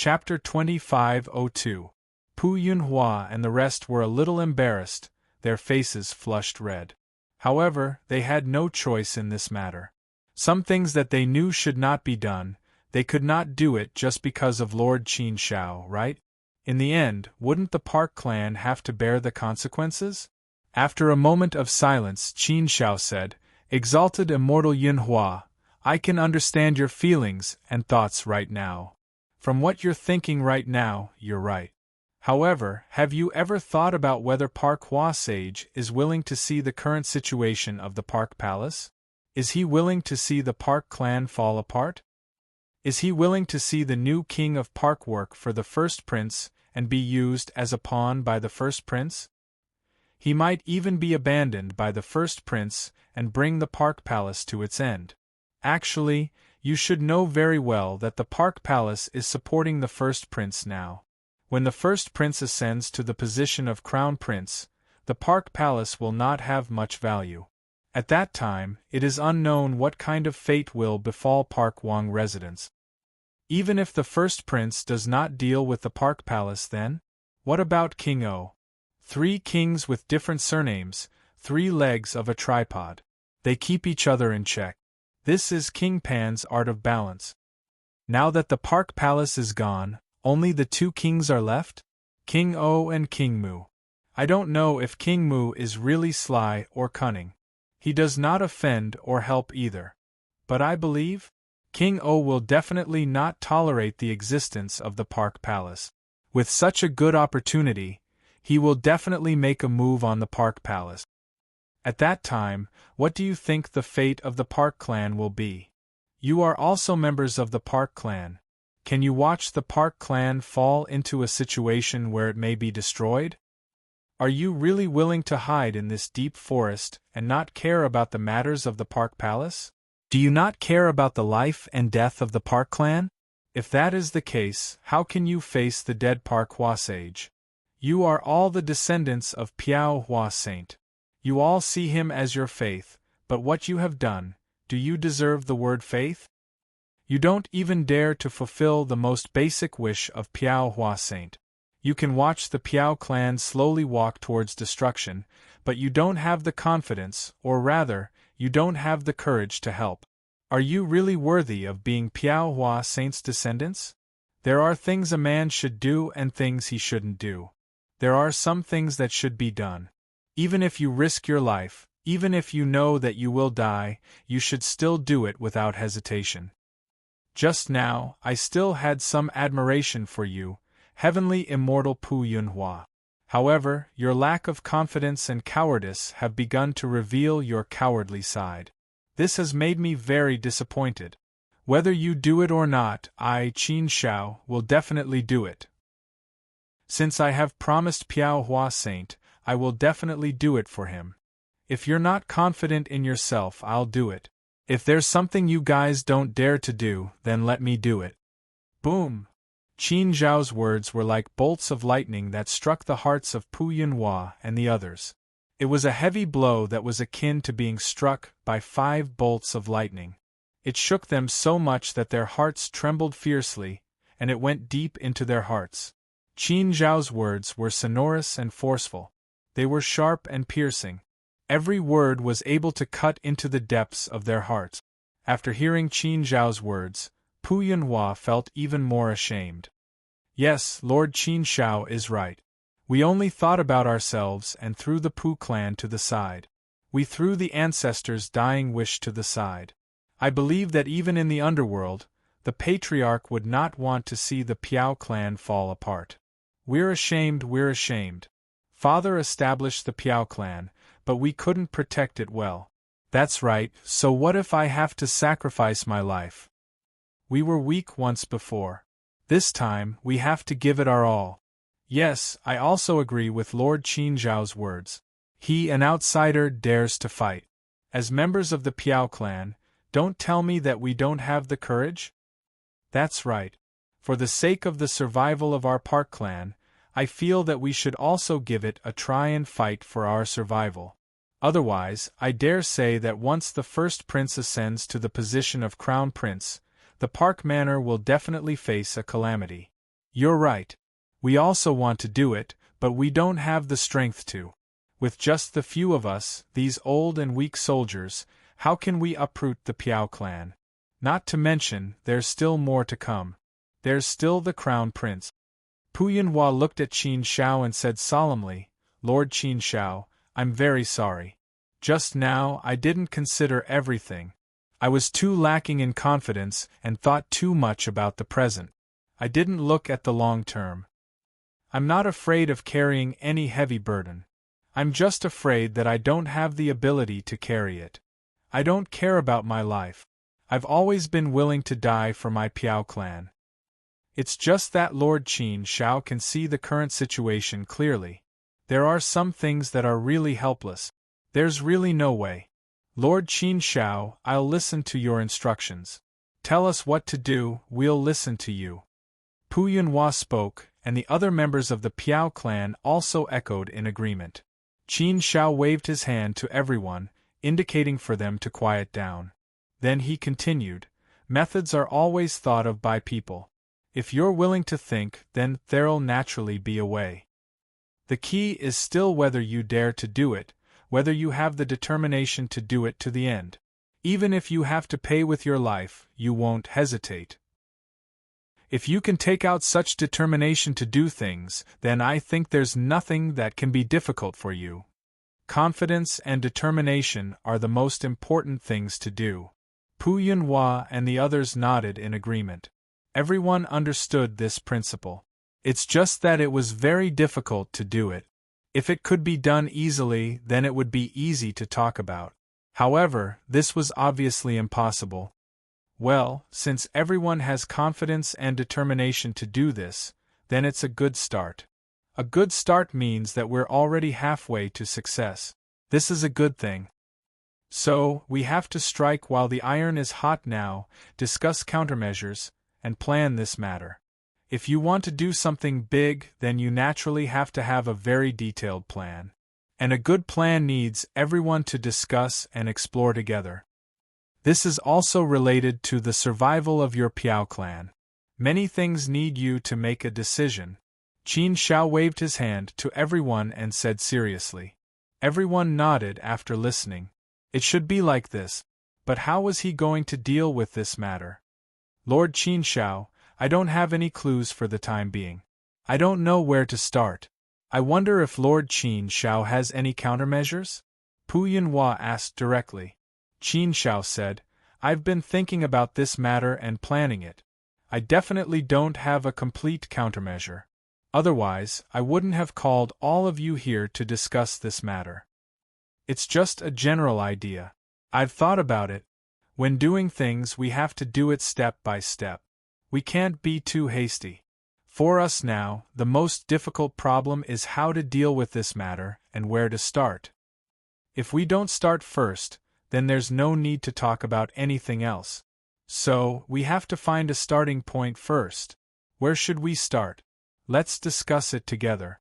Chapter 25:02. Pu Yunhua and the rest were a little embarrassed, their faces flushed red. However, they had no choice in this matter. Some things that they knew should not be done, they could not do it just because of Lord Qin Shao, right? In the end, wouldn't the Park clan have to bear the consequences? After a moment of silence, Qin Shao said, "Exalted Immortal Yunhua, I can understand your feelings and thoughts right now. From what you're thinking right now, you're right. However, have you ever thought about whether Park Hua Sage is willing to see the current situation of the Park Palace? Is he willing to see the Park clan fall apart? Is he willing to see the new king of Park work for the first prince and be used as a pawn by the first prince? He might even be abandoned by the first prince and bring the Park Palace to its end. Actually, you should know very well that the Park Palace is supporting the first prince now. When the first prince ascends to the position of crown prince, the Park Palace will not have much value. At that time, it is unknown what kind of fate will befall Park Wang residents. Even if the first prince does not deal with the Park Palace, then? What about King O? 3 kings with different surnames, 3 legs of a tripod. They keep each other in check. This is King Pan's art of balance. Now that the Park Palace is gone, only the 2 kings are left? King O and King Mu. I don't know if King Mu is really sly or cunning. He does not offend or help either. But I believe King O will definitely not tolerate the existence of the Park Palace. With such a good opportunity, he will definitely make a move on the Park Palace. At that time, what do you think the fate of the Park clan will be? You are also members of the Park clan. Can you watch the Park clan fall into a situation where it may be destroyed? Are you really willing to hide in this deep forest and not care about the matters of the Park Palace? Do you not care about the life and death of the Park clan? If that is the case, how can you face the dead Park Hua Sage? You are all the descendants of Piao Hua Saint. You all see him as your faith, but what you have done, do you deserve the word faith? You don't even dare to fulfill the most basic wish of Piao Hua Saint. You can watch the Piao clan slowly walk towards destruction, but you don't have the confidence, or rather, you don't have the courage to help. Are you really worthy of being Piao Hua Saint's descendants? There are things a man should do and things he shouldn't do. There are some things that should be done. Even if you risk your life, even if you know that you will die, you should still do it without hesitation. Just now, I still had some admiration for you, heavenly immortal Pu Yunhua. However, your lack of confidence and cowardice have begun to reveal your cowardly side. This has made me very disappointed. Whether you do it or not, I, Qin Shao, will definitely do it. Since I have promised Piao Hua Saint, I will definitely do it for him. If you're not confident in yourself, I'll do it. If there's something you guys don't dare to do, then let me do it. Boom! Qin Zhao's words were like bolts of lightning that struck the hearts of Pu Yunhua and the others. It was a heavy blow that was akin to being struck by 5 bolts of lightning. It shook them so much that their hearts trembled fiercely, and it went deep into their hearts. Qin Zhao's words were sonorous and forceful. They were sharp and piercing. Every word was able to cut into the depths of their hearts. After hearing Qin Zhao's words, Pu Yunhua felt even more ashamed. Yes, Lord Qin Shao is right. We only thought about ourselves and threw the Pu clan to the side. We threw the ancestors' dying wish to the side. I believe that even in the underworld, the patriarch would not want to see the Piao clan fall apart. We're ashamed, we're ashamed. Father established the Piao clan, but we couldn't protect it well. That's right, so what if I have to sacrifice my life? We were weak once before. This time, we have to give it our all. Yes, I also agree with Lord Qin Zhao's words. He, an outsider, dares to fight. As members of the Piao clan, don't tell me that we don't have the courage? That's right. For the sake of the survival of our Park clan, I feel that we should also give it a try and fight for our survival. Otherwise, I dare say that once the first prince ascends to the position of crown prince, the Park Manor will definitely face a calamity. You're right. We also want to do it, but we don't have the strength to. With just the few of us, these old and weak soldiers, how can we uproot the Piao clan? Not to mention, there's still more to come. There's still the Crown Prince. Pu Yunhua looked at Qin Shao and said solemnly, Lord Qin Shao, I'm very sorry. Just now I didn't consider everything. I was too lacking in confidence and thought too much about the present. I didn't look at the long term. I'm not afraid of carrying any heavy burden. I'm just afraid that I don't have the ability to carry it. I don't care about my life. I've always been willing to die for my Piao clan. It's just that Lord Qin Shao can see the current situation clearly. There are some things that are really helpless. There's really no way. Lord Qin Shao, I'll listen to your instructions. Tell us what to do, we'll listen to you. Pu Yunhua spoke, and the other members of the Piao clan also echoed in agreement. Qin Shao waved his hand to everyone, indicating for them to quiet down. Then he continued, methods are always thought of by people. If you're willing to think, then there'll naturally be a way. The key is still whether you dare to do it, whether you have the determination to do it to the end. Even if you have to pay with your life, you won't hesitate. If you can take out such determination to do things, then I think there's nothing that can be difficult for you. Confidence and determination are the most important things to do. Pu Yunhua and the others nodded in agreement. Everyone understood this principle. It's just that it was very difficult to do it. If it could be done easily, then it would be easy to talk about. However, this was obviously impossible. Well, since everyone has confidence and determination to do this, then it's a good start. A good start means that we're already halfway to success. This is a good thing. So, we have to strike while the iron is hot now, discuss countermeasures, and plan this matter. If you want to do something big, then you naturally have to have a very detailed plan. And a good plan needs everyone to discuss and explore together. This is also related to the survival of your Piao clan. Many things need you to make a decision. Qin Shao waved his hand to everyone and said seriously. Everyone nodded after listening. It should be like this. But how was he going to deal with this matter? Lord Qin Shao, I don't have any clues for the time being. I don't know where to start. I wonder if Lord Qin Shao has any countermeasures? Pu Yunhua asked directly. Qin Shao said, I've been thinking about this matter and planning it. I definitely don't have a complete countermeasure. Otherwise, I wouldn't have called all of you here to discuss this matter. It's just a general idea. I've thought about it. When doing things, we have to do it step by step. We can't be too hasty. For us now, the most difficult problem is how to deal with this matter and where to start. If we don't start first, then there's no need to talk about anything else. So, we have to find a starting point first. Where should we start? Let's discuss it together.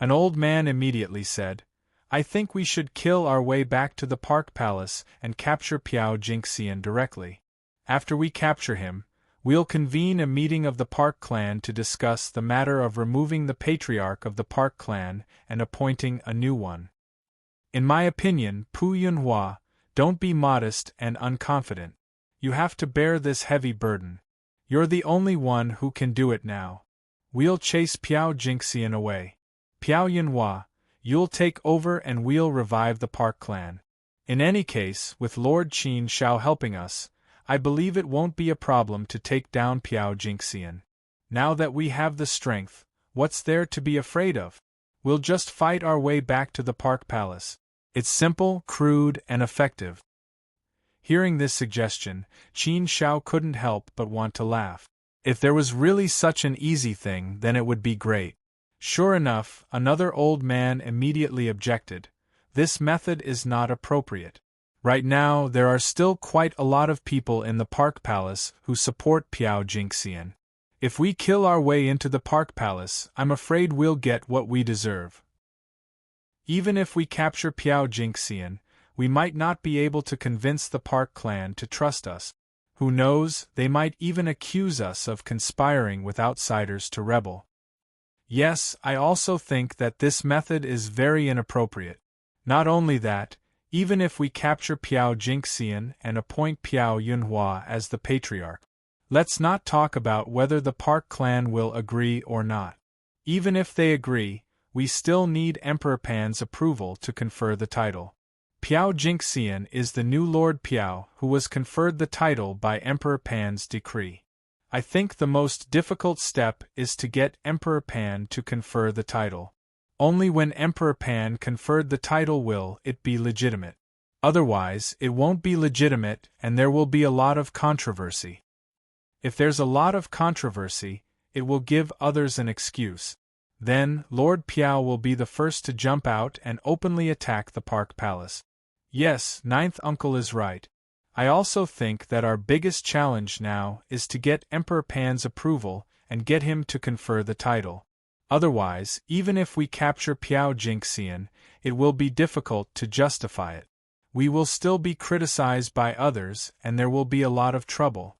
An old man immediately said, I think we should kill our way back to the Park Palace and capture Piao Jingxian directly. After we capture him, we'll convene a meeting of the Park clan to discuss the matter of removing the patriarch of the Park clan and appointing a new one. In my opinion, Pu Yunhua, don't be modest and unconfident. You have to bear this heavy burden. You're the only one who can do it now. We'll chase Piao Jingxian away. Piao Yunhua, you'll take over and we'll revive the Park clan. In any case, with Lord Qin Shao helping us, I believe it won't be a problem to take down Piao Jingxian. Now that we have the strength, what's there to be afraid of? We'll just fight our way back to the Park Palace. It's simple, crude, and effective. Hearing this suggestion, Qin Shao couldn't help but want to laugh. If there was really such an easy thing, then it would be great. Sure enough, another old man immediately objected. This method is not appropriate. Right now, there are still quite a lot of people in the Park Palace who support Piao Jingxian. If we kill our way into the Park Palace, I'm afraid we'll get what we deserve. Even if we capture Piao Jingxian, we might not be able to convince the Park clan to trust us. Who knows, they might even accuse us of conspiring with outsiders to rebel. Yes, I also think that this method is very inappropriate. Not only that, even if we capture Piao Jingxian and appoint Piao Yunhua as the patriarch, let's not talk about whether the Park clan will agree or not. Even if they agree, we still need Emperor Pan's approval to confer the title. Piao Jingxian is the new Lord Piao who was conferred the title by Emperor Pan's decree. I think the most difficult step is to get Emperor Pan to confer the title. Only when Emperor Pan conferred the title will it be legitimate. Otherwise, it won't be legitimate and there will be a lot of controversy. If there's a lot of controversy, it will give others an excuse. Then, Lord Piao will be the first to jump out and openly attack the Park Palace. Yes, ninth uncle is right. I also think that our biggest challenge now is to get Emperor Pan's approval and get him to confer the title. Otherwise, even if we capture Piao Jingxian, it will be difficult to justify it. We will still be criticized by others and there will be a lot of trouble.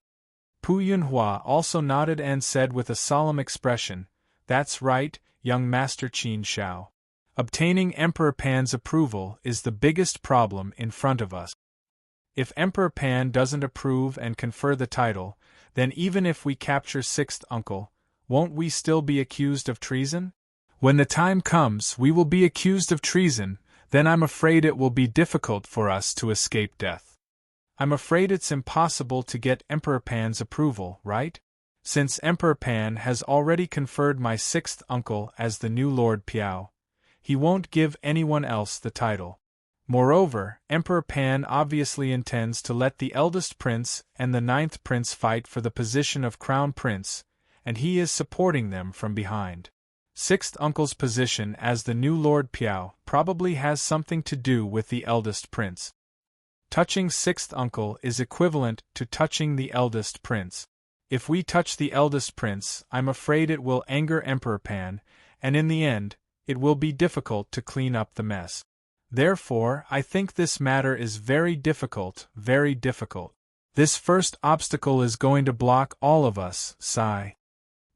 Pu Yunhua also nodded and said with a solemn expression, "That's right, young Master Qin Shao. Obtaining Emperor Pan's approval is the biggest problem in front of us. If Emperor Pan doesn't approve and confer the title, then even if we capture sixth uncle, won't we still be accused of treason? When the time comes we will be accused of treason, then I'm afraid it will be difficult for us to escape death. I'm afraid it's impossible to get Emperor Pan's approval, right? Since Emperor Pan has already conferred my sixth uncle as the new Lord Piao, he won't give anyone else the title. Moreover, Emperor Pan obviously intends to let the eldest prince and the ninth prince fight for the position of crown prince, and he is supporting them from behind. Sixth uncle's position as the new Lord Piao probably has something to do with the eldest prince. Touching sixth uncle is equivalent to touching the eldest prince. If we touch the eldest prince, I'm afraid it will anger Emperor Pan, and in the end, it will be difficult to clean up the mess. Therefore, I think this matter is very difficult, very difficult. This first obstacle is going to block all of us, sigh.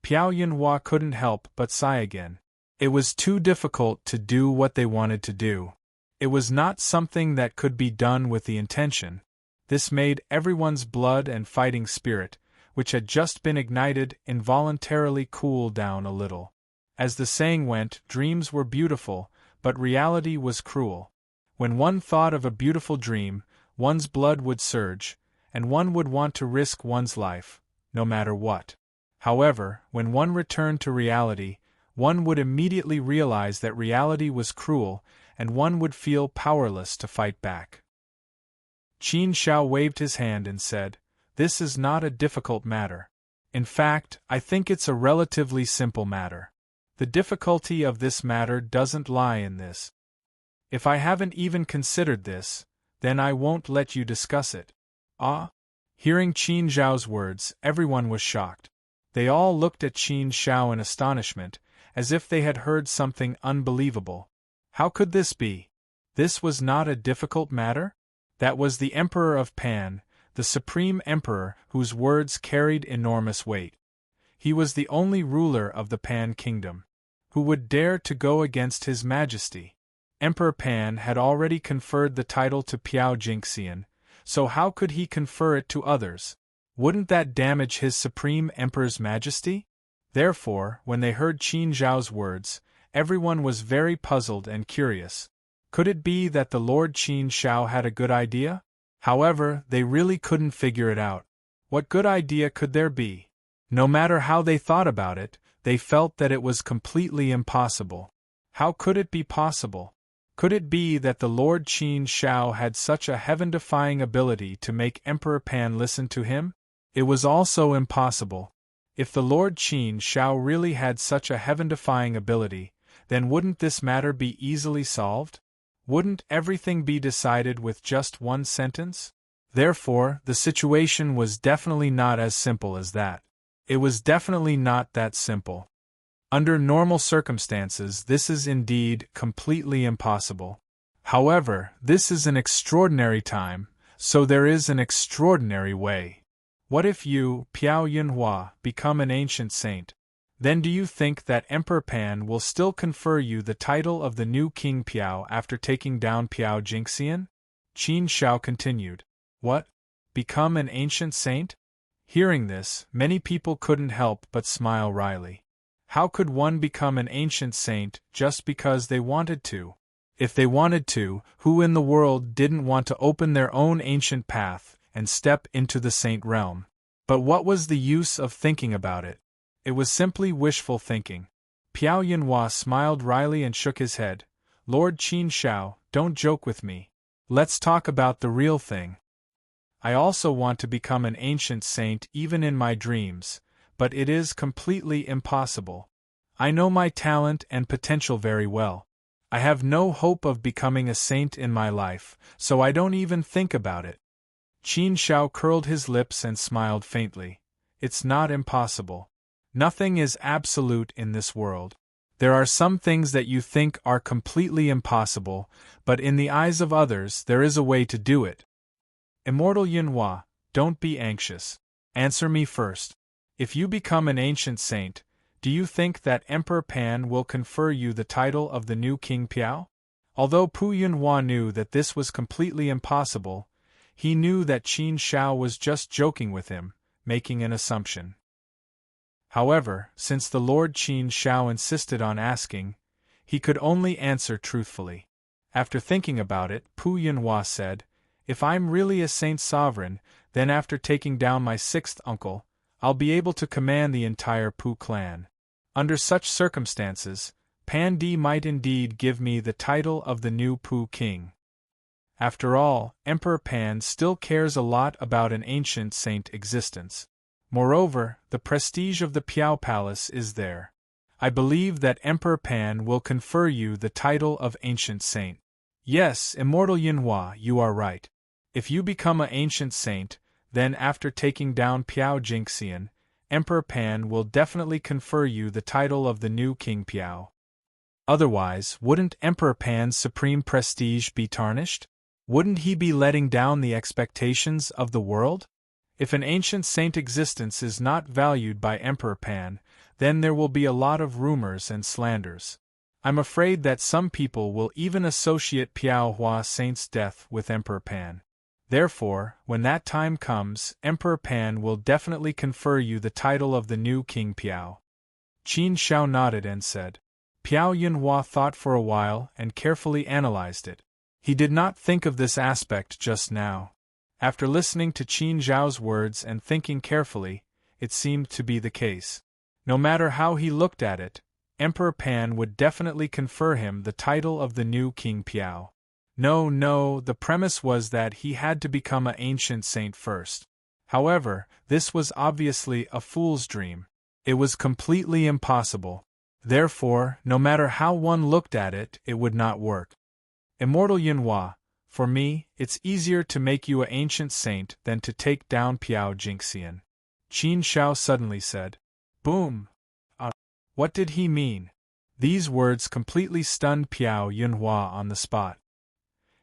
Piao Yunhua couldn't help but sigh again. It was too difficult to do what they wanted to do. It was not something that could be done with the intention. This made everyone's blood and fighting spirit, which had just been ignited, involuntarily cool down a little. As the saying went, dreams were beautiful, but reality was cruel. When one thought of a beautiful dream, one's blood would surge, and one would want to risk one's life, no matter what. However, when one returned to reality, one would immediately realize that reality was cruel, and one would feel powerless to fight back. Qin Shao waved his hand and said, "This is not a difficult matter. In fact, I think it's a relatively simple matter. The difficulty of this matter doesn't lie in this. If I haven't even considered this, then I won't let you discuss it." Ah? Hearing Qin Zhao's words, everyone was shocked. They all looked at Qin Shao in astonishment, as if they had heard something unbelievable. How could this be? This was not a difficult matter? That was the Emperor of Pan, the Supreme Emperor whose words carried enormous weight. He was the only ruler of the Pan Kingdom. Who would dare to go against His Majesty? Emperor Pan had already conferred the title to Piao Jingxian, so how could he confer it to others? Wouldn't that damage his Supreme Emperor's majesty? Therefore, when they heard Qin Zhao's words, everyone was very puzzled and curious. Could it be that the Lord Qin Shao had a good idea? However, they really couldn't figure it out. What good idea could there be? No matter how they thought about it, they felt that it was completely impossible. How could it be possible? Could it be that the Lord Qin Shao had such a heaven-defying ability to make Emperor Pan listen to him? It was also impossible. If the Lord Qin Shao really had such a heaven-defying ability, then wouldn't this matter be easily solved? Wouldn't everything be decided with just one sentence? Therefore, the situation was definitely not as simple as that. It was definitely not that simple. Under normal circumstances, this is indeed completely impossible. However, this is an extraordinary time, so there is an extraordinary way. What if you, Piao Yunhua, become an ancient saint? Then do you think that Emperor Pan will still confer you the title of the new King Piao after taking down Piao Jingxian? Qin Shao continued. What? Become an ancient saint? Hearing this, many people couldn't help but smile wryly. How could one become an ancient saint just because they wanted to? If they wanted to, who in the world didn't want to open their own ancient path and step into the saint realm? But what was the use of thinking about it? It was simply wishful thinking. Piao Yunhua smiled wryly and shook his head. Lord Qin Shao, don't joke with me. Let's talk about the real thing. I also want to become an ancient saint even in my dreams, but it is completely impossible. I know my talent and potential very well. I have no hope of becoming a saint in my life, so I don't even think about it. Qin Shao curled his lips and smiled faintly. It's not impossible. Nothing is absolute in this world. There are some things that you think are completely impossible, but in the eyes of others there is a way to do it. Immortal Yunhua, don't be anxious. Answer me first. If you become an ancient saint, do you think that Emperor Pan will confer you the title of the new King Piao? Although Pu Yunhua knew that this was completely impossible, he knew that Qin Shao was just joking with him, making an assumption. However, since the Lord Qin Shao insisted on asking, he could only answer truthfully. After thinking about it, Pu Yunhua said, If I'm really a saint sovereign, then after taking down my sixth uncle, I'll be able to command the entire Pu clan. Under such circumstances, Pan Di might indeed give me the title of the new Pu king. After all, Emperor Pan still cares a lot about an ancient saint existence. Moreover, the prestige of the Piao Palace is there. I believe that Emperor Pan will confer you the title of ancient saint. Yes, Immortal Yunhua, you are right. If you become an ancient saint, then after taking down Piao Jingxian, Emperor Pan will definitely confer you the title of the new King Piao. Otherwise, wouldn't Emperor Pan's supreme prestige be tarnished? Wouldn't he be letting down the expectations of the world? If an ancient saint existence is not valued by Emperor Pan, then there will be a lot of rumors and slanders. I'm afraid that some people will even associate Piao Hua Saint's death with Emperor Pan. Therefore, when that time comes, Emperor Pan will definitely confer you the title of the new King Piao. Qin Shao nodded and said. Piao Yunhua thought for a while and carefully analyzed it. He did not think of this aspect just now. After listening to Qin Zhao's words and thinking carefully, it seemed to be the case. No matter how he looked at it, Emperor Pan would definitely confer him the title of the new King Piao. No, the premise was that he had to become an ancient saint first. However, this was obviously a fool's dream. It was completely impossible. Therefore, no matter how one looked at it, it would not work. Immortal Yunhua, for me, it's easier to make you an ancient saint than to take down Piao Jingxian. Qin Shao suddenly said. Boom! What did he mean? These words completely stunned Piao Yunhua on the spot.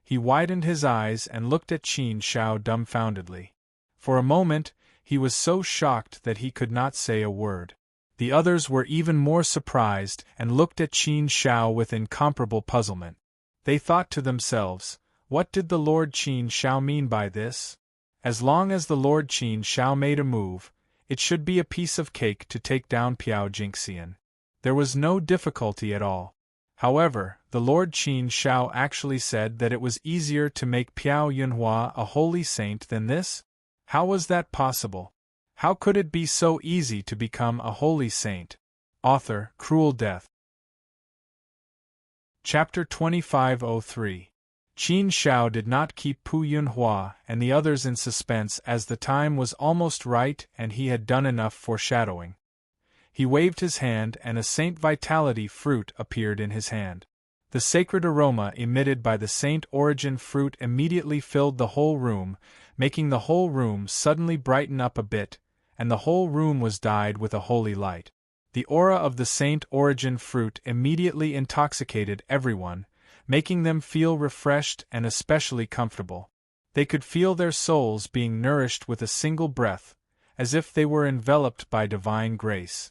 He widened his eyes and looked at Qin Shao dumbfoundedly. For a moment, he was so shocked that he could not say a word. The others were even more surprised and looked at Qin Shao with incomparable puzzlement. They thought to themselves, what did the Lord Qin Shao mean by this? As long as the Lord Qin Shao made a move, it should be a piece of cake to take down Piao Jingxian. There was no difficulty at all. However, the Lord Qin Shao actually said that it was easier to make Piao Yunhua a holy saint than this? How was that possible? How could it be so easy to become a holy saint? Author, Cruel Death. Chapter 2503. Qin Shao did not keep Pu Yunhua and the others in suspense as the time was almost right and he had done enough foreshadowing. He waved his hand and a Saint Vitality fruit appeared in his hand. The sacred aroma emitted by the Saint Origin fruit immediately filled the whole room, making the whole room suddenly brighten up a bit, and the whole room was dyed with a holy light. The aura of the Saint Origin fruit immediately intoxicated everyone, making them feel refreshed and especially comfortable. They could feel their souls being nourished with a single breath, as if they were enveloped by divine grace.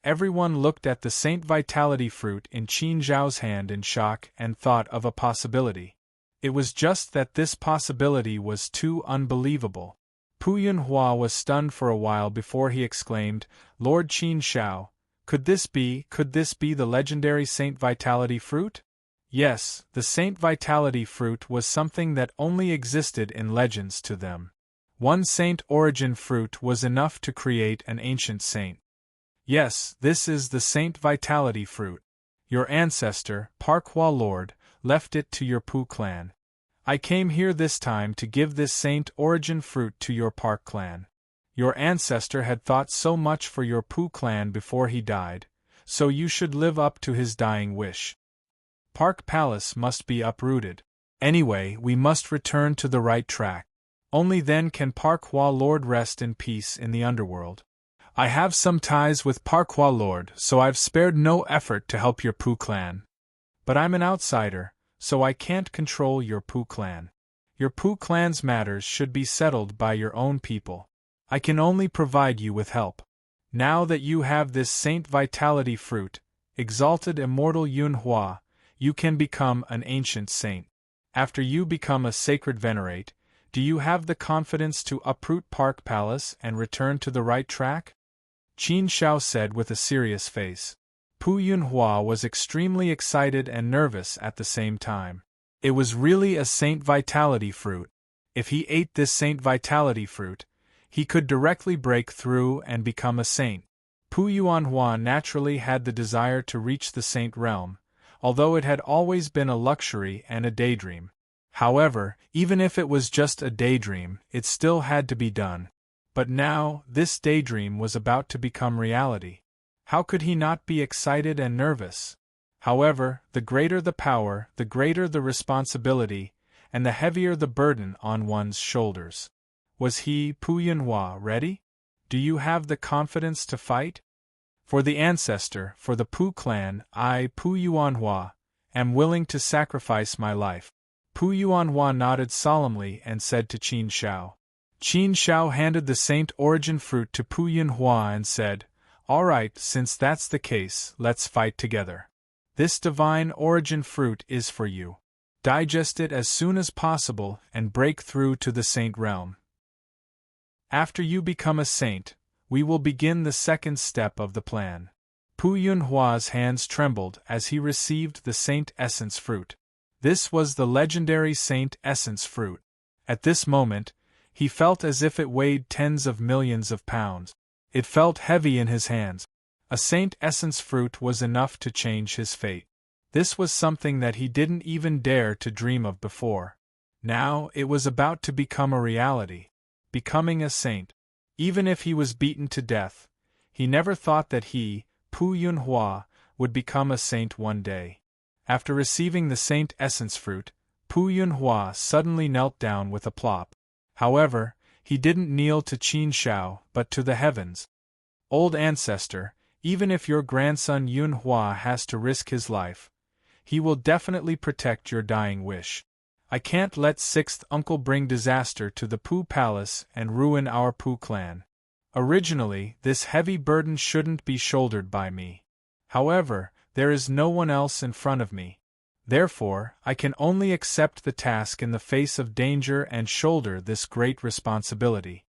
Everyone looked at the Saint Vitality fruit in Qin Zhao's hand in shock and thought of a possibility. It was just that this possibility was too unbelievable. Pu Yunhua was stunned for a while before he exclaimed, "Lord Qin Shao, could this be the legendary Saint Vitality fruit?" Yes, the Saint Vitality fruit was something that only existed in legends to them. One saint origin fruit was enough to create an ancient saint. Yes, this is the Saint Vitality fruit. Your ancestor, Park Hua Lord, left it to your Pu clan. I came here this time to give this saint origin fruit to your Park clan. Your ancestor had thought so much for your Pu clan before he died, so you should live up to his dying wish. Park Palace must be uprooted. Anyway, we must return to the right track. Only then can Park Hua Lord rest in peace in the underworld. I have some ties with Park Hua Lord, so I've spared no effort to help your Pu clan. But I'm an outsider, so I can't control your Pu clan. Your Pu clan's matters should be settled by your own people. I can only provide you with help. Now that you have this Saint Vitality fruit, exalted immortal Yunhua, you can become an ancient saint. After you become a sacred venerate, do you have the confidence to uproot Park Palace and return to the right track? Qin Shao said with a serious face. Pu Yunhua was extremely excited and nervous at the same time. It was really a Saint Vitality fruit. If he ate this Saint Vitality fruit, he could directly break through and become a saint. Pu Yuanhua naturally had the desire to reach the saint realm, although it had always been a luxury and a daydream. However, even if it was just a daydream, it still had to be done. But now, this daydream was about to become reality. How could he not be excited and nervous? However, the greater the power, the greater the responsibility, and the heavier the burden on one's shoulders. Was he, Pu Yunhua, ready? Do you have the confidence to fight? For the ancestor, for the Pu clan, I, Pu Yuanhua, am willing to sacrifice my life. Pu Yuanhua nodded solemnly and said to Qin Shao. Qin Shao handed the Saint Origin fruit to Pu Yunhua and said, "All right, since that's the case, let's fight together. This divine origin fruit is for you. Digest it as soon as possible and break through to the saint realm. After you become a saint, we will begin the second step of the plan." Pu Yunhua's hands trembled as he received the Saint Essence fruit. This was the legendary Saint Essence fruit. At this moment, he felt as if it weighed tens of millions of pounds. It felt heavy in his hands. A Saint Essence fruit was enough to change his fate. This was something that he didn't even dare to dream of before. Now, it was about to become a reality. Becoming a saint. Even if he was beaten to death, he never thought that he, Pu Yunhua, would become a saint one day. After receiving the Saint Essence fruit, Pu Yunhua suddenly knelt down with a plop. However, he didn't kneel to Qin Shao, but to the heavens. Old ancestor, even if your grandson Yunhua has to risk his life, he will definitely protect your dying wish. I can't let sixth uncle bring disaster to the Pu Palace and ruin our Pu clan. Originally, this heavy burden shouldn't be shouldered by me. However, there is no one else in front of me. Therefore, I can only accept the task in the face of danger and shoulder this great responsibility.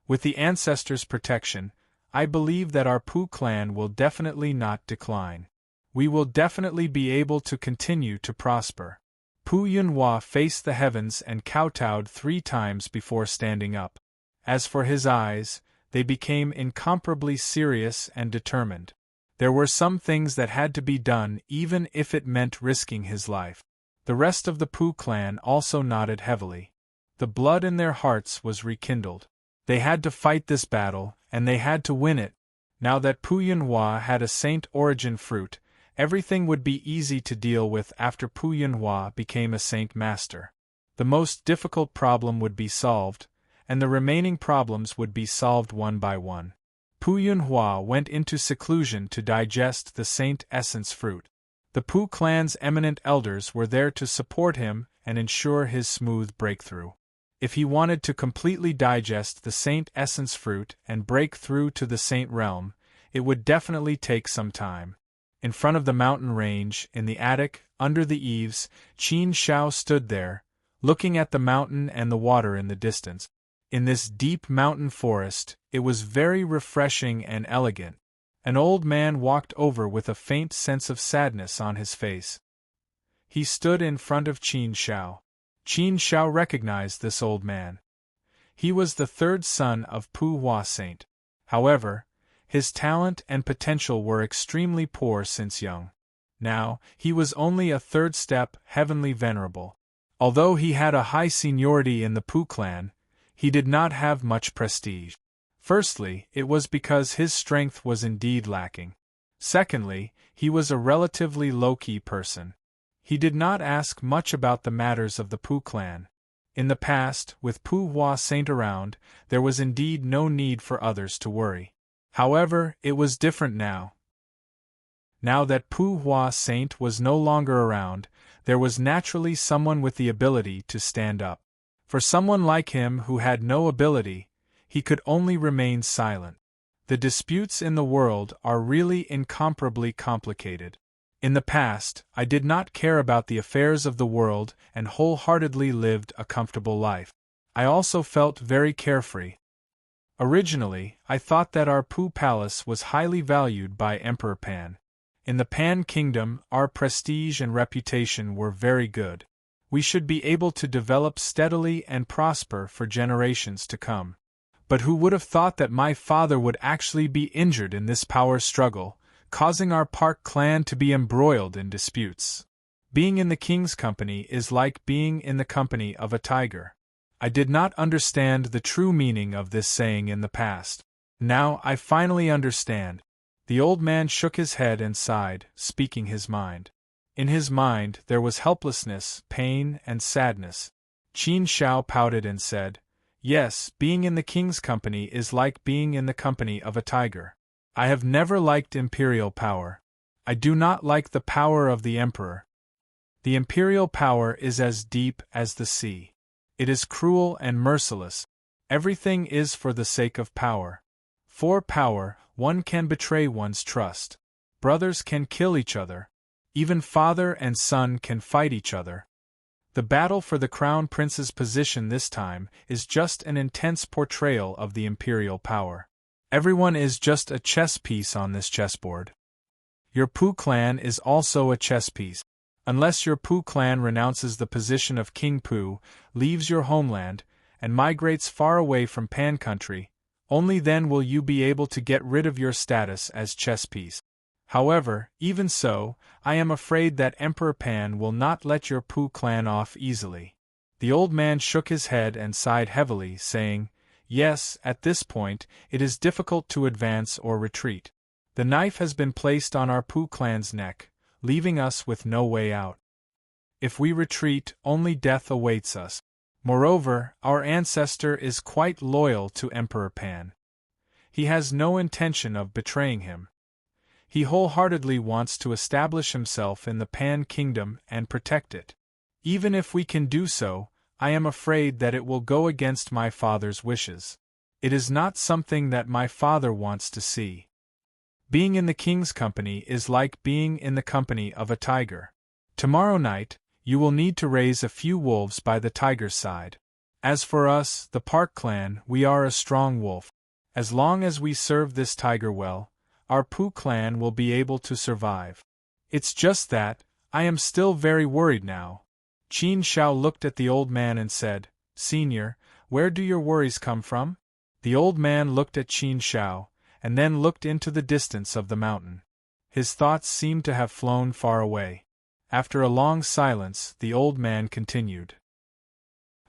With the ancestors' protection, I believe that our Pu clan will definitely not decline. We will definitely be able to continue to prosper. Pu Yunhua faced the heavens and kowtowed 3 times before standing up. As for his eyes, they became incomparably serious and determined. There were some things that had to be done even if it meant risking his life. The rest of the Pu clan also nodded heavily. The blood in their hearts was rekindled. They had to fight this battle, and they had to win it. Now that Pu Yunhua had a Saint Origin fruit, everything would be easy to deal with after Pu Yunhua became a Saint Master. The most difficult problem would be solved, and the remaining problems would be solved one by one. Pu Yunhua went into seclusion to digest the Saint Essence fruit. The Pu clan's eminent elders were there to support him and ensure his smooth breakthrough. If he wanted to completely digest the Saint Essence fruit and break through to the Saint realm, it would definitely take some time. In front of the mountain range, in the attic, under the eaves, Qin Shao stood there, looking at the mountain and the water in the distance. In this deep mountain forest, it was very refreshing and elegant. An old man walked over with a faint sense of sadness on his face. He stood in front of Qin Shao. Qin Shao recognized this old man. He was the third son of Pu Hua Saint. However, his talent and potential were extremely poor since young. Now, he was only a third step heavenly venerable. Although he had a high seniority in the Pu clan, he did not have much prestige. Firstly, it was because his strength was indeed lacking. Secondly, he was a relatively low-key person. He did not ask much about the matters of the Pu clan. In the past, with Pu Hua Saint around, there was indeed no need for others to worry. However, it was different now. Now that Pu Hua Saint was no longer around, there was naturally someone with the ability to stand up. For someone like him who had no ability, he could only remain silent. The disputes in the world are really incomparably complicated. In the past, I did not care about the affairs of the world and wholeheartedly lived a comfortable life. I also felt very carefree. Originally, I thought that our Pu Palace was highly valued by Emperor Pan. In the Pan Kingdom, our prestige and reputation were very good. We should be able to develop steadily and prosper for generations to come. But who would have thought that my father would actually be injured in this power struggle, causing our Park clan to be embroiled in disputes? Being in the king's company is like being in the company of a tiger. I did not understand the true meaning of this saying in the past. Now I finally understand. The old man shook his head and sighed, speaking his mind. In his mind there was helplessness, pain, and sadness. Qin Shao pouted and said, "Yes, being in the king's company is like being in the company of a tiger. I have never liked imperial power. I do not like the power of the emperor. The imperial power is as deep as the sea. It is cruel and merciless. Everything is for the sake of power. For power, one can betray one's trust. Brothers can kill each other. Even father and son can fight each other. The battle for the crown prince's position this time is just an intense portrayal of the imperial power. Everyone is just a chess piece on this chessboard. Your Pu clan is also a chess piece. Unless your Pu clan renounces the position of King Pu, leaves your homeland, and migrates far away from Pan country, only then will you be able to get rid of your status as chess piece. However, even so, I am afraid that Emperor Pan will not let your Pu clan off easily." The old man shook his head and sighed heavily, saying, "Yes, at this point, it is difficult to advance or retreat. The knife has been placed on our Pu clan's neck, leaving us with no way out. If we retreat, only death awaits us. Moreover, our ancestor is quite loyal to Emperor Pan. He has no intention of betraying him. He wholeheartedly wants to establish himself in the Pan Kingdom and protect it. Even if we can do so, I am afraid that it will go against my father's wishes. It is not something that my father wants to see. Being in the king's company is like being in the company of a tiger. Tomorrow night, you will need to raise a few wolves by the tiger's side. As for us, the Park clan, we are a strong wolf. As long as we serve this tiger well, our Pu clan will be able to survive. It's just that, I am still very worried now." Qin Shao looked at the old man and said, "Senior, where do your worries come from?" The old man looked at Qin Shao, and then looked into the distance of the mountain. His thoughts seemed to have flown far away. After a long silence, the old man continued.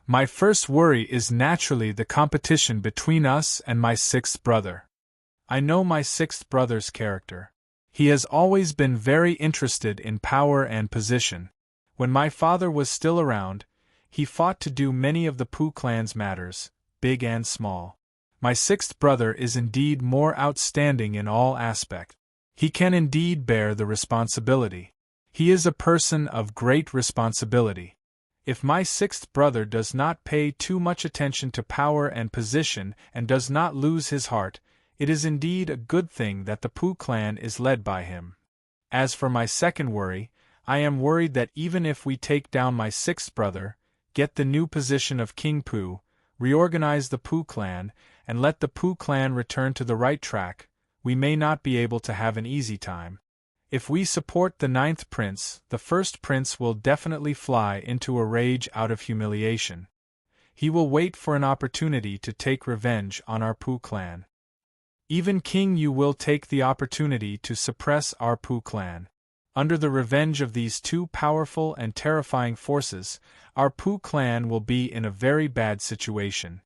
"My first worry is naturally the competition between us and my sixth brother. I know my sixth brother's character. He has always been very interested in power and position. When my father was still around, he fought to do many of the Pu clan's matters, big and small. My sixth brother is indeed more outstanding in all aspects. He can indeed bear the responsibility. He is a person of great responsibility. If my sixth brother does not pay too much attention to power and position and does not lose his heart, it is indeed a good thing that the Pooh clan is led by him. As for my second worry, I am worried that even if we take down my sixth brother, get the new position of King Pooh, reorganize the Pooh clan, and let the Pooh clan return to the right track, we may not be able to have an easy time. If we support the ninth prince, the first prince will definitely fly into a rage out of humiliation. He will wait for an opportunity to take revenge on our Pooh clan. Even King Yu will take the opportunity to suppress our Pooh clan. Under the revenge of these two powerful and terrifying forces, our Pooh clan will be in a very bad situation.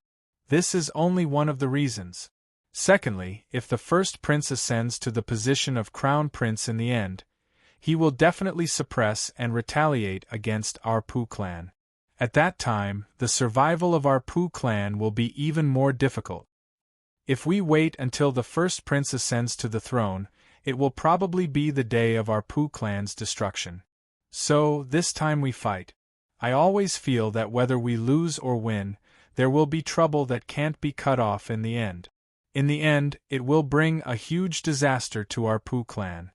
This is only one of the reasons. Secondly, if the first prince ascends to the position of crown prince in the end, he will definitely suppress and retaliate against our Pooh clan. At that time, the survival of our Pooh clan will be even more difficult. If we wait until the first prince ascends to the throne, it will probably be the day of our Pooh clan's destruction. So, this time we fight. I always feel that whether we lose or win, there will be trouble that can't be cut off in the end. In the end, it will bring a huge disaster to our Pooh clan.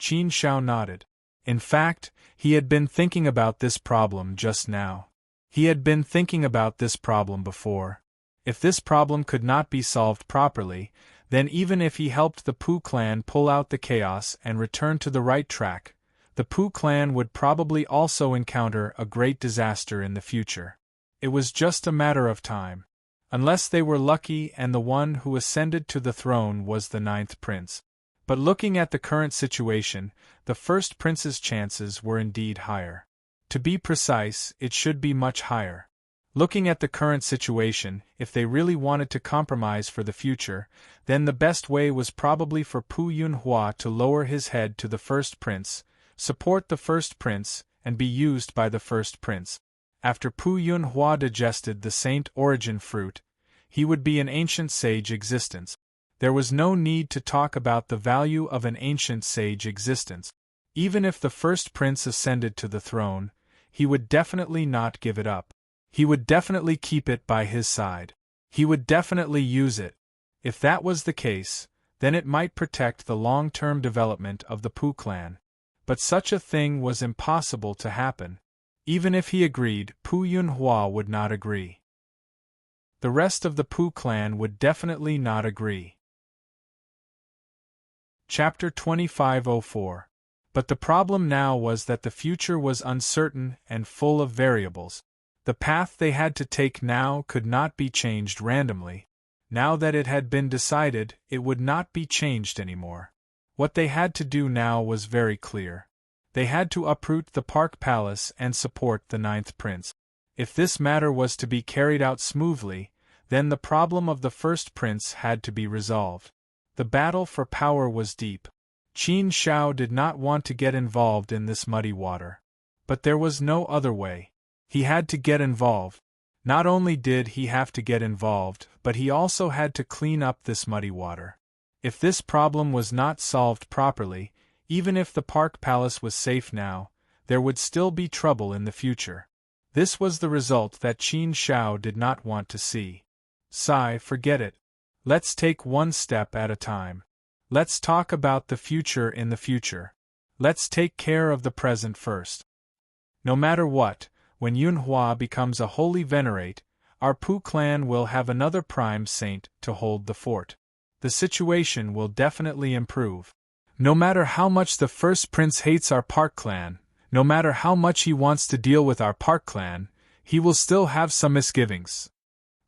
Qin Shao nodded. In fact, he had been thinking about this problem just now. He had been thinking about this problem before. If this problem could not be solved properly, then even if he helped the Pooh clan pull out the chaos and return to the right track, the Pooh clan would probably also encounter a great disaster in the future. It was just a matter of time. Unless they were lucky and the one who ascended to the throne was the ninth prince. But looking at the current situation, the first prince's chances were indeed higher. To be precise, it should be much higher. Looking at the current situation, if they really wanted to compromise for the future, then the best way was probably for Pooh Yunhua to lower his head to the first prince, support the first prince, and be used by the first prince. After Pooh Yunhua digested the Saint Origin fruit, he would be an ancient sage existence. There was no need to talk about the value of an ancient sage existence. Even if the first prince ascended to the throne, he would definitely not give it up. He would definitely keep it by his side. He would definitely use it. If that was the case, then it might protect the long-term development of the Pooh clan. But such a thing was impossible to happen. Even if he agreed, Pooh Yunhua would not agree. The rest of the Pooh clan would definitely not agree. Chapter 2504. But the problem now was that the future was uncertain and full of variables. The path they had to take now could not be changed randomly. Now that it had been decided, it would not be changed anymore. What they had to do now was very clear. They had to uproot the Park Palace and support the ninth prince. If this matter was to be carried out smoothly, then the problem of the first prince had to be resolved. The battle for power was deep. Qin Shao did not want to get involved in this muddy water. But there was no other way. He had to get involved. Not only did he have to get involved, but he also had to clean up this muddy water. If this problem was not solved properly, even if the Park Palace was safe now, there would still be trouble in the future. This was the result that Qin Shao did not want to see. Forget it. Let's take one step at a time. Let's talk about the future in the future. Let's take care of the present first. No matter what, when Yunhua becomes a holy venerate, our Pooh clan will have another prime saint to hold the fort. The situation will definitely improve. No matter how much the first prince hates our Park clan, no matter how much he wants to deal with our Park clan, he will still have some misgivings.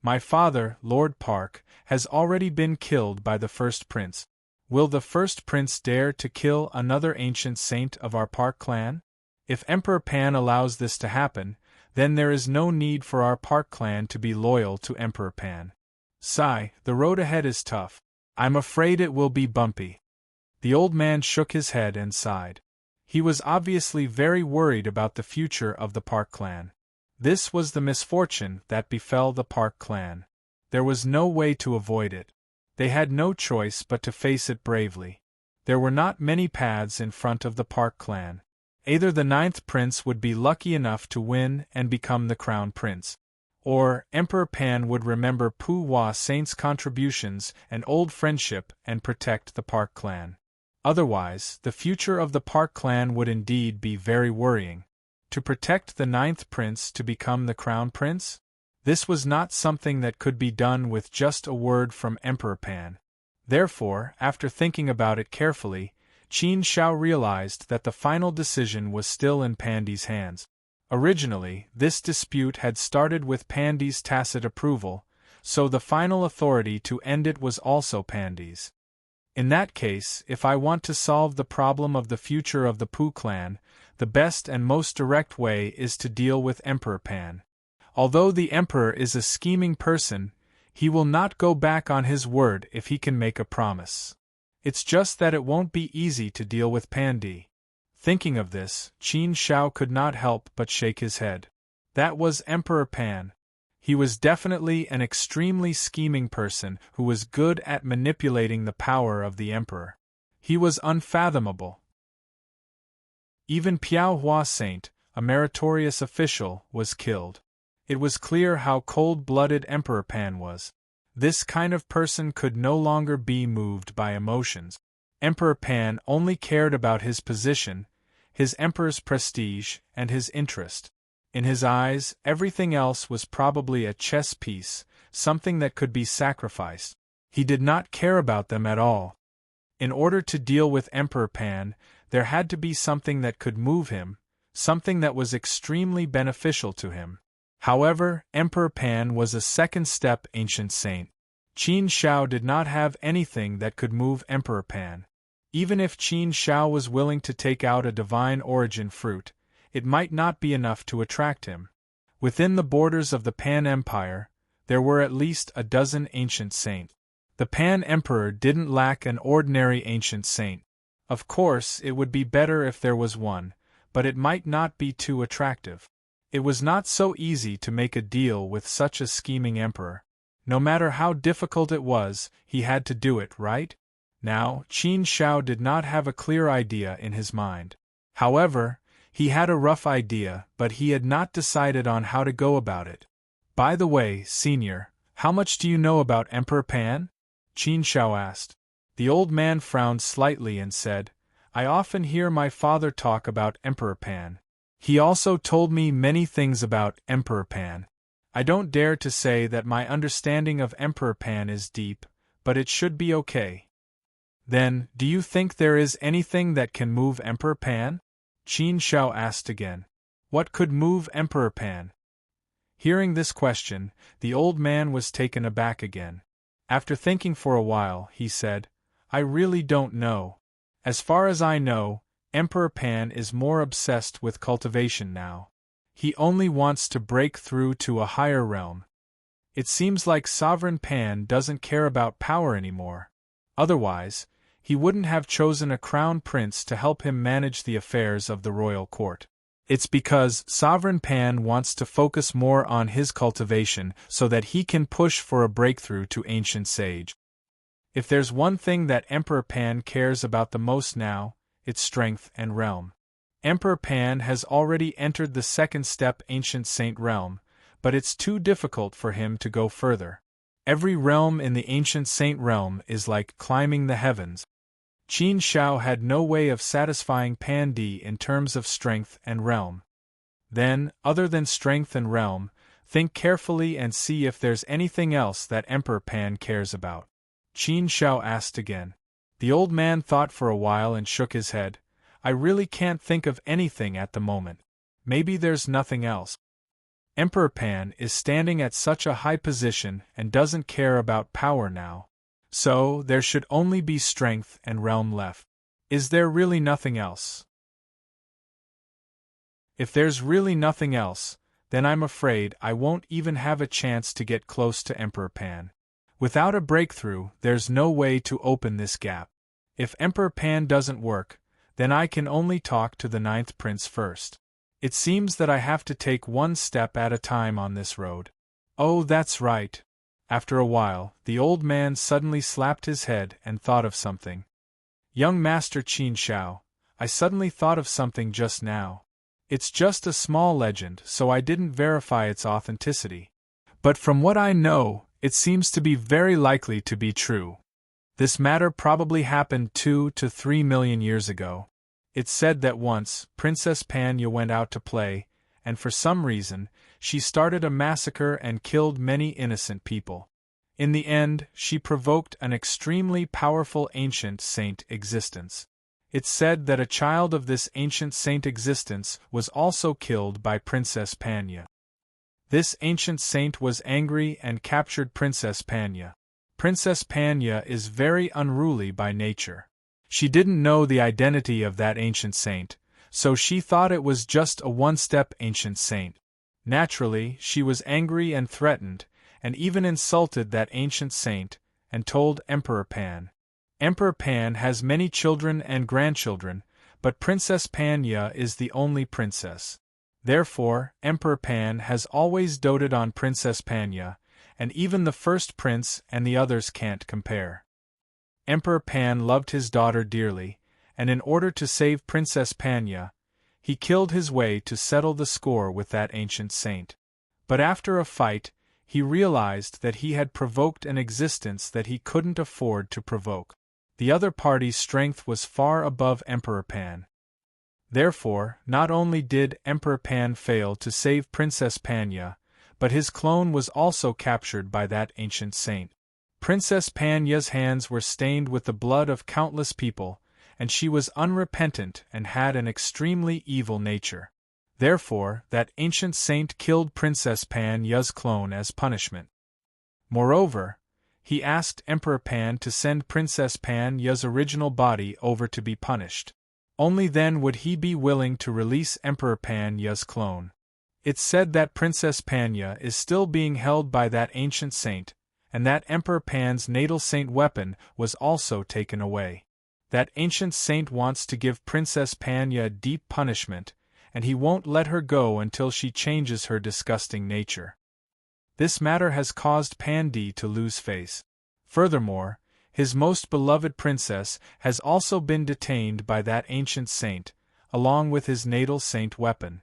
My father, Lord Park, has already been killed by the first prince. Will the first prince dare to kill another ancient saint of our Park clan? If Emperor Pan allows this to happen, then there is no need for our Park clan to be loyal to Emperor Pan. The road ahead is tough. I'm afraid it will be bumpy. The old man shook his head and sighed. He was obviously very worried about the future of the Park clan. This was the misfortune that befell the Park clan. There was no way to avoid it. They had no choice but to face it bravely. There were not many paths in front of the Park clan. Either the ninth prince would be lucky enough to win and become the crown prince, or Emperor Pan would remember Pu Hua Saint's contributions and old friendship and protect the Park clan. Otherwise, the future of the Park clan would indeed be very worrying. To protect the ninth prince to become the crown prince? This was not something that could be done with just a word from Emperor Pan. Therefore, after thinking about it carefully, Qin Shao realized that the final decision was still in Pandy's hands. Originally, this dispute had started with Pandy's tacit approval, so the final authority to end it was also Pandy's. In that case, if I want to solve the problem of the future of the Pu clan, the best and most direct way is to deal with Emperor Pan. Although the emperor is a scheming person, he will not go back on his word if he can make a promise. It's just that it won't be easy to deal with Pandy. Thinking of this, Qin Shao could not help but shake his head. That was Emperor Pan. He was definitely an extremely scheming person who was good at manipulating the power of the emperor. He was unfathomable. Even Piao Hua Saint, a meritorious official, was killed. It was clear how cold-blooded Emperor Pan was. This kind of person could no longer be moved by emotions. Emperor Pan only cared about his position, his emperor's prestige, and his interest. In his eyes, everything else was probably a chess piece, something that could be sacrificed. He did not care about them at all. In order to deal with Emperor Pan, there had to be something that could move him, something that was extremely beneficial to him. However, Emperor Pan was a second-step ancient saint. Qin Shao did not have anything that could move Emperor Pan. Even if Qin Shao was willing to take out a divine origin fruit, it might not be enough to attract him. Within the borders of the Pan Empire, there were at least a dozen ancient saints. The Pan Emperor didn't lack an ordinary ancient saint. Of course, it would be better if there was one, but it might not be too attractive. It was not so easy to make a deal with such a scheming emperor. No matter how difficult it was, he had to do it, right? Now, Qin Shao did not have a clear idea in his mind. However, he had a rough idea, but he had not decided on how to go about it. By the way, Senior, how much do you know about Emperor Pan? Qin Shao asked. The old man frowned slightly and said, I often hear my father talk about Emperor Pan. He also told me many things about Emperor Pan. I don't dare to say that my understanding of Emperor Pan is deep, but it should be okay. Then, do you think there is anything that can move Emperor Pan? Qin Shao asked again. What could move Emperor Pan? Hearing this question, the old man was taken aback again. After thinking for a while, he said, I really don't know. As far as I know, Emperor Pan is more obsessed with cultivation now. He only wants to break through to a higher realm. It seems like Sovereign Pan doesn't care about power anymore. Otherwise, he wouldn't have chosen a crown prince to help him manage the affairs of the royal court. It's because Sovereign Pan wants to focus more on his cultivation so that he can push for a breakthrough to Ancient Sage. If there's one thing that Emperor Pan cares about the most now, it's strength and realm. Emperor Pan has already entered the second step Ancient Saint realm, but it's too difficult for him to go further. Every realm in the Ancient Saint realm is like climbing the heavens. Qin Shao had no way of satisfying Pan Di in terms of strength and realm. Then, other than strength and realm, think carefully and see if there's anything else that Emperor Pan cares about. Qin Shao asked again. The old man thought for a while and shook his head. I really can't think of anything at the moment. Maybe there's nothing else. Emperor Pan is standing at such a high position and doesn't care about power now. So, there should only be strength and realm left. Is there really nothing else? If there's really nothing else, then I'm afraid I won't even have a chance to get close to Emperor Pan. Without a breakthrough, there's no way to open this gap. If Emperor Pan doesn't work, then I can only talk to the ninth prince first. It seems that I have to take one step at a time on this road. Oh, that's right. After a while, the old man suddenly slapped his head and thought of something. Young Master Qin Shao, I suddenly thought of something just now. It's just a small legend, so I didn't verify its authenticity. But from what I know, it seems to be very likely to be true. This matter probably happened 2 to 3 million years ago. It's said that once, Princess Panya went out to play, and for some reason, she started a massacre and killed many innocent people. In the end, she provoked an extremely powerful ancient saint existence. It's said that a child of this ancient saint existence was also killed by Princess Panya. This ancient saint was angry and captured Princess Panya. Princess Panya is very unruly by nature. She didn't know the identity of that ancient saint, so she thought it was just a one-step ancient saint. Naturally, she was angry and threatened, and even insulted that ancient saint, and told Emperor Pan. Emperor Pan has many children and grandchildren, but Princess Panya is the only princess. Therefore, Emperor Pan has always doted on Princess Panya, and even the first prince and the others can't compare. Emperor Pan loved his daughter dearly, and in order to save Princess Panya, he killed his way to settle the score with that ancient saint. But after a fight, he realized that he had provoked an existence that he couldn't afford to provoke. The other party's strength was far above Emperor Pan. Therefore, not only did Emperor Pan fail to save Princess Panya, but his clone was also captured by that ancient saint. Princess Panya's hands were stained with the blood of countless people, and she was unrepentant and had an extremely evil nature. Therefore, that ancient saint killed Princess Panya's clone as punishment. Moreover, he asked Emperor Pan to send Princess Panya's original body over to be punished. Only then would he be willing to release Emperor Panya's clone. It's said that Princess Panya is still being held by that ancient saint, and that Emperor Pan's natal saint weapon was also taken away. That ancient saint wants to give Princess Panya deep punishment, and he won't let her go until she changes her disgusting nature. This matter has caused Pandy to lose face. Furthermore, his most beloved princess has also been detained by that ancient saint, along with his natal saint weapon.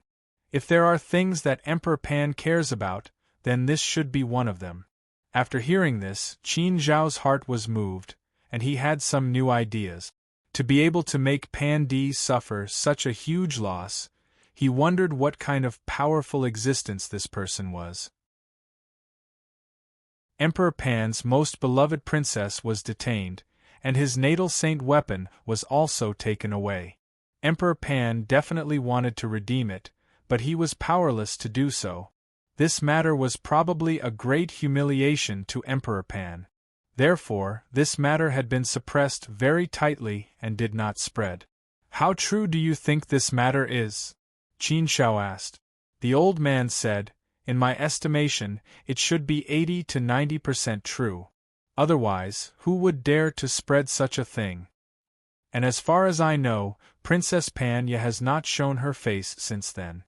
If there are things that Emperor Pan cares about, then this should be one of them. After hearing this, Qin Zhao's heart was moved, and he had some new ideas. To be able to make Pandy suffer such a huge loss, he wondered what kind of powerful existence this person was. Emperor Pan's most beloved princess was detained, and his natal saint weapon was also taken away. Emperor Pan definitely wanted to redeem it, but he was powerless to do so. This matter was probably a great humiliation to Emperor Pan. Therefore, this matter had been suppressed very tightly and did not spread. "How true do you think this matter is?" Qin Shao asked. The old man said, "In my estimation, it should be 80 to 90% true. Otherwise, who would dare to spread such a thing? And as far as I know, Princess Panya has not shown her face since then.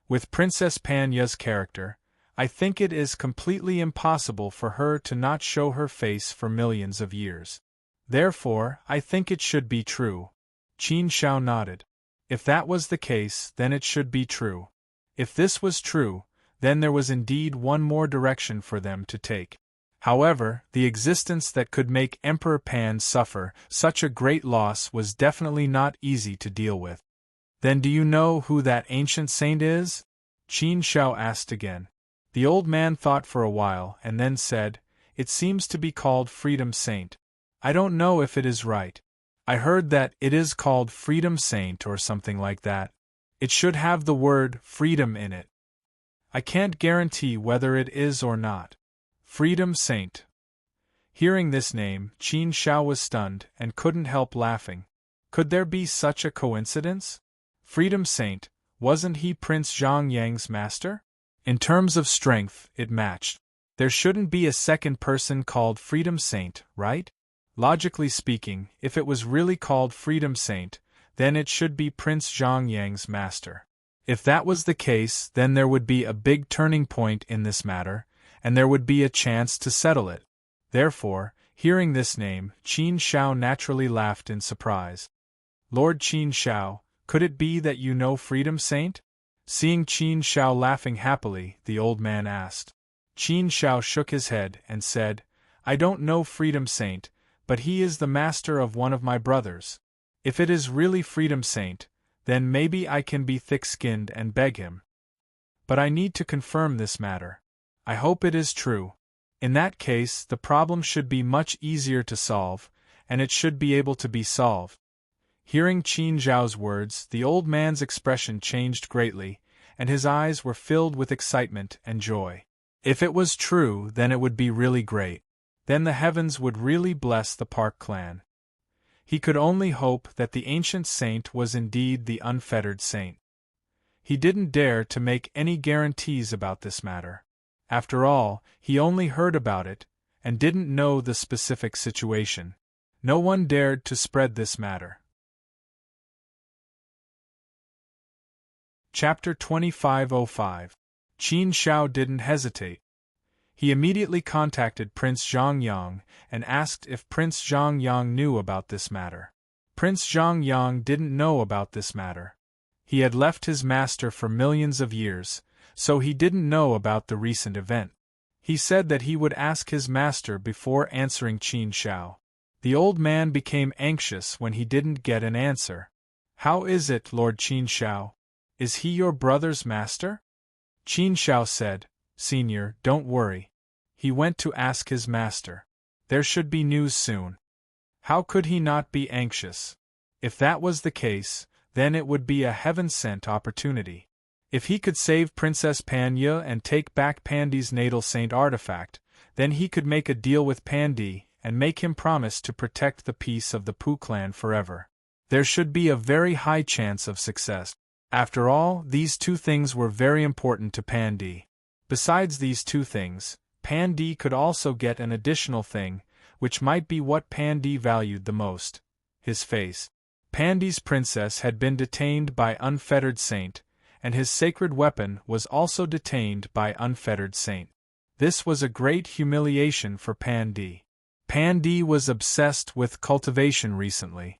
With Princess Panya's character, I think it is completely impossible for her to not show her face for millions of years. Therefore, I think it should be true." Qin Shao nodded. If that was the case, then it should be true. If this was true, then there was indeed one more direction for them to take. However, the existence that could make Emperor Pan suffer such a great loss was definitely not easy to deal with. "Then do you know who that ancient saint is?" Qin Shao asked again. The old man thought for a while and then said, "It seems to be called Freedom Saint. I don't know if it is right. I heard that it is called Freedom Saint or something like that. It should have the word freedom in it. I can't guarantee whether it is or not." Freedom Saint. Hearing this name, Qin Shao was stunned and couldn't help laughing. Could there be such a coincidence? Freedom Saint, wasn't he Prince Zhang Yang's master? In terms of strength, it matched. There shouldn't be a second person called Freedom Saint, right? Logically speaking, if it was really called Freedom Saint, then it should be Prince Zhang Yang's master. If that was the case, then there would be a big turning point in this matter, and there would be a chance to settle it. Therefore, hearing this name, Qin Shao naturally laughed in surprise. Lord Qin Shao, could it be that you know Freedom Saint? Seeing Qin Shao laughing happily, the old man asked. Qin Shao shook his head and said, I don't know Freedom Saint, but he is the master of one of my brothers. If it is really Freedom Saint, then maybe I can be thick-skinned and beg him. But I need to confirm this matter. I hope it is true. In that case, the problem should be much easier to solve, and it should be able to be solved. Hearing Qin Zhao's words, the old man's expression changed greatly, and his eyes were filled with excitement and joy. If it was true, then it would be really great. Then the heavens would really bless the Park clan. He could only hope that the ancient saint was indeed the unfettered saint. He didn't dare to make any guarantees about this matter. After all, he only heard about it, and didn't know the specific situation. No one dared to spread this matter. Chapter 2505. Qin Shao didn't hesitate. He immediately contacted Prince Zhongyang and asked if Prince Zhongyang knew about this matter. Prince Zhongyang didn't know about this matter. He had left his master for millions of years, so he didn't know about the recent event. He said that he would ask his master before answering Qin Shao. The old man became anxious when he didn't get an answer. How is it, Lord Qin Shao? Is he your brother's master? Qin Shao said, Senior, don't worry. He went to ask his master. There should be news soon. How could he not be anxious? If that was the case, then it would be a heaven-sent opportunity. If he could save Princess Panya and take back Pandy's natal saint artifact, then he could make a deal with Pandy and make him promise to protect the peace of the Pu clan forever. There should be a very high chance of success. After all, these two things were very important to Pandy. Besides these two things, Pandy could also get an additional thing, which might be what Pandy valued the most: his face. Pandy's princess had been detained by Unfettered Saint, and his sacred weapon was also detained by Unfettered Saint. This was a great humiliation for Pandy. Pandy was obsessed with cultivation recently.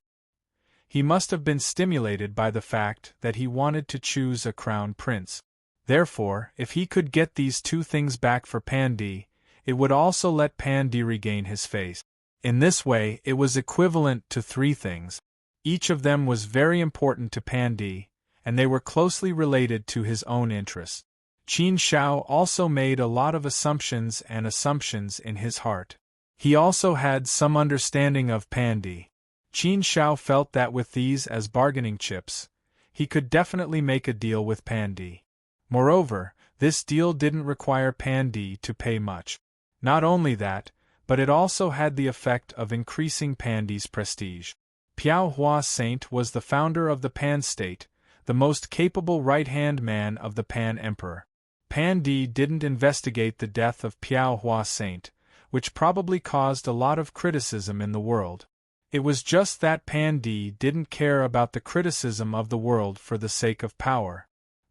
He must have been stimulated by the fact that he wanted to choose a crown prince. Therefore, if he could get these two things back for Pandy, it would also let Pandy regain his face. In this way, it was equivalent to three things. Each of them was very important to Pandy, and they were closely related to his own interests. Qin Shao also made a lot of assumptions in his heart. He also had some understanding of Pandy. Qin Shao felt that with these as bargaining chips, he could definitely make a deal with Pandy. Moreover, this deal didn't require Pandy to pay much. Not only that, but it also had the effect of increasing Pandy's prestige. Piao Hua Saint was the founder of the Pan State, the most capable right-hand man of the Pan Emperor. Pandy didn't investigate the death of Piao Hua Saint, which probably caused a lot of criticism in the world. It was just that Pandy didn't care about the criticism of the world for the sake of power.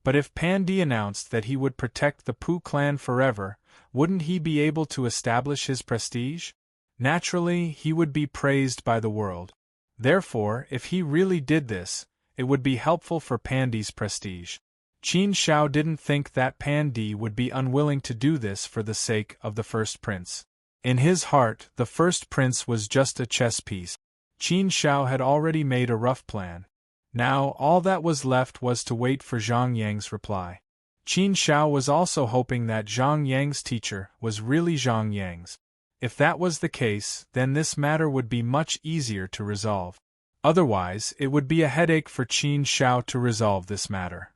But if Pandy announced that he would protect the Pu clan forever, wouldn't he be able to establish his prestige? Naturally, he would be praised by the world. Therefore, if he really did this, it would be helpful for Pandy's prestige. Qin Shao didn't think that Pandy would be unwilling to do this for the sake of the first prince. In his heart, the first prince was just a chess piece. Qin Shao had already made a rough plan. Now, all that was left was to wait for Zhang Yang's reply. Qin Shao was also hoping that Zhang Yang's teacher was really Zhang Yang's. If that was the case, then this matter would be much easier to resolve. Otherwise, it would be a headache for Qin Shao to resolve this matter.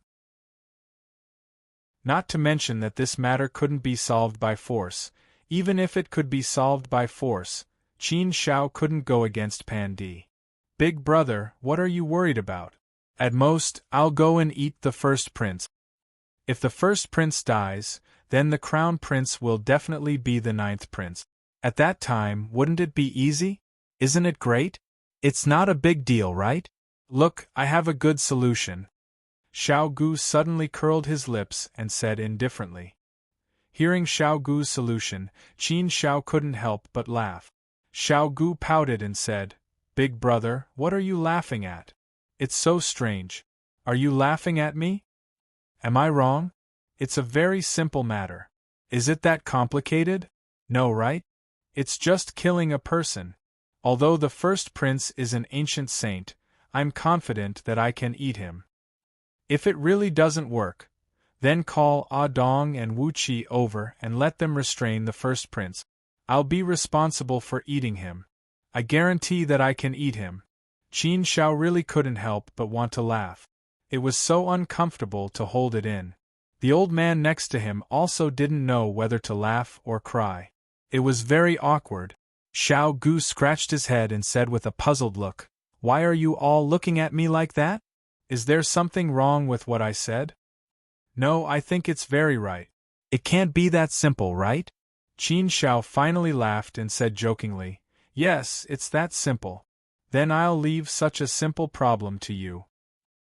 Not to mention that this matter couldn't be solved by force. Even if it could be solved by force, Qin Shao couldn't go against Pandy. Big brother, what are you worried about? At most, I'll go and eat the first prince. If the first prince dies, then the crown prince will definitely be the ninth prince. At that time, wouldn't it be easy? Isn't it great? It's not a big deal, right? Look, I have a good solution. Xiao Gu suddenly curled his lips and said indifferently. Hearing Xiao Gu's solution, Qin Shao couldn't help but laugh. Xiao Gu pouted and said, Big brother, what are you laughing at? It's so strange. Are you laughing at me? Am I wrong? It's a very simple matter. Is it that complicated? No, right? It's just killing a person. Although the first prince is an ancient saint, I'm confident that I can eat him. If it really doesn't work, then call Ah Dong and Wu Qi over and let them restrain the first prince. I'll be responsible for eating him. I guarantee that I can eat him. Qin Shao really couldn't help but want to laugh. It was so uncomfortable to hold it in. The old man next to him also didn't know whether to laugh or cry. It was very awkward. Xiao Gu scratched his head and said with a puzzled look, "Why are you all looking at me like that? Is there something wrong with what I said?" "No, I think it's very right. It can't be that simple, right?" Qin Shao finally laughed and said jokingly, "Yes, it's that simple. Then I'll leave such a simple problem to you."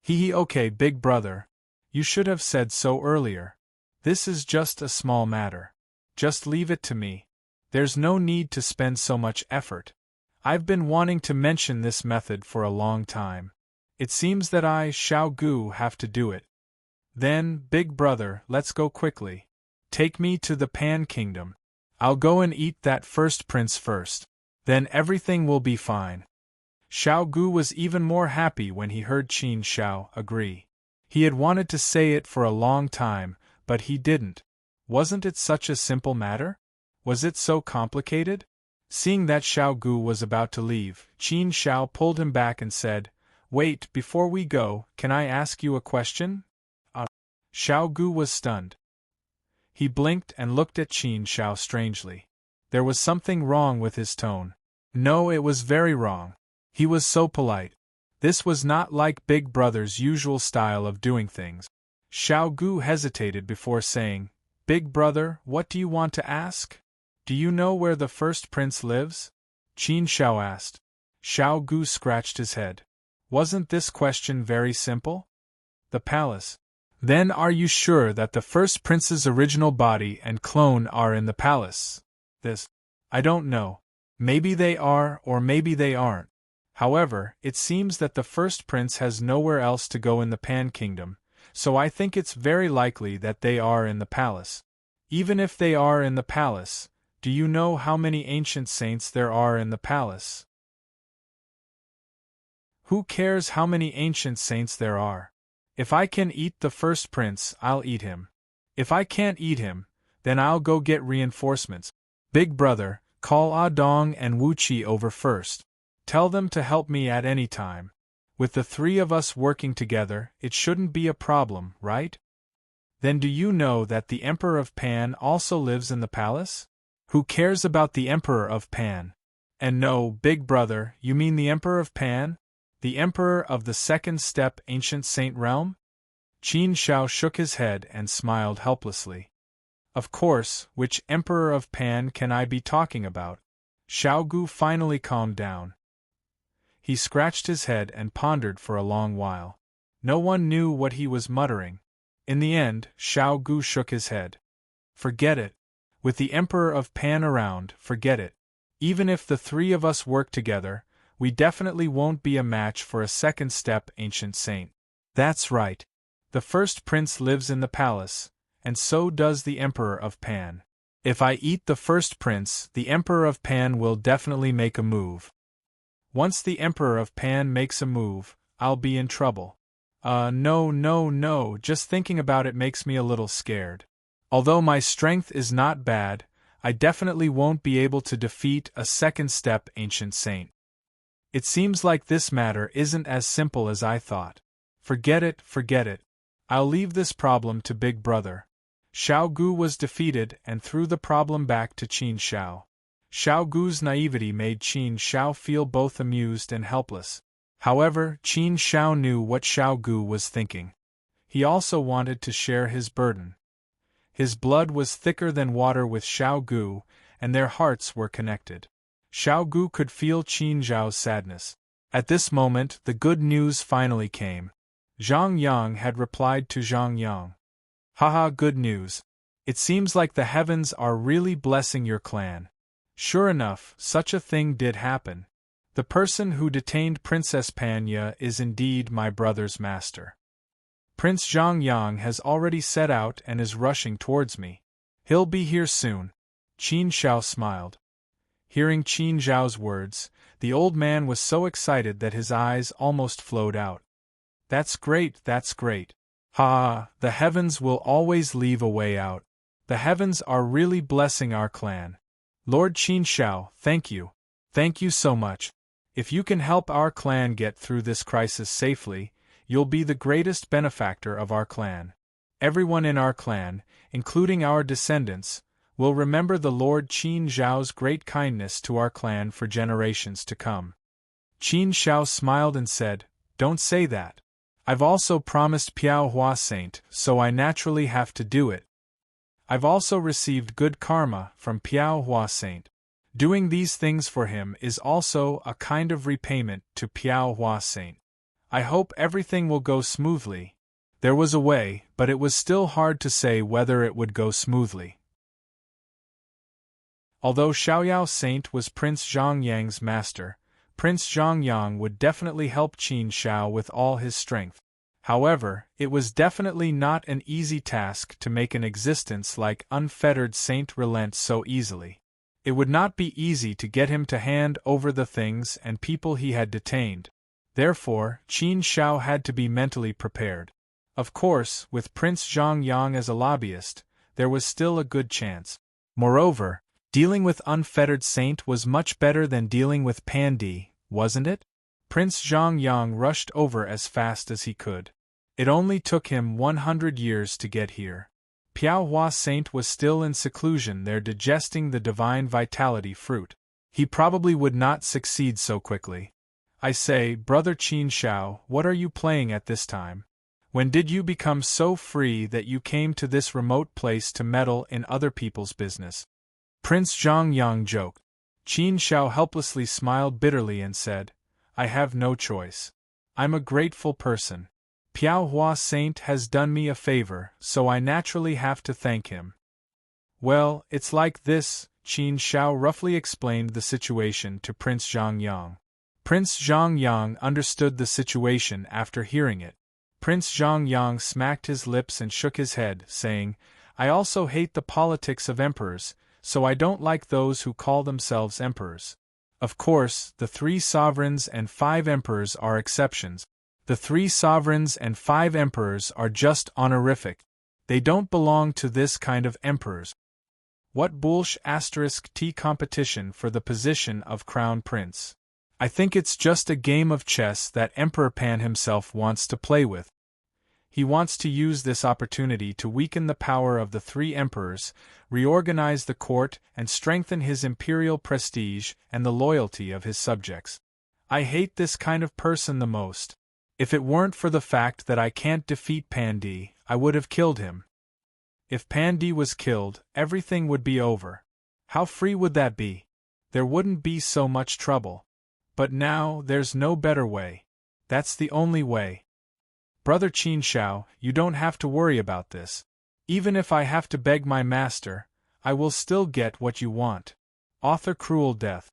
Hee okay, big brother. You should have said so earlier. This is just a small matter. Just leave it to me. There's no need to spend so much effort. I've been wanting to mention this method for a long time. It seems that I, Xiao Gu, have to do it. Then, big brother, let's go quickly. Take me to the Pan Kingdom. I'll go and eat that first prince first. Then everything will be fine. Xiao Gu was even more happy when he heard Qin Shao agree. He had wanted to say it for a long time, but he didn't. Wasn't it such a simple matter? Was it so complicated? Seeing that Xiao Gu was about to leave, Qin Shao pulled him back and said, "Wait, before we go, can I ask you a question?" Xiao Gu was stunned. He blinked and looked at Qin Shao strangely. There was something wrong with his tone. No, it was very wrong. He was so polite. This was not like Big Brother's usual style of doing things. Xiao Gu hesitated before saying, "Big Brother, what do you want to ask? Do you know where the first prince lives?" Qin Shao asked. Xiao Gu scratched his head. Wasn't this question very simple? The palace. Then are you sure that the first prince's original body and clone are in the palace? I don't know. Maybe they are or maybe they aren't. However, it seems that the first prince has nowhere else to go in the Pan Kingdom, so I think it's very likely that they are in the palace. Even if they are in the palace, do you know how many ancient saints there are in the palace? Who cares how many ancient saints there are? If I can eat the first prince, I'll eat him. If I can't eat him, then I'll go get reinforcements. Big brother, call Ah Dong and Wu Qi over first. Tell them to help me at any time. With the three of us working together, it shouldn't be a problem, right? Then do you know that the Emperor of Pan also lives in the palace? Who cares about the Emperor of Pan? And no, big brother, you mean the Emperor of Pan? The Emperor of the Second Step Ancient Saint Realm? Qin Shao shook his head and smiled helplessly. Of course, which Emperor of Pan can I be talking about? Xiao Gu finally calmed down. He scratched his head and pondered for a long while. No one knew what he was muttering. In the end, Xiao Gu shook his head. Forget it. With the Emperor of Pan around, forget it. Even if the three of us work together, we definitely won't be a match for a second step ancient saint. That's right. The first prince lives in the palace, and so does the Emperor of Pan. If I eat the first prince, the Emperor of Pan will definitely make a move. Once the Emperor of Pan makes a move, I'll be in trouble. No, just thinking about it makes me a little scared. Although my strength is not bad, I definitely won't be able to defeat a second step ancient saint. It seems like this matter isn't as simple as I thought. Forget it. I'll leave this problem to Big Brother. Xiao Gu was defeated and threw the problem back to Qin Shao. Xiao Gu's naivety made Qin Shao feel both amused and helpless. However, Qin Shao knew what Xiao Gu was thinking. He also wanted to share his burden. His blood was thicker than water with Xiao Gu, and their hearts were connected. Xiao Gu could feel Qin Shao's sadness. At this moment, the good news finally came. Zhang Yang had replied to Zhang Yang. Haha, good news. It seems like the heavens are really blessing your clan. Sure enough, such a thing did happen. The person who detained Princess Panya is indeed my brother's master. Prince Zhongyang has already set out and is rushing towards me. He'll be here soon. Qin Shao smiled. Hearing Qin Zhao's words, the old man was so excited that his eyes almost flowed out. That's great, that's great. Ha, the heavens will always leave a way out. The heavens are really blessing our clan. Lord Qin Shao, thank you. Thank you so much. If you can help our clan get through this crisis safely, you'll be the greatest benefactor of our clan. Everyone in our clan, including our descendants, will remember the Lord Qin Zhao's great kindness to our clan for generations to come. Qin Shao smiled and said, Don't say that. I've also promised Piao Hua Saint, so I naturally have to do it. I've also received good karma from Piao Hua Saint. Doing these things for him is also a kind of repayment to Piao Hua Saint. I hope everything will go smoothly. There was a way, but it was still hard to say whether it would go smoothly. Although Xiaoyao Saint was Prince Zhongyang's master, Prince Zhongyang would definitely help Qin Shao with all his strength. However, it was definitely not an easy task to make an existence like unfettered Saint relent so easily. It would not be easy to get him to hand over the things and people he had detained. Therefore, Qin Shao had to be mentally prepared. Of course, with Prince Zhongyang as a lobbyist, there was still a good chance. Moreover, dealing with unfettered Saint was much better than dealing with Pandi, wasn't it? Prince Zhongyang rushed over as fast as he could. It only took him 100 years to get here. Piao Hua Saint was still in seclusion there digesting the divine vitality fruit. He probably would not succeed so quickly. I say, Brother Qin Shao, what are you playing at this time? When did you become so free that you came to this remote place to meddle in other people's business? Prince Zhongyang joked. Qin Shao helplessly smiled bitterly and said, I have no choice. I'm a grateful person. Piao Hua Saint has done me a favor, so I naturally have to thank him. Well, it's like this, Qin Shao roughly explained the situation to Prince Zhongyang. Prince Zhongyang understood the situation after hearing it. Prince Zhongyang smacked his lips and shook his head, saying, I also hate the politics of emperors, so I don't like those who call themselves emperors. Of course, the 3 sovereigns and 5 emperors are exceptions. The 3 sovereigns and 5 emperors are just honorific. They don't belong to this kind of emperors. What bullsh *T competition for the position of crown prince? I think it's just a game of chess that Emperor Pan himself wants to play with. He wants to use this opportunity to weaken the power of the 3 emperors, reorganize the court, and strengthen his imperial prestige and the loyalty of his subjects. I hate this kind of person the most. If it weren't for the fact that I can't defeat Pandi, I would have killed him. If Pandi was killed, everything would be over. How free would that be? There wouldn't be so much trouble. But now, there's no better way. That's the only way. Brother Qin Shao, you don't have to worry about this. Even if I have to beg my master, I will still get what you want. Author Cruel Death.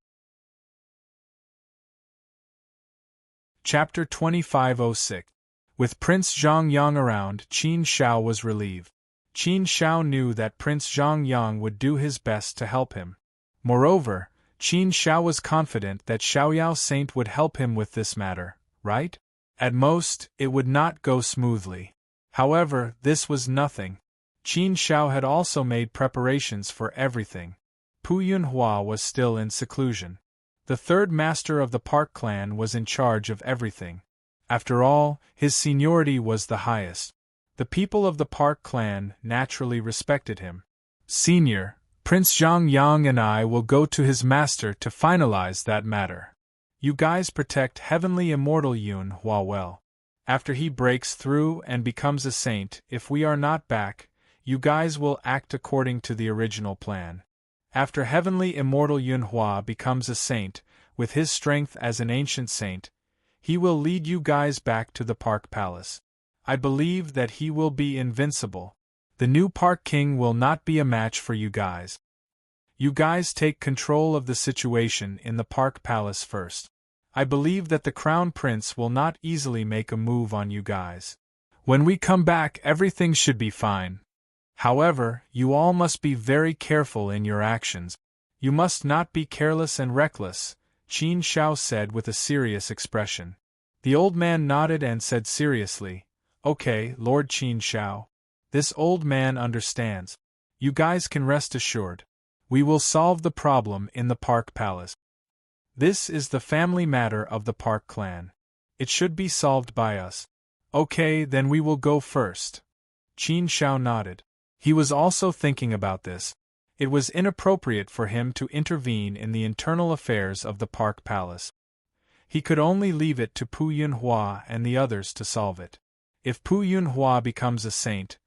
Chapter 2506. With Prince Zhongyang around, Qin Shao was relieved. Qin Shao knew that Prince Zhongyang would do his best to help him. Moreover, Qin Shao was confident that Xiaoyao Saint would help him with this matter, right? At most, it would not go smoothly. However, this was nothing. Qin Shao had also made preparations for everything. Pu Yunhua was still in seclusion. The 3rd master of the Park clan was in charge of everything. After all, his seniority was the highest. The people of the Park clan naturally respected him. Senior, Prince Zhongyang and I will go to his master to finalize that matter. You guys protect Heavenly Immortal Yunhua well. After he breaks through and becomes a saint, if we are not back, you guys will act according to the original plan. After Heavenly Immortal Yunhua becomes a saint, with his strength as an ancient saint, he will lead you guys back to the Park Palace. I believe that he will be invincible. The new Park King will not be a match for you guys. You guys take control of the situation in the Park Palace first. I believe that the Crown Prince will not easily make a move on you guys. When we come back, everything should be fine. However, you all must be very careful in your actions. You must not be careless and reckless, Qin Shao said with a serious expression. The old man nodded and said seriously, "Okay, Lord Qin Shao. This old man understands. You guys can rest assured. We will solve the problem in the Park Palace. This is the family matter of the Park clan. It should be solved by us." "Okay, then we will go first." Qin Shao nodded. He was also thinking about this. It was inappropriate for him to intervene in the internal affairs of the Park Palace. He could only leave it to Pu Yunhua and the others to solve it. If Pu Yunhua becomes a saint,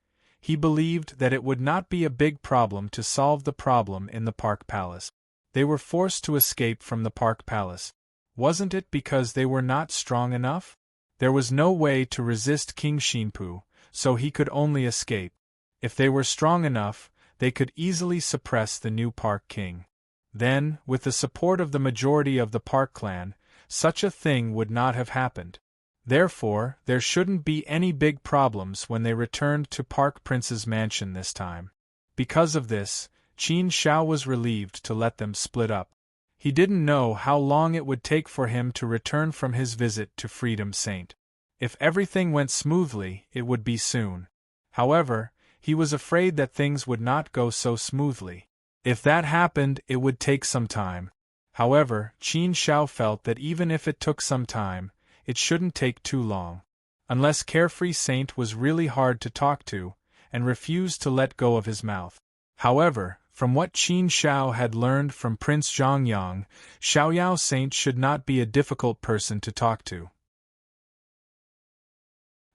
he believed that it would not be a big problem to solve the problem in the Park Palace. They were forced to escape from the Park Palace. Wasn't it because they were not strong enough? There was no way to resist King Shinpu, so he could only escape. If they were strong enough, they could easily suppress the new Park King. Then, with the support of the majority of the Park clan, such a thing would not have happened. Therefore, there shouldn't be any big problems when they returned to Park Prince's mansion this time. Because of this, Qin Shao was relieved to let them split up. He didn't know how long it would take for him to return from his visit to Freedom Saint. If everything went smoothly, it would be soon. However, he was afraid that things would not go so smoothly. If that happened, it would take some time. However, Qin Shao felt that even if it took some time, it shouldn't take too long. Unless Carefree Saint was really hard to talk to, and refused to let go of his mouth. However, from what Qin Shao had learned from Prince Zhongyang, Xiaoyao Saint should not be a difficult person to talk to.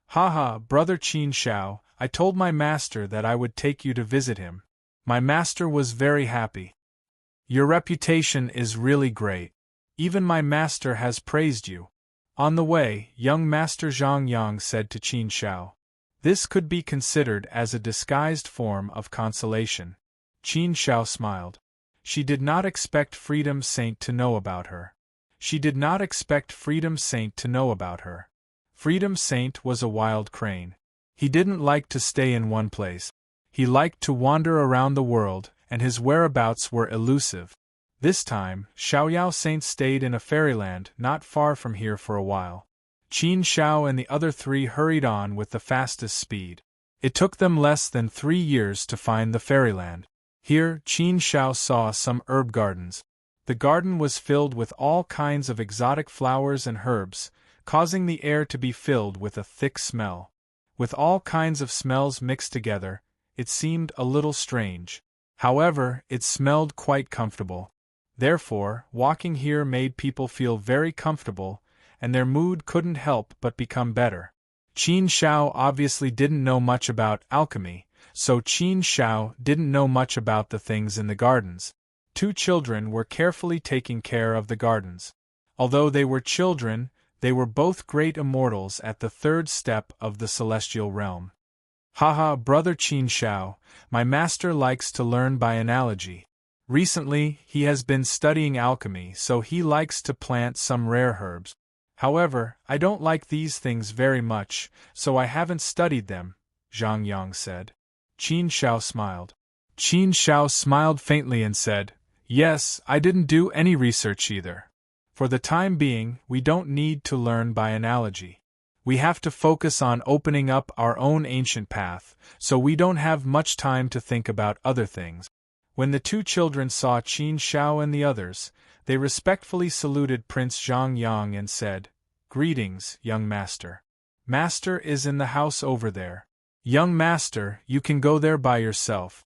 "Haha, brother Qin Shao, I told my master that I would take you to visit him. My master was very happy. Your reputation is really great. Even my master has praised you." On the way, young Master Zhongyang said to Qin Shao. This could be considered as a disguised form of consolation. Qin Shao smiled. She did not expect Freedom Saint to know about her. Freedom Saint was a wild crane. He didn't like to stay in one place. He liked to wander around the world, and his whereabouts were elusive. This time, Xiaoyao Saint stayed in a fairyland not far from here for a while. Qin Shao and the other three hurried on with the fastest speed. It took them less than 3 years to find the fairyland. Here, Qin Shao saw some herb gardens. The garden was filled with all kinds of exotic flowers and herbs, causing the air to be filled with a thick smell. With all kinds of smells mixed together, it seemed a little strange. However, it smelled quite comfortable. Therefore, walking here made people feel very comfortable, and their mood couldn't help but become better. Qin Shao obviously didn't know much about alchemy, so Qin Shao didn't know much about the things in the gardens. 2 children were carefully taking care of the gardens. Although they were children, they were both great immortals at the 3rd step of the celestial realm. "Haha, brother Qin Shao, my master likes to learn by analogy. Recently, he has been studying alchemy, so he likes to plant some rare herbs. However, I don't like these things very much, so I haven't studied them," Zhongyang said. Qin Shao smiled. Qin Shao smiled faintly and said, "Yes, I didn't do any research either. For the time being, we don't need to learn by analogy. We have to focus on opening up our own ancient path, so we don't have much time to think about other things." When the 2 children saw Qin Shao and the others, they respectfully saluted Prince Zhongyang and said, "Greetings, young master. Master is in the house over there. Young master, you can go there by yourself."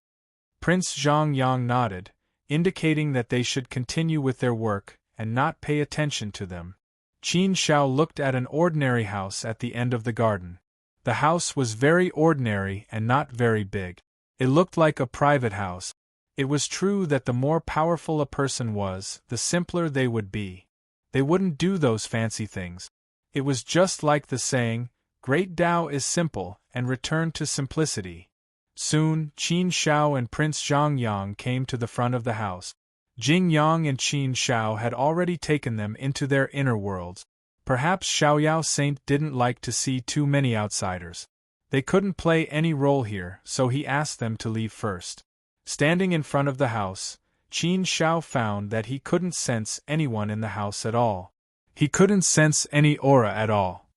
Prince Zhongyang nodded, indicating that they should continue with their work and not pay attention to them. Qin Shao looked at an ordinary house at the end of the garden. The house was very ordinary and not very big. It looked like a private house. It was true that the more powerful a person was, the simpler they would be. They wouldn't do those fancy things. It was just like the saying, "Great Tao is simple, and return to simplicity." Soon, Qin Shao and Prince Zhongyang came to the front of the house. Jing Yang and Qin Shao had already taken them into their inner worlds. Perhaps Xiaoyao Saint didn't like to see too many outsiders. They couldn't play any role here, so he asked them to leave first. Standing in front of the house, Qin Shao found that he couldn't sense anyone in the house at all. He couldn't sense any aura at all.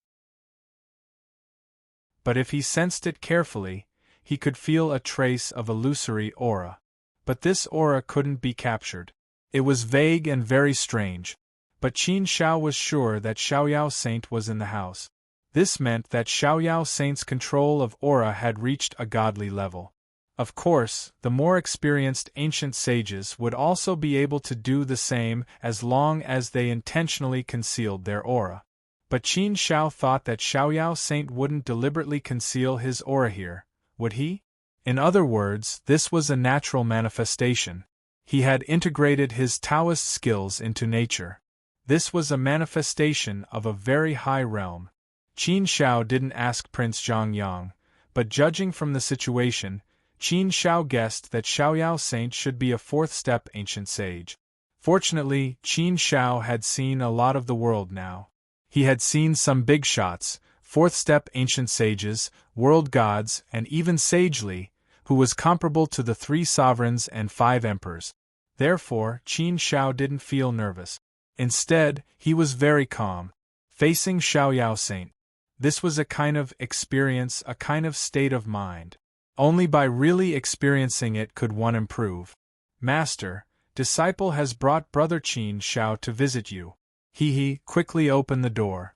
But if he sensed it carefully, he could feel a trace of illusory aura. But this aura couldn't be captured. It was vague and very strange. But Qin Shao was sure that Xiaoyao Saint was in the house. This meant that Xiaoyao Saint's control of aura had reached a godly level. Of course, the more experienced ancient sages would also be able to do the same as long as they intentionally concealed their aura. But Qin Shao thought that Xiaoyao Saint wouldn't deliberately conceal his aura here, would he? In other words, this was a natural manifestation. He had integrated his Taoist skills into nature. This was a manifestation of a very high realm. Qin Shao didn't ask Prince Zhongyang, but judging from the situation, Qin Shao guessed that Xiaoyao Saint should be a fourth-step ancient sage. Fortunately, Qin Shao had seen a lot of the world now. He had seen some big shots, fourth-step ancient sages, world gods, and even Sage Li, who was comparable to the 3 sovereigns and 5 emperors. Therefore, Qin Shao didn't feel nervous. Instead, he was very calm, facing Xiaoyao Saint. This was a kind of experience, a kind of state of mind. Only by really experiencing it could one improve. Master, disciple has brought Brother Qin Shao to visit you. He quickly opened the door.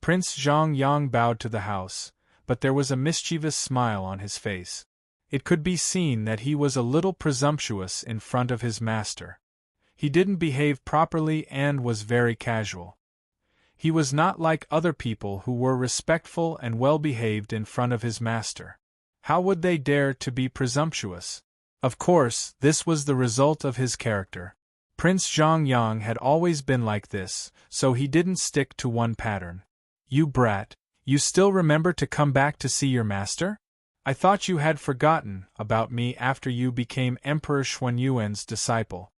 Prince Zhongyang bowed to the house, but there was a mischievous smile on his face. It could be seen that he was a little presumptuous in front of his master. He didn't behave properly and was very casual. He was not like other people who were respectful and well-behaved in front of his master. How would they dare to be presumptuous? Of course, this was the result of his character. Prince Zhongyang had always been like this, so he didn't stick to one pattern. You brat, you still remember to come back to see your master? I thought you had forgotten about me after you became Emperor Xuanyuan's disciple.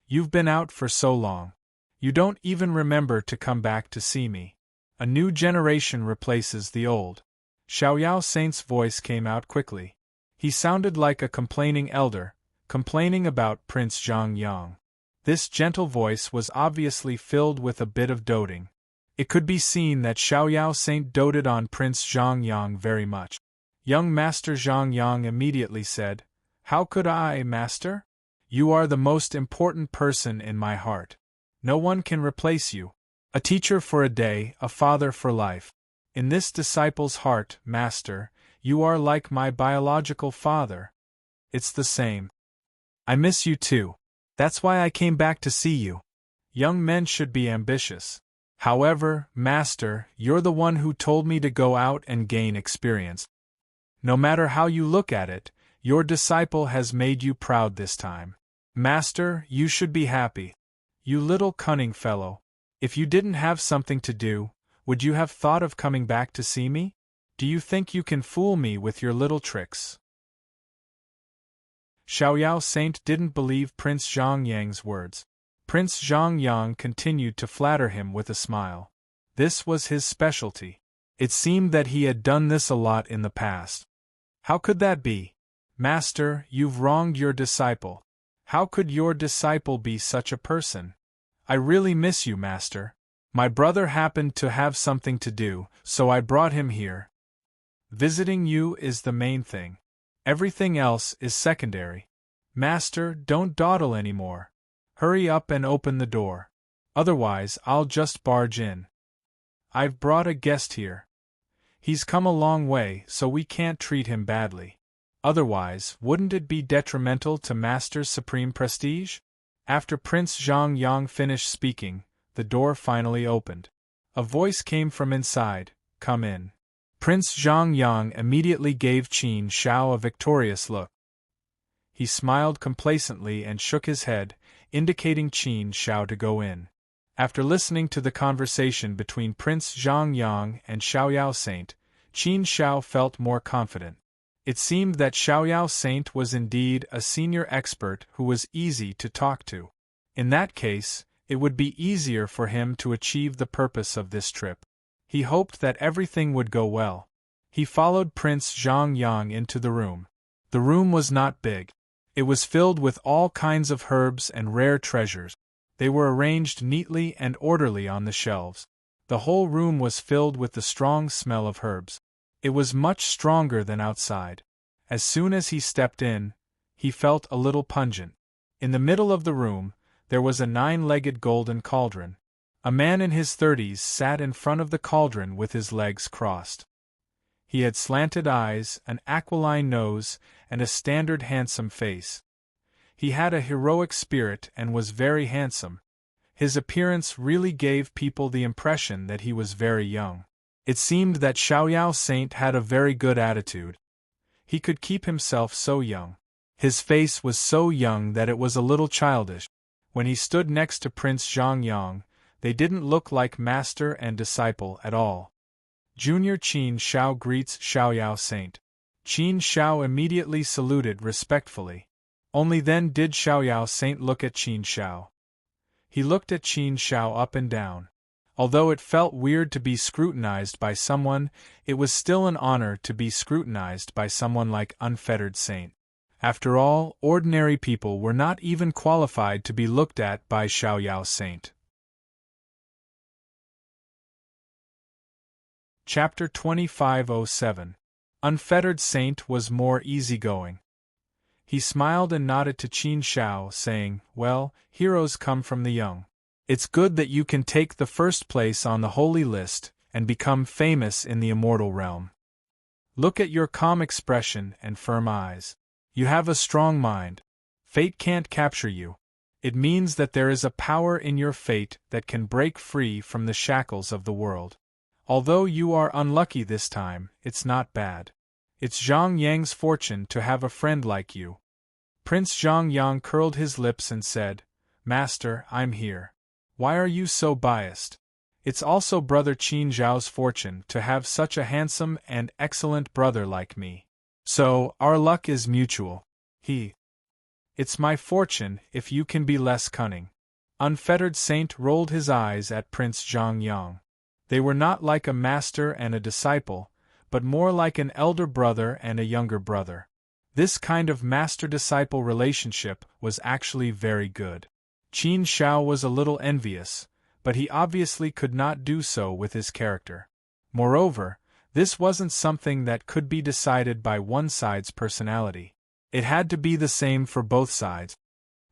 You've been out for so long. You don't even remember to come back to see me. A new generation replaces the old. Xiaoyao Saint's voice came out quickly. He sounded like a complaining elder, complaining about Prince Zhongyang. This gentle voice was obviously filled with a bit of doting. It could be seen that Xiaoyao Saint doted on Prince Zhongyang very much. Young Master Zhongyang immediately said, "How could I, Master? You are the most important person in my heart. No one can replace you. A teacher for a day, a father for life. In this disciple's heart, Master, you are like my biological father. It's the same. I miss you too. That's why I came back to see you. Young men should be ambitious. However, Master, you're the one who told me to go out and gain experience. No matter how you look at it, your disciple has made you proud this time. Master, you should be happy. You little cunning fellow. If you didn't have something to do, would you have thought of coming back to see me? Do you think you can fool me with your little tricks?" Xiaoyao Saint didn't believe Prince Zhongyang's words. Prince Zhongyang continued to flatter him with a smile. This was his specialty. It seemed that he had done this a lot in the past. How could that be? Master, you've wronged your disciple. How could your disciple be such a person? I really miss you, Master. My brother happened to have something to do, so I brought him here. Visiting you is the main thing. Everything else is secondary. Master, don't dawdle anymore. Hurry up and open the door. Otherwise, I'll just barge in. I've brought a guest here. He's come a long way, so we can't treat him badly. Otherwise, wouldn't it be detrimental to Master's supreme prestige? After Prince Zhongyang finished speaking, the door finally opened. A voice came from inside, "Come in." Prince Zhongyang immediately gave Qin Shao a victorious look. He smiled complacently and shook his head, indicating Qin Shao to go in. After listening to the conversation between Prince Zhongyang and Xiaoyao Saint, Qin Shao felt more confident. It seemed that Xiaoyao Saint was indeed a senior expert who was easy to talk to. In that case, it would be easier for him to achieve the purpose of this trip. He hoped that everything would go well. He followed Prince Zhang Yang into the room. The room was not big. It was filled with all kinds of herbs and rare treasures. They were arranged neatly and orderly on the shelves. The whole room was filled with the strong smell of herbs. It was much stronger than outside. As soon as he stepped in, he felt a little pungent. In the middle of the room, there was a 9-legged golden cauldron. A man in his 30s sat in front of the cauldron with his legs crossed. He had slanted eyes, an aquiline nose, and a standard handsome face. He had a heroic spirit and was very handsome. His appearance really gave people the impression that he was very young. It seemed that Xiaoyao Saint had a very good attitude. He could keep himself so young. His face was so young that it was a little childish. When he stood next to Prince Zhang Yang, they didn't look like master and disciple at all. Junior Qin Shao greets Xiaoyao Saint. Qin Shao immediately saluted respectfully. Only then did Xiaoyao Saint look at Qin Shao. He looked at Qin Shao up and down. Although it felt weird to be scrutinized by someone, it was still an honor to be scrutinized by someone like Unfettered Saint. After all, ordinary people were not even qualified to be looked at by Xiaoyao Saint. Chapter 2507. Unfettered Saint was more easygoing. He smiled and nodded to Qin Shao, saying, "Well, heroes come from the young. It's good that you can take the first place on the holy list and become famous in the immortal realm. Look at your calm expression and firm eyes. You have a strong mind. Fate can't capture you. It means that there is a power in your fate that can break free from the shackles of the world. Although you are unlucky this time, it's not bad. It's Zhang Yang's fortune to have a friend like you." Prince Zhang Yang curled his lips and said, "Master, I'm here. Why are you so biased? It's also Brother Qin Zhao's fortune to have such a handsome and excellent brother like me. So, our luck is mutual. It's my fortune if you can be less cunning." Unfettered Saint rolled his eyes at Prince Zhang Yang. They were not like a master and a disciple, but more like an elder brother and a younger brother. This kind of master-disciple relationship was actually very good. Qin Shao was a little envious, but he obviously could not do so with his character. Moreover, this wasn't something that could be decided by one side's personality. It had to be the same for both sides.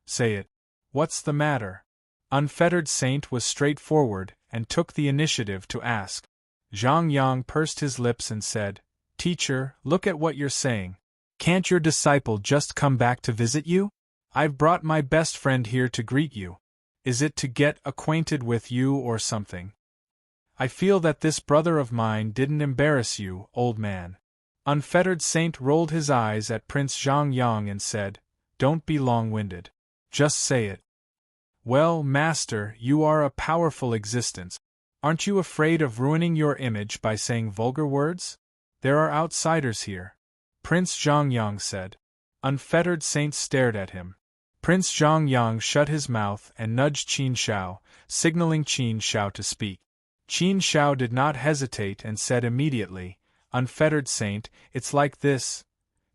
"Say it. What's the matter?" Unfettered Saint was straightforward and took the initiative to ask. Zhang Yang pursed his lips and said, "Teacher, look at what you're saying. Can't your disciple just come back to visit you? I've brought my best friend here to greet you. Is it to get acquainted with you or something? I feel that this brother of mine didn't embarrass you, old man." Unfettered Saint rolled his eyes at Prince Zhang Yang and said, "Don't be long-winded. Just say it." "Well, master, you are a powerful existence. Aren't you afraid of ruining your image by saying vulgar words? There are outsiders here," Prince Zhang Yang said. Unfettered Saint stared at him. Prince Zhang Yang shut his mouth and nudged Qin Shao, signaling Qin Shao to speak. Qin Shao did not hesitate and said immediately, "Unfettered Saint, it's like this."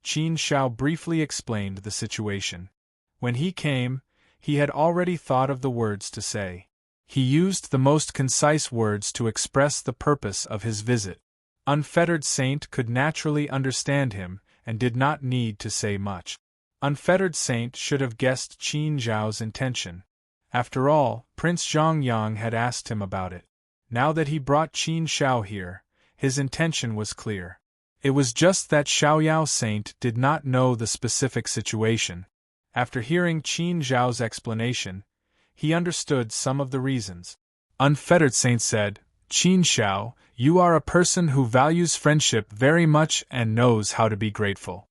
Qin Shao briefly explained the situation. When he came, he had already thought of the words to say. He used the most concise words to express the purpose of his visit. Unfettered Saint could naturally understand him and did not need to say much. Unfettered Saint should have guessed Qin Zhao's intention. After all, Prince Zhang Yang had asked him about it. Now that he brought Qin Shao here, his intention was clear. It was just that Xiaoyao Saint did not know the specific situation. After hearing Qin Zhao's explanation, he understood some of the reasons. Unfettered Saint said, "Qin Shao, you are a person who values friendship very much and knows how to be grateful.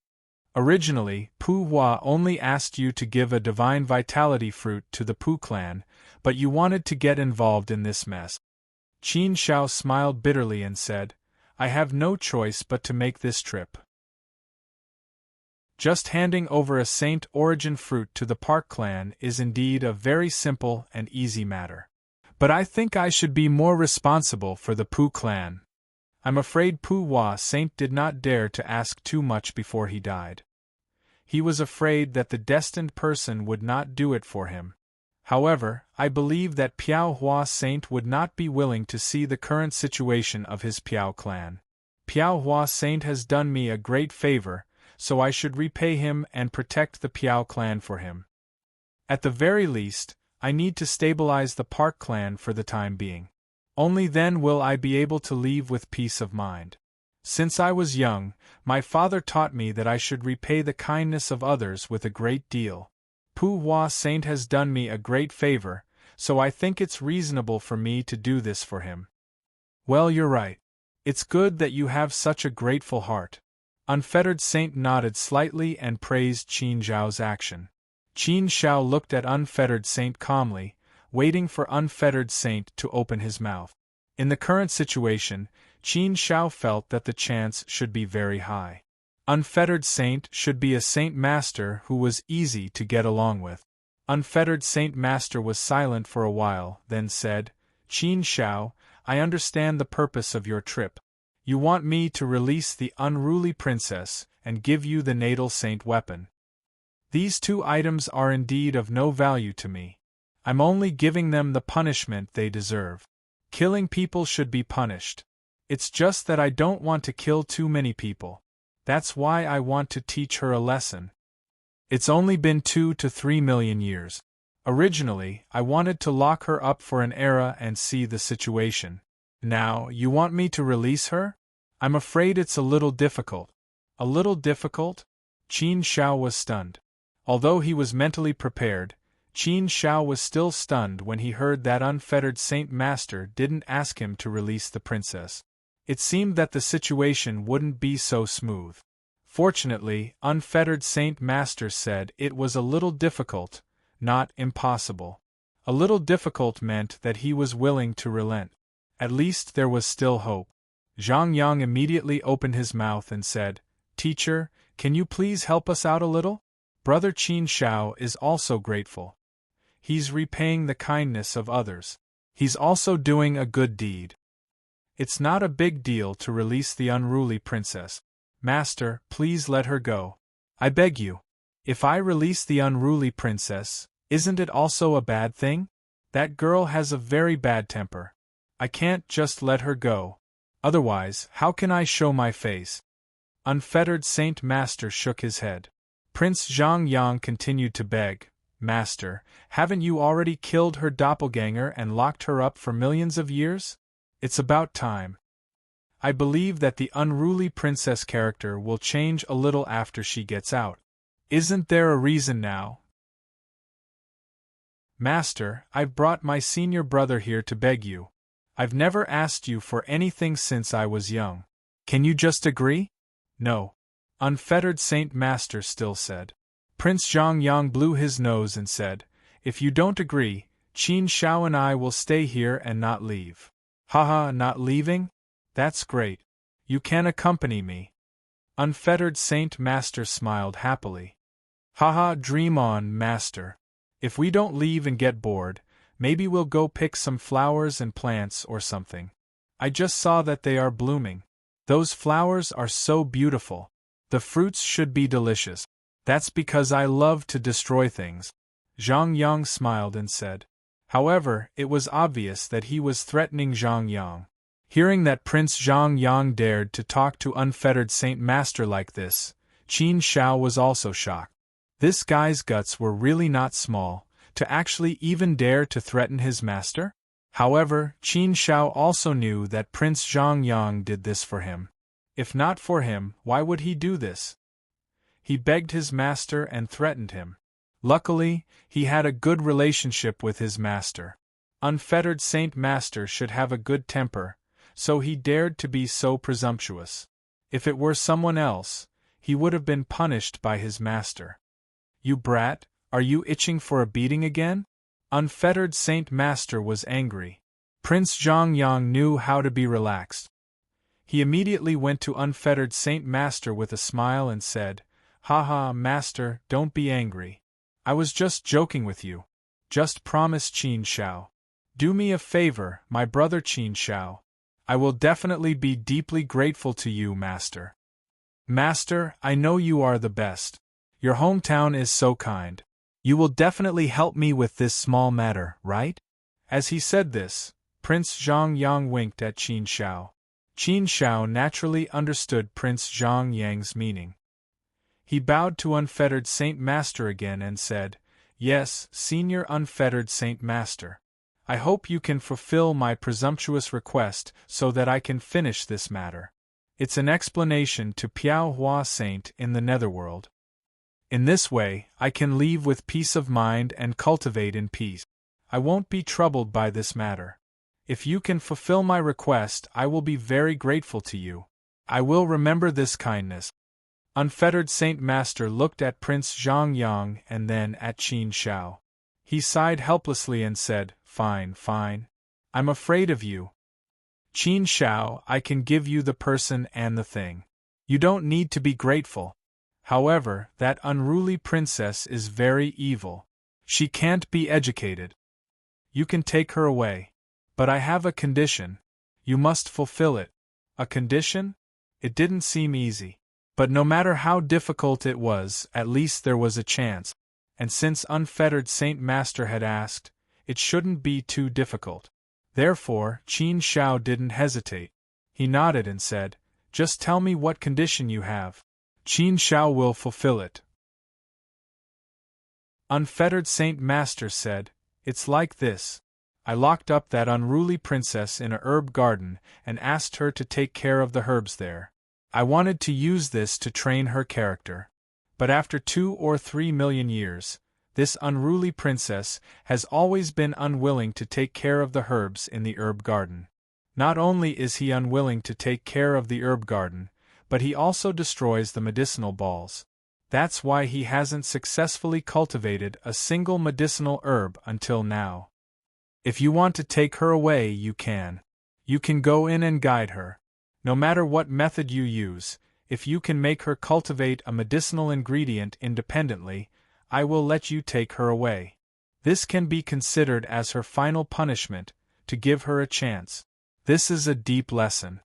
Originally, Pu Hua only asked you to give a divine vitality fruit to the Pu clan, but you wanted to get involved in this mess." Qin Shao smiled bitterly and said, "I have no choice but to make this trip. Just handing over a Saint Origin fruit to the Park clan is indeed a very simple and easy matter. But I think I should be more responsible for the Pooh clan. I'm afraid Pooh Wah Saint did not dare to ask too much before he died. He was afraid that the destined person would not do it for him. However, I believe that Piao Hua Saint would not be willing to see the current situation of his Piao clan. Piao Hua Saint has done me a great favor, so I should repay him and protect the Piao clan for him. At the very least, I need to stabilize the Park clan for the time being. Only then will I be able to leave with peace of mind. Since I was young, my father taught me that I should repay the kindness of others with a great deal. Pooh Hua Saint has done me a great favor, so I think it's reasonable for me to do this for him. Well, you're right. It's good that you have such a grateful heart. Unfettered Saint nodded slightly and praised Qin Zhao's action. Qin Zhao looked at Unfettered Saint calmly, waiting for Unfettered Saint to open his mouth. In the current situation, Qin Zhao felt that the chance should be very high. Unfettered Saint should be a Saint Master who was easy to get along with. Unfettered Saint Master was silent for a while, then said, Qin Zhao, I understand the purpose of your trip. You want me to release the unruly princess and give you the natal saint weapon. These two items are indeed of no value to me. I'm only giving them the punishment they deserve. Killing people should be punished. It's just that I don't want to kill too many people. That's why I want to teach her a lesson. It's only been 2 to 3 million years. Originally, I wanted to lock her up for an era and see the situation. Now, you want me to release her? I'm afraid it's a little difficult. A little difficult? Qin Zhao was stunned. Although he was mentally prepared, Qin Zhao was still stunned when he heard that Unfettered Saint Master didn't ask him to release the princess. It seemed that the situation wouldn't be so smooth. Fortunately, Unfettered Saint Master said it was a little difficult, not impossible. A little difficult meant that he was willing to relent. At least there was still hope. Zhang Yang immediately opened his mouth and said, Teacher, can you please help us out a little? Brother Qin Zhao is also grateful. He's repaying the kindness of others. He's also doing a good deed. It's not a big deal to release the unruly princess. Master, please let her go. I beg you. If I release the unruly princess, isn't it also a bad thing? That girl has a very bad temper. I can't just let her go. Otherwise, how can I show my face? Unfettered Saint Master shook his head. Prince Zhang Yang continued to beg, Master, haven't you already killed her doppelganger and locked her up for millions of years? It's about time. I believe that the unruly princess character will change a little after she gets out. Isn't there a reason now? Master, I've brought my senior brother here to beg you. I've never asked you for anything since I was young. Can you just agree? No. Unfettered Saint Master still said. Prince Zhang Yang blew his nose and said, If you don't agree, Qin Zhao and I will stay here and not leave. Haha, not leaving? That's great. You can accompany me. Unfettered Saint Master smiled happily. Haha, dream on, Master. If we don't leave and get bored, maybe we'll go pick some flowers and plants or something. I just saw that they are blooming. Those flowers are so beautiful. The fruits should be delicious. That's because I love to destroy things. Zhang Yang smiled and said. However, it was obvious that he was threatening Zhang Yang. Hearing that Prince Zhang Yang dared to talk to Unfettered Saint Master like this, Qin Zhao was also shocked. This guy's guts were really not small, to actually even dare to threaten his master? However, Qin Zhao also knew that Prince Zhang Yang did this for him. If not for him, why would he do this? He begged his master and threatened him. Luckily, he had a good relationship with his master. Unfettered Saint Master should have a good temper, so he dared to be so presumptuous. If it were someone else, he would have been punished by his master. You brat, are you itching for a beating again? Unfettered Saint Master was angry. Prince Zhang Yang knew how to be relaxed. He immediately went to Unfettered Saint Master with a smile and said, Ha ha, master, don't be angry. I was just joking with you. Just promise Qin Shao. Do me a favor, my brother Qin Shao. I will definitely be deeply grateful to you, master. Master, I know you are the best. Your hometown is so kind. You will definitely help me with this small matter, right? As he said this, Prince Zhang Yang winked at Qin Shao. Qin Shao naturally understood Prince Zhang Yang's meaning. He bowed to Unfettered Saint Master again and said, Yes, Senior Unfettered Saint Master. I hope you can fulfill my presumptuous request so that I can finish this matter. It's an explanation to Piao Hua Saint in the Netherworld. In this way, I can leave with peace of mind and cultivate in peace. I won't be troubled by this matter. If you can fulfill my request, I will be very grateful to you. I will remember this kindness. Unfettered Saint Master looked at Prince Zhang Yang and then at Qin Shao. He sighed helplessly and said, Fine, fine. I'm afraid of you. Qin Shao, I can give you the person and the thing. You don't need to be grateful. However, that unruly princess is very evil. She can't be educated. You can take her away. But I have a condition. You must fulfill it. A condition? It didn't seem easy. But no matter how difficult it was, at least there was a chance. And since Unfettered Saint Master had asked, it shouldn't be too difficult. Therefore, Qin Shao didn't hesitate. He nodded and said, Just tell me what condition you have. Qin Shao will fulfill it. Unfettered Saint Master said, It's like this. I locked up that unruly princess in a herb garden and asked her to take care of the herbs there. I wanted to use this to train her character. But after 2 or 3 million years, this unruly princess has always been unwilling to take care of the herbs in the herb garden. Not only is he unwilling to take care of the herb garden, but he also destroys the medicinal balls. That's why he hasn't successfully cultivated a single medicinal herb until now. If you want to take her away, you can. You can go in and guide her. No matter what method you use, if you can make her cultivate a medicinal ingredient independently, I will let you take her away. This can be considered as her final punishment, to give her a chance. This is a deep lesson.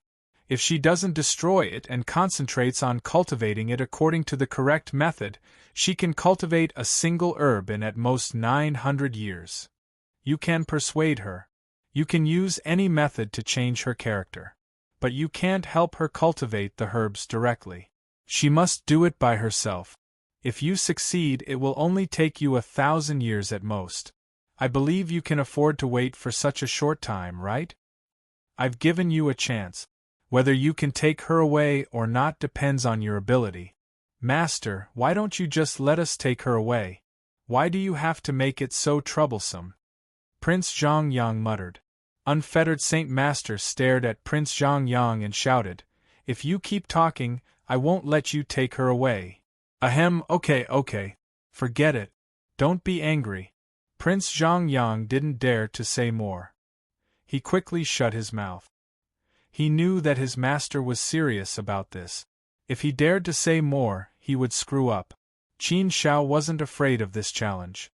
If she doesn't destroy it and concentrates on cultivating it according to the correct method, she can cultivate a single herb in at most 900 years. You can persuade her. You can use any method to change her character. But you can't help her cultivate the herbs directly. She must do it by herself. If you succeed, it will only take you 1,000 years at most. I believe you can afford to wait for such a short time, right? I've given you a chance. Whether you can take her away or not depends on your ability. Master, why don't you just let us take her away? Why do you have to make it so troublesome? Prince Zhang Yang muttered. Unfettered Saint Master stared at Prince Zhang Yang and shouted, If you keep talking, I won't let you take her away. Ahem, okay. Forget it. Don't be angry. Prince Zhang Yang didn't dare to say more. He quickly shut his mouth. He knew that his master was serious about this. If he dared to say more, he would screw up. Qin Shao wasn't afraid of this challenge.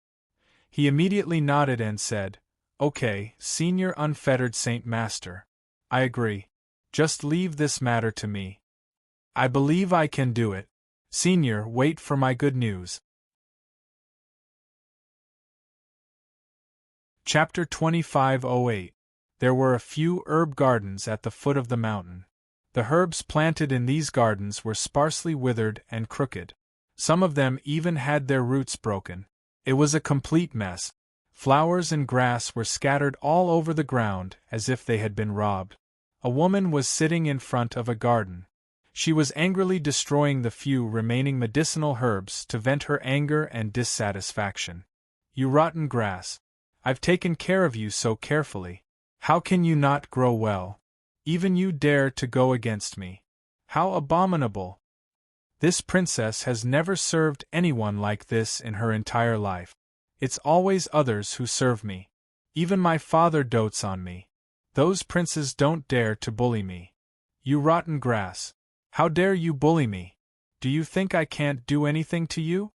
He immediately nodded and said, Okay, Senior Unfettered Saint Master. I agree. Just leave this matter to me. I believe I can do it. Senior, wait for my good news. Chapter 2508. There were a few herb gardens at the foot of the mountain. The herbs planted in these gardens were sparsely withered and crooked. Some of them even had their roots broken. It was a complete mess. Flowers and grass were scattered all over the ground as if they had been robbed. A woman was sitting in front of a garden. She was angrily destroying the few remaining medicinal herbs to vent her anger and dissatisfaction. You rotten grass. I've taken care of you so carefully. How can you not grow well? Even you dare to go against me. How abominable! This princess has never served anyone like this in her entire life. It's always others who serve me. Even my father dotes on me. Those princes don't dare to bully me. You rotten grass. How dare you bully me? Do you think I can't do anything to you?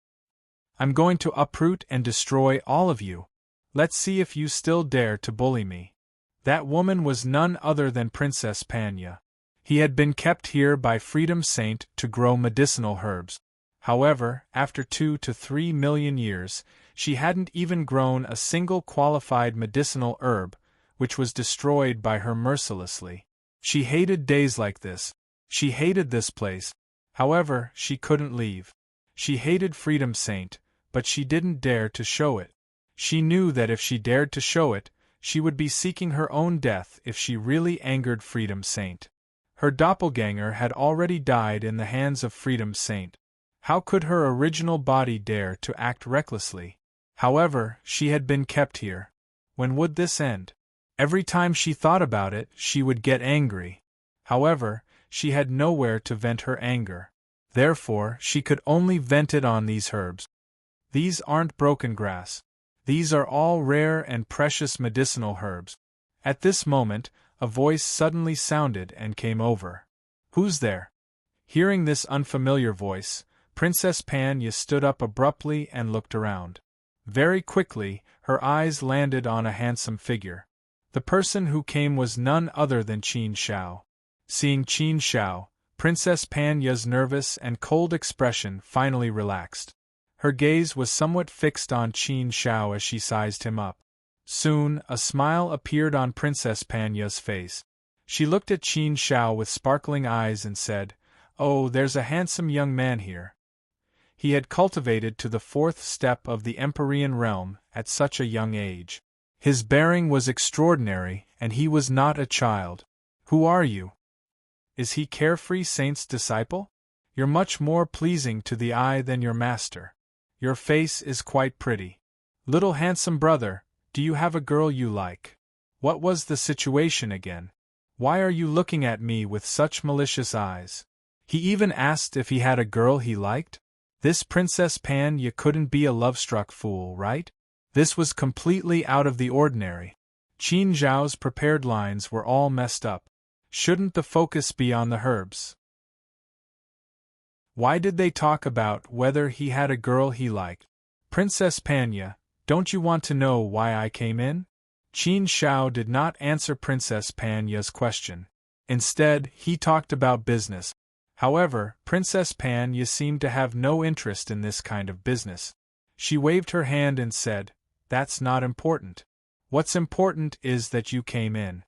I'm going to uproot and destroy all of you. Let's see if you still dare to bully me. That woman was none other than Princess Panya. He had been kept here by Freedom Saint to grow medicinal herbs. However, after 2 to 3 million years, she hadn't even grown a single qualified medicinal herb, which was destroyed by her mercilessly. She hated days like this. She hated this place. However, she couldn't leave. She hated Freedom Saint, but she didn't dare to show it. She knew that if she dared to show it, she would be seeking her own death if she really angered Freedom Saint. Her doppelganger had already died in the hands of Freedom Saint. How could her original body dare to act recklessly? However, she had been kept here. When would this end? Every time she thought about it, she would get angry. However, she had nowhere to vent her anger. Therefore, she could only vent it on these herbs. These aren't broken grass. These are all rare and precious medicinal herbs. At this moment, a voice suddenly sounded and came over. Who's there? Hearing this unfamiliar voice, Princess Panya stood up abruptly and looked around. Very quickly, her eyes landed on a handsome figure. The person who came was none other than Qin Shao. Seeing Qin Shao, Princess Panya's nervous and cold expression finally relaxed. Her gaze was somewhat fixed on Qin Shao as she sized him up. Soon, a smile appeared on Princess Panya's face. She looked at Qin Shao with sparkling eyes and said, "Oh, there's a handsome young man here." He had cultivated to the 4th step of the Empyrean realm at such a young age. His bearing was extraordinary, and he was not a child. Who are you? Is he Carefree Saint's disciple? You're much more pleasing to the eye than your master. Your face is quite pretty. Little handsome brother, do you have a girl you like? What was the situation again? Why are you looking at me with such malicious eyes? He even asked if he had a girl he liked? This Princess Panya couldn't be a love-struck fool, right? This was completely out of the ordinary. Qin Zhao's prepared lines were all messed up. Shouldn't the focus be on the herbs? Why did they talk about whether he had a girl he liked? Princess Panya, don't you want to know why I came in? Qin Shao did not answer Princess Panya's question. Instead, he talked about business. However, Princess Panya seemed to have no interest in this kind of business. She waved her hand and said, "That's not important. What's important is that you came in.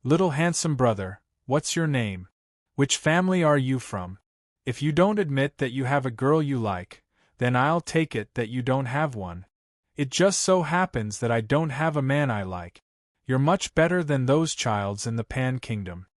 Little handsome brother, what's your name? Which family are you from? If you don't admit that you have a girl you like, then I'll take it that you don't have one. It just so happens that I don't have a man I like. You're much better than those childs in the Pan Kingdom.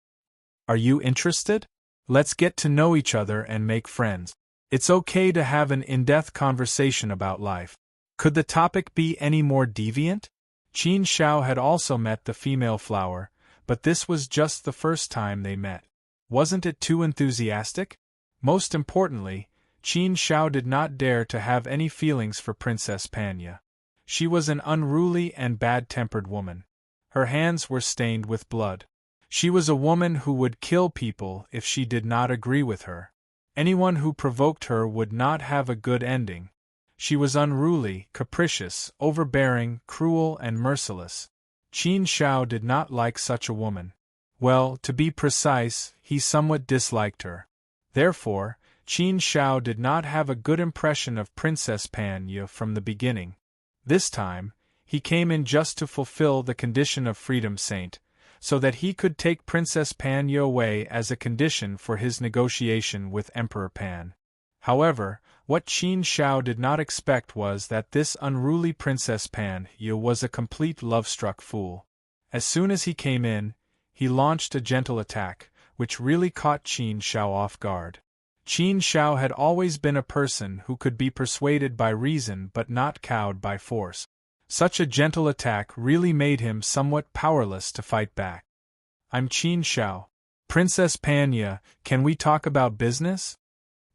Are you interested? Let's get to know each other and make friends. It's okay to have an in-depth conversation about life. Could the topic be any more deviant?" Qin Shao had also met the female flower, but this was just the first time they met. Wasn't it too enthusiastic? Most importantly, Qin Shao did not dare to have any feelings for Princess Panya. She was an unruly and bad-tempered woman. Her hands were stained with blood. She was a woman who would kill people if she did not agree with her. Anyone who provoked her would not have a good ending. She was unruly, capricious, overbearing, cruel, and merciless. Qin Shao did not like such a woman. Well, to be precise, he somewhat disliked her. Therefore, Qin Shao did not have a good impression of Princess Panya from the beginning. This time, he came in just to fulfill the condition of Freedom Saint, so that he could take Princess Panya away as a condition for his negotiation with Emperor Pan. However, what Qin Shao did not expect was that this unruly Princess Panya was a complete love-struck fool. As soon as he came in, he launched a gentle attack, which really caught Qin Shao off guard. Qin Shao had always been a person who could be persuaded by reason but not cowed by force. Such a gentle attack really made him somewhat powerless to fight back. "I'm Qin Shao. Princess Panya, can we talk about business?"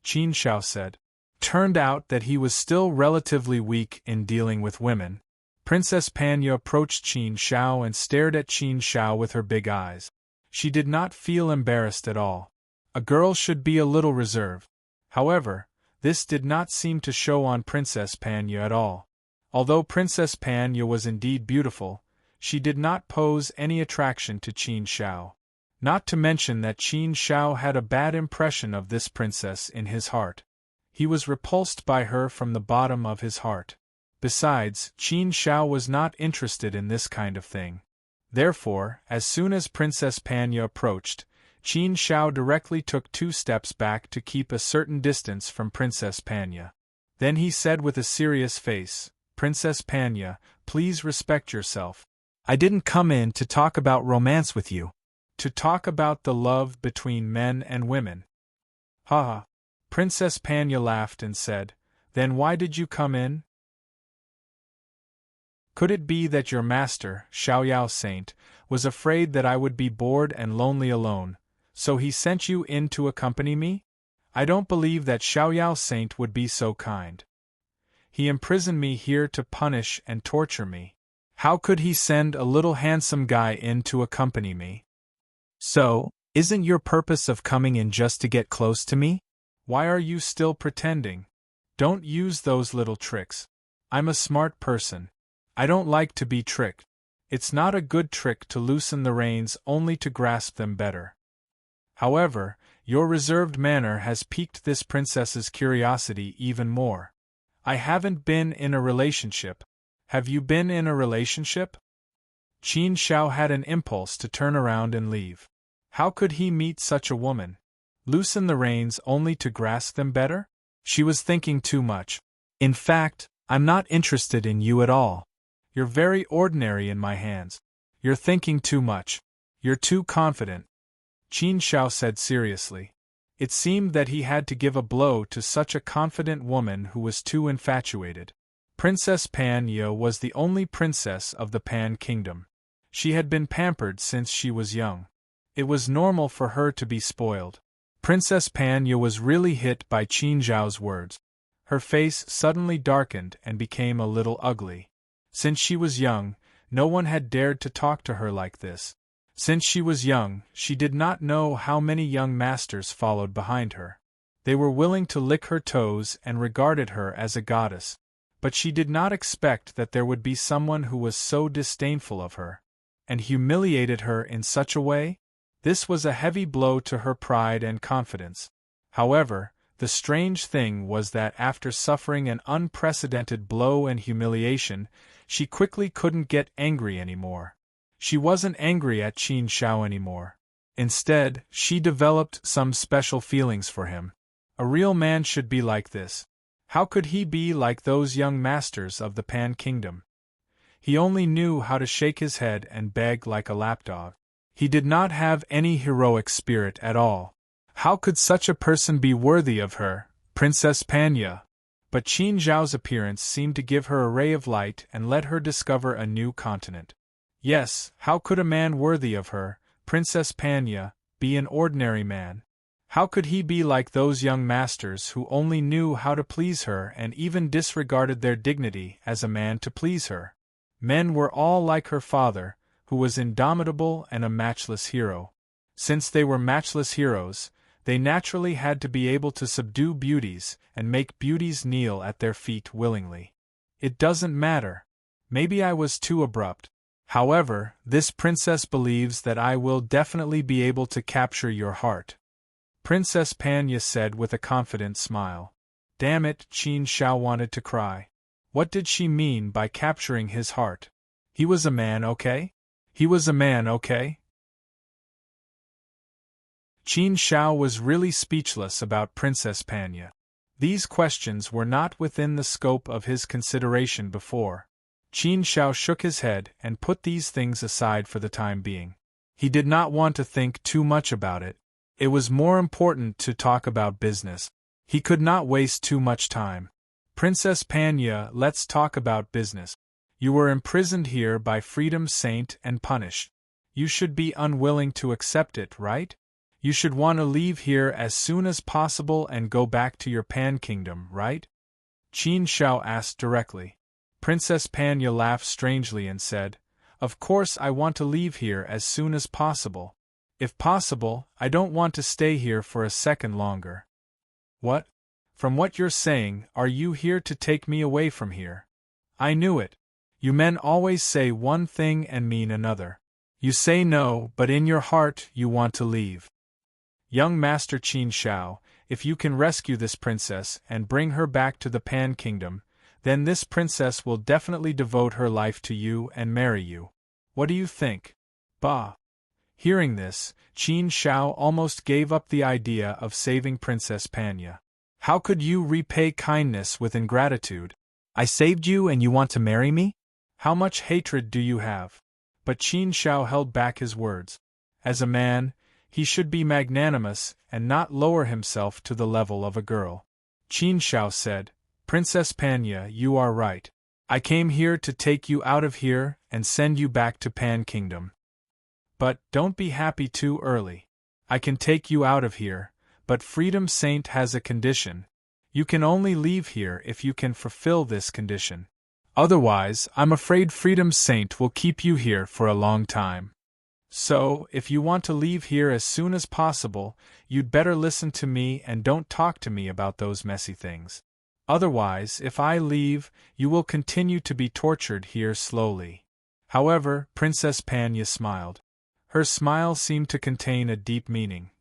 Qin Shao said. Turned out that he was still relatively weak in dealing with women. Princess Panya approached Qin Shao and stared at Qin Shao with her big eyes. She did not feel embarrassed at all. A girl should be a little reserved. However, this did not seem to show on Princess Panya at all. Although Princess Panya was indeed beautiful, she did not pose any attraction to Qin Shao. Not to mention that Qin Shao had a bad impression of this princess in his heart. He was repulsed by her from the bottom of his heart. Besides, Qin Shao was not interested in this kind of thing. Therefore, as soon as Princess Panya approached, Qin Shao directly took 2 steps back to keep a certain distance from Princess Panya. Then he said with a serious face, "Princess Panya, please respect yourself. I didn't come in to talk about romance with you. To talk about the love between men and women." "Ha ha." Princess Panya laughed and said, "Then why did you come in? Could it be that your master, Xiaoyao Saint, was afraid that I would be bored and lonely alone, so he sent you in to accompany me? I don't believe that Xiaoyao Saint would be so kind. He imprisoned me here to punish and torture me. How could he send a little handsome guy in to accompany me? So, isn't your purpose of coming in just to get close to me? Why are you still pretending? Don't use those little tricks. I'm a smart person. I don't like to be tricked. It's not a good trick to loosen the reins only to grasp them better. However, your reserved manner has piqued this princess's curiosity even more. I haven't been in a relationship. Have you been in a relationship?" Qin Shao had an impulse to turn around and leave. How could he meet such a woman? Loosen the reins only to grasp them better? She was thinking too much. "In fact, I'm not interested in you at all. You're very ordinary in my hands. You're thinking too much. You're too confident," Qin Shao said seriously. It seemed that he had to give a blow to such a confident woman who was too infatuated. Princess Panya was the only princess of the Pan Kingdom. She had been pampered since she was young. It was normal for her to be spoiled. Princess Panya was really hit by Qin Zhao's words. Her face suddenly darkened and became a little ugly. Since she was young, no one had dared to talk to her like this. Since she was young, she did not know how many young masters followed behind her. They were willing to lick her toes and regarded her as a goddess. But she did not expect that there would be someone who was so disdainful of her, and humiliated her in such a way. This was a heavy blow to her pride and confidence. However, the strange thing was that after suffering an unprecedented blow and humiliation, she quickly couldn't get angry anymore. She wasn't angry at Qin Shao anymore. Instead, she developed some special feelings for him. A real man should be like this. How could he be like those young masters of the Pan Kingdom? He only knew how to shake his head and beg like a lapdog. He did not have any heroic spirit at all. How could such a person be worthy of her, Princess Panya? But Qin Zhao's appearance seemed to give her a ray of light and let her discover a new continent. Yes, how could a man worthy of her, Princess Panya, be an ordinary man? How could he be like those young masters who only knew how to please her and even disregarded their dignity as a man to please her? Men were all like her father, who was indomitable and a matchless hero. Since they were matchless heroes, they naturally had to be able to subdue beauties and make beauties kneel at their feet willingly. It doesn't matter. Maybe I was too abrupt. However, this princess believes that I will definitely be able to capture your heart, Princess Panya said with a confident smile. Damn it, Qin Shao wanted to cry. What did she mean by capturing his heart? He was a man, okay? He was a man, okay? Qin Shao was really speechless about Princess Panya. These questions were not within the scope of his consideration before. Qin Shao shook his head and put these things aside for the time being. He did not want to think too much about it. It was more important to talk about business. He could not waste too much time. Princess Panya, let's talk about business. You were imprisoned here by Freedom Saint and punished. You should be unwilling to accept it, right? You should want to leave here as soon as possible and go back to your Pan Kingdom, right? Qin Shao asked directly. Princess Panya laughed strangely and said, Of course I want to leave here as soon as possible. If possible, I don't want to stay here for a second longer. What? From what you're saying, are you here to take me away from here? I knew it. You men always say one thing and mean another. You say no, but in your heart you want to leave. Young Master Qin Shao, if you can rescue this princess and bring her back to the Pan Kingdom, then this princess will definitely devote her life to you and marry you. What do you think? Bah! Hearing this, Qin Shao almost gave up the idea of saving Princess Panya. How could you repay kindness with ingratitude? I saved you and you want to marry me? How much hatred do you have? But Qin Shao held back his words. As a man, he should be magnanimous and not lower himself to the level of a girl. Qin Shao said, Princess Panya, you are right. I came here to take you out of here and send you back to Pan Kingdom. But don't be happy too early. I can take you out of here, but Freedom Saint has a condition. You can only leave here if you can fulfill this condition. Otherwise, I'm afraid Freedom Saint will keep you here for a long time. So, if you want to leave here as soon as possible, you'd better listen to me and don't talk to me about those messy things. Otherwise, if I leave, you will continue to be tortured here slowly. However, Princess Panya smiled. Her smile seemed to contain a deep meaning.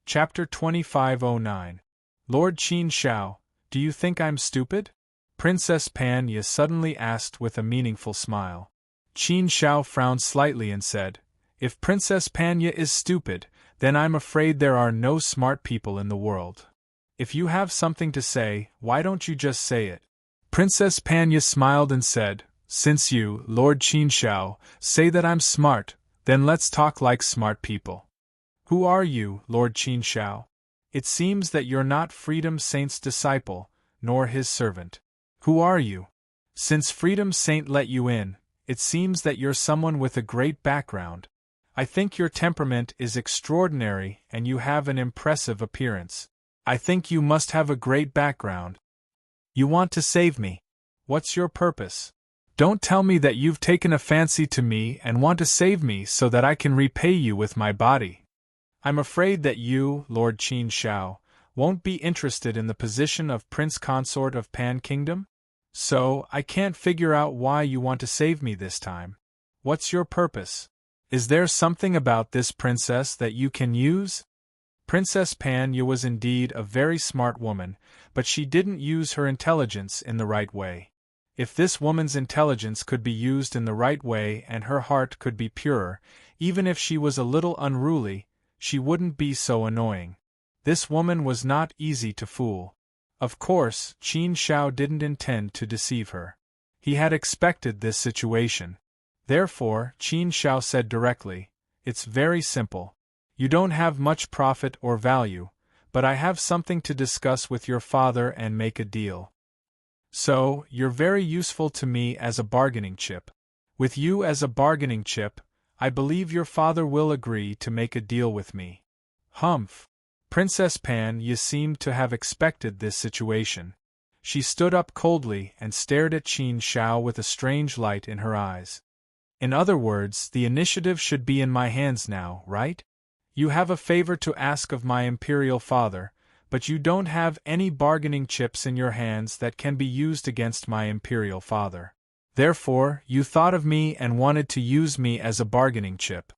Chapter 2509. Lord Qin Shao, do you think I'm stupid? Princess Panya suddenly asked with a meaningful smile. Qin Shao frowned slightly and said, If Princess Panya is stupid, then I'm afraid there are no smart people in the world. If you have something to say, why don't you just say it? Princess Panya smiled and said, Since you, Lord Qin Shao, say that I'm smart, then let's talk like smart people. Who are you, Lord Qin Shao? It seems that you're not Freedom Saint's disciple, nor his servant. Who are you? Since Freedom Saint let you in, it seems that you're someone with a great background. I think your temperament is extraordinary and you have an impressive appearance. I think you must have a great background. You want to save me. What's your purpose? Don't tell me that you've taken a fancy to me and want to save me so that I can repay you with my body. I'm afraid that you, Lord Qin Shao, won't be interested in the position of Prince Consort of Pan Kingdom? So, I can't figure out why you want to save me this time. What's your purpose? Is there something about this princess that you can use? Princess Panya was indeed a very smart woman, but she didn't use her intelligence in the right way. If this woman's intelligence could be used in the right way and her heart could be purer, even if she was a little unruly, she wouldn't be so annoying. This woman was not easy to fool. Of course, Qin Shao didn't intend to deceive her. He had expected this situation. Therefore, Qin Shao said directly, It's very simple. You don't have much profit or value, but I have something to discuss with your father and make a deal. So, you're very useful to me as a bargaining chip. With you as a bargaining chip, I believe your father will agree to make a deal with me. Humph! Princess Panya seemed to have expected this situation. She stood up coldly and stared at Qin Shao with a strange light in her eyes. In other words, the initiative should be in my hands now, right? You have a favor to ask of my imperial father, but you don't have any bargaining chips in your hands that can be used against my imperial father. Therefore, you thought of me and wanted to use me as a bargaining chip.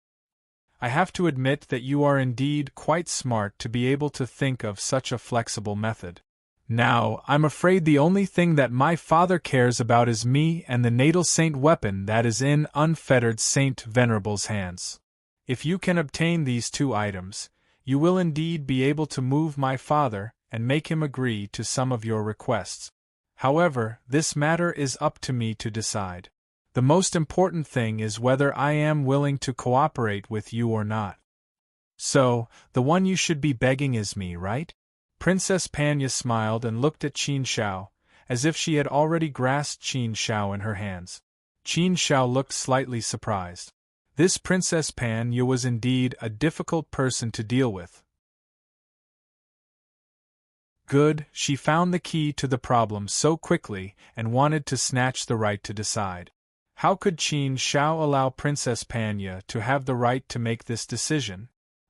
I have to admit that you are indeed quite smart to be able to think of such a flexible method. Now, I'm afraid the only thing that my father cares about is me and the natal saint weapon that is in unfettered Saint Venerable's hands. If you can obtain these two items, you will indeed be able to move my father and make him agree to some of your requests. However, this matter is up to me to decide. The most important thing is whether I am willing to cooperate with you or not. So, the one you should be begging is me, right? Princess Panya smiled and looked at Qin Shao, as if she had already grasped Qin Shao in her hands. Qin Shao looked slightly surprised. This Princess Panya was indeed a difficult person to deal with. Good, she found the key to the problem so quickly and wanted to snatch the right to decide. How could Qin Shao allow Princess Panya to have the right to make this decision?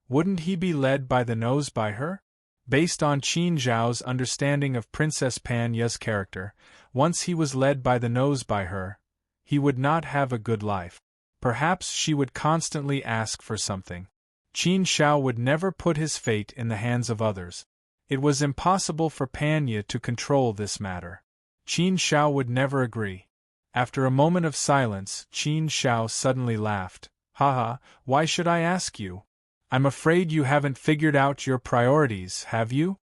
Wouldn't he be led by the nose by her? Based on Qin Zhao's understanding of Princess Pan Ya's character, once he was led by the nose by her, he would not have a good life. Perhaps she would constantly ask for something. Qin Zhao would never put his fate in the hands of others. It was impossible for Pan Ya to control this matter. Qin Zhao would never agree. After a moment of silence, Qin Zhao suddenly laughed. Haha, why should I ask you? I'm afraid you haven't figured out your priorities, have you?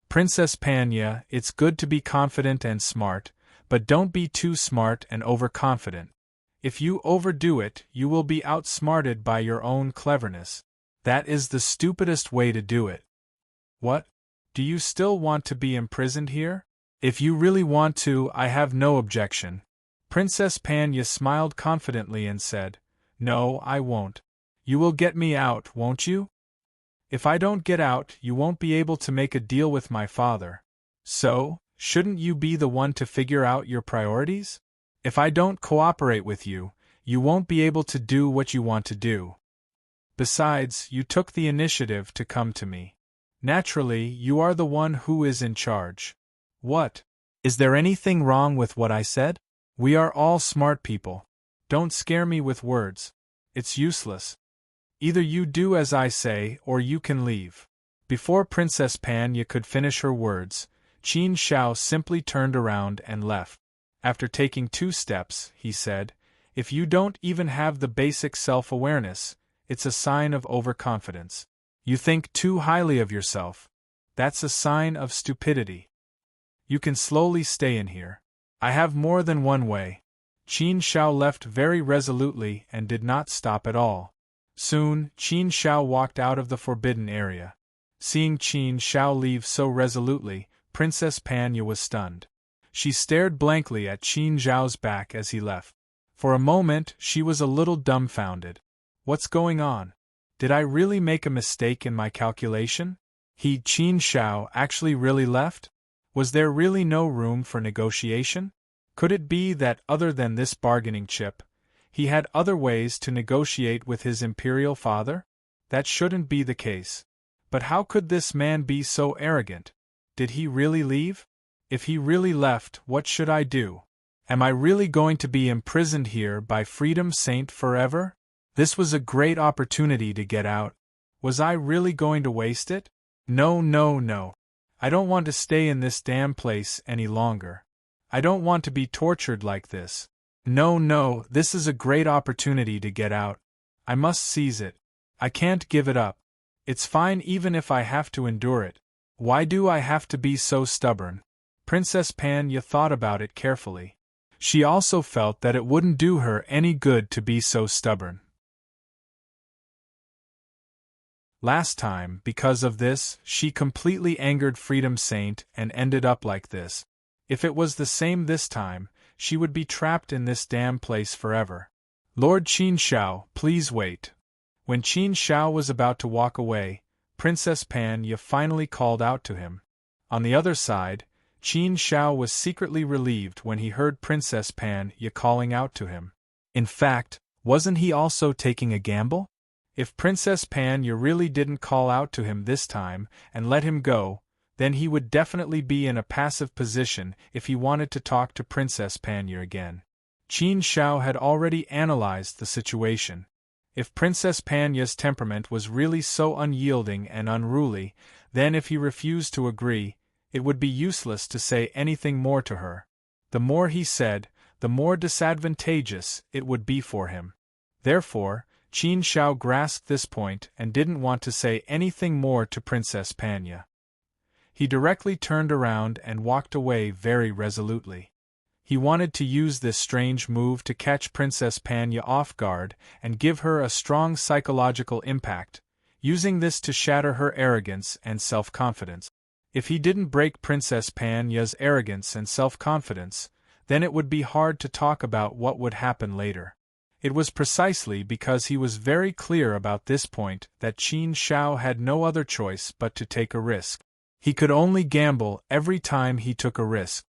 Princess Pan Ya, it's good to be confident and smart, but don't be too smart and overconfident. If you overdo it, you will be outsmarted by your own cleverness. That is the stupidest way to do it. What? Do you still want to be imprisoned here? If you really want to, I have no objection. Princess Pan Ya smiled confidently and said, No, I won't. You will get me out, won't you? If I don't get out, you won't be able to make a deal with my father. So, shouldn't you be the one to figure out your priorities? If I don't cooperate with you, you won't be able to do what you want to do. Besides, you took the initiative to come to me. Naturally, you are the one who is in charge. What? Is there anything wrong with what I said? We are all smart people. Don't scare me with words. It's useless. Either you do as I say, or you can leave. Before Princess Pan Ya could finish her words, Qin Zhao simply turned around and left. After taking 2 steps, he said, If you don't even have the basic self-awareness, it's a sign of overconfidence. You think too highly of yourself. That's a sign of stupidity. You can slowly stay in here. I have more than one way. Qin Zhao left very resolutely and did not stop at all. Soon, Qin Zhao walked out of the forbidden area. Seeing Qin Zhao leave so resolutely, Princess Pan Ya was stunned. She stared blankly at Qin Zhao's back as he left. For a moment, she was a little dumbfounded. What's going on? Did I really make a mistake in my calculation? Qin Zhao, actually really left? Was there really no room for negotiation? Could it be that, other than this bargaining chip, he had other ways to negotiate with his imperial father? That shouldn't be the case. But how could this man be so arrogant? Did he really leave? If he really left, what should I do? Am I really going to be imprisoned here by Freedom Saint forever? This was a great opportunity to get out. Was I really going to waste it? No, no, no. I don't want to stay in this damn place any longer. I don't want to be tortured like this. No, no, this is a great opportunity to get out. I must seize it. I can't give it up. It's fine even if I have to endure it. Why do I have to be so stubborn? Princess Pan Ya thought about it carefully. She also felt that it wouldn't do her any good to be so stubborn. Last time, because of this, she completely angered Freedom Saint and ended up like this. If it was the same this time, she would be trapped in this damn place forever. Lord Qin Zhao, please wait. When Qin Zhao was about to walk away, Princess Pan Ya finally called out to him. On the other side, Qin Zhao was secretly relieved when he heard Princess Pan Ya calling out to him. In fact, wasn't he also taking a gamble? If Princess Pan Ya really didn't call out to him this time and let him go, then he would definitely be in a passive position if he wanted to talk to Princess Pan Ya again. Qin Zhao had already analyzed the situation. If Princess Pan Ya's temperament was really so unyielding and unruly, then if he refused to agree, it would be useless to say anything more to her. The more he said, the more disadvantageous it would be for him. Therefore, Qin Zhao grasped this point and didn't want to say anything more to Princess Pan Ya. He directly turned around and walked away very resolutely. He wanted to use this strange move to catch Princess Pan Ya off guard and give her a strong psychological impact, using this to shatter her arrogance and self-confidence. If he didn't break Princess Pan Ya's arrogance and self-confidence, then it would be hard to talk about what would happen later. It was precisely because he was very clear about this point that Qin Zhao had no other choice but to take a risk. He could only gamble every time he took a risk.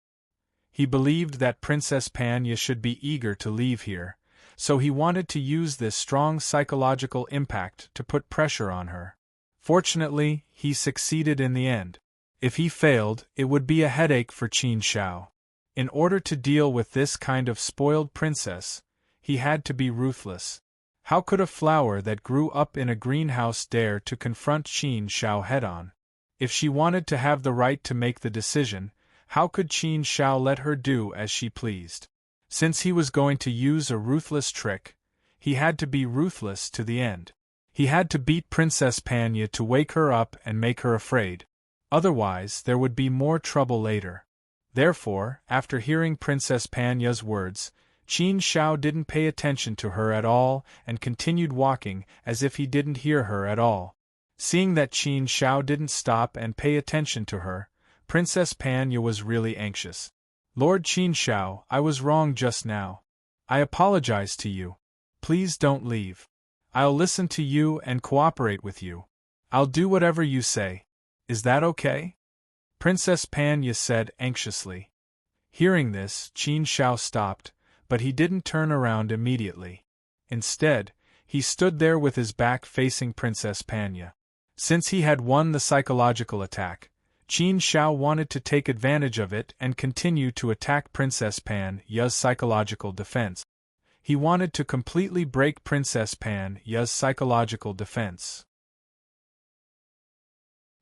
He believed that Princess Pan Ya should be eager to leave here, so he wanted to use this strong psychological impact to put pressure on her. Fortunately, he succeeded in the end. If he failed, it would be a headache for Qin Shao. In order to deal with this kind of spoiled princess, he had to be ruthless. How could a flower that grew up in a greenhouse dare to confront Qin Shao head-on? If she wanted to have the right to make the decision, how could Qin Shao let her do as she pleased? Since he was going to use a ruthless trick, he had to be ruthless to the end. He had to beat Princess Panya to wake her up and make her afraid. Otherwise, there would be more trouble later. Therefore, after hearing Princess Panya's words, Qin Shao didn't pay attention to her at all and continued walking as if he didn't hear her at all. Seeing that Qin Shao didn't stop and pay attention to her, Princess Panya was really anxious. Lord Qin Shao, I was wrong just now. I apologize to you. Please don't leave. I'll listen to you and cooperate with you. I'll do whatever you say. Is that okay? Princess Panya said anxiously. Hearing this, Qin Shao stopped, but he didn't turn around immediately. Instead, he stood there with his back facing Princess Panya. Since he had won the psychological attack, Qin Shao wanted to take advantage of it and continue to attack Princess Panya's psychological defense. He wanted to completely break Princess Panya's psychological defense.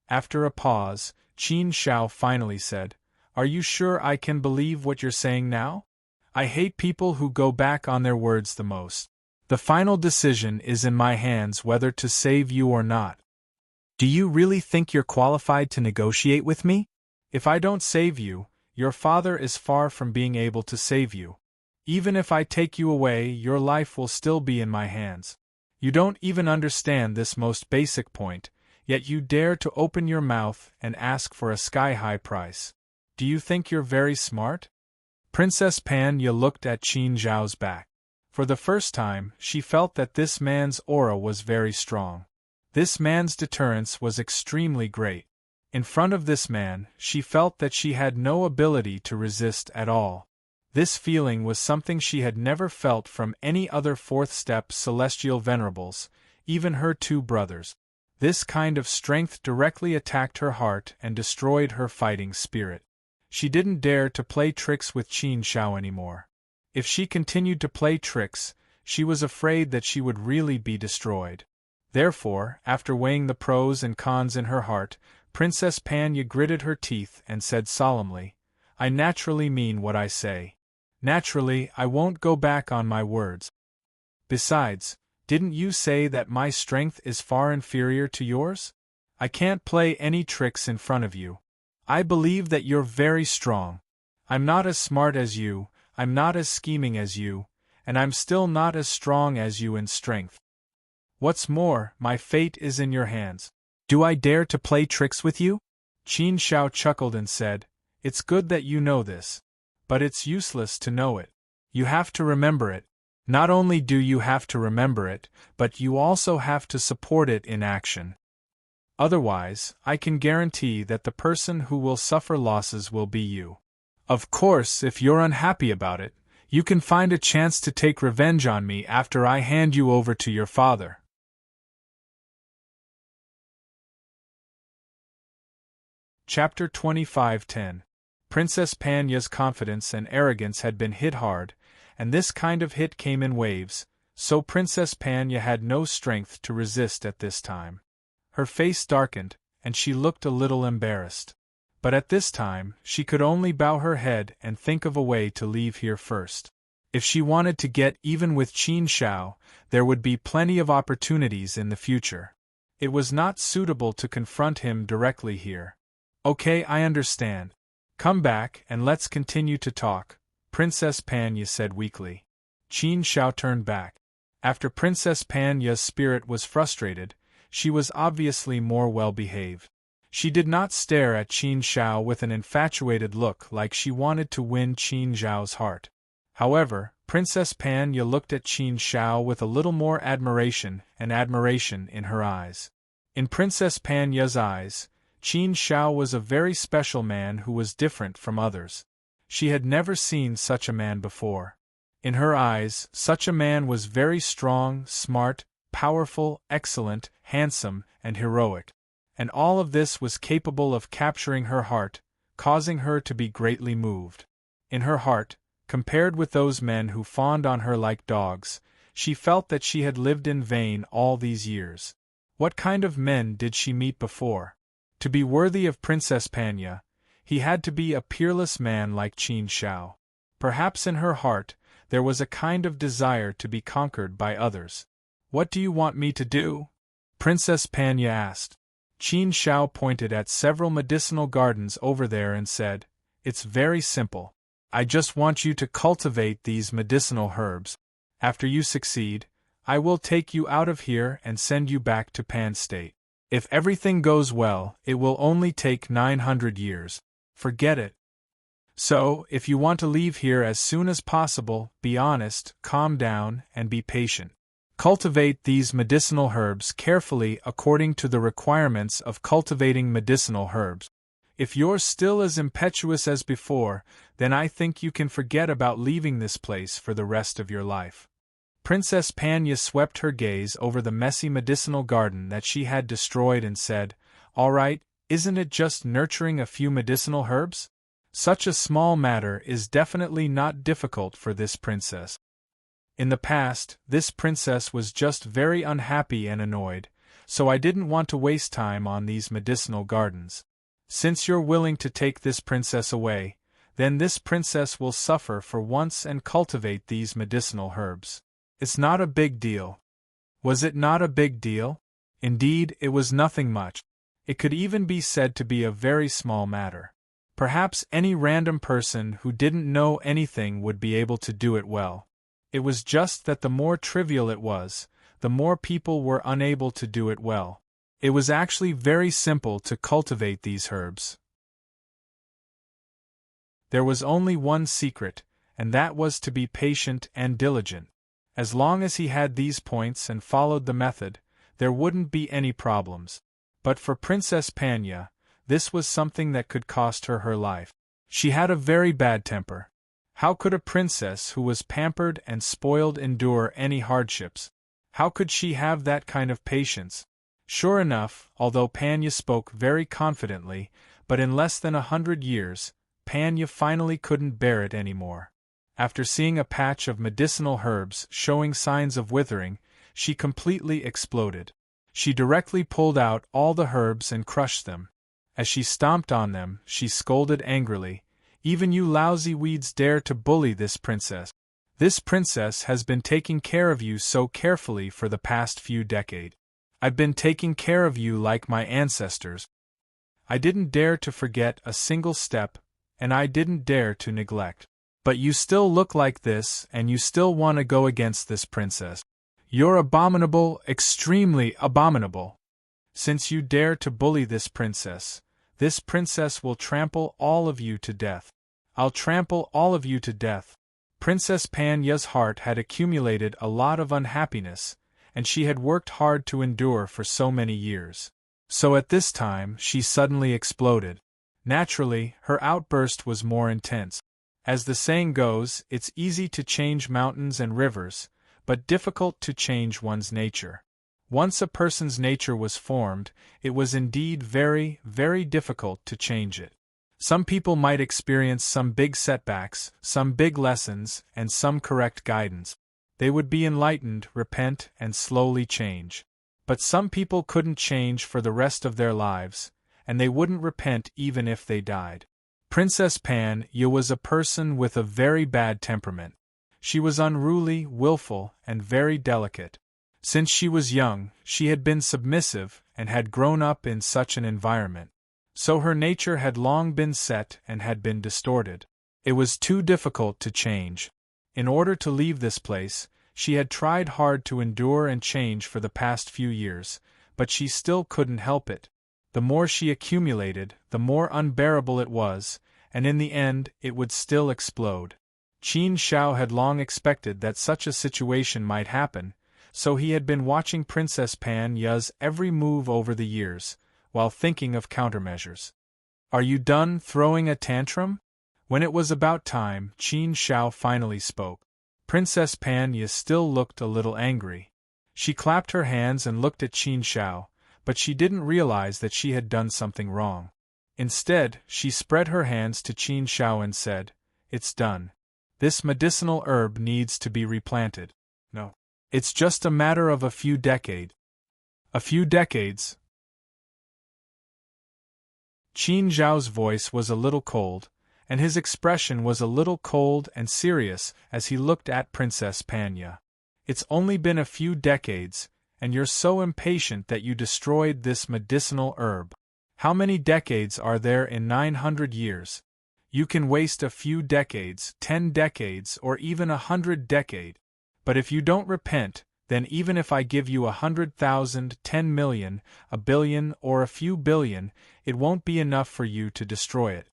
After a pause, Qin Shao finally said, "Are you sure I can believe what you're saying now? I hate people who go back on their words the most. The final decision is in my hands whether to save you or not. Do you really think you're qualified to negotiate with me? If I don't save you, your father is far from being able to save you. Even if I take you away, your life will still be in my hands. You don't even understand this most basic point, yet you dare to open your mouth and ask for a sky-high price. Do you think you're very smart?" Princess Panya looked at Qin Shao's back. For the first time, she felt that this man's aura was very strong. This man's deterrence was extremely great. In front of this man, she felt that she had no ability to resist at all. This feeling was something she had never felt from any other fourth-step celestial venerables, even her two brothers. This kind of strength directly attacked her heart and destroyed her fighting spirit. She didn't dare to play tricks with Qin Shao anymore. If she continued to play tricks, she was afraid that she would really be destroyed. Therefore, after weighing the pros and cons in her heart, Princess Panya gritted her teeth and said solemnly, "I naturally mean what I say. Naturally, I won't go back on my words. Besides, didn't you say that my strength is far inferior to yours? I can't play any tricks in front of you. I believe that you're very strong. I'm not as smart as you, I'm not as scheming as you, and I'm still not as strong as you in strength. What's more, my fate is in your hands. Do I dare to play tricks with you?" Qin Shao chuckled and said, "It's good that you know this. But it's useless to know it. You have to remember it. Not only do you have to remember it, but you also have to support it in action. Otherwise, I can guarantee that the person who will suffer losses will be you. Of course, if you're unhappy about it, you can find a chance to take revenge on me after I hand you over to your father." Chapter 25:10. Princess Panya's confidence and arrogance had been hit hard, and this kind of hit came in waves, so Princess Panya had no strength to resist at this time. Her face darkened, and she looked a little embarrassed. But at this time, she could only bow her head and think of a way to leave here first. If she wanted to get even with Qin Shao, there would be plenty of opportunities in the future. It was not suitable to confront him directly here. "Okay, I understand. Come back and let's continue to talk," Princess Panya said weakly. Qin Shao turned back. After Princess Panya's spirit was frustrated, she was obviously more well-behaved. She did not stare at Qin Shao with an infatuated look like she wanted to win Qin Shao's heart. However, Princess Panya looked at Qin Shao with a little more admiration in her eyes. In Princess Panya's eyes, Qin Shao was a very special man who was different from others. She had never seen such a man before. In her eyes, such a man was very strong, smart, powerful, excellent, handsome, and heroic. And all of this was capable of capturing her heart, causing her to be greatly moved. In her heart, compared with those men who fawned on her like dogs, she felt that she had lived in vain all these years. What kind of men did she meet before? To be worthy of Princess Panya, he had to be a peerless man like Qin Shao. Perhaps in her heart, there was a kind of desire to be conquered by others. "What do you want me to do?" Princess Panya asked. Qin Shao pointed at several medicinal gardens over there and said, "It's very simple. I just want you to cultivate these medicinal herbs. After you succeed, I will take you out of here and send you back to Pan State. If everything goes well, it will only take 900 years. Forget it. So, if you want to leave here as soon as possible, be honest, calm down, and be patient. Cultivate these medicinal herbs carefully according to the requirements of cultivating medicinal herbs. If you're still as impetuous as before, then I think you can forget about leaving this place for the rest of your life." Princess Panya swept her gaze over the messy medicinal garden that she had destroyed and said, "All right, isn't it just nurturing a few medicinal herbs? Such a small matter is definitely not difficult for this princess." In the past, this princess was just very unhappy and annoyed, so I didn't want to waste time on these medicinal gardens. Since you're willing to take this princess away, then this princess will suffer for once and cultivate these medicinal herbs. It's not a big deal. Was it not a big deal? Indeed, it was nothing much. It could even be said to be a very small matter. Perhaps any random person who didn't know anything would be able to do it well. It was just that the more trivial it was, the more people were unable to do it well. It was actually very simple to cultivate these herbs. There was only one secret, and that was to be patient and diligent. As long as he had these points and followed the method, there wouldn't be any problems. But for Princess Panya, this was something that could cost her her life. She had a very bad temper. How could a princess who was pampered and spoiled endure any hardships? How could she have that kind of patience? Sure enough, although Panya spoke very confidently, but in less than 100 years, Panya finally couldn't bear it anymore. After seeing a patch of medicinal herbs showing signs of withering, she completely exploded. She directly pulled out all the herbs and crushed them. As she stomped on them, she scolded angrily, "Even you lousy weeds dare to bully this princess. This princess has been taking care of you so carefully for the past few decades. I've been taking care of you like my ancestors. I didn't dare to forget a single step, and I didn't dare to neglect. But you still look like this, and you still want to go against this princess. You're abominable, extremely abominable. Since you dare to bully this princess will trample all of you to death. I'll trample all of you to death." Princess Panya's heart had accumulated a lot of unhappiness, and she had worked hard to endure for so many years. So at this time, she suddenly exploded. Naturally, her outburst was more intense. As the saying goes, it's easy to change mountains and rivers, but difficult to change one's nature. Once a person's nature was formed, it was indeed very, very difficult to change it. Some people might experience some big setbacks, some big lessons, and some correct guidance. They would be enlightened, repent, and slowly change. But some people couldn't change for the rest of their lives, and they wouldn't repent even if they died. Princess Panya was a person with a very bad temperament. She was unruly, willful, and very delicate. Since she was young, she had been submissive and had grown up in such an environment. So her nature had long been set and had been distorted. It was too difficult to change. In order to leave this place, she had tried hard to endure and change for the past few years, but she still couldn't help it. The more she accumulated, the more unbearable it was, and in the end, it would still explode. Qin Shao had long expected that such a situation might happen, so he had been watching Princess Panya's every move over the years, while thinking of countermeasures. "Are you done throwing a tantrum?" When it was about time, Qin Shao finally spoke. Princess Panya still looked a little angry. She clapped her hands and looked at Qin Shao, but she didn't realize that she had done something wrong. Instead, she spread her hands to Qin Shao and said, "It's done. This medicinal herb needs to be replanted. No. It's just a matter of a few decades." A few decades? Qin Zhao's voice was a little cold, and his expression was a little cold and serious as he looked at Princess Panya. "It's only been a few decades, and you're so impatient that you destroyed this medicinal herb. How many decades are there in 900 years? You can waste a few decades, 10 decades, or even 100 decades. But if you don't repent, then even if I give you 100,000, 10 million, a billion, or a few billion, it won't be enough for you to destroy it."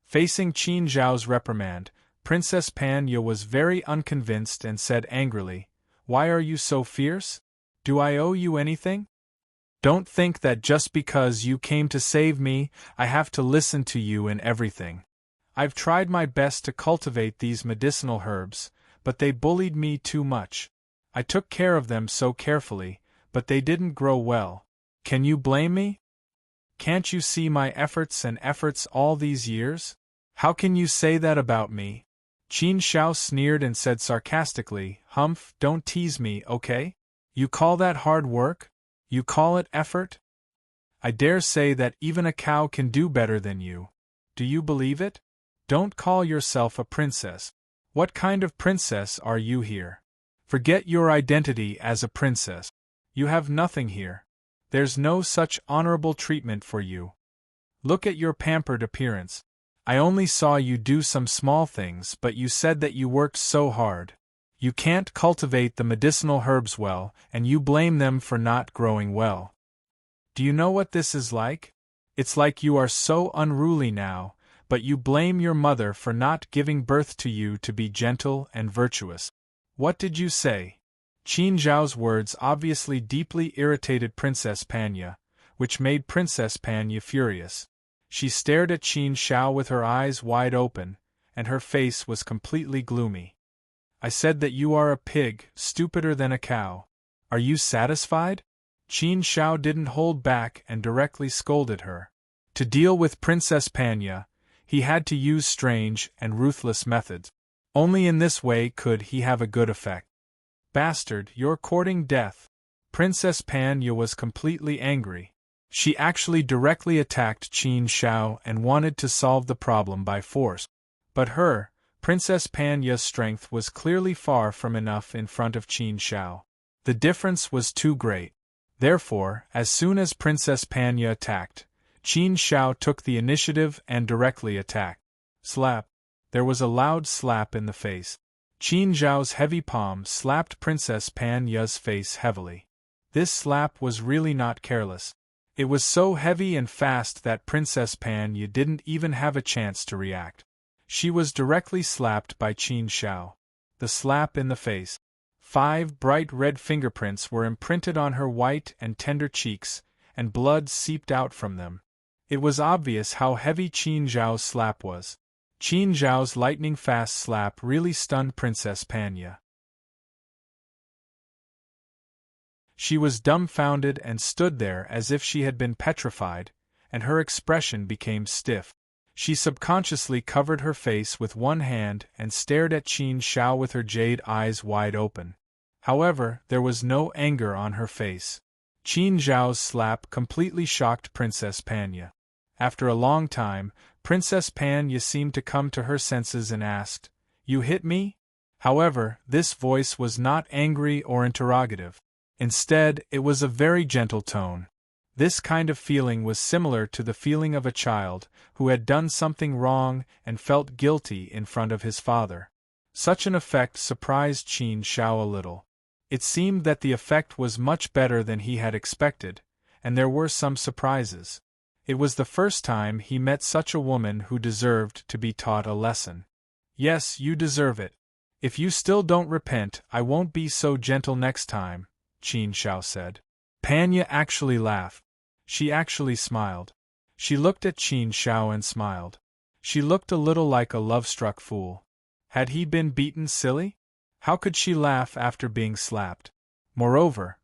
Facing Qin Zhao's reprimand, Princess Panya was very unconvinced and said angrily, "Why are you so fierce? Do I owe you anything? Don't think that just because you came to save me, I have to listen to you in everything. I've tried my best to cultivate these medicinal herbs, but they bullied me too much. I took care of them so carefully, but they didn't grow well. Can you blame me? Can't you see my efforts all these years? How can you say that about me?" Qin Shao sneered and said sarcastically, "Humph, don't tease me, okay? You call that hard work? You call it effort? I dare say that even a cow can do better than you. Do you believe it? Don't call yourself a princess. What kind of princess are you here? Forget your identity as a princess. You have nothing here. There's no such honorable treatment for you. Look at your pampered appearance. I only saw you do some small things, but you said that you worked so hard. You can't cultivate the medicinal herbs well, and you blame them for not growing well. Do you know what this is like? It's like you are so unruly now, but you blame your mother for not giving birth to you to be gentle and virtuous. What did you say?" Qin Zhao's words obviously deeply irritated Princess Panya, which made Princess Panya furious. She stared at Qin Shao with her eyes wide open, and her face was completely gloomy. "I said that you are a pig, stupider than a cow. Are you satisfied?" Qin Shao didn't hold back and directly scolded her. To deal with Princess Panya, he had to use strange and ruthless methods. Only in this way could he have a good effect. "Bastard, you're courting death." Princess Panya was completely angry. She actually directly attacked Qin Shao and wanted to solve the problem by force. But Princess Panya's strength was clearly far from enough in front of Qin Shao. The difference was too great. Therefore, as soon as Princess Panya attacked, Qin Shao took the initiative and directly attacked. Slap! There was a loud slap in the face. Qin Zhao's heavy palm slapped Princess Panya's face heavily. This slap was really not careless. It was so heavy and fast that Princess Panya didn't even have a chance to react. She was directly slapped by Qin Shao. The slap in the face. 5 bright red fingerprints were imprinted on her white and tender cheeks, and blood seeped out from them. It was obvious how heavy Qin Zhao's slap was. Qin Zhao's lightning-fast slap really stunned Princess Panya. She was dumbfounded and stood there as if she had been petrified, and her expression became stiff. She subconsciously covered her face with one hand and stared at Qin Shao with her jade eyes wide open. However, there was no anger on her face. Qin Zhao's slap completely shocked Princess Panya. After a long time, Princess Panya seemed to come to her senses and asked, "You hit me?" However, this voice was not angry or interrogative. Instead, it was a very gentle tone. This kind of feeling was similar to the feeling of a child who had done something wrong and felt guilty in front of his father. Such an effect surprised Qin Shao a little. It seemed that the effect was much better than he had expected, and there were some surprises. It was the first time he met such a woman who deserved to be taught a lesson. "Yes, you deserve it. If you still don't repent, I won't be so gentle next time," Qin Shao said. Panya actually laughed. She actually smiled. She looked at Qin Shao and smiled. She looked a little like a love-struck fool. Had he been beaten silly? How could she laugh after being slapped? Moreover,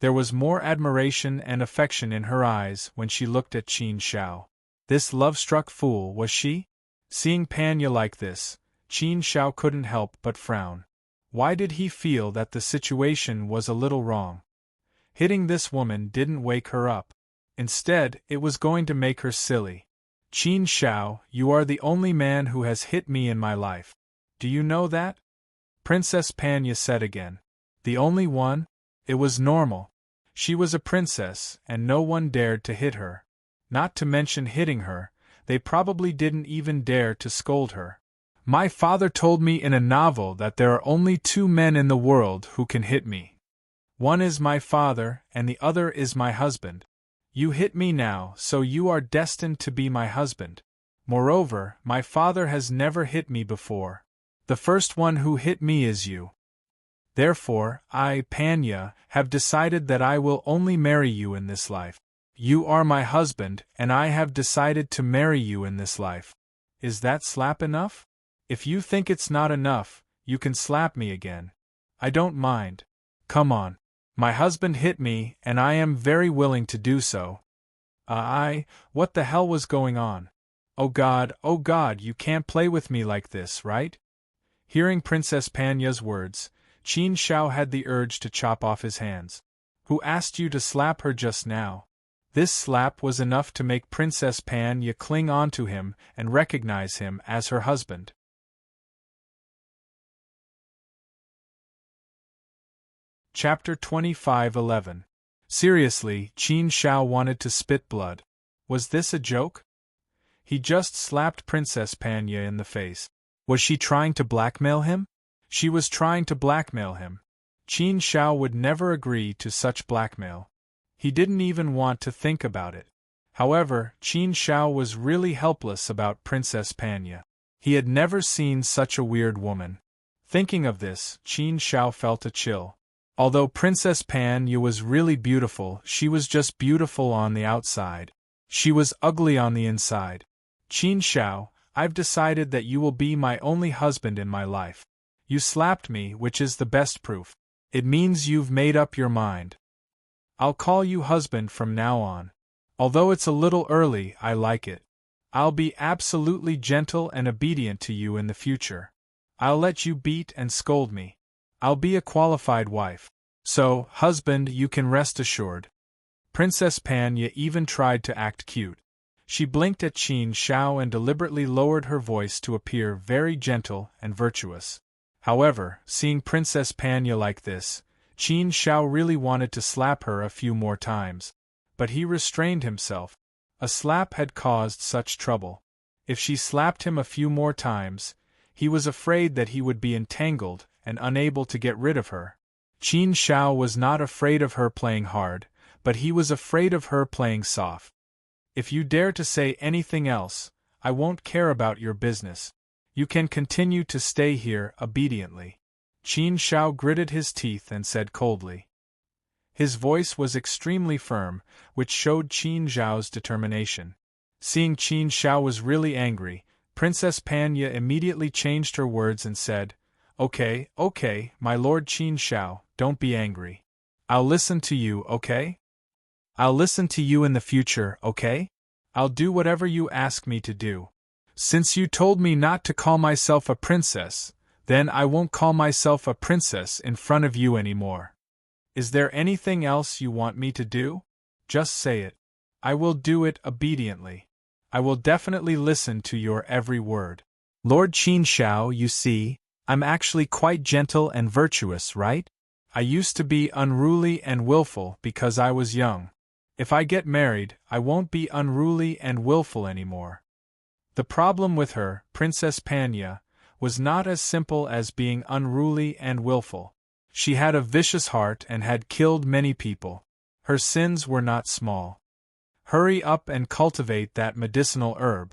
there was more admiration and affection in her eyes when she looked at Qin Shao. This love-struck fool, was she? Seeing Panya like this, Qin Shao couldn't help but frown. Why did he feel that the situation was a little wrong? Hitting this woman didn't wake her up. Instead, it was going to make her silly. Qin Shao, you are the only man who has hit me in my life. Do you know that? Princess Panya said again. The only one? It was normal. She was a princess, and no one dared to hit her. Not to mention hitting her, they probably didn't even dare to scold her. My father told me in a novel that there are only two men in the world who can hit me. One is my father, and the other is my husband. You hit me now, so you are destined to be my husband. Moreover, my father has never hit me before. The first one who hit me is you. Therefore, I, Panya, have decided that I will only marry you in this life. You are my husband, and I have decided to marry you in this life. Is that slap enough? If you think it's not enough, you can slap me again. I don't mind. Come on. My husband hit me, and I am very willing to do so. What the hell was going on? Oh God, you can't play with me like this, right? Hearing Princess Panya's words, Qin Shao had the urge to chop off his hands. Who asked you to slap her just now? This slap was enough to make Princess Panya cling on to him and recognize him as her husband. Chapter 25:11. Seriously, Qin Shao wanted to spit blood. Was this a joke? He just slapped Princess Panya in the face. Was she trying to blackmail him? She was trying to blackmail him. Qin Shao would never agree to such blackmail. He didn't even want to think about it. However, Qin Shao was really helpless about Princess Panya. He had never seen such a weird woman. Thinking of this, Qin Shao felt a chill. Although Princess Panya was really beautiful, she was just beautiful on the outside. She was ugly on the inside. Qin Shao, I've decided that you will be my only husband in my life. You slapped me, which is the best proof. It means you've made up your mind. I'll call you husband from now on. Although it's a little early, I like it. I'll be absolutely gentle and obedient to you in the future. I'll let you beat and scold me. I'll be a qualified wife. So, husband, you can rest assured. Princess Panya even tried to act cute. She blinked at Qin Shao and deliberately lowered her voice to appear very gentle and virtuous. However, seeing Princess Panya like this, Qin Shao really wanted to slap her a few more times. But he restrained himself. A slap had caused such trouble. If she slapped him a few more times, he was afraid that he would be entangled and unable to get rid of her. Qin Shao was not afraid of her playing hard, but he was afraid of her playing soft. If you dare to say anything else, I won't care about your business. You can continue to stay here obediently. Qin Shao gritted his teeth and said coldly. His voice was extremely firm, which showed Qin Shao's determination. Seeing Qin Shao was really angry, Princess Panya immediately changed her words and said, Okay, my Lord Qin Shao, don't be angry. I'll listen to you, okay? I'll listen to you in the future, okay? I'll do whatever you ask me to do. Since you told me not to call myself a princess, then I won't call myself a princess in front of you anymore. Is there anything else you want me to do? Just say it. I will do it obediently. I will definitely listen to your every word. Lord Qin Shao, you see, I'm actually quite gentle and virtuous, right? I used to be unruly and willful because I was young. If I get married, I won't be unruly and willful anymore. The problem with her, Princess Panya, was not as simple as being unruly and willful. She had a vicious heart and had killed many people. Her sins were not small. Hurry up and cultivate that medicinal herb.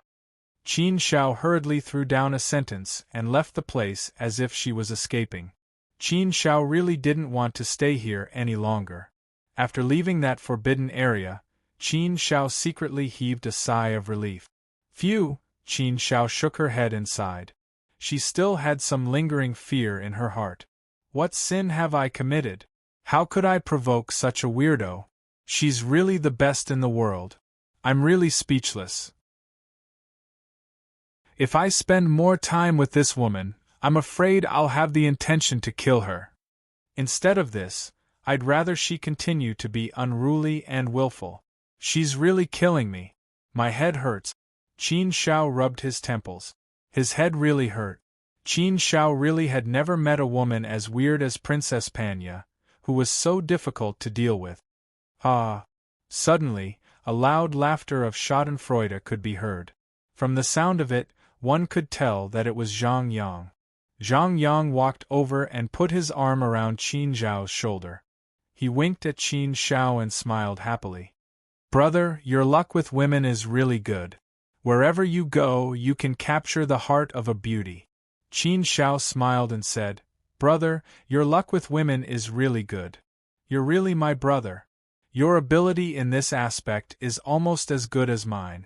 Qin Shao hurriedly threw down a sentence and left the place as if she was escaping. Qin Shao really didn't want to stay here any longer. After leaving that forbidden area, Qin Shao secretly heaved a sigh of relief. Phew! Qin Shao shook her head and sighed. She still had some lingering fear in her heart. What sin have I committed? How could I provoke such a weirdo? She's really the best in the world. I'm really speechless. If I spend more time with this woman, I'm afraid I'll have the intention to kill her. Instead of this, I'd rather she continue to be unruly and willful. She's really killing me. My head hurts. Qin Shao rubbed his temples. His head really hurt. Qin Shao really had never met a woman as weird as Princess Panya, who was so difficult to deal with. Ah! Suddenly, a loud laughter of schadenfreude could be heard. From the sound of it, one could tell that it was Zhang Yang. Zhang Yang walked over and put his arm around Qin Zhao's shoulder. He winked at Qin Shao and smiled happily. Brother, your luck with women is really good. Wherever you go, you can capture the heart of a beauty. Qin Shao smiled and said, Brother, your luck with women is really good. You're really my brother. Your ability in this aspect is almost as good as mine.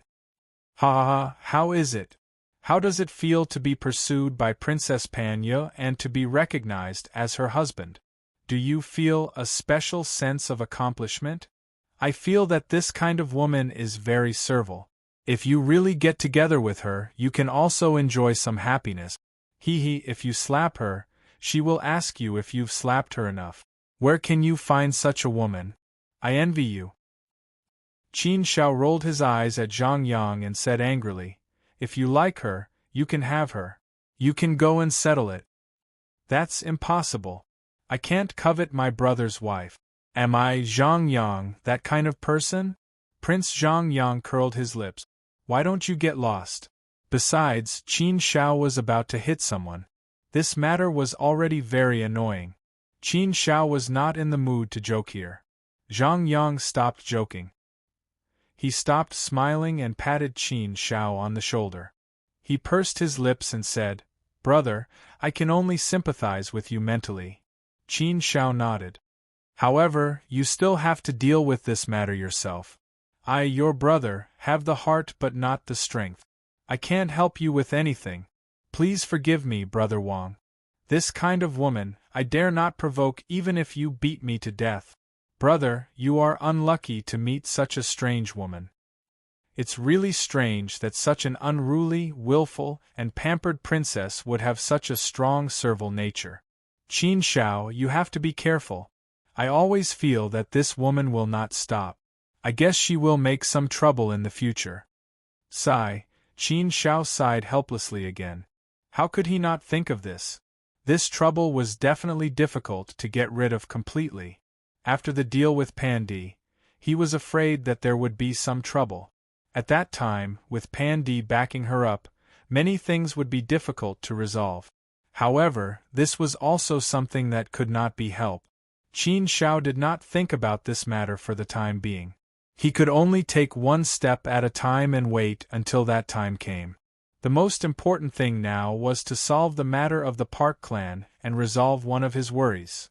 Ha ha ha, how is it? How does it feel to be pursued by Princess Panya and to be recognized as her husband? Do you feel a special sense of accomplishment? I feel that this kind of woman is very servile. If you really get together with her, you can also enjoy some happiness. If you slap her, she will ask you if you've slapped her enough. Where can you find such a woman? I envy you. Qin Shao rolled his eyes at Zhang Yang and said angrily, If you like her, you can have her. You can go and settle it. That's impossible. I can't covet my brother's wife. Am I, Zhang Yang, that kind of person? Prince Zhang Yang curled his lips. Why don't you get lost? Besides, Qin Shao was about to hit someone. This matter was already very annoying. Qin Shao was not in the mood to joke here. Zhang Yang stopped joking. He stopped smiling and patted Qin Shao on the shoulder. He pursed his lips and said, Brother, I can only sympathize with you mentally. Qin Shao nodded. However, you still have to deal with this matter yourself. I, your brother, have the heart but not the strength. I can't help you with anything. Please forgive me, Brother Wang. This kind of woman, I dare not provoke even if you beat me to death. Brother, you are unlucky to meet such a strange woman. It's really strange that such an unruly, willful, and pampered princess would have such a strong servile nature. Qin Shao, you have to be careful. I always feel that this woman will not stop. I guess she will make some trouble in the future. Sigh, Qin Shao sighed helplessly again. How could he not think of this? This trouble was definitely difficult to get rid of completely. After the deal with Pandi, he was afraid that there would be some trouble. At that time, with Pandi backing her up, many things would be difficult to resolve. However, this was also something that could not be helped. Qin Shao did not think about this matter for the time being. He could only take one step at a time and wait until that time came. The most important thing now was to solve the matter of the Park clan and resolve one of his worries.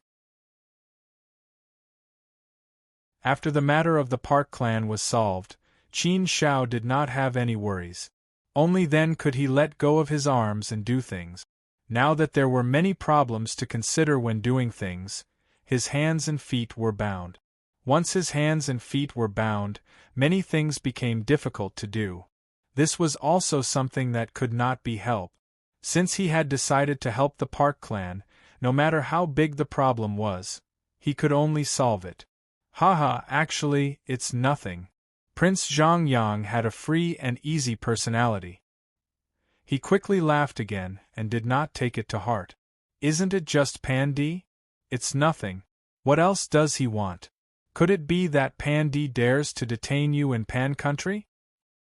After the matter of the Park clan was solved, Qin Shao did not have any worries. Only then could he let go of his arms and do things. Now that there were many problems to consider when doing things, his hands and feet were bound. Once his hands and feet were bound, many things became difficult to do. This was also something that could not be helped. Since he had decided to help the Park clan, no matter how big the problem was, he could only solve it. Haha, actually, it's nothing. Prince Zhang Yang had a free and easy personality. He quickly laughed again and did not take it to heart. Isn't it just Pandi? It's nothing. What else does he want? Could it be that Pandi dares to detain you in Pan country?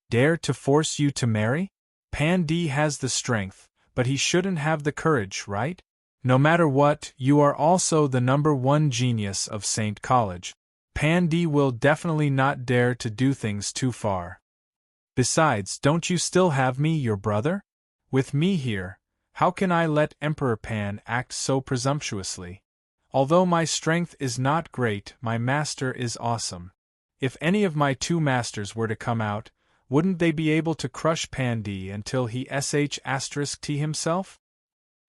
Dare to force you to marry? Pandi has the strength, but he shouldn't have the courage, right? No matter what, you are also the #1 genius of Saint College. Pandi will definitely not dare to do things too far. Besides, don't you still have me, your brother? With me here, how can I let Emperor Pan act so presumptuously? Although my strength is not great, my master is awesome. If any of my 2 masters were to come out, wouldn't they be able to crush Pandi until he sh*t himself?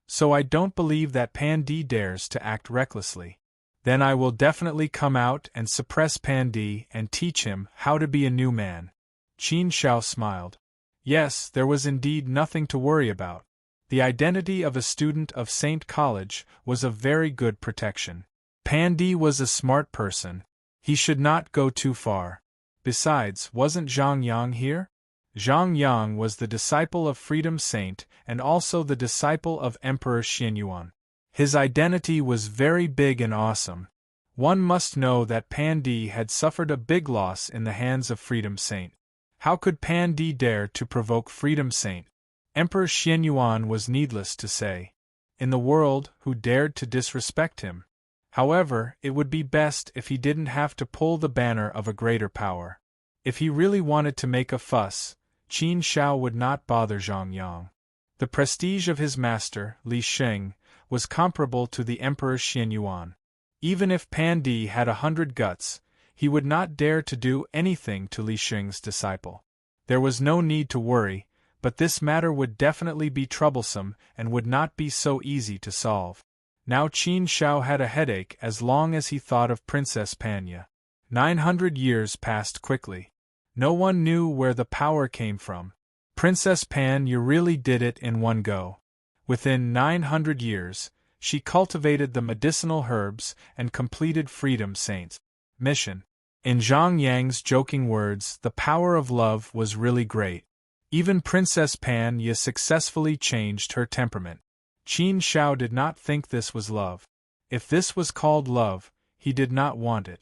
So I don't believe that Pan-Di dares to act recklessly. Then I will definitely come out and suppress Pan-Di and teach him how to be a new man. Qin Shao smiled. Yes, there was indeed nothing to worry about. The identity of a student of Saint College was a very good protection. Pan-Di was a smart person. He should not go too far. Besides, wasn't Zhang Yang here? Zhang Yang was the disciple of Freedom Saint and also the disciple of Emperor Xianyuan. His identity was very big and awesome. One must know that Pan-Di had suffered a big loss in the hands of Freedom Saint. How could Pan-Di dare to provoke Freedom Saint? Emperor Xianyuan was needless to say. In the world, who dared to disrespect him? However, it would be best if he didn't have to pull the banner of a greater power. If he really wanted to make a fuss, Qin Shao would not bother Zhang Yang. The prestige of his master, Li Sheng, was comparable to the Emperor Xianyuan. Even if Pan-Di had 100 guts, he would not dare to do anything to Li Sheng's disciple. There was no need to worry, but this matter would definitely be troublesome and would not be so easy to solve. Now Qin Shao had a headache as long as he thought of Princess Panya. 900 years passed quickly. No one knew where the power came from. Princess Panya really did it in one go. Within 900 years, she cultivated the medicinal herbs and completed Freedom Saint's mission. In Zhang Yang's joking words, the power of love was really great. Even Princess Panya successfully changed her temperament. Qin Shao did not think this was love. If this was called love, he did not want it.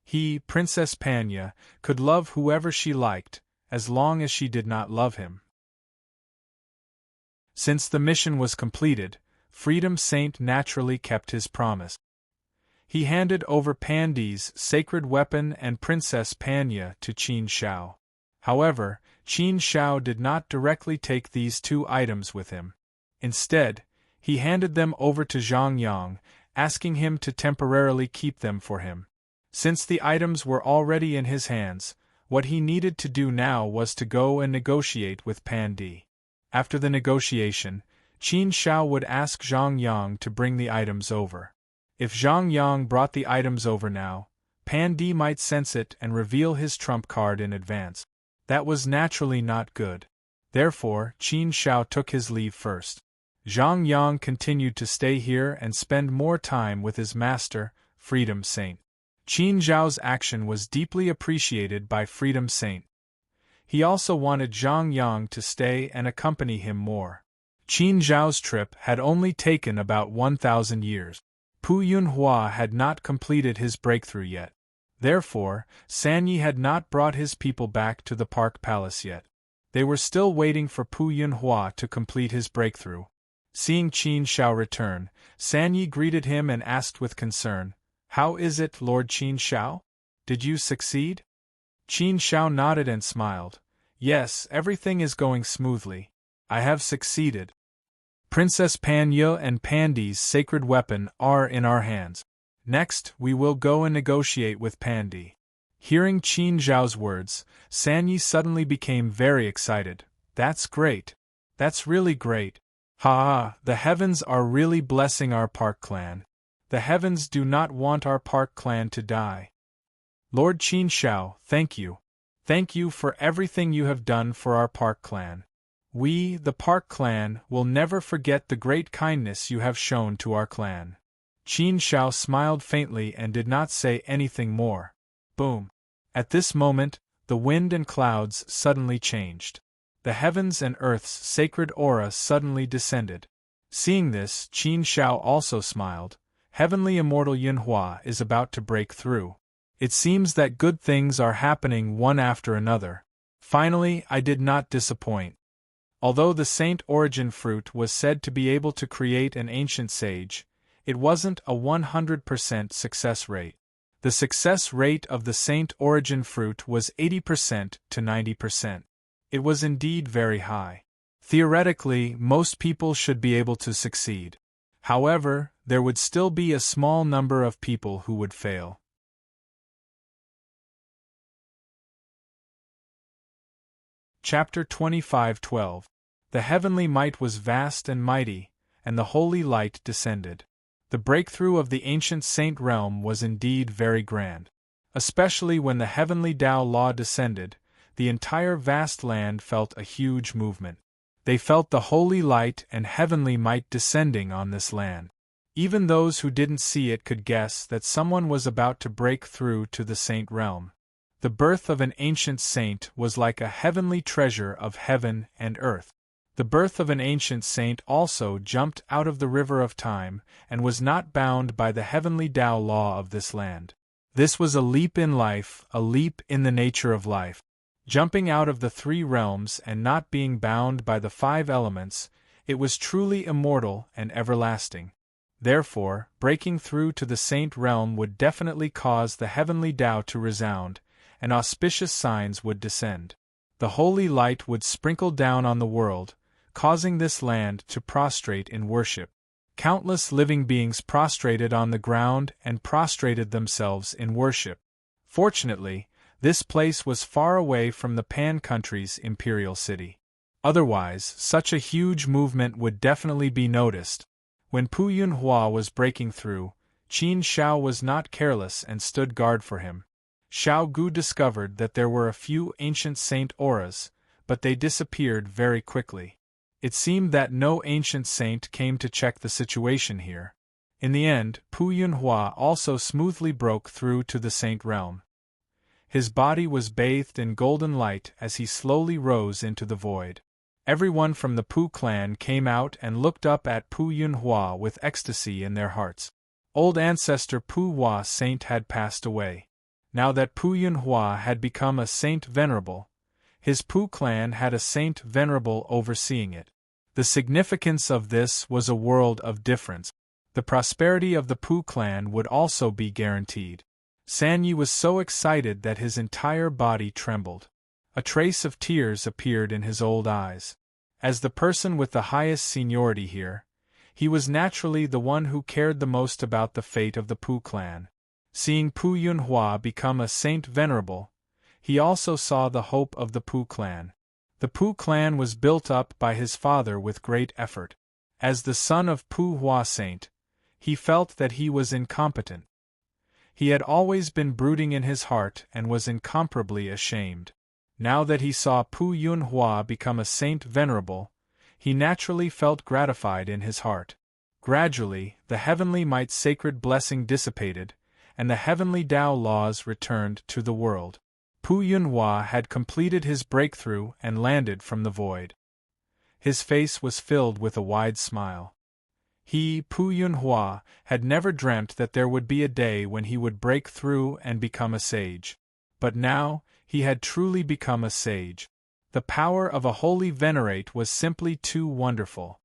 He, Princess Panya, could love whoever she liked, as long as she did not love him. Since the mission was completed, Freedom Saint naturally kept his promise. He handed over Pan-Di's sacred weapon and Princess Panya to Qin Shao. However, Qin Shao did not directly take these two items with him. Instead, he handed them over to Zhang Yang, asking him to temporarily keep them for him. Since the items were already in his hands, what he needed to do now was to go and negotiate with Pan-Di. After the negotiation, Qin Shao would ask Zhang Yang to bring the items over. If Zhang Yang brought the items over now, Pan-Di might sense it and reveal his trump card in advance. That was naturally not good. Therefore, Qin Shao took his leave first. Zhang Yang continued to stay here and spend more time with his master, Freedom Saint. Qin Zhao's action was deeply appreciated by Freedom Saint. He also wanted Zhang Yang to stay and accompany him more. Qin Zhao's trip had only taken about 1,000 years. Pu Yunhua had not completed his breakthrough yet. Therefore, Sanyi had not brought his people back to the Park Palace yet. They were still waiting for Pu Yunhua to complete his breakthrough. Seeing Qin Shao return, Sanyi greeted him and asked with concern, "How is it, Lord Qin Shao? Did you succeed?" Qin Shao nodded and smiled. "Yes, everything is going smoothly. I have succeeded. Princess Panya and Pan-Di's sacred weapon are in our hands. Next, we will go and negotiate with Pan-Di." Hearing Qin Zhao's words, Sanyi suddenly became very excited. "That's great. That's really great. Ha! The heavens are really blessing our Park clan. The heavens do not want our Park clan to die. Lord Qin Shao, thank you. Thank you for everything you have done for our Park clan. We, the Park clan, will never forget the great kindness you have shown to our clan." Qin Shao smiled faintly and did not say anything more. Boom! At this moment, the wind and clouds suddenly changed. The heavens and earth's sacred aura suddenly descended. Seeing this, Qin Shao also smiled. Heavenly Immortal Yunhua is about to break through. It seems that good things are happening one after another. Finally, I did not disappoint. Although the Saint Origin fruit was said to be able to create an ancient sage, it wasn't a 100% success rate. The success rate of the Saint Origin fruit was 80% to 90%. It was indeed very high. Theoretically, most people should be able to succeed. However, there would still be a small number of people who would fail. Chapter 25:12. The heavenly might was vast and mighty, and the holy light descended. The breakthrough of the ancient saint realm was indeed very grand. Especially when the heavenly Tao law descended, the entire vast land felt a huge movement. They felt the holy light and heavenly might descending on this land. Even those who didn't see it could guess that someone was about to break through to the saint realm. The birth of an ancient saint was like a heavenly treasure of heaven and earth. The birth of an ancient saint also jumped out of the river of time and was not bound by the heavenly Tao law of this land. This was a leap in life, a leap in the nature of life. Jumping out of the three realms and not being bound by the five elements, it was truly immortal and everlasting. Therefore, breaking through to the saint realm would definitely cause the heavenly Tao to resound, and auspicious signs would descend. The holy light would sprinkle down on the world, causing this land to prostrate in worship. Countless living beings prostrated on the ground and prostrated themselves in worship. Fortunately, this place was far away from the Pan country's imperial city. Otherwise, such a huge movement would definitely be noticed. When Pu Yunhua was breaking through, Qin Shao was not careless and stood guard for him. Xiao Gu discovered that there were a few ancient saint auras, but they disappeared very quickly. It seemed that no ancient saint came to check the situation here. In the end, Pu Yunhua also smoothly broke through to the saint realm. His body was bathed in golden light as he slowly rose into the void. Everyone from the Pu clan came out and looked up at Pu Yunhua with ecstasy in their hearts. Old ancestor Pu Hua Saint had passed away. Now that Pu Yunhua had become a saint venerable, his Pu clan had a saint venerable overseeing it. The significance of this was a world of difference. The prosperity of the Pu clan would also be guaranteed. Sanyi was so excited that his entire body trembled. A trace of tears appeared in his old eyes. As the person with the highest seniority here, he was naturally the one who cared the most about the fate of the Pu clan. Seeing Pu Yunhua become a saint venerable, he also saw the hope of the Pu clan. The Pu clan was built up by his father with great effort. As the son of Pu Hua Saint, he felt that he was incompetent. He had always been brooding in his heart and was incomparably ashamed. Now that he saw Pu Yunhua become a saint venerable, he naturally felt gratified in his heart. Gradually, the heavenly might sacred blessing dissipated, and the heavenly Tao laws returned to the world. Pu Yunhua had completed his breakthrough and landed from the void. His face was filled with a wide smile. He, Pu Yunhua, had never dreamt that there would be a day when he would break through and become a sage. But now, he had truly become a sage. The power of a holy venerate was simply too wonderful.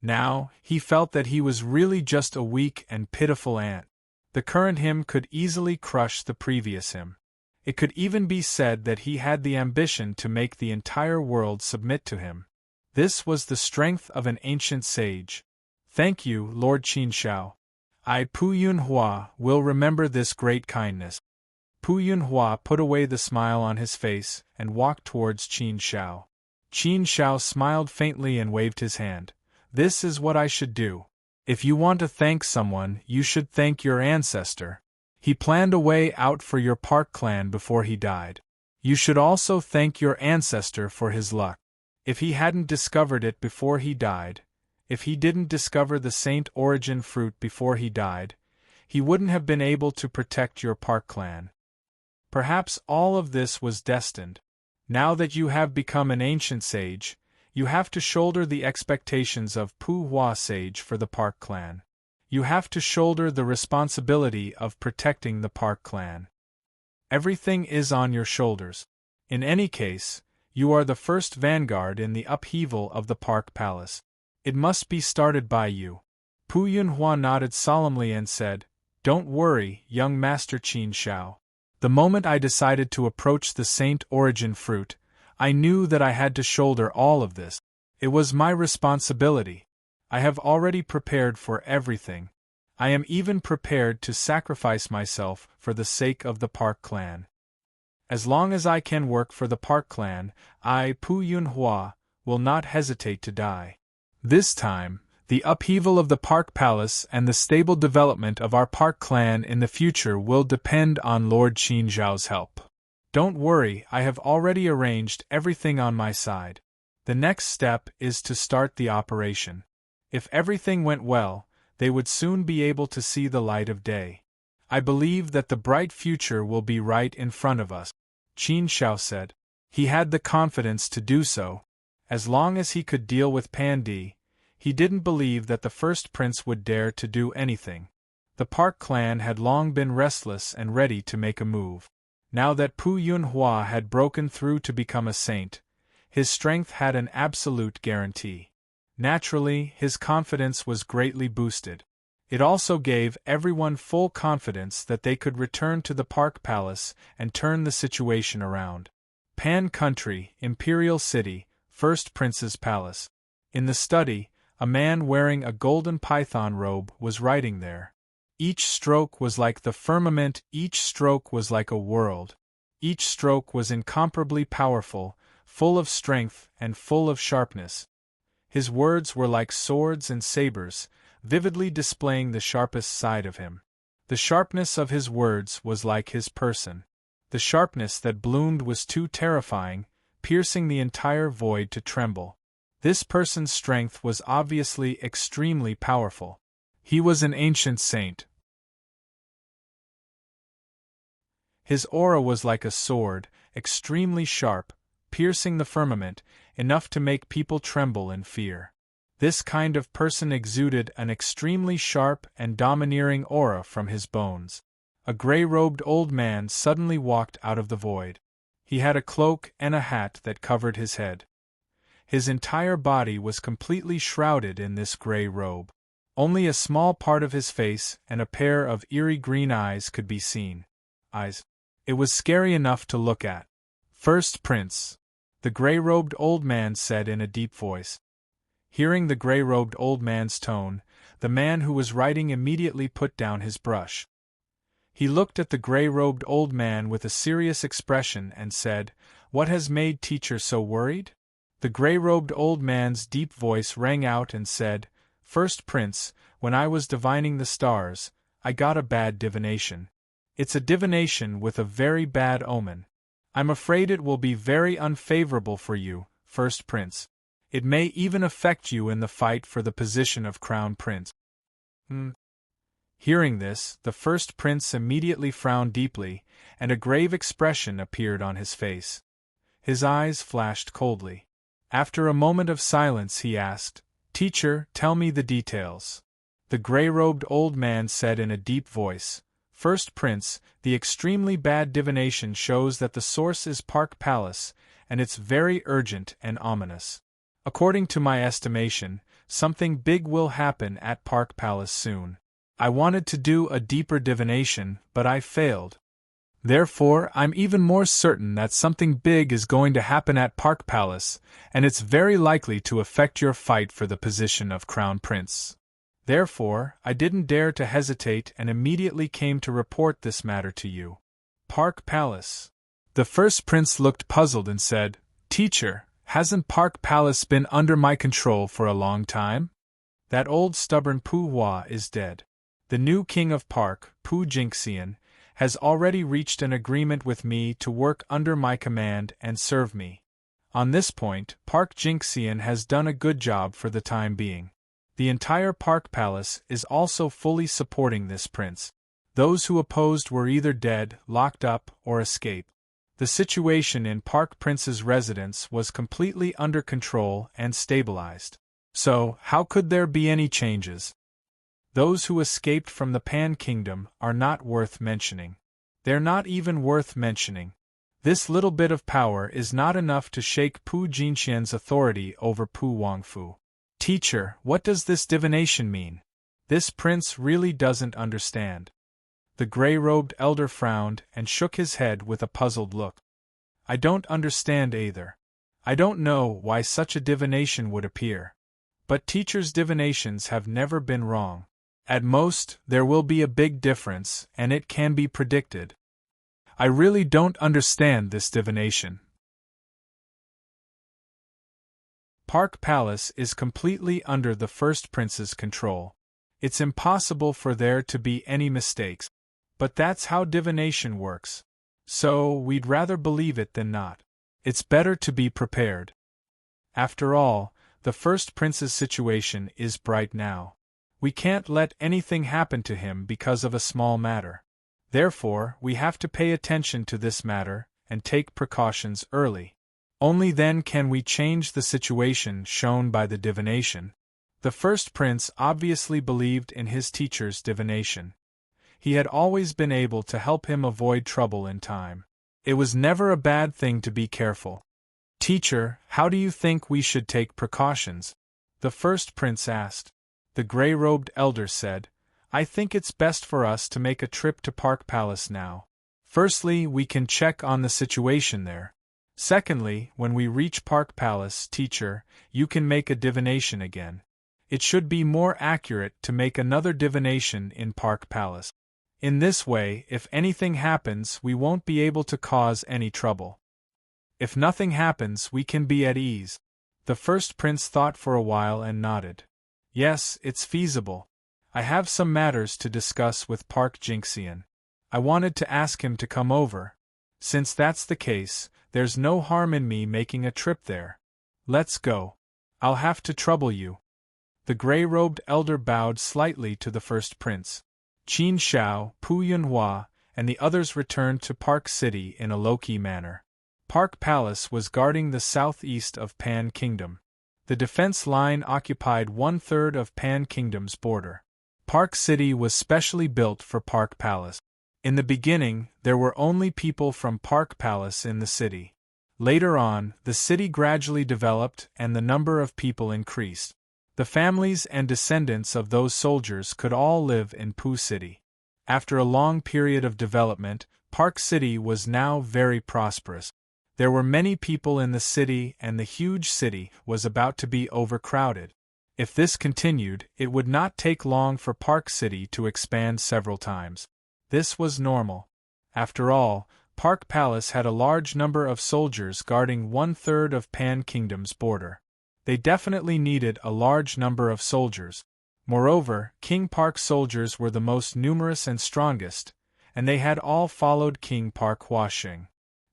Now, he felt that he was really just a weak and pitiful ant. The current him could easily crush the previous him. It could even be said that he had the ambition to make the entire world submit to him. This was the strength of an ancient sage. Thank you, Lord Qin Shao. I, Pu Yunhua, will remember this great kindness. Pu Yunhua put away the smile on his face and walked towards Qin Shao. Qin Shao smiled faintly and waved his hand. This is what I should do. If you want to thank someone, you should thank your ancestor. He planned a way out for your Park clan before he died. You should also thank your ancestor for his luck. If he hadn't discovered it before he died, if he didn't discover the Saint Origin fruit before he died, he wouldn't have been able to protect your Park clan. Perhaps all of this was destined. Now that you have become an ancient sage, you have to shoulder the expectations of Pu Hua Sage for the Park clan. You have to shoulder the responsibility of protecting the Park clan. Everything is on your shoulders. In any case, you are the first vanguard in the upheaval of the Park Palace. It must be started by you. Pu Yunhua nodded solemnly and said, Don't worry, young Master Qin Shao. The moment I decided to approach the Saint Origin fruit, I knew that I had to shoulder all of this. It was my responsibility. I have already prepared for everything. I am even prepared to sacrifice myself for the sake of the Park clan. As long as I can work for the Park clan, I, Pu Yunhua, will not hesitate to die. This time, the upheaval of the Park Palace and the stable development of our Park clan in the future will depend on Lord Qin Zhao's help. Don't worry, I have already arranged everything on my side. The next step is to start the operation. If everything went well, they would soon be able to see the light of day. I believe that the bright future will be right in front of us, Qin Zhao said. He had the confidence to do so. As long as he could deal with Pandi, he didn't believe that the first prince would dare to do anything. The Park clan had long been restless and ready to make a move. Now that Pu Yunhua had broken through to become a saint, his strength had an absolute guarantee. Naturally, his confidence was greatly boosted. It also gave everyone full confidence that they could return to the Park Palace and turn the situation around. Pan Country, Imperial City, First Prince's Palace. In the study, a man wearing a golden python robe was writing there. Each stroke was like the firmament, each stroke was like a world. Each stroke was incomparably powerful, full of strength and full of sharpness. His words were like swords and sabers, vividly displaying the sharpest side of him. The sharpness of his words was like his person. The sharpness that bloomed was too terrifying, piercing the entire void to tremble. This person's strength was obviously extremely powerful. He was an ancient saint. His aura was like a sword, extremely sharp, piercing the firmament, enough to make people tremble in fear. This kind of person exuded an extremely sharp and domineering aura from his bones. A gray-robed old man suddenly walked out of the void. He had a cloak and a hat that covered his head. His entire body was completely shrouded in this gray robe. Only a small part of his face and a pair of eerie green eyes could be seen. Eyes. It was scary enough to look at. First Prince, the gray-robed old man said in a deep voice. Hearing the gray-robed old man's tone, the man who was writing immediately put down his brush. He looked at the gray-robed old man with a serious expression and said, "What has made teacher so worried?" The gray-robed old man's deep voice rang out and said, "First Prince, when I was divining the stars, I got a bad divination. It's a divination with a very bad omen. I'm afraid it will be very unfavorable for you, First Prince. It may even affect you in the fight for the position of Crown Prince." Hearing this, the First Prince immediately frowned deeply, and a grave expression appeared on his face. His eyes flashed coldly. After a moment of silence he asked, "Teacher, tell me the details." The gray-robed old man said in a deep voice, "First Prince, the extremely bad divination shows that the source is Park Palace, and it's very urgent and ominous. According to my estimation, something big will happen at Park Palace soon. I wanted to do a deeper divination, but I failed. Therefore, I'm even more certain that something big is going to happen at Park Palace, and it's very likely to affect your fight for the position of Crown Prince. Therefore, I didn't dare to hesitate and immediately came to report this matter to you." Park Palace. The First Prince looked puzzled and said, "Teacher, hasn't Park Palace been under my control for a long time? That old stubborn Pu Hua is dead. The new king of Park, Pu Jingxian, has already reached an agreement with me to work under my command and serve me. On this point, Park Jingxian has done a good job for the time being. The entire Park Palace is also fully supporting this prince. Those who opposed were either dead, locked up, or escaped. The situation in Park Prince's residence was completely under control and stabilized. So, how could there be any changes? Those who escaped from the Pan Kingdom are not worth mentioning. They're not even worth mentioning. This little bit of power is not enough to shake Pu Jinxian's authority over Pu Wangfu. Teacher, what does this divination mean? This prince really doesn't understand." The gray-robed elder frowned and shook his head with a puzzled look. "I don't understand either. I don't know why such a divination would appear. But teachers' divinations have never been wrong. At most, there will be a big difference, and it can be predicted. I really don't understand this divination." Park Palace is completely under the first prince's control. It's impossible for there to be any mistakes. But that's how divination works. So, we'd rather believe it than not. It's better to be prepared. After all, the first prince's situation is bright now. We can't let anything happen to him because of a small matter. Therefore, we have to pay attention to this matter and take precautions early. Only then can we change the situation shown by the divination. The first prince obviously believed in his teacher's divination. He had always been able to help him avoid trouble in time. It was never a bad thing to be careful. "Teacher, how do you think we should take precautions?" the first prince asked. The gray-robed elder said, "I think it's best for us to make a trip to Park Palace now. Firstly, we can check on the situation there. Secondly, when we reach Park Palace, teacher, you can make a divination again. It should be more accurate to make another divination in Park Palace. In this way, if anything happens, we won't be able to cause any trouble. If nothing happens, we can be at ease." The first prince thought for a while and nodded. "Yes, it's feasible. I have some matters to discuss with Park Jinxian. I wanted to ask him to come over. Since that's the case, there's no harm in me making a trip there. Let's go. I'll have to trouble you." The gray-robed elder bowed slightly to the first prince. Qin Shao, Pu Yunhua, and the others returned to Park City in a low-key manner. Park Palace was guarding the southeast of Pan Kingdom. The defense line occupied 1/3 of Pan Kingdom's border. Park City was specially built for Park Palace. In the beginning, there were only people from Park Palace in the city. Later on, the city gradually developed and the number of people increased. The families and descendants of those soldiers could all live in Pu City. After a long period of development, Park City was now very prosperous. There were many people in the city and the huge city was about to be overcrowded. If this continued, it would not take long for Park City to expand several times. This was normal. After all, Park Palace had a large number of soldiers guarding 1/3 of Pan Kingdom's border. They definitely needed a large number of soldiers. Moreover, King Park's soldiers were the most numerous and strongest, and they had all followed King Park Huaxing.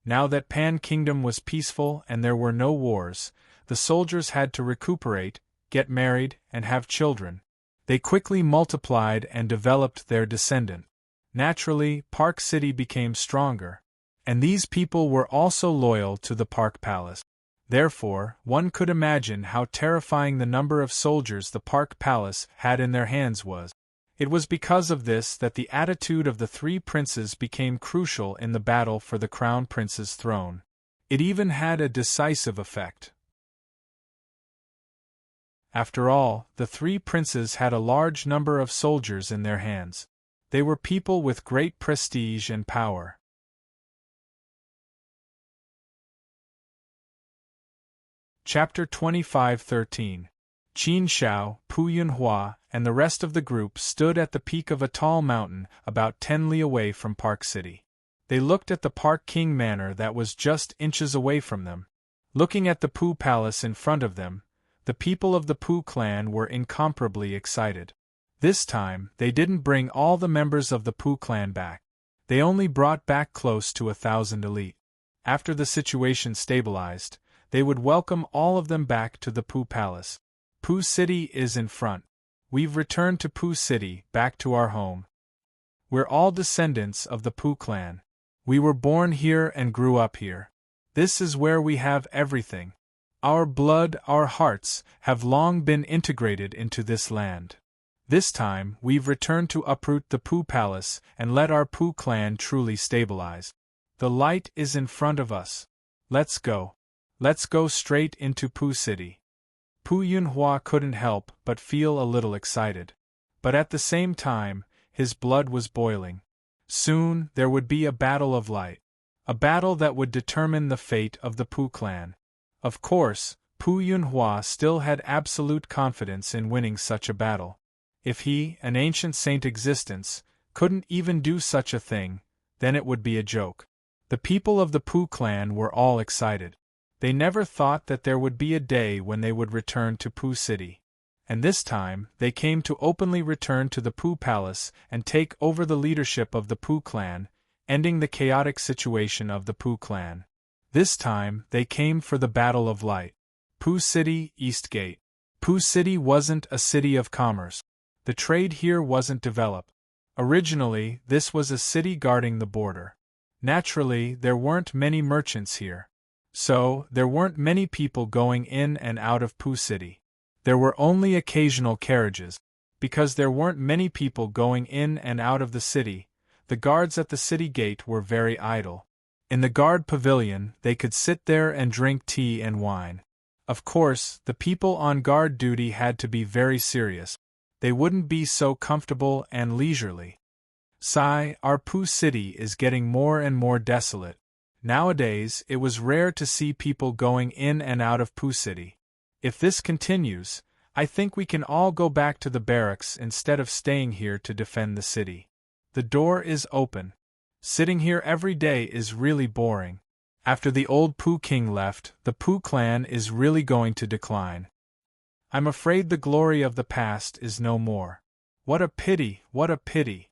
Now that Pan Kingdom was peaceful and there were no wars, the soldiers had to recuperate, get married, and have children. They quickly multiplied and developed their descendant. Naturally, Park City became stronger. And these people were also loyal to the Park Palace. Therefore, one could imagine how terrifying the number of soldiers the Park Palace had in their hands was. It was because of this that the attitude of the three princes became crucial in the battle for the Crown Prince's throne. It even had a decisive effect. After all, the three princes had a large number of soldiers in their hands. They were people with great prestige and power. Chapter 25:13. Qin Shao, Pu Yunhua, and the rest of the group stood at the peak of a tall mountain about 10 li away from Park City. They looked at the Park King Manor that was just inches away from them. Looking at the Pu Palace in front of them, the people of the Pu clan were incomparably excited. This time, they didn't bring all the members of the Pu clan back. They only brought back close to 1,000 elite. After the situation stabilized, they would welcome all of them back to the Pu Palace. Pu City is in front. We've returned to Pu City, back to our home. We're all descendants of the Pu clan. We were born here and grew up here. This is where we have everything. Our blood, our hearts, have long been integrated into this land. This time, we've returned to uproot the Pu Palace and let our Pu clan truly stabilize. The light is in front of us. Let's go. Let's go straight into Pu City. Pu Yunhua couldn't help but feel a little excited. But at the same time, his blood was boiling. Soon, there would be a battle of light. A battle that would determine the fate of the Pu clan. Of course, Pu Yunhua still had absolute confidence in winning such a battle. If he, an ancient saint existence, couldn't even do such a thing, then it would be a joke. The people of the Pu clan were all excited. They never thought that there would be a day when they would return to Pooh City. And this time, they came to openly return to the Pooh Palace and take over the leadership of the Pooh clan, ending the chaotic situation of the Pooh clan. This time, they came for the Battle of Light. Pooh City, East Gate. Pooh City wasn't a city of commerce. The trade here wasn't developed. Originally, this was a city guarding the border. Naturally, there weren't many merchants here. So, there weren't many people going in and out of Pooh City. There were only occasional carriages. Because there weren't many people going in and out of the city, the guards at the city gate were very idle. In the guard pavilion, they could sit there and drink tea and wine. Of course, the people on guard duty had to be very serious. They wouldn't be so comfortable and leisurely. Sigh, our Pooh City is getting more and more desolate. Nowadays, it was rare to see people going in and out of Pooh City. If this continues, I think we can all go back to the barracks instead of staying here to defend the city. The door is open. Sitting here every day is really boring. After the old Pooh King left, the Pooh clan is really going to decline. I'm afraid the glory of the past is no more. What a pity, what a pity.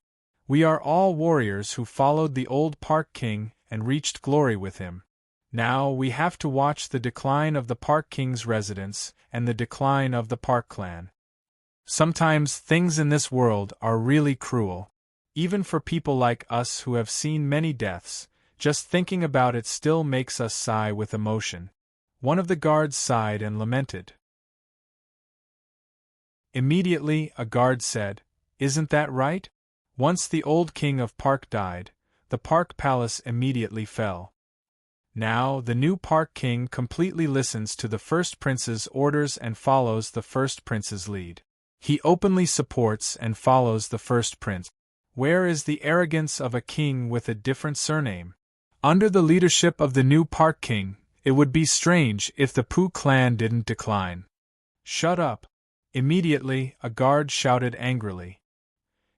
We are all warriors who followed the old Park King and reached glory with him. Now we have to watch the decline of the Park King's residence and the decline of the Park clan. Sometimes things in this world are really cruel. Even for people like us who have seen many deaths, just thinking about it still makes us sigh with emotion. One of the guards sighed and lamented. Immediately, a guard said, "Isn't that right?" Once the old king of Park died, the Park Palace immediately fell. Now, the new Park King completely listens to the first prince's orders and follows the first prince's lead. He openly supports and follows the first prince. Where is the arrogance of a king with a different surname? Under the leadership of the new Park King, it would be strange if the Pooh clan didn't decline. Shut up! Immediately, a guard shouted angrily.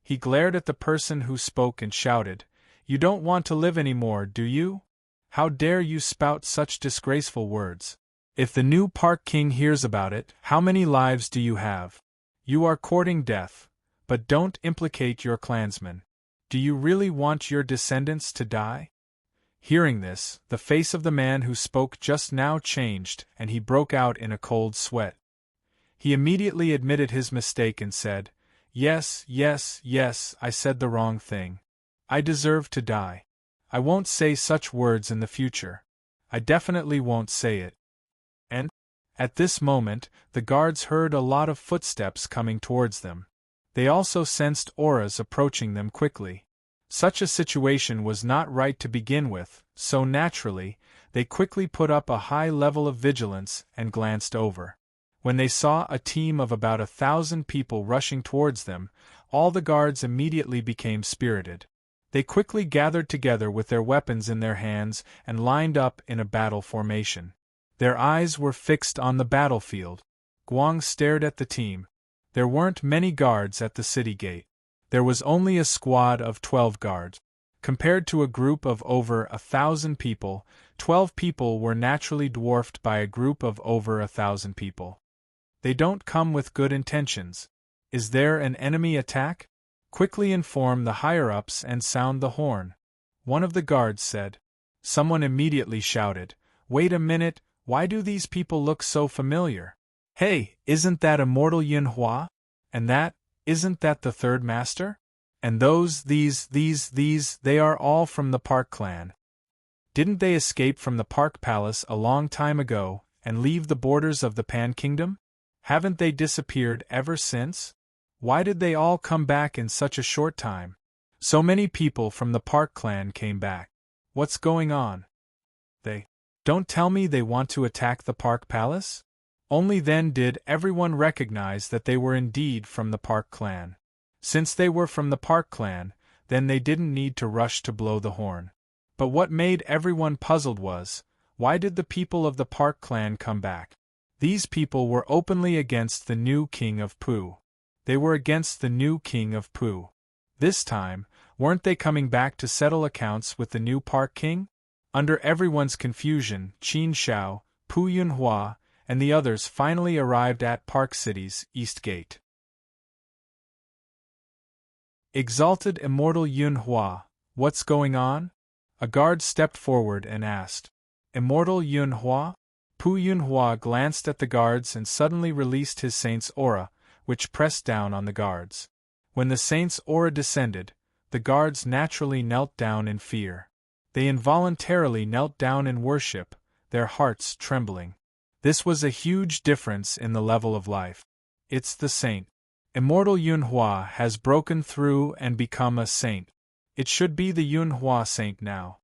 He glared at the person who spoke and shouted, "You don't want to live anymore, do you? How dare you spout such disgraceful words? If the new Park King hears about it, how many lives do you have? You are courting death, but don't implicate your clansmen. Do you really want your descendants to die?" Hearing this, the face of the man who spoke just now changed, and he broke out in a cold sweat. He immediately admitted his mistake and said, Yes, I said the wrong thing. I deserve to die. I won't say such words in the future. I definitely won't say it." And, at this moment, the guards heard a lot of footsteps coming towards them. They also sensed auras approaching them quickly. Such a situation was not right to begin with, so naturally, they quickly put up a high level of vigilance and glanced over. When they saw a team of about 1,000 people rushing towards them, all the guards immediately became spirited. They quickly gathered together with their weapons in their hands and lined up in a battle formation. Their eyes were fixed on the battlefield. Guang stared at the team. There weren't many guards at the city gate. There was only a squad of 12 guards. Compared to a group of over 1,000 people, 12 people were naturally dwarfed by a group of over 1,000 people. They don't come with good intentions. Is there an enemy attack? Quickly inform the higher-ups and sound the horn. One of the guards said. Someone immediately shouted, "Wait a minute, why do these people look so familiar? Hey, isn't that Immortal Yunhua? And isn't that the third master? And these, they are all from the Park clan. Didn't they escape from the Park Palace a long time ago and leave the borders of the Pan Kingdom? Haven't they disappeared ever since? Why did they all come back in such a short time? So many people from the Park clan came back. What's going on? Don't tell me they want to attack the Park Palace? Only then did everyone recognize that they were indeed from the Park clan. Since they were from the Park clan, then they didn't need to rush to blow the horn. But what made everyone puzzled was, why did the people of the Park clan come back? These people were openly against the new king of Pooh. They were against the new king of Pooh. This time, weren't they coming back to settle accounts with the new Park king? Under everyone's confusion, Qin Shao, Pu Yunhua, and the others finally arrived at Park City's East Gate. Exalted Immortal Yunhua, what's going on? A guard stepped forward and asked. Immortal Yunhua? Pu Yunhua glanced at the guards and suddenly released his saint's aura, which pressed down on the guards. When the saint's aura descended, the guards naturally knelt down in fear. They involuntarily knelt down in worship, their hearts trembling. This was a huge difference in the level of life. It's the saint. Immortal Yunhua has broken through and become a saint. It should be the Yunhua saint now.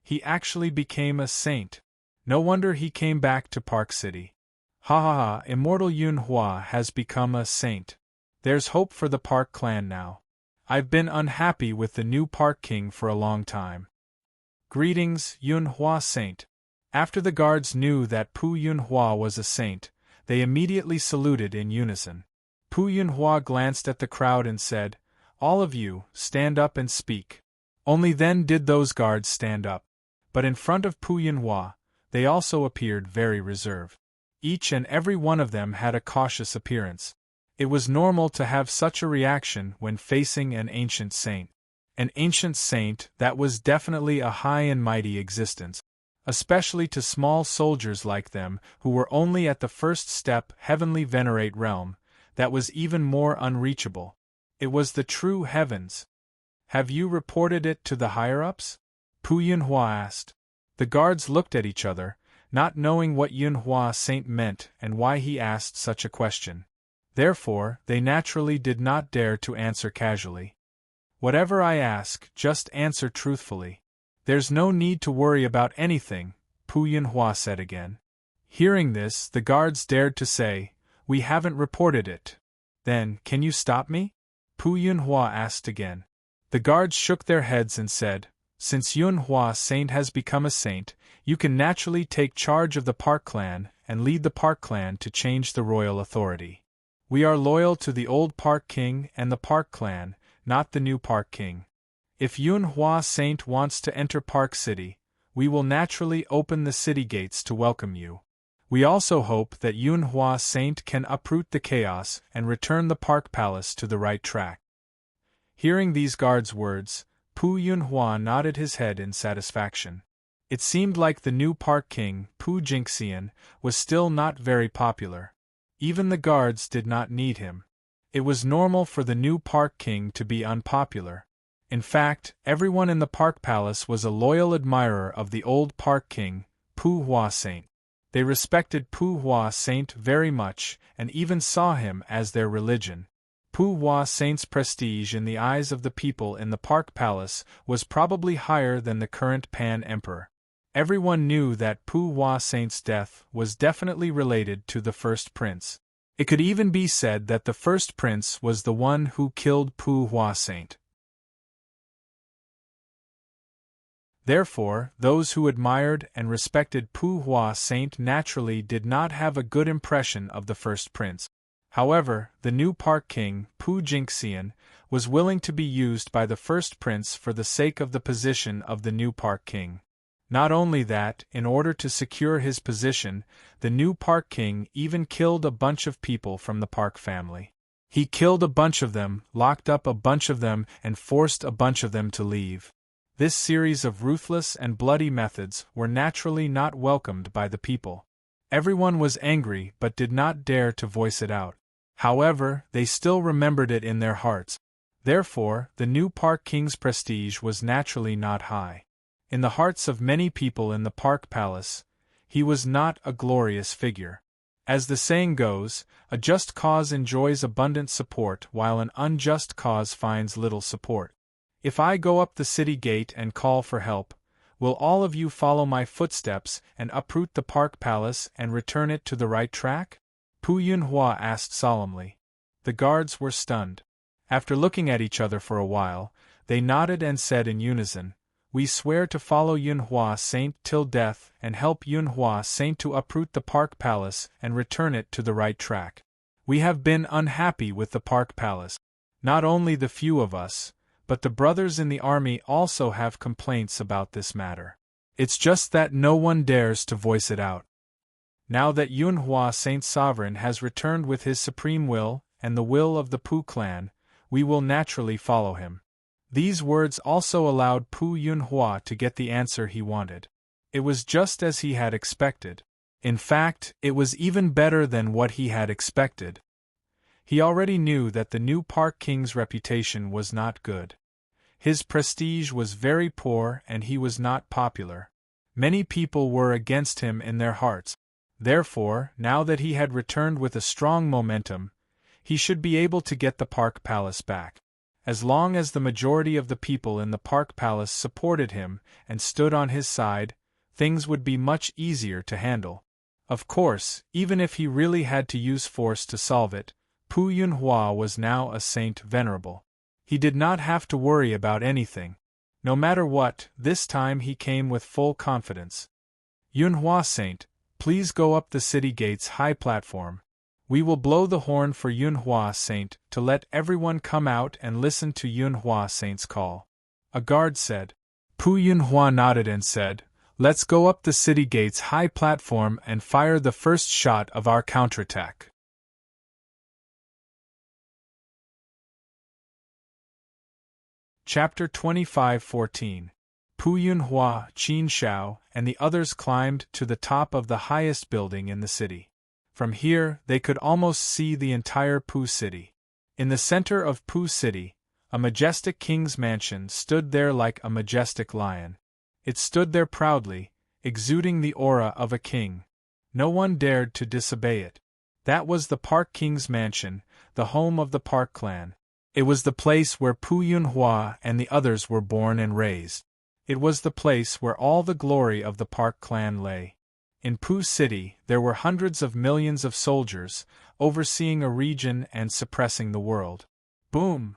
He actually became a saint. No wonder he came back to Park City. Ha ha ha, Immortal Yunhua has become a saint. There's hope for the Park clan now. I've been unhappy with the new Park King for a long time. Greetings, Yunhua Saint. After the guards knew that Pu Yunhua was a saint, they immediately saluted in unison. Pu Yunhua glanced at the crowd and said, "All of you, stand up and speak." Only then did those guards stand up. But in front of Pu Yunhua, they also appeared very reserved. Each and every one of them had a cautious appearance. It was normal to have such a reaction when facing an ancient saint. An ancient saint that was definitely a high and mighty existence. Especially to small soldiers like them who were only at the first step heavenly venerate realm, that was even more unreachable. It was the true heavens. Have you reported it to the higher-ups? Pu Yunhua asked. The guards looked at each other, not knowing what Yunhua Saint meant and why he asked such a question. Therefore, they naturally did not dare to answer casually. Whatever I ask, just answer truthfully. There's no need to worry about anything, Pu Yunhua said again. Hearing this, the guards dared to say, "We haven't reported it." Then, can you stop me? Pu Yunhua asked again. The guards shook their heads and said, "Since Yunhua Saint has become a saint, you can naturally take charge of the Park clan and lead the Park clan to change the royal authority. We are loyal to the old Park King and the Park clan, not the new Park King. If Yunhua Saint wants to enter Park City, we will naturally open the city gates to welcome you. We also hope that Yunhua Saint can uproot the chaos and return the Park Palace to the right track." Hearing these guards' words, Pu Yunhua nodded his head in satisfaction. It seemed like the new Park King, Pu Jingxian, was still not very popular. Even the guards did not need him. It was normal for the new Park King to be unpopular. In fact, everyone in the Park Palace was a loyal admirer of the old Park King, Pu Hua Saint. They respected Pu Hua Saint very much and even saw him as their religion. Pu Hua Saint's prestige in the eyes of the people in the Park Palace was probably higher than the current Pan Emperor. Everyone knew that Pu Hua Saint's death was definitely related to the first prince. It could even be said that the first prince was the one who killed Pu Hua Saint. Therefore, those who admired and respected Pu Hua Saint naturally did not have a good impression of the first prince. However, the new Park King, Pu Jingxian, was willing to be used by the first prince for the sake of the position of the new Park King. Not only that, in order to secure his position, the new Park King even killed a bunch of people from the Park family. He killed a bunch of them, locked up a bunch of them, and forced a bunch of them to leave. This series of ruthless and bloody methods were naturally not welcomed by the people. Everyone was angry but did not dare to voice it out. However, they still remembered it in their hearts. Therefore, the new Park King's prestige was naturally not high. In the hearts of many people in the Park Palace, he was not a glorious figure. As the saying goes, a just cause enjoys abundant support while an unjust cause finds little support. If I go up the city gate and call for help, will all of you follow my footsteps and uproot the Park Palace and return it to the right track? Pu Yunhua asked solemnly. The guards were stunned. After looking at each other for a while, they nodded and said in unison, "We swear to follow Yunhua Saint till death and help Yunhua Saint to uproot the Park Palace and return it to the right track. We have been unhappy with the Park Palace. Not only the few of us, but the brothers in the army also have complaints about this matter. It's just that no one dares to voice it out. Now that Yunhua Saint Sovereign has returned with his supreme will, and the will of the Pu clan, we will naturally follow him. These words also allowed Pu Yunhua to get the answer he wanted. It was just as he had expected. In fact, it was even better than what he had expected. He already knew that the new Park King's reputation was not good. His prestige was very poor and he was not popular. Many people were against him in their hearts. Therefore, now that he had returned with a strong momentum, he should be able to get the Park Palace back. As long as the majority of the people in the Park Palace supported him and stood on his side, things would be much easier to handle. Of course, even if he really had to use force to solve it, Pu Yunhua was now a saint venerable. He did not have to worry about anything. No matter what, this time he came with full confidence. Yunhua Saint, please go up the city gate's high platform. We will blow the horn for Yunhua Saint to let everyone come out and listen to Yunhua Saint's call. A guard said. Pu Yunhua nodded and said, Let's go up the city gate's high platform and fire the first shot of our counterattack. Chapter 25:14. Pu Yunhua, Qin Shao, and the others climbed to the top of the highest building in the city. From here, they could almost see the entire Pu city. In the center of Pu city, a majestic king's mansion stood there like a majestic lion. It stood there proudly, exuding the aura of a king. No one dared to disobey it. That was the Park King's mansion, the home of the Park clan. It was the place where Pu Yunhua and the others were born and raised. It was the place where all the glory of the Park clan lay. In Pu City, there were hundreds of millions of soldiers, overseeing a region and suppressing the world. Boom!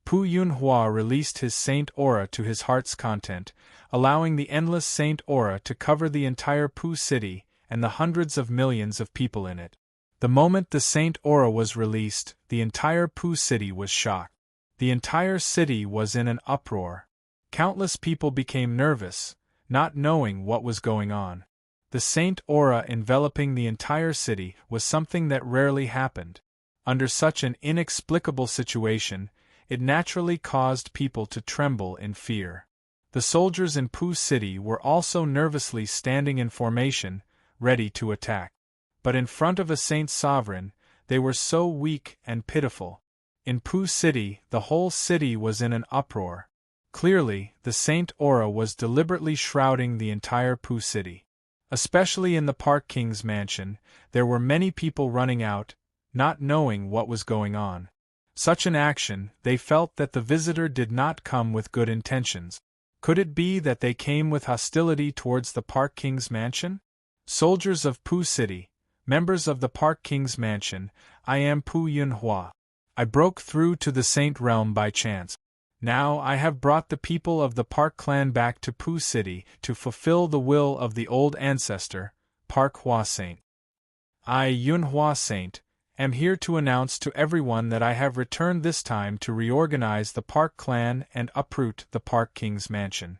Pu Yunhua released his saint aura to his heart's content, allowing the endless saint aura to cover the entire Pu City and the hundreds of millions of people in it. The moment the saint aura was released, the entire Pu City was shocked. The entire city was in an uproar. Countless people became nervous, not knowing what was going on. The saint aura enveloping the entire city was something that rarely happened. Under such an inexplicable situation, it naturally caused people to tremble in fear. The soldiers in Pu City were also nervously standing in formation, ready to attack. But in front of a saint sovereign, they were so weak and pitiful. In Pu City, the whole city was in an uproar. Clearly, the saint aura was deliberately shrouding the entire Pu City. Especially in the Park King's mansion, there were many people running out, not knowing what was going on. Such an action, they felt that the visitor did not come with good intentions. Could it be that they came with hostility towards the Park King's mansion? Soldiers of Pu City, members of the Park King's mansion, I am Pu Yunhua. I broke through to the Saint Realm by chance. Now I have brought the people of the Park clan back to Pu City to fulfill the will of the old ancestor, Park Hua Saint. I, Yunhua Saint, am here to announce to everyone that I have returned this time to reorganize the Park clan and uproot the Park King's mansion.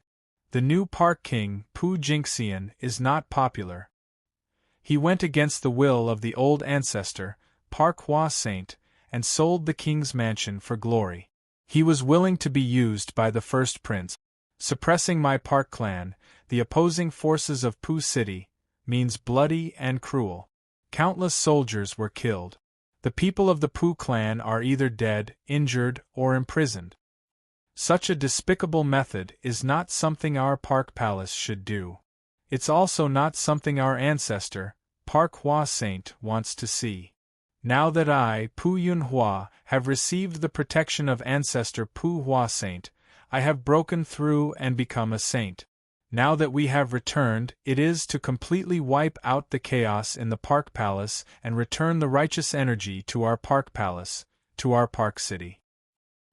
The new Park King, Pu Jingxian, is not popular. He went against the will of the old ancestor, Park Hua Saint, and sold the king's mansion for glory. He was willing to be used by the first prince. Suppressing my Park clan, the opposing forces of Pu City, means bloody and cruel. Countless soldiers were killed. The people of the Pu clan are either dead, injured, or imprisoned. Such a despicable method is not something our Park Palace should do. It's also not something our ancestor, Park Hua Saint, wants to see. Now that I, Pu Yunhua, have received the protection of ancestor Pu Hua Saint, I have broken through and become a saint. Now that we have returned, it is to completely wipe out the chaos in the Park Palace and return the righteous energy to our Park Palace, to our Park City.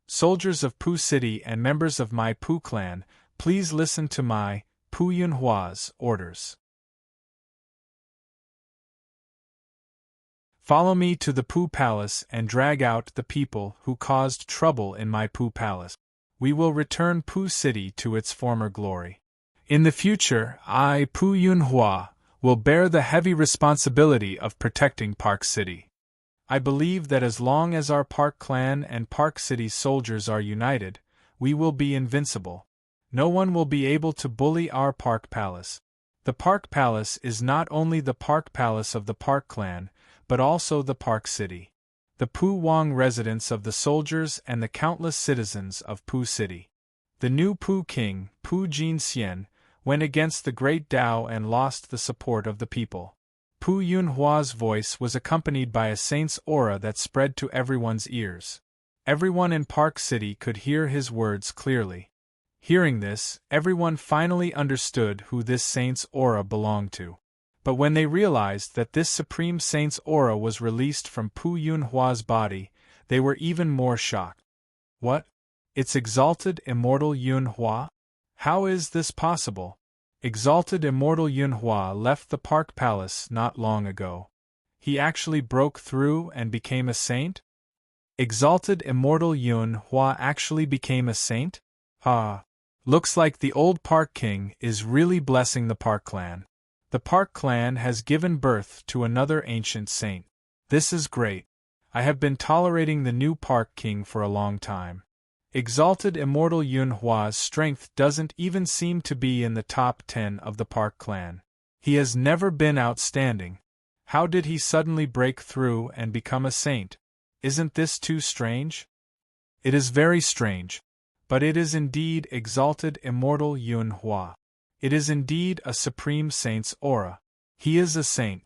Soldiers of Pu City and members of my Pu clan, please listen to my, Pu Yunhua's, orders. Follow me to the Pu Palace and drag out the people who caused trouble in my Pu Palace. We will return Pu City to its former glory. In the future, I, Pu Yunhua, will bear the heavy responsibility of protecting Park City. I believe that as long as our Park Clan and Park City soldiers are united, we will be invincible. No one will be able to bully our Park Palace. The Park Palace is not only the Park Palace of the Park Clan, but also the Park City. The Pu Wang residence of the soldiers and the countless citizens of Pu City. The new Pu king, Pu Jinxian, went against the great Tao and lost the support of the people. Pu Yunhua's voice was accompanied by a saint's aura that spread to everyone's ears. Everyone in Park City could hear his words clearly. Hearing this, everyone finally understood who this saint's aura belonged to. But when they realized that this supreme saint's aura was released from Pu Yunhua's body, they were even more shocked. What? It's exalted immortal Yunhua? How is this possible? Exalted immortal Yunhua left the Park Palace not long ago. He actually broke through and became a saint? Exalted immortal Yunhua actually became a saint? Looks like the old Park King is really blessing the Park Clan. The Park Clan has given birth to another ancient saint. This is great. I have been tolerating the new Park King for a long time. Exalted immortal Yunhua's strength doesn't even seem to be in the top 10 of the Park Clan. He has never been outstanding. How did he suddenly break through and become a saint? Isn't this too strange? It is very strange. But it is indeed exalted immortal Yunhua. It is indeed a supreme saint's aura. He is a saint.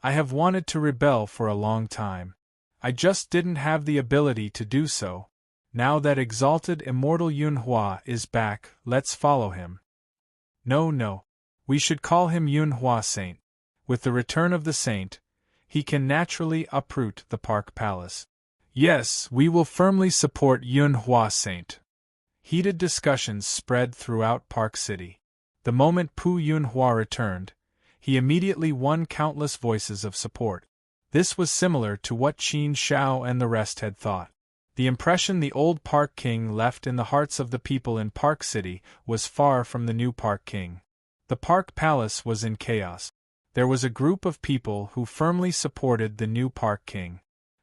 I have wanted to rebel for a long time. I just didn't have the ability to do so. Now that exalted immortal Yunhua is back, let's follow him. No. We should call him Yunhua Saint. With the return of the saint, he can naturally uproot the Park Palace. Yes, we will firmly support Yunhua Saint. Heated discussions spread throughout Park City. The moment Pu Yunhua returned, he immediately won countless voices of support. This was similar to what Qin Shao and the rest had thought. The impression the old Park King left in the hearts of the people in Park City was far from the new Park King. The Park Palace was in chaos. There was a group of people who firmly supported the new Park King.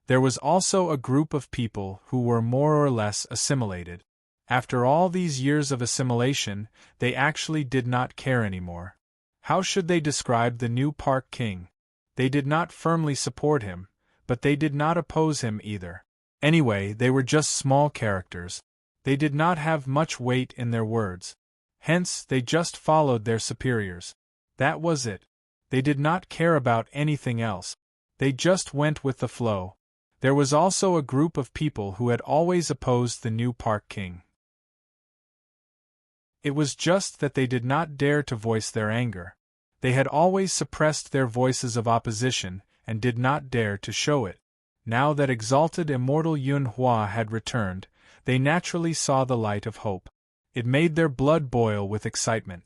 There was also a group of people who were more or less assimilated. After all these years of assimilation, they actually did not care anymore. How should they describe the new Park King? They did not firmly support him, but they did not oppose him either. Anyway, they were just small characters. They did not have much weight in their words. Hence, they just followed their superiors. That was it. They did not care about anything else. They just went with the flow. There was also a group of people who had always opposed the new Park King. It was just that they did not dare to voice their anger. They had always suppressed their voices of opposition and did not dare to show it. Now that exalted immortal Yunhua had returned, they naturally saw the light of hope. It made their blood boil with excitement.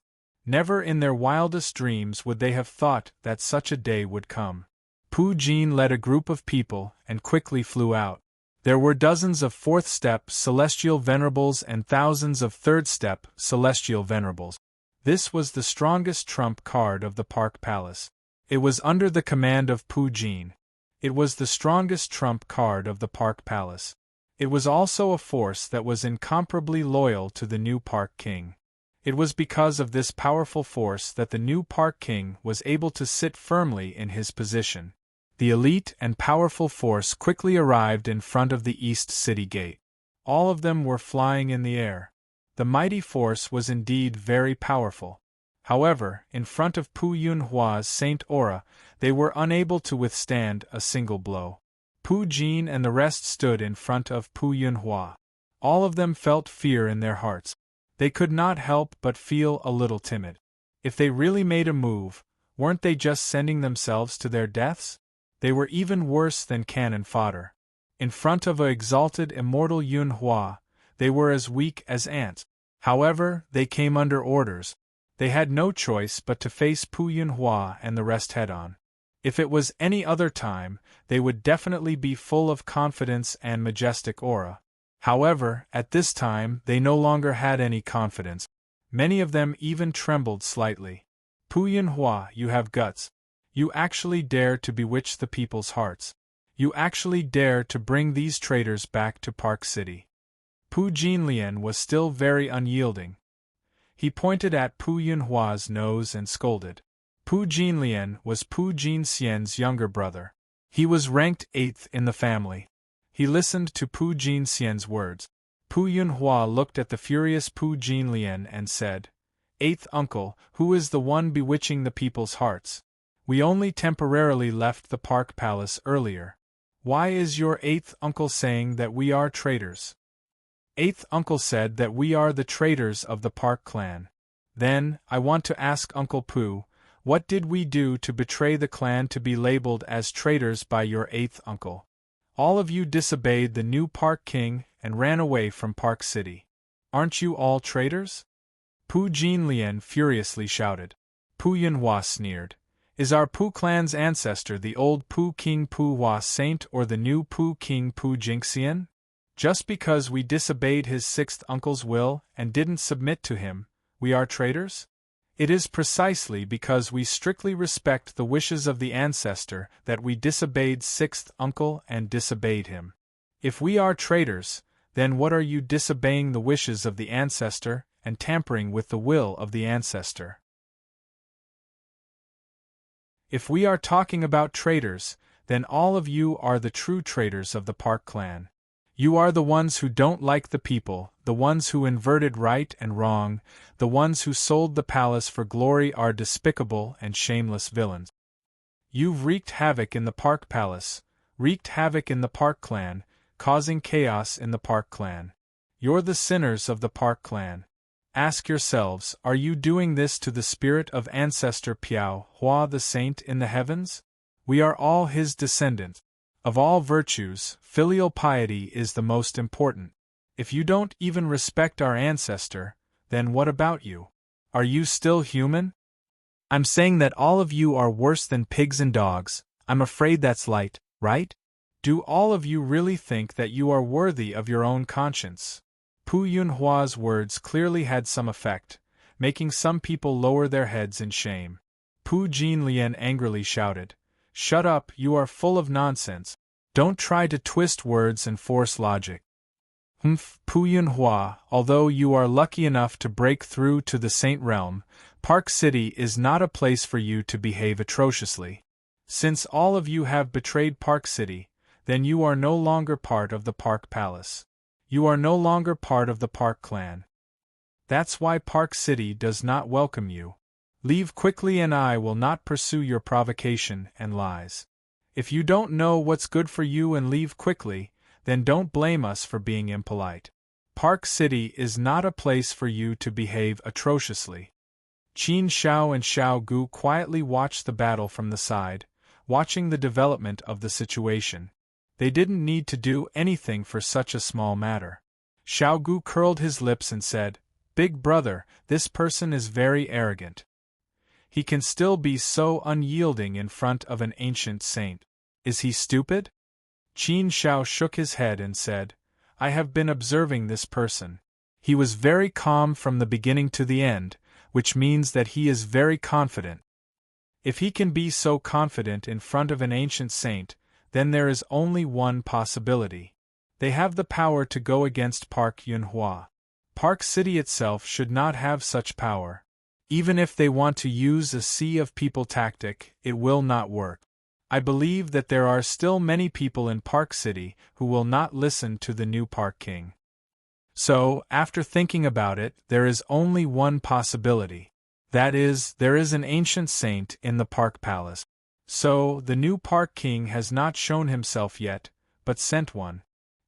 Never in their wildest dreams would they have thought that such a day would come. Pu Jin led a group of people and quickly flew out. There were dozens of fourth-step celestial venerables and thousands of third-step celestial venerables. This was the strongest trump card of the Park Palace. It was under the command of Pu Jin. It was the strongest trump card of the Park Palace. It was also a force that was incomparably loyal to the new Park King. It was because of this powerful force that the new Park King was able to sit firmly in his position. The elite and powerful force quickly arrived in front of the East City Gate. All of them were flying in the air. The mighty force was indeed very powerful. However, in front of Pu Yunhua's Saint Aura, they were unable to withstand a single blow. Pu Jin and the rest stood in front of Pu Yunhua. All of them felt fear in their hearts. They could not help but feel a little timid. If they really made a move, weren't they just sending themselves to their deaths? They were even worse than cannon fodder. In front of a exalted immortal Yunhua, they were as weak as ants. However, they came under orders. They had no choice but to face Pu Yunhua and the rest head-on. If it was any other time, they would definitely be full of confidence and majestic aura. However, at this time they no longer had any confidence. Many of them even trembled slightly. Pu Yunhua, you have guts. You actually dare to bewitch the people's hearts. You actually dare to bring these traitors back to Park City. Pu Jinlian was still very unyielding. He pointed at Pu Yunhua's nose and scolded. Pu Jinlian was Pu Jinxian's younger brother. He was ranked 8th in the family. He listened to Pu Jinxian's words. Pu Yunhua looked at the furious Pu Jinlian and said, "8th uncle, who is the one bewitching the people's hearts? We only temporarily left the Park Palace earlier. Why is your 8th uncle saying that we are traitors?" 8th uncle said that we are the traitors of the Park clan. Then, I want to ask Uncle Pu, what did we do to betray the clan to be labeled as traitors by your 8th uncle? All of you disobeyed the new Park King and ran away from Park City. Aren't you all traitors? Pu Jinlian furiously shouted. Pu Yunhua sneered. Is our Pu clan's ancestor the old Pu King Pu Hua Saint or the new Pu King Pu Jinxian? Just because we disobeyed his 6th uncle's will and didn't submit to him, we are traitors? It is precisely because we strictly respect the wishes of the ancestor that we disobeyed 6th uncle and disobeyed him. If we are traitors, then what are you disobeying the wishes of the ancestor and tampering with the will of the ancestor? If we are talking about traitors, then all of you are the true traitors of the Park clan. You are the ones who don't like the people, the ones who inverted right and wrong, the ones who sold the palace for glory are despicable and shameless villains. You've wreaked havoc in the Park Palace, wreaked havoc in the Park clan, causing chaos in the Park clan. You're the sinners of the Park clan. Ask yourselves, are you doing this to the spirit of ancestor Piao Hua the saint in the heavens? We are all his descendants. Of all virtues, filial piety is the most important. If you don't even respect our ancestor, then what about you? Are you still human? I'm saying that all of you are worse than pigs and dogs. I'm afraid that's light, right? Do all of you really think that you are worthy of your own conscience? Pu Yunhua's words clearly had some effect, making some people lower their heads in shame. Pu Jinlian angrily shouted, "Shut up, you are full of nonsense. Don't try to twist words and force logic." Pu Yunhua, although you are lucky enough to break through to the Saint Realm, Park City is not a place for you to behave atrociously. Since all of you have betrayed Park City, then you are no longer part of the Park Palace. You are no longer part of the Park clan. That's why Park City does not welcome you. Leave quickly and I will not pursue your provocation and lies. If you don't know what's good for you and leave quickly, then don't blame us for being impolite. Park City is not a place for you to behave atrociously. Qin Xiao and Xiao Gu quietly watched the battle from the side, watching the development of the situation. They didn't need to do anything for such a small matter. Xiao Gu curled his lips and said, "Big brother, this person is very arrogant. He can still be so unyielding in front of an ancient saint. Is he stupid?" Qin Xiao shook his head and said, "I have been observing this person. He was very calm from the beginning to the end, which means that he is very confident. If he can be so confident in front of an ancient saint, then there is only one possibility. They have the power to go against Park Yunhua. Park City itself should not have such power. Even if they want to use a sea of people tactic, it will not work. I believe that there are still many people in Park City who will not listen to the new Park King. So, after thinking about it, there is only one possibility. That is, there is an ancient saint in the Park Palace. So, the new Park King has not shown himself yet, but sent one.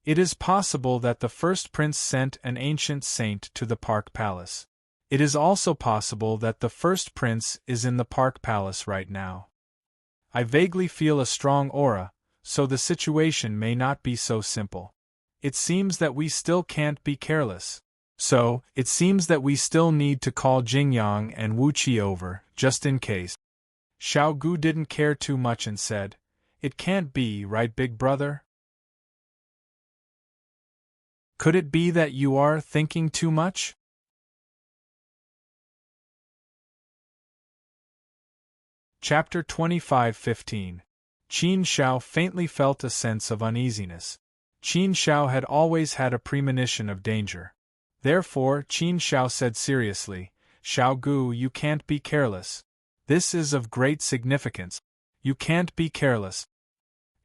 It is possible that the first prince sent an ancient saint to the Park Palace. It is also possible that the first prince is in the Park Palace right now. I vaguely feel a strong aura, so the situation may not be so simple. It seems that we still can't be careless. So, it seems that we still need to call Jingyang and Wu Qi over, just in case. Xiao Gu didn't care too much and said, "It can't be, right, big brother? Could it be that you are thinking too much?" Chapter 25:15. Qin Shao faintly felt a sense of uneasiness. Qin Shao had always had a premonition of danger. Therefore, Qin Shao said seriously, "Shao Gu, you can't be careless. This is of great significance. You can't be careless.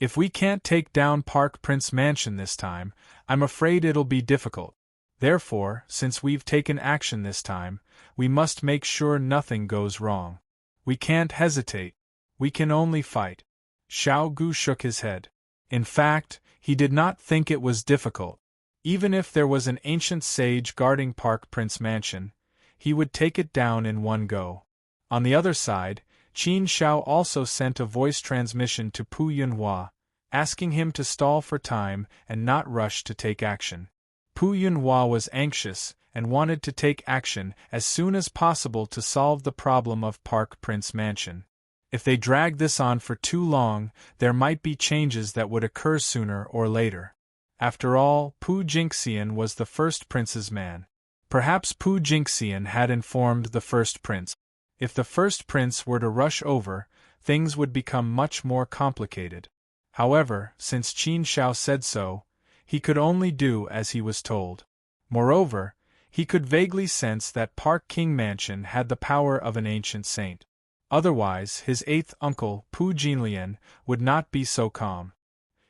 If we can't take down Park Prince Mansion this time, I'm afraid it'll be difficult. Therefore, since we've taken action this time, we must make sure nothing goes wrong. We can't hesitate. We can only fight." Shao Gu shook his head. In fact, he did not think it was difficult. Even if there was an ancient sage guarding Park Prince Mansion, he would take it down in one go. On the other side, Qin Shao also sent a voice transmission to Pu Yunhua, asking him to stall for time and not rush to take action. Pu Yunhua was anxious and wanted to take action as soon as possible to solve the problem of Park Prince Mansion. If they dragged this on for too long, there might be changes that would occur sooner or later. After all, Pu Jingxian was the first prince's man. Perhaps Pu Jingxian had informed the first prince. If the first prince were to rush over, things would become much more complicated. However, since Qin Shao said so, he could only do as he was told. Moreover, he could vaguely sense that Park King Mansion had the power of an ancient saint. Otherwise, his eighth uncle, Pu Jinlian, would not be so calm.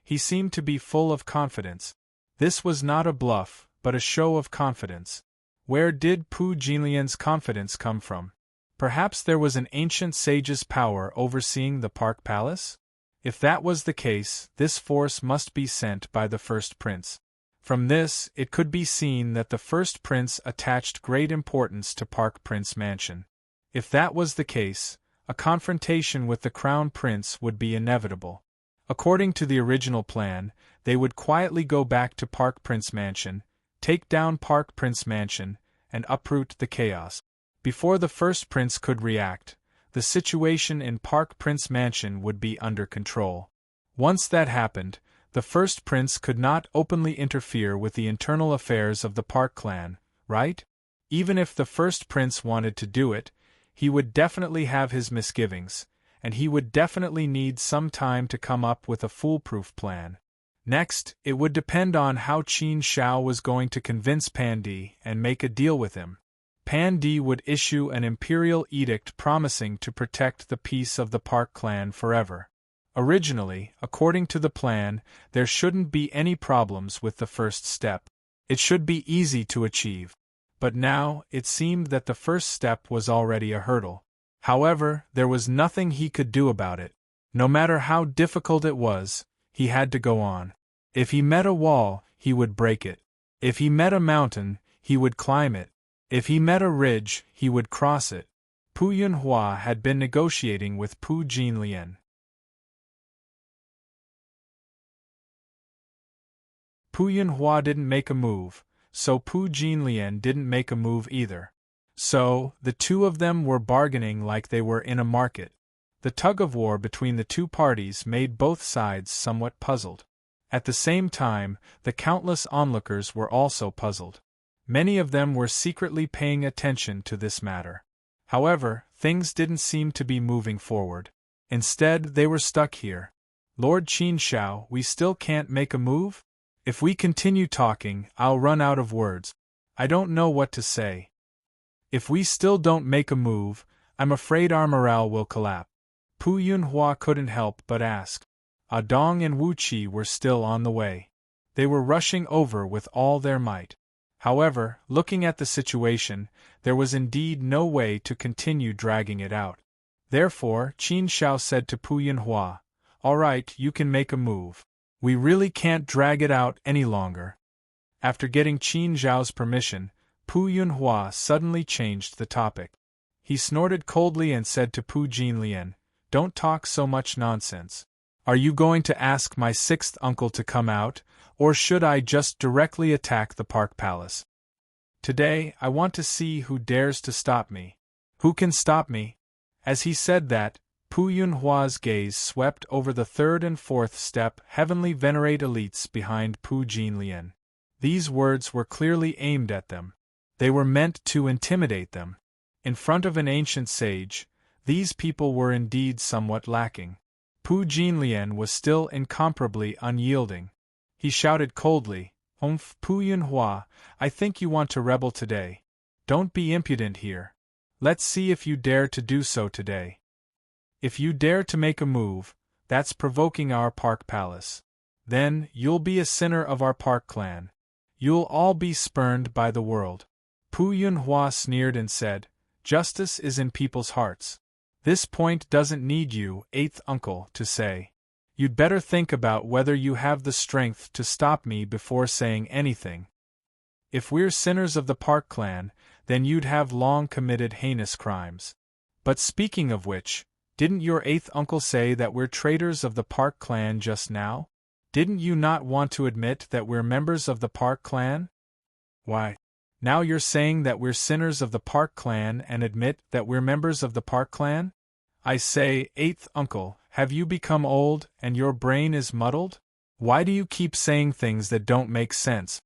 He seemed to be full of confidence. This was not a bluff, but a show of confidence. Where did Pu Jinlian's confidence come from? Perhaps there was an ancient sage's power overseeing the Park Palace? If that was the case, this force must be sent by the first prince. From this, it could be seen that the first prince attached great importance to Park Prince Mansion. If that was the case, a confrontation with the Crown Prince would be inevitable. According to the original plan, they would quietly go back to Park Prince Mansion, take down Park Prince Mansion, and uproot the chaos. Before the first prince could react, the situation in Park Prince Mansion would be under control. Once that happened, the first prince could not openly interfere with the internal affairs of the Park clan, right? Even if the first prince wanted to do it, he would definitely have his misgivings, and he would definitely need some time to come up with a foolproof plan. Next, it would depend on how Qin Shao was going to convince Pandi and make a deal with him. Pandi would issue an imperial edict promising to protect the peace of the Park clan forever. Originally, according to the plan, there shouldn't be any problems with the first step. It should be easy to achieve. But now, it seemed that the first step was already a hurdle. However, there was nothing he could do about it. No matter how difficult it was, he had to go on. If he met a wall, he would break it. If he met a mountain, he would climb it. If he met a ridge, he would cross it. Pu Yunhua had been negotiating with Pu Jinlian. Pu Yunhua didn't make a move, so Pu Jinlian didn't make a move either. So, the two of them were bargaining like they were in a market. The tug-of-war between the two parties made both sides somewhat puzzled. At the same time, the countless onlookers were also puzzled. Many of them were secretly paying attention to this matter. However, things didn't seem to be moving forward. Instead, they were stuck here. "Lord Qin Shao, we still can't make a move? If we continue talking, I'll run out of words. I don't know what to say. If we still don't make a move, I'm afraid our morale will collapse." Pu Yunhua couldn't help but ask. Dong and Wu Qi were still on the way. They were rushing over with all their might. However, looking at the situation, there was indeed no way to continue dragging it out. Therefore, Qin Shao said to Pu Yunhua, "All right, you can make a move. We really can't drag it out any longer." After getting Qin Zhao's permission, Pu Yunhua suddenly changed the topic. He snorted coldly and said to Pu Jinlian, "Don't talk so much nonsense. Are you going to ask my sixth uncle to come out, or should I just directly attack the Park Palace? Today, I want to see who dares to stop me. Who can stop me?" As he said that, Pu Yunhua's gaze swept over the third and fourth step heavenly venerate elites behind Pu Jinlian. These words were clearly aimed at them. They were meant to intimidate them. In front of an ancient sage, These people were indeed somewhat lacking. Pu Jinlian was still incomparably unyielding. He shouted coldly, "Humph, Pu Yunhua, I think you want to rebel today. Don't be impudent here. Let's see if you dare to do so today. If you dare to make a move, that's provoking our park palace. Then, you'll be a sinner of our park clan. You'll all be spurned by the world." Pu Yunhua sneered and said, "Justice is in people's hearts. This point doesn't need you, eighth uncle, to say. You'd better think about whether you have the strength to stop me before saying anything. If we're sinners of the Park clan, then you'd have long committed heinous crimes. But speaking of which, didn't your eighth uncle say that we're traitors of the Park clan just now? Didn't you not want to admit that we're members of the Park clan? Why, now you're saying that we're sinners of the Park clan and admit that we're members of the Park clan? I say, eighth uncle, have you become old and your brain is muddled? Why do you keep saying things that don't make sense?"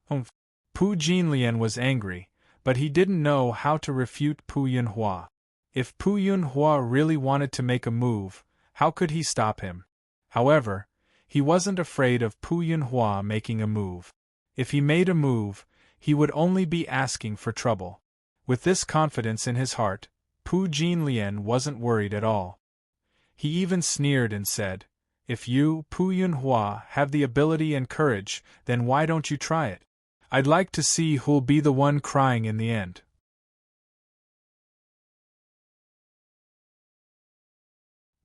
Pu Jinlian was angry, but he didn't know how to refute Pu Yunhua. If Pu Yunhua really wanted to make a move, how could he stop him? However, he wasn't afraid of Pu Yunhua making a move. If he made a move, he would only be asking for trouble. With this confidence in his heart, Pu Jinlian wasn't worried at all. He even sneered and said, "If you, Pu Yunhua, have the ability and courage, then why don't you try it? I'd like to see who'll be the one crying in the end."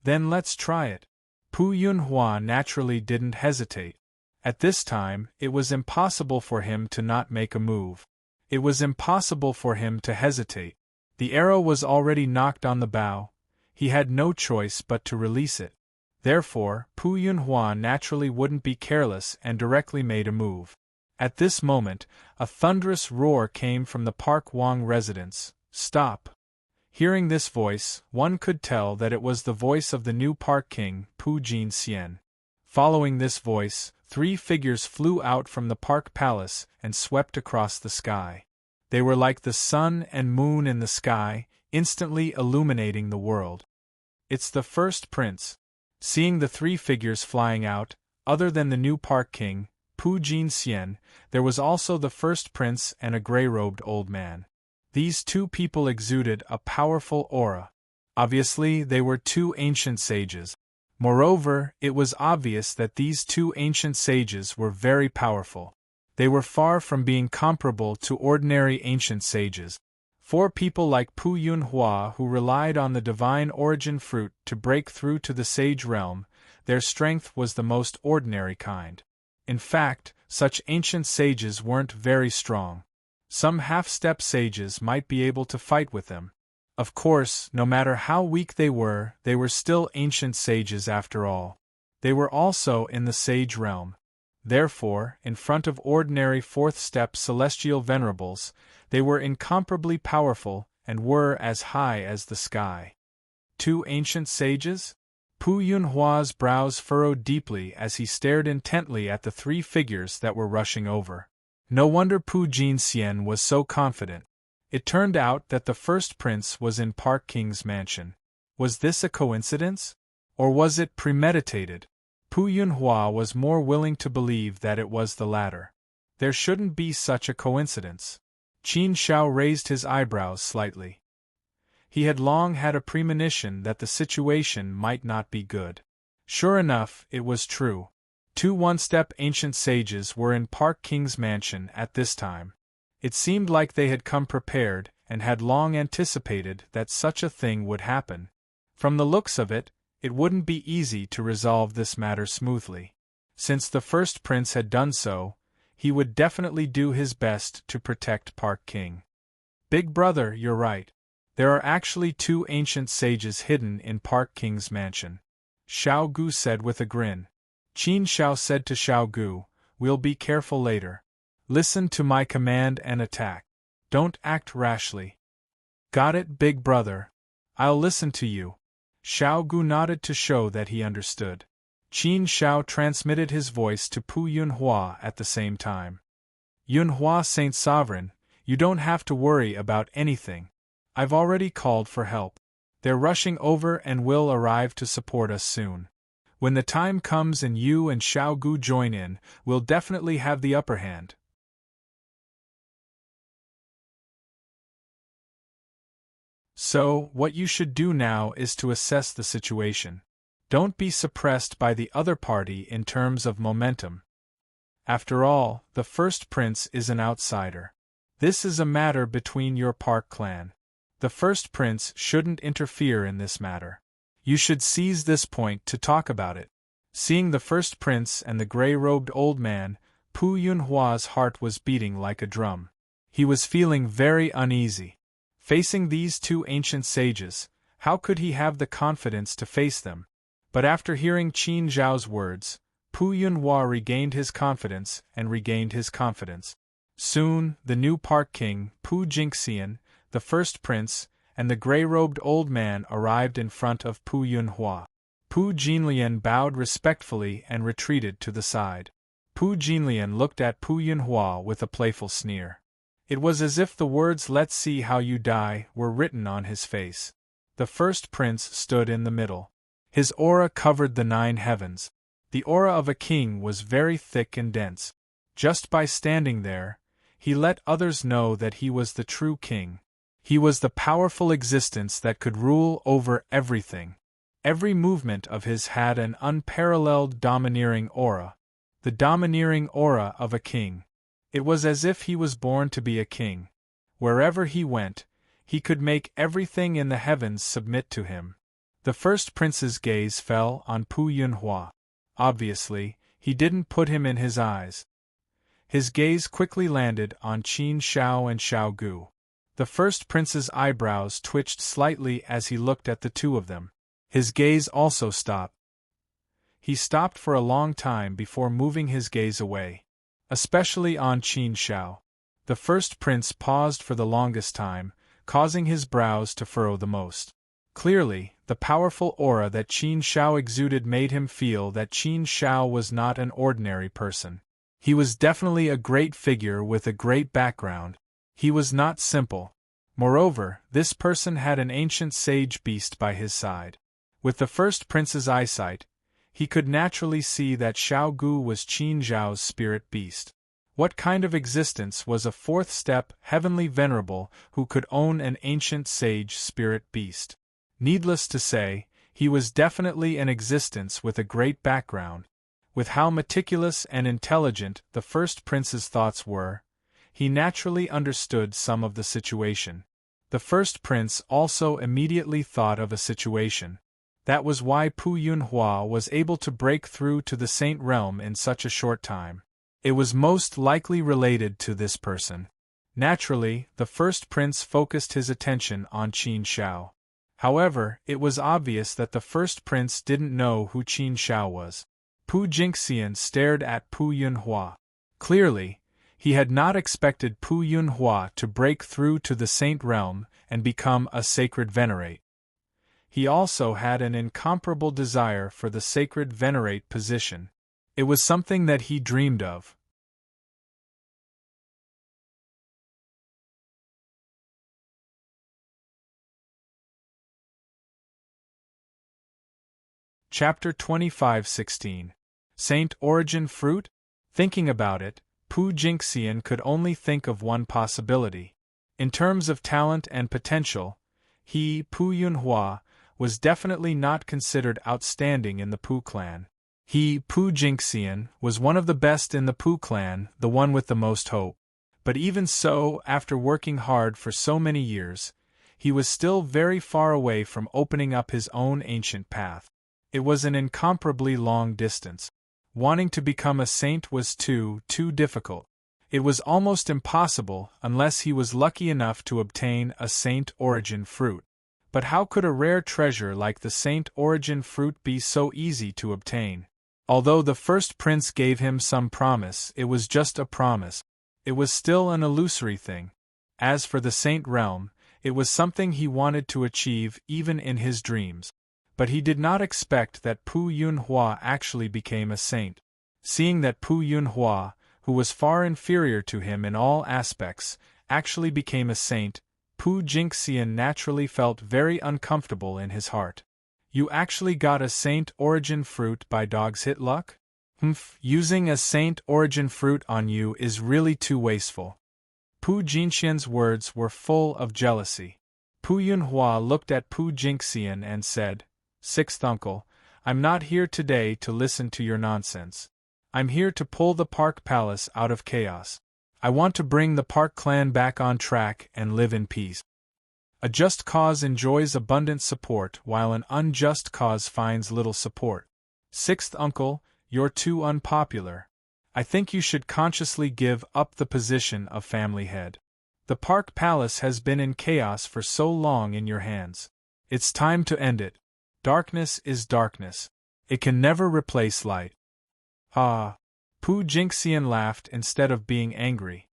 "Then let's try it." Pu Yunhua naturally didn't hesitate. At this time, it was impossible for him to not make a move. It was impossible for him to hesitate. The arrow was already knocked on the bow. He had no choice but to release it. Therefore, Pu Yunhua naturally wouldn't be careless and directly made a move. At this moment, a thunderous roar came from the Park Wang residence. "Stop!" Hearing this voice, one could tell that it was the voice of the new Park King, Pu Jinxian. Following this voice, 3 figures flew out from the Park Palace and swept across the sky. They were like the sun and moon in the sky, instantly illuminating the world. "It's the first prince." Seeing the 3 figures flying out, other than the new Park King, Pu Jinxian, there was also the first prince and a gray-robed old man. These 2 people exuded a powerful aura. Obviously, they were 2 ancient sages. Moreover, it was obvious that these 2 ancient sages were very powerful. They were far from being comparable to ordinary ancient sages. For people like Pu Yunhua who relied on the divine origin fruit to break through to the sage realm, their strength was the most ordinary kind. In fact, such ancient sages weren't very strong. Some half-step sages might be able to fight with them. Of course, no matter how weak they were still ancient sages after all. They were also in the sage realm. Therefore, in front of ordinary fourth-step celestial venerables, they were incomparably powerful and were as high as the sky. 2 ancient sages? Pu Yunhua's brows furrowed deeply as he stared intently at the 3 figures that were rushing over. No wonder Pu Jinxian was so confident. It turned out that the first prince was in Park King's mansion. Was this a coincidence? Or was it premeditated? Pu Yunhua was more willing to believe that it was the latter. There shouldn't be such a coincidence. Qin Shao raised his eyebrows slightly. He had long had a premonition that the situation might not be good. Sure enough, it was true. 2 one-step ancient sages were in Park King's mansion at this time. It seemed like they had come prepared and had long anticipated that such a thing would happen. From the looks of it, it wouldn't be easy to resolve this matter smoothly. Since the first prince had done so, he would definitely do his best to protect Park King. Big brother, you're right. There are actually 2 ancient sages hidden in Park King's mansion. Xiao Gu said with a grin. Qin Shao said to Xiao Gu, "We'll be careful later. Listen to my command and attack. Don't act rashly." "Got it, big brother. I'll listen to you." Xiao Gu nodded to show that he understood. Qin Shao transmitted his voice to Pu Yunhua at the same time. "Yunhua Saint Sovereign, you don't have to worry about anything. I've already called for help. They're rushing over and will arrive to support us soon. When the time comes and you and Xiao Gu join in, we'll definitely have the upper hand. So, what you should do now is to assess the situation. Don't be suppressed by the other party in terms of momentum. After all, the first prince is an outsider. This is a matter between your Park clan. The first prince shouldn't interfere in this matter. You should seize this point to talk about it. Seeing the first prince and the gray-robed old man, Pu Yunhua's heart was beating like a drum. He was feeling very uneasy. Facing these two ancient sages, how could he have the confidence to face them? But after hearing Qin Zhao's words, Pu Yunhua regained his confidence and regained his confidence. Soon, the new Park King, Pu Jingxian, the first prince, and the gray-robed old man arrived in front of Pu Yunhua. Pu Jinlian bowed respectfully and retreated to the side. Pu Jinlian looked at Pu Yunhua with a playful sneer. It was as if the words "Let's see how you die" were written on his face. The first prince stood in the middle. His aura covered the 9 heavens. The aura of a king was very thick and dense. Just by standing there, he let others know that he was the true king. He was the powerful existence that could rule over everything. Every movement of his had an unparalleled domineering aura. The domineering aura of a king. It was as if he was born to be a king. Wherever he went, he could make everything in the heavens submit to him. The first prince's gaze fell on Pu Yunhua. Obviously, he didn't put him in his eyes. His gaze quickly landed on Qin Xiao and Xiao Gu. The first prince's eyebrows twitched slightly as he looked at the two of them. His gaze also stopped. He stopped for a long time before moving his gaze away. Especially on Qin Xiao. The first prince paused for the longest time, causing his brows to furrow the most. Clearly, the powerful aura that Qin Xiao exuded made him feel that Qin Xiao was not an ordinary person. He was definitely a great figure with a great background. He was not simple. Moreover, this person had an ancient sage beast by his side. With the first prince's eyesight, he could naturally see that Xiao Gu was Qin Zhao's spirit beast. What kind of existence was a fourth step, heavenly venerable, who could own an ancient sage spirit beast? Needless to say, he was definitely an existence with a great background. With how meticulous and intelligent the first prince's thoughts were, he naturally understood some of the situation. The first prince also immediately thought of a situation. That was why Pu Yunhua was able to break through to the Saint Realm in such a short time. It was most likely related to this person. Naturally, the first prince focused his attention on Qin Xiao. However, it was obvious that the first prince didn't know who Qin Xiao was. Pu Jingxian stared at Pu Yunhua. Clearly, he had not expected Pu Yunhua to break through to the Saint Realm and become a sacred venerate. He also had an incomparable desire for the sacred venerate position. It was something that he dreamed of. Chapter 25:16. Saint Origin Fruit? Thinking about it, Pu Jingxian could only think of one possibility. In terms of talent and potential, he, Pu Yunhua, was definitely not considered outstanding in the Pu clan. He, Pu Jingxian, was one of the best in the Pu clan, the one with the most hope. But even so, after working hard for so many years, he was still very far away from opening up his own ancient path. It was an incomparably long distance. Wanting to become a saint was too difficult. It was almost impossible unless he was lucky enough to obtain a Saint Origin fruit. But how could a rare treasure like the Saint Origin fruit be so easy to obtain? Although the first prince gave him some promise, it was just a promise. It was still an illusory thing. As for the Saint Realm, it was something he wanted to achieve even in his dreams. But he did not expect that Pu Yunhua actually became a saint. Seeing that Pu Yunhua, who was far inferior to him in all aspects, actually became a saint, Pu Jingxian naturally felt very uncomfortable in his heart. You actually got a Saint Origin fruit by dog's hit luck? Using a Saint Origin fruit on you is really too wasteful. Pu Jingxian's words were full of jealousy. Pu Yunhua looked at Pu Jingxian and said, "Sixth uncle, I'm not here today to listen to your nonsense. I'm here to pull the Park Palace out of chaos. I want to bring the Park clan back on track and live in peace. A just cause enjoys abundant support while an unjust cause finds little support. Sixth uncle, you're too unpopular. I think you should consciously give up the position of family head. The Park Palace has been in chaos for so long in your hands. It's time to end it. Darkness is darkness. It can never replace light." Ah! Pu Jingxian laughed instead of being angry.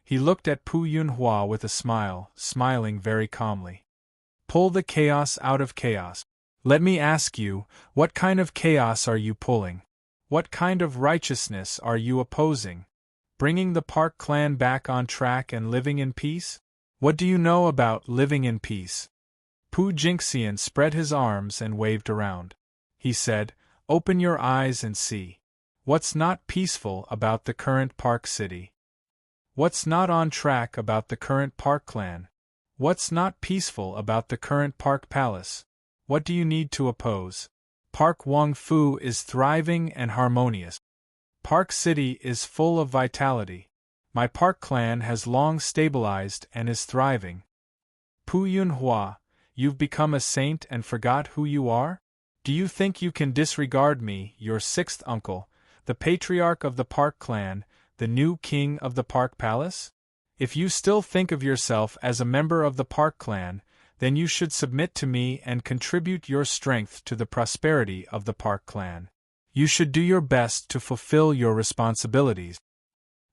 He looked at Pu Yunhua with a smile, smiling very calmly. "Pull the chaos out of chaos. Let me ask you, what kind of chaos are you pulling? What kind of righteousness are you opposing? Bringing the Park clan back on track and living in peace? What do you know about living in peace?" Pu Jingxian spread his arms and waved around. He said, "Open your eyes and see. What's not peaceful about the current Park City? What's not on track about the current Park clan? What's not peaceful about the current Park Palace? What do you need to oppose? Park Wong Fu is thriving and harmonious. Park City is full of vitality. My Park clan has long stabilized and is thriving. Pu Yunhua, you've become a saint and forgot who you are? Do you think you can disregard me, your sixth uncle, the patriarch of the Park clan, the new king of the Park Palace? If you still think of yourself as a member of the Park clan, then you should submit to me and contribute your strength to the prosperity of the Park clan. You should do your best to fulfill your responsibilities.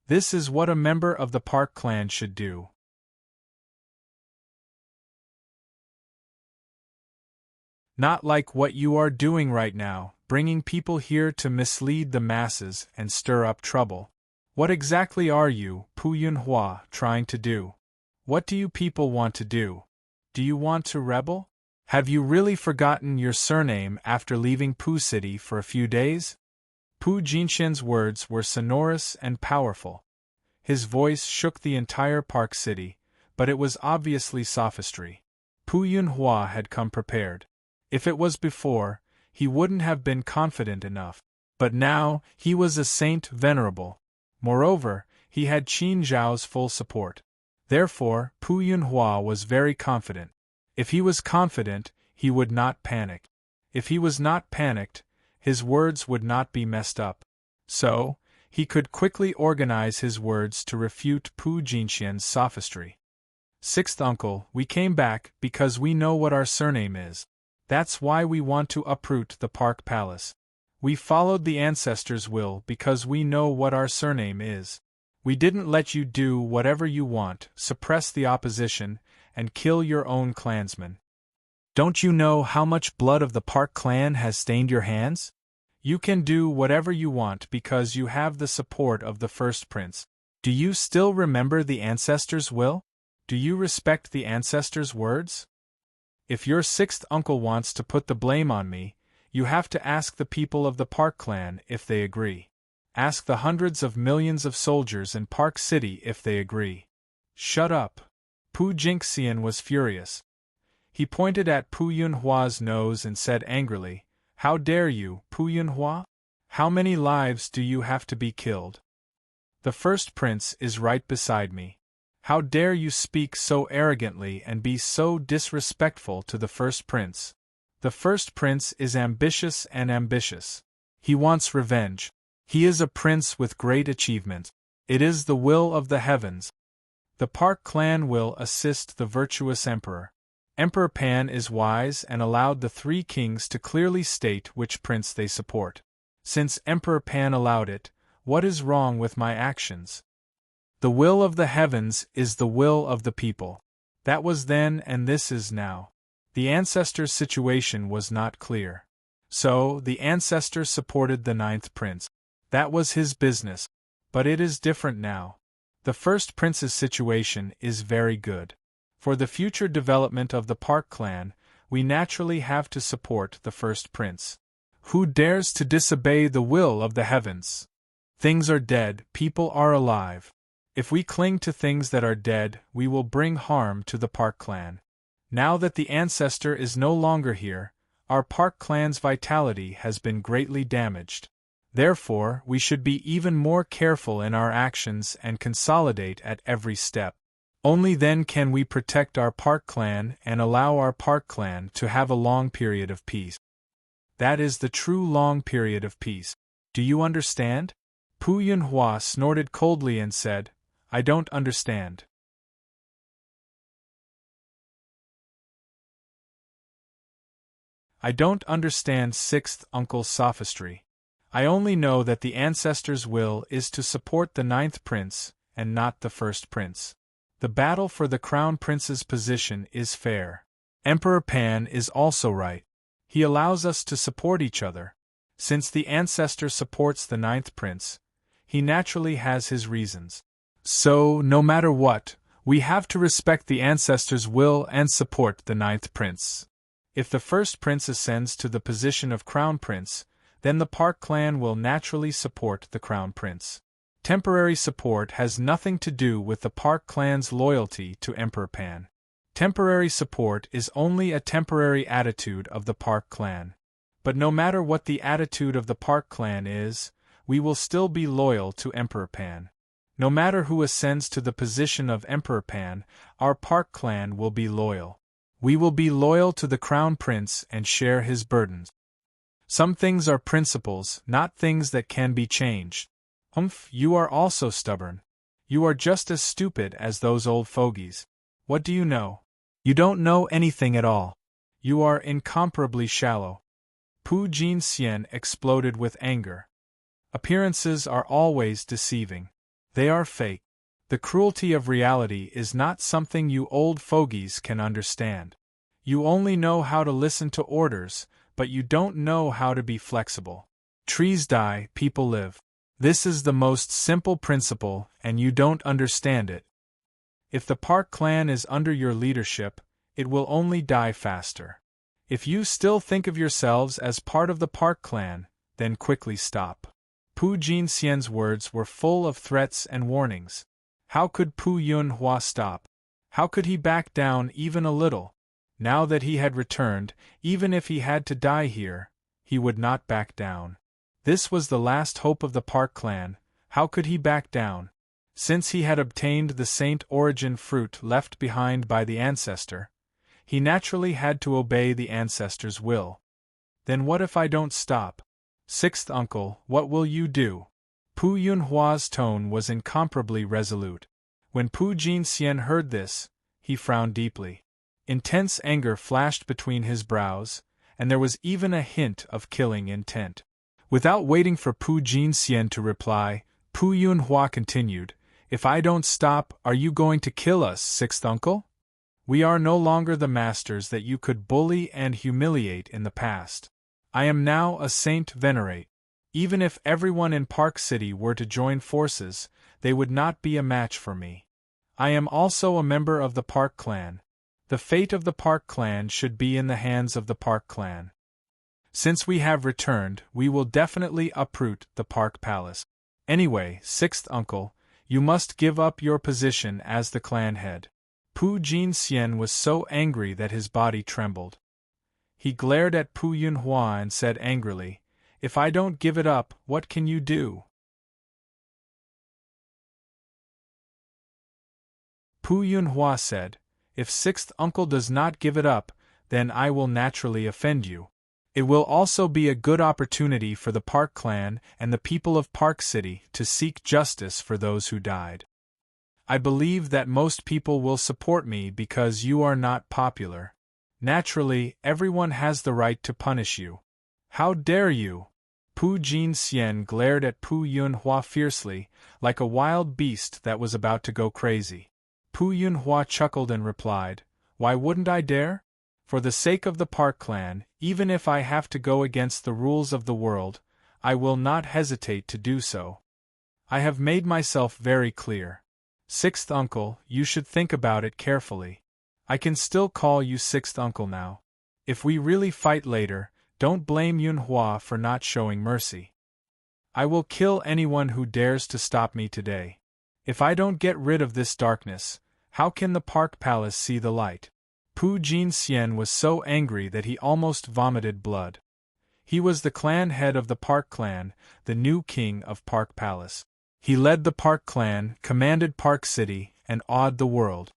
This is what a member of the Park clan should do. Not like what you are doing right now, bringing people here to mislead the masses and stir up trouble. What exactly are you, Pu Yunhua, trying to do? What do you people want to do? Do you want to rebel? Have you really forgotten your surname after leaving Pu City for a few days? Pu Jingxian's words were sonorous and powerful. His voice shook the entire Park City, but it was obviously sophistry. Pu Yunhua had come prepared. If it was before, he wouldn't have been confident enough. But now, he was a saint venerable. Moreover, he had Qin Zhao's full support. Therefore, Pu Yunhua was very confident. If he was confident, he would not panic. If he was not panicked, his words would not be messed up. So, he could quickly organize his words to refute Pu Jingxian's sophistry. Sixth uncle, we came back because we know what our surname is. That's why we want to uproot the Park Palace. We followed the ancestors' will because we know what our surname is. We didn't let you do whatever you want, suppress the opposition, and kill your own clansmen. Don't you know how much blood of the Park clan has stained your hands? You can do whatever you want because you have the support of the first prince. Do you still remember the ancestors' will? Do you respect the ancestors' words? If your sixth uncle wants to put the blame on me, you have to ask the people of the Park clan if they agree. Ask the hundreds of millions of soldiers in Park City if they agree. Shut up. Pu Jingxian was furious. He pointed at Pu Yunhua's nose and said angrily, "How dare you, Pu Yunhua? How many lives do you have to be killed? The first prince is right beside me. How dare you speak so arrogantly and be so disrespectful to the first prince? The first prince is ambitious and ambitious. He wants revenge. He is a prince with great achievements. It is the will of the heavens. The Park clan will assist the virtuous emperor. Emperor Pan is wise and allowed the three kings to clearly state which prince they support. Since Emperor Pan allowed it, what is wrong with my actions? The will of the heavens is the will of the people. That was then and this is now. The ancestor's situation was not clear. So, the ancestor supported the ninth prince. That was his business. But it is different now. The first prince's situation is very good. For the future development of the Park clan, we naturally have to support the first prince. Who dares to disobey the will of the heavens? Things are dead, people are alive. If we cling to things that are dead, we will bring harm to the Park clan. Now that the ancestor is no longer here, our Park clan's vitality has been greatly damaged. Therefore, we should be even more careful in our actions and consolidate at every step. Only then can we protect our Park clan and allow our Park clan to have a long period of peace. That is the true long period of peace. Do you understand? Pu Yunhua snorted coldly and said, I don't understand. I don't understand sixth uncle's sophistry. I only know that the ancestor's will is to support the ninth prince, and not the first prince. The battle for the crown prince's position is fair. Emperor Pan is also right. He allows us to support each other. Since the ancestor supports the ninth prince, he naturally has his reasons. So, no matter what, we have to respect the ancestor's will and support the ninth prince. If the first prince ascends to the position of crown prince, then the Park clan will naturally support the crown prince. Temporary support has nothing to do with the Park clan's loyalty to Emperor Pan. Temporary support is only a temporary attitude of the Park clan. But no matter what the attitude of the Park clan is, we will still be loyal to Emperor Pan. No matter who ascends to the position of Emperor Pan, our Park clan will be loyal. We will be loyal to the crown prince and share his burdens. Some things are principles, not things that can be changed. You are also stubborn. You are just as stupid as those old fogies. What do you know? You don't know anything at all. You are incomparably shallow. Pu Jinxian exploded with anger. Appearances are always deceiving. They are fake. The cruelty of reality is not something you old fogies can understand. You only know how to listen to orders, but you don't know how to be flexible. Trees die, people live. This is the most simple principle, and you don't understand it. If the Park clan is under your leadership, it will only die faster. If you still think of yourselves as part of the Park clan, then quickly stop. Pu Jinxian's words were full of threats and warnings. How could Pu Yunhua stop? How could he back down even a little? Now that he had returned, even if he had to die here, he would not back down. This was the last hope of the Park clan. How could he back down? Since he had obtained the Saint Origin fruit left behind by the ancestor, he naturally had to obey the ancestor's will. Then what if I don't stop? Sixth uncle, what will you do? Pu Yunhua's tone was incomparably resolute. When Pu Jinxian heard this, he frowned deeply. Intense anger flashed between his brows, and there was even a hint of killing intent. Without waiting for Pu Jinxian to reply, Pu Yunhua continued, If I don't stop, are you going to kill us, sixth uncle? We are no longer the masters that you could bully and humiliate in the past. I am now a Saint Venerate. Even if everyone in Park City were to join forces, they would not be a match for me. I am also a member of the Park clan. The fate of the Park clan should be in the hands of the Park clan. Since we have returned, we will definitely uproot the Park Palace. Anyway, sixth uncle, you must give up your position as the clan head. Pu Jinxian was so angry that his body trembled. He glared at Pu Yunhua and said angrily, If I don't give it up, what can you do? Pu Yunhua said, If sixth uncle does not give it up, then I will naturally offend you. It will also be a good opportunity for the Park clan and the people of Park City to seek justice for those who died. I believe that most people will support me because you are not popular. Naturally, everyone has the right to punish you. How dare you? Pu Jinxian glared at Pu Yunhua fiercely, like a wild beast that was about to go crazy. Pu Yunhua chuckled and replied, Why wouldn't I dare? For the sake of the Park clan, even if I have to go against the rules of the world, I will not hesitate to do so. I have made myself very clear. Sixth uncle, you should think about it carefully. I can still call you sixth uncle now. If we really fight later, don't blame Yunhua for not showing mercy. I will kill anyone who dares to stop me today. If I don't get rid of this darkness, how can the Park Palace see the light? Pu Jinxian was so angry that he almost vomited blood. He was the clan head of the Park clan, the new king of Park Palace. He led the Park clan, commanded Park City, and awed the world.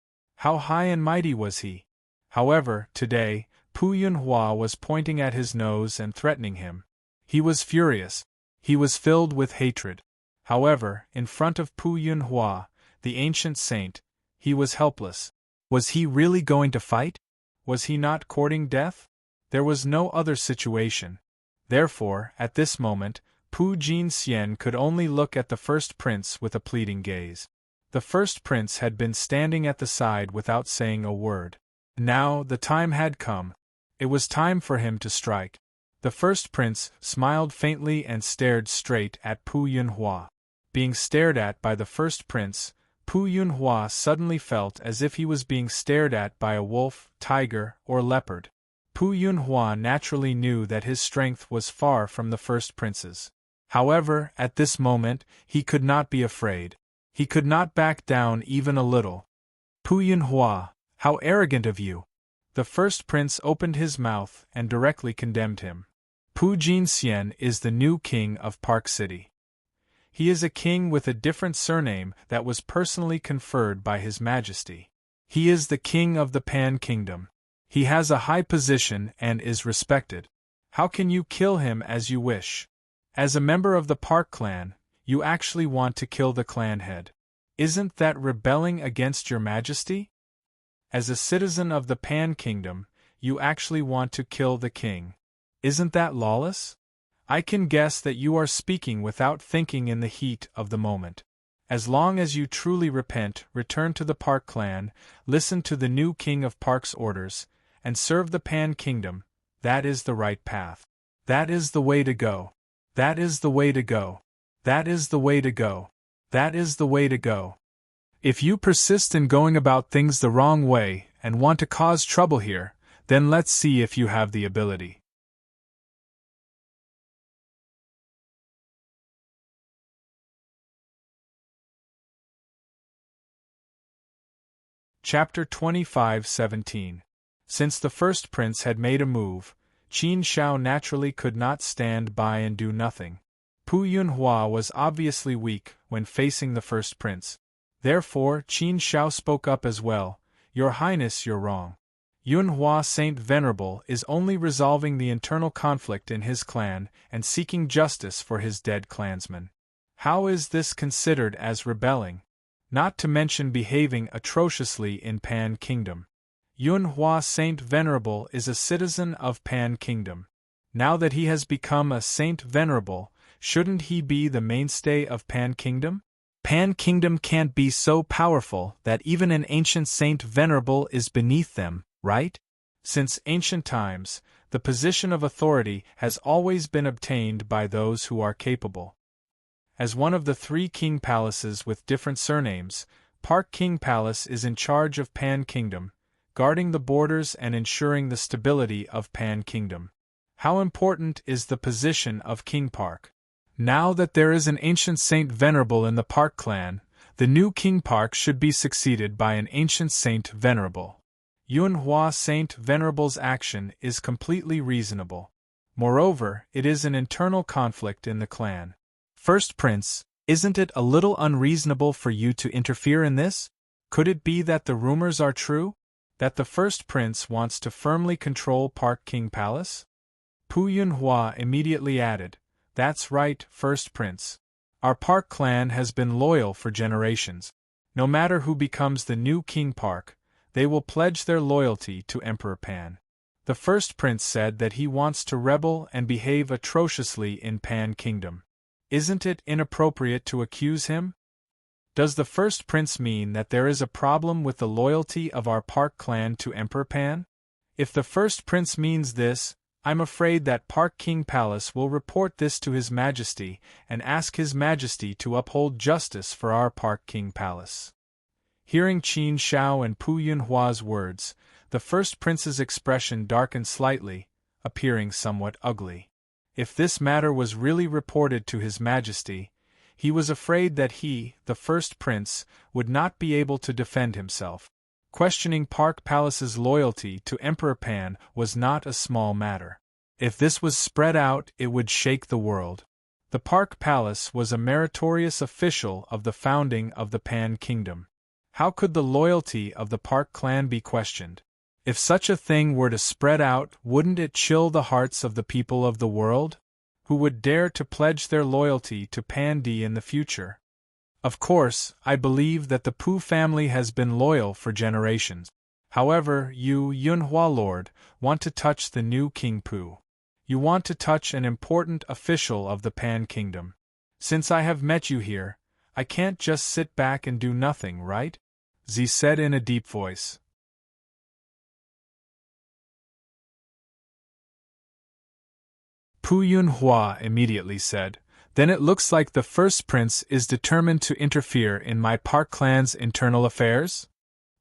How high and mighty was he? However, today, Pu Yunhua was pointing at his nose and threatening him. He was furious. He was filled with hatred. However, in front of Pu Yunhua, the ancient saint, he was helpless. Was he really going to fight? Was he not courting death? There was no other situation. Therefore, at this moment, Pu Jinxian could only look at the first prince with a pleading gaze. The first prince had been standing at the side without saying a word. Now, the time had come. It was time for him to strike. The first prince smiled faintly and stared straight at Pu Yunhua. Being stared at by the first prince, Pu Yunhua suddenly felt as if he was being stared at by a wolf, tiger, or leopard. Pu Yunhua naturally knew that his strength was far from the first prince's. However, at this moment, he could not be afraid. He could not back down even a little. Pu Yunhua, how arrogant of you! The first prince opened his mouth and directly condemned him. Pu Jinxian is the new king of Park City. He is a king with a different surname that was personally conferred by His Majesty. He is the king of the Pan Kingdom. He has a high position and is respected. How can you kill him as you wish? As a member of the Park clan, you actually want to kill the clan head. Isn't that rebelling against your majesty? As a citizen of the Pan Kingdom, you actually want to kill the king. Isn't that lawless? I can guess that you are speaking without thinking in the heat of the moment. As long as you truly repent, return to the Park clan, listen to the new king of Park's orders, and serve the Pan Kingdom, that is the right path. That is the way to go. That is the way to go. That is the way to go. That is the way to go. If you persist in going about things the wrong way and want to cause trouble here, then let's see if you have the ability. Chapter 25:17. Since the first prince had made a move, Qin Shao naturally could not stand by and do nothing. Pu Yunhua was obviously weak when facing the first prince. Therefore, Qin Shao spoke up as well. Your Highness, you're wrong. Yunhua Saint Venerable is only resolving the internal conflict in his clan and seeking justice for his dead clansmen. How is this considered as rebelling? Not to mention behaving atrociously in Pan Kingdom. Yunhua Saint Venerable is a citizen of Pan Kingdom. Now that he has become a Saint Venerable, shouldn't he be the mainstay of Pan Kingdom? Pan Kingdom can't be so powerful that even an ancient Saint Venerable is beneath them, right? Since ancient times, the position of authority has always been obtained by those who are capable. As one of the three king palaces with different surnames, Park King Palace is in charge of Pan Kingdom, guarding the borders and ensuring the stability of Pan Kingdom. How important is the position of King Park? Now that there is an ancient Saint Venerable in the Park clan, the new King Park should be succeeded by an ancient Saint Venerable. Yunhua Saint Venerable's action is completely reasonable. Moreover, it is an internal conflict in the clan. First Prince, isn't it a little unreasonable for you to interfere in this? Could it be that the rumors are true? That the first prince wants to firmly control Park King Palace? Pu Yunhua immediately added, That's right, First Prince. Our Park clan has been loyal for generations. No matter who becomes the new King Park, they will pledge their loyalty to Emperor Pan. The first prince said that he wants to rebel and behave atrociously in Pan Kingdom. Isn't it inappropriate to accuse him? Does the first prince mean that there is a problem with the loyalty of our Park clan to Emperor Pan? If the first prince means this, I'm afraid that Park King Palace will report this to His Majesty and ask His Majesty to uphold justice for our Park King Palace. Hearing Qin Shao and Pu Yunhua's words, The first prince's expression darkened slightly, appearing somewhat ugly. If this matter was really reported to His Majesty, he was afraid that he, the first prince, would not be able to defend himself. Questioning Park Palace's loyalty to Emperor Pan was not a small matter. If this was spread out, it would shake the world. The Park Palace was a meritorious official of the founding of the Pan Kingdom. How could the loyalty of the Park clan be questioned? If such a thing were to spread out, wouldn't it chill the hearts of the people of the world? Who would dare to pledge their loyalty to Pandy in the future? Of course, I believe that the Pooh family has been loyal for generations. However, you, Yunhua Lord, want to touch the new King Pooh. You want to touch an important official of the Pan Kingdom. Since I have met you here, I can't just sit back and do nothing, right? Z said in a deep voice. Pooh Yunhua immediately said, "Then it looks like the first prince is determined to interfere in my Park clan's internal affairs?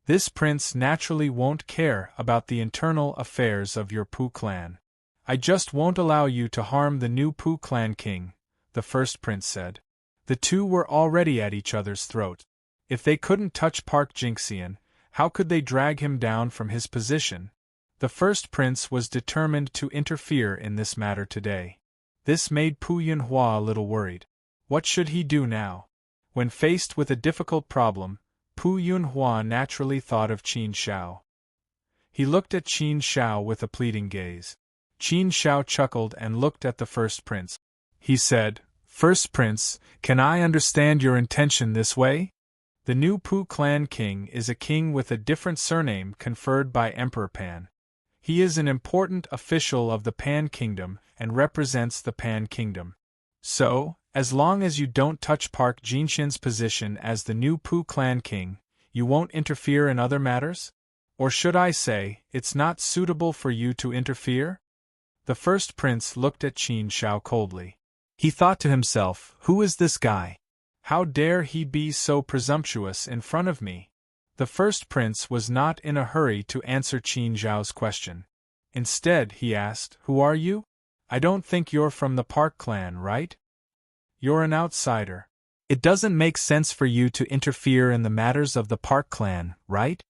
This prince naturally won't care about the internal affairs of your Pooh clan. I just won't allow you to harm the new Pooh clan king," the first prince said. The two were already at each other's throat. If they couldn't touch Park Jinxian, how could they drag him down from his position? The first prince was determined to interfere in this matter today. This made Pooh Yunhua a little worried. What should he do now? When faced with a difficult problem, Pooh Yunhua naturally thought of Qin Shao. He looked at Qin Shao with a pleading gaze. Qin Shao chuckled and looked at the first prince. He said, "First prince, can I understand your intention this way? The new Pooh clan king is a king with a different surname conferred by Emperor Pan. He is an important official of the Pan Kingdom and represents the Pan Kingdom. So, as long as you don't touch Park Jinxian's position as the new Pooh clan king, you won't interfere in other matters? Or should I say, it's not suitable for you to interfere?" The first prince looked at Qin Shao coldly. He thought to himself, who is this guy? How dare he be so presumptuous in front of me? The first prince was not in a hurry to answer Qin Shao's question. Instead, he asked, "Who are you? I don't think you're from the Park clan, right? You're an outsider. It doesn't make sense for you to interfere in the matters of the Park clan, right?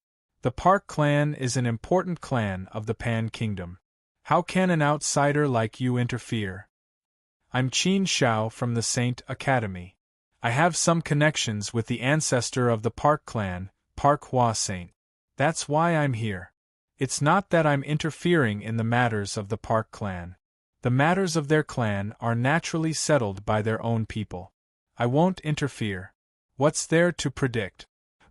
The Park clan is an important clan of the Pan Kingdom. How can an outsider like you interfere? I'm Qin Shao from the Saint Academy. I have some connections with the ancestor of the Park clan, Park Hua Saint. That's why I'm here. It's not that I'm interfering in the matters of the Park clan. The matters of their clan are naturally settled by their own people. I won't interfere. What's there to predict?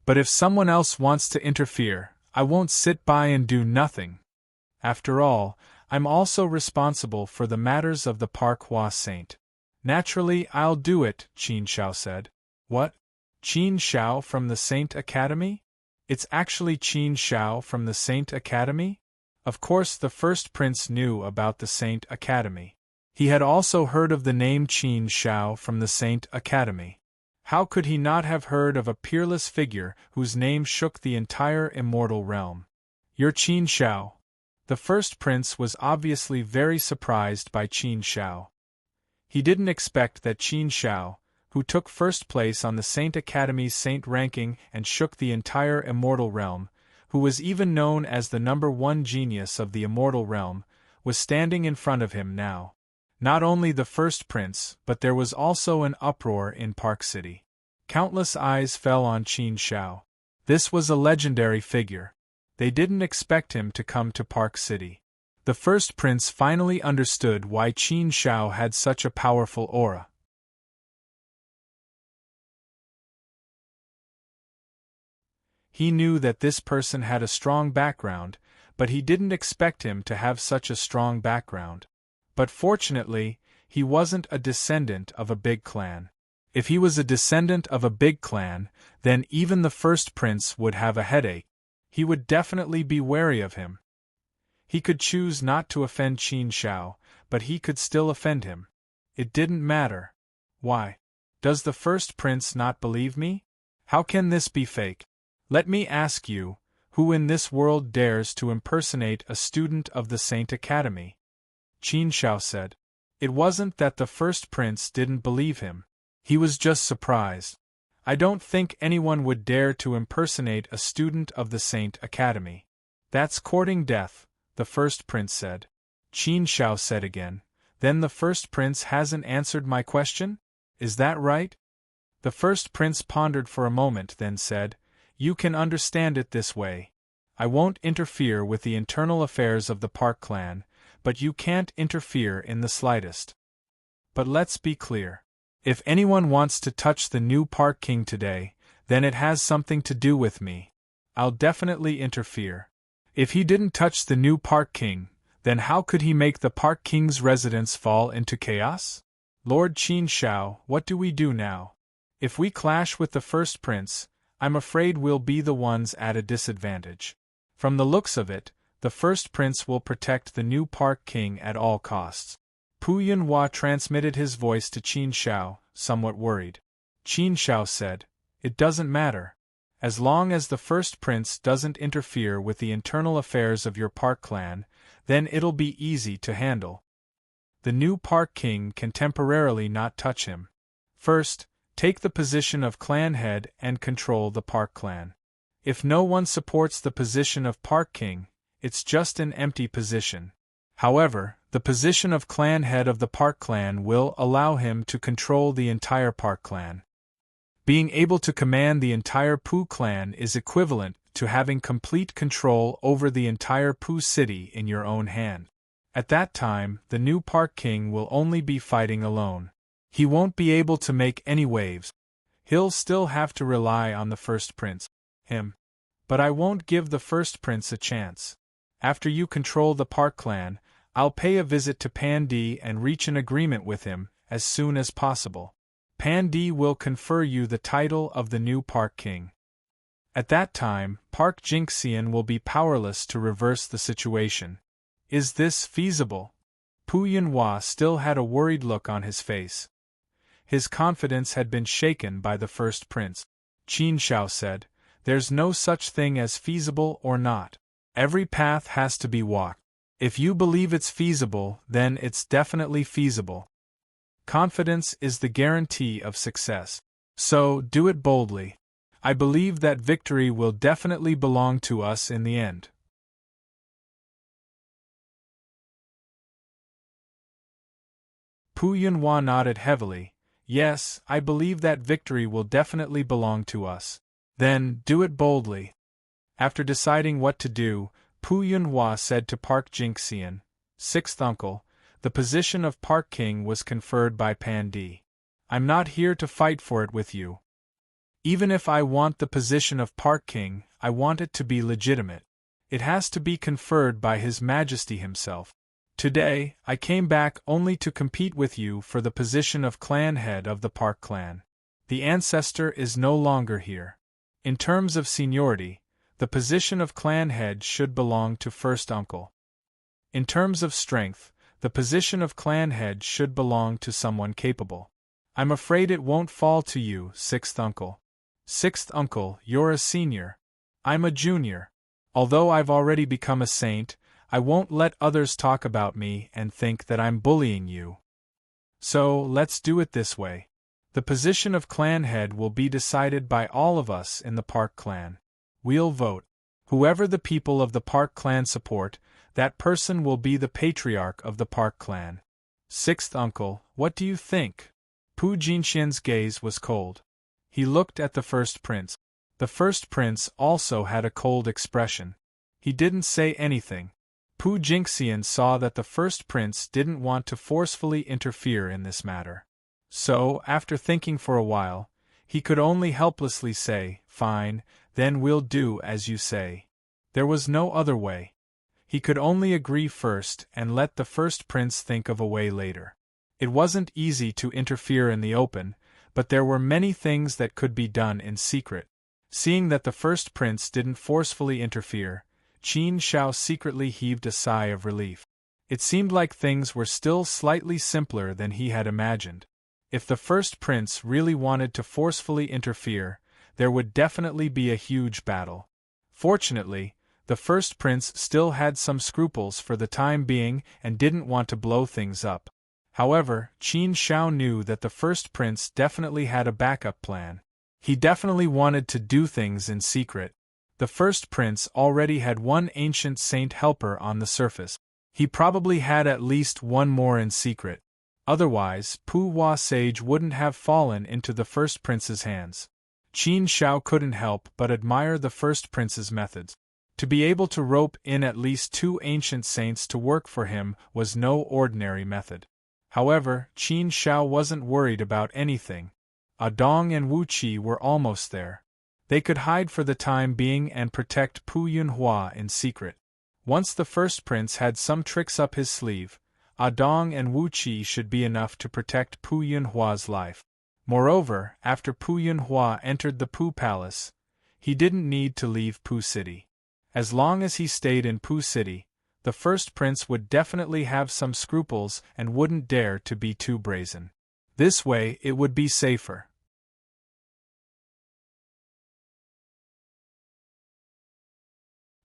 But if someone else wants to interfere, I won't sit by and do nothing. After all, I'm also responsible for the matters of the Park Hua Saint. Naturally, I'll do it," Qin Shao said. "What? Qin Shao from the Saint Academy? It's actually Qin Shao from the Saint Academy?" Of course, the first prince knew about the Saint Academy. He had also heard of the name Qin Shao from the Saint Academy. How could he not have heard of a peerless figure whose name shook the entire immortal realm? "You're Qin Shao." The first prince was obviously very surprised by Qin Shao. He didn't expect that Qin Shao, who took first place on the Saint Academy's Saint ranking and shook the entire immortal realm, who was even known as the #1 genius of the immortal realm, was standing in front of him now. Not only the first prince, but there was also an uproar in Park City. Countless eyes fell on Qin Shao. This was a legendary figure. They didn't expect him to come to Park City. The first prince finally understood why Qin Shao had such a powerful aura. He knew that this person had a strong background, but he didn't expect him to have such a strong background. But fortunately, he wasn't a descendant of a big clan. If he was a descendant of a big clan, then even the first prince would have a headache. He would definitely be wary of him. He could choose not to offend Qin Shao, but he could still offend him. It didn't matter. Why? Does the first prince not believe me? How can this be fake? Let me ask you, Who in this world dares to impersonate a student of the Saint Academy? Qin Shao said. It wasn't that the first prince didn't believe him. He was just surprised. I don't think anyone would dare to impersonate a student of the Saint Academy. That's courting death, the first prince said. Qin Shao said again. Then the first prince hasn't answered my question? Is that right? The first prince pondered for a moment, then said, You can understand it this way. I won't interfere with the internal affairs of the Park clan, but you can't interfere in the slightest. But let's be clear. If anyone wants to touch the new Park King today, then it has something to do with me. I'll definitely interfere. If he didn't touch the new Park King, then how could he make the Park King's residence fall into chaos? Lord Qin Shao, what do we do now? If we clash with the first prince, I'm afraid we'll be the ones at a disadvantage. From the looks of it, the first prince will protect the new Park King at all costs. Pu Yunhua transmitted his voice to Qin Shao, somewhat worried. Qin Shao said, It doesn't matter. As long as the first prince doesn't interfere with the internal affairs of your Park clan, then it'll be easy to handle. The new Park King can temporarily not touch him. First, take the position of clan head and control the Park clan. If no one supports the position of Park King, it's just an empty position. However, the position of clan head of the Park clan will allow him to control the entire Park clan. Being able to command the entire Pu clan is equivalent to having complete control over the entire Pu city in your own hand. At that time, the new Park King will only be fighting alone. He won't be able to make any waves. He'll still have to rely on the first prince. Him. But I won't give the first prince a chance. After you control the Park clan, I'll pay a visit to Pandi and reach an agreement with him as soon as possible. Pandi will confer you the title of the new Park King. At that time, Park Jinxian will be powerless to reverse the situation. Is this feasible? Pu Yunhua still had a worried look on his face. His confidence had been shaken by the first prince. Qin Shao said, There's no such thing as feasible or not. Every path has to be walked. If you believe it's feasible, then it's definitely feasible. Confidence is the guarantee of success. So, do it boldly. I believe that victory will definitely belong to us in the end. Pu Yunhua nodded heavily. Yes, I believe that victory will definitely belong to us. Then, do it boldly. After deciding what to do, Pu Yunhua said to Park Jinxian, Sixth uncle, the position of Park King was conferred by Pandi. I'm not here to fight for it with you. Even if I want the position of Park King, I want it to be legitimate. It has to be conferred by His Majesty himself. Today, I came back only to compete with you for the position of clan head of the Park clan. The ancestor is no longer here. In terms of seniority, the position of clan head should belong to first uncle. In terms of strength, the position of clan head should belong to someone capable. I'm afraid it won't fall to you, sixth uncle. Sixth uncle, you're a senior. I'm a junior. Although I've already become a saint, I won't let others talk about me and think that I'm bullying you. So, let's do it this way. The position of clan head will be decided by all of us in the Park clan. We'll vote. Whoever the people of the Park clan support, that person will be the patriarch of the Park clan. Sixth uncle, what do you think? Pu Jinxian's gaze was cold. He looked at the first prince. The first prince also had a cold expression. He didn't say anything. Pu Jinxian saw that the first prince didn't want to forcefully interfere in this matter. So, after thinking for a while, he could only helplessly say, Fine, then we'll do as you say. There was no other way. He could only agree first and let the first prince think of a way later. It wasn't easy to interfere in the open, but there were many things that could be done in secret. Seeing that the first prince didn't forcefully interfere, Qin Shao secretly heaved a sigh of relief. It seemed like things were still slightly simpler than he had imagined. If the first prince really wanted to forcefully interfere, there would definitely be a huge battle. Fortunately, the first prince still had some scruples for the time being and didn't want to blow things up. However, Qin Shao knew that the first prince definitely had a backup plan. He definitely wanted to do things in secret. The first prince already had one ancient saint helper on the surface. He probably had at least one more in secret. Otherwise, Pu Hua Sage wouldn't have fallen into the first prince's hands. Qin Shao couldn't help but admire the first prince's methods. To be able to rope in at least 2 ancient saints to work for him was no ordinary method. However, Qin Shao wasn't worried about anything. Dong and Wu Qi were almost there. They could hide for the time being and protect Pu Yunhua in secret. Once the first prince had some tricks up his sleeve, Dong and Wu Qi should be enough to protect Pu Yunhua's life. Moreover, after Pu Yunhua entered the Pu Palace, he didn't need to leave Pu City. As long as he stayed in Pu City, the first prince would definitely have some scruples and wouldn't dare to be too brazen. This way it would be safer.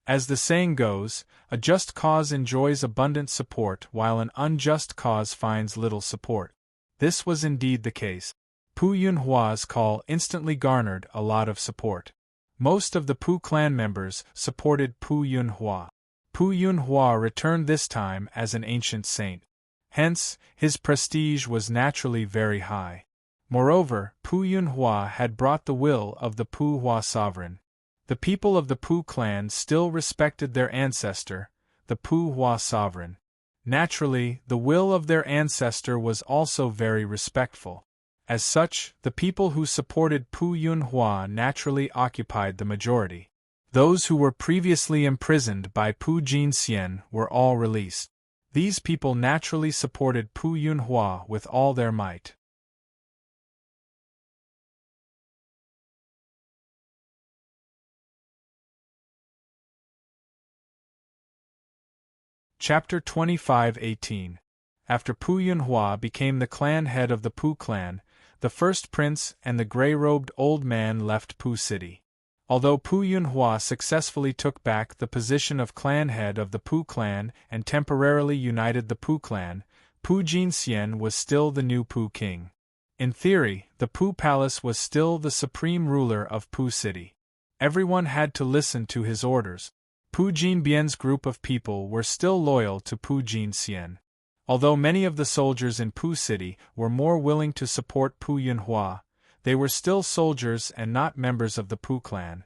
As the saying goes, a just cause enjoys abundant support while an unjust cause finds little support. This was indeed the case. Pu Yunhua's call instantly garnered a lot of support. Most of the Pu clan members supported Pu Yunhua. Pu Yunhua returned this time as an ancient saint. Hence, his prestige was naturally very high. Moreover, Pu Yunhua had brought the will of the Pu Hua sovereign. The people of the Pu clan still respected their ancestor, the Pu Hua sovereign. Naturally, the will of their ancestor was also very respectful. As such, the people who supported Pu Yunhua naturally occupied the majority. Those who were previously imprisoned by Pu Jinxian were all released. These people naturally supported Pu Yunhua with all their might. Chapter 25:18. After Pu Yunhua became the clan head of the Pu clan, the first prince and the gray-robed old man left Pu City. Although Pu Yunhua successfully took back the position of clan head of the Pu clan and temporarily united the Pu clan, Pu Jinxian was still the new Pu king. In theory, the Pu palace was still the supreme ruler of Pu City. Everyone had to listen to his orders. Pu Jinbian's group of people were still loyal to Pu Jinxian. Although many of the soldiers in Pu City were more willing to support Pu Yunhua, they were still soldiers and not members of the Pu clan.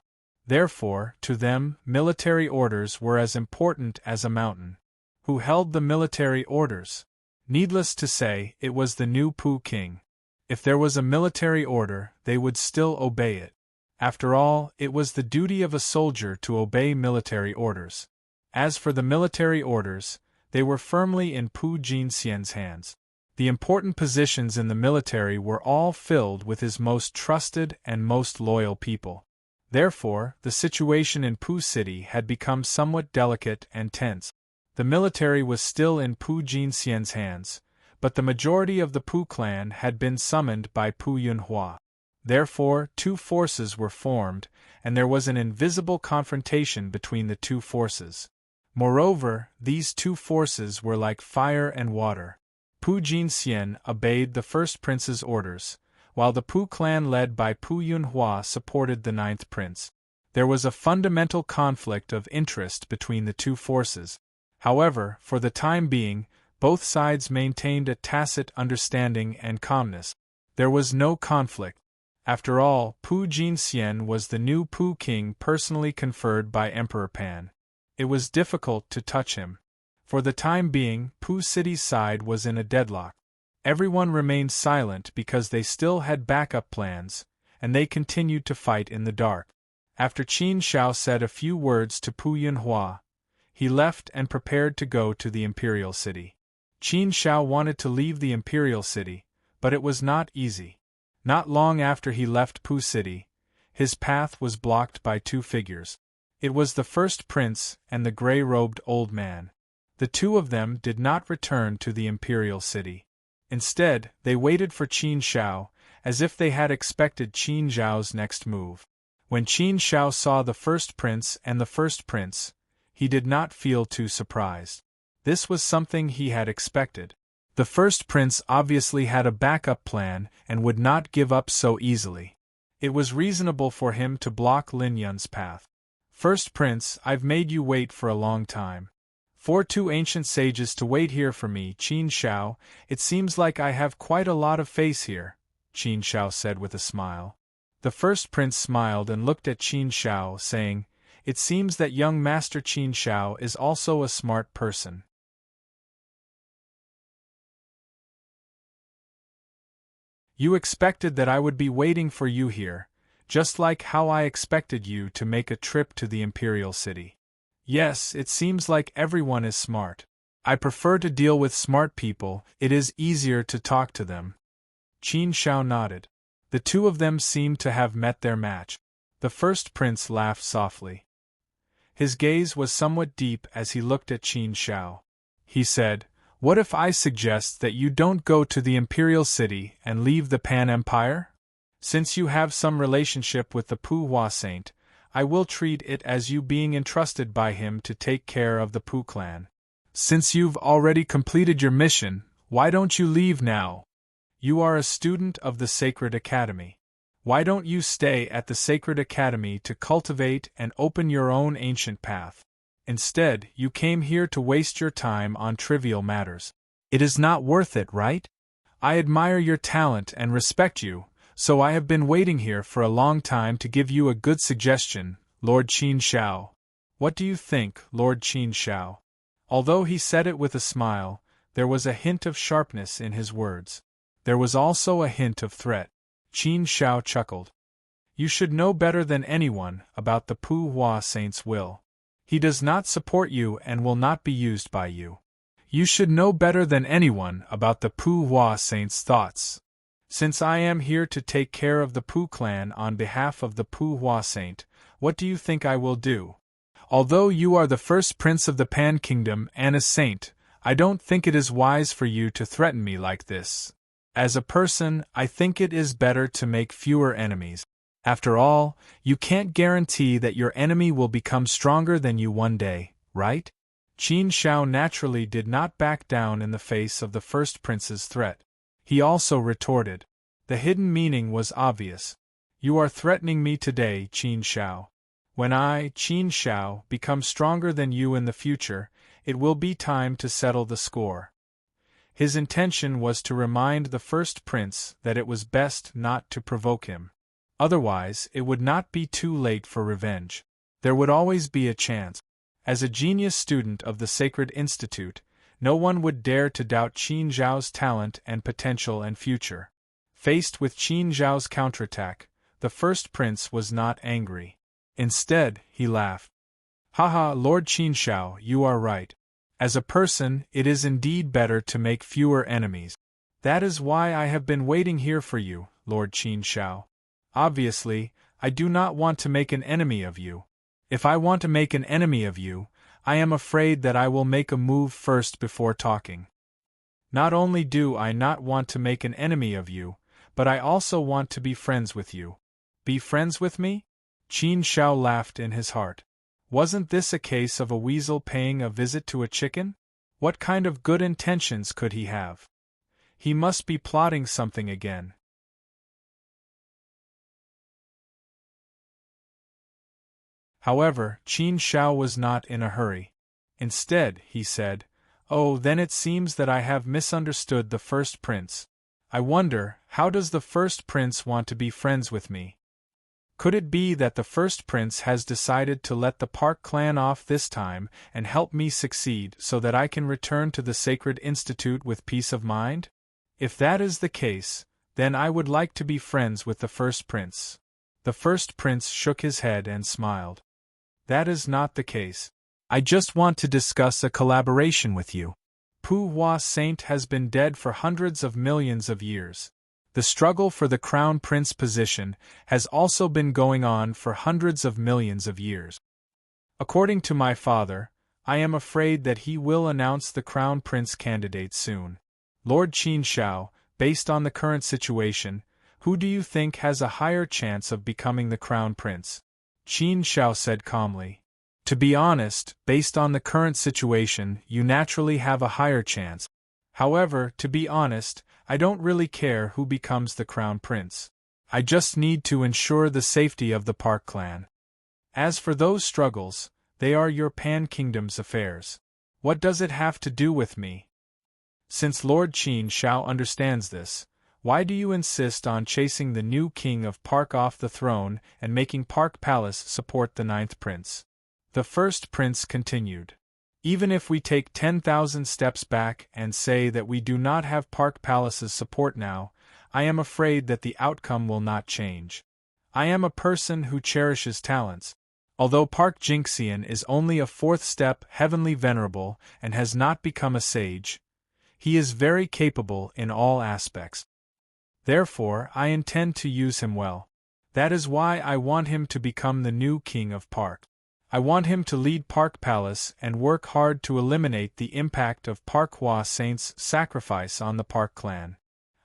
Therefore, to them, military orders were as important as a mountain. Who held the military orders? Needless to say, it was the new Pu king. If there was a military order, they would still obey it. After all, it was the duty of a soldier to obey military orders. As for the military orders, they were firmly in Pu Jinxian's hands. The important positions in the military were all filled with his most trusted and most loyal people. Therefore, the situation in Pu City had become somewhat delicate and tense. The military was still in Pu Jinxian's hands, but the majority of the Pu clan had been summoned by Pu Yunhua. Therefore, 2 forces were formed, and there was an invisible confrontation between the 2 forces. Moreover, these 2 forces were like fire and water. Pu Jinxian obeyed the first prince's orders, while the Pu clan led by Pu Yunhua supported the 9th prince. There was a fundamental conflict of interest between the 2 forces. However, for the time being, both sides maintained a tacit understanding and calmness. There was no conflict. After all, Pu Jinxian was the new Pu king personally conferred by Emperor Pan. It was difficult to touch him. For the time being, Pu City's side was in a deadlock. Everyone remained silent because they still had backup plans, and they continued to fight in the dark. After Qin Shao said a few words to Pu Yunhua, he left and prepared to go to the Imperial City. Qin Shao wanted to leave the Imperial City, but it was not easy. Not long after he left Pu City, his path was blocked by 2 figures. It was the first prince and the gray-robed old man. The 2 of them did not return to the Imperial City. Instead, they waited for Qin Shao, as if they had expected Qin Zhao's next move. When Qin Shao saw the first prince and the first prince, he did not feel too surprised. This was something he had expected. The first prince obviously had a backup plan and would not give up so easily. It was reasonable for him to block Lin Yun's path. First prince, I've made you wait for a long time. For 2 ancient sages to wait here for me, Qin Shao, it seems like I have quite a lot of face here, Qin Shao said with a smile. The first prince smiled and looked at Qin Shao, saying, "It seems that young Master Qin Shao is also a smart person." You expected that I would be waiting for you here, just like how I expected you to make a trip to the Imperial City. Yes, it seems like everyone is smart. I prefer to deal with smart people, it is easier to talk to them. Qin Shao nodded. The two of them seemed to have met their match. The first prince laughed softly. His gaze was somewhat deep as he looked at Qin Shao. He said, "What if I suggest that you don't go to the Imperial City and leave the Pan Empire? Since you have some relationship with the Pu Hua Saint, I will treat it as you being entrusted by him to take care of the Pu clan. Since you've already completed your mission, why don't you leave now? You are a student of the Sacred Academy. Why don't you stay at the Sacred Academy to cultivate and open your own ancient path? Instead, you came here to waste your time on trivial matters. It is not worth it, right? I admire your talent and respect you, so I have been waiting here for a long time to give you a good suggestion, Lord Qin Shao. What do you think, Lord Qin Shao?" Although he said it with a smile, there was a hint of sharpness in his words. There was also a hint of threat. Qin Shao chuckled. "You should know better than anyone about the Pu Hua Saint's will. He does not support you and will not be used by you. You should know better than anyone about the Pu Hua Saint's thoughts. Since I am here to take care of the Pu clan on behalf of the Pu Hua Saint, what do you think I will do? Although you are the first prince of the Pan Kingdom and a saint, I don't think it is wise for you to threaten me like this. As a person, I think it is better to make fewer enemies. After all, you can't guarantee that your enemy will become stronger than you one day, right?" Qin Shao naturally did not back down in the face of the first prince's threat. He also retorted. The hidden meaning was obvious. "You are threatening me today, Qin Shao. When I, Qin Shao, become stronger than you in the future, it will be time to settle the score." His intention was to remind the first prince that it was best not to provoke him. Otherwise, it would not be too late for revenge. There would always be a chance. As a genius student of the Sacred Institute, no one would dare to doubt Qin Zhao's talent and potential and future. Faced with Qin Zhao's counterattack, the first prince was not angry. Instead, he laughed. "Haha, Lord Qin Shao, you are right. As a person, it is indeed better to make fewer enemies. That is why I have been waiting here for you, Lord Qin Shao. Obviously, I do not want to make an enemy of you. If I want to make an enemy of you, I am afraid that I will make a move first before talking. Not only do I not want to make an enemy of you, but I also want to be friends with you." "Be friends with me?" Qin Shao laughed in his heart. Wasn't this a case of a weasel paying a visit to a chicken? What kind of good intentions could he have? He must be plotting something again. However, Qin Shao was not in a hurry. Instead, he said, "Oh, then it seems that I have misunderstood the first prince. I wonder, how does the first prince want to be friends with me? Could it be that the first prince has decided to let the Park clan off this time and help me succeed so that I can return to the Sacred Institute with peace of mind? If that is the case, then I would like to be friends with the first prince." The first prince shook his head and smiled. "That is not the case. I just want to discuss a collaboration with you. Pu Hua Saint has been dead for hundreds of millions of years. The struggle for the crown prince position has also been going on for hundreds of millions of years. According to my father, I am afraid that he will announce the crown prince candidate soon. Lord Qin Shao, based on the current situation, Who do you think has a higher chance of becoming the crown prince? Qin Shao said calmly. To be honest, based on the current situation, you naturally have a higher chance. However, to be honest, I don't really care who becomes the crown prince. I just need to ensure the safety of the Park clan. As for those struggles, they are your Pan-Kingdom's affairs. What does it have to do with me? Since Lord Qin Shao understands this, why do you insist on chasing the new king of Park off the throne and making Park Palace support the ninth prince? The first prince continued. Even if we take 10,000 steps back and say that we do not have Park Palace's support now, I am afraid that the outcome will not change. I am a person who cherishes talents. Although Park Jinxian is only a fourth step heavenly venerable and has not become a sage, he is very capable in all aspects. Therefore, I intend to use him well. That is why I want him to become the new king of Park. I want him to lead Park Palace and work hard to eliminate the impact of Park Hua Saint's sacrifice on the Park clan.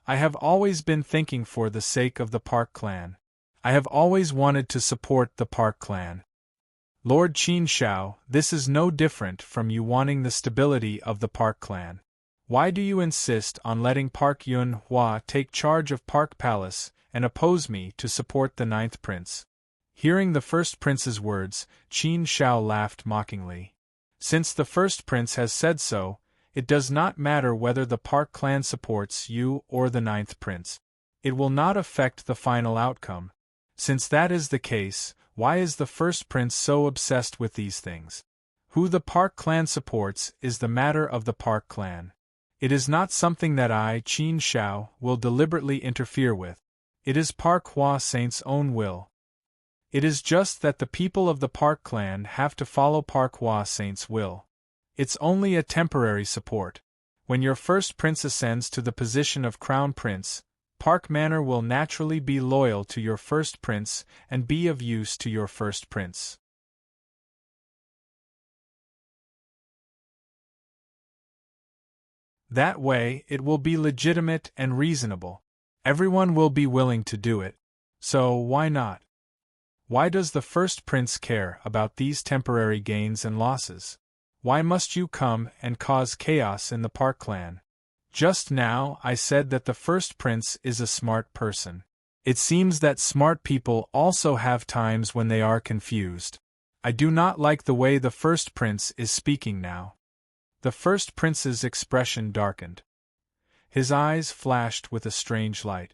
I have always been thinking for the sake of the Park clan. I have always wanted to support the Park clan. Lord Qin Shao, this is no different from you wanting the stability of the Park clan. Why do you insist on letting Park Yun Hua take charge of Park Palace and oppose me to support the ninth prince? Hearing the first prince's words, Qin Shao laughed mockingly. Since the first prince has said so, it does not matter whether the Park clan supports you or the ninth prince. It will not affect the final outcome. Since that is the case, why is the first prince so obsessed with these things? Who the Park clan supports is the matter of the Park clan. It is not something that I, Qin Shao, will deliberately interfere with. It is Park Hua Saint's own will. It is just that the people of the Park clan have to follow Park Hua Saint's will. It's only a temporary support. When your first prince ascends to the position of crown prince, Park Manor will naturally be loyal to your first prince and be of use to your first prince. That way, it will be legitimate and reasonable. Everyone will be willing to do it. So, why not? Why does the first prince care about these temporary gains and losses? Why must you come and cause chaos in the Park clan? Just now I said that the first prince is a smart person. It seems that smart people also have times when they are confused. I do not like the way the first prince is speaking now. The first prince's expression darkened. His eyes flashed with a strange light.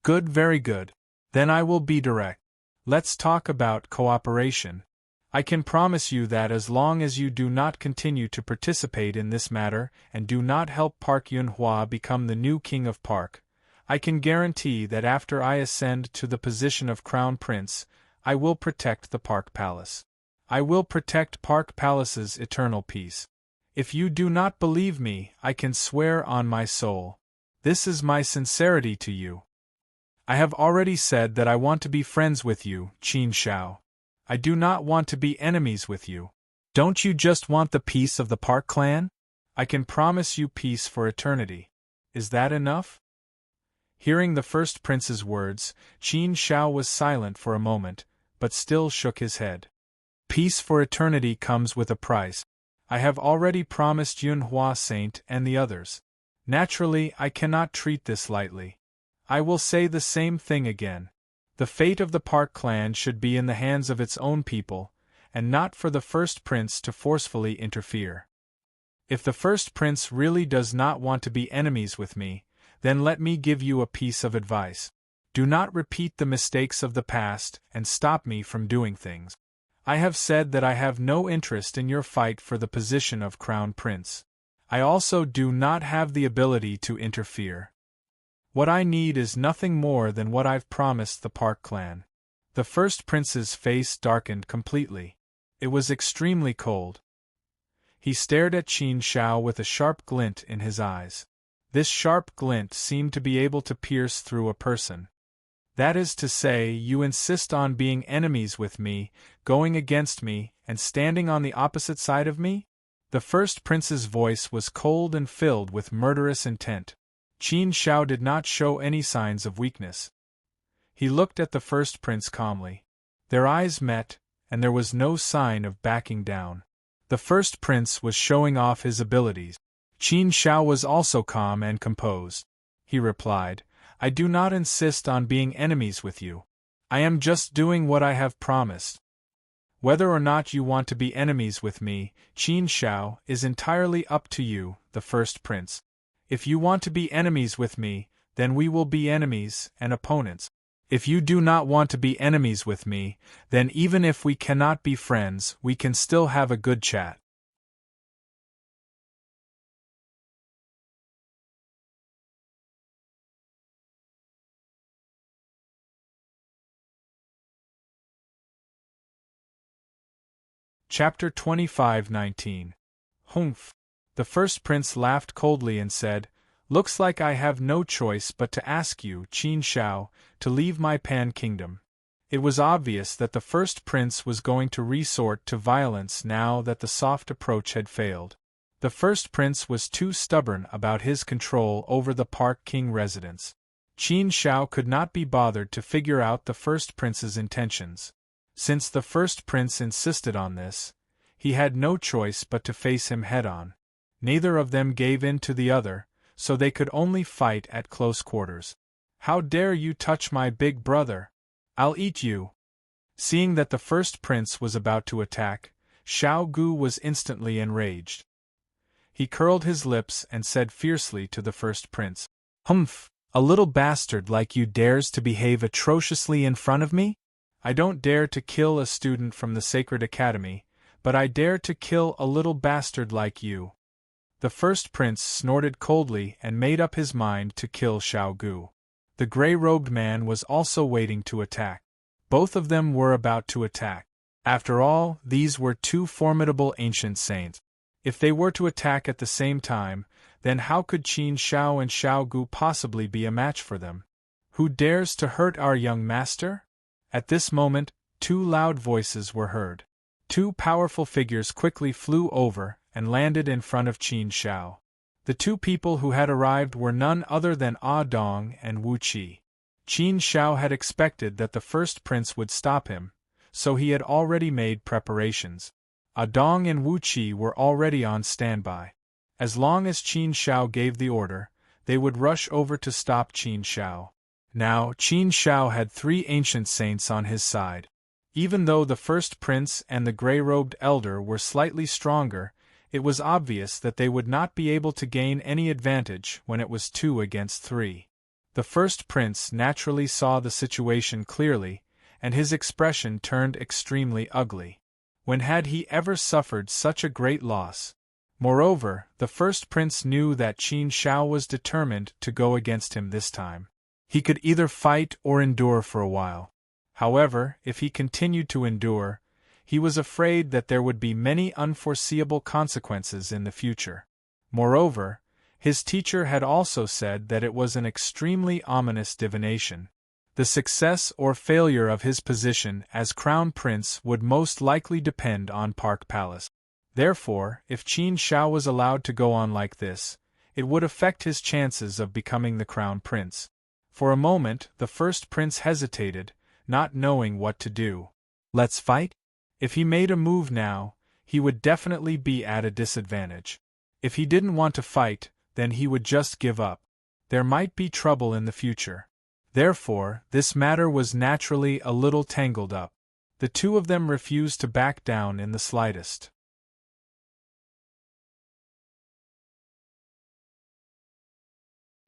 Good, very good. Then I will be direct. Let's talk about cooperation. I can promise you that as long as you do not continue to participate in this matter and do not help Park Yun Hua become the new king of Park, I can guarantee that after I ascend to the position of crown prince, I will protect the Park Palace. I will protect Park Palace's eternal peace. If you do not believe me, I can swear on my soul. This is my sincerity to you. I have already said that I want to be friends with you, Qin Shao. I do not want to be enemies with you. Don't you just want the peace of the Park clan? I can promise you peace for eternity. Is that enough? Hearing the first prince's words, Qin Shao was silent for a moment, but still shook his head. Peace for eternity comes with a price. I have already promised Yun Hua Saint and the others. Naturally, I cannot treat this lightly. I will say the same thing again. The fate of the Park clan should be in the hands of its own people, and not for the first prince to forcefully interfere. If the first prince really does not want to be enemies with me, then let me give you a piece of advice. Do not repeat the mistakes of the past and stop me from doing things. I have said that I have no interest in your fight for the position of crown prince. I also do not have the ability to interfere. What I need is nothing more than what I've promised the Park clan. The first prince's face darkened completely. It was extremely cold. He stared at Qin Shao with a sharp glint in his eyes. This sharp glint seemed to be able to pierce through a person. That is to say, you insist on being enemies with me, going against me, and standing on the opposite side of me? The first prince's voice was cold and filled with murderous intent. Qin Shao did not show any signs of weakness. He looked at the first prince calmly. Their eyes met, and there was no sign of backing down. The first prince was showing off his abilities. Qin Shao was also calm and composed. He replied, I do not insist on being enemies with you. I am just doing what I have promised. Whether or not you want to be enemies with me, Qin Shao, is entirely up to you, the first prince. If you want to be enemies with me, then we will be enemies and opponents. If you do not want to be enemies with me, then even if we cannot be friends, we can still have a good chat. Chapter 25:19. Humph. The first prince laughed coldly and said, Looks like I have no choice but to ask you, Qin Shao, to leave my Pan kingdom. It was obvious that the first prince was going to resort to violence now that the soft approach had failed. The first prince was too stubborn about his control over the Park King residence. Qin Shao could not be bothered to figure out the first prince's intentions. Since the first prince insisted on this, he had no choice but to face him head-on. Neither of them gave in to the other, so they could only fight at close quarters. How dare you touch my big brother? I'll eat you! Seeing that the first prince was about to attack, Xiao Gu was instantly enraged. He curled his lips and said fiercely to the first prince, Humph! A little bastard like you dares to behave atrociously in front of me? I don't dare to kill a student from the Sacred Academy, but I dare to kill a little bastard like you. The first prince snorted coldly and made up his mind to kill Xiao Gu. The gray-robed man was also waiting to attack. Both of them were about to attack. After all, these were two formidable ancient saints. If they were to attack at the same time, then how could Qin Shao and Xiao Gu possibly be a match for them? Who dares to hurt our young master? At this moment, two loud voices were heard. Two powerful figures quickly flew over and landed in front of Qin Shao. The two people who had arrived were none other than Ah Dong and Wu Qi. Qin Shao had expected that the first prince would stop him, so he had already made preparations. Ah Dong and Wu Qi were already on standby. As long as Qin Shao gave the order, they would rush over to stop Qin Shao. Now, Qin Shao had three ancient saints on his side. Even though the first prince and the gray-robed elder were slightly stronger, it was obvious that they would not be able to gain any advantage when it was 2 against 3. The first prince naturally saw the situation clearly, and his expression turned extremely ugly. When had he ever suffered such a great loss? Moreover, the first prince knew that Qin Shao was determined to go against him this time. He could either fight or endure for a while. However, if he continued to endure, he was afraid that there would be many unforeseeable consequences in the future. Moreover, his teacher had also said that it was an extremely ominous divination. The success or failure of his position as crown prince would most likely depend on Park Palace. Therefore, if Qin Shao was allowed to go on like this, it would affect his chances of becoming the crown prince. For a moment, the first prince hesitated, not knowing what to do. Let's fight? If he made a move now, he would definitely be at a disadvantage. If he didn't want to fight, then he would just give up. There might be trouble in the future. Therefore, this matter was naturally a little tangled up. The two of them refused to back down in the slightest.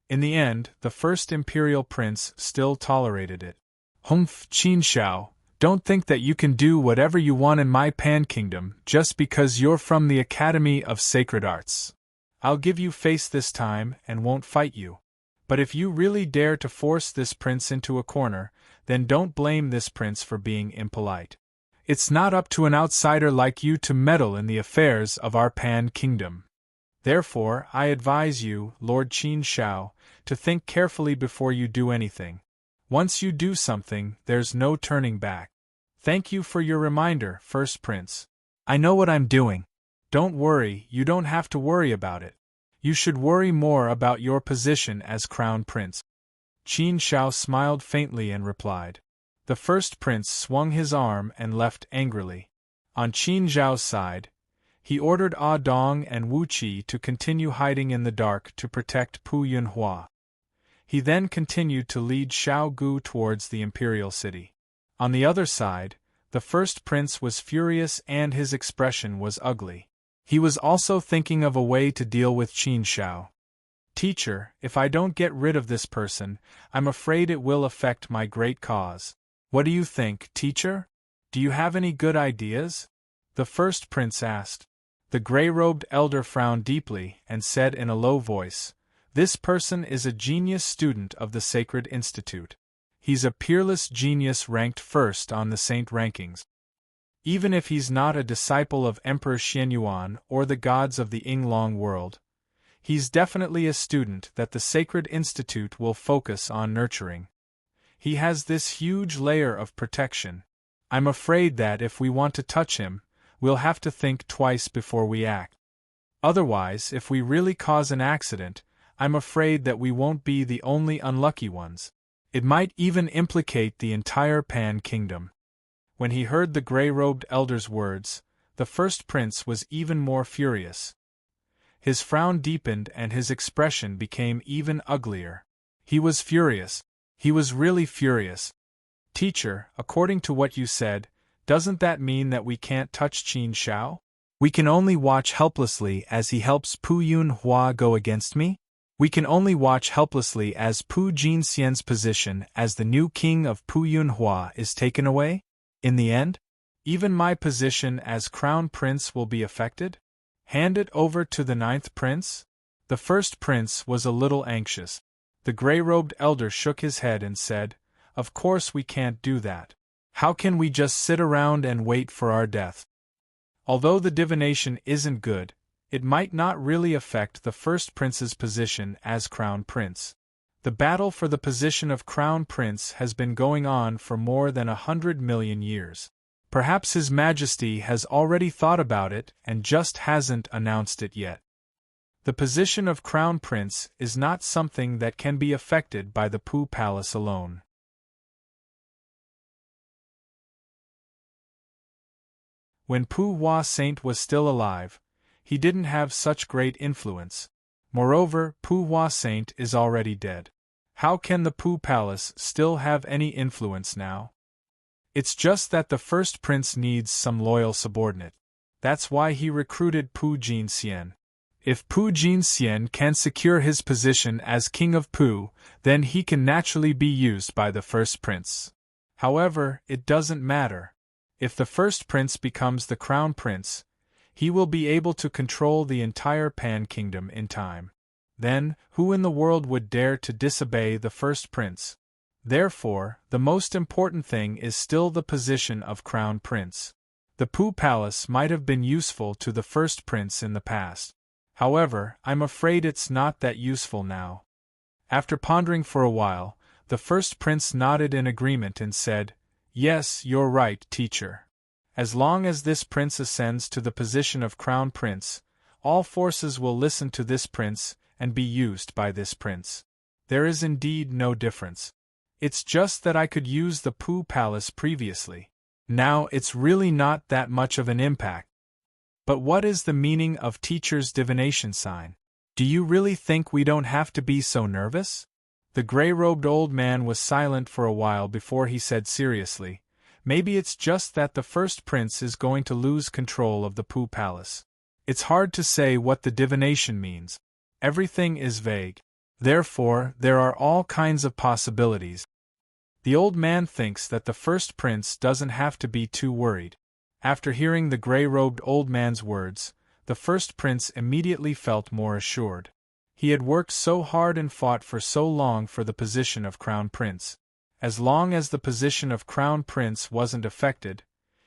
In the end, the first imperial prince still tolerated it. Humph, Qin Shao, don't think that you can do whatever you want in my Pan Kingdom just because you're from the Academy of Sacred Arts. I'll give you face this time and won't fight you. But if you really dare to force this prince into a corner, then don't blame this prince for being impolite. It's not up to an outsider like you to meddle in the affairs of our Pan Kingdom. Therefore, I advise you, Lord Qin Shao, to think carefully before you do anything. Once you do something, there's no turning back. Thank you for your reminder, First Prince. I know what I'm doing. Don't worry, you don't have to worry about it. You should worry more about your position as Crown Prince. Qin Shao smiled faintly and replied. The first prince swung his arm and left angrily. On Qin Zhao's side, he ordered Ah Dong and Wu Qi to continue hiding in the dark to protect Pu Yunhua. He then continued to lead Xiao Gu towards the imperial city. On the other side, the first prince was furious and his expression was ugly. He was also thinking of a way to deal with Qin Shao. Teacher, if I don't get rid of this person, I'm afraid it will affect my great cause. What do you think, teacher? Do you have any good ideas? The first prince asked. The gray-robed elder frowned deeply and said in a low voice, This person is a genius student of the Sacred Institute. He's a peerless genius ranked first on the saint rankings. Even if he's not a disciple of Emperor Xianyuan or the gods of the Yinglong world, he's definitely a student that the Sacred Institute will focus on nurturing. He has this huge layer of protection. I'm afraid that if we want to touch him, we'll have to think twice before we act. Otherwise, if we really cause an accident, I'm afraid that we won't be the only unlucky ones. It might even implicate the entire Pan Kingdom. When he heard the gray-robed elder's words, the first prince was even more furious. His frown deepened and his expression became even uglier. He was furious. He was really furious. Teacher, according to what you said, doesn't that mean that we can't touch Qin Shao? We can only watch helplessly as he helps Pu Yunhua go against me? We can only watch helplessly as Pu Jinxian's position as the new king of Pu Yunhua is taken away? In the end, even my position as crown prince will be affected? Hand it over to the ninth prince? The first prince was a little anxious. The gray-robed elder shook his head and said, Of course we can't do that. How can we just sit around and wait for our death? Although the divination isn't good, it might not really affect the first prince's position as crown prince. The battle for the position of crown prince has been going on for more than 100 million years. Perhaps His Majesty has already thought about it and just hasn't announced it yet. The position of crown prince is not something that can be affected by the Pu Palace alone. When Pu Hua Saint was still alive, he didn't have such great influence. Moreover, Pu Hua Saint is already dead. How can the Pu Palace still have any influence now? It's just that the first prince needs some loyal subordinate. That's why he recruited Pu Jinxian. If Pu Jinxian can secure his position as king of Pu, then he can naturally be used by the first prince. However, it doesn't matter. If the first prince becomes the crown prince, he will be able to control the entire Pan Kingdom in time. Then, who in the world would dare to disobey the first prince? Therefore, the most important thing is still the position of crown prince. The Pu Palace might have been useful to the first prince in the past. However, I'm afraid it's not that useful now. After pondering for a while, the first prince nodded in agreement and said, Yes, you're right, teacher. As long as this prince ascends to the position of crown prince, all forces will listen to this prince and be used by this prince. There is indeed no difference. It's just that I could use the Pu Palace previously. Now it's really not that much of an impact. But what is the meaning of teacher's divination sign? Do you really think we don't have to be so nervous? The gray-robed old man was silent for a while before he said seriously, Maybe it's just that the first prince is going to lose control of the Pu Palace. It's hard to say what the divination means. Everything is vague. Therefore, there are all kinds of possibilities. The old man thinks that the first prince doesn't have to be too worried. After hearing the gray-robed old man's words, the first prince immediately felt more assured. He had worked so hard and fought for so long for the position of crown prince. As long as the position of crown prince wasn't affected,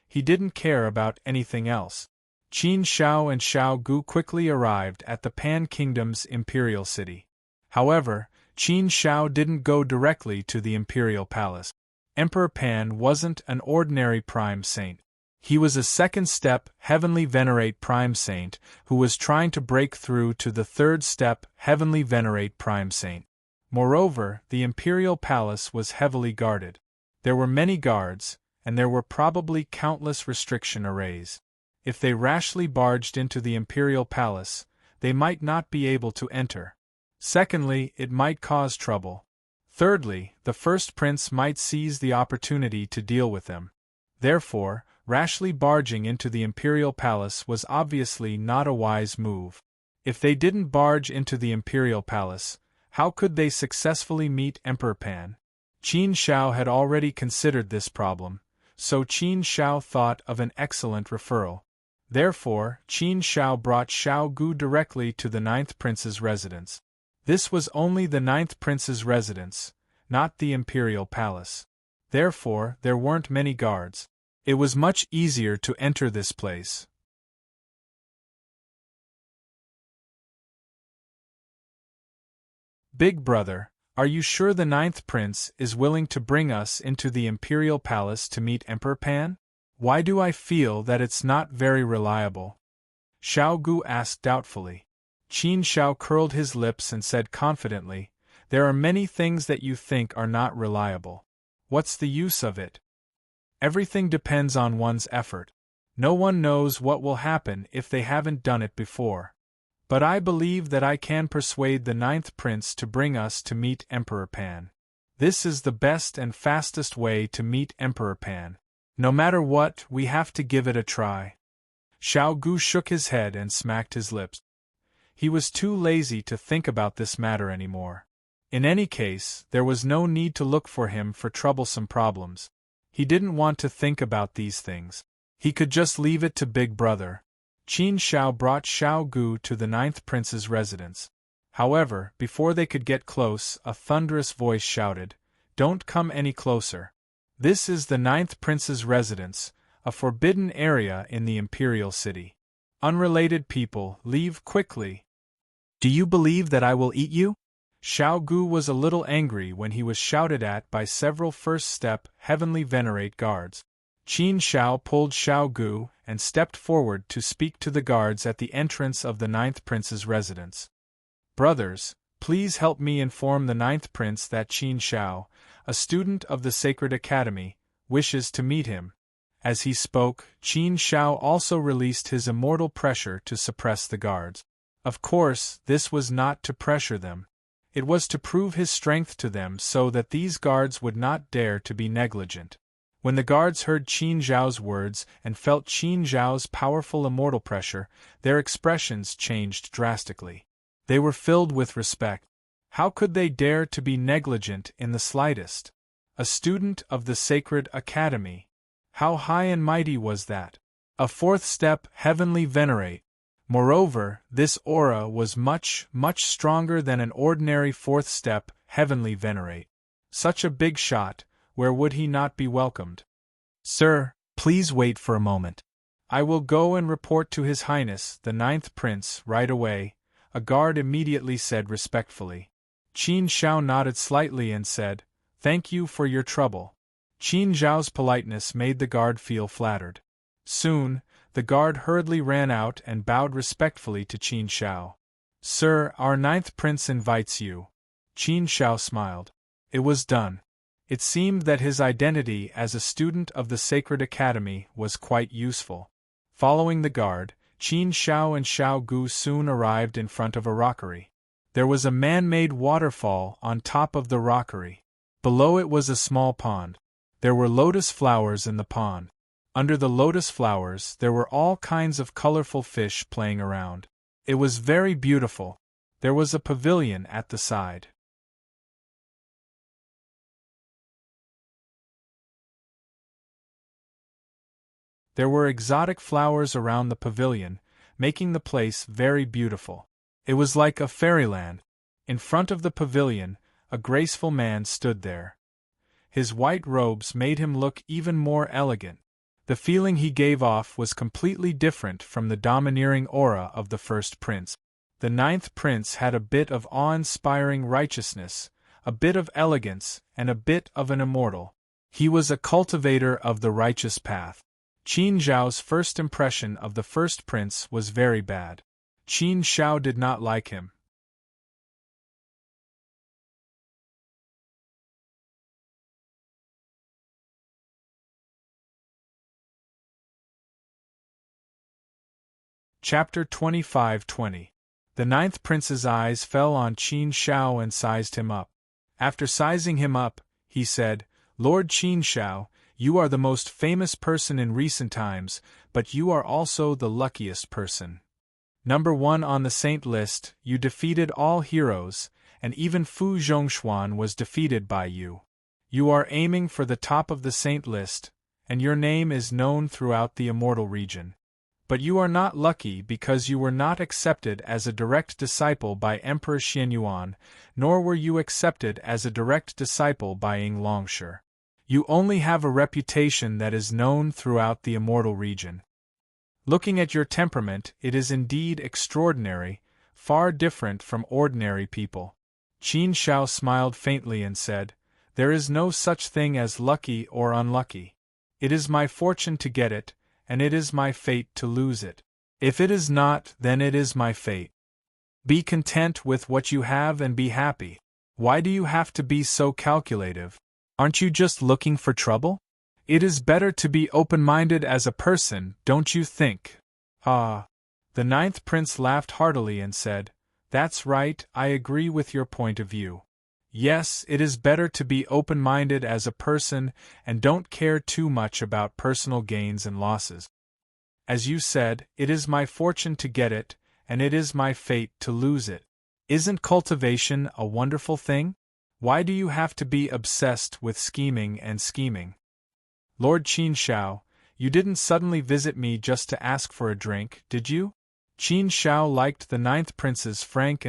he didn't care about anything else. Qin Shao and Xiao Gu quickly arrived at the Pan Kingdom's imperial city. However, Qin Shao didn't go directly to the imperial palace. Emperor Pan wasn't an ordinary prime saint. He was a second-step, heavenly venerate prime saint who was trying to break through to the third-step, heavenly venerate prime saint. Moreover, the imperial palace was heavily guarded. There were many guards, and there were probably countless restriction arrays. If they rashly barged into the imperial palace, they might not be able to enter. Secondly, it might cause trouble. Thirdly, the first prince might seize the opportunity to deal with them. Therefore, rashly barging into the imperial palace was obviously not a wise move. If they didn't barge into the imperial palace, how could they successfully meet Emperor Pan? Qin Shao had already considered this problem, so Qin Shao thought of an excellent referral. Therefore, Qin Shao brought Shao Gu directly to the ninth prince's residence. This was only the ninth prince's residence, not the imperial palace. Therefore, there weren't many guards. It was much easier to enter this place. Big brother, are you sure the ninth prince is willing to bring us into the imperial palace to meet Emperor Pan? Why do I feel that it's not very reliable? Shao Gu asked doubtfully. Qin Shao curled his lips and said confidently, there are many things that you think are not reliable. What's the use of it? Everything depends on one's effort. No one knows what will happen if they haven't done it before. But I believe that I can persuade the ninth prince to bring us to meet Emperor Pan. This is the best and fastest way to meet Emperor Pan. No matter what, we have to give it a try. Shao Gu shook his head and smacked his lips. He was too lazy to think about this matter anymore. In any case, there was no need to look for him for troublesome problems. He didn't want to think about these things. He could just leave it to Big Brother. Qin Shao brought Shao Gu to the ninth prince's residence. However, before they could get close, a thunderous voice shouted, "Don't come any closer. This is the ninth prince's residence, a forbidden area in the imperial city. Unrelated people, leave quickly." "Do you believe that I will eat you?" Shao Gu was a little angry when he was shouted at by several first-step, heavenly venerate guards. Qin Shao pulled Shao Gu and stepped forward to speak to the guards at the entrance of the ninth prince's residence. "Brothers, please help me inform the ninth prince that Qin Shao, a student of the Sacred Academy, wishes to meet him." As he spoke, Qin Shao also released his immortal pressure to suppress the guards. Of course, this was not to pressure them. It was to prove his strength to them so that these guards would not dare to be negligent. When the guards heard Qin Zhao's words and felt Qin Zhao's powerful immortal pressure, their expressions changed drastically. They were filled with respect. How could they dare to be negligent in the slightest? A student of the Sacred Academy. How high and mighty was that? A fourth step, heavenly venerate. Moreover, this aura was much, much stronger than an ordinary fourth step, heavenly venerate. Such a big shot, where would he not be welcomed? "Sir, please wait for a moment. I will go and report to His Highness, the ninth prince, right away," a guard immediately said respectfully. Qin Shao nodded slightly and said, "Thank you for your trouble." Qin Zhao's politeness made the guard feel flattered. Soon, the guard hurriedly ran out and bowed respectfully to Qin Shao. "Sir, our ninth prince invites you." Qin Shao smiled. It was done. It seemed that his identity as a student of the Sacred Academy was quite useful. Following the guard, Qin Shao and Shao Gu soon arrived in front of a rockery. There was a man-made waterfall on top of the rockery. Below it was a small pond. There were lotus flowers in the pond. Under the lotus flowers there were all kinds of colorful fish playing around. It was very beautiful. There was a pavilion at the side. There were exotic flowers around the pavilion, making the place very beautiful. It was like a fairyland. In front of the pavilion, a graceful man stood there. His white robes made him look even more elegant. The feeling he gave off was completely different from the domineering aura of the first prince. The ninth prince had a bit of awe-inspiring righteousness, a bit of elegance, and a bit of an immortal. He was a cultivator of the righteous path. Qin Zhao's first impression of the first prince was very bad. Qin Shao did not like him. Chapter 25-20. The ninth prince's eyes fell on Qin Shao and sized him up. After sizing him up, he said, "Lord Qin Shao, you are the most famous person in recent times, but you are also the luckiest person. Number 1 on the saint list, you defeated all heroes, and even Fu Zhongshuan was defeated by you. You are aiming for the top of the saint list, and your name is known throughout the immortal region. But you are not lucky because you were not accepted as a direct disciple by Emperor Xianyuan, nor were you accepted as a direct disciple by Ying Longshi. You only have a reputation that is known throughout the immortal region. Looking at your temperament, it is indeed extraordinary, far different from ordinary people." Qin Shao smiled faintly and said, "There is no such thing as lucky or unlucky. It is my fortune to get it, and it is my fate to lose it. If it is not, then it is my fate. Be content with what you have and be happy. Why do you have to be so calculative? Aren't you just looking for trouble? It is better to be open-minded as a person, don't you think?" "Ah." The ninth prince laughed heartily and said, "That's right, I agree with your point of view. Yes, it is better to be open-minded as a person and don't care too much about personal gains and losses. As you said, it is my fortune to get it, and it is my fate to lose it. Isn't cultivation a wonderful thing? Why do you have to be obsessed with scheming and scheming? Lord Qin Shao, you didn't suddenly visit me just to ask for a drink, did you?" Qin Shao liked the ninth prince's frank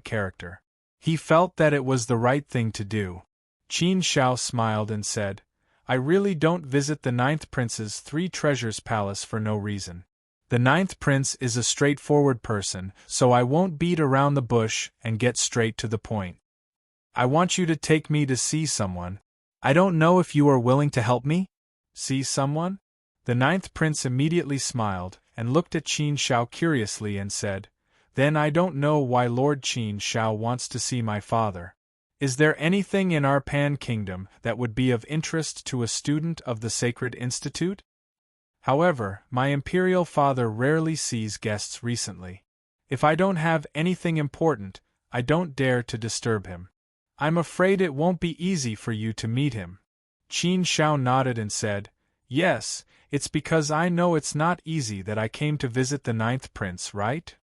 character. He felt that it was the right thing to do. Qin Shao smiled and said, "I really don't visit the ninth prince's three treasures palace for no reason. The ninth prince is a straightforward person, so I won't beat around the bush and get straight to the point. I want you to take me to see someone. I don't know if you are willing to help me?" "See someone?" The ninth prince immediately smiled, and looked at Qin Shao curiously and said, "Then I don't know why Lord Qin Shao wants to see my father. Is there anything in our Pan Kingdom that would be of interest to a student of the Sacred Institute? However, my imperial father rarely sees guests recently. If I don't have anything important, I don't dare to disturb him. I'm afraid it won't be easy for you to meet him." Qin Shao nodded and said, "Yes, it's because I know it's not easy that I came to visit the ninth prince, right?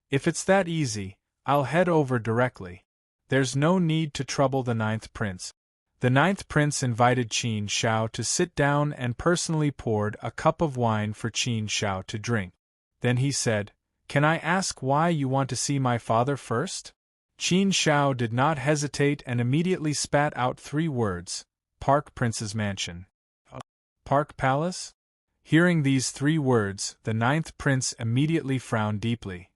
If it's that easy, I'll head over directly. There's no need to trouble the ninth prince." The ninth prince invited Qin Shao to sit down and personally poured a cup of wine for Qin Shao to drink. Then he said, "Can I ask why you want to see my father first?" Qin Shao did not hesitate and immediately spat out 3 words, "Park Prince's Mansion." "Park Palace?" Hearing these 3 words, the ninth prince immediately frowned deeply.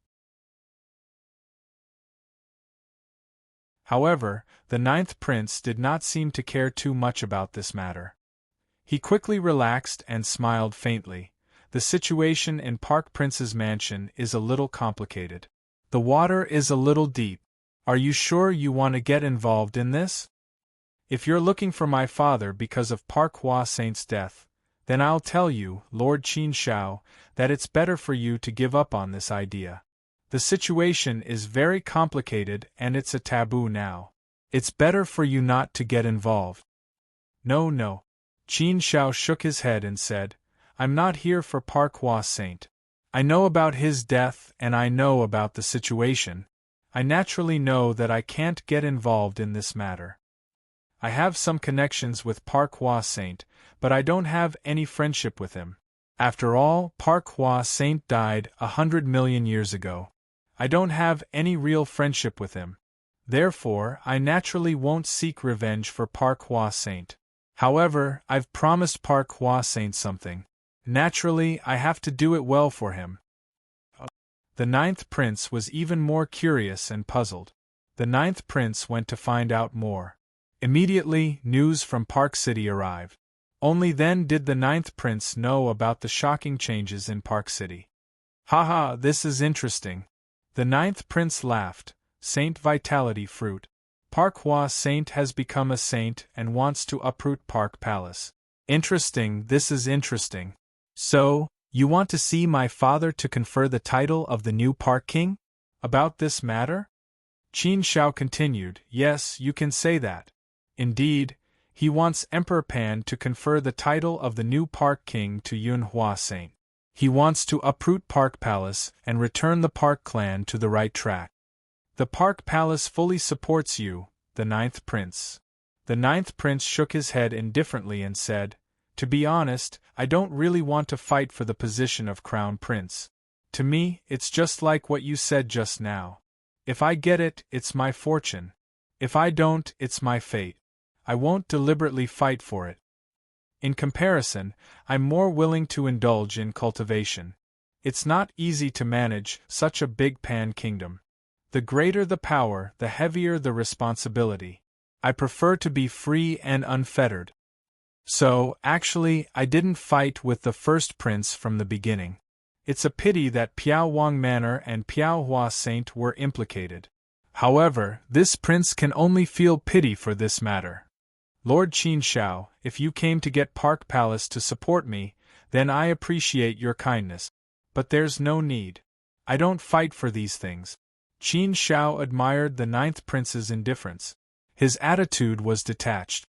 However, the ninth prince did not seem to care too much about this matter. He quickly relaxed and smiled faintly. "The situation in Park Prince's mansion is a little complicated. The water is a little deep. Are you sure you want to get involved in this? If you're looking for my father because of Park Hua Saint's death, then I'll tell you, Lord Qin Shao, that it's better for you to give up on this idea. The situation is very complicated and it's a taboo now. It's better for you not to get involved." No. Qin Shao shook his head and said, "I'm not here for Park Hua Saint. I know about his death and I know about the situation. I naturally know that I can't get involved in this matter. I have some connections with Park Hua Saint, but I don't have any friendship with him. After all, Park Hua Saint died 100 million years ago. I don't have any real friendship with him. Therefore, I naturally won't seek revenge for Park Hua Saint. However, I've promised Park Hua Saint something. Naturally, I have to do it well for him." The ninth prince was even more curious and puzzled. The ninth prince went to find out more. Immediately, news from Park City arrived. Only then did the ninth prince know about the shocking changes in Park City. "Haha, this is interesting." The ninth prince laughed. "Saint Vitality Fruit. Park Hua Saint has become a saint and wants to uproot Park Palace. Interesting, this is interesting. So, You want to see my father to confer the title of the new Park King? About this matter? Qin Shao continued, yes, you can say that. Indeed, he wants Emperor Pan to confer the title of the new Park King to Yunhua Saint. He wants to uproot Park Palace and return the Park clan to the right track. The Park Palace fully supports you, the ninth prince. The ninth prince shook his head indifferently and said, to be honest, I don't really want to fight for the position of crown prince. To me, it's just like what you said just now. If I get it, it's my fortune. If I don't, it's my fate. I won't deliberately fight for it. In comparison, I'm more willing to indulge in cultivation. It's not easy to manage such a big Pan kingdom. The greater the power, the heavier the responsibility. I prefer to be free and unfettered. So, actually, I didn't fight with the first prince from the beginning. It's a pity that Piao Wang Manor and Piao Hua Saint were implicated. However, this prince can only feel pity for this matter. Lord Qin Shao, if you came to get Park Palace to support me, then I appreciate your kindness. But there's no need. I don't fight for these things. Qin Shao admired the ninth prince's indifference. His attitude was detached.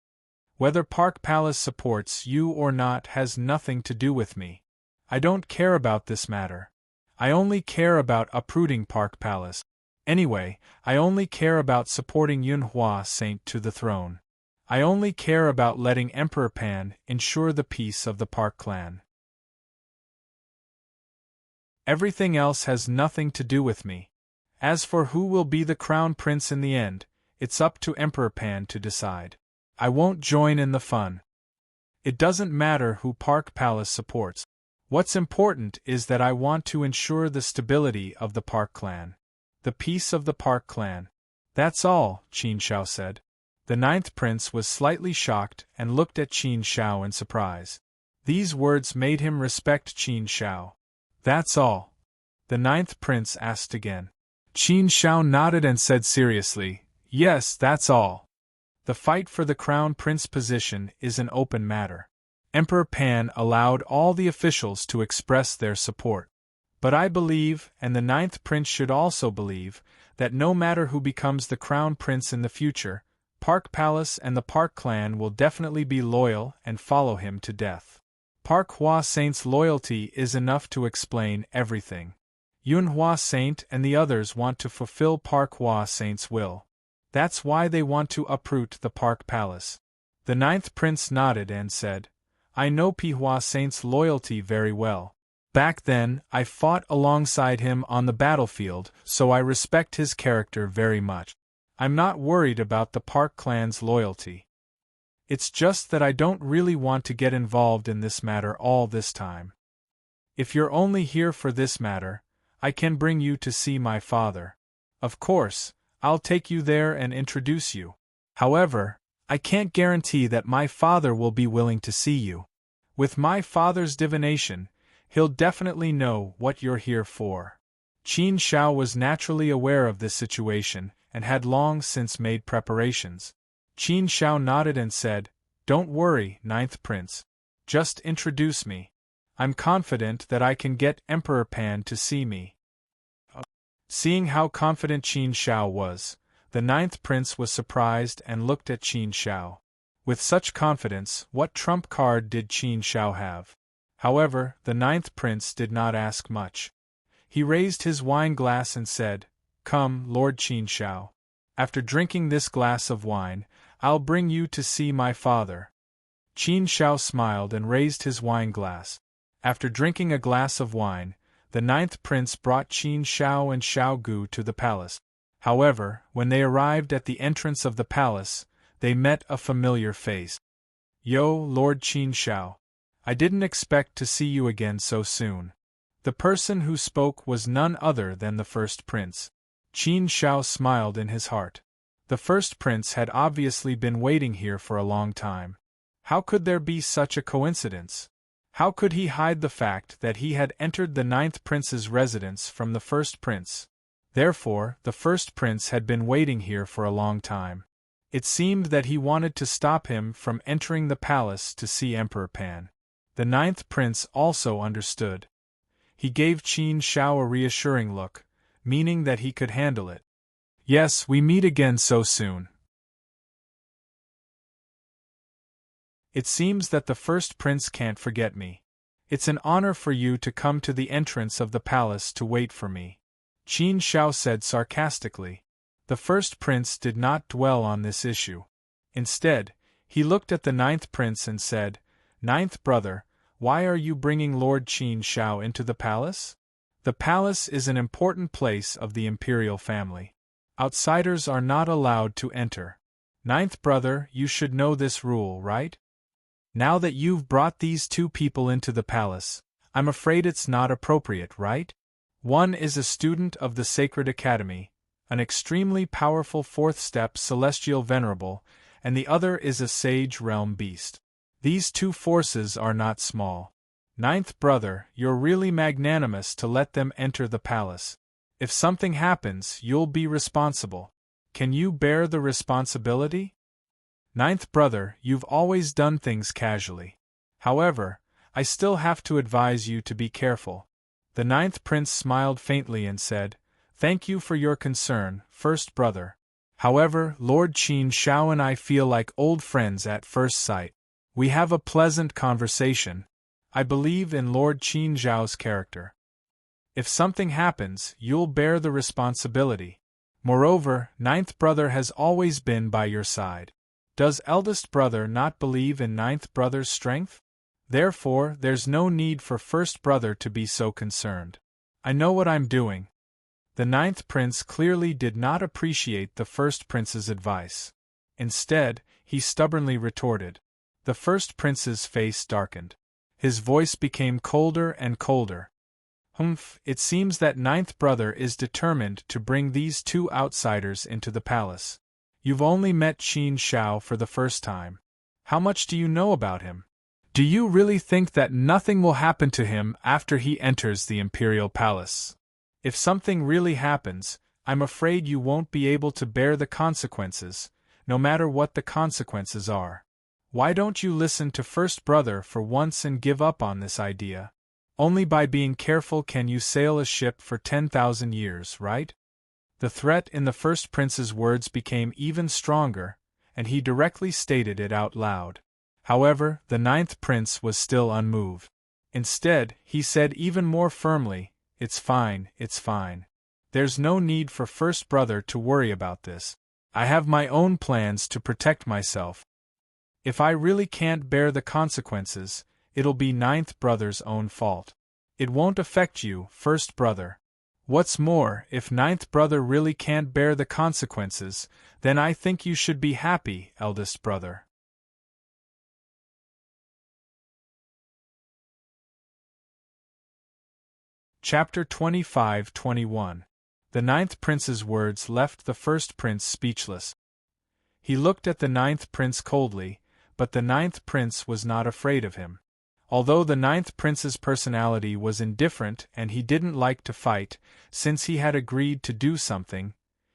Whether Park Palace supports you or not has nothing to do with me. I don't care about this matter. I only care about uprooting Park Palace. Anyway, I only care about supporting Yunhua Saint to the throne. I only care about letting Emperor Pan ensure the peace of the Park clan. Everything else has nothing to do with me. As for who will be the crown prince in the end, it's up to Emperor Pan to decide. I won't join in the fun. It doesn't matter who Park Palace supports. What's important is that I want to ensure the stability of the Park clan. The peace of the Park clan. That's all, Qin Shao said. The ninth prince was slightly shocked and looked at Qin Shao in surprise. These words made him respect Qin Shao. That's all? The ninth prince asked again. Qin Shao nodded and said seriously, yes, that's all. The fight for the crown prince position is an open matter. Emperor Pan allowed all the officials to express their support. But I believe, and the ninth prince should also believe, that no matter who becomes the crown prince in the future, Park Palace and the Park clan will definitely be loyal and follow him to death. Park Hua Saint's loyalty is enough to explain everything. Yunhua Saint and the others want to fulfill Park Hua Saint's will. That's why they want to uproot the Park Palace. The ninth prince nodded and said, I know Pihua Saint's loyalty very well. Back then, I fought alongside him on the battlefield, so I respect his character very much. I'm not worried about the Park clan's loyalty. It's just that I don't really want to get involved in this matter all this time. If you're only here for this matter, I can bring you to see my father. Of course, I'll take you there and introduce you. However, I can't guarantee that my father will be willing to see you. With my father's divination, he'll definitely know what you're here for. Qin Shao was naturally aware of this situation and had long since made preparations. Qin Shao nodded and said, Don't worry, ninth prince. Just introduce me. I'm confident that I can get Emperor Pan to see me. Seeing how confident Qin Shao was, the ninth prince was surprised and looked at Qin Shao. With such confidence, what trump card did Qin Shao have? However, the ninth prince did not ask much. He raised his wine glass and said, Come, Lord Qin Shao. After drinking this glass of wine, I'll bring you to see my father. Qin Shao smiled and raised his wine glass. After drinking a glass of wine, the ninth prince brought Qin Shao and Shao Gu to the palace. However, when they arrived at the entrance of the palace, they met a familiar face. Yo, Lord Qin Shao. I didn't expect to see you again so soon. The person who spoke was none other than the first prince. Qin Shao smiled in his heart. The first prince had obviously been waiting here for a long time. How could there be such a coincidence? How could he hide the fact that he had entered the ninth prince's residence from the first prince? Therefore, the first prince had been waiting here for a long time. It seemed that he wanted to stop him from entering the palace to see Emperor Pan. The ninth prince also understood. He gave Qin Shao a reassuring look, meaning that he could handle it. Yes, we meet again so soon. It seems that the first prince can't forget me. It's an honor for you to come to the entrance of the palace to wait for me, Qin Shao said sarcastically. The first prince did not dwell on this issue. Instead, he looked at the ninth prince and said, "Ninth brother, why are you bringing Lord Qin Shao into the palace? The palace is an important place of the imperial family. Outsiders are not allowed to enter. Ninth brother, you should know this rule, right? Now that you've brought these two people into the palace, I'm afraid it's not appropriate, right? One is a student of the Sacred Academy, an extremely powerful fourth-step celestial venerable, and the other is a sage realm beast. These two forces are not small. Ninth brother, you're really magnanimous to let them enter the palace. If something happens, you'll be responsible. Can you bear the responsibility? Ninth brother, you've always done things casually. However, I still have to advise you to be careful." The ninth prince smiled faintly and said, "Thank you for your concern, first brother. However, Lord Qin Shao and I feel like old friends at first sight. We have a pleasant conversation. I believe in Lord Qin Zhao's character. If something happens, you'll bear the responsibility. Moreover, ninth brother has always been by your side. Does eldest brother not believe in ninth brother's strength? Therefore, there's no need for first brother to be so concerned. I know what I'm doing." The ninth prince clearly did not appreciate the first prince's advice. Instead, he stubbornly retorted. The first prince's face darkened. His voice became colder and colder. "Humph, it seems that ninth brother is determined to bring these two outsiders into the palace. You've only met Qin Shao for the first time. How much do you know about him? Do you really think that nothing will happen to him after he enters the imperial palace? If something really happens, I'm afraid you won't be able to bear the consequences, no matter what the consequences are. Why don't you listen to first brother for once and give up on this idea? Only by being careful can you sail a ship for 10,000 years, right?" The threat in the first prince's words became even stronger, and he directly stated it out loud. However, the ninth prince was still unmoved. Instead, he said even more firmly, "It's fine, it's fine. There's no need for first brother to worry about this. I have my own plans to protect myself. If I really can't bear the consequences, it'll be ninth brother's own fault. It won't affect you, first brother. What's more, if ninth brother really can't bear the consequences, then I think you should be happy, eldest brother." Chapter 25-21. The ninth prince's words left the first prince speechless. He looked at the ninth prince coldly, but the ninth prince was not afraid of him. Although the ninth prince's personality was indifferent and he didn't like to fight, since he had agreed to do something,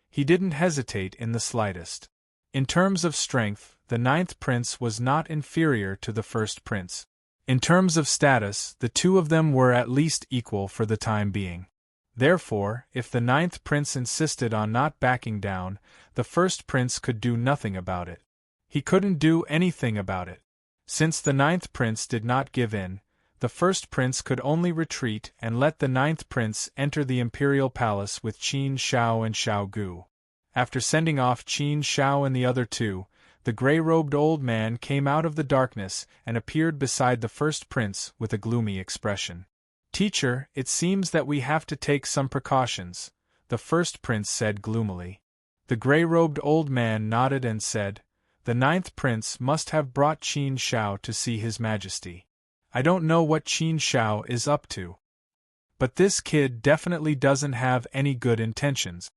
he didn't hesitate in the slightest. In terms of strength, the ninth prince was not inferior to the first prince. In terms of status, the two of them were at least equal for the time being. Therefore, if the ninth prince insisted on not backing down, the first prince could do nothing about it. He couldn't do anything about it. Since the ninth prince did not give in, the first prince could only retreat and let the ninth prince enter the imperial palace with Qin Shao and Xiao Gu. After sending off Qin Shao and the other two, the gray-robed old man came out of the darkness and appeared beside the first prince with a gloomy expression. "Teacher, it seems that we have to take some precautions," the first prince said gloomily. The gray-robed old man nodded and said, "The ninth prince must have brought Qin Shao to see his majesty. I don't know what Qin Shao is up to. But this kid definitely doesn't have any good intentions.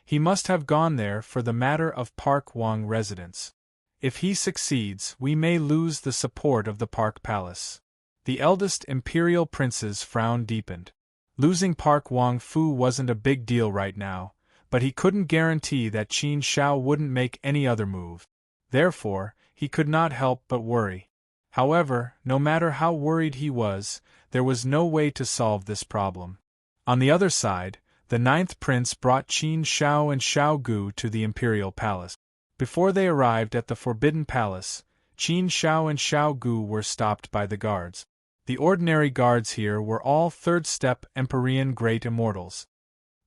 He must have gone there for the matter of Park Wang residence. If he succeeds, we may lose the support of the Park Palace." The eldest imperial prince's frown deepened. Losing Park Wang Fu wasn't a big deal right now, but he couldn't guarantee that Qin Shao wouldn't make any other move. Therefore, he could not help but worry. However, no matter how worried he was, there was no way to solve this problem. On the other side, the ninth prince brought Qin Shao and Xiao Gu to the imperial palace. Before they arrived at the Forbidden Palace, Qin Shao and Xiao Gu were stopped by the guards. The ordinary guards here were all third-step Empyrean great immortals.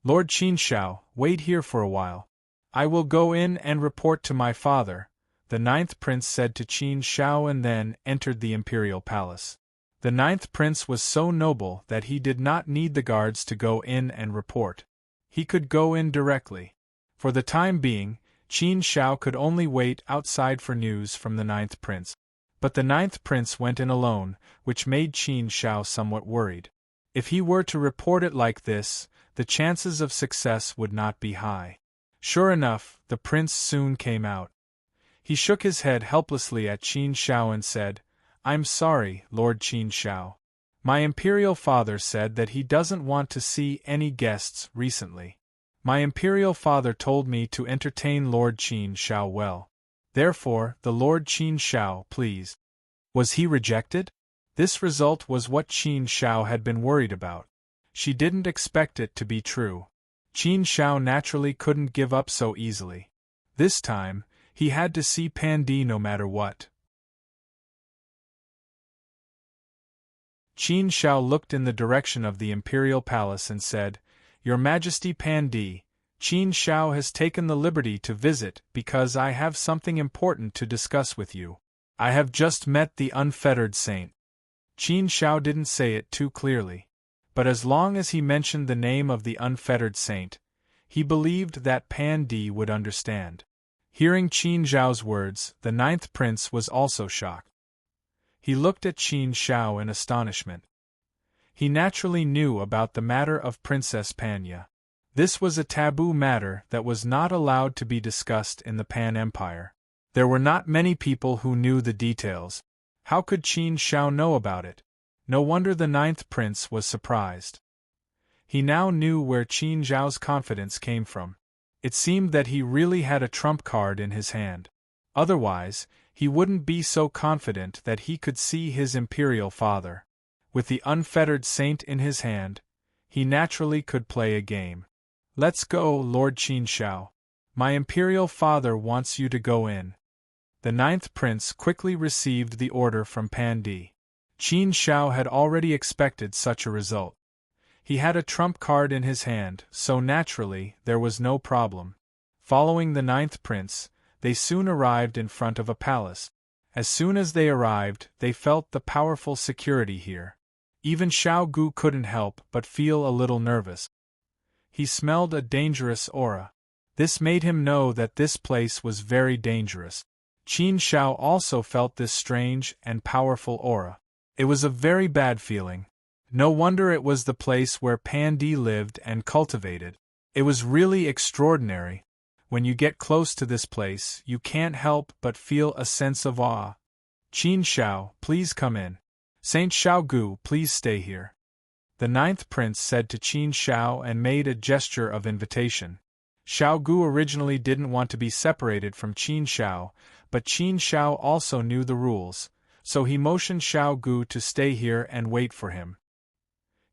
Lord Qin Shao, wait here for a while. I will go in and report to my father, the ninth prince said to Qin Shao and then entered the imperial palace. The ninth prince was so noble that he did not need the guards to go in and report. He could go in directly. For the time being, Qin Shao could only wait outside for news from the ninth prince. But the ninth prince went in alone, which made Qin Shao somewhat worried. If he were to report it like this, the chances of success would not be high. Sure enough, the prince soon came out. He shook his head helplessly at Qin Shao and said, "I'm sorry, Lord Qin Shao. My imperial father said that he doesn't want to see any guests recently. My imperial father told me to entertain Lord Qin Shao well. Therefore, the Lord Qin Shao, please." Was he rejected? This result was what Qin Shao had been worried about. She didn't expect it to be true. Qin Shao naturally couldn't give up so easily. This time, he had to see Pandi no matter what. Qin Shao looked in the direction of the imperial palace and said, "Your Majesty Pandi, Qin Shao has taken the liberty to visit because I have something important to discuss with you. I have just met the unfettered saint." Qin Shao didn't say it too clearly. But as long as he mentioned the name of the unfettered saint, he believed that Pandi would understand. Hearing Qin Zhao's words, the ninth prince was also shocked. He looked at Qin Shao in astonishment. He naturally knew about the matter of Princess Panya. This was a taboo matter that was not allowed to be discussed in the Pan Empire. There were not many people who knew the details. How could Qin Shao know about it? No wonder the ninth prince was surprised. He now knew where Qin Zhao's confidence came from. It seemed that he really had a trump card in his hand. Otherwise, he wouldn't be so confident that he could see his imperial father. With the unfettered saint in his hand, he naturally could play a game. "Let's go, Lord Qin Shao. My imperial father wants you to go in." The ninth prince quickly received the order from Pandi. Qin Shao had already expected such a result. He had a trump card in his hand, so naturally, there was no problem. Following the ninth prince, they soon arrived in front of a palace. As soon as they arrived, they felt the powerful security here. Even Xiao Gu couldn't help but feel a little nervous. He smelled a dangerous aura. This made him know that this place was very dangerous. Qin Shao also felt this strange and powerful aura. It was a very bad feeling. No wonder it was the place where Pandi lived and cultivated. It was really extraordinary. When you get close to this place, you can't help but feel a sense of awe. "Qin Shao, please come in. Saint Xiao Gu, please stay here." The ninth prince said to Qin Shao and made a gesture of invitation. Xiao Gu originally didn't want to be separated from Qin Shao, but Qin Shao also knew the rules, so he motioned Xiao Gu to stay here and wait for him.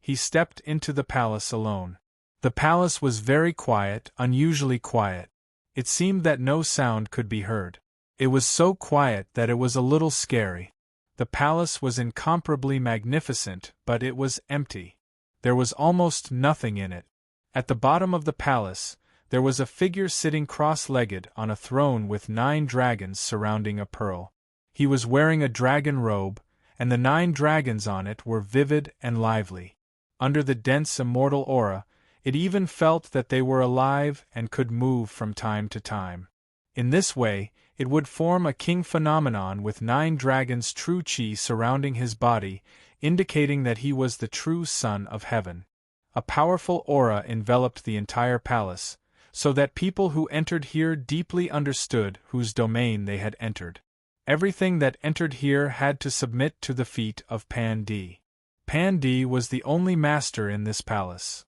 He stepped into the palace alone. The palace was very quiet, unusually quiet. It seemed that no sound could be heard. It was so quiet that it was a little scary. The palace was incomparably magnificent, but it was empty. There was almost nothing in it. At the bottom of the palace, there was a figure sitting cross-legged on a throne with 9 dragons surrounding a pearl. He was wearing a dragon robe, and the 9 dragons on it were vivid and lively. Under the dense immortal aura, it even felt that they were alive and could move from time to time. In this way, it would form a king phenomenon with 9 dragons' true chi surrounding his body, indicating that he was the true son of heaven. A powerful aura enveloped the entire palace, so that people who entered here deeply understood whose domain they had entered. Everything that entered here had to submit to the feet of Pandi. Pandi was the only master in this palace.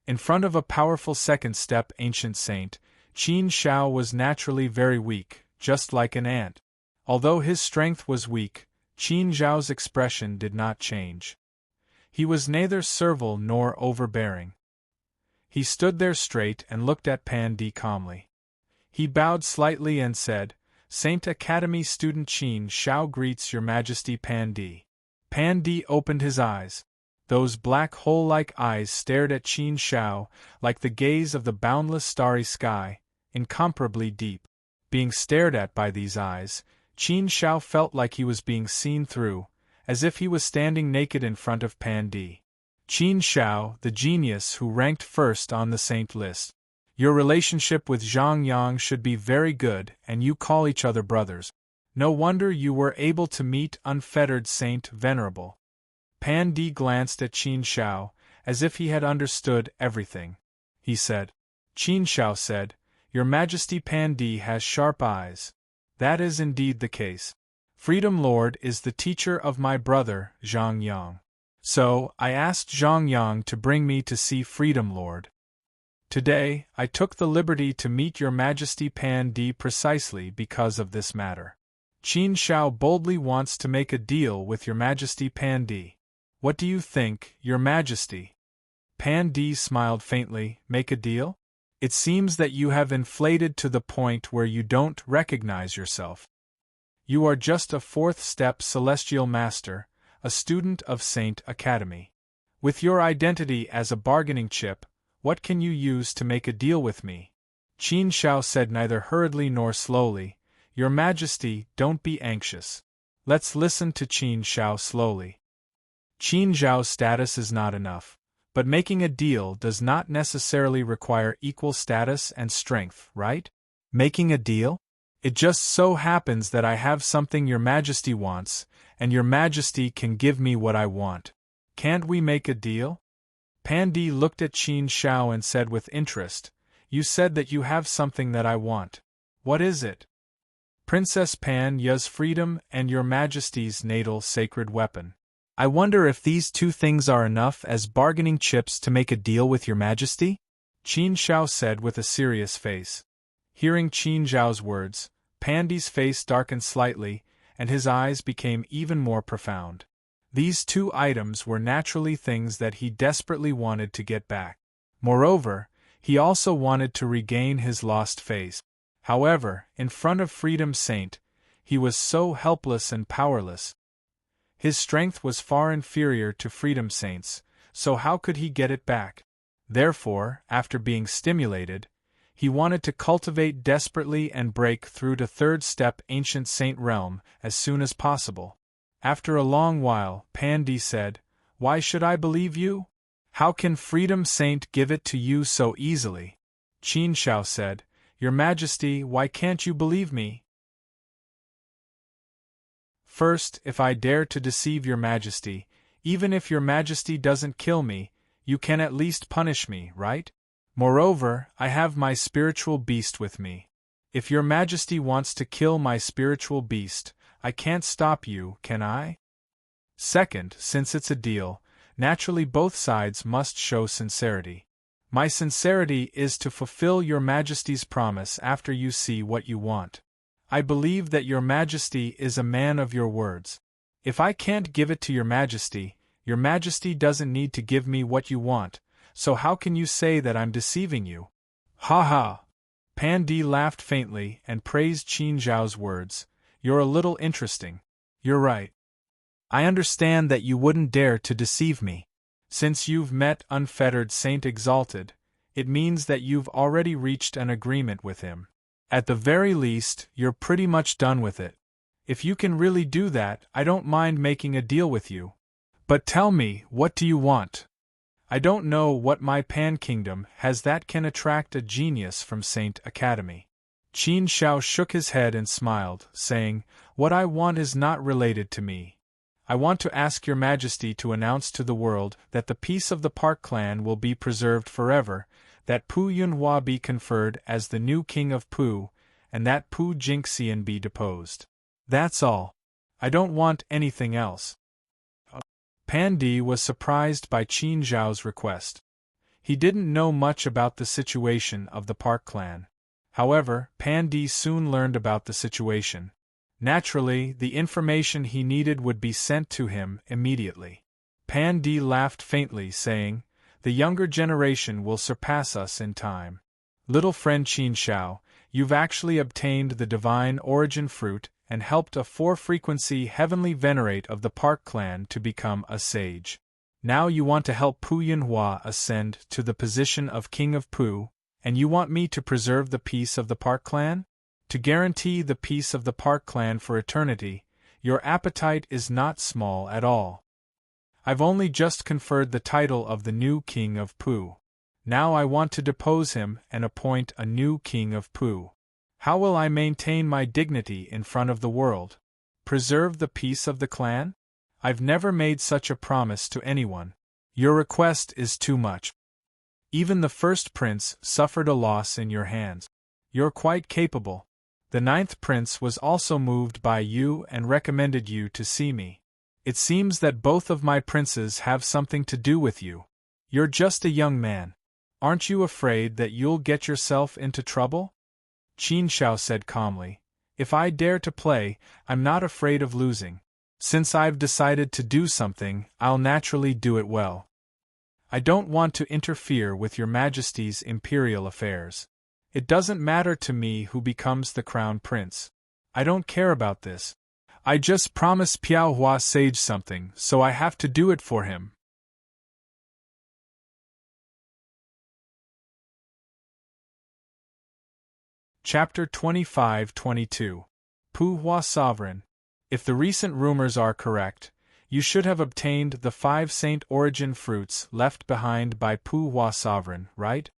In front of a powerful second-step ancient saint, Qin Shao was naturally very weak, just like an ant. Although his strength was weak, Qin Zhao's expression did not change. He was neither servile nor overbearing. He stood there straight and looked at Pan Di calmly. He bowed slightly and said, "Saint Academy student Qin Zhao greets Your Majesty Pan Di." Pan Di opened his eyes. Those black hole-like eyes stared at Qin Zhao like the gaze of the boundless starry sky, incomparably deep. Being stared at by these eyes, Qin Zhao felt like he was being seen through, as if he was standing naked in front of Pan Di. Qin Zhao, the genius who ranked first on the saint list. Your relationship with Zhang Yang should be very good, and you call each other brothers. No wonder you were able to meet unfettered Saint Venerable. Pan Di glanced at Qin Zhao, as if he had understood everything. He said. Qin Zhao said, "Your Majesty Pan Di has sharp eyes." "That is indeed the case. Freedom Lord is the teacher of my brother, Zhang Yang. So, I asked Zhang Yang to bring me to see Freedom Lord. Today, I took the liberty to meet Your Majesty Pan Di precisely because of this matter. Qin Zhao boldly wants to make a deal with Your Majesty Pan Di. What do you think, Your Majesty?" Pan Di smiled faintly. "Make a deal? It seems that you have inflated to the point where you don't recognize yourself. You are just a fourth-step celestial master, a student of Saint Academy. With your identity as a bargaining chip, what can you use to make a deal with me?" Qin Zhao said neither hurriedly nor slowly, "Your Majesty, don't be anxious. Let's listen to Qin Zhao slowly. Qin Zhao's status is not enough, but making a deal does not necessarily require equal status and strength, right? Making a deal? It just so happens that I have something Your Majesty wants, and Your Majesty can give me what I want. Can't we make a deal?" Pan Di looked at Qin Zhao and said with interest, "You said that you have something that I want. What is it?" "Princess Pan Ya's freedom and Your Majesty's natal sacred weapon. I wonder if these two things are enough as bargaining chips to make a deal with Your Majesty?" Qin Zhao said with a serious face. Hearing Qin Zhao's words, Pan Di's face darkened slightly, and his eyes became even more profound. These two items were naturally things that he desperately wanted to get back. Moreover, he also wanted to regain his lost face. However, in front of Freedom Saint, he was so helpless and powerless. His strength was far inferior to Freedom Saint's, so how could he get it back? Therefore, after being stimulated, he wanted to cultivate desperately and break through to third step Ancient Saint realm as soon as possible. After a long while, Pan Di said, "Why should I believe you? How can Freedom Saint give it to you so easily?" Qin Zhao said, "Your Majesty, why can't you believe me? First, if I dare to deceive Your Majesty, even if Your Majesty doesn't kill me, you can at least punish me, right? Moreover, I have my spiritual beast with me. If Your Majesty wants to kill my spiritual beast, I can't stop you, can I? Second, since it's a deal, naturally both sides must show sincerity. My sincerity is to fulfill Your Majesty's promise after you see what you want. I believe that Your Majesty is a man of your words. If I can't give it to Your Majesty doesn't need to give me what you want, so how can you say that I'm deceiving you?" "Ha ha!" Pan Di laughed faintly and praised Qin Zhao's words. "You're a little interesting. You're right. I understand that you wouldn't dare to deceive me. Since you've met unfettered Saint Exalted, it means that you've already reached an agreement with him. At the very least, you're pretty much done with it. If you can really do that, I don't mind making a deal with you. But tell me, what do you want? I don't know what my Pan-Kingdom has that can attract a genius from Saint Academy." Qin Zhao shook his head and smiled, saying, "What I want is not related to me. I want to ask Your Majesty to announce to the world that the peace of the Park clan will be preserved forever, that Pu Yunhua be conferred as the new king of Pu, and that Pu Jingxian be deposed. That's all. I don't want anything else." Pan Di was surprised by Qin Zhao's request. He didn't know much about the situation of the Park clan. However, Pan Di soon learned about the situation. Naturally, the information he needed would be sent to him immediately. Pan Di laughed faintly, saying, "The younger generation will surpass us in time. Little friend Qin Shao, you've actually obtained the divine origin fruit and helped a 4-frequency heavenly venerate of the Park clan to become a sage. Now you want to help Pu Yunhua ascend to the position of King of Pu, and you want me to preserve the peace of the Park clan? To guarantee the peace of the Park clan for eternity, your appetite is not small at all. I've only just conferred the title of the new King of Pu. Now I want to depose him and appoint a new King of Pu. How will I maintain my dignity in front of the world? Preserve the peace of the clan? I've never made such a promise to anyone. Your request is too much. Even the first prince suffered a loss in your hands. You're quite capable. The 9th prince was also moved by you and recommended you to see me. It seems that both of my princes have something to do with you. You're just a young man. Aren't you afraid that you'll get yourself into trouble?" Qin Shao said calmly, "If I dare to play, I'm not afraid of losing. Since I've decided to do something, I'll naturally do it well. I don't want to interfere with your Majesty's imperial affairs. It doesn't matter to me who becomes the crown prince. I don't care about this. I just promised Piao Hua Sage something, so I have to do it for him." Chapter 25-22. Pu Hua Sovereign. If the recent rumors are correct, you should have obtained the 5 Saint Origin fruits left behind by Pu Hua Sovereign, right?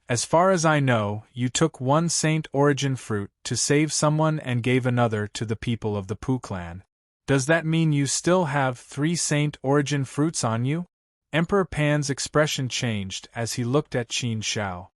As far as I know, you took 1 Saint Origin fruit to save someone and gave another to the people of the Pu clan. Does that mean you still have 3 Saint Origin fruits on you? Emperor Pan's expression changed as he looked at Qin Shao.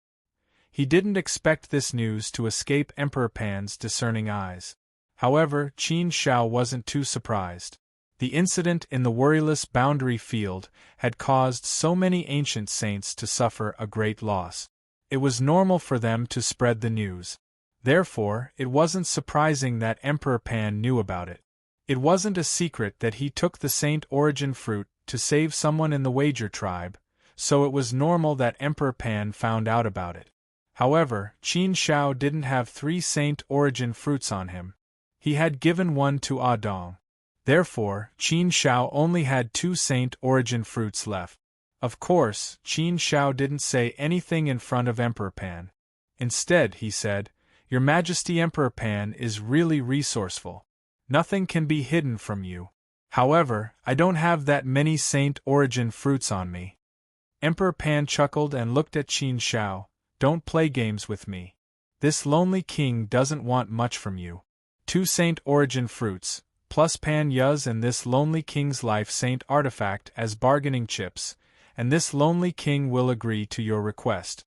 He didn't expect this news to escape Emperor Pan's discerning eyes. However, Qin Shao wasn't too surprised. The incident in the worryless boundary field had caused so many ancient saints to suffer a great loss. It was normal for them to spread the news. Therefore, it wasn't surprising that Emperor Pan knew about it. It wasn't a secret that he took the Saint Origin fruit to save someone in the Wager tribe, so it was normal that Emperor Pan found out about it. However, Qin Shao didn't have 3 Saint Origin fruits on him. He had given one to Ah Dong. Therefore, Qin Shao only had 2 Saint Origin fruits left. Of course, Qin Shao didn't say anything in front of Emperor Pan. Instead, he said, "Your Majesty Emperor Pan is really resourceful. Nothing can be hidden from you. However, I don't have that many Saint Origin fruits on me." Emperor Pan chuckled and looked at Qin Shao. "Don't play games with me. This lonely king doesn't want much from you. 2 Saint Origin fruits, plus Pan Yuz and this lonely king's life saint artifact as bargaining chips, and this lonely king will agree to your request."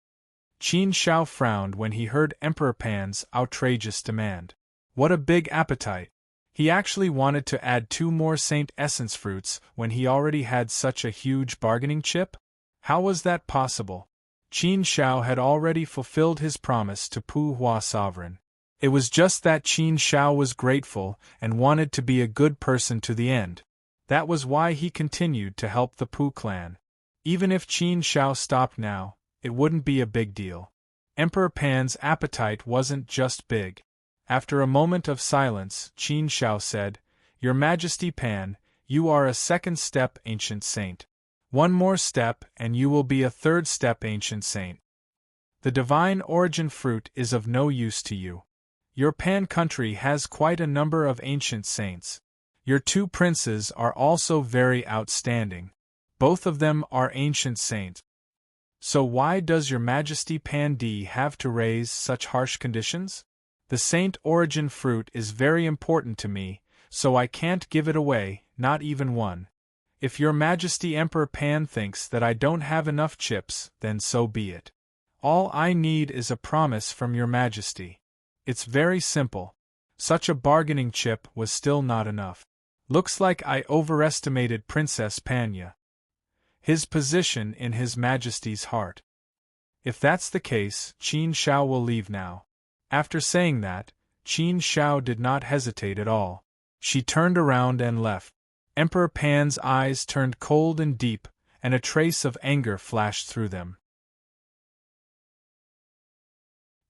Qin Shao frowned when he heard Emperor Pan's outrageous demand. What a big appetite! He actually wanted to add 2 more Saint Essence fruits when he already had such a huge bargaining chip? How was that possible? Qin Shao had already fulfilled his promise to Pu Hua Sovereign. It was just that Qin Shao was grateful and wanted to be a good person to the end. That was why he continued to help the Pu clan. Even if Qin Shao stopped now, it wouldn't be a big deal. Emperor Pan's appetite wasn't just big. After a moment of silence, Qin Shao said, "Your Majesty Pan, you are a 2nd step ancient saint. 1 more step and you will be a 3rd step ancient saint. The divine origin fruit is of no use to you. Your Pan country has quite a number of ancient saints. Your 2 princes are also very outstanding. Both of them are ancient saints. So why does your Majesty Pan Di have to raise such harsh conditions? The Saint Origin fruit is very important to me, so I can't give it away, not even one. If your Majesty Emperor Pan thinks that I don't have enough chips, then so be it. All I need is a promise from your Majesty. It's very simple." Such a bargaining chip was still not enough. Looks like I overestimated Princess Panya. His position in His Majesty's heart. If that's the case, Qin Shao will leave now. After saying that, Qin Shao did not hesitate at all. She turned around and left. Emperor Pan's eyes turned cold and deep, and a trace of anger flashed through them.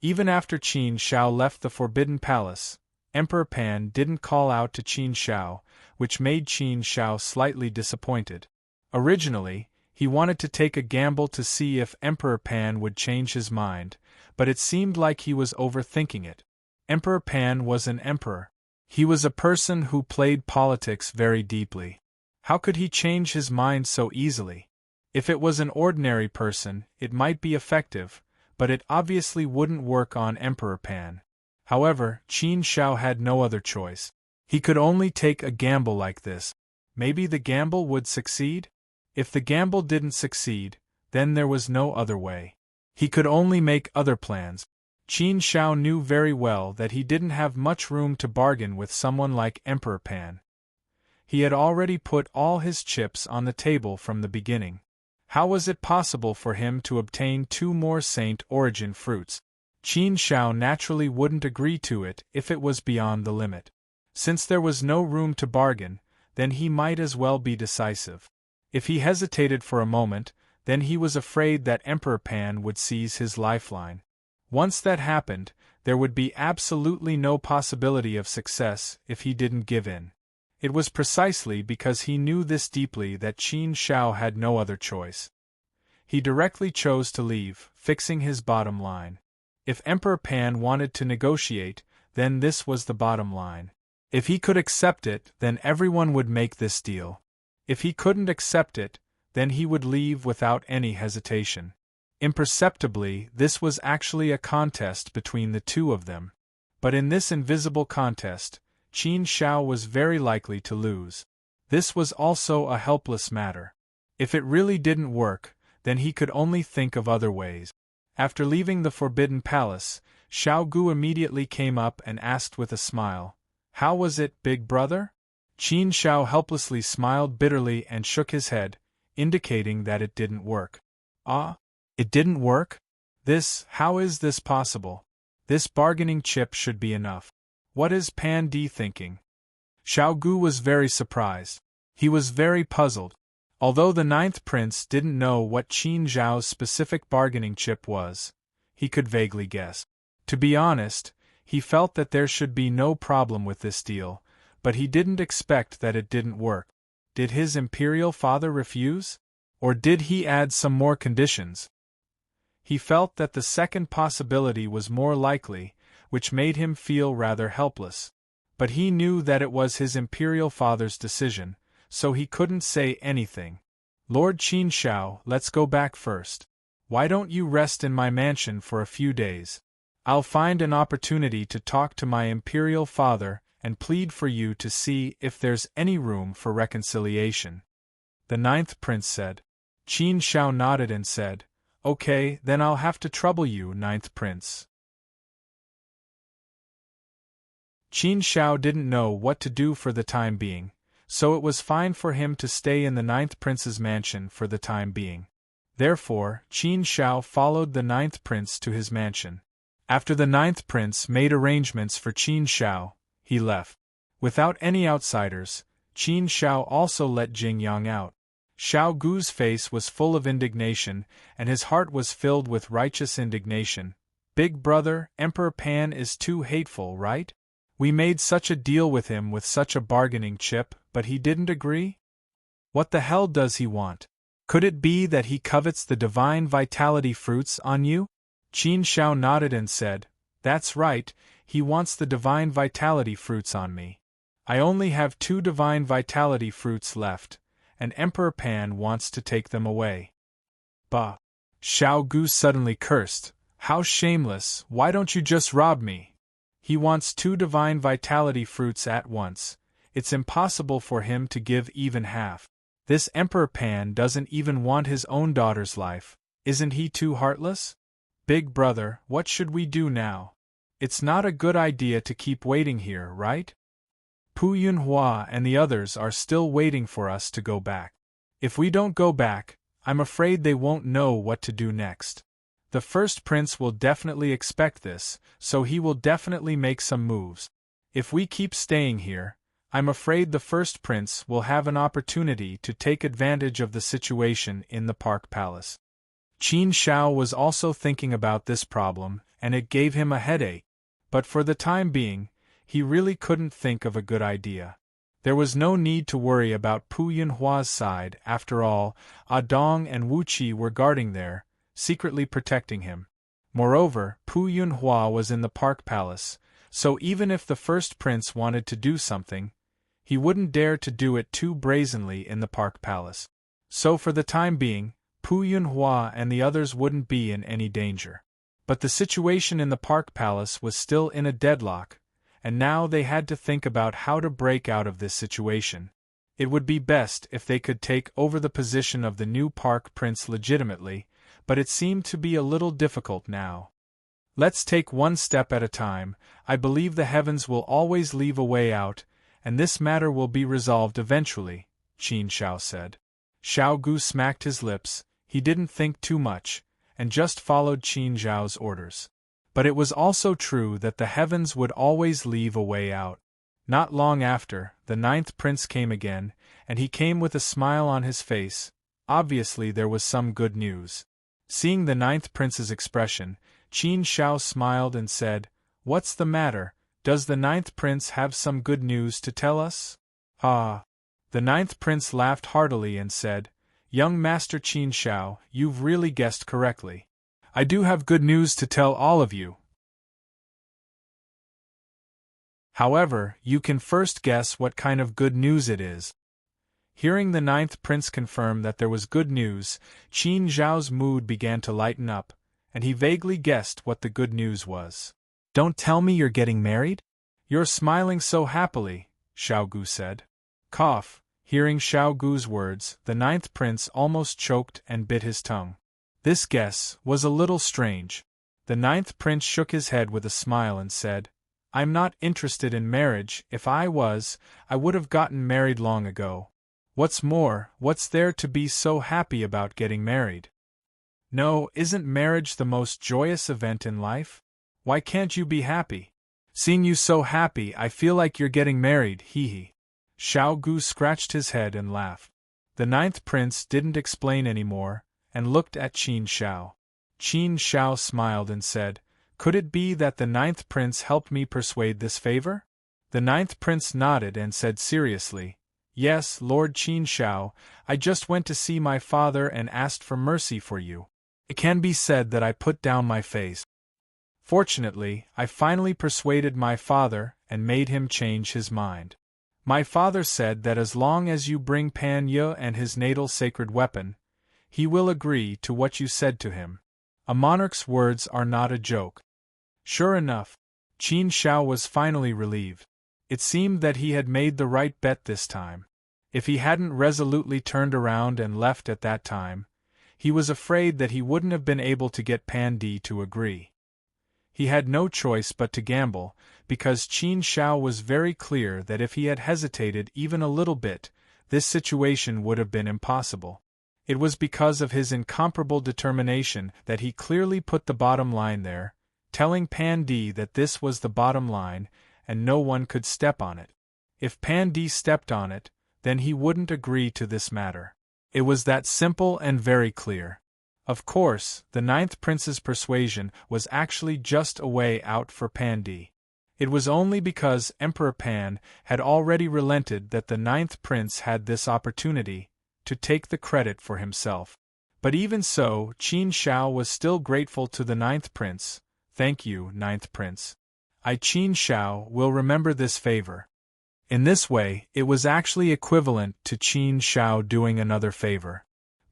Even after Qin Shao left the Forbidden Palace, Emperor Pan didn't call out to Qin Shao, which made Qin Shao slightly disappointed. Originally, he wanted to take a gamble to see if Emperor Pan would change his mind, but it seemed like he was overthinking it. Emperor Pan was an emperor. He was a person who played politics very deeply. How could he change his mind so easily? If it was an ordinary person, it might be effective, but it obviously wouldn't work on Emperor Pan. However, Qin Shao had no other choice. He could only take a gamble like this. Maybe the gamble would succeed? If the gamble didn't succeed, then there was no other way. He could only make other plans. Qin Shao knew very well that he didn't have much room to bargain with someone like Emperor Pan. He had already put all his chips on the table from the beginning. How was it possible for him to obtain 2 more Saint Origin fruits? Qin Shao naturally wouldn't agree to it if it was beyond the limit. Since there was no room to bargain, then he might as well be decisive. If he hesitated for a moment, then he was afraid that Emperor Pan would seize his lifeline. Once that happened, there would be absolutely no possibility of success if he didn't give in. It was precisely because he knew this deeply that Qin Shao had no other choice. He directly chose to leave, fixing his bottom line. If Emperor Pan wanted to negotiate, then this was the bottom line. If he could accept it, then everyone would make this deal. If he couldn't accept it, then he would leave without any hesitation. Imperceptibly, this was actually a contest between the two of them. But in this invisible contest, Qin Shao was very likely to lose. This was also a helpless matter. If it really didn't work, then he could only think of other ways. After leaving the Forbidden Palace, Xiao Gu immediately came up and asked with a smile, "How was it, big brother?" Qin Shao helplessly smiled bitterly and shook his head, indicating that it didn't work. Ah? It didn't work? How is this possible? This bargaining chip should be enough. What is Pan Di thinking? Xiao Gu was very surprised. He was very puzzled. Although the 9th prince didn't know what Qin Zhao's specific bargaining chip was, he could vaguely guess. To be honest, he felt that there should be no problem with this deal, but he didn't expect that it didn't work. Did his imperial father refuse? Or did he add some more conditions? He felt that the second possibility was more likely, which made him feel rather helpless. But he knew that it was his imperial father's decision, so he couldn't say anything. "Lord Qin Shao, let's go back first. Why don't you rest in my mansion for a few days? I'll find an opportunity to talk to my imperial father and plead for you to see if there's any room for reconciliation," the 9th prince said. Qin Shao nodded and said, "Okay, then I'll have to trouble you, 9th prince." Qin Shao didn't know what to do for the time being, so it was fine for him to stay in the 9th prince's mansion for the time being. Therefore, Qin Shao followed the 9th prince to his mansion. After the 9th prince made arrangements for Qin Shao, he left. Without any outsiders, Qin Shao also let Jing Yang out. Xiao Gu's face was full of indignation, and his heart was filled with righteous indignation. "Big brother, Emperor Pan is too hateful, right? We made such a deal with him with such a bargaining chip, but he didn't agree? What the hell does he want? Could it be that he covets the divine vitality fruits on you?" Qin Shao nodded and said, "That's right, he wants the divine vitality fruits on me. I only have 2 divine vitality fruits left, and Emperor Pan wants to take them away." "Bah!" Xiao Gu suddenly cursed. "How shameless, why don't you just rob me? He wants 2 divine vitality fruits at once. It's impossible for him to give even half. This Emperor Pan doesn't even want his own daughter's life. Isn't he too heartless? Big brother, what should we do now? It's not a good idea to keep waiting here, right? Pu Yunhua and the others are still waiting for us to go back. If we don't go back, I'm afraid they won't know what to do next." The first prince will definitely expect this, so he will definitely make some moves. If we keep staying here, I'm afraid the first prince will have an opportunity to take advantage of the situation in the Park Palace. Qin Shao was also thinking about this problem, and it gave him a headache. But for the time being, he really couldn't think of a good idea. There was no need to worry about Pu Yunhua's side. After all, Ah Dong and Wu Qi were guarding there, secretly protecting him. Moreover, Pu Yunhua was in the Park Palace, so even if the first prince wanted to do something, he wouldn't dare to do it too brazenly in the Park Palace. So for the time being, Pu Yunhua and the others wouldn't be in any danger. But the situation in the Park Palace was still in a deadlock, and now they had to think about how to break out of this situation. It would be best if they could take over the position of the new Park Prince legitimately, but it seemed to be a little difficult now. Let's take one step at a time. I believe the heavens will always leave a way out, and this matter will be resolved eventually, Qin Shao said. Xiao Gu smacked his lips. He didn't think too much, and just followed Qin Zhao's orders. But it was also true that the heavens would always leave a way out. Not long after, the ninth prince came again, and he came with a smile on his face. Obviously there was some good news. Seeing the ninth prince's expression, Qin Shao smiled and said, "What's the matter? Does the ninth prince have some good news to tell us?" "Ah." The ninth prince laughed heartily and said, "Young Master Qin Shao, you've really guessed correctly. I do have good news to tell all of you. However, you can first guess what kind of good news it is." Hearing the ninth prince confirm that there was good news, Qin Zhao's mood began to lighten up, and he vaguely guessed what the good news was. "Don't tell me you're getting married? You're smiling so happily," Xiao Gu said. Cough. Hearing Xiao Gu's words, the ninth prince almost choked and bit his tongue. This guess was a little strange. The ninth prince shook his head with a smile and said, "I'm not interested in marriage. If I was, I would have gotten married long ago. What's more, what's there to be so happy about getting married? No, isn't marriage the most joyous event in life? Why can't you be happy? Seeing you so happy, I feel like you're getting married, hee hee." Xiao Gu scratched his head and laughed. The ninth prince didn't explain any more, and looked at Qin Shao. Qin Shao smiled and said, "Could it be that the ninth prince helped me persuade this favor?" The ninth prince nodded and said seriously, "Yes, Lord Qin Shao, I just went to see my father and asked for mercy for you. It can be said that I put down my face. Fortunately, I finally persuaded my father and made him change his mind. My father said that as long as you bring Pan Ye and his natal sacred weapon, he will agree to what you said to him. A monarch's words are not a joke." Sure enough, Qin Shao was finally relieved. It seemed that he had made the right bet this time. If he hadn't resolutely turned around and left at that time, he was afraid that he wouldn't have been able to get Pan Di to agree. He had no choice but to gamble, because Qin Shao was very clear that if he had hesitated even a little bit, this situation would have been impossible. It was because of his incomparable determination that he clearly put the bottom line there, telling Pan Di that this was the bottom line, and no one could step on it. If Pan Di stepped on it, then he wouldn't agree to this matter. It was that simple and very clear. Of course, the ninth prince's persuasion was actually just a way out for Pan Di. It was only because Emperor Pan had already relented that the ninth prince had this opportunity to take the credit for himself. But even so, Qin Shao was still grateful to the ninth prince. "Thank you, ninth prince. I, Qin Shao, will remember this favor." In this way, it was actually equivalent to Qin Shao doing another favor.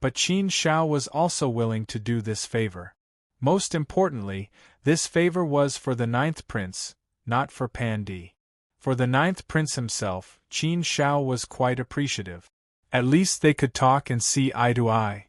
But Qin Shao was also willing to do this favor. Most importantly, this favor was for the ninth prince, not for Pan Di. For the ninth prince himself, Qin Shao was quite appreciative. At least they could talk and see eye to eye.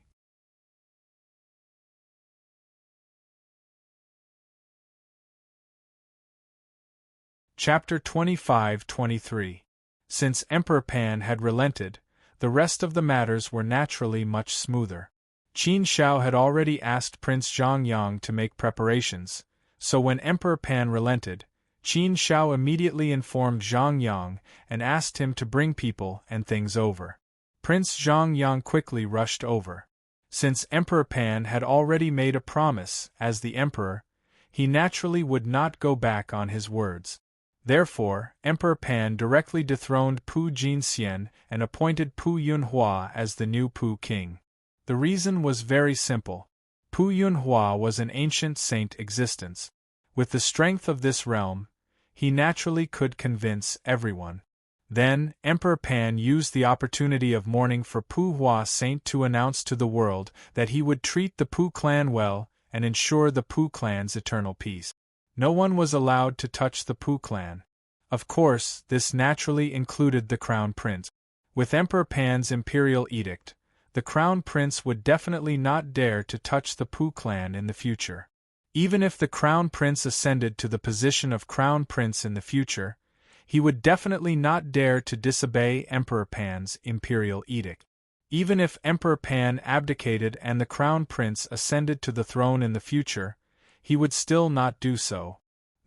Chapter 25-23. Since Emperor Pan had relented, the rest of the matters were naturally much smoother. Qin Shao had already asked Prince Zhongyang to make preparations, so when Emperor Pan relented, Qin Shao immediately informed Zhongyang and asked him to bring people and things over. Prince Zhongyang quickly rushed over. Since Emperor Pan had already made a promise as the emperor, he naturally would not go back on his words. Therefore, Emperor Pan directly dethroned Pu Jinxian and appointed Pu Yunhua as the new Pu king. The reason was very simple. Pu Yunhua was an ancient saint existence. With the strength of this realm, he naturally could convince everyone. Then, Emperor Pan used the opportunity of mourning for Pu Hua Saint to announce to the world that he would treat the Pu clan well and ensure the Pu clan's eternal peace. No one was allowed to touch the Pu clan. Of course, this naturally included the Crown Prince. With Emperor Pan's imperial edict, the Crown Prince would definitely not dare to touch the Pu clan in the future. Even if the Crown Prince ascended to the position of Crown Prince in the future, he would definitely not dare to disobey Emperor Pan's imperial edict. Even if Emperor Pan abdicated and the Crown Prince ascended to the throne in the future, he would still not do so.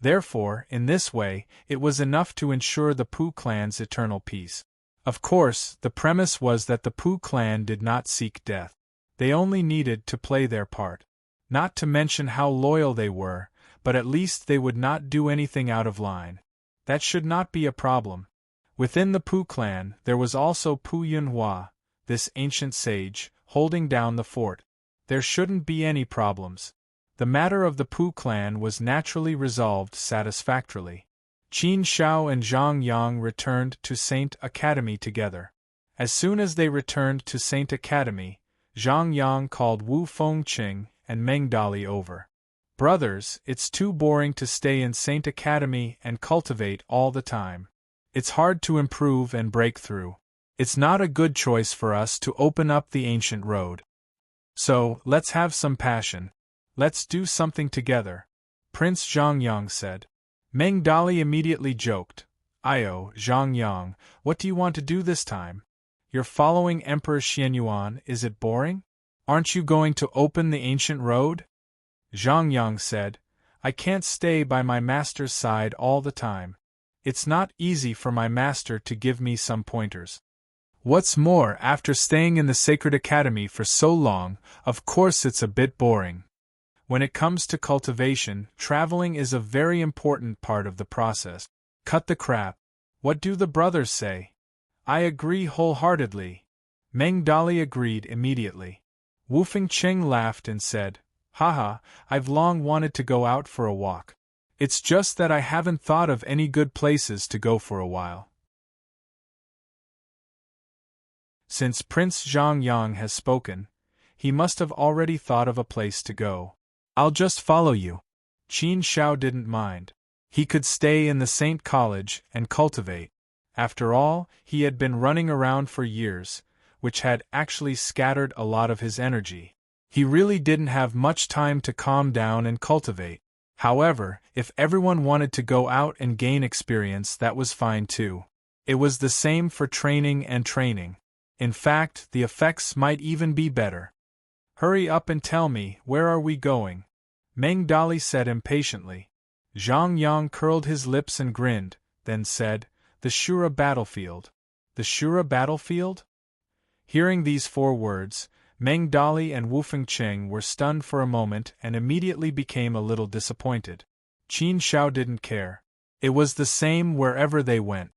Therefore, in this way, it was enough to ensure the Pu clan's eternal peace. Of course, the premise was that the Pu clan did not seek death. They only needed to play their part. Not to mention how loyal they were, but at least they would not do anything out of line. That should not be a problem. Within the Pu clan, there was also Pu Yunhua, this ancient sage, holding down the fort. There shouldn't be any problems. The matter of the Pu clan was naturally resolved satisfactorily. Qin Shao and Zhang Yang returned to Saint Academy together. As soon as they returned to Saint Academy, Zhang Yang called Wu Fengqing and Meng Dali over. Brothers, it's too boring to stay in Saint Academy and cultivate all the time. It's hard to improve and break through. It's not a good choice for us to open up the ancient road. So, let's have some passion. Let's do something together, Prince Zhongyang said. Meng Dali immediately joked, "Io, Zhongyang, what do you want to do this time? You're following Emperor Xianyuan, is it boring? Aren't you going to open the ancient road?" Zhongyang said, "I can't stay by my master's side all the time. It's not easy for my master to give me some pointers. What's more, after staying in the Sacred Academy for so long, of course it's a bit boring. When it comes to cultivation, traveling is a very important part of the process. Cut the crap. What do the brothers say?" "I agree wholeheartedly." Meng Dali agreed immediately. Wu Fengqing laughed and said, "Haha, I've long wanted to go out for a walk. It's just that I haven't thought of any good places to go for a while." Since Prince Zhongyang has spoken, he must have already thought of a place to go. "I'll just follow you." Qin Shao didn't mind. He could stay in the Saint College and cultivate. After all, he had been running around for years, which had actually scattered a lot of his energy. He really didn't have much time to calm down and cultivate. However, if everyone wanted to go out and gain experience, that was fine too. It was the same for training and training. In fact, the effects might even be better. "Hurry up and tell me, where are we going?" Meng Dali said impatiently. Zhang Yang curled his lips and grinned, then said, "The Shura battlefield." "The Shura battlefield?" Hearing these 4 words, Meng Dali and Wu Fengqing were stunned for a moment and immediately became a little disappointed. Qin Shao didn't care. It was the same wherever they went.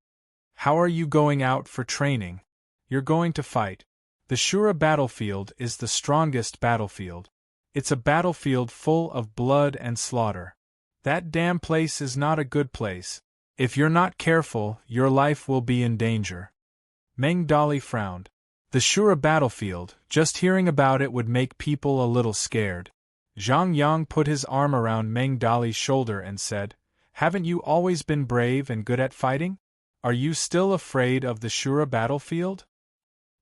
"How are you going out for training? You're going to fight. The Shura battlefield is the strongest battlefield. It's a battlefield full of blood and slaughter. That damn place is not a good place. If you're not careful, your life will be in danger." Meng Dali frowned. The Shura battlefield, just hearing about it would make people a little scared. Zhang Yang put his arm around Meng Dali's shoulder and said, "Haven't you always been brave and good at fighting? Are you still afraid of the Shura battlefield?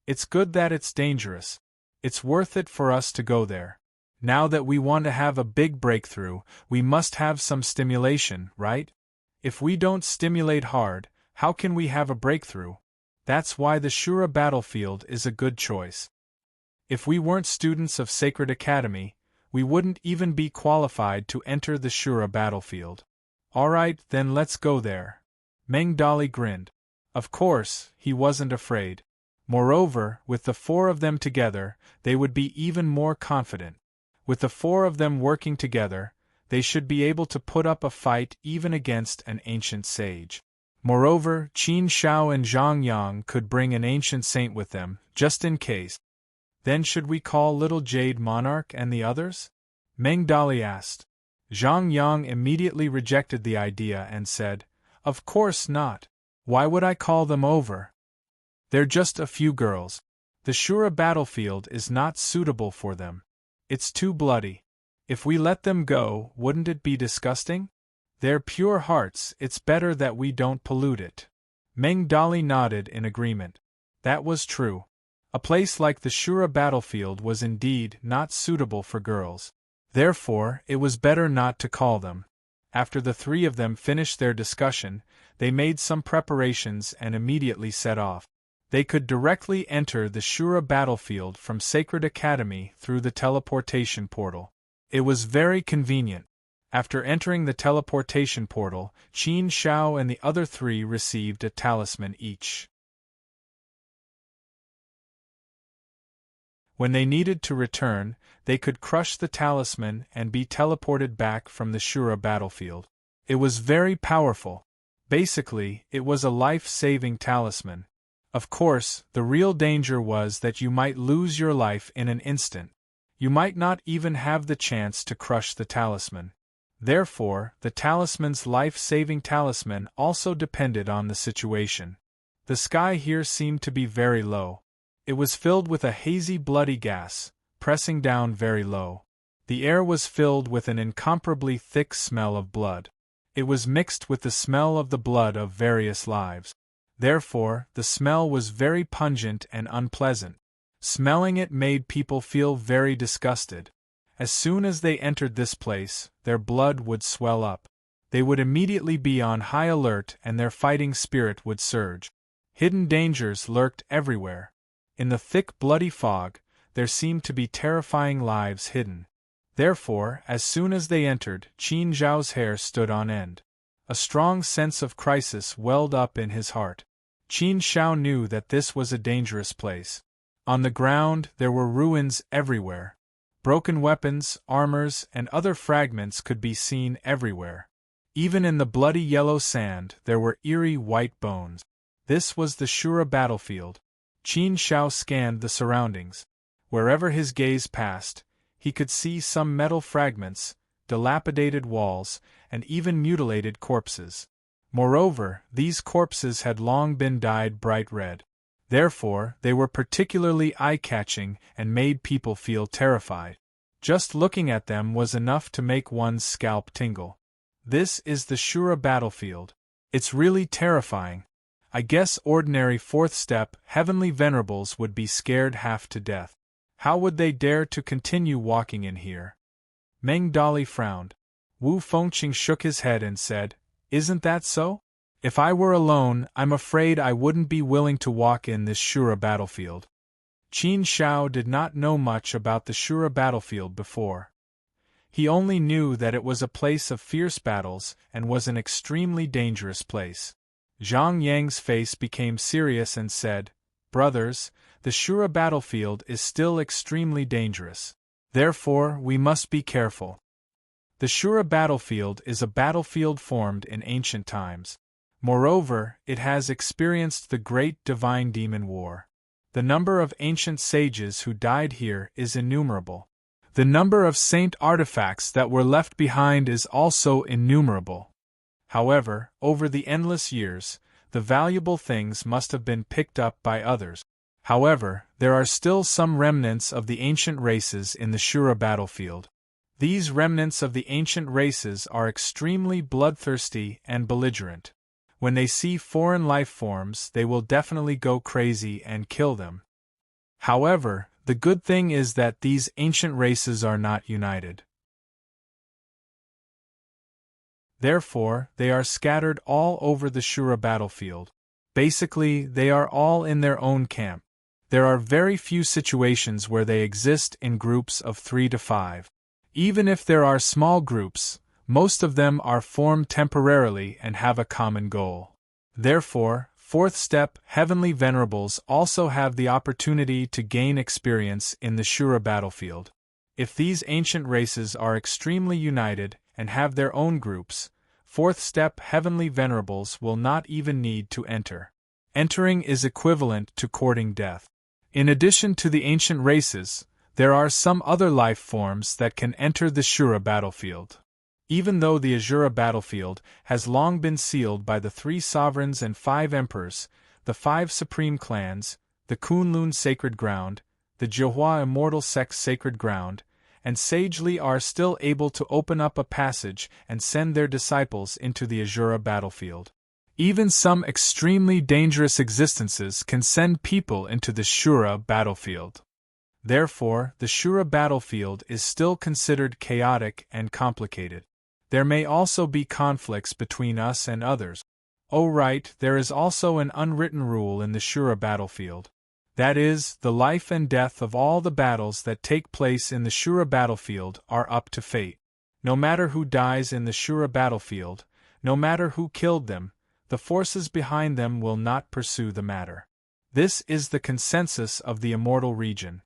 It's good that it's dangerous. It's worth it for us to go there. Now that we want to have a big breakthrough, we must have some stimulation, right? If we don't stimulate hard, how can we have a breakthrough? That's why the Shura battlefield is a good choice." If we weren't students of Sacred Academy, we wouldn't even be qualified to enter the Shura battlefield. Alright, then let's go there. Meng Dali grinned. Of course, he wasn't afraid. Moreover, with the four of them together, they would be even more confident. With the four of them working together, they should be able to put up a fight even against an ancient sage. Moreover, Qin Shao and Zhang Yang could bring an ancient saint with them, just in case. Then should we call Little Jade Monarch and the others? Meng Dali asked. Zhang Yang immediately rejected the idea and said, Of course not. Why would I call them over? They're just a few girls. The Shura battlefield is not suitable for them. It's too bloody. If we let them go, wouldn't it be disgusting? They're pure hearts, it's better that we don't pollute it. Meng Dali nodded in agreement. That was true. A place like the Shura battlefield was indeed not suitable for girls. Therefore, it was better not to call them. After the three of them finished their discussion, they made some preparations and immediately set off. They could directly enter the Shura battlefield from Sacred Academy through the teleportation portal. It was very convenient. After entering the teleportation portal, Qin Shao and the other three received a talisman each. When they needed to return, they could crush the talisman and be teleported back from the Shura battlefield. It was very powerful. Basically, it was a life-saving talisman. Of course, the real danger was that you might lose your life in an instant. You might not even have the chance to crush the talisman. Therefore, the talisman's life-saving talisman also depended on the situation. The sky here seemed to be very low. It was filled with a hazy bloody gas, pressing down very low. The air was filled with an incomparably thick smell of blood. It was mixed with the smell of the blood of various lives. Therefore, the smell was very pungent and unpleasant. Smelling it made people feel very disgusted. As soon as they entered this place, their blood would swell up. They would immediately be on high alert and their fighting spirit would surge. Hidden dangers lurked everywhere. In the thick bloody fog, there seemed to be terrifying lives hidden. Therefore, as soon as they entered, Qin Zhao's hair stood on end. A strong sense of crisis welled up in his heart. Qin Shao knew that this was a dangerous place. On the ground, there were ruins everywhere. Broken weapons, armors, and other fragments could be seen everywhere. Even in the bloody yellow sand, there were eerie white bones. This was the Shura battlefield. Qin Shao scanned the surroundings. Wherever his gaze passed, he could see some metal fragments, dilapidated walls, and even mutilated corpses. Moreover, these corpses had long been dyed bright red. Therefore, they were particularly eye-catching and made people feel terrified. Just looking at them was enough to make one's scalp tingle. This is the Shura battlefield. It's really terrifying. I guess ordinary fourth-step, heavenly venerables would be scared half to death. How would they dare to continue walking in here? Meng Dali frowned. Wu Fengqing shook his head and said, Isn't that so? If I were alone, I'm afraid I wouldn't be willing to walk in this Shura battlefield. Qin Shao did not know much about the Shura battlefield before. He only knew that it was a place of fierce battles and was an extremely dangerous place. Zhang Yang's face became serious and said, Brothers, the Shura battlefield is still extremely dangerous. Therefore, we must be careful. The Shura battlefield is a battlefield formed in ancient times. Moreover, it has experienced the great divine demon war. The number of ancient sages who died here is innumerable. The number of saint artifacts that were left behind is also innumerable. However, over the endless years, the valuable things must have been picked up by others. However, there are still some remnants of the ancient races in the Shura battlefield. These remnants of the ancient races are extremely bloodthirsty and belligerent. When they see foreign life forms, they will definitely go crazy and kill them. However, the good thing is that these ancient races are not united. Therefore, they are scattered all over the Shura battlefield. Basically, they are all in their own camp. There are very few situations where they exist in groups of 3 to 5. Even if there are small groups, most of them are formed temporarily and have a common goal. Therefore, fourth step, heavenly venerables also have the opportunity to gain experience in the Shura battlefield. If these ancient races are extremely united and have their own groups, fourth step, heavenly venerables will not even need to enter. Entering is equivalent to courting death. In addition to the ancient races, there are some other life forms that can enter the Shura battlefield. Even though the Ashura battlefield has long been sealed by the 3 sovereigns and 5 emperors, the 5 supreme clans, the Kunlun sacred ground, the Jihua immortal sect's sacred ground, and Sage Li are still able to open up a passage and send their disciples into the Ashura battlefield. Even some extremely dangerous existences can send people into the Shura battlefield. Therefore, the Shura battlefield is still considered chaotic and complicated. There may also be conflicts between us and others. Oh right, there is also an unwritten rule in the Shura battlefield. That is, the life and death of all the battles that take place in the Shura battlefield are up to fate. No matter who dies in the Shura battlefield, no matter who killed them, the forces behind them will not pursue the matter. This is the consensus of the immortal region.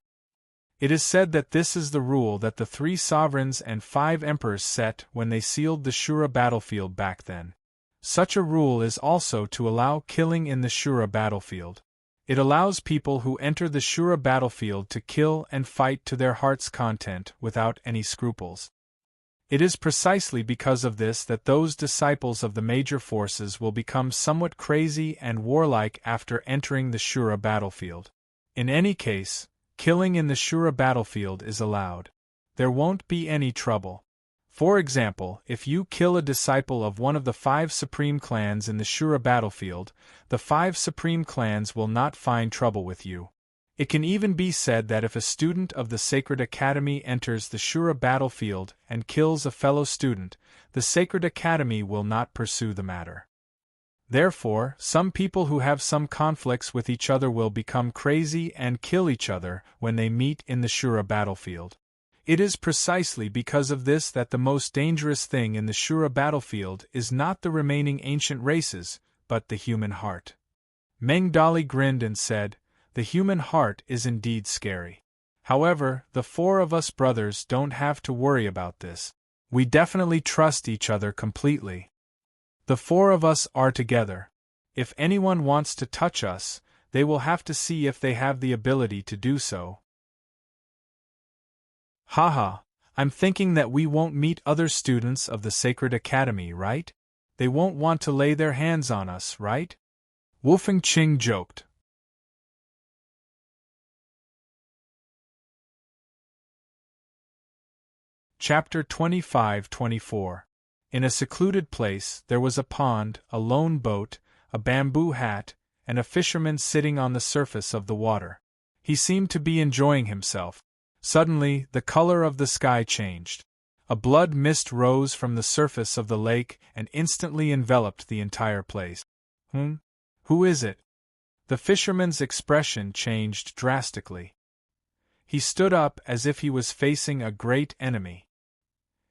It is said that this is the rule that the 3 sovereigns and 5 emperors set when they sealed the Shura battlefield back then. Such a rule is also to allow killing in the Shura battlefield. It allows people who enter the Shura battlefield to kill and fight to their heart's content without any scruples. It is precisely because of this that those disciples of the major forces will become somewhat crazy and warlike after entering the Shura battlefield. In any case, killing in the Shura battlefield is allowed. There won't be any trouble. For example, if you kill a disciple of one of the 5 supreme clans in the Shura battlefield, the 5 supreme clans will not find trouble with you. It can even be said that if a student of the Sacred Academy enters the Shura battlefield and kills a fellow student, the Sacred Academy will not pursue the matter. Therefore, some people who have some conflicts with each other will become crazy and kill each other when they meet in the Shura battlefield. It is precisely because of this that the most dangerous thing in the Shura battlefield is not the remaining ancient races, but the human heart. Meng Dali grinned and said, "The human heart is indeed scary. However, the 4 of us brothers don't have to worry about this. We definitely trust each other completely. The 4 of us are together. If anyone wants to touch us, they will have to see if they have the ability to do so." Haha, I'm thinking that we won't meet other students of the Sacred Academy, right? They won't want to lay their hands on us, right? Wu Fengqing joked. Chapter 25-24. In a secluded place, there was a pond, a lone boat, a bamboo hat, and a fisherman sitting on the surface of the water. He seemed to be enjoying himself. Suddenly, the color of the sky changed. A blood mist rose from the surface of the lake and instantly enveloped the entire place. Who is it? The fisherman's expression changed drastically. He stood up as if he was facing a great enemy.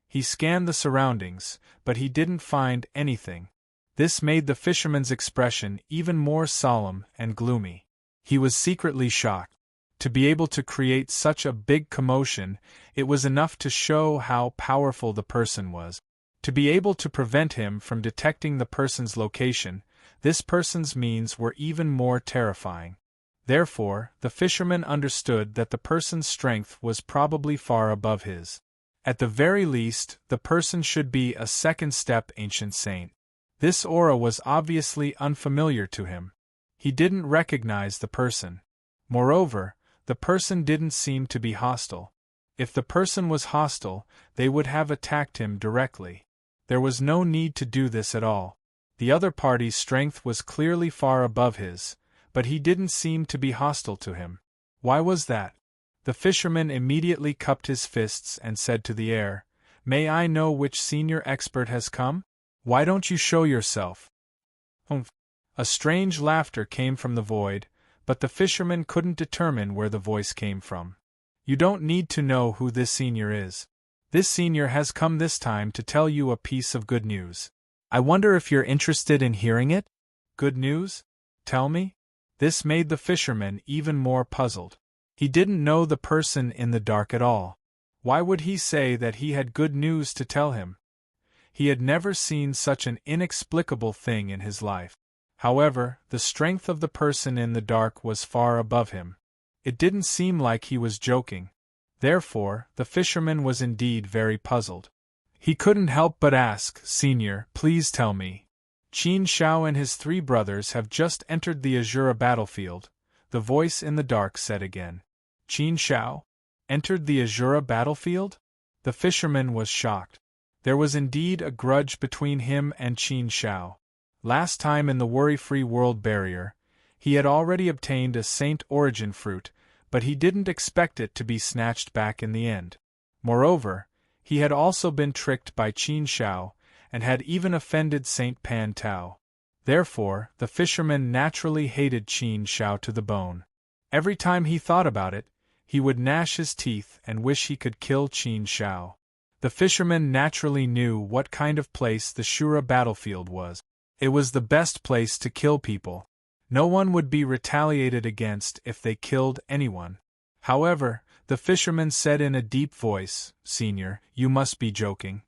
He scanned the surroundings, but he didn't find anything. This made the fisherman's expression even more solemn and gloomy. He was secretly shocked. To be able to create such a big commotion, it was enough to show how powerful the person was. To be able to prevent him from detecting the person's location, this person's means were even more terrifying. Therefore, the fisherman understood that the person's strength was probably far above his. At the very least, the person should be a second-step ancient saint. This aura was obviously unfamiliar to him. He didn't recognize the person. Moreover, the person didn't seem to be hostile. If the person was hostile, they would have attacked him directly. There was no need to do this at all. The other party's strength was clearly far above his, but he didn't seem to be hostile to him. Why was that? The fisherman immediately cupped his fists and said to the air, "May I know which senior expert has come? Why don't you show yourself?" Humph! A strange laughter came from the void, but the fisherman couldn't determine where the voice came from. You don't need to know who this senior is. This senior has come this time to tell you a piece of good news. I wonder if you're interested in hearing it? Good news? Tell me? This made the fisherman even more puzzled. He didn't know the person in the dark at all. Why would he say that he had good news to tell him? He had never seen such an inexplicable thing in his life. However, the strength of the person in the dark was far above him. It didn't seem like he was joking. Therefore, the fisherman was indeed very puzzled. He couldn't help but ask, "Senior, please tell me. Qin Shao and his 3 brothers have just entered the Azura battlefield," the voice in the dark said again. Qin Shao? Entered the Azura battlefield? The fisherman was shocked. There was indeed a grudge between him and Qin Shao. Last time in the worry-free world barrier, he had already obtained a Saint Origin fruit, but he didn't expect it to be snatched back in the end. Moreover, he had also been tricked by Qin Shao, and had even offended Saint Pan Tao. Therefore, the fisherman naturally hated Qin Shao to the bone. Every time he thought about it, he would gnash his teeth and wish he could kill Qin Shao. The fisherman naturally knew what kind of place the Shura battlefield was. It was the best place to kill people. No one would be retaliated against if they killed anyone. However, the fisherman said in a deep voice, "Senior, you must be joking.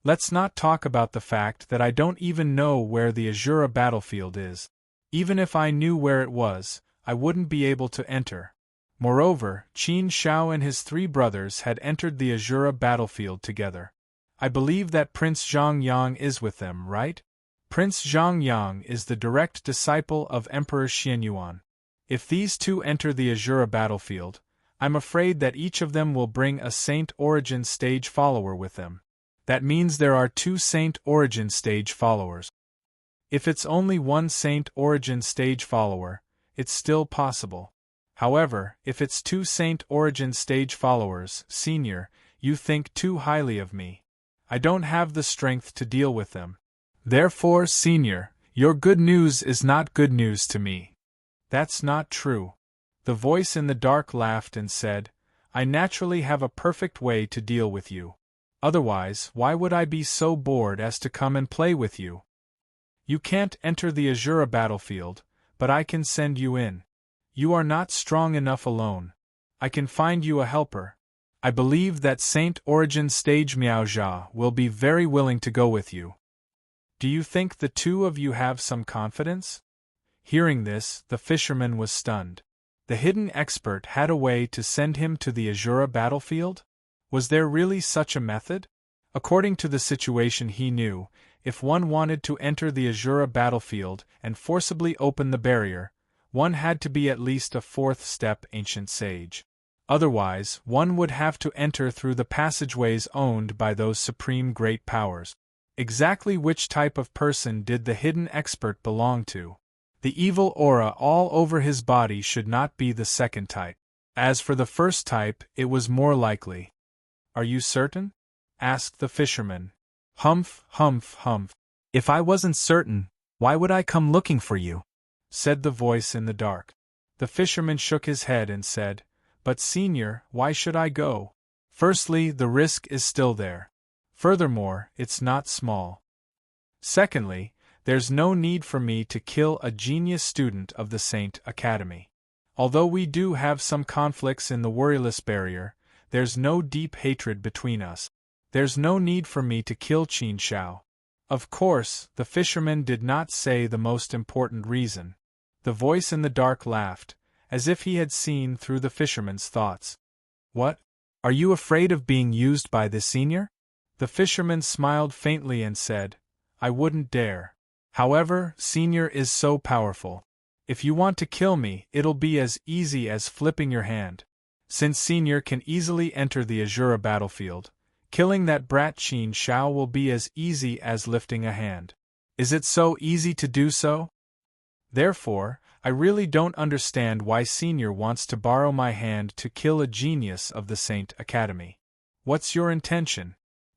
Let's not talk about the fact that I don't even know where the Azura battlefield is. Even if I knew where it was, I wouldn't be able to enter." Moreover, Qin Shao and his 3 brothers had entered the Azura battlefield together. I believe that Prince Zhongyang is with them, right? Prince Zhongyang is the direct disciple of Emperor Xianyuan. If these 2 enter the Azura battlefield, I'm afraid that each of them will bring a Saint Origin stage follower with them. That means there are 2 Saint Origin stage followers. If it's only 1 Saint Origin stage follower, it's still possible. However, if it's 2 Saint Origin stage followers, Senior, you think too highly of me. I don't have the strength to deal with them. Therefore, Senior, your good news is not good news to me. That's not true. The voice in the dark laughed and said, "I naturally have a perfect way to deal with you. Otherwise, why would I be so bored as to come and play with you? You can't enter the Azura battlefield, but I can send you in. You are not strong enough alone. I can find you a helper. I believe that Saint Origin stage Miaojia will be very willing to go with you. Do you think the 2 of you have some confidence?" Hearing this, the fisherman was stunned. The hidden expert had a way to send him to the Azura battlefield? Was there really such a method? According to the situation he knew, if one wanted to enter the Azura battlefield and forcibly open the barrier, one had to be at least a 4th step ancient sage. Otherwise, one would have to enter through the passageways owned by those supreme great powers. Exactly which type of person did the hidden expert belong to? The evil aura all over his body should not be the 2nd type. As for the 1st type, it was more likely. "Are you certain?" asked the fisherman. "Humph, humph, humph. If I wasn't certain, why would I come looking for you?" said the voice in the dark. The fisherman shook his head and said, "But Senior, why should I go? Firstly, the risk is still there. Furthermore, it's not small. Secondly, there's no need for me to kill a genius student of the Saint Academy. Although we do have some conflicts in the worryless barrier, there's no deep hatred between us. There's no need for me to kill Qin Shao." Of course, the fisherman did not say the most important reason. The voice in the dark laughed, as if he had seen through the fisherman's thoughts. "What? Are you afraid of being used by the senior?" The fisherman smiled faintly and said, "I wouldn't dare. However, Senior is so powerful. If you want to kill me, it'll be as easy as flipping your hand. Since Senior can easily enter the Azura battlefield, killing that brat Qin Shao will be as easy as lifting a hand. Is it so easy to do so? Therefore, I really don't understand why Senior wants to borrow my hand to kill a genius of the Saint Academy. What's your intention?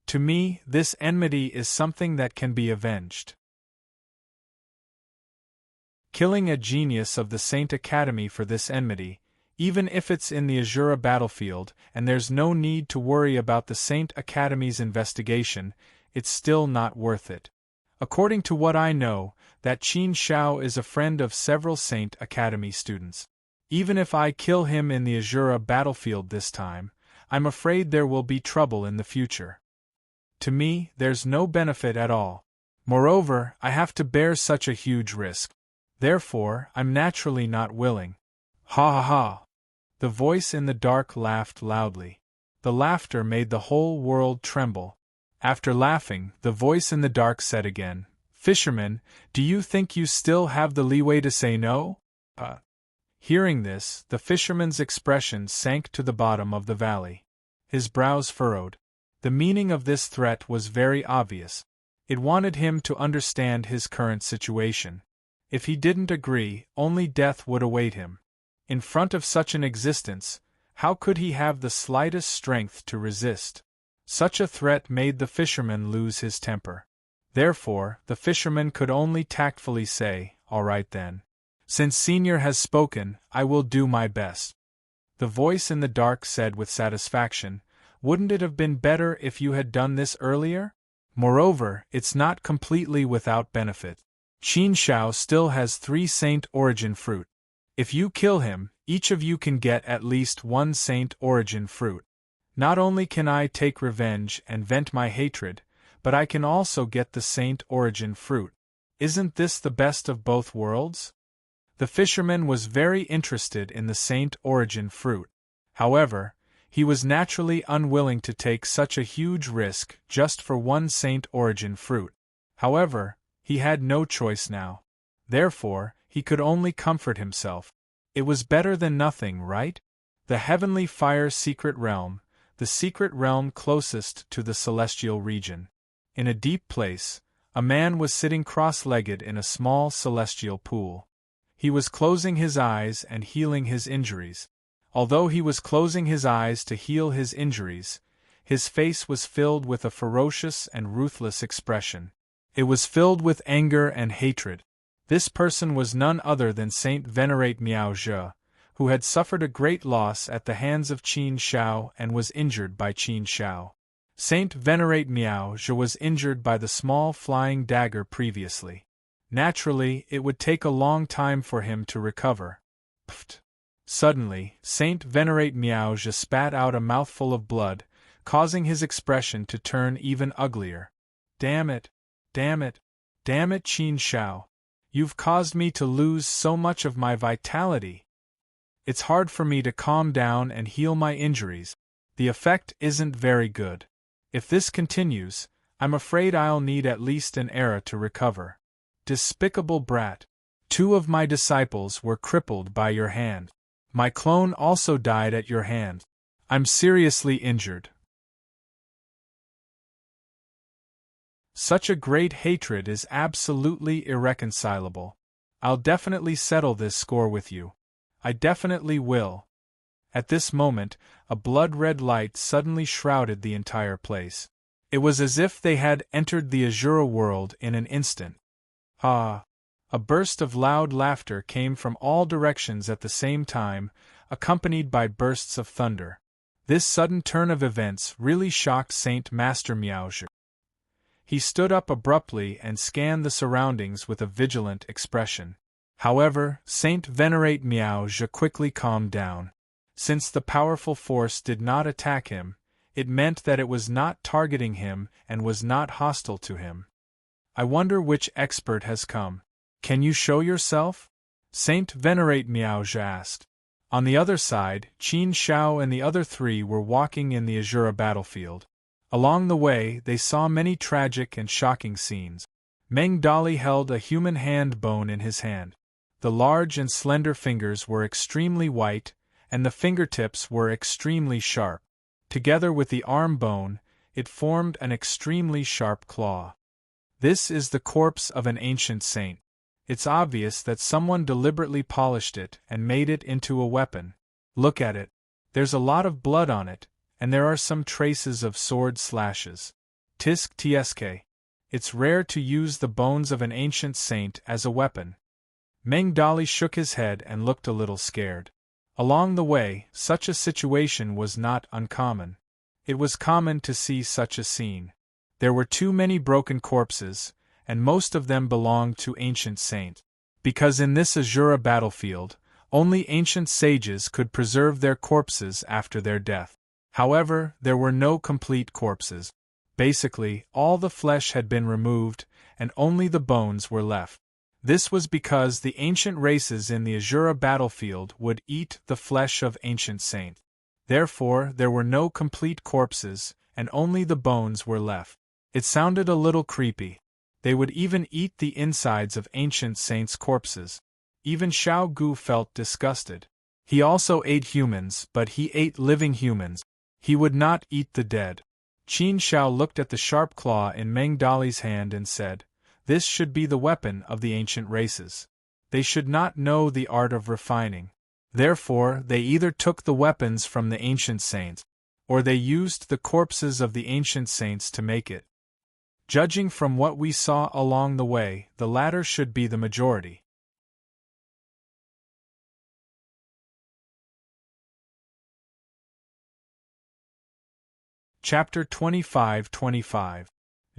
To me, this enmity is something that can be avenged." killing a genius of the Saint Academy for this enmity, even if it's in the Azura battlefield and there's no need to worry about the Saint Academy's investigation, it's still not worth it. According to what I know, that Qin Shao is a friend of several Saint Academy students. Even if I kill him in the Azura battlefield this time, I'm afraid there will be trouble in the future. To me, there's no benefit at all. Moreover, I have to bear such a huge risk. Therefore, I'm naturally not willing. Ha ha ha! The voice in the dark laughed loudly. The laughter made the whole world tremble. After laughing, the voice in the dark said again, "Fisherman, do you think you still have the leeway to say no?" Hearing this, the fisherman's expression sank to the bottom of the valley. His brows furrowed. The meaning of this threat was very obvious. It wanted him to understand his current situation. If he didn't agree, only death would await him. In front of such an existence, how could he have the slightest strength to resist? Such a threat made the fisherman lose his temper. Therefore, the fisherman could only tactfully say, "All right then. Since Senior has spoken, I will do my best." The voice in the dark said with satisfaction, "Wouldn't it have been better if you had done this earlier? Moreover, it's not completely without benefit. Qin Shao still has 3 Saint Origin fruit. If you kill him, each of you can get at least 1 Saint Origin fruit. Not only can I take revenge and vent my hatred, but I can also get the Saint Origin fruit. Isn't this the best of both worlds?" The fisherman was very interested in the Saint Origin fruit. However, he was naturally unwilling to take such a huge risk just for 1 Saint Origin fruit. However, he had no choice now. Therefore, he could only comfort himself. It was better than nothing, right? The Heavenly Fire Secret Realm, the secret realm closest to the celestial region. In a deep place, a man was sitting cross-legged in a small celestial pool. He was closing his eyes and healing his injuries. Although he was closing his eyes to heal his injuries, his face was filled with a ferocious and ruthless expression. It was filled with anger and hatred. This person was none other than Saint Venerate Miao Zhe, who had suffered a great loss at the hands of Qin Shao and was injured by Qin Shao. Saint Venerate Miao Zhe was injured by the small flying dagger previously. Naturally, it would take a long time for him to recover. Pfft! Suddenly, Saint Venerate Miao Zhe spat out a mouthful of blood, causing his expression to turn even uglier. "Damn it! Damn it! Damn it, Qin Shao! You've caused me to lose so much of my vitality. It's hard for me to calm down and heal my injuries. The effect isn't very good. If this continues, I'm afraid I'll need at least an era to recover. Despicable brat! 2 of my disciples were crippled by your hand. My clone also died at your hand. I'm seriously injured." Such a great hatred is absolutely irreconcilable. I'll definitely settle this score with you. I definitely will. At this moment, a blood-red light suddenly shrouded the entire place. It was as if they had entered the Azura world in an instant. Ah! A burst of loud laughter came from all directions at the same time, accompanied by bursts of thunder. This sudden turn of events really shocked Saint Master Miao Zhe. He stood up abruptly and scanned the surroundings with a vigilant expression. However, Saint Venerate Miao Zhe quickly calmed down. Since the powerful force did not attack him, it meant that it was not targeting him and was not hostile to him. "I wonder which expert has come. Can you show yourself?" Saint Venerate Miao Zhe asked. On the other side, Qin Shao and the other 3 were walking in the Azura battlefield. Along the way, they saw many tragic and shocking scenes. Meng Dali held a human hand bone in his hand. The large and slender fingers were extremely white, and the fingertips were extremely sharp. Together with the arm bone, it formed an extremely sharp claw. This is the corpse of an ancient saint. It's obvious that someone deliberately polished it and made it into a weapon. Look at it. There's a lot of blood on it, and there are some traces of sword slashes. Tisk tsk. It's rare to use the bones of an ancient saint as a weapon. Meng Dali shook his head and looked a little scared. Along the way, such a situation was not uncommon. It was common to see such a scene. There were too many broken corpses, and most of them belonged to ancient saints. Because in this Azura battlefield, only ancient sages could preserve their corpses after their death. However, there were no complete corpses. Basically, all the flesh had been removed, and only the bones were left. This was because the ancient races in the Azura battlefield would eat the flesh of ancient saints. Therefore, there were no complete corpses, and only the bones were left. It sounded a little creepy. They would even eat the insides of ancient saints' corpses. Even Xiao Gu felt disgusted. He also ate humans, but he ate living humans. He would not eat the dead. Qin Xiao looked at the sharp claw in Meng Dali's hand and said, "This should be the weapon of the ancient races. They should not know the art of refining. Therefore, they either took the weapons from the ancient saints, or they used the corpses of the ancient saints to make it. Judging from what we saw along the way, the latter should be the majority." Chapter 25-25.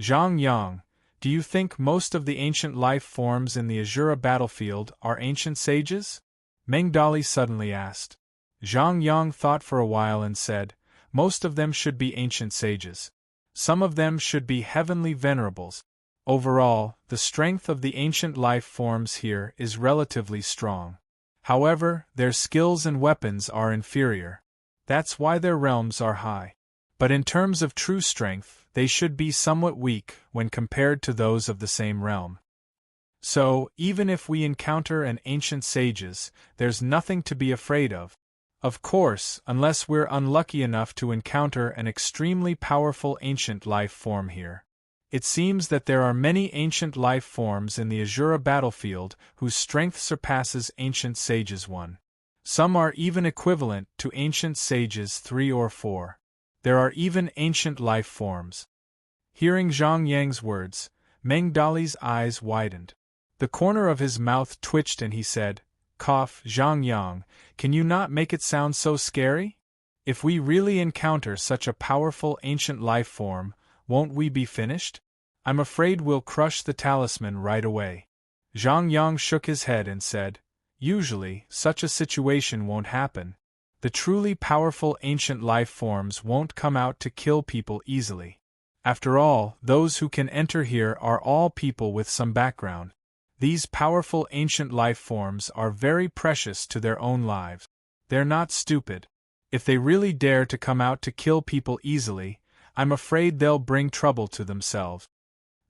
Zhang Yang, do you think most of the ancient life forms in the Azura battlefield are ancient sages? Meng Dali suddenly asked. Zhang Yang thought for a while and said, most of them should be ancient sages. Some of them should be heavenly venerables. Overall, the strength of the ancient life forms here is relatively strong. However, their skills and weapons are inferior. That's why their realms are high. But in terms of true strength, they should be somewhat weak when compared to those of the same realm. So, even if we encounter an ancient sages, there's nothing to be afraid of. Of course, unless we're unlucky enough to encounter an extremely powerful ancient life form here. It seems that there are many ancient life forms in the Azura battlefield whose strength surpasses ancient sages 1. Some are even equivalent to ancient sages 3 or 4. There are even ancient life forms. Hearing Zhang Yang's words, Meng Dali's eyes widened. The corner of his mouth twitched and he said, "Cough, Zhang Yang, can you not make it sound so scary? If we really encounter such a powerful ancient life form, won't we be finished? I'm afraid we'll crush the talisman right away." Zhang Yang shook his head and said, "Usually, such a situation won't happen. The truly powerful ancient life forms won't come out to kill people easily. After all, those who can enter here are all people with some background. These powerful ancient life forms are very precious to their own lives. They're not stupid. If they really dare to come out to kill people easily, I'm afraid they'll bring trouble to themselves."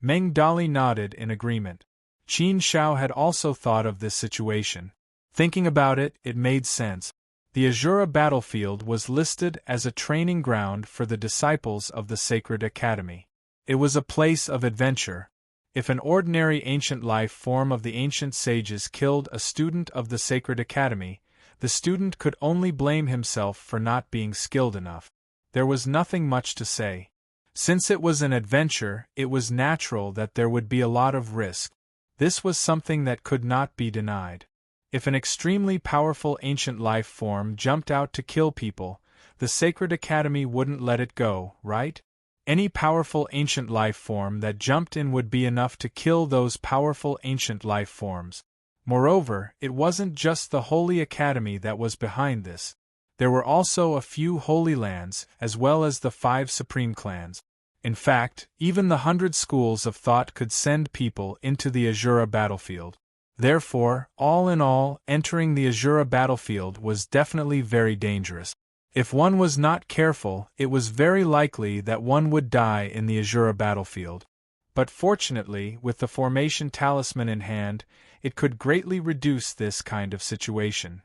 Meng Dali nodded in agreement. Qin Xiao had also thought of this situation. Thinking about it, it made sense. The Azura battlefield was listed as a training ground for the disciples of the Sacred Academy. It was a place of adventure. If an ordinary ancient life form of the ancient sages killed a student of the Sacred Academy, the student could only blame himself for not being skilled enough. There was nothing much to say. Since it was an adventure, it was natural that there would be a lot of risk. This was something that could not be denied. If an extremely powerful ancient life form jumped out to kill people, the Sacred Academy wouldn't let it go, right? Any powerful ancient life form that jumped in would be enough to kill those powerful ancient life forms. Moreover, it wasn't just the Holy Academy that was behind this. There were also a few Holy Lands, as well as the 5 Supreme Clans. In fact, even the 100 schools of thought could send people into the Azura battlefield. Therefore, all in all, entering the Azura battlefield was definitely very dangerous. If one was not careful, it was very likely that one would die in the Azura battlefield. But fortunately, with the formation talisman in hand, it could greatly reduce this kind of situation.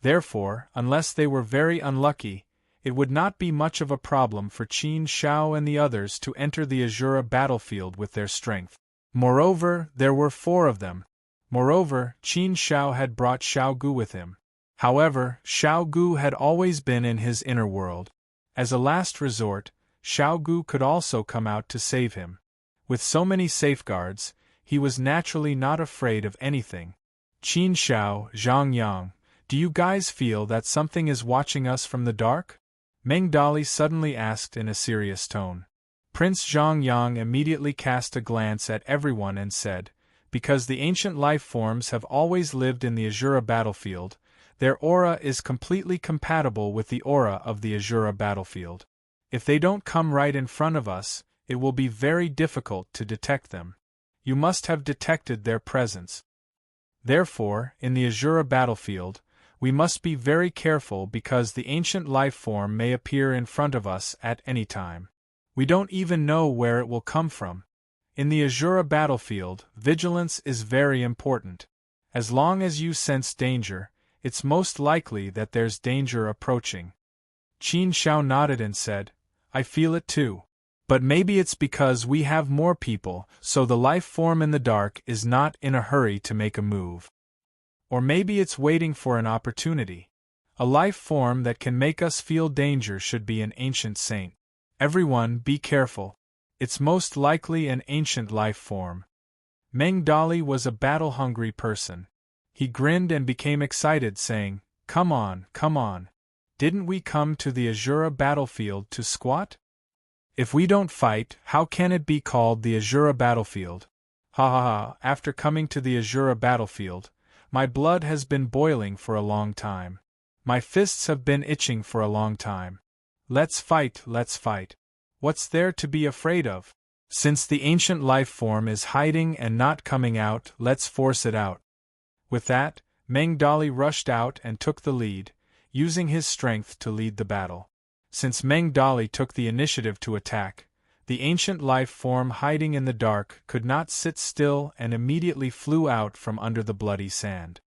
Therefore, unless they were very unlucky, it would not be much of a problem for Qin Xiao and the others to enter the Azura battlefield with their strength. Moreover, there were 4 of them. Moreover, Qin Xiao had brought Xiao Gu with him. However, Xiao Gu had always been in his inner world. As a last resort, Xiao Gu could also come out to save him. With so many safeguards, He was naturally not afraid of anything. Qin Xiao, Zhang Yang, do you guys feel that something is watching us from the dark? Meng Dali suddenly asked in a serious tone. Prince Zhang Yang immediately cast a glance at everyone and said, because the ancient life forms have always lived in the Azura battlefield, their aura is completely compatible with the aura of the Azura battlefield. If they don't come right in front of us, it will be very difficult to detect them. You must have detected their presence. Therefore, in the Azura battlefield, we must be very careful because the ancient life form may appear in front of us at any time. We don't even know where it will come from. In the Azura battlefield, vigilance is very important. As long as you sense danger, it's most likely that there's danger approaching. Qin Xiao nodded and said, I feel it too. But maybe it's because we have more people, so the life form in the dark is not in a hurry to make a move. Or maybe it's waiting for an opportunity. A life form that can make us feel danger should be an ancient saint. Everyone, be careful. It's most likely an ancient life form. Meng Dali was a battle-hungry person. He grinned and became excited, saying, Come on, come on. Didn't we come to the Azura battlefield to squat? If we don't fight, how can it be called the Azura battlefield? Ha ha ha, after coming to the Azura battlefield, my blood has been boiling for a long time. My fists have been itching for a long time. Let's fight, let's fight. What's there to be afraid of? Since the ancient life form is hiding and not coming out, let's force it out. With that, Meng Dali rushed out and took the lead, using his strength to lead the battle. Since Meng Dali took the initiative to attack, the ancient life form hiding in the dark could not sit still and immediately flew out from under the bloody sand.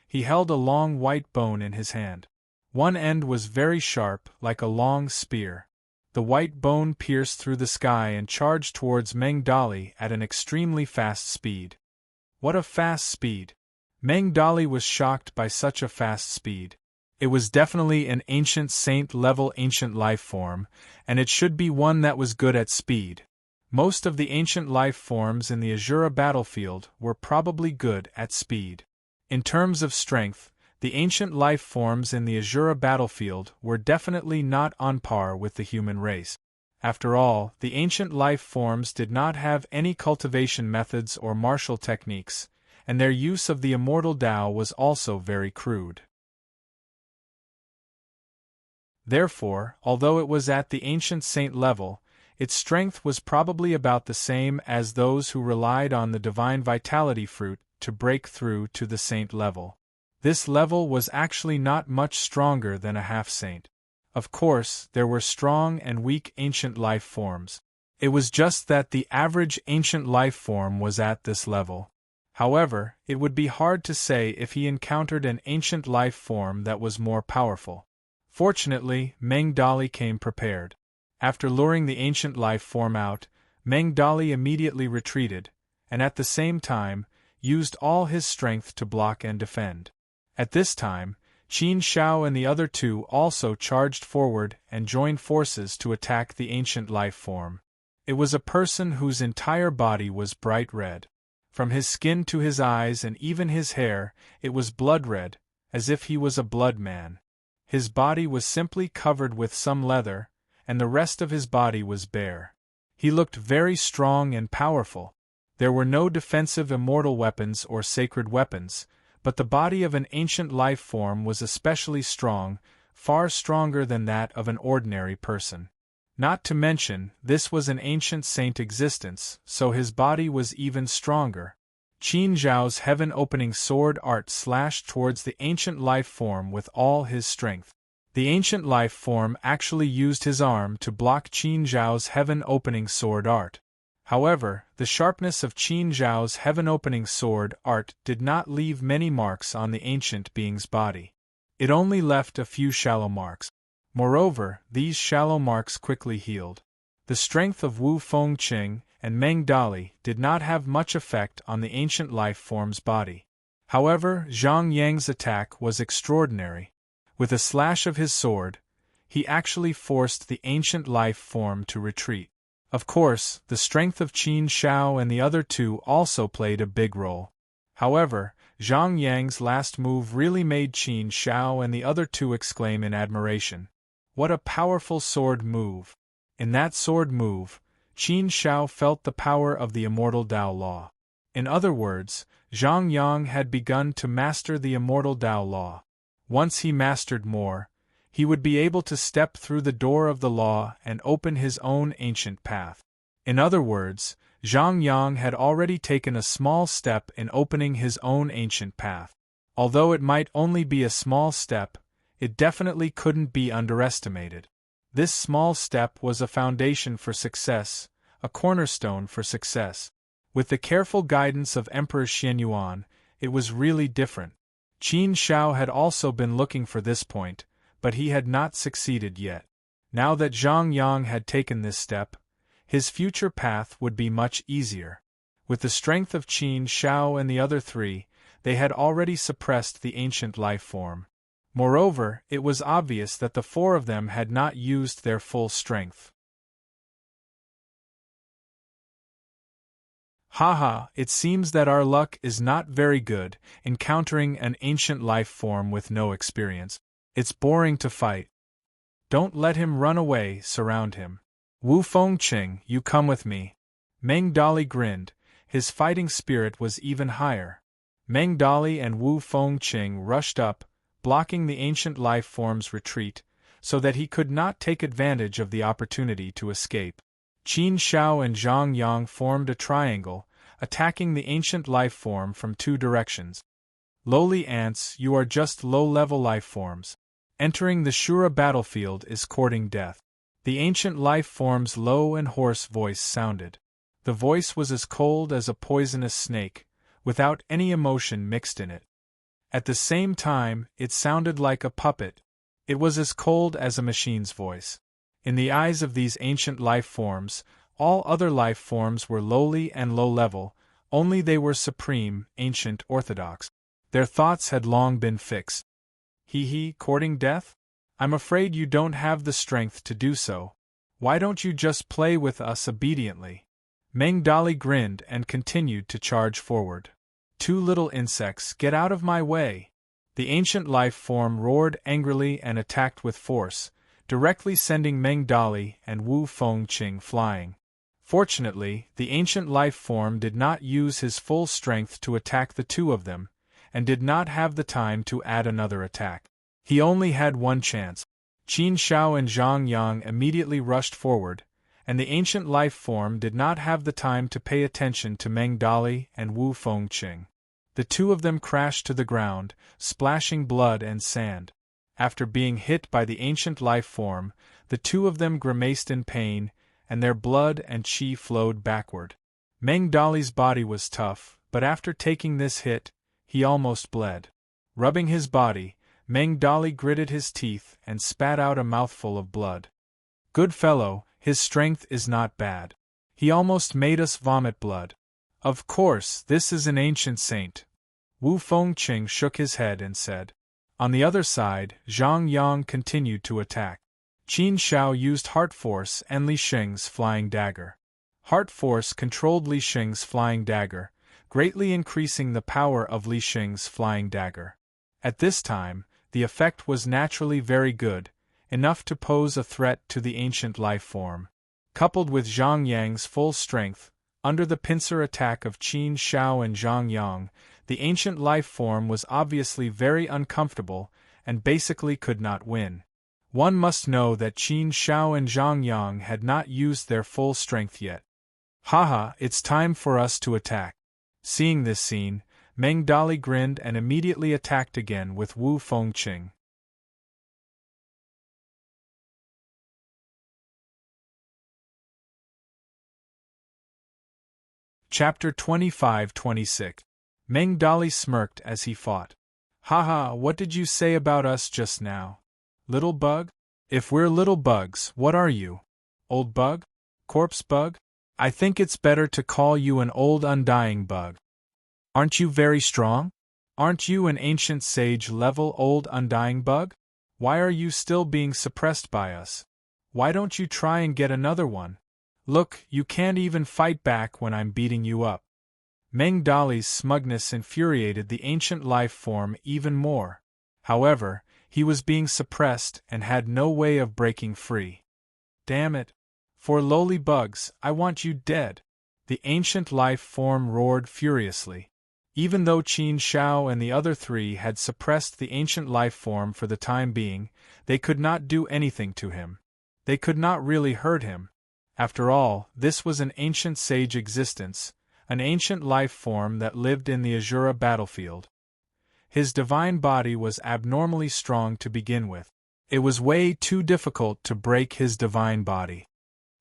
He held a long white bone in his hand. One end was very sharp, like a long spear. The white bone pierced through the sky and charged towards Meng Dali at an extremely fast speed. What a fast speed! Meng Dali was shocked by such a fast speed. It was definitely an ancient saint-level ancient life form, and it should be one that was good at speed. Most of the ancient life forms in the Azura battlefield were probably good at speed. In terms of strength, the ancient life forms in the Azura battlefield were definitely not on par with the human race. After all, the ancient life forms did not have any cultivation methods or martial techniques, and their use of the immortal Tao was also very crude. Therefore, although it was at the ancient saint level, its strength was probably about the same as those who relied on the divine vitality fruit to break through to the saint level. This level was actually not much stronger than a half-saint. Of course, there were strong and weak ancient life forms. It was just that the average ancient life form was at this level. However, it would be hard to say if he encountered an ancient life form that was more powerful. Fortunately, Meng Dali came prepared. After luring the ancient life form out, Meng Dali immediately retreated, and at the same time, used all his strength to block and defend. At this time, Qin Xiao and the other two also charged forward and joined forces to attack the ancient life form. It was a person whose entire body was bright red. From his skin to his eyes and even his hair, it was blood red, as if he was a blood man. His body was simply covered with some leather, and the rest of his body was bare. He looked very strong and powerful. There were no defensive immortal weapons or sacred weapons, but the body of an ancient life form was especially strong, far stronger than that of an ordinary person. Not to mention, this was an ancient saint existence, so his body was even stronger. Qin Zhao's heaven-opening sword art slashed towards the ancient life form with all his strength. The ancient life form actually used his arm to block Qin Zhao's heaven-opening sword art. However, the sharpness of Qin Zhao's heaven-opening sword art did not leave many marks on the ancient being's body. It only left a few shallow marks. Moreover, these shallow marks quickly healed. The strength of Wu Fengqing and Meng Dali did not have much effect on the ancient life form's body. However, Zhang Yang's attack was extraordinary. With a slash of his sword, he actually forced the ancient life form to retreat. Of course, the strength of Qin Shao and the other two also played a big role. However, Zhang Yang's last move really made Qin Shao and the other two exclaim in admiration. What a powerful sword move! In that sword move, Qin Shao felt the power of the immortal Tao Law. In other words, Zhang Yang had begun to master the immortal Tao Law. Once he mastered more, he would be able to step through the door of the law and open his own ancient path. In other words, Zhang Yang had already taken a small step in opening his own ancient path. Although it might only be a small step, it definitely couldn't be underestimated. This small step was a foundation for success, a cornerstone for success. With the careful guidance of Emperor Xianyuan, it was really different. Qin Shao had also been looking for this point, but he had not succeeded yet. Now that Zhang Yang had taken this step, his future path would be much easier. With the strength of Qin Shao and the other three, they had already suppressed the ancient life form. Moreover, it was obvious that the four of them had not used their full strength. Haha, it seems that our luck is not very good, encountering an ancient life form with no experience. It's boring to fight. Don't let him run away, surround him. Wu Fengqing, you come with me. Meng Dali grinned, his fighting spirit was even higher. Meng Dali and Wu Fengqing rushed up, blocking the ancient life form's retreat, so that he could not take advantage of the opportunity to escape. Qin Shao and Zhang Yang formed a triangle, attacking the ancient life form from two directions. Lowly ants, you are just low-level life forms. Entering the Shura battlefield is courting death. The ancient life form's low and hoarse voice sounded. The voice was as cold as a poisonous snake, without any emotion mixed in it. At the same time, it sounded like a puppet. It was as cold as a machine's voice. In the eyes of these ancient life forms, all other life forms were lowly and low-level, only they were supreme, ancient, orthodox. Their thoughts had long been fixed. Courting death? I'm afraid you don't have the strength to do so. Why don't you just play with us obediently? Meng Dali grinned and continued to charge forward. Two little insects, get out of my way! The ancient life form roared angrily and attacked with force, directly sending Meng Dali and Wu Fengqing flying. Fortunately, the ancient life form did not use his full strength to attack the two of them, and did not have the time to add another attack. He only had one chance. Qin Shao and Zhang Yang immediately rushed forward, and the ancient life form did not have the time to pay attention to Meng Dali and Wu Fengqing. The two of them crashed to the ground, splashing blood and sand. After being hit by the ancient life form, the two of them grimaced in pain, and their blood and qi flowed backward. Meng Dali's body was tough, but after taking this hit, he almost bled. Rubbing his body, Meng Dali gritted his teeth and spat out a mouthful of blood. Good fellow, his strength is not bad. He almost made us vomit blood. Of course, this is an ancient saint. Wu Fengqing shook his head and said. On the other side, Zhang Yang continued to attack. Qin Shao used Heart Force and Li Xing's Flying Dagger. Heart Force controlled Li Xing's Flying Dagger, greatly increasing the power of Li Xing's Flying Dagger. At this time, the effect was naturally very good, enough to pose a threat to the ancient life form. Coupled with Zhang Yang's full strength, under the pincer attack of Qin Shao and Zhang Yang, the ancient life form was obviously very uncomfortable and basically could not win. One must know that Qin Shao and Zhang Yang had not used their full strength yet. Haha, it's time for us to attack. Seeing this scene, Meng Dali grinned and immediately attacked again with Wu Fengqing. Chapter 25-26. Meng Dali smirked as he fought. Haha, what did you say about us just now? Little bug? If we're little bugs, what are you? Old bug? Corpse bug? I think it's better to call you an old undying bug. Aren't you very strong? Aren't you an ancient sage-level old undying bug? Why are you still being suppressed by us? Why don't you try and get another one? Look, you can't even fight back when I'm beating you up. Meng Dali's smugness infuriated the ancient life form even more. However, he was being suppressed and had no way of breaking free. Damn it! For lowly bugs, I want you dead! The ancient life form roared furiously. Even though Qin Shao and the other three had suppressed the ancient life form for the time being, they could not do anything to him. They could not really hurt him. After all, this was an ancient sage existence, an ancient life form that lived in the Azura battlefield. His divine body was abnormally strong to begin with. It was way too difficult to break his divine body.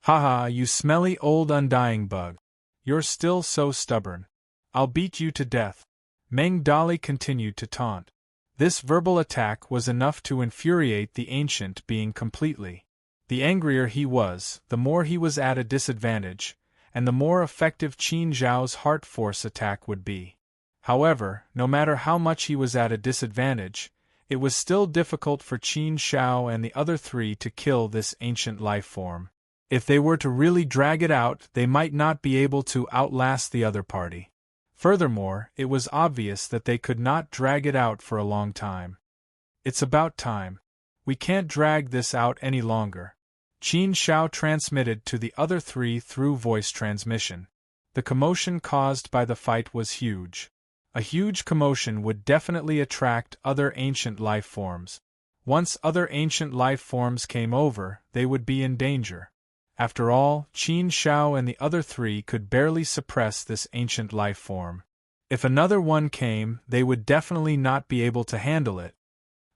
Haha, you smelly old undying bug. You're still so stubborn. I'll beat you to death. Meng Dali continued to taunt. This verbal attack was enough to infuriate the ancient being completely. The angrier he was, the more he was at a disadvantage, and the more effective Qin Zhao's heart force attack would be. However, no matter how much he was at a disadvantage, it was still difficult for Qin Shao and the other three to kill this ancient life form. If they were to really drag it out, they might not be able to outlast the other party. Furthermore, it was obvious that they could not drag it out for a long time. It's about time. We can't drag this out any longer. Qin Shao transmitted to the other three through voice transmission. The commotion caused by the fight was huge. A huge commotion would definitely attract other ancient life forms. Once other ancient life forms came over, they would be in danger. After all, Qin Shao and the other three could barely suppress this ancient life form. If another one came, they would definitely not be able to handle it.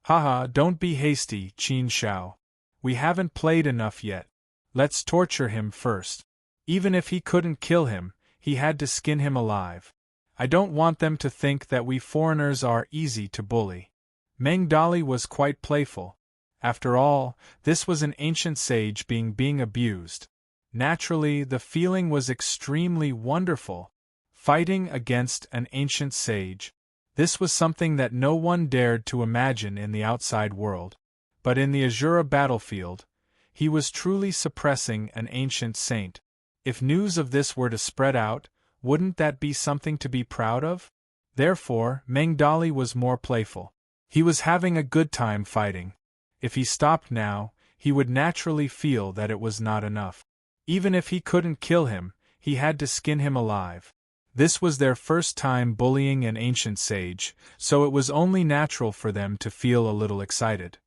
Haha, don't be hasty, Qin Shao. We haven't played enough yet. Let's torture him first. Even if he couldn't kill him, he had to skin him alive. I don't want them to think that we foreigners are easy to bully. Meng Dali was quite playful. After all, this was an ancient sage being abused. Naturally, the feeling was extremely wonderful. Fighting against an ancient sage. This was something that no one dared to imagine in the outside world. But in the Azura battlefield, he was truly suppressing an ancient saint. If news of this were to spread out, wouldn't that be something to be proud of? Therefore, Meng Dali was more playful. He was having a good time fighting. If he stopped now, he would naturally feel that it was not enough. Even if he couldn't kill him, he had to skin him alive. This was their first time bullying an ancient sage, so it was only natural for them to feel a little excited.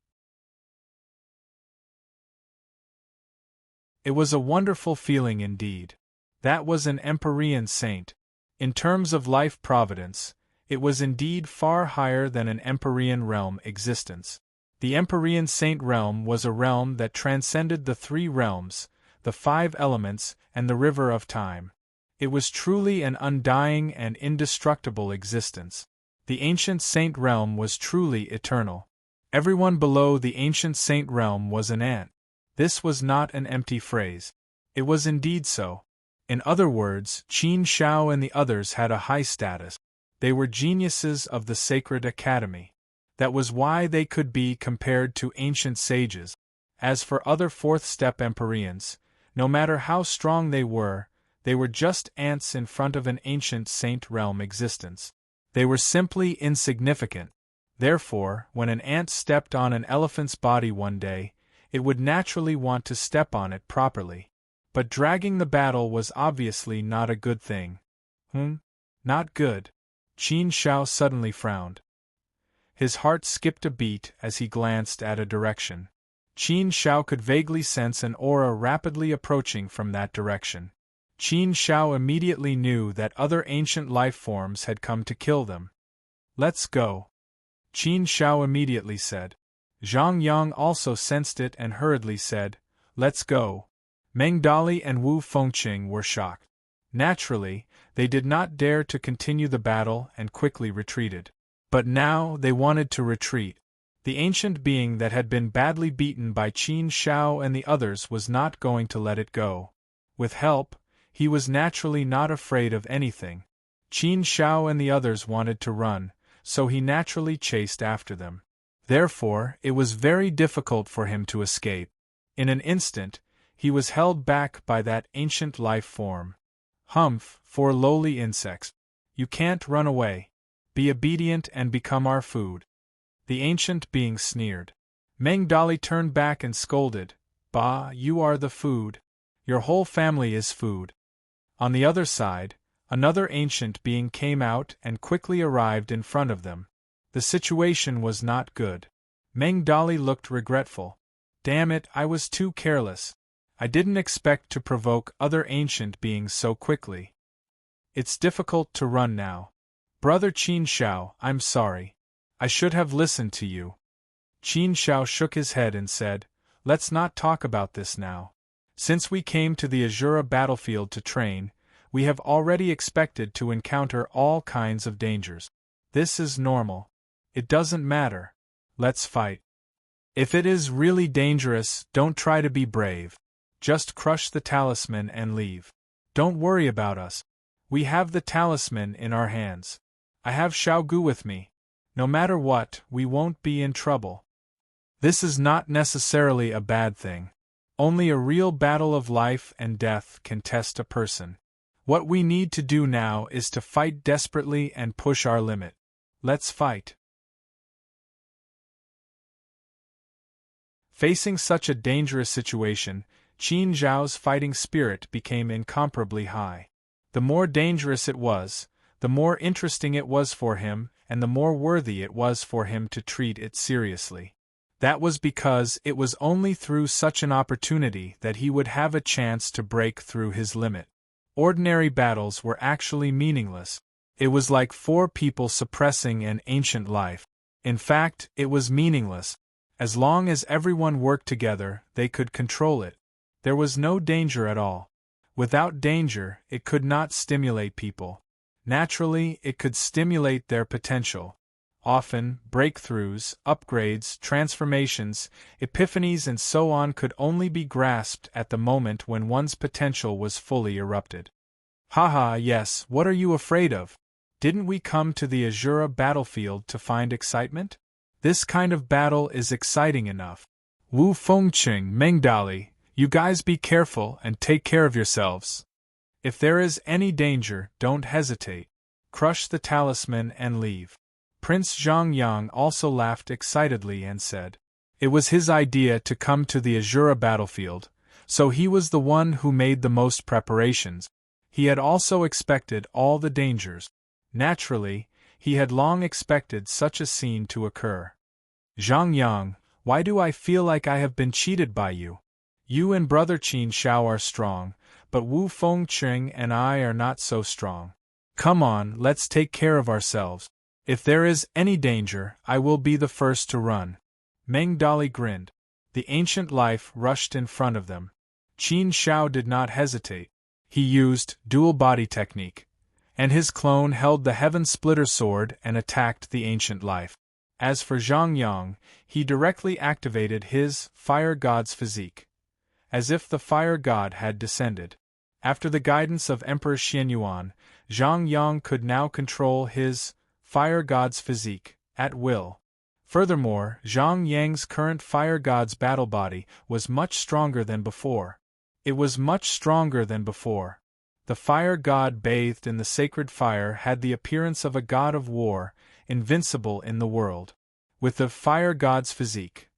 It was a wonderful feeling indeed. That was an Empyrean saint. In terms of life providence, it was indeed far higher than an Empyrean realm existence. The Empyrean saint realm was a realm that transcended the three realms, the five elements, and the river of time. It was truly an undying and indestructible existence. The ancient saint realm was truly eternal. Everyone below the ancient saint realm was an ant. This was not an empty phrase. It was indeed so. In other words, Qin Shao and the others had a high status. They were geniuses of the sacred academy. That was why they could be compared to ancient sages. As for other fourth-step Empyreans, no matter how strong they were just ants in front of an ancient saint realm existence. They were simply insignificant. Therefore, when an ant stepped on an elephant's body one day, it would naturally want to step on it properly. But dragging the battle was obviously not a good thing. Not good. Qin Shao suddenly frowned. His heart skipped a beat as he glanced at a direction. Qin Shao could vaguely sense an aura rapidly approaching from that direction. Qin Shao immediately knew that other ancient life forms had come to kill them. Let's go. Qin Shao immediately said. Zhang Yang also sensed it and hurriedly said, Let's go. Meng Dali and Wu Fengqing were shocked. Naturally, they did not dare to continue the battle and quickly retreated. But now they wanted to retreat. The ancient being that had been badly beaten by Qin Shao and the others was not going to let it go. With help, he was naturally not afraid of anything. Qin Shao and the others wanted to run, so he naturally chased after them. Therefore, it was very difficult for him to escape. In an instant, He was held back by that ancient life form. Humph, for lowly insects. You can't run away. Be obedient and become our food. The ancient being sneered. Meng Dali turned back and scolded, Bah, you are the food. Your whole family is food. On the other side, another ancient being came out and quickly arrived in front of them. The situation was not good. Meng Dali looked regretful. Damn it, I was too careless. I didn't expect to provoke other ancient beings so quickly. It's difficult to run now. Brother Qin Shao, I'm sorry. I should have listened to you. Qin Shao shook his head and said, Let's not talk about this now. Since we came to the Azura battlefield to train, we have already expected to encounter all kinds of dangers. This is normal. It doesn't matter. Let's fight. If it is really dangerous, don't try to be brave. Just crush the talisman and leave. Don't worry about us. We have the talisman in our hands. I have Xiaogu with me. No matter what, we won't be in trouble. This is not necessarily a bad thing. Only a real battle of life and death can test a person. What we need to do now is to fight desperately and push our limit. Let's fight. Facing such a dangerous situation, Qin Zhao's fighting spirit became incomparably high. The more dangerous it was, the more interesting it was for him, and the more worthy it was for him to treat it seriously. That was because it was only through such an opportunity that he would have a chance to break through his limit. Ordinary battles were actually meaningless. It was like four people suppressing an ancient life. In fact, it was meaningless. As long as everyone worked together, they could control it. There was no danger at all. Without danger, it could not stimulate people. Naturally, it could stimulate their potential. Often, breakthroughs, upgrades, transformations, epiphanies and so on could only be grasped at the moment when one's potential was fully erupted. Haha, yes, what are you afraid of? Didn't we come to the Azura battlefield to find excitement? This kind of battle is exciting enough. Wu Fengqing, Meng Dali, you guys be careful and take care of yourselves. If there is any danger, don't hesitate. Crush the talisman and leave. Prince Zhongyang also laughed excitedly and said, It was his idea to come to the Azura battlefield, so he was the one who made the most preparations. He had also expected all the dangers. Naturally, he had long expected such a scene to occur. Zhongyang, why do I feel like I have been cheated by you? You and Brother Qin Shao are strong, but Wu Fengqing and I are not so strong. Come on, let's take care of ourselves. If there is any danger, I will be the first to run. Meng Dali grinned. The ancient life rushed in front of them. Qin Shao did not hesitate. He used dual body technique, and his clone held the Heaven Splitter sword and attacked the ancient life. As for Zhongyang, he directly activated his Fire God's physique, as if the Fire God had descended. After the guidance of Emperor Xianyuan, Zhongyang could now control his Fire God's physique at will. Furthermore, Zhang Yang's current Fire God's battle body was much stronger than before. It was much stronger than before. The Fire God bathed in the sacred fire had the appearance of a god of war, invincible in the world. With the Fire God's physique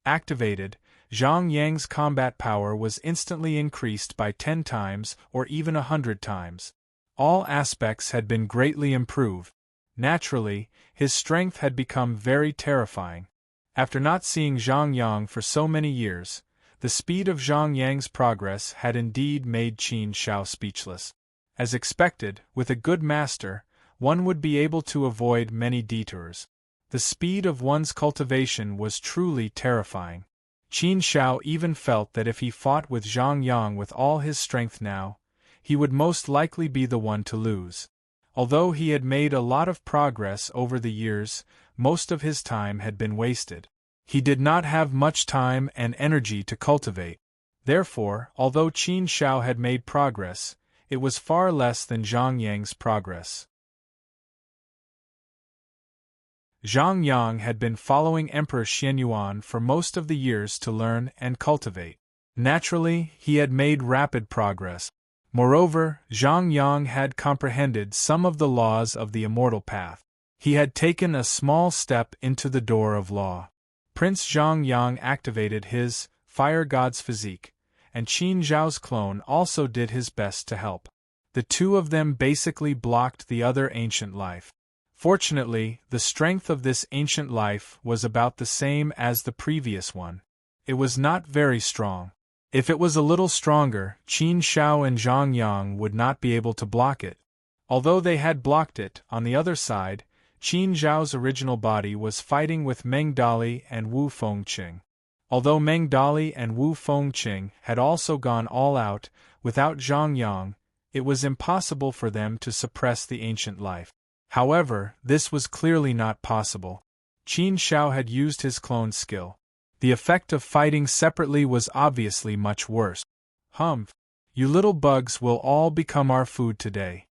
activated, Zhang Yang's combat power was instantly increased by 10 times or even 100 times. All aspects had been greatly improved. Naturally, his strength had become very terrifying. After not seeing Zhang Yang for so many years, the speed of Zhang Yang's progress had indeed made Qin Shao speechless. As expected, with a good master, one would be able to avoid many detours. The speed of one's cultivation was truly terrifying. Qin Shao even felt that if he fought with Zhang Yang with all his strength now, he would most likely be the one to lose. Although he had made a lot of progress over the years, most of his time had been wasted. He did not have much time and energy to cultivate. Therefore, although Qin Shao had made progress, it was far less than Zhang Yang's progress. Zhang Yang had been following Emperor Xianyuan for most of the years to learn and cultivate. Naturally, he had made rapid progress. Moreover, Zhang Yang had comprehended some of the laws of the immortal path. He had taken a small step into the door of law. Prince Zhang Yang activated his fire god's physique, and Qin Zhao's clone also did his best to help. The two of them basically blocked the other ancient life. Fortunately, the strength of this ancient life was about the same as the previous one. It was not very strong. If it was a little stronger, Qin Zhao and Zhang Yang would not be able to block it. Although they had blocked it, on the other side, Qin Zhao's original body was fighting with Meng Dali and Wu Fengqing. Although Meng Dali and Wu Fengqing had also gone all out, without Zhang Yang, it was impossible for them to suppress the ancient life. However, this was clearly not possible. Qin Zhao had used his clone skill. The effect of fighting separately was obviously much worse. Humph! You little bugs will all become our food today.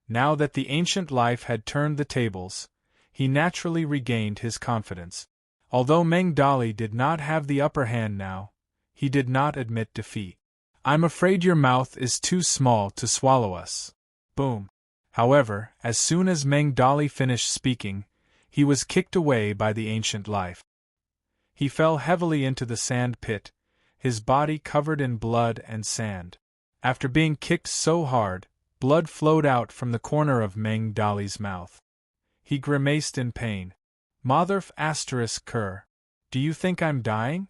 Now that the ancient life had turned the tables, he naturally regained his confidence. Although Meng Dali did not have the upper hand now, he did not admit defeat. I'm afraid your mouth is too small to swallow us. Boom! However, as soon as Meng Dali finished speaking, he was kicked away by the ancient life. He fell heavily into the sand pit, his body covered in blood and sand. After being kicked so hard, blood flowed out from the corner of Meng Dali's mouth. He grimaced in pain. Motherf ****, do you think I'm dying?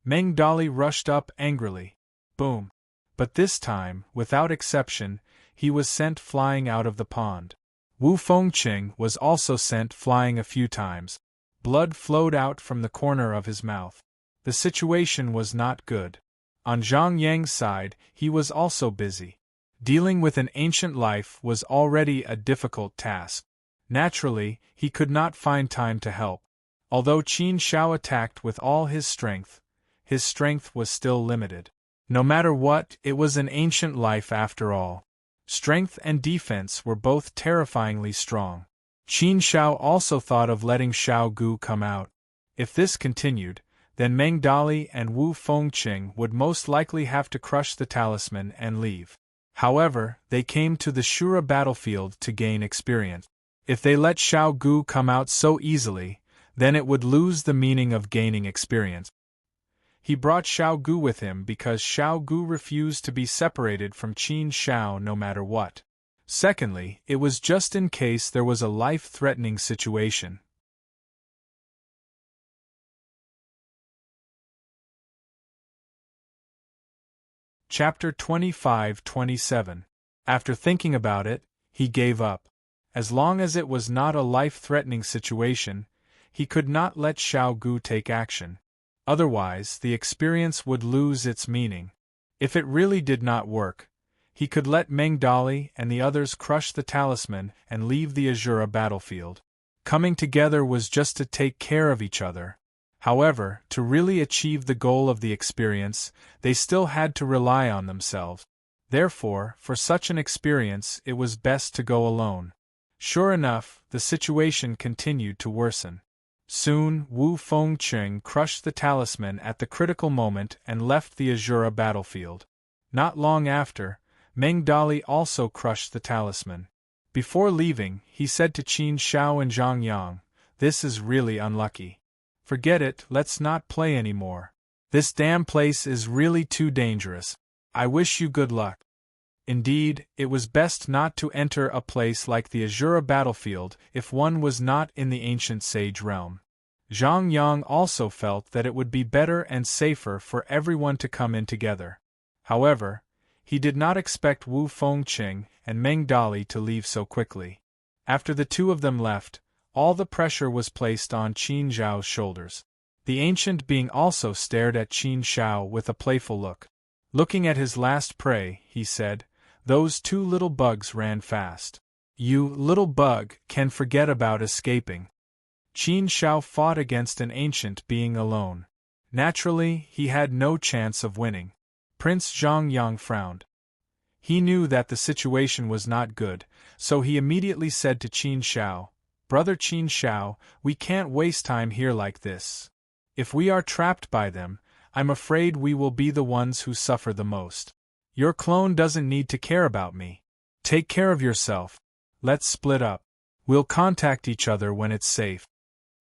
Meng Dali rushed up angrily. Boom! But this time, without exception, he was sent flying out of the pond. Wu Fengqing was also sent flying a few times. Blood flowed out from the corner of his mouth. The situation was not good. On Zhang Yang's side, he was also busy. Dealing with an ancient life was already a difficult task. Naturally, he could not find time to help. Although Qin Zhao attacked with all his strength was still limited. No matter what, it was an ancient life after all. Strength and defense were both terrifyingly strong. Qin Zhao also thought of letting Xiao Gu come out. If this continued, then Meng Dali and Wu Fengqing would most likely have to crush the talisman and leave. However, they came to the Shura battlefield to gain experience. If they let Xiao Gu come out so easily, then it would lose the meaning of gaining experience. He brought Xiao Gu with him because Xiao Gu refused to be separated from Qin Zhao no matter what. Secondly, it was just in case there was a life-threatening situation. Chapter 25-27. After thinking about it, he gave up. As long as it was not a life-threatening situation, he could not let Xiao Gu take action. Otherwise, the experience would lose its meaning. If it really did not work, he could let Meng Dali and the others crush the talisman and leave the Azura battlefield. Coming together was just to take care of each other. However, to really achieve the goal of the experience, they still had to rely on themselves. Therefore, for such an experience, it was best to go alone. Sure enough, the situation continued to worsen. Soon, Wu Fengqing crushed the talisman at the critical moment and left the Azura battlefield. Not long after, Meng Dali also crushed the talisman. Before leaving, he said to Qin Zhao and Zhang Yang, "This is really unlucky. Forget it, let's not play anymore. This damn place is really too dangerous. I wish you good luck." Indeed, it was best not to enter a place like the Azura battlefield if one was not in the ancient sage realm. Zhang Yang also felt that it would be better and safer for everyone to come in together. However, he did not expect Wu Fengqing and Meng Dali to leave so quickly. After the two of them left, all the pressure was placed on Qin Zhao's shoulders. The ancient being also stared at Qin Zhao with a playful look. Looking at his last prey, he said, "Those two little bugs ran fast. You, little bug, can forget about escaping." Qin Zhao fought against an ancient being alone. Naturally, he had no chance of winning. Prince Zhang Yang frowned. He knew that the situation was not good, so he immediately said to Qin Zhao, "Brother Qin Zhao, we can't waste time here like this. If we are trapped by them, I'm afraid we will be the ones who suffer the most. Your clone doesn't need to care about me. Take care of yourself. Let's split up. We'll contact each other when it's safe.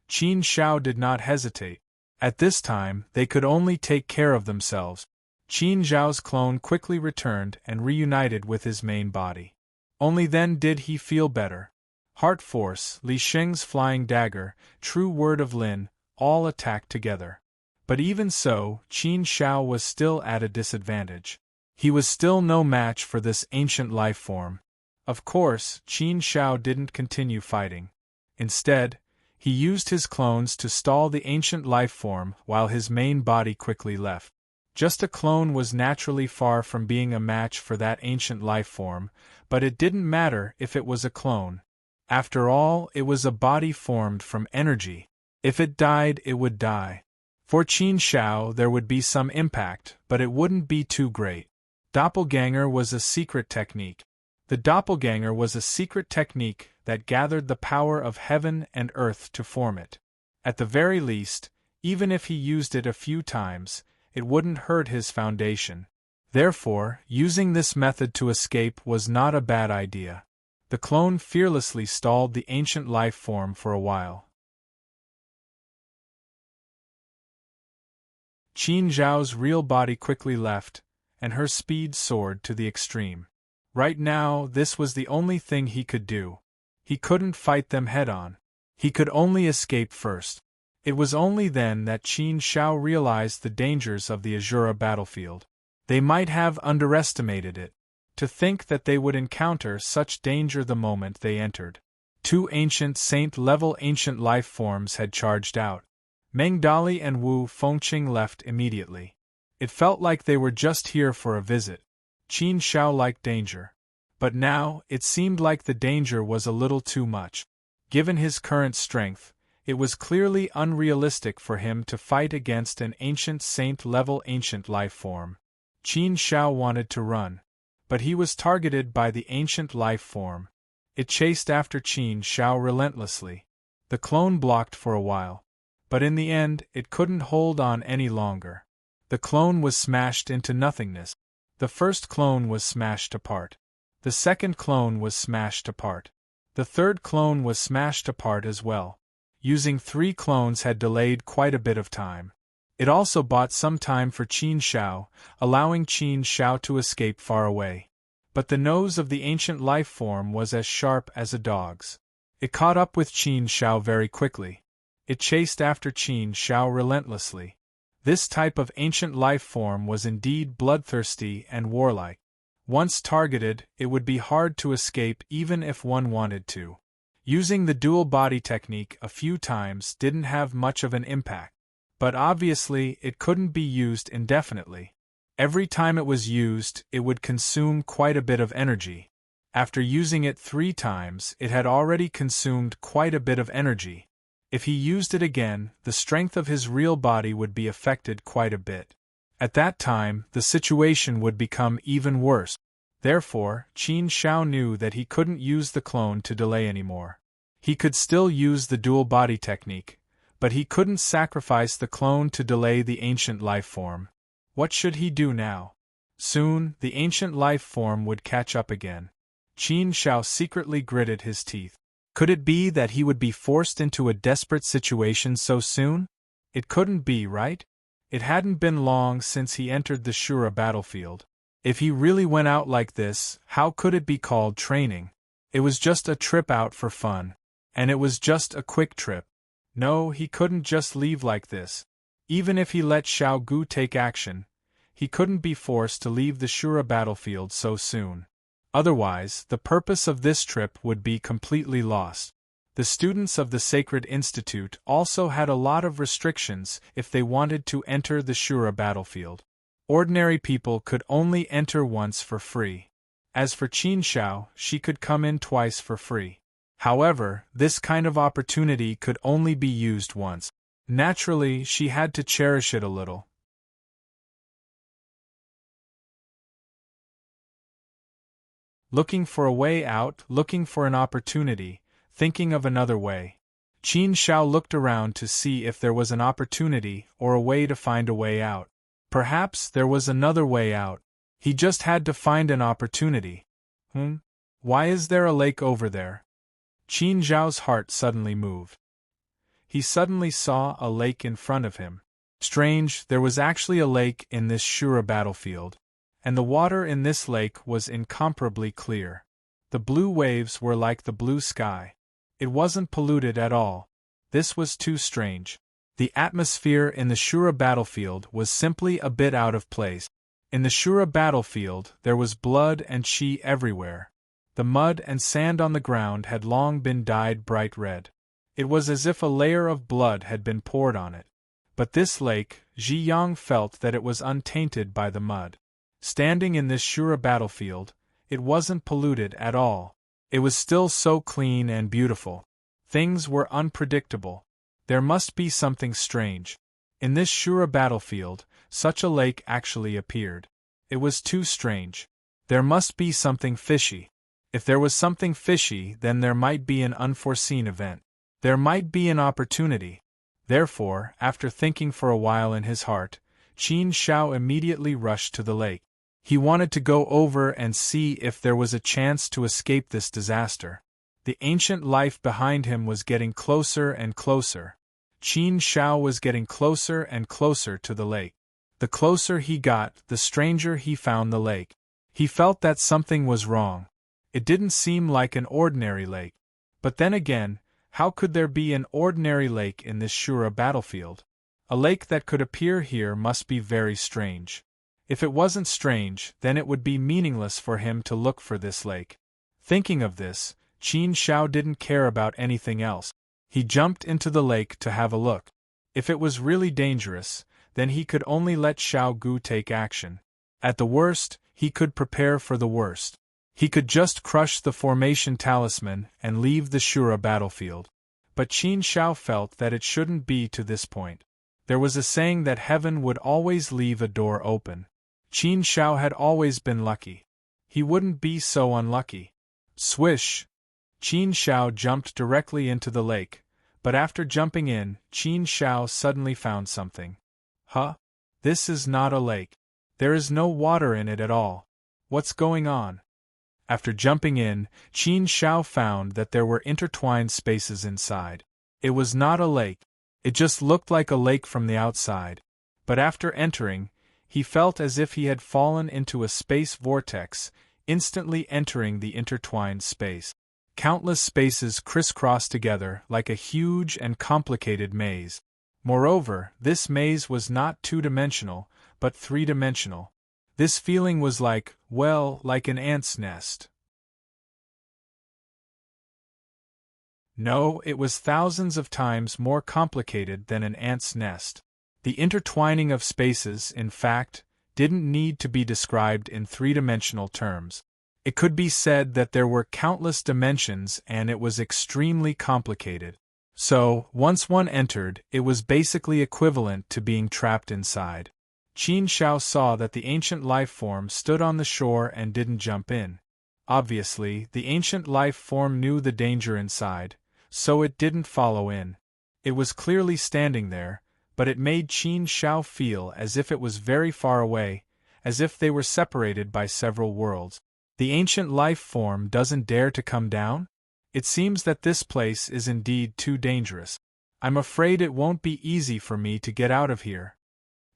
Qin Shao did not hesitate. At this time, they could only take care of themselves. Qin Zhao's clone quickly returned and reunited with his main body. Only then did he feel better. Heart Force, Li Sheng's flying dagger, True Word of Lin, all attacked together. But even so, Qin Shao was still at a disadvantage. He was still no match for this ancient life form. Of course, Qin Shao didn't continue fighting. Instead, he used his clones to stall the ancient life form while his main body quickly left. Just a clone was naturally far from being a match for that ancient life form, but it didn't matter if it was a clone. After all, it was a body formed from energy. If it died, it would die. For Qin Shao, there would be some impact, but it wouldn't be too great. Doppelganger was a secret technique. The doppelganger was a secret technique that gathered the power of heaven and earth to form it. At the very least, even if he used it a few times, it wouldn't hurt his foundation. Therefore, using this method to escape was not a bad idea. The clone fearlessly stalled the ancient life form for a while. Qin Zhao's real body quickly left, and her speed soared to the extreme. Right now, this was the only thing he could do. He couldn't fight them head-on. He could only escape first. It was only then that Qin Shao realized the dangers of the Azura battlefield. They might have underestimated it. To think that they would encounter such danger the moment they entered. 2 ancient saint-level ancient life forms had charged out. Meng Dali and Wu Fengqing left immediately. It felt like they were just here for a visit. Qin Shao liked danger. But now, it seemed like the danger was a little too much. Given his current strength, it was clearly unrealistic for him to fight against an ancient saint-level ancient life form. Qin Shao wanted to run. But he was targeted by the ancient life form. It chased after Qin Shao relentlessly. The clone blocked for a while. But in the end, it couldn't hold on any longer. The clone was smashed into nothingness. The first clone was smashed apart. The second clone was smashed apart. The third clone was smashed apart as well. Using 3 clones had delayed quite a bit of time. It also bought some time for Qin Shao, allowing Qin Shao to escape far away. But the nose of the ancient life form was as sharp as a dog's. It caught up with Qin Shao very quickly. It chased after Qin Shao relentlessly. This type of ancient life form was indeed bloodthirsty and warlike. Once targeted, it would be hard to escape even if one wanted to. Using the dual body technique a few times didn't have much of an impact. But obviously, it couldn't be used indefinitely. Every time it was used, it would consume quite a bit of energy. After using it 3 times, it had already consumed quite a bit of energy. If he used it again, the strength of his real body would be affected quite a bit. At that time, the situation would become even worse. Therefore, Qin Shao knew that he couldn't use the clone to delay anymore. He could still use the dual body technique, but he couldn't sacrifice the clone to delay the ancient life form. What should he do now? Soon, the ancient life form would catch up again. Qin Shao secretly gritted his teeth. Could it be that he would be forced into a desperate situation so soon? It couldn't be, right? It hadn't been long since he entered the Shura battlefield. If he really went out like this, how could it be called training? It was just a trip out for fun. And it was just a quick trip. No, he couldn't just leave like this. Even if he let Xiao Gu take action, he couldn't be forced to leave the Shura battlefield so soon. Otherwise, the purpose of this trip would be completely lost. The students of the Sacred Institute also had a lot of restrictions if they wanted to enter the Shura battlefield. Ordinary people could only enter once for free. As for Qin Shao, she could come in twice for free. However, this kind of opportunity could only be used once. Naturally, she had to cherish it a little. Looking for a way out, looking for an opportunity, thinking of another way. Qin Shao looked around to see if there was an opportunity or a way to find a way out. Perhaps there was another way out. He just had to find an opportunity. Why is there a lake over there? Qin Zhao's heart suddenly moved. He suddenly saw a lake in front of him. Strange, there was actually a lake in this Shura battlefield. And the water in this lake was incomparably clear. The blue waves were like the blue sky. It wasn't polluted at all. This was too strange. The atmosphere in the Shura battlefield was simply a bit out of place. In the Shura battlefield there was blood and qi everywhere. The mud and sand on the ground had long been dyed bright red. It was as if a layer of blood had been poured on it. But this lake, Ji Yang felt that it was untainted by the mud. Standing in this Shura battlefield, it wasn't polluted at all. It was still so clean and beautiful. Things were unpredictable. There must be something strange. In this Shura battlefield, such a lake actually appeared. It was too strange. There must be something fishy. If there was something fishy, then there might be an unforeseen event. There might be an opportunity. Therefore, after thinking for a while in his heart, Qin Zhao immediately rushed to the lake. He wanted to go over and see if there was a chance to escape this disaster. The ancient life behind him was getting closer and closer. Qin Zhao was getting closer and closer to the lake. The closer he got, the stranger he found the lake. He felt that something was wrong. It didn't seem like an ordinary lake. But then again, how could there be an ordinary lake in this Shura battlefield? A lake that could appear here must be very strange. If it wasn't strange, then it would be meaningless for him to look for this lake. Thinking of this, Qin Zhao didn't care about anything else. He jumped into the lake to have a look. If it was really dangerous, then he could only let Xiao Gu take action. At the worst, he could prepare for the worst. He could just crush the formation talisman and leave the Shura battlefield. But Qin Zhao felt that it shouldn't be to this point. There was a saying that heaven would always leave a door open. Qin Zhao had always been lucky. He wouldn't be so unlucky. Swish! Qin Zhao jumped directly into the lake, but after jumping in, Qin Zhao suddenly found something. Huh? This is not a lake. There is no water in it at all. What's going on? After jumping in, Qin Zhao found that there were intertwined spaces inside. It was not a lake. It just looked like a lake from the outside. But after entering, he felt as if he had fallen into a space vortex, instantly entering the intertwined space. Countless spaces crisscrossed together like a huge and complicated maze. Moreover, this maze was not two-dimensional, but three-dimensional. This feeling was like, well, like an ant's nest. No, it was thousands of times more complicated than an ant's nest. The intertwining of spaces, in fact, didn't need to be described in three-dimensional terms. It could be said that there were countless dimensions and it was extremely complicated. So, once one entered, it was basically equivalent to being trapped inside. Qin Zhao saw that the ancient life form stood on the shore and didn't jump in. Obviously, the ancient life form knew the danger inside, so it didn't follow in. It was clearly standing there, but it made Qin Zhao feel as if it was very far away, as if they were separated by several worlds. The ancient life form doesn't dare to come down? It seems that this place is indeed too dangerous. I'm afraid it won't be easy for me to get out of here.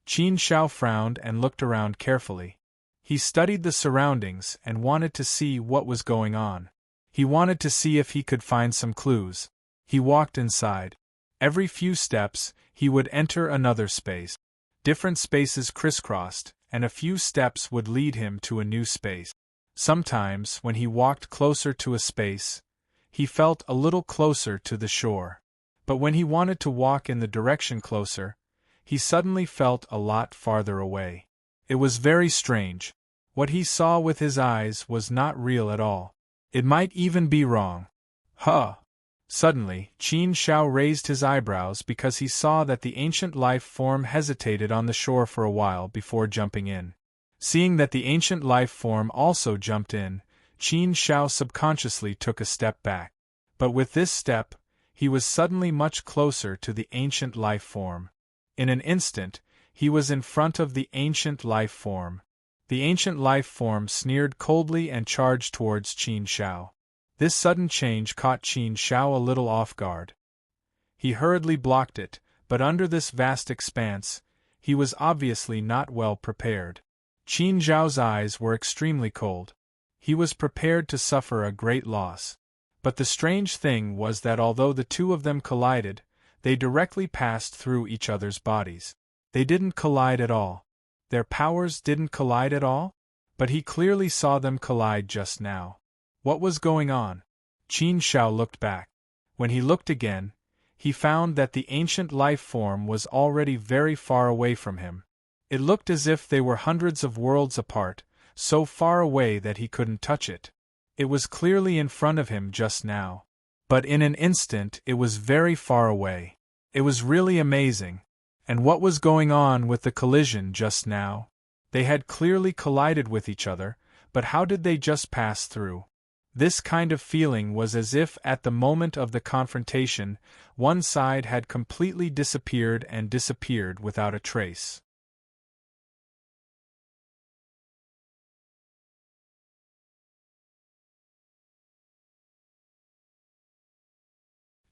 Qin Zhao frowned and looked around carefully. He studied the surroundings and wanted to see what was going on. He wanted to see if he could find some clues. He walked inside. Every few steps, he would enter another space. Different spaces crisscrossed, and a few steps would lead him to a new space. Sometimes, when he walked closer to a space, he felt a little closer to the shore. But when he wanted to walk in the direction closer, he suddenly felt a lot farther away. It was very strange. What he saw with his eyes was not real at all. It might even be wrong. Huh! Suddenly, Qin Zhao raised his eyebrows because he saw that the ancient life form hesitated on the shore for a while before jumping in. Seeing that the ancient life form also jumped in, Qin Zhao subconsciously took a step back. But with this step, he was suddenly much closer to the ancient life form. In an instant, He was in front of the ancient life form. The ancient life form sneered coldly and charged towards Qin Shao. This sudden change caught Qin Shao a little off guard. He hurriedly blocked it, but under this vast expanse, he was obviously not well prepared. Qin Zhao's eyes were extremely cold. He was prepared to suffer a great loss. But the strange thing was that although the two of them collided, they directly passed through each other's bodies. They didn't collide at all. Their powers didn't collide at all? But he clearly saw them collide just now. What was going on? Qin Shao looked back. When he looked again, he found that the ancient life form was already very far away from him. It looked as if they were hundreds of worlds apart, so far away that he couldn't touch it. It was clearly in front of him just now. But in an instant it was very far away. It was really amazing. And what was going on with the collision just now? They had clearly collided with each other, but how did they just pass through? This kind of feeling was as if at the moment of the confrontation, one side had completely disappeared and disappeared without a trace.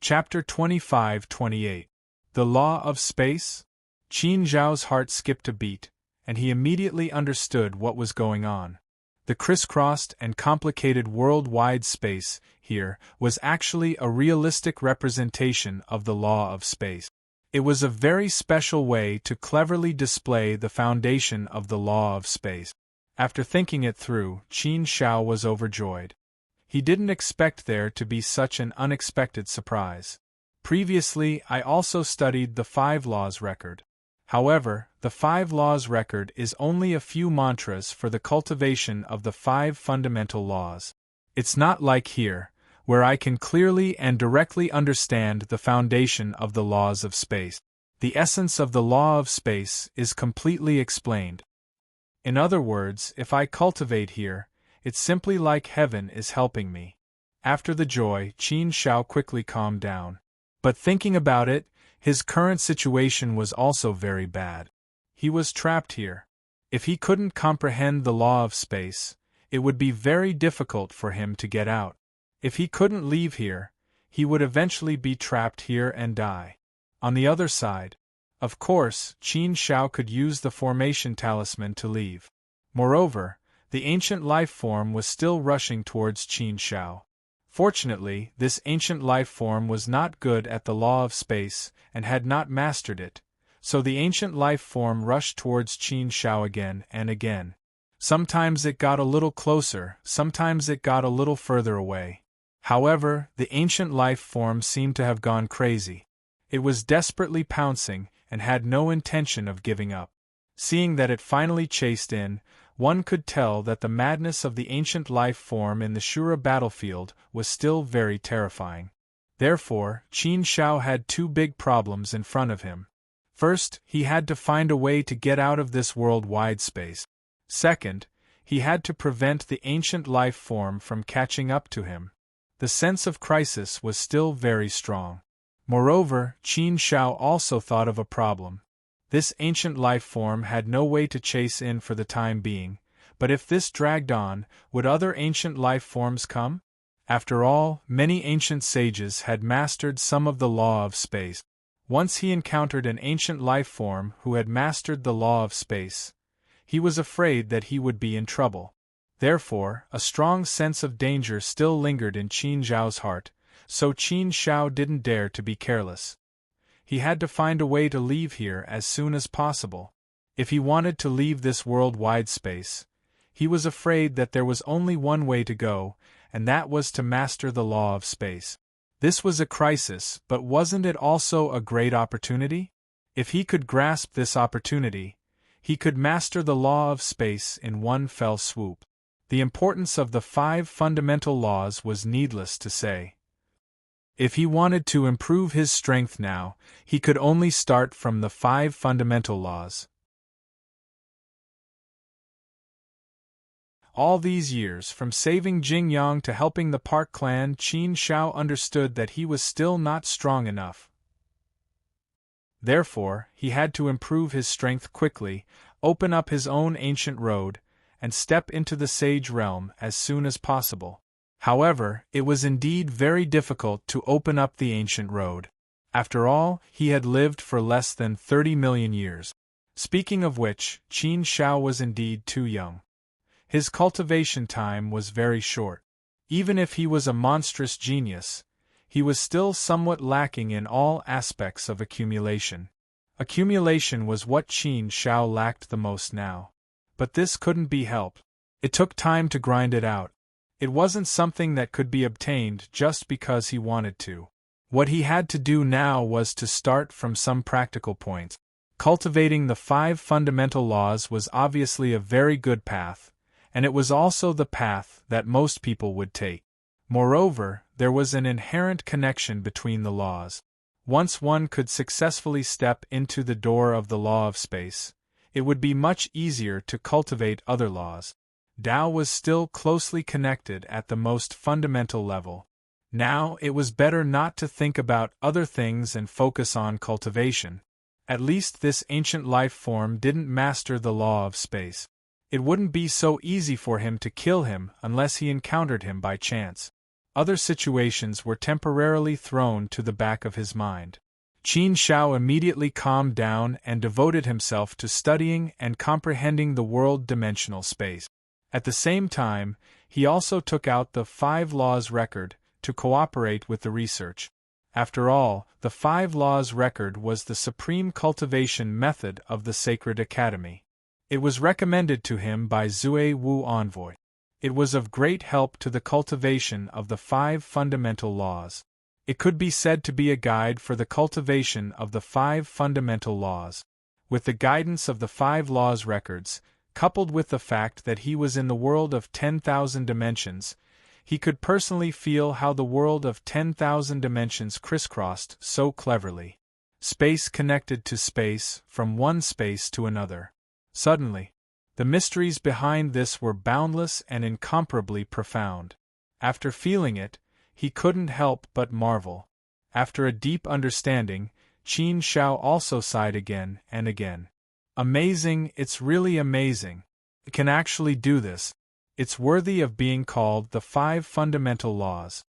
Chapter 25-28. The Law of Space? Qin Zhao's heart skipped a beat, and he immediately understood what was going on. The crisscrossed and complicated worldwide space here was actually a realistic representation of the law of space. It was a very special way to cleverly display the foundation of the law of space. After thinking it through, Qin Shao was overjoyed. He didn't expect there to be such an unexpected surprise. Previously, I also studied the 5 Laws record. However, the 5 Laws record is only a few mantras for the cultivation of the 5 fundamental laws. It's not like here, where I can clearly and directly understand the foundation of the laws of space. The essence of the law of space is completely explained. In other words, if I cultivate here, it's simply like heaven is helping me. After the joy, Qin Shao quickly calmed down. But thinking about it, his current situation was also very bad. He was trapped here. If he couldn't comprehend the law of space, it would be very difficult for him to get out. If he couldn't leave here, he would eventually be trapped here and die. On the other side, of course, Qin Shao could use the formation talisman to leave. Moreover, the ancient life form was still rushing towards Qin Shao. Fortunately, this ancient life form was not good at the law of space and had not mastered it, so the ancient life form rushed towards Qin Shao again and again. Sometimes it got a little closer, sometimes it got a little further away. However, the ancient life form seemed to have gone crazy. It was desperately pouncing and had no intention of giving up. Seeing that it finally chased in, one could tell that the madness of the ancient life form in the Shura battlefield was still very terrifying. Therefore, Qin Shao had 2 big problems in front of him. First, he had to find a way to get out of this worldwide space. Second, he had to prevent the ancient life form from catching up to him. The sense of crisis was still very strong. Moreover, Qin Shao also thought of a problem. This ancient life form had no way to chase in for the time being, but if this dragged on, would other ancient life forms come? After all, many ancient sages had mastered some of the law of space. Once he encountered an ancient life form who had mastered the law of space. He was afraid that he would be in trouble. Therefore, a strong sense of danger still lingered in Qin Zhao's heart, so Qin Shao didn't dare to be careless. He had to find a way to leave here as soon as possible. If he wanted to leave this worldwide space, he was afraid that there was only one way to go, and that was to master the law of space. This was a crisis, but wasn't it also a great opportunity? If he could grasp this opportunity, he could master the law of space in one fell swoop. The importance of the 5 fundamental laws was needless to say. If he wanted to improve his strength now, he could only start from the 5 fundamental laws. All these years, from saving Jingyang to helping the Park clan, Qin Shao understood that he was still not strong enough. Therefore, he had to improve his strength quickly, open up his own ancient road, and step into the sage realm as soon as possible. However, it was indeed very difficult to open up the ancient road. After all, he had lived for less than 30 million years. Speaking of which, Qin Shao was indeed too young. His cultivation time was very short. Even if he was a monstrous genius, he was still somewhat lacking in all aspects of accumulation. Accumulation was what Qin Shao lacked the most now. But this couldn't be helped. It took time to grind it out. It wasn't something that could be obtained just because he wanted to. What he had to do now was to start from some practical points. Cultivating the 5 fundamental laws was obviously a very good path, and it was also the path that most people would take. Moreover, there was an inherent connection between the laws. Once one could successfully step into the door of the law of space, it would be much easier to cultivate other laws. Tao was still closely connected at the most fundamental level. Now it was better not to think about other things and focus on cultivation. At least this ancient life form didn't master the law of space. It wouldn't be so easy for him to kill him unless he encountered him by chance. Other situations were temporarily thrown to the back of his mind. Qin Shao immediately calmed down and devoted himself to studying and comprehending the world-dimensional space. At the same time, he also took out the 5 Laws record to cooperate with the research. After all, the 5 Laws record was the supreme cultivation method of the Sacred Academy. It was recommended to him by Zue Wu Envoy. It was of great help to the cultivation of the 5 fundamental laws. It could be said to be a guide for the cultivation of the 5 fundamental laws. With the guidance of the 5 Laws records, coupled with the fact that he was in the world of 10,000 dimensions, he could personally feel how the world of 10,000 dimensions crisscrossed so cleverly. Space connected to space, from one space to another. Suddenly, the mysteries behind this were boundless and incomparably profound. After feeling it, he couldn't help but marvel. After a deep understanding, Qin Shao also sighed again and again. Amazing, it's really amazing. It can actually do this. It's worthy of being called the 5 fundamental laws.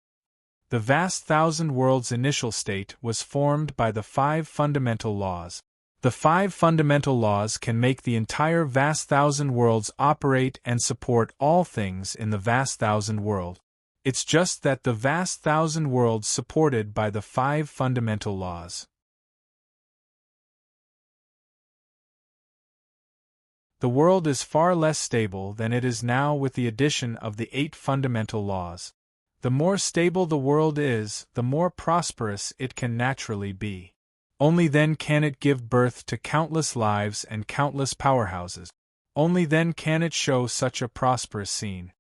The vast thousand worlds' initial state was formed by the 5 fundamental laws. The 5 fundamental laws can make the entire vast thousand worlds operate and support all things in the vast thousand world. It's just that the vast thousand worlds supported by the 5 fundamental laws. The world is far less stable than it is now with the addition of the 8 fundamental laws. The more stable the world is, the more prosperous it can naturally be. Only then can it give birth to countless lives and countless powerhouses. Only then can it show such a prosperous scene.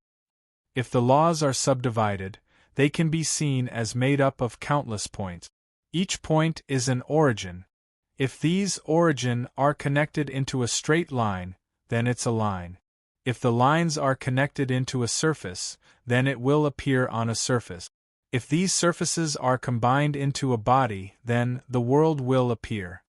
If the laws are subdivided, they can be seen as made up of countless points. Each point is an origin. If these origin are connected into a straight line, then it's a line. If the lines are connected into a surface, then it will appear on a surface. If these surfaces are combined into a body, then the world will appear.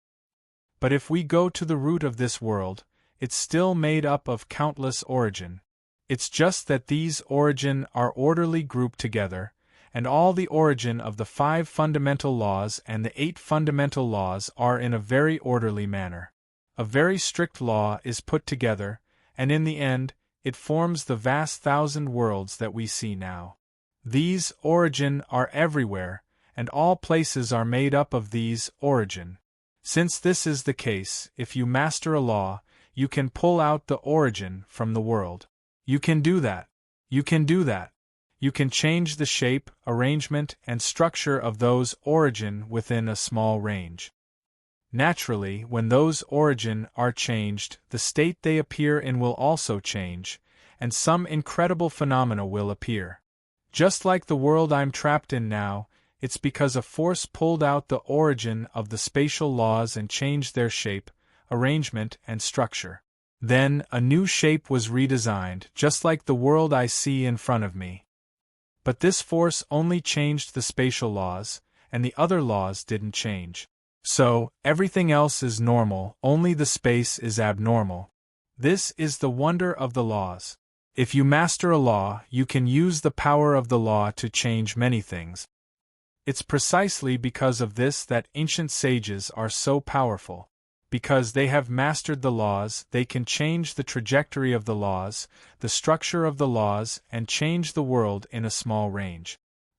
But if we go to the root of this world, it's still made up of countless origin. It's just that these origin are orderly grouped together, and all the origin of the 5 fundamental laws and the 8 fundamental laws are in a very orderly manner. A very strict law is put together, and in the end, it forms the vast thousand worlds that we see now. These origin are everywhere, and all places are made up of these origin. Since this is the case, if you master a law, you can pull out the origin from the world. You can do that. You can do that. You can change the shape, arrangement, and structure of those origin within a small range. Naturally, when those origin are changed, the state they appear in will also change, and some incredible phenomena will appear. Just like the world I'm trapped in now, it's because a force pulled out the origin of the spatial laws and changed their shape, arrangement, and structure. Then, a new shape was redesigned, just like the world I see in front of me. But this force only changed the spatial laws, and the other laws didn't change. So, everything else is normal, only the space is abnormal. This is the wonder of the laws. If you master a law, you can use the power of the law to change many things. It's precisely because of this that ancient sages are so powerful. Because they have mastered the laws, they can change the trajectory of the laws, the structure of the laws, and change the world in a small range.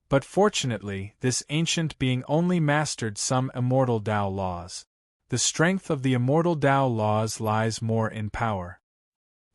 But fortunately, this ancient being only mastered some immortal Tao laws. The strength of the immortal Tao laws lies more in power.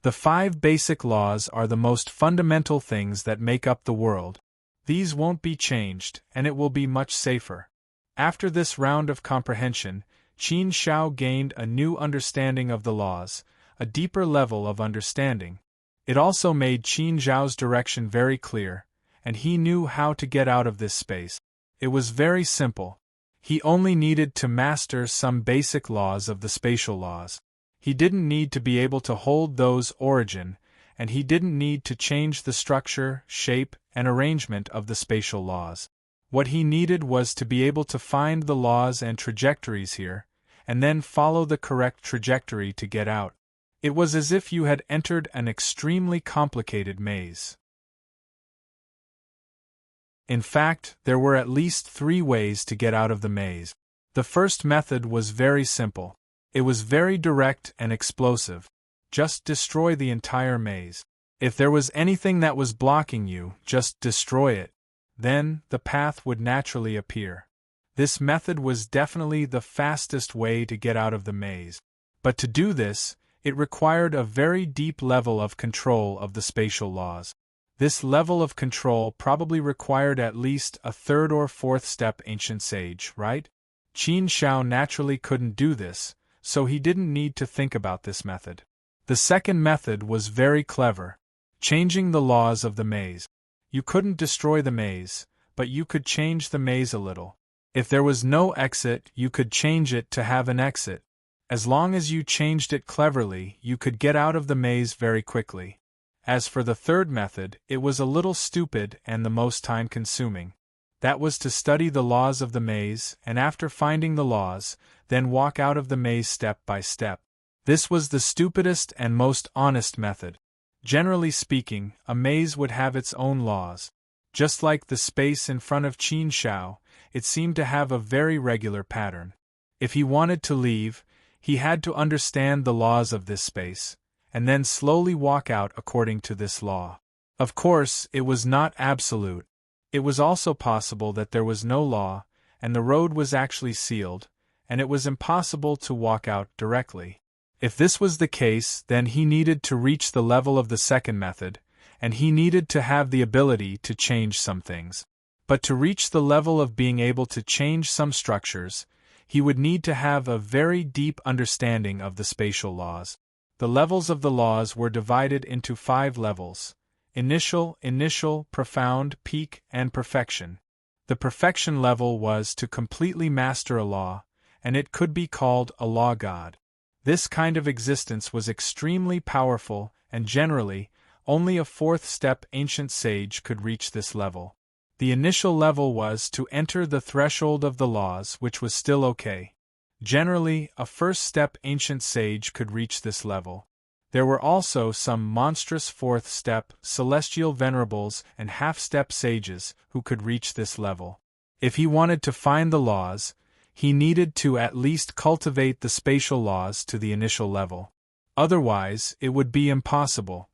The 5 basic laws are the most fundamental things that make up the world. These won't be changed, and it will be much safer. After this round of comprehension, Qin Shao gained a new understanding of the laws, a deeper level of understanding. It also made Qin Zhao's direction very clear, and he knew how to get out of this space. It was very simple. He only needed to master some basic laws of the spatial laws. He didn't need to be able to hold those origin, and he didn't need to change the structure, shape, and arrangement of the spatial laws. What he needed was to be able to find the laws and trajectories here, and then follow the correct trajectory to get out. It was as if you had entered an extremely complicated maze. In fact, there were at least 3 ways to get out of the maze. The first method was very simple. It was very direct and explosive. Just destroy the entire maze. If there was anything that was blocking you, just destroy it. Then, the path would naturally appear. This method was definitely the fastest way to get out of the maze. But to do this, it required a very deep level of control of the spatial laws. This level of control probably required at least a 3rd or 4th step ancient sage, right? Qin Shao naturally couldn't do this, so he didn't need to think about this method. The second method was very clever. Changing the laws of the maze. You couldn't destroy the maze, but you could change the maze a little. If there was no exit, you could change it to have an exit. As long as you changed it cleverly, you could get out of the maze very quickly. As for the third method, it was a little stupid and the most time-consuming. That was to study the laws of the maze, and after finding the laws, then walk out of the maze step by step. This was the stupidest and most honest method. Generally speaking, a maze would have its own laws. Just like the space in front of Qin Shao, it seemed to have a very regular pattern. If he wanted to leave, he had to understand the laws of this space, and then slowly walk out according to this law. Of course, it was not absolute. It was also possible that there was no law, and the road was actually sealed, and it was impossible to walk out directly. If this was the case, then he needed to reach the level of the second method, and he needed to have the ability to change some things. But to reach the level of being able to change some structures, he would need to have a very deep understanding of the spatial laws. The levels of the laws were divided into 5 levels: initial, profound, peak, and perfection. The perfection level was to completely master a law, and it could be called a law god. This kind of existence was extremely powerful, and generally, only a 4th step ancient sage could reach this level. The initial level was to enter the threshold of the laws, which was still okay. Generally, a 1st step ancient sage could reach this level. There were also some monstrous 4th step, celestial venerables, and half-step sages who could reach this level. If he wanted to find the laws, he needed to at least cultivate the spatial laws to the initial level. Otherwise, it would be impossible.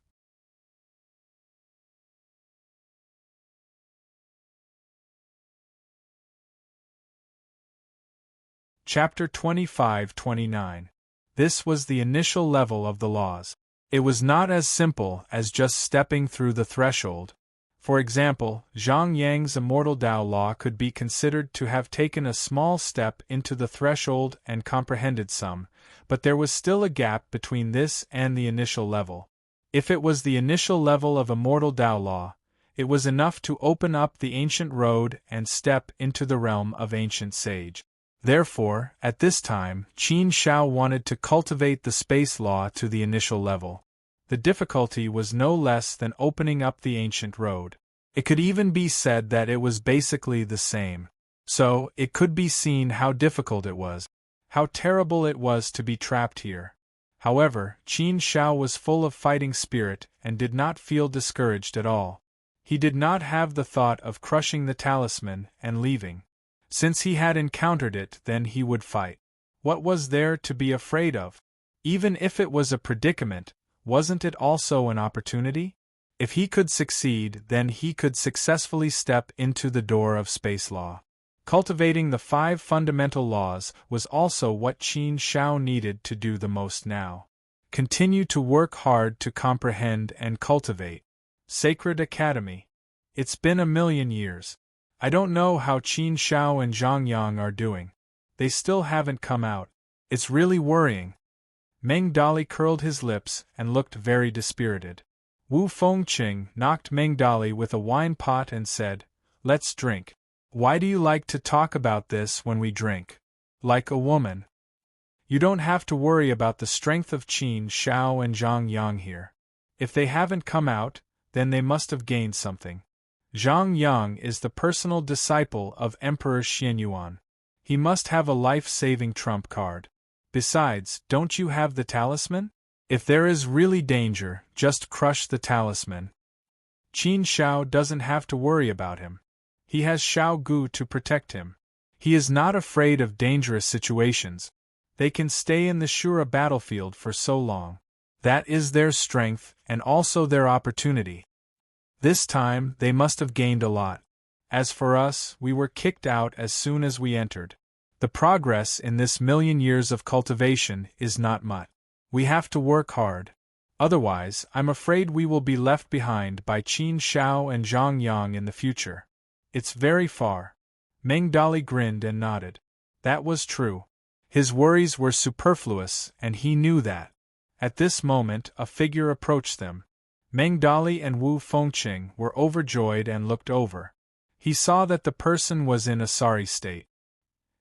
Chapter 25-29. This was the initial level of the laws. It was not as simple as just stepping through the threshold. For example, Zhang Yang's immortal Tao law could be considered to have taken a small step into the threshold and comprehended some, but there was still a gap between this and the initial level. If it was the initial level of immortal Tao law, it was enough to open up the ancient road and step into the realm of ancient sage. Therefore, at this time, Qin Shao wanted to cultivate the space law to the initial level. The difficulty was no less than opening up the ancient road. It could even be said that it was basically the same. So, it could be seen how difficult it was. How terrible it was to be trapped here. However, Qin Shao was full of fighting spirit and did not feel discouraged at all. He did not have the thought of crushing the talisman and leaving. Since he had encountered it, then he would fight. What was there to be afraid of? Even if it was a predicament, wasn't it also an opportunity? If he could succeed, then he could successfully step into the door of space law. Cultivating the 5 fundamental laws was also what Qin Shao needed to do the most now. Continue to work hard to comprehend and cultivate. Sacred Academy. It's been 1,000,000 years. I don't know how Qin Shao and Zhang Yang are doing. They still haven't come out. It's really worrying. Meng Dali curled his lips and looked very dispirited. Wu Fengqing knocked Meng Dali with a wine pot and said, "Let's drink." "Why do you like to talk about this when we drink? Like a woman. You don't have to worry about the strength of Qin Shao and Zhang Yang here. If they haven't come out, then they must have gained something. Zhang Yang is the personal disciple of Emperor Xianyuan. He must have a life-saving trump card. Besides, don't you have the talisman? If there is really danger, just crush the talisman. Qin Shao doesn't have to worry about him. He has Xiao Gu to protect him. He is not afraid of dangerous situations. They can stay in the Shura battlefield for so long. That is their strength, and also their opportunity. This time, they must have gained a lot. As for us, we were kicked out as soon as we entered. The progress in this 1,000,000 years of cultivation is not much. We have to work hard. Otherwise, I'm afraid we will be left behind by Qin Shao and Zhang Yang in the future. It's very far. Meng Dali grinned and nodded. That was true. His worries were superfluous, and he knew that. At this moment, a figure approached them. Meng Dali and Wu Fengqing were overjoyed and looked over. He saw that the person was in a sorry state.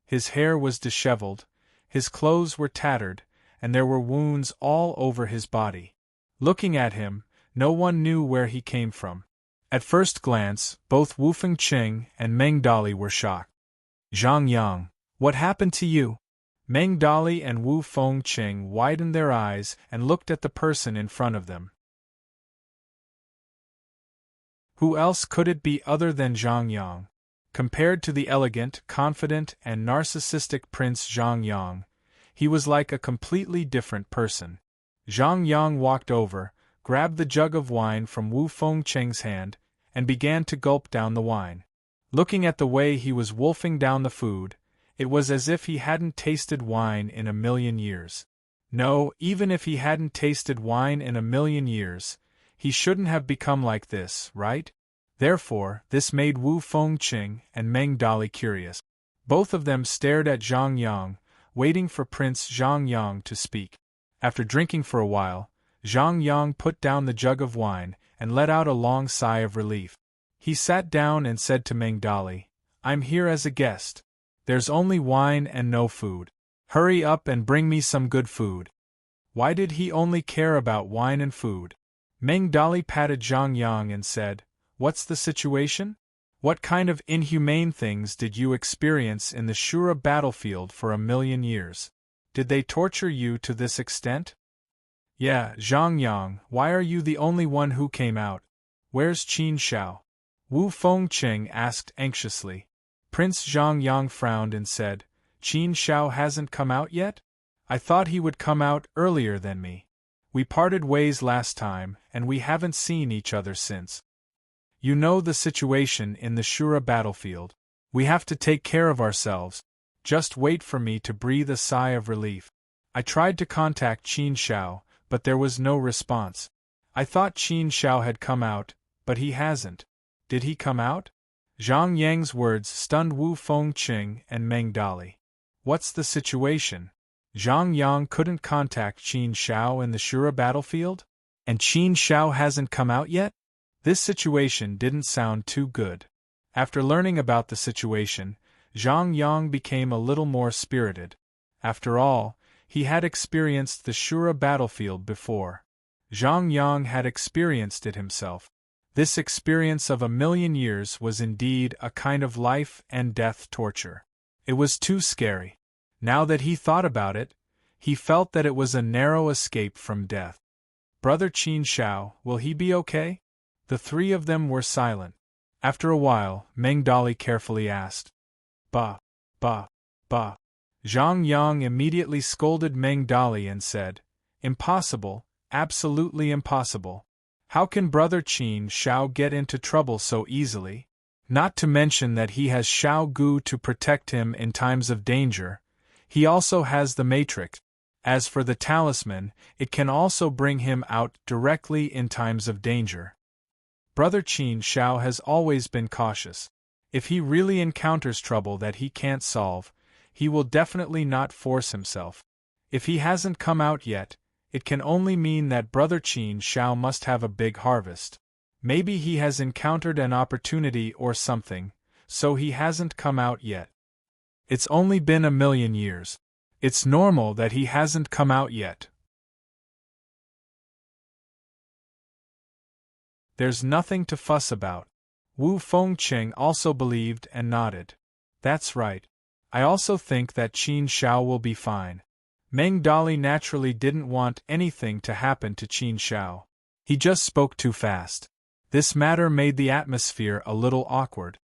His hair was disheveled, his clothes were tattered, and there were wounds all over his body. Looking at him, no one knew where he came from. At first glance, both Wu Fengqing and Meng Dali were shocked. "Zhang Yang, what happened to you?" Meng Dali and Wu Fengqing widened their eyes and looked at the person in front of them. Who else could it be other than Zhang Yang? Compared to the elegant, confident, and narcissistic Prince Zhang Yang, he was like a completely different person. Zhang Yang walked over, grabbed the jug of wine from Wu Fengqing's hand, and began to gulp down the wine. Looking at the way he was wolfing down the food, it was as if he hadn't tasted wine in 1,000,000 years. No, even if he hadn't tasted wine in 1,000,000 years, he shouldn't have become like this, right? Therefore, this made Wu Fengqing and Meng Dali curious. Both of them stared at Zhang Yang, waiting for Prince Zhang Yang to speak. After drinking for a while, Zhang Yang put down the jug of wine and let out a long sigh of relief. He sat down and said to Meng Dali, "I'm here as a guest. There's only wine and no food. Hurry up and bring me some good food." Why did he only care about wine and food? Meng Dali patted Zhang Yang and said, "What's the situation? What kind of inhumane things did you experience in the Shura battlefield for 1,000,000 years? Did they torture you to this extent?" "Yeah, Zhang Yang, why are you the only one who came out? Where's Qin Shao?" Wu Fengqing asked anxiously. Prince Zhang Yang frowned and said, "Qin Shao hasn't come out yet? I thought he would come out earlier than me. We parted ways last time, and we haven't seen each other since. You know the situation in the Shura battlefield. We have to take care of ourselves. Just wait for me to breathe a sigh of relief. I tried to contact Qin Shao, but there was no response. I thought Qin Shao had come out, but he hasn't. Did he come out?" Zhang Yang's words stunned Wu Fengqing and Meng Dali. What's the situation? Zhang Yang couldn't contact Qin Shao in the Shura battlefield? And Qin Shao hasn't come out yet? This situation didn't sound too good. After learning about the situation, Zhang Yang became a little more spirited. After all, he had experienced the Shura battlefield before. Zhang Yang had experienced it himself. This experience of 1,000,000 years was indeed a kind of life and death torture. It was too scary. Now that he thought about it, he felt that it was a narrow escape from death. Brother Qin Shao, will he be okay? The three of them were silent. After a while, Meng Dali carefully asked. Bah, bah, bah. Zhang Yang immediately scolded Meng Dali and said, Impossible, absolutely impossible. How can Brother Qin Shao get into trouble so easily? Not to mention that he has Shao Gu to protect him in times of danger. He also has the matrix. As for the talisman, it can also bring him out directly in times of danger. Brother Qin Shao has always been cautious. If he really encounters trouble that he can't solve, he will definitely not force himself. If he hasn't come out yet, it can only mean that Brother Qin Shao must have a big harvest. Maybe he has encountered an opportunity or something, so he hasn't come out yet. It's only been 1,000,000 years. It's normal that he hasn't come out yet. There's nothing to fuss about. Wu Fengqing also believed and nodded. That's right. I also think that Qin Shao will be fine. Meng Dali naturally didn't want anything to happen to Qin Shao. He just spoke too fast. This matter made the atmosphere a little awkward.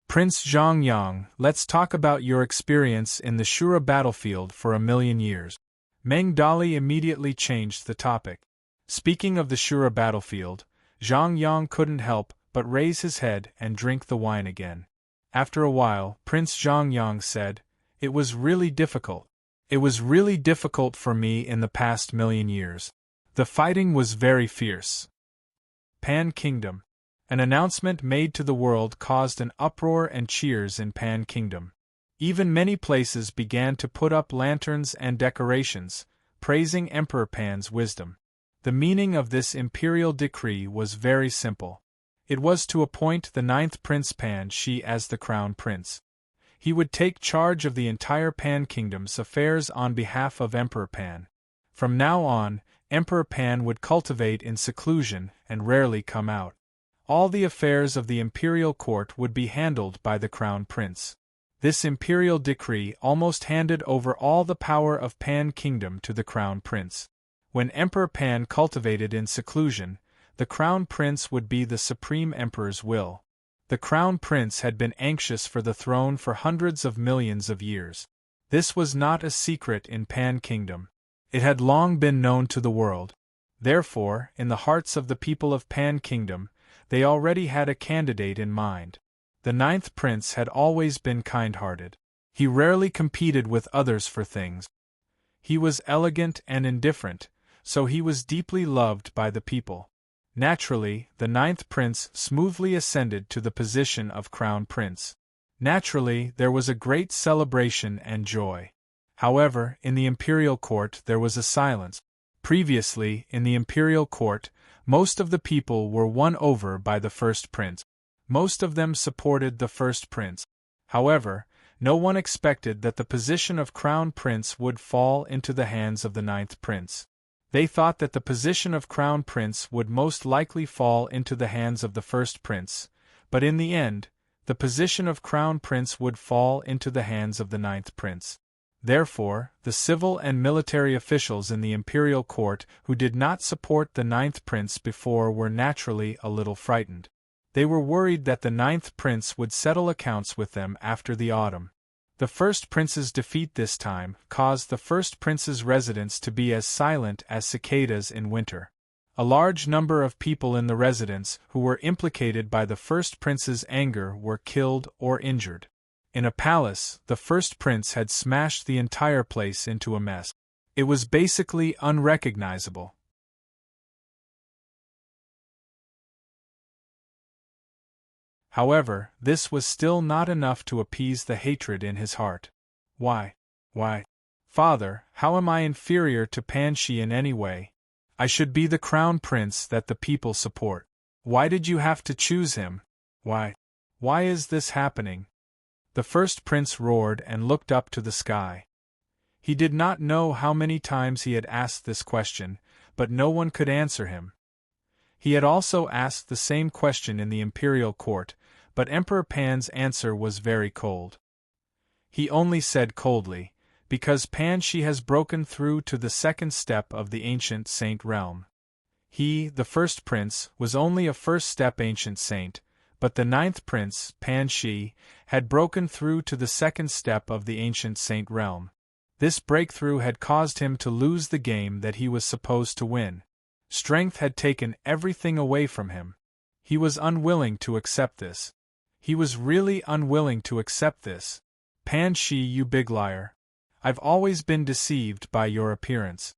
Prince Zhang Yang, let's talk about your experience in the Shura battlefield for 1,000,000 years. Meng Dali immediately changed the topic. Speaking of the Shura battlefield, Zhang Yang couldn't help but raise his head and drink the wine again. After a while, Prince Zhang Yang said, It was really difficult. It was really difficult for me in the past 1,000,000 years. The fighting was very fierce. Pan Kingdom. An announcement made to the world caused an uproar and cheers in Pan Kingdom. Even many places began to put up lanterns and decorations, praising Emperor Pan's wisdom. The meaning of this imperial decree was very simple. It was to appoint the 9th Prince Pan Shi as the crown prince. He would take charge of the entire Pan Kingdom's affairs on behalf of Emperor Pan. From now on, Emperor Pan would cultivate in seclusion and rarely come out. All the affairs of the imperial court would be handled by the crown prince. This imperial decree almost handed over all the power of Pan Kingdom to the crown prince. When Emperor Pan cultivated in seclusion, the crown prince would be the supreme emperor's will. The crown prince had been anxious for the throne for hundreds of millions of years. This was not a secret in Pan Kingdom. It had long been known to the world. Therefore, in the hearts of the people of Pan Kingdom, they already had a candidate in mind. The 9th prince had always been kind-hearted. He rarely competed with others for things. He was elegant and indifferent, so he was deeply loved by the people. Naturally, the 9th prince smoothly ascended to the position of crown prince. Naturally, there was a great celebration and joy. However, in the imperial court there was a silence. Previously, in the imperial court, most of the people were won over by the first prince. Most of them supported the first prince. However, no one expected that the position of crown prince would fall into the hands of the 9th prince. They thought that the position of crown prince would most likely fall into the hands of the first prince, but in the end, the position of crown prince would fall into the hands of the 9th prince. Therefore, the civil and military officials in the imperial court who did not support the 9th prince before were naturally a little frightened. They were worried that the 9th prince would settle accounts with them after the autumn. The first prince's defeat this time caused the first prince's residence to be as silent as cicadas in winter. A large number of people in the residence who were implicated by the first prince's anger were killed or injured. In a palace, the first prince had smashed the entire place into a mess. It was basically unrecognizable. However, this was still not enough to appease the hatred in his heart. Why, Father, how am I inferior to Pan Shi in any way? I should be the crown prince that the people support. Why did you have to choose him? Why is this happening? The first prince roared and looked up to the sky. He did not know how many times he had asked this question, but no one could answer him. He had also asked the same question in the imperial court, but Emperor Pan's answer was very cold. He only said coldly, "Because Pan Shi has broken through to the second step of the ancient saint realm." He, the first prince, was only a first-step ancient saint, but the ninth prince, Pan Shi, had broken through to the second step of the ancient saint realm. This breakthrough had caused him to lose the game that he was supposed to win. Strength had taken everything away from him. He was unwilling to accept this. He was really unwilling to accept this. "Pan Shi, you big liar. I've always been deceived by your appearance.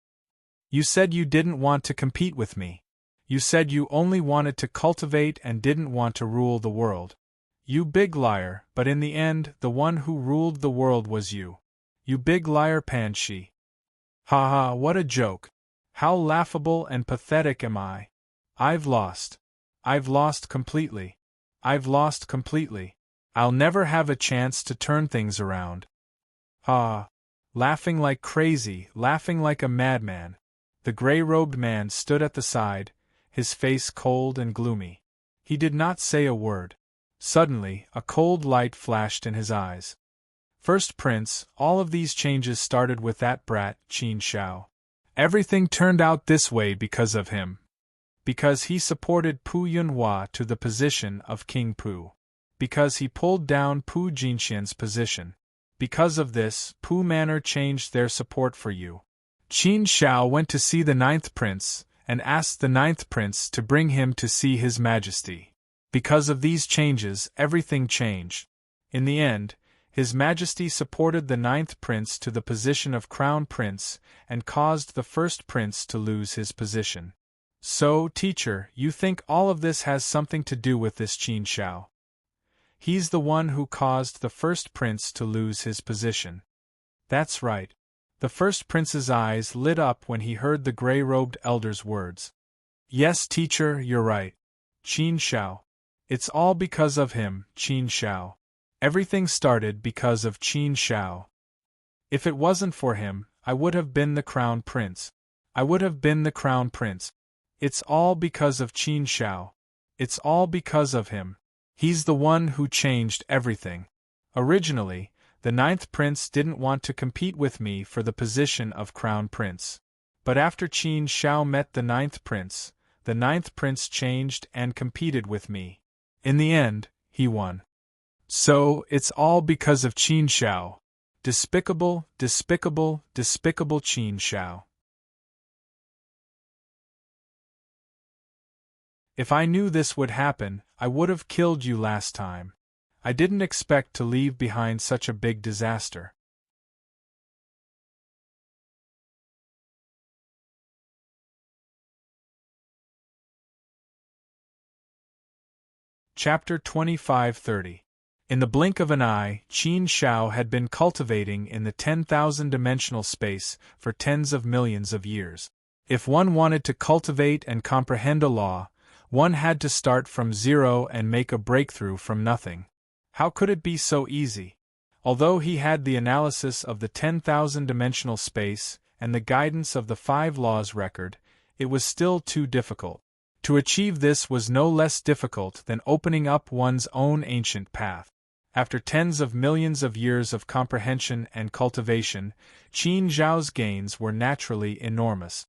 You said you didn't want to compete with me. You said you only wanted to cultivate and didn't want to rule the world. You big liar, but in the end, the one who ruled the world was you. You big liar, Pan Shi. Ha ha, what a joke. How laughable and pathetic am I. I've lost. I've lost completely. I've lost completely. I'll never have a chance to turn things around. Ha! Laughing like crazy, laughing like a madman. The gray-robed man stood at the side, his face cold and gloomy. He did not say a word. Suddenly, a cold light flashed in his eyes. "First Prince, all of these changes started with that brat, Qin Shao. Everything turned out this way because of him. Because he supported Pu Yunhua to the position of King Pu. Because he pulled down Pu Jinxian's position. Because of this, Pu Manor changed their support for you." Qin Shao went to see the ninth prince, and asked the ninth prince to bring him to see his majesty. Because of these changes, everything changed. In the end, His Majesty supported the ninth prince to the position of crown prince, and caused the first prince to lose his position. So, teacher, you think all of this has something to do with this Qin Shao? He's the one who caused the first prince to lose his position. That's right. The first prince's eyes lit up when he heard the gray-robed elder's words. Yes, teacher, you're right. Qin Shao. It's all because of him, Qin Shao. Everything started because of Qin Shao. If it wasn't for him, I would have been the crown prince. I would have been the crown prince. It's all because of Qin Shao. It's all because of him. He's the one who changed everything. Originally, the ninth prince didn't want to compete with me for the position of crown prince. But after Qin Shao met the ninth prince changed and competed with me. In the end, he won. So, it's all because of Qin Shao. Despicable, despicable, despicable Qin Shao. If I knew this would happen, I would have killed you last time. I didn't expect to leave behind such a big disaster. Chapter 25-30. In the blink of an eye, Qin Shao had been cultivating in the 10,000-dimensional space for tens of millions of years. If one wanted to cultivate and comprehend a law, one had to start from zero and make a breakthrough from nothing. How could it be so easy? Although he had the analysis of the 10,000-dimensional space and the guidance of the 5 laws record, it was still too difficult. To achieve this was no less difficult than opening up one's own ancient path. After tens of millions of years of comprehension and cultivation, Qin Zhao's gains were naturally enormous.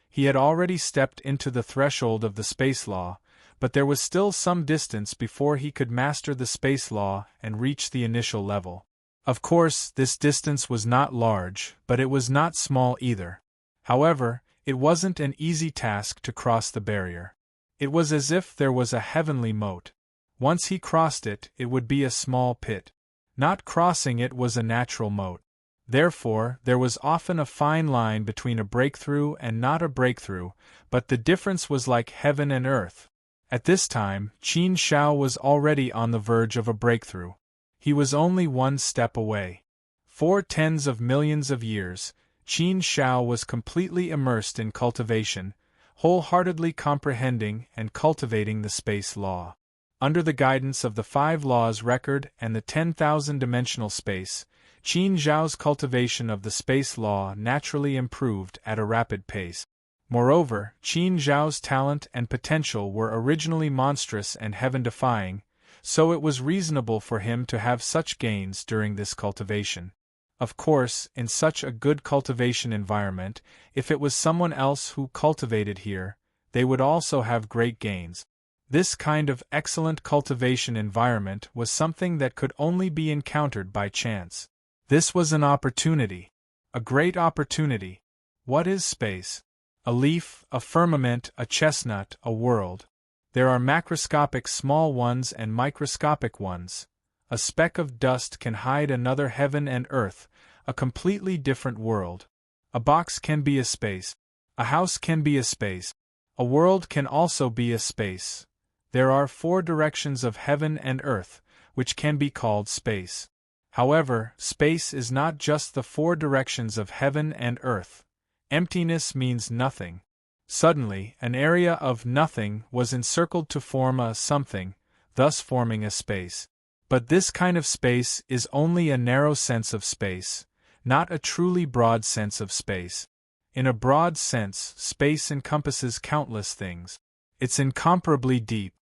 He had already stepped into the threshold of the space law, but there was still some distance before he could master the space law and reach the initial level. Of course, this distance was not large, but it was not small either. However, it wasn't an easy task to cross the barrier. It was as if there was a heavenly moat. Once he crossed it, it would be a small pit. Not crossing it was a natural moat. Therefore, there was often a fine line between a breakthrough and not a breakthrough, but the difference was like heaven and earth. At this time, Qin Shao was already on the verge of a breakthrough. He was only one step away. For tens of millions of years, Qin Shao was completely immersed in cultivation, wholeheartedly comprehending and cultivating the space law. Under the guidance of the 5 laws record and the 10,000-dimensional space, Qin Zhao's cultivation of the space law naturally improved at a rapid pace. Moreover, Qin Zhao's talent and potential were originally monstrous and heaven-defying, so it was reasonable for him to have such gains during this cultivation. Of course, in such a good cultivation environment, if it was someone else who cultivated here, they would also have great gains. This kind of excellent cultivation environment was something that could only be encountered by chance. This was an opportunity. A great opportunity. What is space? A leaf, a firmament, a chestnut, a world. There are macroscopic small ones and microscopic ones. A speck of dust can hide another heaven and earth, a completely different world. A box can be a space. A house can be a space. A world can also be a space. There are 4 directions of heaven and earth, which can be called space. However, space is not just the 4 directions of heaven and earth. Emptiness means nothing. Suddenly, an area of nothing was encircled to form a something, thus forming a space. But this kind of space is only a narrow sense of space, not a truly broad sense of space. In a broad sense, space encompasses countless things. It's incomparably deep.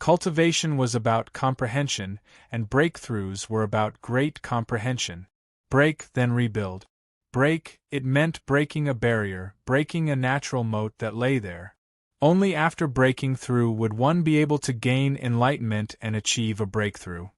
Cultivation was about comprehension, and breakthroughs were about great comprehension. Break, then rebuild. Break, it meant breaking a barrier, breaking a natural moat that lay there. Only after breaking through would one be able to gain enlightenment and achieve a breakthrough.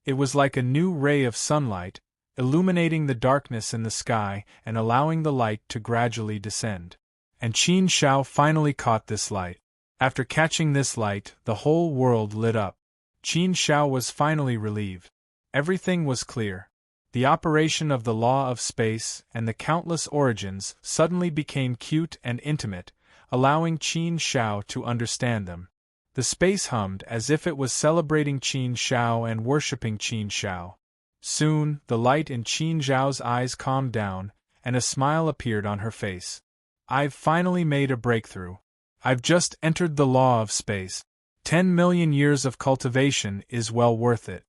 It was like a new ray of sunlight, illuminating the darkness in the sky and allowing the light to gradually descend. And Qin Zhao finally caught this light. After catching this light, the whole world lit up. Qin Zhao was finally relieved. Everything was clear. The operation of the law of space and the countless origins suddenly became cute and intimate, allowing Qin Zhao to understand them. The space hummed as if it was celebrating Qin Zhao and worshipping Qin Zhao. Soon, the light in Qin Zhao's eyes calmed down, and a smile appeared on her face. I've finally made a breakthrough. I've just entered the law of space. 10 million years of cultivation is well worth it.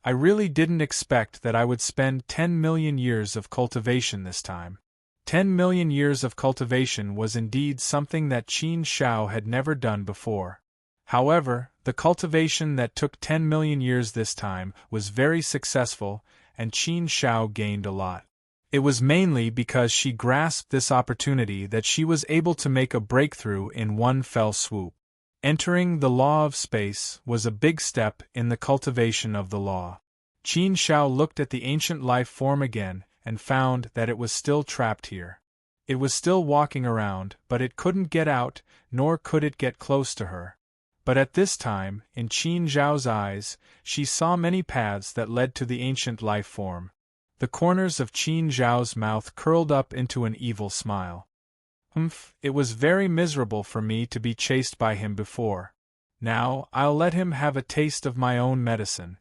I really didn't expect that I would spend 10 million years of cultivation this time. 10 million years of cultivation was indeed something that Qin Zhao had never done before. However, the cultivation that took 10 million years this time was very successful, and Qin Zhao gained a lot. It was mainly because she grasped this opportunity that she was able to make a breakthrough in one fell swoop. Entering the law of space was a big step in the cultivation of the law. Qin Zhao looked at the ancient life form again and found that it was still trapped here. It was still walking around, but it couldn't get out, nor could it get close to her. But at this time, in Qin Zhao's eyes, she saw many paths that led to the ancient life form. The corners of Qin Zhao's mouth curled up into an evil smile. It was very miserable for me to be chased by him before. Now, I'll let him have a taste of my own medicine.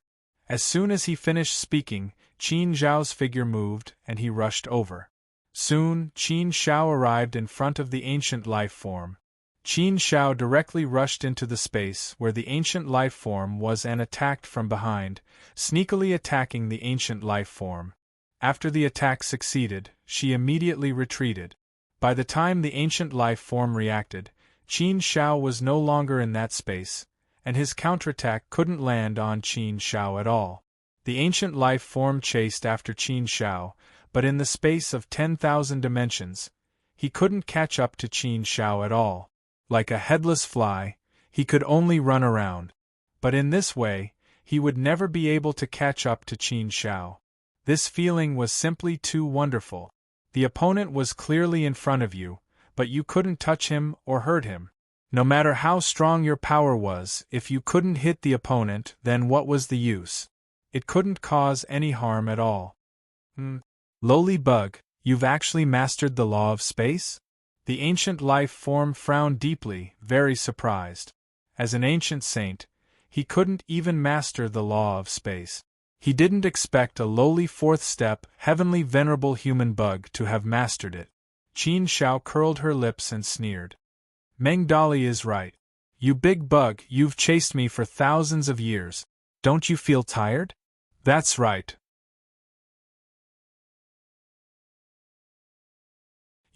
As soon as he finished speaking, Qin Zhao's figure moved, and he rushed over. Soon, Qin Zhao arrived in front of the ancient life form. Qin Zhao directly rushed into the space where the ancient life form was and attacked from behind, sneakily attacking the ancient life form. After the attack succeeded, she immediately retreated. By the time the ancient life form reacted, Qin Zhao was no longer in that space, and his counterattack couldn't land on Qin Zhao at all. The ancient life form chased after Qin Zhao, but in the space of 10,000 dimensions, he couldn't catch up to Qin Zhao at all. Like a headless fly, he could only run around. But in this way, he would never be able to catch up to Qin Zhao. This feeling was simply too wonderful. The opponent was clearly in front of you, but you couldn't touch him or hurt him. No matter how strong your power was, if you couldn't hit the opponent, then what was the use? It couldn't cause any harm at all. Lowly bug, you've actually mastered the law of space? The ancient life form frowned deeply, very surprised. As an ancient saint, he couldn't even master the law of space. He didn't expect a lowly fourth-step, heavenly venerable human bug to have mastered it. Qin Zhao curled her lips and sneered. Meng Dali is right. You big bug, you've chased me for thousands of years. Don't you feel tired? That's right.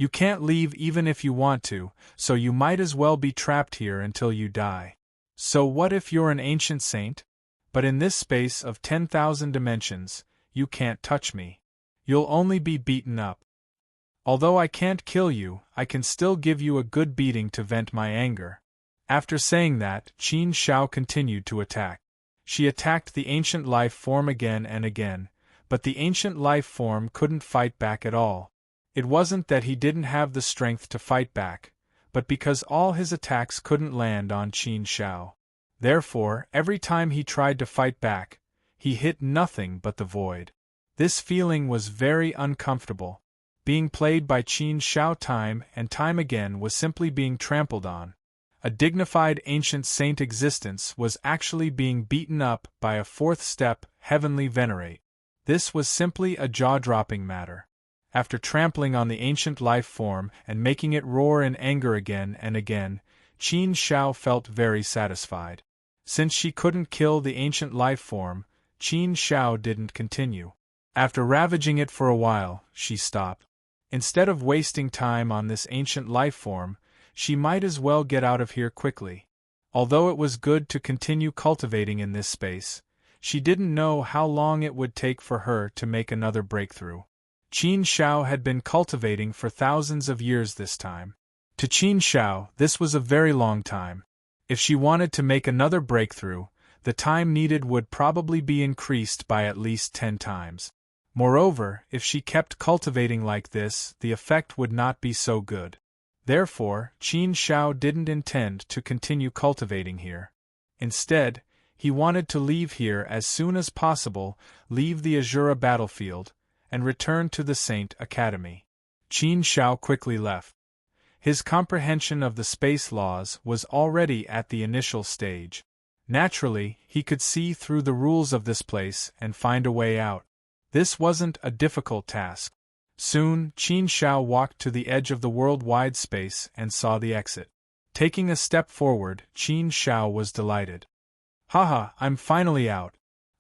You can't leave even if you want to, so you might as well be trapped here until you die. So what if you're an ancient saint? But in this space of 10,000 dimensions, you can't touch me. You'll only be beaten up. Although I can't kill you, I can still give you a good beating to vent my anger. After saying that, Qin Shao continued to attack. She attacked the ancient life form again and again, but the ancient life form couldn't fight back at all. It wasn't that he didn't have the strength to fight back, but because all his attacks couldn't land on Qin Shao. Therefore, every time he tried to fight back, he hit nothing but the void. This feeling was very uncomfortable. Being played by Qin Shao time and time again was simply being trampled on. A dignified ancient saint existence was actually being beaten up by a fourth-step, heavenly venerate. This was simply a jaw-dropping matter. After trampling on the ancient life form and making it roar in anger again and again, Qin Shao felt very satisfied. Since she couldn't kill the ancient life form, Qin Shao didn't continue. After ravaging it for a while, she stopped. Instead of wasting time on this ancient life form, she might as well get out of here quickly. Although it was good to continue cultivating in this space, she didn't know how long it would take for her to make another breakthrough. Qin Shao had been cultivating for thousands of years this time. To Qin Shao, this was a very long time. If she wanted to make another breakthrough, the time needed would probably be increased by at least 10 times. Moreover, if she kept cultivating like this, the effect would not be so good. Therefore, Qin Shao didn't intend to continue cultivating here. Instead, he wanted to leave here as soon as possible, leave the Azura battlefield, and return to the Saint Academy. Qin Shao quickly left. His comprehension of the space laws was already at the initial stage. Naturally, he could see through the rules of this place and find a way out. This wasn't a difficult task. Soon, Qin Shao walked to the edge of the worldwide space and saw the exit. Taking a step forward, Qin Shao was delighted. Haha, I'm finally out.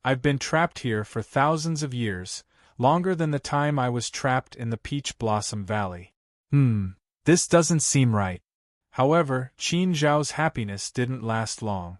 I've been trapped here for thousands of years, longer than the time I was trapped in the Peach Blossom Valley. This doesn't seem right. However, Qin Zhao's happiness didn't last long.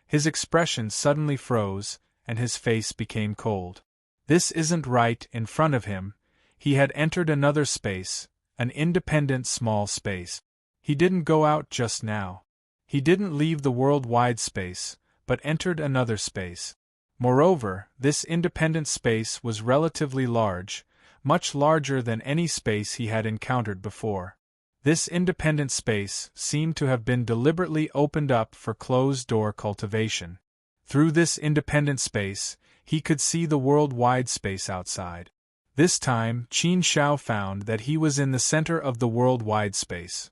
His expression suddenly froze, and his face became cold. This isn't right. In front of him, he had entered another space, an independent small space. He didn't go out just now. He didn't leave the worldwide space, but entered another space. Moreover, this independent space was relatively large, much larger than any space he had encountered before. This independent space seemed to have been deliberately opened up for closed-door cultivation. Through this independent space, he could see the worldwide space outside. This time, Qin Shao found that he was in the center of the worldwide space.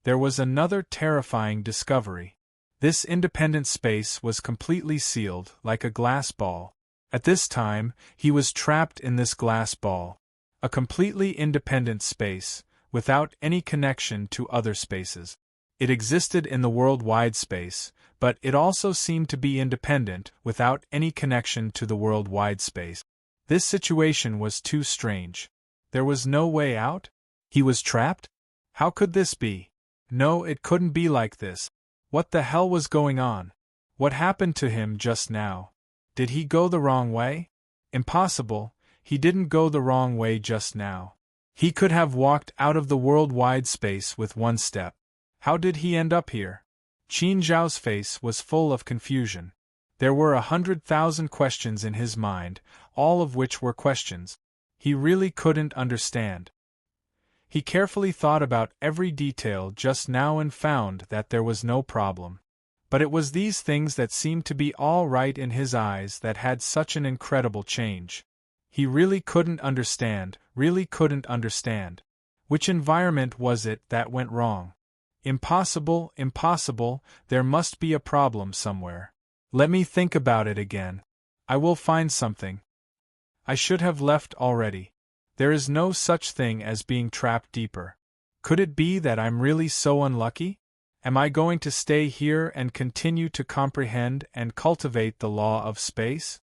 There was another terrifying discovery. This independent space was completely sealed, like a glass ball. At this time, he was trapped in this glass ball. A completely independent space, without any connection to other spaces. It existed in the worldwide space, but it also seemed to be independent, without any connection to the worldwide space. This situation was too strange. There was no way out? He was trapped? How could this be? No, it couldn't be like this. What the hell was going on? What happened to him just now? Did he go the wrong way? Impossible, he didn't go the wrong way just now. He could have walked out of the worldwide space with one step. How did he end up here? Qin Zhao's face was full of confusion. There were 100,000 questions in his mind, all of which were questions he really couldn't understand. He carefully thought about every detail just now and found that there was no problem. But it was these things that seemed to be all right in his eyes that had such an incredible change. He really couldn't understand, Which environment was it that went wrong? Impossible, impossible, there must be a problem somewhere. Let me think about it again. I will find something. I should have left already. There is no such thing as being trapped deeper. Could it be that I'm really so unlucky? Am I going to stay here and continue to comprehend and cultivate the law of space?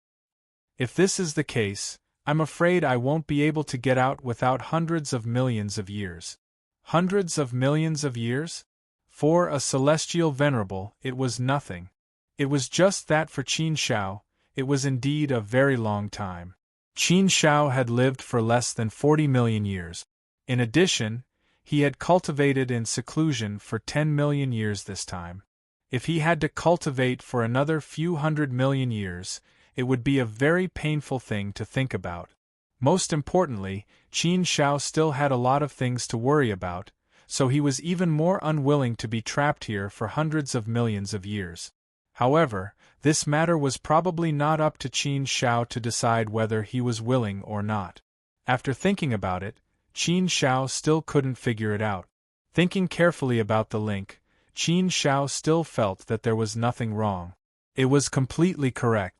If this is the case, I'm afraid I won't be able to get out without hundreds of millions of years. Hundreds of millions of years? For a celestial venerable, it was nothing. It was just that for Qin Shao, it was indeed a very long time. Qin Shao had lived for less than 40 million years. In addition, he had cultivated in seclusion for 10 million years this time. If he had to cultivate for another few 100 million years, it would be a very painful thing to think about. Most importantly, Qin Shao still had a lot of things to worry about, so he was even more unwilling to be trapped here for hundreds of millions of years. However, this matter was probably not up to Qin Shao to decide whether he was willing or not. After thinking about it, Qin Shao still couldn't figure it out. Thinking carefully about the link, Qin Shao still felt that there was nothing wrong. It was completely correct.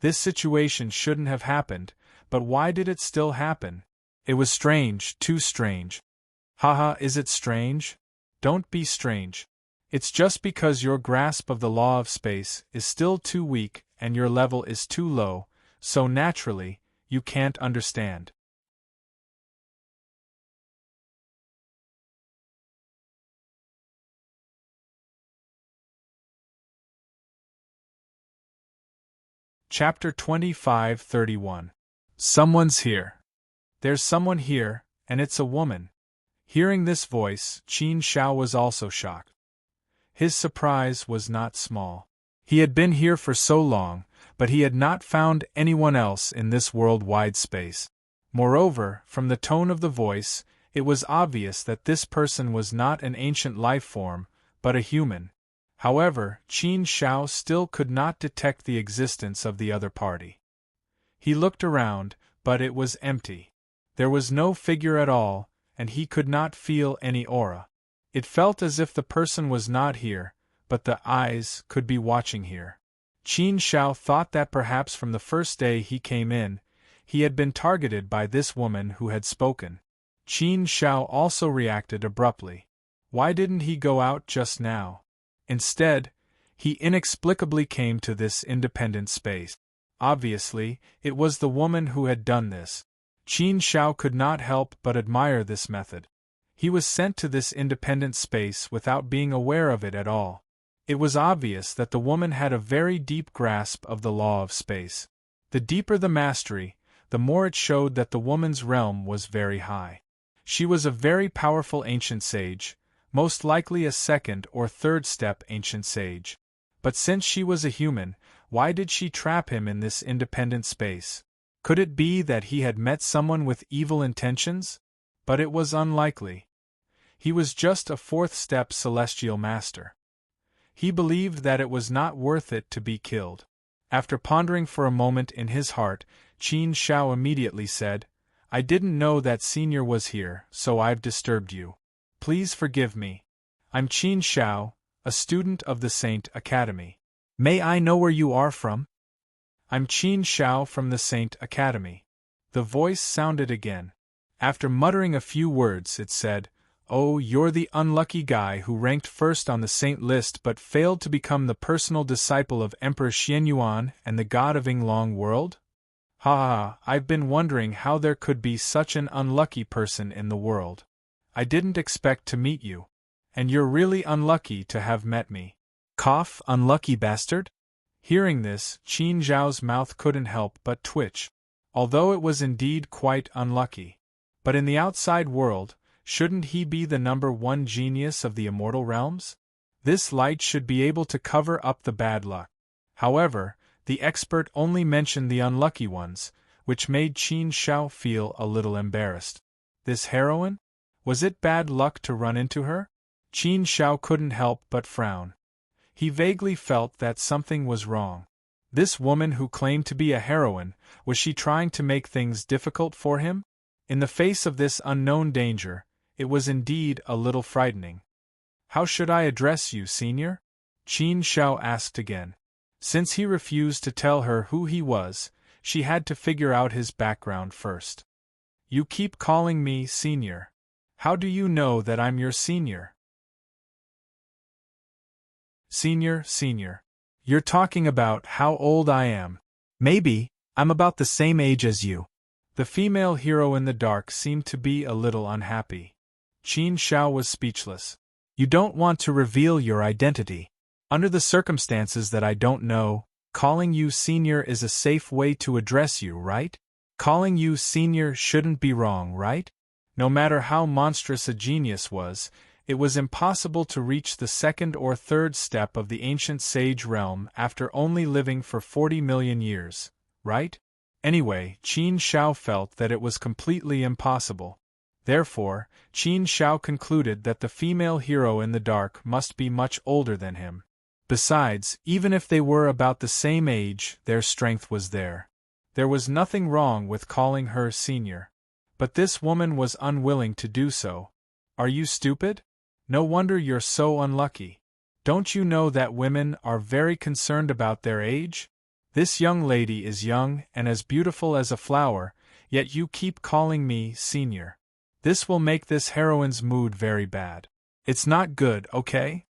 This situation shouldn't have happened, but why did it still happen? It was strange, too strange. Haha, is it strange? Don't be strange. It's just because your grasp of the law of space is still too weak and your level is too low, so naturally, you can't understand. Chapter 25:31. Someone's here. There's someone here, and it's a woman. Hearing this voice, Qin Shao was also shocked. His surprise was not small. He had been here for so long, but he had not found anyone else in this world-wide space. Moreover, from the tone of the voice, it was obvious that this person was not an ancient life form, but a human. However, Qin Shao still could not detect the existence of the other party. He looked around, but it was empty. There was no figure at all, and he could not feel any aura. It felt as if the person was not here, but the eyes could be watching here. Qin Shao thought that perhaps from the first day he came in, he had been targeted by this woman who had spoken. Qin Shao also reacted abruptly. Why didn't he go out just now? Instead, he inexplicably came to this independent space. Obviously, it was the woman who had done this. Qin Shao could not help but admire this method. He was sent to this independent space without being aware of it at all. It was obvious that the woman had a very deep grasp of the law of space. The deeper the mastery, the more it showed that the woman's realm was very high. She was a very powerful ancient sage, most likely a second or third step ancient sage. But since she was a human, why did she trap him in this independent space? Could it be that he had met someone with evil intentions? But it was unlikely. He was just a fourth step celestial master. He believed that it was not worth it to be killed. After pondering for a moment in his heart, Qin Shao immediately said, "I didn't know that Senior was here, so I've disturbed you. Please forgive me. I'm Qin Shao, a student of the Saint Academy. May I know where you are from?" "I'm Qin Shao from the Saint Academy." The voice sounded again. After muttering a few words, it said, "Oh, you're the unlucky guy who ranked first on the saint list but failed to become the personal disciple of Emperor Xianyuan and the god of Yinglong world? Ha ha, I've been wondering how there could be such an unlucky person in the world. I didn't expect to meet you. And you're really unlucky to have met me. Cough, unlucky bastard?" Hearing this, Qin Zhao's mouth couldn't help but twitch. Although it was indeed quite unlucky. But in the outside world, shouldn't he be the #1 genius of the immortal realms? This light should be able to cover up the bad luck. However, the expert only mentioned the unlucky ones, which made Qin Shao feel a little embarrassed. This heroine? Was it bad luck to run into her? Qin Shao couldn't help but frown. He vaguely felt that something was wrong. This woman who claimed to be a heroine, was she trying to make things difficult for him? In the face of this unknown danger, it was indeed a little frightening. "How should I address you, Senior?" Qin Shao asked again. Since he refused to tell her who he was, she had to figure out his background first. "You keep calling me Senior. How do you know that I'm your senior?" Senior. You're talking about how old I am. Maybe, I'm about the same age as you. The female hero in the dark seemed to be a little unhappy. Qin Shao was speechless. You don't want to reveal your identity. Under the circumstances that I don't know, calling you senior is a safe way to address you, right? Calling you senior shouldn't be wrong, right? No matter how monstrous a genius was, it was impossible to reach the second or third step of the ancient sage realm after only living for 40 million years, right? Anyway, Qin Shao felt that it was completely impossible. Therefore, Qin Shao concluded that the female hero in the dark must be much older than him. Besides, even if they were about the same age, their strength was there. There was nothing wrong with calling her senior. But this woman was unwilling to do so. Are you stupid? No wonder you're so unlucky. Don't you know that women are very concerned about their age? This young lady is young and as beautiful as a flower, yet you keep calling me senior. This will make this heroine's mood very bad. It's not good, okay?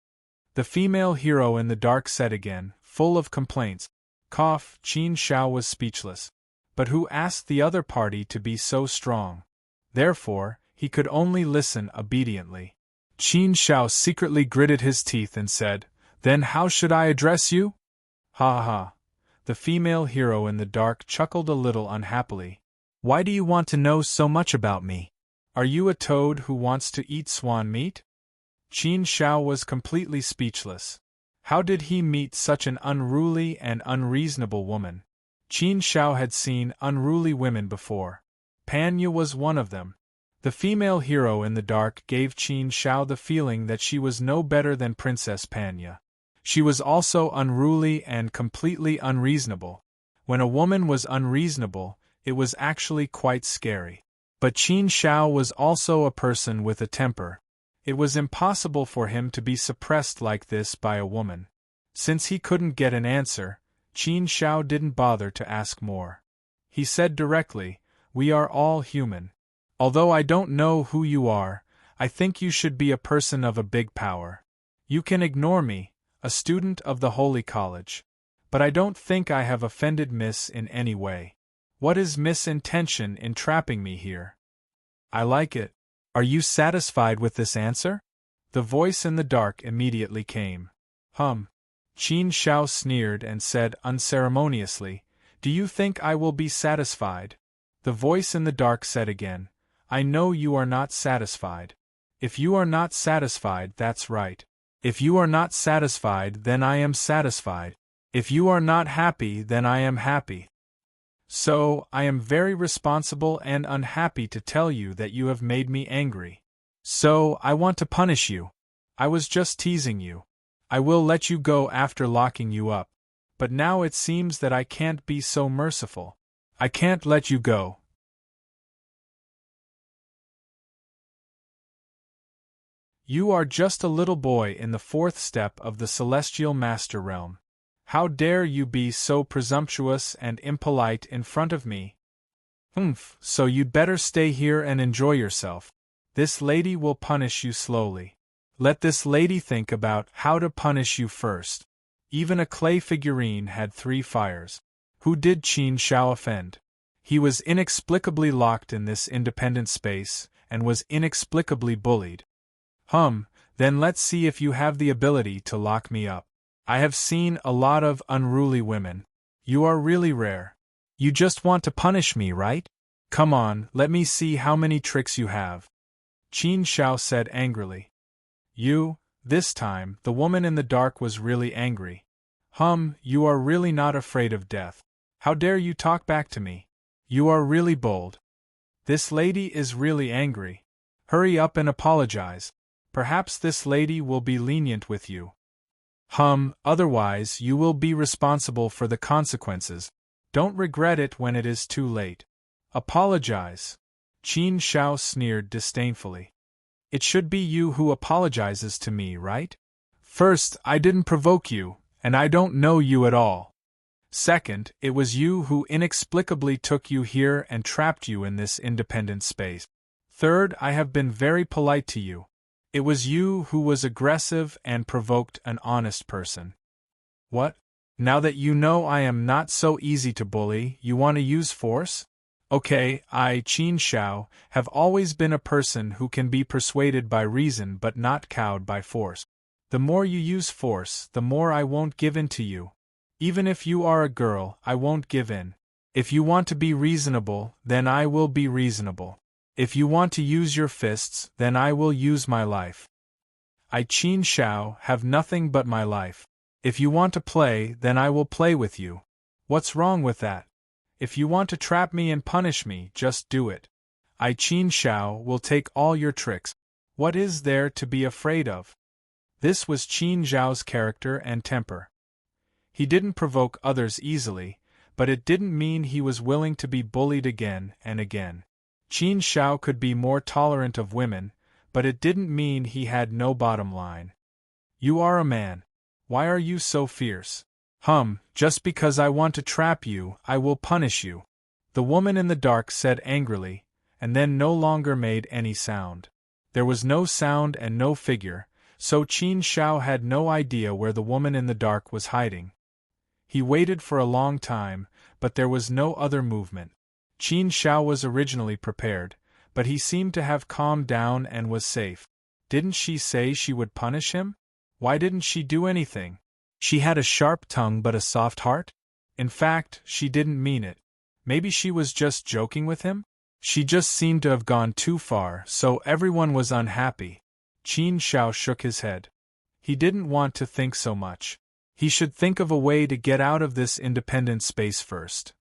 The female hero in the dark said again, full of complaints. Cough, Qin Shao was speechless. But who asked the other party to be so strong? Therefore, he could only listen obediently. Qin Shao secretly gritted his teeth and said, Then how should I address you? Ha ha. The female hero in the dark chuckled a little unhappily. Why do you want to know so much about me? Are you a toad who wants to eat swan meat? Qin Shao was completely speechless. How did he meet such an unruly and unreasonable woman? Qin Shao had seen unruly women before. Panya was one of them. The female hero in the dark gave Qin Shao the feeling that she was no better than Princess Panya. She was also unruly and completely unreasonable. When a woman was unreasonable, it was actually quite scary. But Qin Shao was also a person with a temper. It was impossible for him to be suppressed like this by a woman. Since he couldn't get an answer, Qin Shao didn't bother to ask more. He said directly, We are all human. Although I don't know who you are, I think you should be a person of a big power. You can ignore me, a student of the Holy College. But I don't think I have offended Miss in any way. What is Miss' intention in trapping me here? I like it. Are you satisfied with this answer? The voice in the dark immediately came. Qin Shao sneered and said unceremoniously, Do you think I will be satisfied? The voice in the dark said again, I know you are not satisfied. If you are not satisfied, that's right. If you are not satisfied, then I am satisfied. If you are not happy, then I am happy. So, I am very responsible and unhappy to tell you that you have made me angry. So, I want to punish you. I was just teasing you. I will let you go after locking you up. But now it seems that I can't be so merciful. I can't let you go. You are just a little boy in the fourth step of the Celestial Master Realm. How dare you be so presumptuous and impolite in front of me? So you'd better stay here and enjoy yourself. This lady will punish you slowly. Let this lady think about how to punish you first. Even a clay figurine had 3 fires. Who did Qin Shao offend? He was inexplicably locked in this independent space, and was inexplicably bullied. Then let's see if you have the ability to lock me up. I have seen a lot of unruly women. You are really rare. You just want to punish me, right? Come on, let me see how many tricks you have. Qin Shao said angrily. This time, the woman in the dark was really angry. You are really not afraid of death. How dare you talk back to me? You are really bold. This lady is really angry. Hurry up and apologize. Perhaps this lady will be lenient with you. Otherwise you will be responsible for the consequences. Don't regret it when it is too late. Apologize. Qin Shao sneered disdainfully. It should be you who apologizes to me, right? First, I didn't provoke you, and I don't know you at all. Second, it was you who inexplicably took you here and trapped you in this independent space. Third, I have been very polite to you. It was you who was aggressive and provoked an honest person. What? Now that you know I am not so easy to bully, you want to use force? Okay, I, Qin Shao, have always been a person who can be persuaded by reason but not cowed by force. The more you use force, the more I won't give in to you. Even if you are a girl, I won't give in. If you want to be reasonable, then I will be reasonable. If you want to use your fists, then I will use my life. I, Qin Shao, have nothing but my life. If you want to play, then I will play with you. What's wrong with that? If you want to trap me and punish me, just do it. I, Qin Shao, will take all your tricks. What is there to be afraid of? This was Qin Zhao's character and temper. He didn't provoke others easily, but it didn't mean he was willing to be bullied again and again. Qin Shao could be more tolerant of women, but it didn't mean he had no bottom line. You are a man. Why are you so fierce? Just because I want to trap you, I will punish you. The woman in the dark said angrily, and then no longer made any sound. There was no sound and no figure, so Qin Shao had no idea where the woman in the dark was hiding. He waited for a long time, but there was no other movement. Qin Shao was originally prepared, but he seemed to have calmed down and was safe. Didn't she say she would punish him? Why didn't she do anything? She had a sharp tongue but a soft heart? In fact, she didn't mean it. Maybe she was just joking with him? She just seemed to have gone too far, so everyone was unhappy. Qin Shao shook his head. He didn't want to think so much. He should think of a way to get out of this independent space first.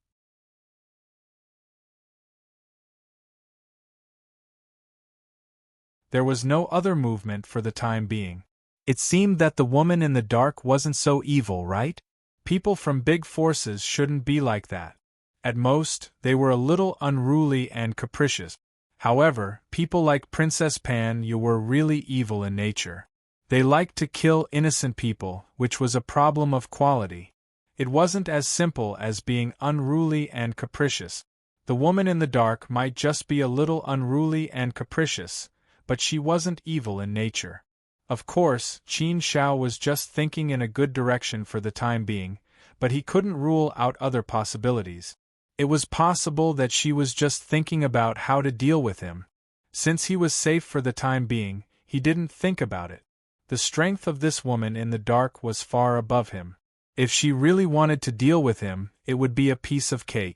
There was no other movement for the time being. It seemed that the woman in the dark wasn't so evil, right? People from big forces shouldn't be like that. At most, they were a little unruly and capricious. However, people like Princess Pan Yu were really evil in nature. They liked to kill innocent people, which was a problem of quality. It wasn't as simple as being unruly and capricious. The woman in the dark might just be a little unruly and capricious, but she wasn't evil in nature. Of course, Qin Shao was just thinking in a good direction for the time being, but he couldn't rule out other possibilities. It was possible that she was just thinking about how to deal with him. Since he was safe for the time being, he didn't think about it. The strength of this woman in the dark was far above him. If she really wanted to deal with him, it would be a piece of cake.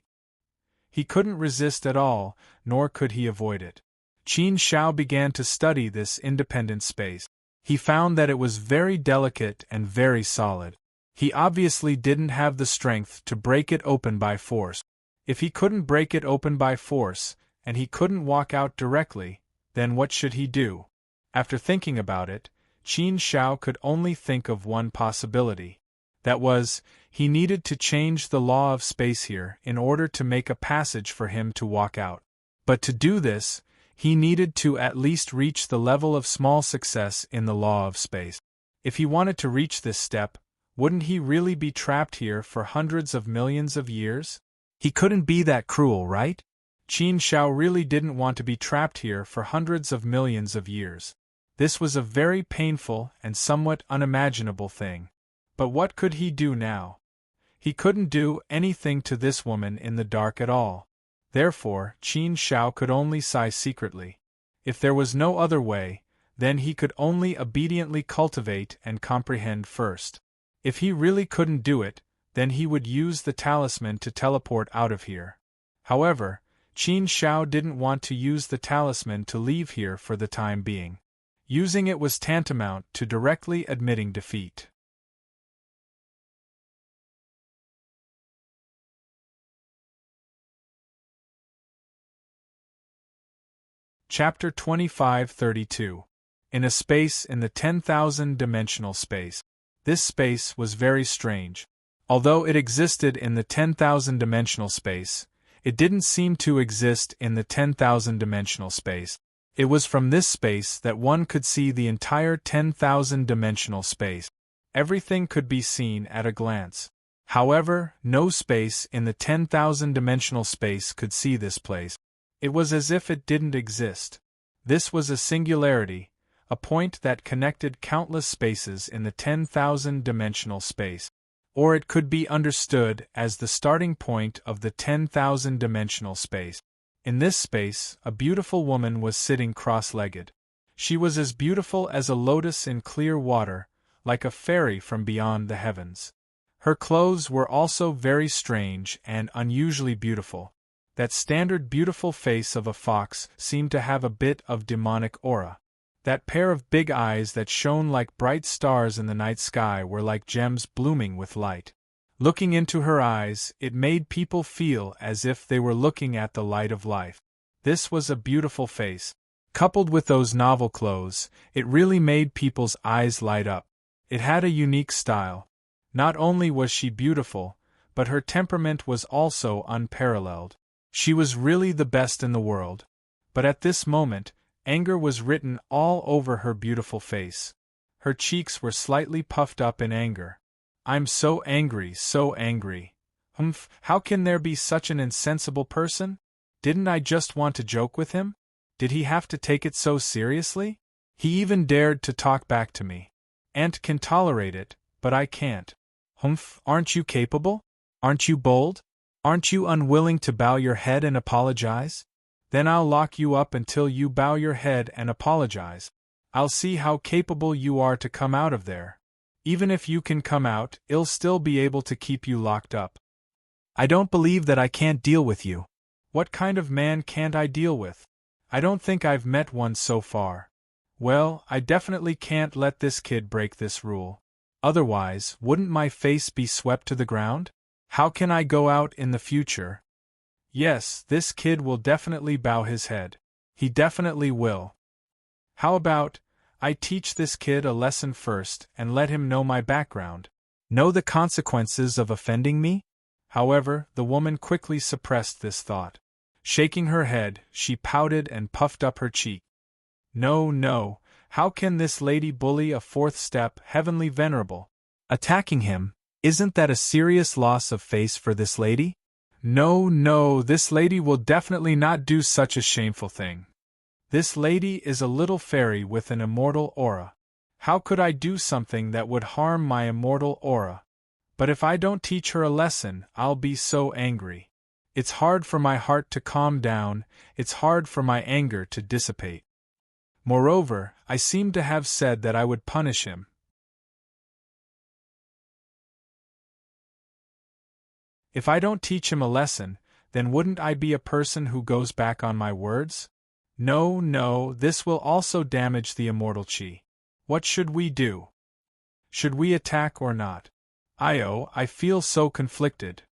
He couldn't resist at all, nor could he avoid it. Qin Shao began to study this independent space. He found that it was very delicate and very solid. He obviously didn't have the strength to break it open by force. If he couldn't break it open by force, and he couldn't walk out directly, then what should he do? After thinking about it, Qin Shao could only think of one possibility. That was, he needed to change the law of space here in order to make a passage for him to walk out. But to do this, he needed to at least reach the level of small success in the law of space. If he wanted to reach this step, wouldn't he really be trapped here for hundreds of millions of years? He couldn't be that cruel, right? Qin Shao really didn't want to be trapped here for hundreds of millions of years. This was a very painful and somewhat unimaginable thing. But what could he do now? He couldn't do anything to this woman in the dark at all. Therefore, Qin Shao could only sigh secretly. If there was no other way, then he could only obediently cultivate and comprehend first. If he really couldn't do it, then he would use the talisman to teleport out of here. However, Qin Shao didn't want to use the talisman to leave here for the time being. Using it was tantamount to directly admitting defeat. Chapter 2532. In a space in the 10,000-dimensional space. This space was very strange. Although it existed in the 10,000-dimensional space, it didn't seem to exist in the 10,000-dimensional space. It was from this space that one could see the entire 10,000-dimensional space. Everything could be seen at a glance. However, no space in the 10,000-dimensional space could see this place. It was as if it didn't exist. This was a singularity, a point that connected countless spaces in the 10,000-dimensional space. Or it could be understood as the starting point of the 10,000-dimensional space. In this space, a beautiful woman was sitting cross-legged. She was as beautiful as a lotus in clear water, like a fairy from beyond the heavens. Her clothes were also very strange and unusually beautiful. That standard beautiful face of a fox seemed to have a bit of demonic aura. That pair of big eyes that shone like bright stars in the night sky were like gems blooming with light. Looking into her eyes, it made people feel as if they were looking at the light of life. This was a beautiful face. Coupled with those novel clothes, it really made people's eyes light up. It had a unique style. Not only was she beautiful, but her temperament was also unparalleled. She was really the best in the world. But at this moment, anger was written all over her beautiful face. Her cheeks were slightly puffed up in anger. "I'm so angry, so angry. Humph, how can there be such an insensible person? Didn't I just want to joke with him? Did he have to take it so seriously? He even dared to talk back to me. Aunt can tolerate it, but I can't. Humph, aren't you capable? Aren't you bold? Aren't you unwilling to bow your head and apologize? Then I'll lock you up until you bow your head and apologize. I'll see how capable you are to come out of there. Even if you can come out, I'll still be able to keep you locked up. I don't believe that I can't deal with you." "What kind of man can't I deal with? I don't think I've met one so far." "Well, I definitely can't let this kid break this rule. Otherwise, wouldn't my face be swept to the ground? How can I go out in the future?" "Yes, this kid will definitely bow his head. He definitely will. How about, I teach this kid a lesson first and let him know my background, know the consequences of offending me?" However, the woman quickly suppressed this thought. Shaking her head, she pouted and puffed up her cheek. "No, no, how can this lady bully a fourth step heavenly venerable? Attacking him, isn't that a serious loss of face for this lady? No, no, this lady will definitely not do such a shameful thing. This lady is a little fairy with an immortal aura. How could I do something that would harm my immortal aura? But if I don't teach her a lesson, I'll be so angry. It's hard for my heart to calm down, it's hard for my anger to dissipate. Moreover, I seem to have said that I would punish him. If I don't teach him a lesson, then wouldn't I be a person who goes back on my words? No, no, this will also damage the immortal chi. What should we do? Should we attack or not? I feel so conflicted."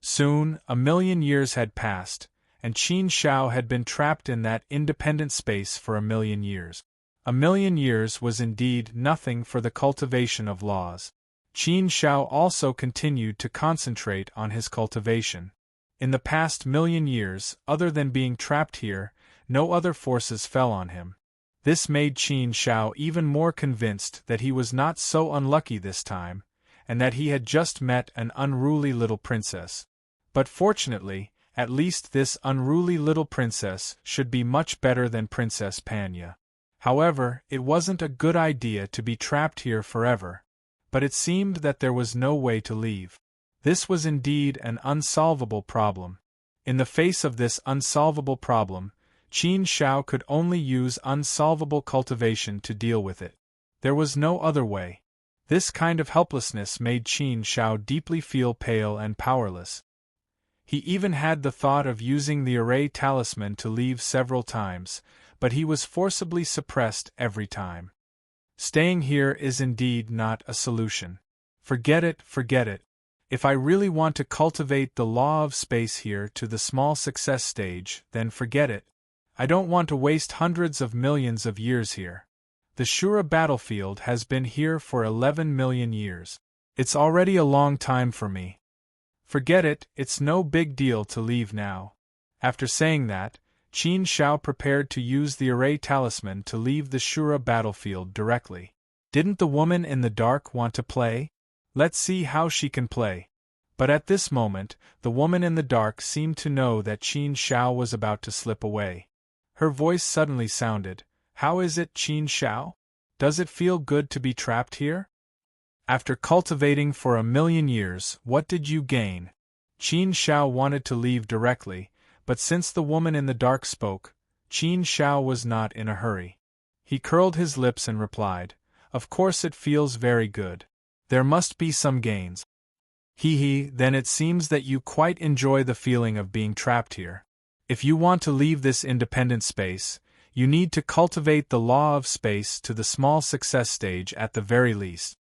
Soon, 1,000,000 years had passed, and Qin Shao had been trapped in that independent space for 1,000,000 years. 1,000,000 years was indeed nothing for the cultivation of laws. Qin Shao also continued to concentrate on his cultivation. In the past 1,000,000 years, other than being trapped here, no other forces fell on him. This made Qin Shao even more convinced that he was not so unlucky this time, and that he had just met an unruly little princess. But fortunately, at least this unruly little princess should be much better than Princess Panya. However, it wasn't a good idea to be trapped here forever, but it seemed that there was no way to leave. This was indeed an unsolvable problem. In the face of this unsolvable problem, Qin Shao could only use unsolvable cultivation to deal with it. There was no other way. This kind of helplessness made Qin Shao deeply feel pale and powerless. He even had the thought of using the array talisman to leave several times, but he was forcibly suppressed every time. Staying here is indeed not a solution. Forget it, forget it. If I really want to cultivate the law of space here to the small success stage, then forget it. I don't want to waste hundreds of millions of years here. The Shura battlefield has been here for 11,000,000 years. It's already a long time for me. Forget it, it's no big deal to leave now. After saying that, Qin Shao prepared to use the array talisman to leave the Shura battlefield directly. Didn't the woman in the dark want to play? Let's see how she can play. But at this moment, the woman in the dark seemed to know that Qin Shao was about to slip away. Her voice suddenly sounded, "How is it, Qin Shao? Does it feel good to be trapped here? After cultivating for 1,000,000 years, what did you gain?" Qin Shao wanted to leave directly, But since the woman in the dark spoke, Qin Shao was not in a hurry. He curled his lips and replied, "Of course it feels very good. There must be some gains." Then it seems that you quite enjoy the feeling of being trapped here. If you want to leave this independent space, you need to cultivate the law of space to the small success stage at the very least.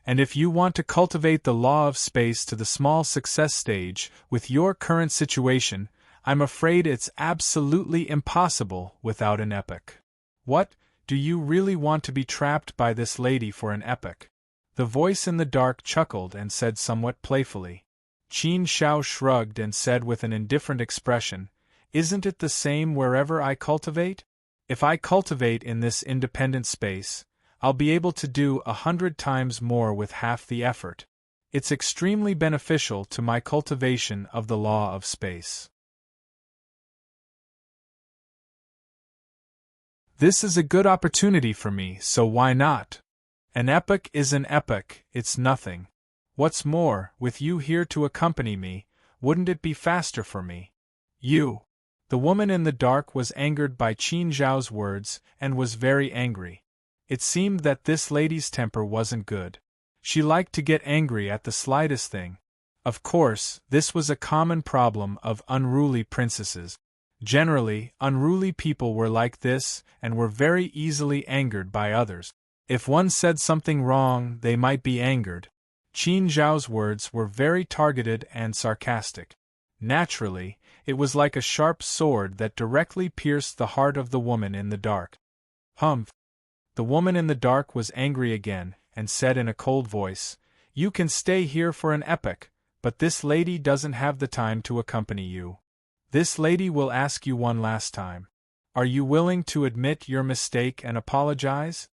And if you want to cultivate the law of space to the small success stage with your current situation, I'm afraid it's absolutely impossible without an epoch. What, do you really want to be trapped by this lady for an epoch? The voice in the dark chuckled and said somewhat playfully. Qin Shao shrugged and said with an indifferent expression, "Isn't it the same wherever I cultivate? If I cultivate in this independent space, I'll be able to do 100 times more with half the effort. It's extremely beneficial to my cultivation of the law of space. This is a good opportunity for me, so why not? An epoch is an epoch, it's nothing. What's more, with you here to accompany me, wouldn't it be faster for me? You." The woman in the dark was angered by Qin Zhao's words and was very angry. It seemed that this lady's temper wasn't good. She liked to get angry at the slightest thing. Of course, this was a common problem of unruly princesses. Generally, unruly people were like this and were very easily angered by others. If one said something wrong, they might be angered. Qin Zhao's words were very targeted and sarcastic. Naturally, it was like a sharp sword that directly pierced the heart of the woman in the dark. "Humph!" The woman in the dark was angry again and said in a cold voice, "You can stay here for an epoch, but this lady doesn't have the time to accompany you. This lady will ask you one last time. Are you willing to admit your mistake and apologize?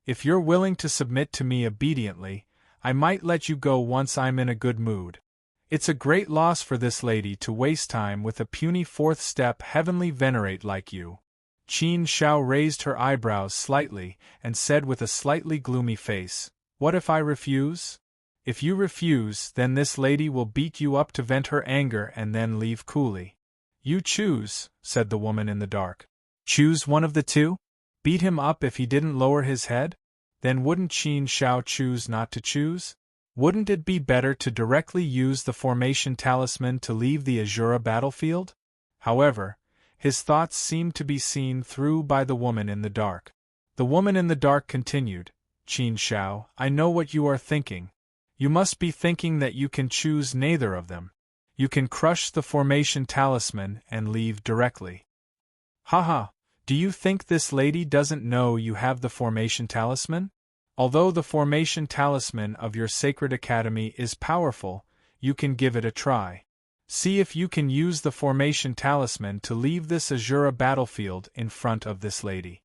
If you're willing to submit to me obediently, I might let you go once I'm in a good mood. It's a great loss for this lady to waste time with a puny fourth-step heavenly venerate like you." Qin Shao raised her eyebrows slightly and said with a slightly gloomy face, "What if I refuse? If you refuse, then this lady will beat you up to vent her anger and then leave coolly." "You choose," said the woman in the dark. "Choose one of the two? Beat him up if he didn't lower his head? Then wouldn't Qin Shao choose not to choose? Wouldn't it be better to directly use the formation talisman to leave the Azura battlefield?" However, his thoughts seemed to be seen through by the woman in the dark. The woman in the dark continued, "Qin Shao, I know what you are thinking. You must be thinking that you can choose neither of them. You can crush the formation talisman and leave directly. Haha, do you think this lady doesn't know you have the formation talisman? Although the formation talisman of your sacred academy is powerful, you can give it a try. See if you can use the formation talisman to leave this Azura battlefield in front of this lady.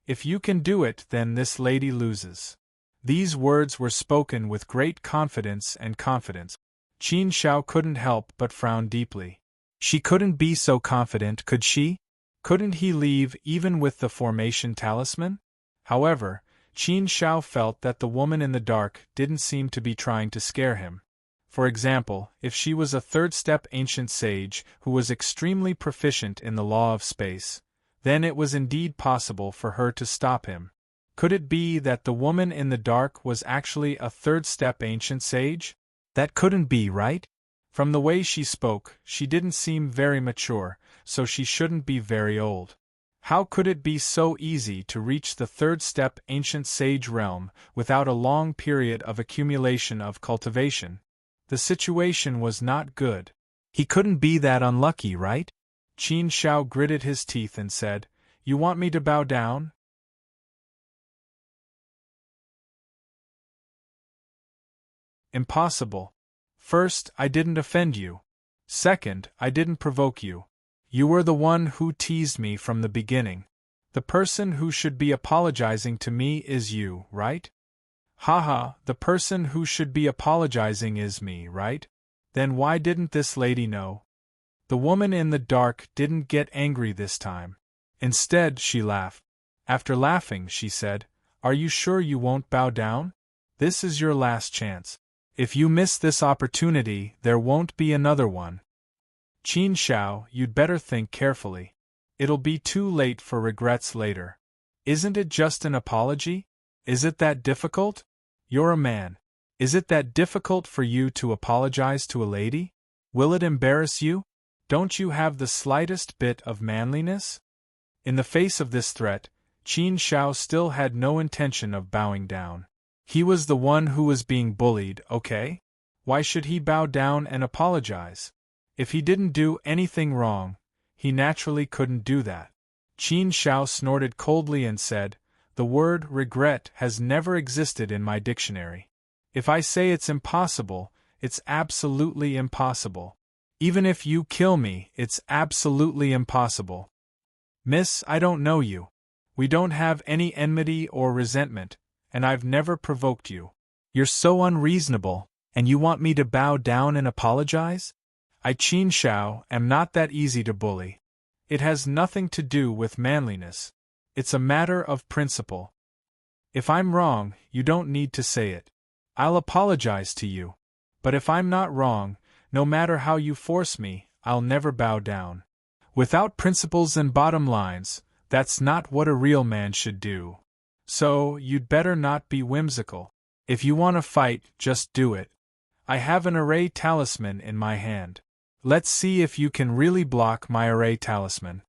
If you can do it, then this lady loses." These words were spoken with great confidence and confidence. Qin Shao couldn't help but frown deeply. She couldn't be so confident, could she? Couldn't he leave even with the formation talisman? However, Qin Shao felt that the woman in the dark didn't seem to be trying to scare him. For example, if she was a third-step ancient sage who was extremely proficient in the law of space, then it was indeed possible for her to stop him. Could it be that the woman in the dark was actually a third-step ancient sage? That couldn't be, right? From the way she spoke, she didn't seem very mature, so she shouldn't be very old. How could it be so easy to reach the third-step ancient sage realm without a long period of accumulation of cultivation? The situation was not good. He couldn't be that unlucky, right? Qin Shao gritted his teeth and said, "You want me to bow down?" Impossible. First, I didn't offend you. Second, I didn't provoke you. You were the one who teased me from the beginning. The person who should be apologizing to me is you, right? Haha, the person who should be apologizing is me, right? Then why didn't this lady know? The woman in the dark didn't get angry this time. Instead, she laughed. After laughing, she said, "Are you sure you won't bow down? This is your last chance. If you miss this opportunity, there won't be another one." Qin Shao, you'd better think carefully. It'll be too late for regrets later. Isn't it just an apology? Is it that difficult? You're a man. Is it that difficult for you to apologize to a lady? Will it embarrass you? Don't you have the slightest bit of manliness? In the face of this threat, Qin Shao still had no intention of bowing down. He was the one who was being bullied, okay? Why should he bow down and apologize? If he didn't do anything wrong, he naturally couldn't do that. Qin Shao snorted coldly and said, "The word regret has never existed in my dictionary. If I say it's impossible, it's absolutely impossible. Even if you kill me, it's absolutely impossible. Miss, I don't know you. We don't have any enmity or resentment, and I've never provoked you. You're so unreasonable, and you want me to bow down and apologize? I, Qin Shao, am not that easy to bully. It has nothing to do with manliness. It's a matter of principle. If I'm wrong, you don't need to say it. I'll apologize to you. But if I'm not wrong, no matter how you force me, I'll never bow down. Without principles and bottom lines, that's not what a real man should do. So, you'd better not be whimsical. If you want to fight, just do it. I have an array talisman in my hand. Let's see if you can really block my array talisman."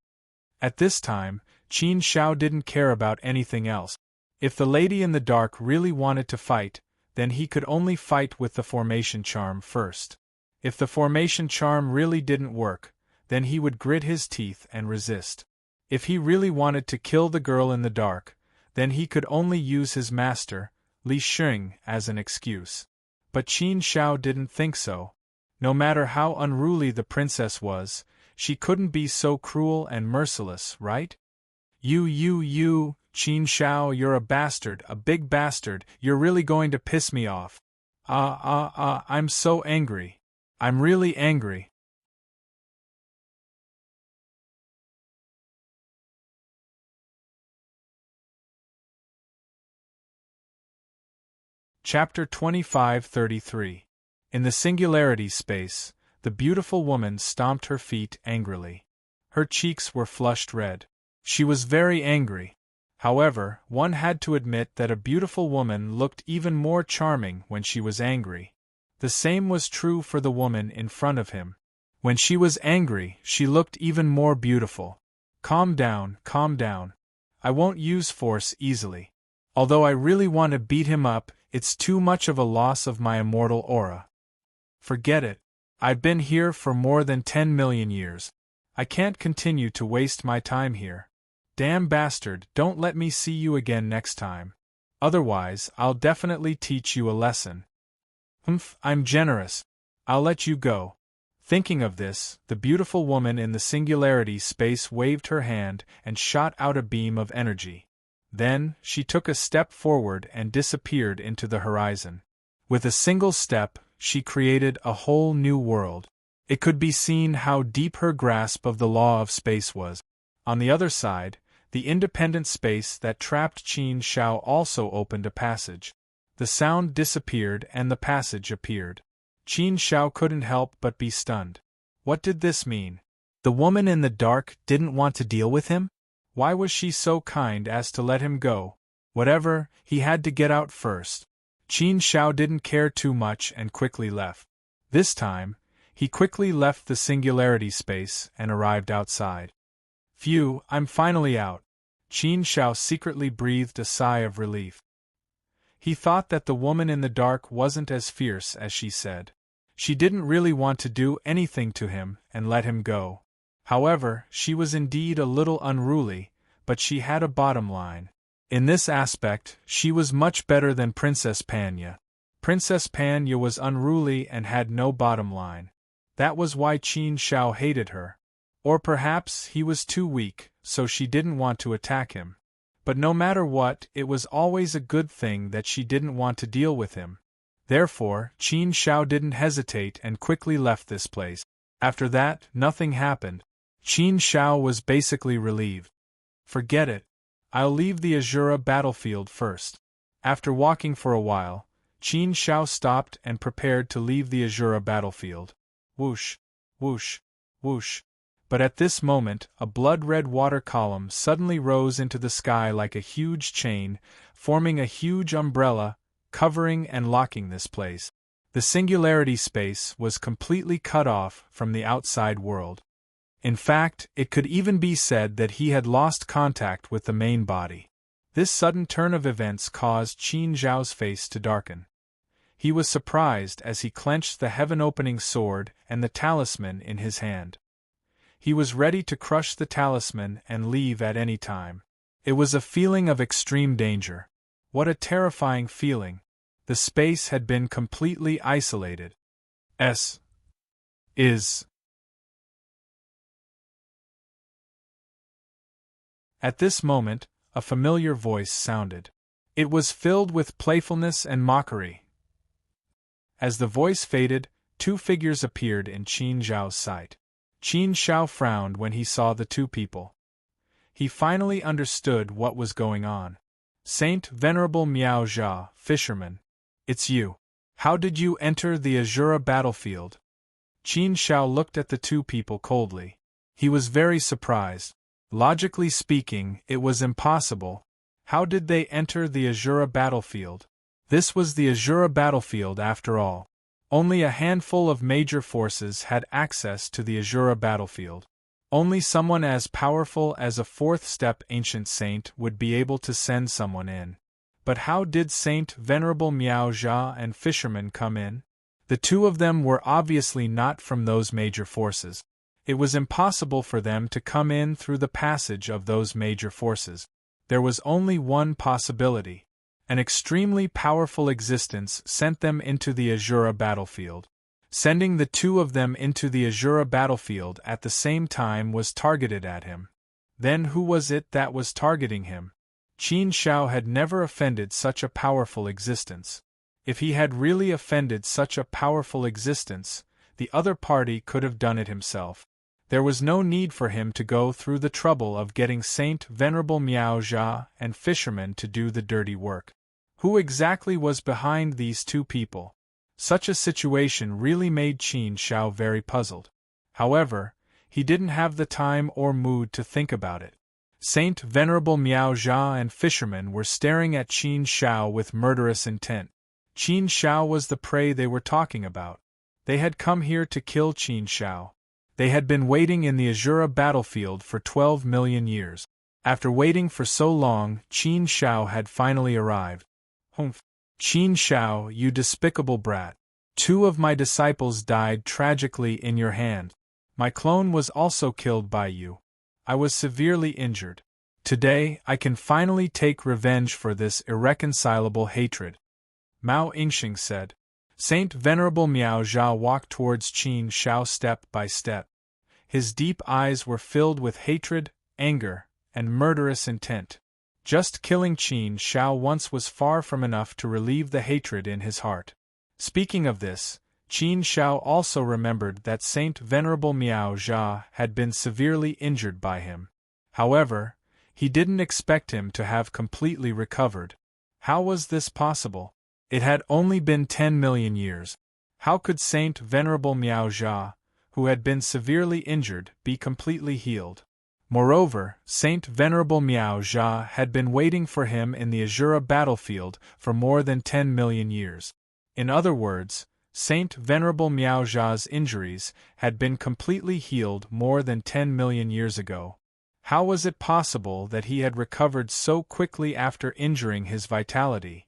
At this time, Qin Shao didn't care about anything else. If the lady in the dark really wanted to fight, then he could only fight with the formation charm first. If the formation charm really didn't work, then he would grit his teeth and resist. If he really wanted to kill the girl in the dark, then he could only use his master, Li Xing, as an excuse. But Qin Shao didn't think so. No matter how unruly the princess was, she couldn't be so cruel and merciless, right? You, Qin Shao, you're a bastard, a big bastard, you're really going to piss me off. I'm so angry. I'm really angry. Chapter 25-33. In the singularity space, the beautiful woman stomped her feet angrily. Her cheeks were flushed red. She was very angry. However, one had to admit that a beautiful woman looked even more charming when she was angry. The same was true for the woman in front of him. When she was angry, she looked even more beautiful. Calm down, calm down. I won't use force easily. Although I really want to beat him up, it's too much of a loss of my immortal aura. Forget it. I've been here for more than 10 million years. I can't continue to waste my time here. Damn bastard, don't let me see you again next time. Otherwise, I'll definitely teach you a lesson. I'm generous. I'll let you go. Thinking of this, the beautiful woman in the singularity space waved her hand and shot out a beam of energy. Then, she took a step forward and disappeared into the horizon. With a single step, she created a whole new world. It could be seen how deep her grasp of the law of space was. On the other side, the independent space that trapped Qin Shao also opened a passage. The sound disappeared and the passage appeared. Qin Shao couldn't help but be stunned. What did this mean? The woman in the dark didn't want to deal with him? Why was she so kind as to let him go? Whatever, he had to get out first. Qin Shao didn't care too much and quickly left. This time, he quickly left the singularity space and arrived outside. Phew, I'm finally out. Qin Shao secretly breathed a sigh of relief. He thought that the woman in the dark wasn't as fierce as she said. She didn't really want to do anything to him and let him go. However, she was indeed a little unruly, but she had a bottom line. In this aspect, she was much better than Princess Panya. Princess Panya was unruly and had no bottom line. That was why Qin Shao hated her. Or perhaps he was too weak, so she didn't want to attack him. But no matter what, it was always a good thing that she didn't want to deal with him. Therefore, Qin Shao didn't hesitate and quickly left this place. After that, nothing happened. Qin Shao was basically relieved. Forget it. I'll leave the Azura battlefield first. After walking for a while, Qin Shao stopped and prepared to leave the Azura battlefield. Whoosh, whoosh, whoosh. But at this moment, a blood-red water column suddenly rose into the sky like a huge chain, forming a huge umbrella, covering and locking this place. The singularity space was completely cut off from the outside world. In fact, it could even be said that he had lost contact with the main body. This sudden turn of events caused Qin Zhao's face to darken. He was surprised as he clenched the heaven-opening sword and the talisman in his hand. He was ready to crush the talisman and leave at any time. It was a feeling of extreme danger. What a terrifying feeling! The space had been completely isolated. At this moment, a familiar voice sounded. It was filled with playfulness and mockery. As the voice faded, two figures appeared in Qin Zhao's sight. Qin Zhao frowned when he saw the two people. He finally understood what was going on. Saint Venerable Miao Jia, fisherman. It's you. How did you enter the Azura battlefield? Qin Zhao looked at the two people coldly. He was very surprised. Logically speaking, it was impossible. How did they enter the Azura battlefield? This was the Azura battlefield after all. Only a handful of major forces had access to the Azura battlefield. Only someone as powerful as a fourth-step ancient saint would be able to send someone in. But how did Saint Venerable Miao Jia and Fisherman come in? The two of them were obviously not from those major forces. It was impossible for them to come in through the passage of those major forces. There was only one possibility. An extremely powerful existence sent them into the Azura battlefield. Sending the two of them into the Azura battlefield at the same time was targeted at him. Then who was it that was targeting him? Qin Zhao had never offended such a powerful existence. If he had really offended such a powerful existence, the other party could have done it himself. There was no need for him to go through the trouble of getting Saint Venerable Miao Jia and Fisherman to do the dirty work. Who exactly was behind these two people? Such a situation really made Qin Zhao very puzzled. However, he didn't have the time or mood to think about it. Saint Venerable Miao Jia and Fisherman were staring at Qin Zhao with murderous intent. Qin Zhao was the prey they were talking about. They had come here to kill Qin Zhao. They had been waiting in the Azura battlefield for 12 million years. After waiting for so long, Qin Zhao had finally arrived. Humph! Qin Zhao, you despicable brat. 2 of my disciples died tragically in your hand. My clone was also killed by you. I was severely injured. Today, I can finally take revenge for this irreconcilable hatred. Mao Yingxing said. Saint Venerable Miao Jia walked towards Qin Zhao step by step. His deep eyes were filled with hatred, anger, and murderous intent. Just killing Qin Zhao once was far from enough to relieve the hatred in his heart. Speaking of this, Qin Zhao also remembered that Saint Venerable Miao Jia had been severely injured by him. However, he didn't expect him to have completely recovered. How was this possible? It had only been 10 million years. How could Saint Venerable Miao Jia, who had been severely injured, be completely healed? Moreover, Saint Venerable Miao Jia had been waiting for him in the Azura battlefield for more than 10 million years. In other words, Saint Venerable Miao Jia's injuries had been completely healed more than 10 million years ago. How was it possible that he had recovered so quickly after injuring his vitality?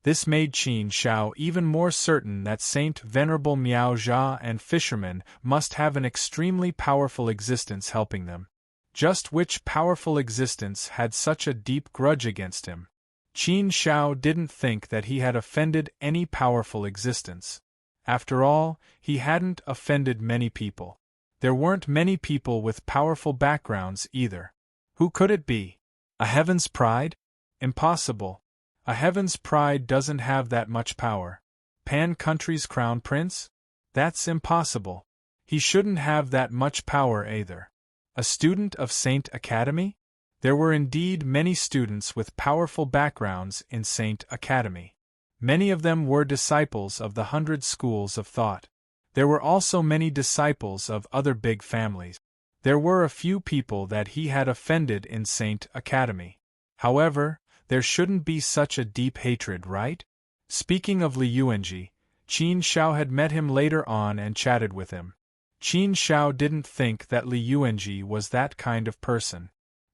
This made Qin Zhao even more certain that Saint Venerable Miao Jia and Fisherman must have an extremely powerful existence helping them. Just which powerful existence had such a deep grudge against him? Qin Zhao didn't think that he had offended any powerful existence. After all, he hadn't offended many people. There weren't many people with powerful backgrounds either. Who could it be? A Heaven's Pride? Impossible. A Heaven's Pride doesn't have that much power. Pan Country's Crown Prince? That's impossible. He shouldn't have that much power either. A student of Saint Academy? There were indeed many students with powerful backgrounds in Saint Academy. Many of them were disciples of the 100 schools of thought. There were also many disciples of other big families. There were a few people that he had offended in Saint Academy. However, there shouldn't be such a deep hatred, right? Speaking of Li Yuanji, Qin Shao had met him later on and chatted with him. Qin Shao didn't think that Li Yuanji was that kind of person.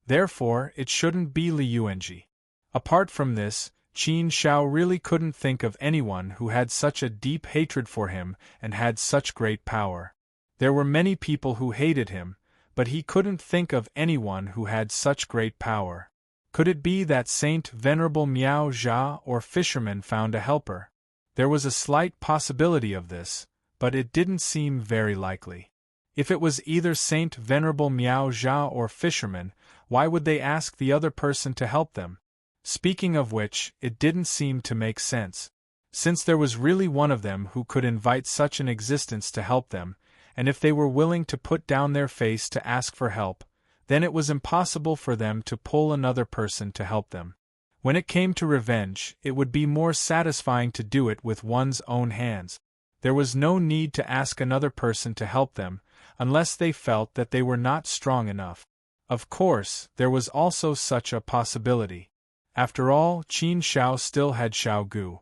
Therefore, it shouldn't be Li Yuanji. Apart from this, Qin Shao really couldn't think of anyone who had such a deep hatred for him and had such great power. There were many people who hated him, but he couldn't think of anyone who had such great power. Could it be that Saint Venerable Miao Jia or fisherman found a helper? There was a slight possibility of this, but it didn't seem very likely. If it was either Saint Venerable Miao Jia or fisherman, why would they ask the other person to help them? Speaking of which, it didn't seem to make sense. Since there was really one of them who could invite such an existence to help them, and if they were willing to put down their face to ask for help, then it was impossible for them to pull another person to help them. When it came to revenge, it would be more satisfying to do it with one's own hands. There was no need to ask another person to help them, unless they felt that they were not strong enough. Of course, there was also such a possibility. After all, Qin Shao still had Xiao Gu.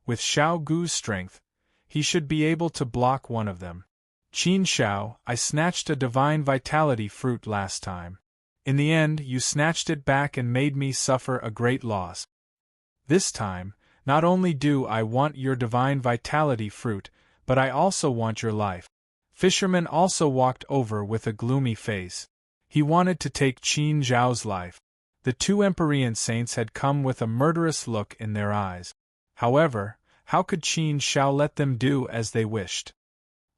With Xiao Gu's strength, he should be able to block one of them. Qin Shao, I snatched a divine vitality fruit last time. In the end, you snatched it back and made me suffer a great loss. This time, not only do I want your divine vitality fruit, but I also want your life. Fisherman also walked over with a gloomy face. He wanted to take Qin Zhao's life. The two Empyrean saints had come with a murderous look in their eyes. However, how could Qin Shao let them do as they wished?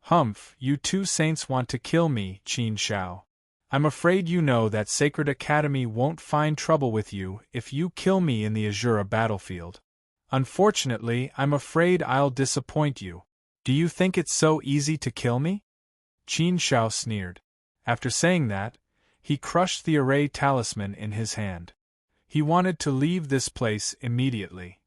Humph, you two saints want to kill me, Qin Shao. I'm afraid you know that Sacred Academy won't find trouble with you if you kill me in the Azura battlefield. Unfortunately, I'm afraid I'll disappoint you. Do you think it's so easy to kill me? Qin Shao sneered. After saying that, he crushed the array talisman in his hand. He wanted to leave this place immediately.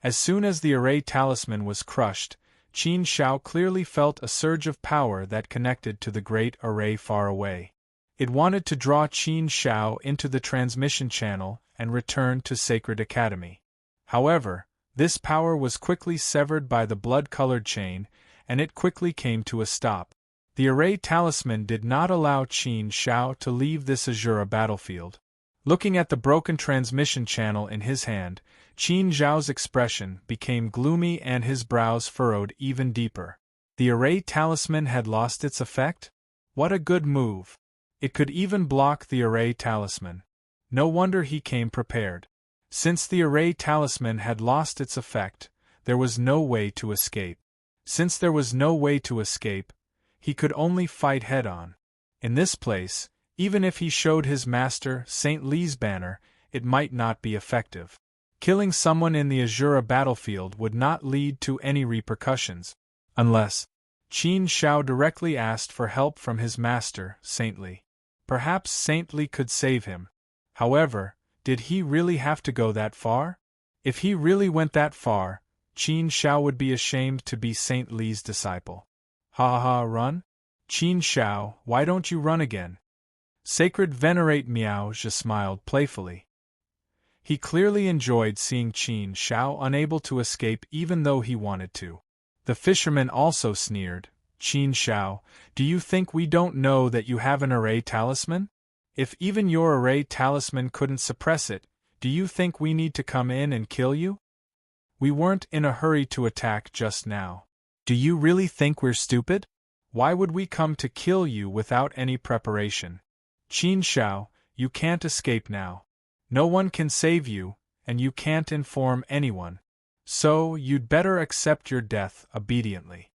As soon as the array talisman was crushed, Qin Shao clearly felt a surge of power that connected to the great array far away. It wanted to draw Qin Shao into the transmission channel and return to Sacred Academy. However, this power was quickly severed by the blood-colored chain, and it quickly came to a stop. The array talisman did not allow Qin Shao to leave this Azura battlefield. Looking at the broken transmission channel in his hand, Qin Zhao's expression became gloomy and his brows furrowed even deeper. The array talisman had lost its effect? What a good move! It could even block the array talisman. No wonder he came prepared. Since the array talisman had lost its effect, there was no way to escape. Since there was no way to escape, he could only fight head-on. In this place, even if he showed his master Saint Li's banner, it might not be effective. Killing someone in the Azura battlefield would not lead to any repercussions, unless Qin Shao directly asked for help from his master, Saint Li. Perhaps Saint Li could save him. However, did he really have to go that far? If he really went that far, Qin Shao would be ashamed to be Saint Li's disciple. Ha ha, run? Qin Shao, why don't you run again? Sacred Venerate Miao Jia smiled playfully. He clearly enjoyed seeing Qin Shao unable to escape even though he wanted to. The fisherman also sneered. Qin Shao, do you think we don't know that you have an array talisman? If even your array talisman couldn't suppress it, do you think we need to come in and kill you? We weren't in a hurry to attack just now. Do you really think we're stupid? Why would we come to kill you without any preparation? Qin Shao, you can't escape now. No one can save you, and you can't inform anyone. So, you'd better accept your death obediently.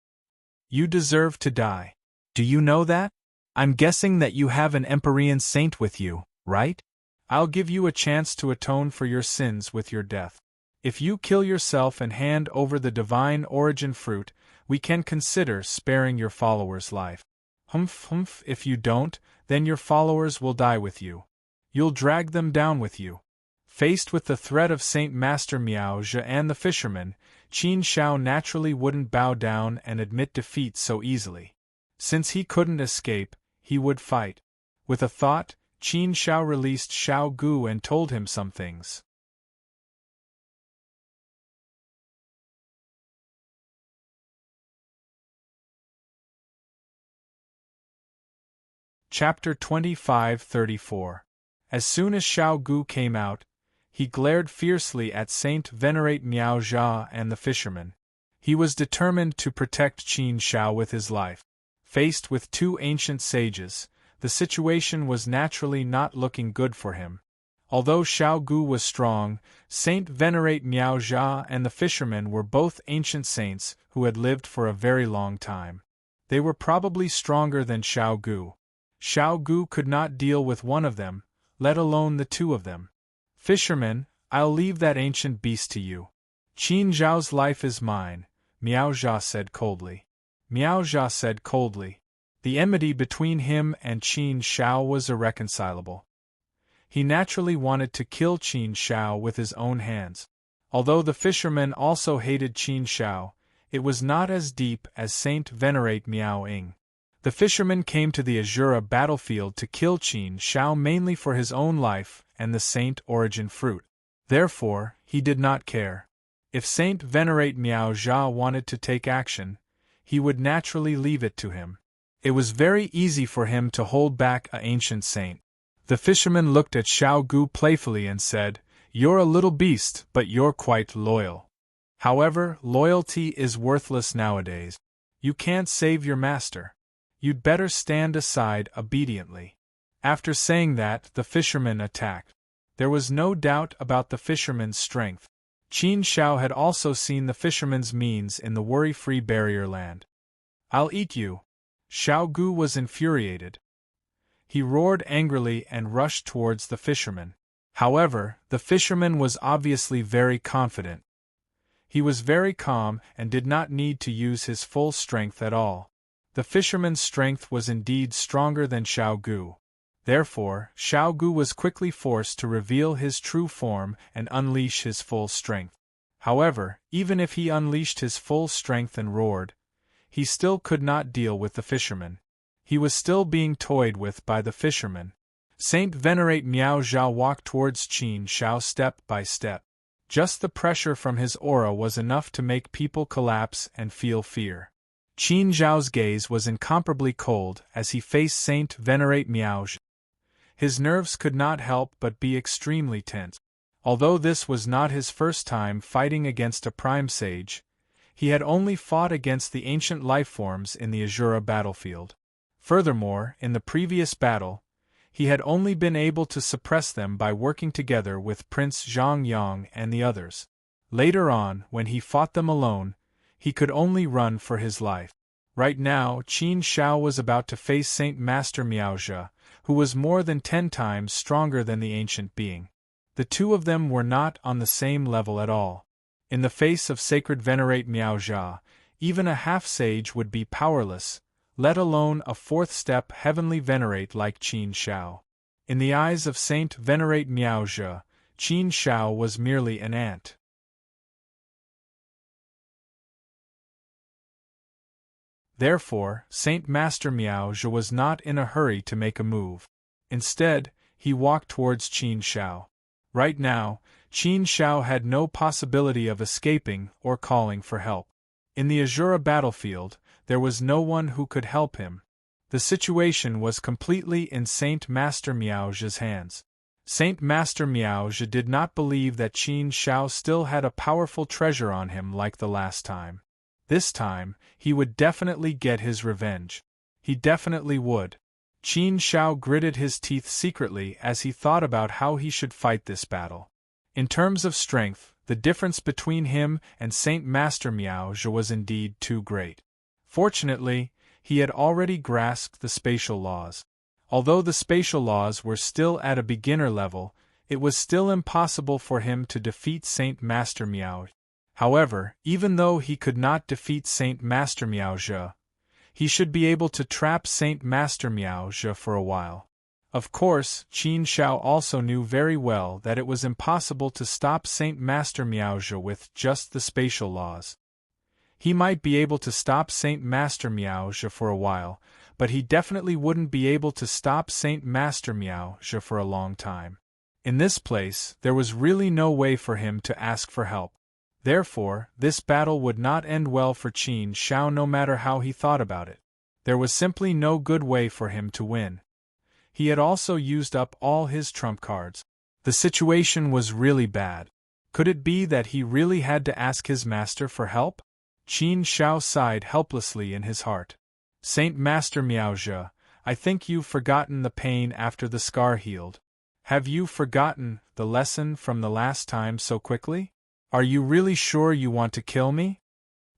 You deserve to die. Do you know that? I'm guessing that you have an Empyrean saint with you, right? I'll give you a chance to atone for your sins with your death. If you kill yourself and hand over the divine origin fruit, we can consider sparing your followers' life. Humph, if you don't, then your followers will die with you. You'll drag them down with you. Faced with the threat of Saint Master Miao Zhe and the fisherman, Qin Shao naturally wouldn't bow down and admit defeat so easily. Since he couldn't escape, he would fight. With a thought, Qin Shao released Xiao Gu and told him some things. Chapter 25-34. As soon as Xiao Gu came out, he glared fiercely at Saint Venerate Miao Zhe and the fisherman. He was determined to protect Qin Shao with his life. Faced with two ancient sages, the situation was naturally not looking good for him. Although Xiao Gu was strong, Saint Venerate Miao Zhe and the fisherman were both ancient saints who had lived for a very long time. They were probably stronger than Xiao Gu. Xiao Gu could not deal with one of them, let alone the two of them. Fisherman, I'll leave that ancient beast to you. Qin Zhao's life is mine, Miao Zhe said coldly. Miao Zhe said coldly. The enmity between him and Qin Shao was irreconcilable. He naturally wanted to kill Qin Shao with his own hands. Although the fisherman also hated Qin Shao, it was not as deep as Saint Venerate Miao Ying. The fisherman came to the Azura battlefield to kill Qin Shao mainly for his own life and the Saint Origin fruit. Therefore, he did not care. If Saint Venerate Miao Zhe wanted to take action, he would naturally leave it to him. It was very easy for him to hold back an ancient saint. The fisherman looked at Xiao Gu playfully and said, "You're a little beast, but you're quite loyal. However, loyalty is worthless nowadays. You can't save your master. You'd better stand aside obediently." After saying that, the fisherman attacked. There was no doubt about the fisherman's strength. Qin Shao had also seen the fisherman's means in the worry-free barrier land. "I'll eat you!" Xiao Gu was infuriated. He roared angrily and rushed towards the fisherman. However, the fisherman was obviously very confident. He was very calm and did not need to use his full strength at all. The fisherman's strength was indeed stronger than Xiao Gu. Therefore, Xiao Gu was quickly forced to reveal his true form and unleash his full strength. However, even if he unleashed his full strength and roared, he still could not deal with the fisherman. He was still being toyed with by the fisherman. Saint Venerate Miao Zhe walked towards Qin Shao step by step. Just the pressure from his aura was enough to make people collapse and feel fear. Qin Zhao's gaze was incomparably cold as he faced Saint Venerate Miao Zhe. His nerves could not help but be extremely tense. Although this was not his first time fighting against a prime sage, he had only fought against the ancient lifeforms in the Azura battlefield. Furthermore, in the previous battle, he had only been able to suppress them by working together with Prince Zhang Yang and the others. Later on, when he fought them alone, he could only run for his life. Right now, Qin Shao was about to face Saint Master Miao Zhe, who was more than 10 times stronger than the ancient being. The two of them were not on the same level at all. In the face of Sacred Venerate Miao Zhe, even a half-sage would be powerless, let alone a fourth-step Heavenly Venerate like Qin Shao. In the eyes of Saint Venerate Miao Zhe, Qin Shao was merely an ant. Therefore, Saint Master Miao Zhe was not in a hurry to make a move. Instead, he walked towards Qin Shao. Right now, Qin Shao had no possibility of escaping or calling for help. In the Azura battlefield, there was no one who could help him. The situation was completely in Saint Master Miao Zhe's hands. Saint Master Miao Zhe did not believe that Qin Shao still had a powerful treasure on him like the last time. This time, he would definitely get his revenge. He definitely would. Qin Shao gritted his teeth secretly as he thought about how he should fight this battle. In terms of strength, the difference between him and Saint Master Miao Zhe was indeed too great. Fortunately, he had already grasped the spatial laws. Although the spatial laws were still at a beginner level, it was still impossible for him to defeat Saint Master Miao Zhe. However, even though he could not defeat Saint Master Miao Zhe, he should be able to trap Saint Master Miao Zhe for a while. Of course, Qin Shao also knew very well that it was impossible to stop Saint Master Miaozhi with just the spatial laws. He might be able to stop Saint Master Miaozhi for a while, but he definitely wouldn't be able to stop Saint Master Miaozhi for a long time. In this place, there was really no way for him to ask for help. Therefore, this battle would not end well for Qin Shao no matter how he thought about it. There was simply no good way for him to win. He had also used up all his trump cards. The situation was really bad. Could it be that he really had to ask his master for help? Qin Shao sighed helplessly in his heart. Saint Master Miaozhi, I think you've forgotten the pain after the scar healed. Have you forgotten the lesson from the last time so quickly? Are you really sure you want to kill me?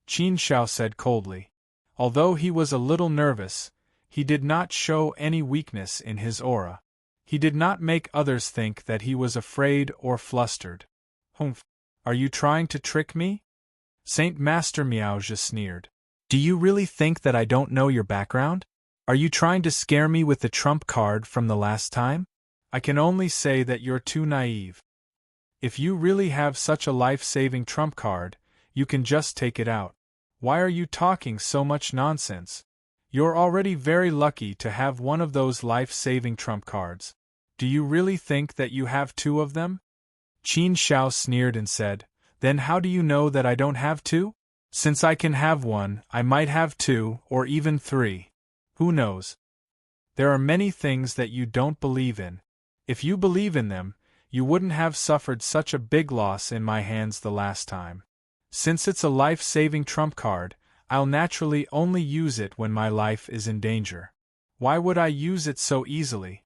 Qin Shao said coldly. Although he was a little nervous, he did not show any weakness in his aura. He did not make others think that he was afraid or flustered. Humph! Are you trying to trick me? Saint Master Miaozhi sneered. Do you really think that I don't know your background? Are you trying to scare me with the trump card from the last time? I can only say that you're too naive. If you really have such a life-saving trump card, you can just take it out. Why are you talking so much nonsense? You're already very lucky to have one of those life-saving trump cards. Do you really think that you have two of them? Qin Shao sneered and said, Then how do you know that I don't have two? Since I can have one, I might have two, or even three. Who knows? There are many things that you don't believe in. If you believe in them, you wouldn't have suffered such a big loss in my hands the last time. Since it's a life-saving trump card, I'll naturally only use it when my life is in danger. Why would I use it so easily?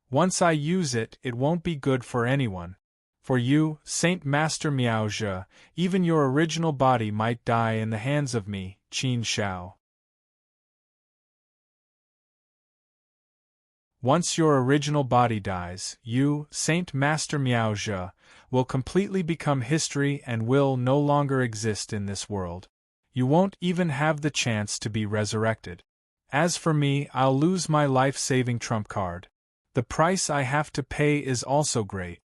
Once I use it, it won't be good for anyone. For you, Saint Master Miaozhi, even your original body might die in the hands of me, Qin Shao. Once your original body dies, you, Saint Master Miaozhi, will completely become history and will no longer exist in this world. You won't even have the chance to be resurrected. As for me, I'll lose my life-saving trump card. The price I have to pay is also great.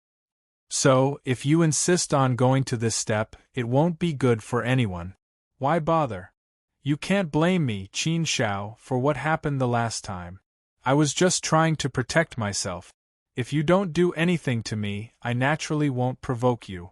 So, if you insist on going to this step, it won't be good for anyone. Why bother? You can't blame me, Qin Shao, for what happened the last time. I was just trying to protect myself. If you don't do anything to me, I naturally won't provoke you.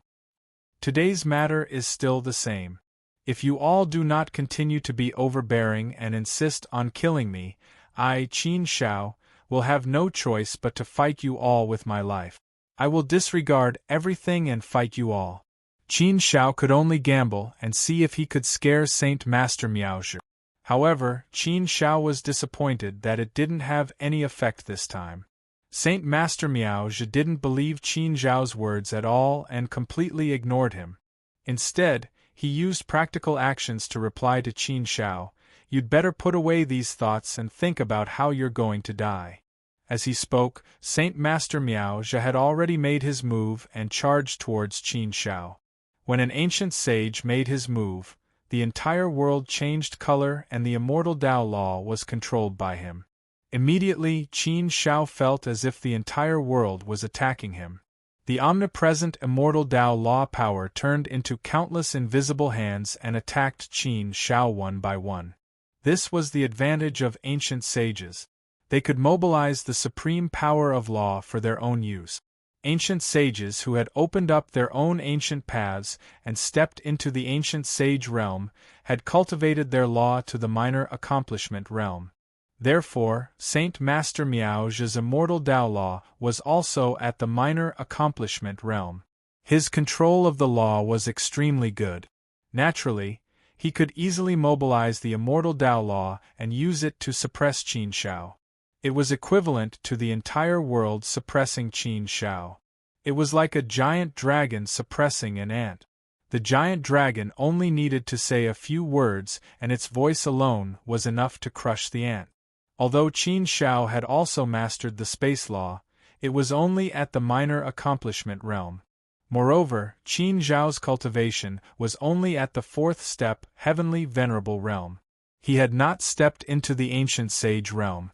Today's matter is still the same. If you all do not continue to be overbearing and insist on killing me, I, Qin Shao, will have no choice but to fight you all with my life. I will disregard everything and fight you all. Qin Shao could only gamble and see if he could scare Saint Master Miaozhi. However, Qin Shao was disappointed that it didn't have any effect this time. Saint Master Miaozhi didn't believe Qin Shao's words at all and completely ignored him. Instead, he used practical actions to reply to Qin Shao, You'd better put away these thoughts and think about how you're going to die. As he spoke, Saint Master Miaozhi had already made his move and charged towards Qin Shao. When an ancient sage made his move, the entire world changed color and the immortal Tao law was controlled by him. Immediately, Qin Shao felt as if the entire world was attacking him. The omnipresent immortal Tao law power turned into countless invisible hands and attacked Qin Shao one by one. This was the advantage of ancient sages. They could mobilize the supreme power of law for their own use. Ancient sages who had opened up their own ancient paths and stepped into the ancient sage realm had cultivated their law to the minor accomplishment realm. Therefore, Saint Master Miaozhi's immortal Tao law was also at the minor accomplishment realm. His control of the law was extremely good. Naturally, he could easily mobilize the immortal Tao law and use it to suppress Qin Shao. It was equivalent to the entire world suppressing Qin Shao. It was like a giant dragon suppressing an ant. The giant dragon only needed to say a few words and its voice alone was enough to crush the ant. Although Qin Shao had also mastered the space law, it was only at the minor accomplishment realm. Moreover, Qin Shao's cultivation was only at the fourth step, heavenly venerable realm. He had not stepped into the ancient sage realm.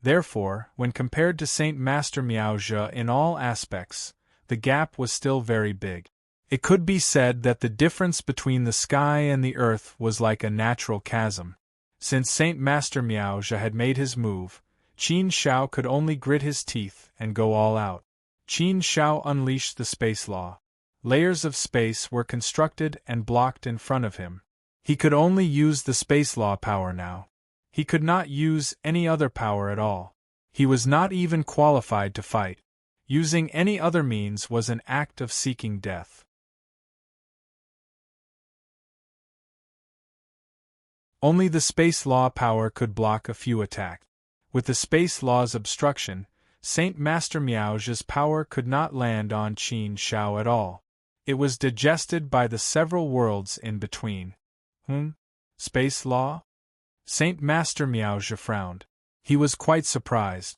Therefore, when compared to Saint Master Miaozhe in all aspects, the gap was still very big. It could be said that the difference between the sky and the earth was like a natural chasm. Since Saint Master Miaozhe had made his move, Qin Shao could only grit his teeth and go all out. Qin Shao unleashed the space law. Layers of space were constructed and blocked in front of him. He could only use the space law power now. He could not use any other power at all. He was not even qualified to fight. Using any other means was an act of seeking death. Only the space law power could block a few attacks. With the space law's obstruction, Saint Master Miaozhe's power could not land on Qin Shao at all. It was digested by the several worlds in between. Space law? Saint Master Miaozhe frowned. He was quite surprised.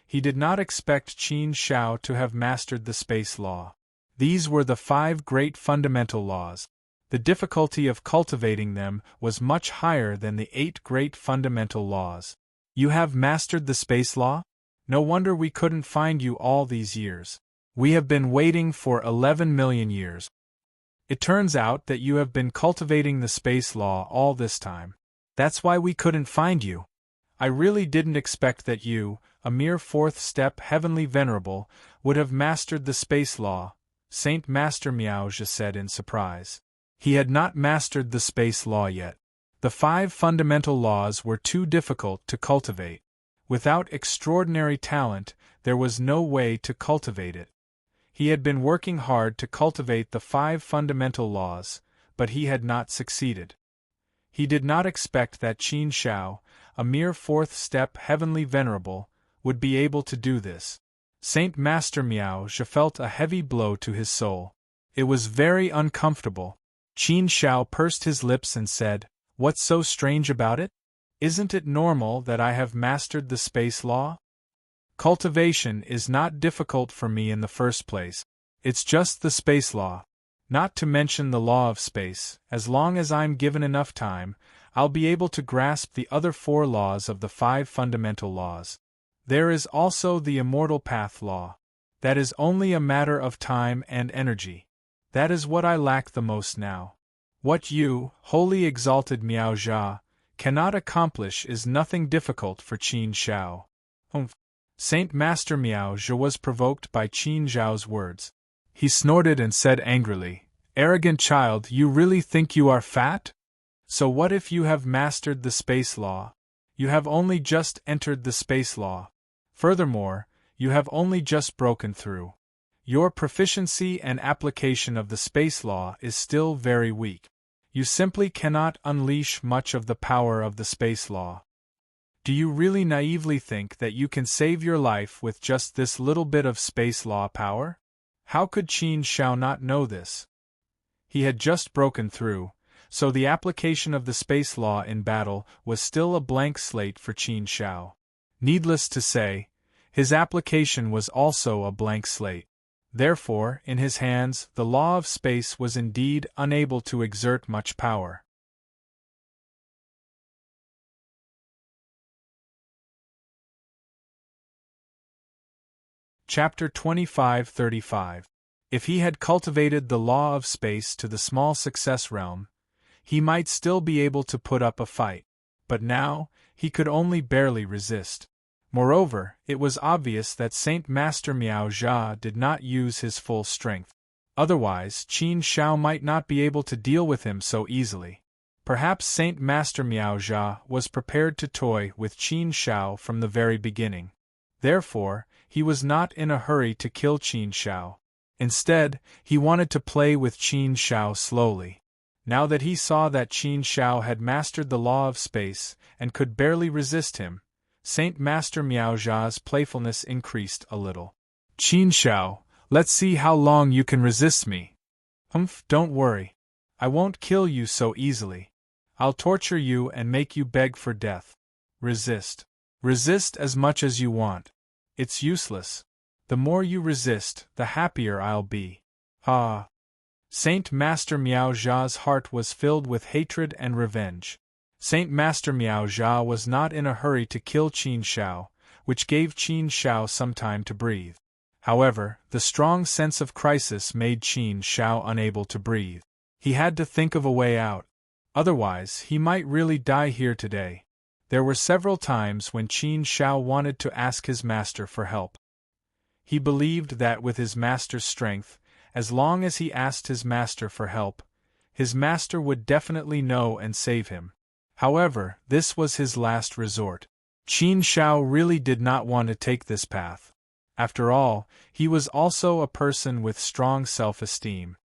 He did not expect Qin Shao to have mastered the space law. These were the 5 great fundamental laws. The difficulty of cultivating them was much higher than the 8 great fundamental laws. You have mastered the space law? No wonder we couldn't find you all these years. We have been waiting for 11 million years. It turns out that you have been cultivating the space law all this time. That's why we couldn't find you. I really didn't expect that you, a mere 4th step heavenly venerable, would have mastered the space law, Saint Master Miaozhe said in surprise. He had not mastered the space law yet. The 5 fundamental laws were too difficult to cultivate. Without extraordinary talent, there was no way to cultivate it. He had been working hard to cultivate the 5 fundamental laws, but he had not succeeded. He did not expect that Qin Shao, a mere 4th step heavenly venerable, would be able to do this. Saint Master Miaozhe felt a heavy blow to his soul. It was very uncomfortable. Qin Shao pursed his lips and said, "What's so strange about it? Isn't it normal that I have mastered the space law? Cultivation is not difficult for me in the first place. It's just the space law. Not to mention the law of space. As long as I'm given enough time, I'll be able to grasp the other 4 laws of the 5 fundamental laws. There is also the immortal path law. That is only a matter of time and energy. That is what I lack the most now. What you, holy exalted Miaozhe, cannot accomplish is nothing difficult for Qin Shao." Saint Master Miaozhe was provoked by Qin Shao's words. He snorted and said angrily, "Arrogant child, you really think you are fat? So what if you have mastered the space law? You have only just entered the space law. Furthermore, you have only just broken through. Your proficiency and application of the space law is still very weak. You simply cannot unleash much of the power of the space law. Do you really naively think that you can save your life with just this little bit of space law power? How could Qin Shao not know this? He had just broken through, so the application of the space law in battle was still a blank slate for Qin Shao. Needless to say, his application was also a blank slate. Therefore, in his hands, the law of space was indeed unable to exert much power. Chapter 25-35. If he had cultivated the law of space to the small success realm, he might still be able to put up a fight. But now, he could only barely resist. Moreover, it was obvious that Saint Master Miaozhe did not use his full strength. Otherwise, Qin Shao might not be able to deal with him so easily. Perhaps Saint Master Miaozhe was prepared to toy with Qin Shao from the very beginning. Therefore, he was not in a hurry to kill Qin Shao. Instead, he wanted to play with Qin Shao slowly. Now that he saw that Qin Shao had mastered the law of space and could barely resist him, Saint Master Miaozhe's playfulness increased a little. "Qin Shao, let's see how long you can resist me." Don't worry. I won't kill you so easily. I'll torture you and make you beg for death. Resist. Resist as much as you want. It's useless. The more you resist, the happier I'll be. Ah! Saint Master Miaozhe's heart was filled with hatred and revenge. Saint Master Miaozhe was not in a hurry to kill Qin Shao, which gave Qin Shao some time to breathe. However, the strong sense of crisis made Qin Shao unable to breathe. He had to think of a way out. Otherwise, he might really die here today. There were several times when Qin Shao wanted to ask his master for help. He believed that with his master's strength, as long as he asked his master for help, his master would definitely know and save him. However, this was his last resort. Qin Shao really did not want to take this path. After all, he was also a person with strong self-esteem.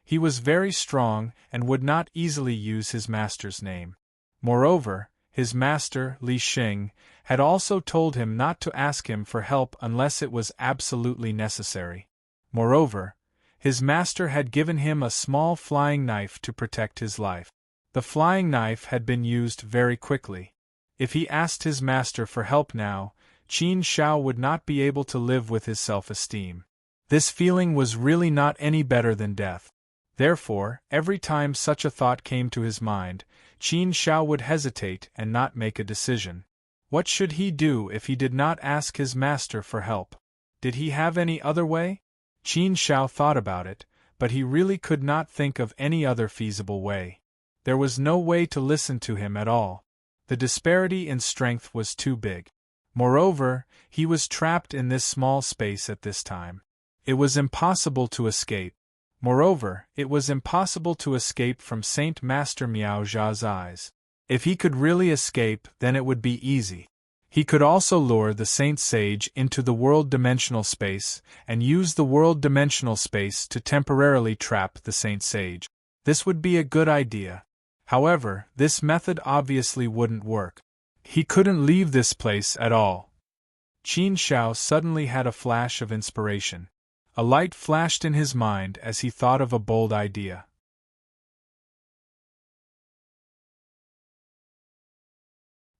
He was very strong and would not easily use his master's name. Moreover, his master, Li Xing, had also told him not to ask him for help unless it was absolutely necessary. Moreover, his master had given him a small flying knife to protect his life. The flying knife had been used very quickly. If he asked his master for help now, Qin Shao would not be able to live with his self-esteem. This feeling was really not any better than death. Therefore, every time such a thought came to his mind, Qin Shao would hesitate and not make a decision. What should he do if he did not ask his master for help? Did he have any other way? Qin Shao thought about it, but he really could not think of any other feasible way. There was no way to listen to him at all. The disparity in strength was too big. Moreover, he was trapped in this small space at this time. It was impossible to escape. Moreover, it was impossible to escape from Saint Master Miao Zha's eyes. If he could really escape, then it would be easy. He could also lure the Saint Sage into the world-dimensional space, and use the world-dimensional space to temporarily trap the Saint Sage. This would be a good idea. However, this method obviously wouldn't work. He couldn't leave this place at all. Qin Shao suddenly had a flash of inspiration. A light flashed in his mind as he thought of a bold idea.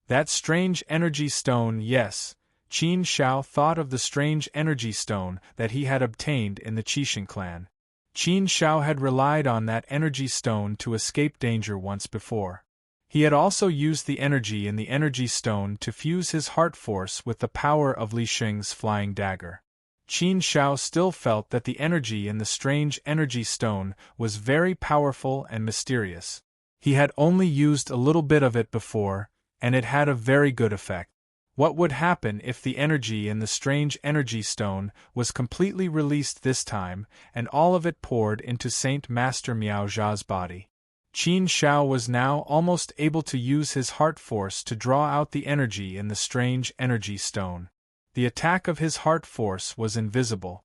That strange energy stone, yes, Qin Shao thought of the strange energy stone that he had obtained in the Qixing clan. Qin Shao had relied on that energy stone to escape danger once before. He had also used the energy in the energy stone to fuse his heart force with the power of Li Xing's flying dagger. Qin Shao still felt that the energy in the strange energy stone was very powerful and mysterious. He had only used a little bit of it before, and it had a very good effect. What would happen if the energy in the strange energy stone was completely released this time, and all of it poured into Saint Master Miao Zha's body? Qin Shao was now almost able to use his heart force to draw out the energy in the strange energy stone. The attack of his heart force was invisible.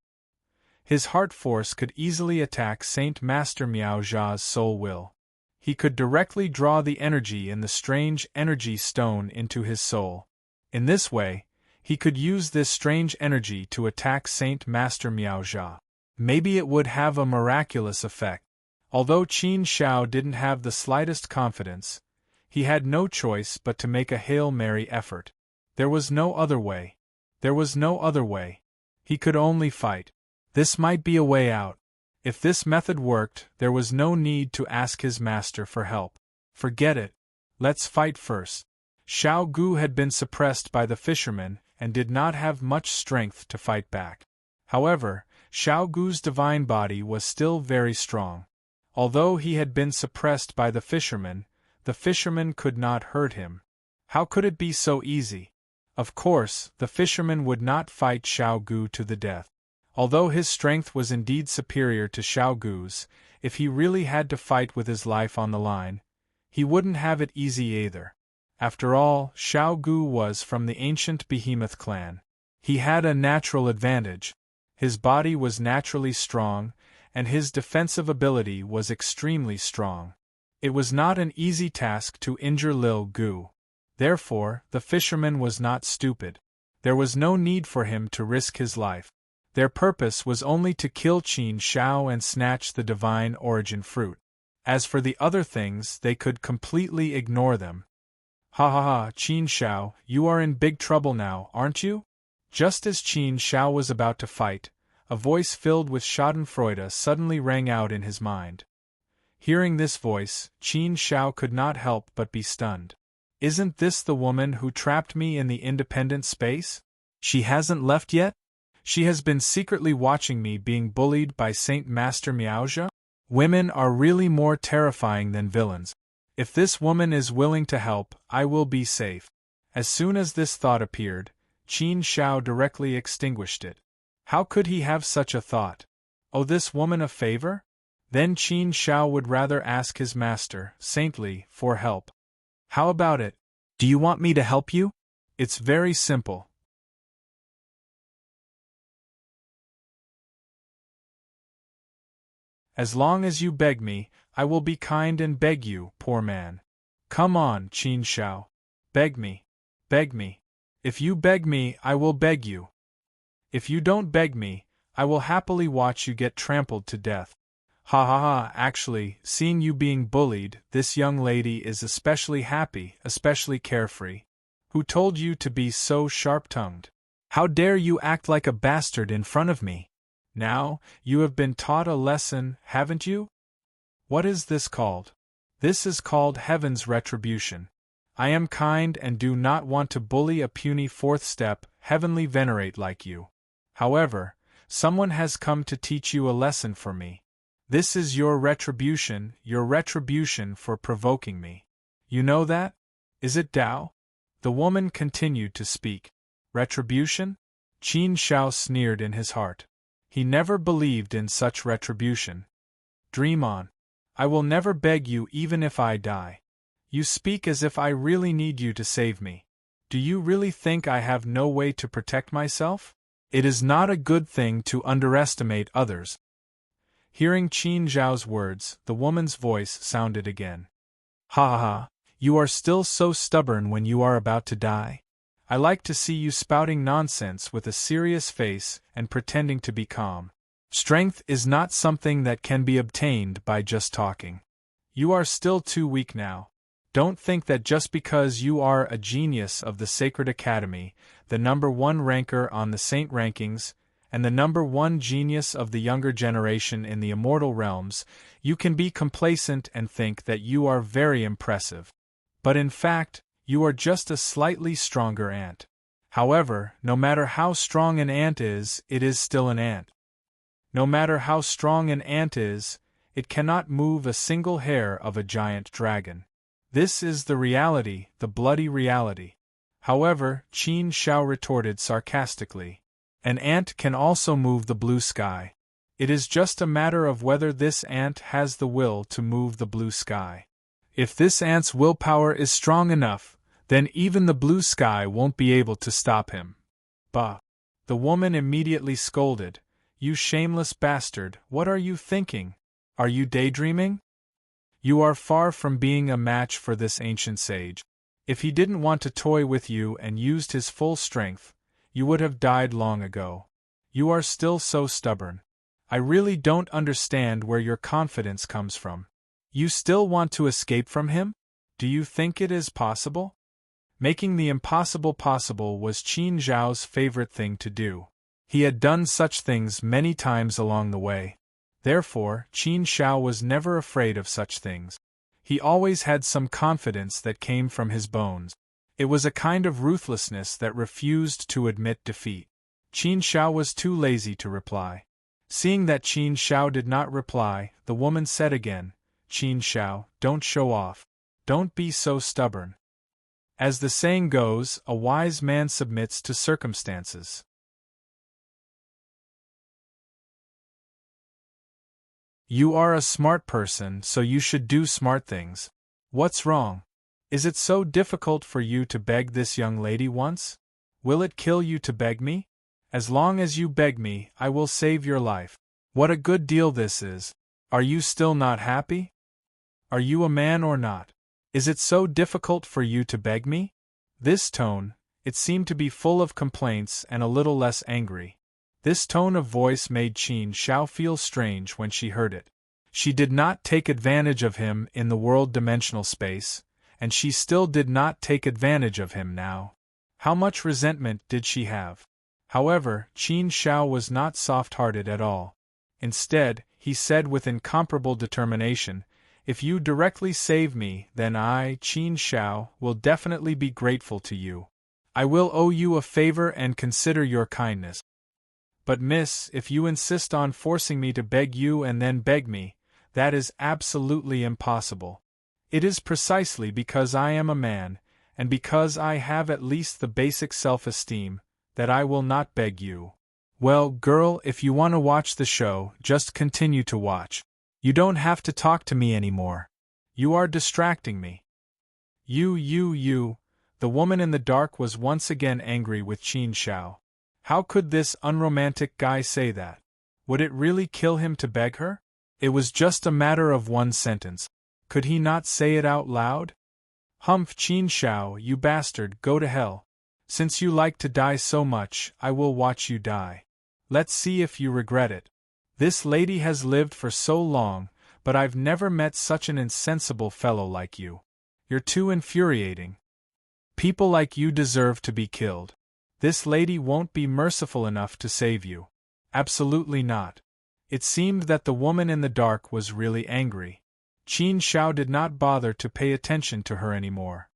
His heart force could easily attack Saint Master Miao Zha's soul will. He could directly draw the energy in the strange energy stone into his soul. In this way, he could use this strange energy to attack Saint Master Miao Zha. Maybe it would have a miraculous effect. Although Qin Shao didn't have the slightest confidence, he had no choice but to make a Hail Mary effort. There was no other way. There was no other way. He could only fight. This might be a way out. If this method worked, there was no need to ask his master for help. Forget it. Let's fight first. Xiao Gu had been suppressed by the fisherman and did not have much strength to fight back. However, Xiao Gu's divine body was still very strong. Although he had been suppressed by the fisherman could not hurt him. How could it be so easy? Of course, the fisherman would not fight Xiao Gu to the death. Although his strength was indeed superior to Xiao Gu's, if he really had to fight with his life on the line, he wouldn't have it easy either. After all, Xiao Gu was from the ancient Behemoth clan. He had a natural advantage. His body was naturally strong, and his defensive ability was extremely strong. It was not an easy task to injure Lil Gu. Therefore, the fisherman was not stupid. There was no need for him to risk his life. Their purpose was only to kill Qin Shao and snatch the divine origin fruit. As for the other things, they could completely ignore them. Ha ha ha, Qin Shao, you are in big trouble now, aren't you? Just as Qin Shao was about to fight, a voice filled with schadenfreude suddenly rang out in his mind. Hearing this voice, Qin Shao could not help but be stunned. Isn't this the woman who trapped me in the independent space? She hasn't left yet? She has been secretly watching me being bullied by Saint Master Miaoja? Women are really more terrifying than villains. If this woman is willing to help, I will be safe. As soon as this thought appeared, Qin Shao directly extinguished it. How could he have such a thought? Owe this woman a favor? Then Qin Shao would rather ask his master, saintly, for help. How about it? Do you want me to help you? It's very simple. As long as you beg me, I will be kind and beg you, poor man. Come on, Qin Shao. Beg me. Beg me. If you beg me, I will beg you. If you don't beg me, I will happily watch you get trampled to death. Ha ha ha, actually, seeing you being bullied, this young lady is especially happy, especially carefree. Who told you to be so sharp-tongued? How dare you act like a bastard in front of me? Now, you have been taught a lesson, haven't you? What is this called? This is called heaven's retribution. I am kind and do not want to bully a puny fourth step, heavenly venerate like you. However, someone has come to teach you a lesson for me. This is your retribution for provoking me. You know that? Is it Tao? The woman continued to speak. Retribution? Qin Shao sneered in his heart. He never believed in such retribution. Dream on. I will never beg you even if I die. You speak as if I really need you to save me. Do you really think I have no way to protect myself? It is not a good thing to underestimate others. Hearing Qin Zhao's words, the woman's voice sounded again. Ha ha ha, you are still so stubborn when you are about to die. I like to see you spouting nonsense with a serious face and pretending to be calm. Strength is not something that can be obtained by just talking. You are still too weak now. Don't think that just because you are a genius of the Sacred Academy, the #1 ranker on the Saint rankings, and the #1 genius of the younger generation in the immortal realms, you can be complacent and think that you are very impressive. But in fact, you are just a slightly stronger ant. However, no matter how strong an ant is, it is still an ant. No matter how strong an ant is, it cannot move a single hair of a giant dragon. This is the reality, the bloody reality. However, Qin Shao retorted sarcastically, an ant can also move the blue sky. It is just a matter of whether this ant has the will to move the blue sky. If this ant's willpower is strong enough, then even the blue sky won't be able to stop him. Bah! The woman immediately scolded. You shameless bastard, what are you thinking? Are you daydreaming? You are far from being a match for this ancient sage. If he didn't want to toy with you and used his full strength, you would have died long ago. You are still so stubborn. I really don't understand where your confidence comes from. You still want to escape from him? Do you think it is possible? Making the impossible possible was Qin Zhao's favorite thing to do. He had done such things many times along the way. Therefore, Qin Shao was never afraid of such things. He always had some confidence that came from his bones. It was a kind of ruthlessness that refused to admit defeat. Qin Shao was too lazy to reply. Seeing that Qin Shao did not reply, the woman said again, Qin Shao, don't show off. Don't be so stubborn. As the saying goes, a wise man submits to circumstances. You are a smart person, so you should do smart things. What's wrong? Is it so difficult for you to beg this young lady once? Will it kill you to beg me? As long as you beg me, I will save your life. What a good deal this is. Are you still not happy? Are you a man or not? Is it so difficult for you to beg me? This tone, it seemed to be full of complaints and a little less angry. This tone of voice made Qin Shao feel strange when she heard it. She did not take advantage of him in the world-dimensional space, and she still did not take advantage of him now. How much resentment did she have? However, Qin Shao was not soft-hearted at all. Instead, he said with incomparable determination, If you directly save me, then I, Qin Shao, will definitely be grateful to you. I will owe you a favor and consider your kindness. But miss, if you insist on forcing me to beg you and then beg me, that is absolutely impossible. It is precisely because I am a man, and because I have at least the basic self-esteem, that I will not beg you. Well, girl, if you want to watch the show, just continue to watch. You don't have to talk to me anymore. You are distracting me. You. The woman in the dark was once again angry with Qin Shao. How could this unromantic guy say that? Would it really kill him to beg her? It was just a matter of one sentence. Could he not say it out loud? Humph, Qin Shao, you bastard, go to hell. Since you like to die so much, I will watch you die. Let's see if you regret it. This lady has lived for so long, but I've never met such an insensible fellow like you. You're too infuriating. People like you deserve to be killed. This lady won't be merciful enough to save you. Absolutely not. It seemed that the woman in the dark was really angry. Qin Shao did not bother to pay attention to her anymore.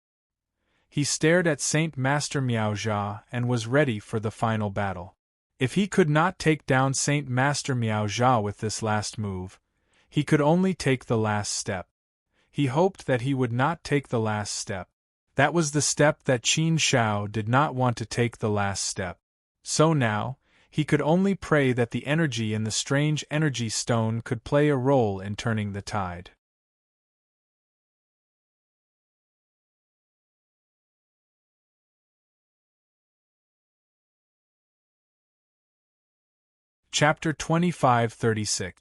He stared at Saint Master Miaojia and was ready for the final battle. If he could not take down Saint Master Miaojia with this last move, he could only take the last step. He hoped that he would not take the last step. That was the step that Qin Shao did not want to take, the last step. So now, he could only pray that the energy in the strange energy stone could play a role in turning the tide. Chapter 25:36.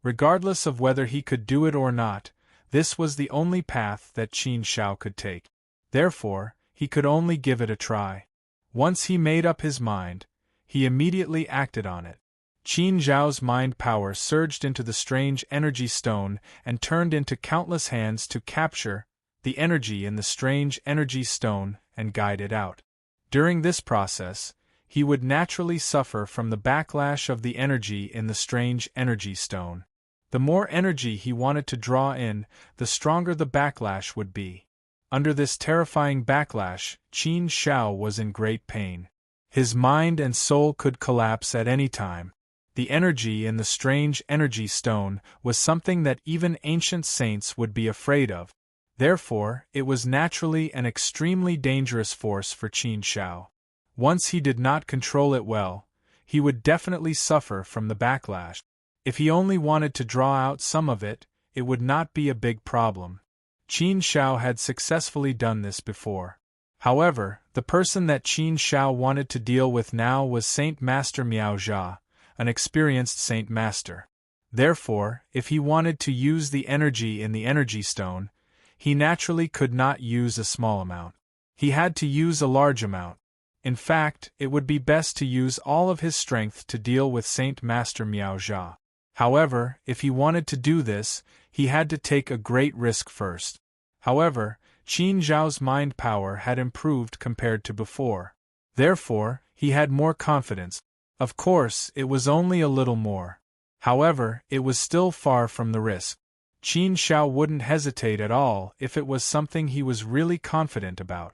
Regardless of whether he could do it or not, this was the only path that Qin Shao could take. Therefore, he could only give it a try. Once he made up his mind, he immediately acted on it. Qin Zhao's mind power surged into the strange energy stone and turned into countless hands to capture the energy in the strange energy stone and guide it out. During this process, he would naturally suffer from the backlash of the energy in the strange energy stone. The more energy he wanted to draw in, the stronger the backlash would be. Under this terrifying backlash, Qin Shao was in great pain. His mind and soul could collapse at any time. The energy in the strange energy stone was something that even ancient saints would be afraid of. Therefore, it was naturally an extremely dangerous force for Qin Shao. Once he did not control it well, he would definitely suffer from the backlash. If he only wanted to draw out some of it, it would not be a big problem. Qin Shao had successfully done this before. However, the person that Qin Shao wanted to deal with now was Saint Master Miaojia, an experienced Saint Master. Therefore, if he wanted to use the energy in the energy stone, he naturally could not use a small amount. He had to use a large amount. In fact, it would be best to use all of his strength to deal with Saint Master Miaojia. However, if he wanted to do this, he had to take a great risk first. However, Qin Zhao's mind power had improved compared to before. Therefore, he had more confidence. Of course, it was only a little more. However, it was still far from the risk. Qin Shao wouldn't hesitate at all if it was something he was really confident about.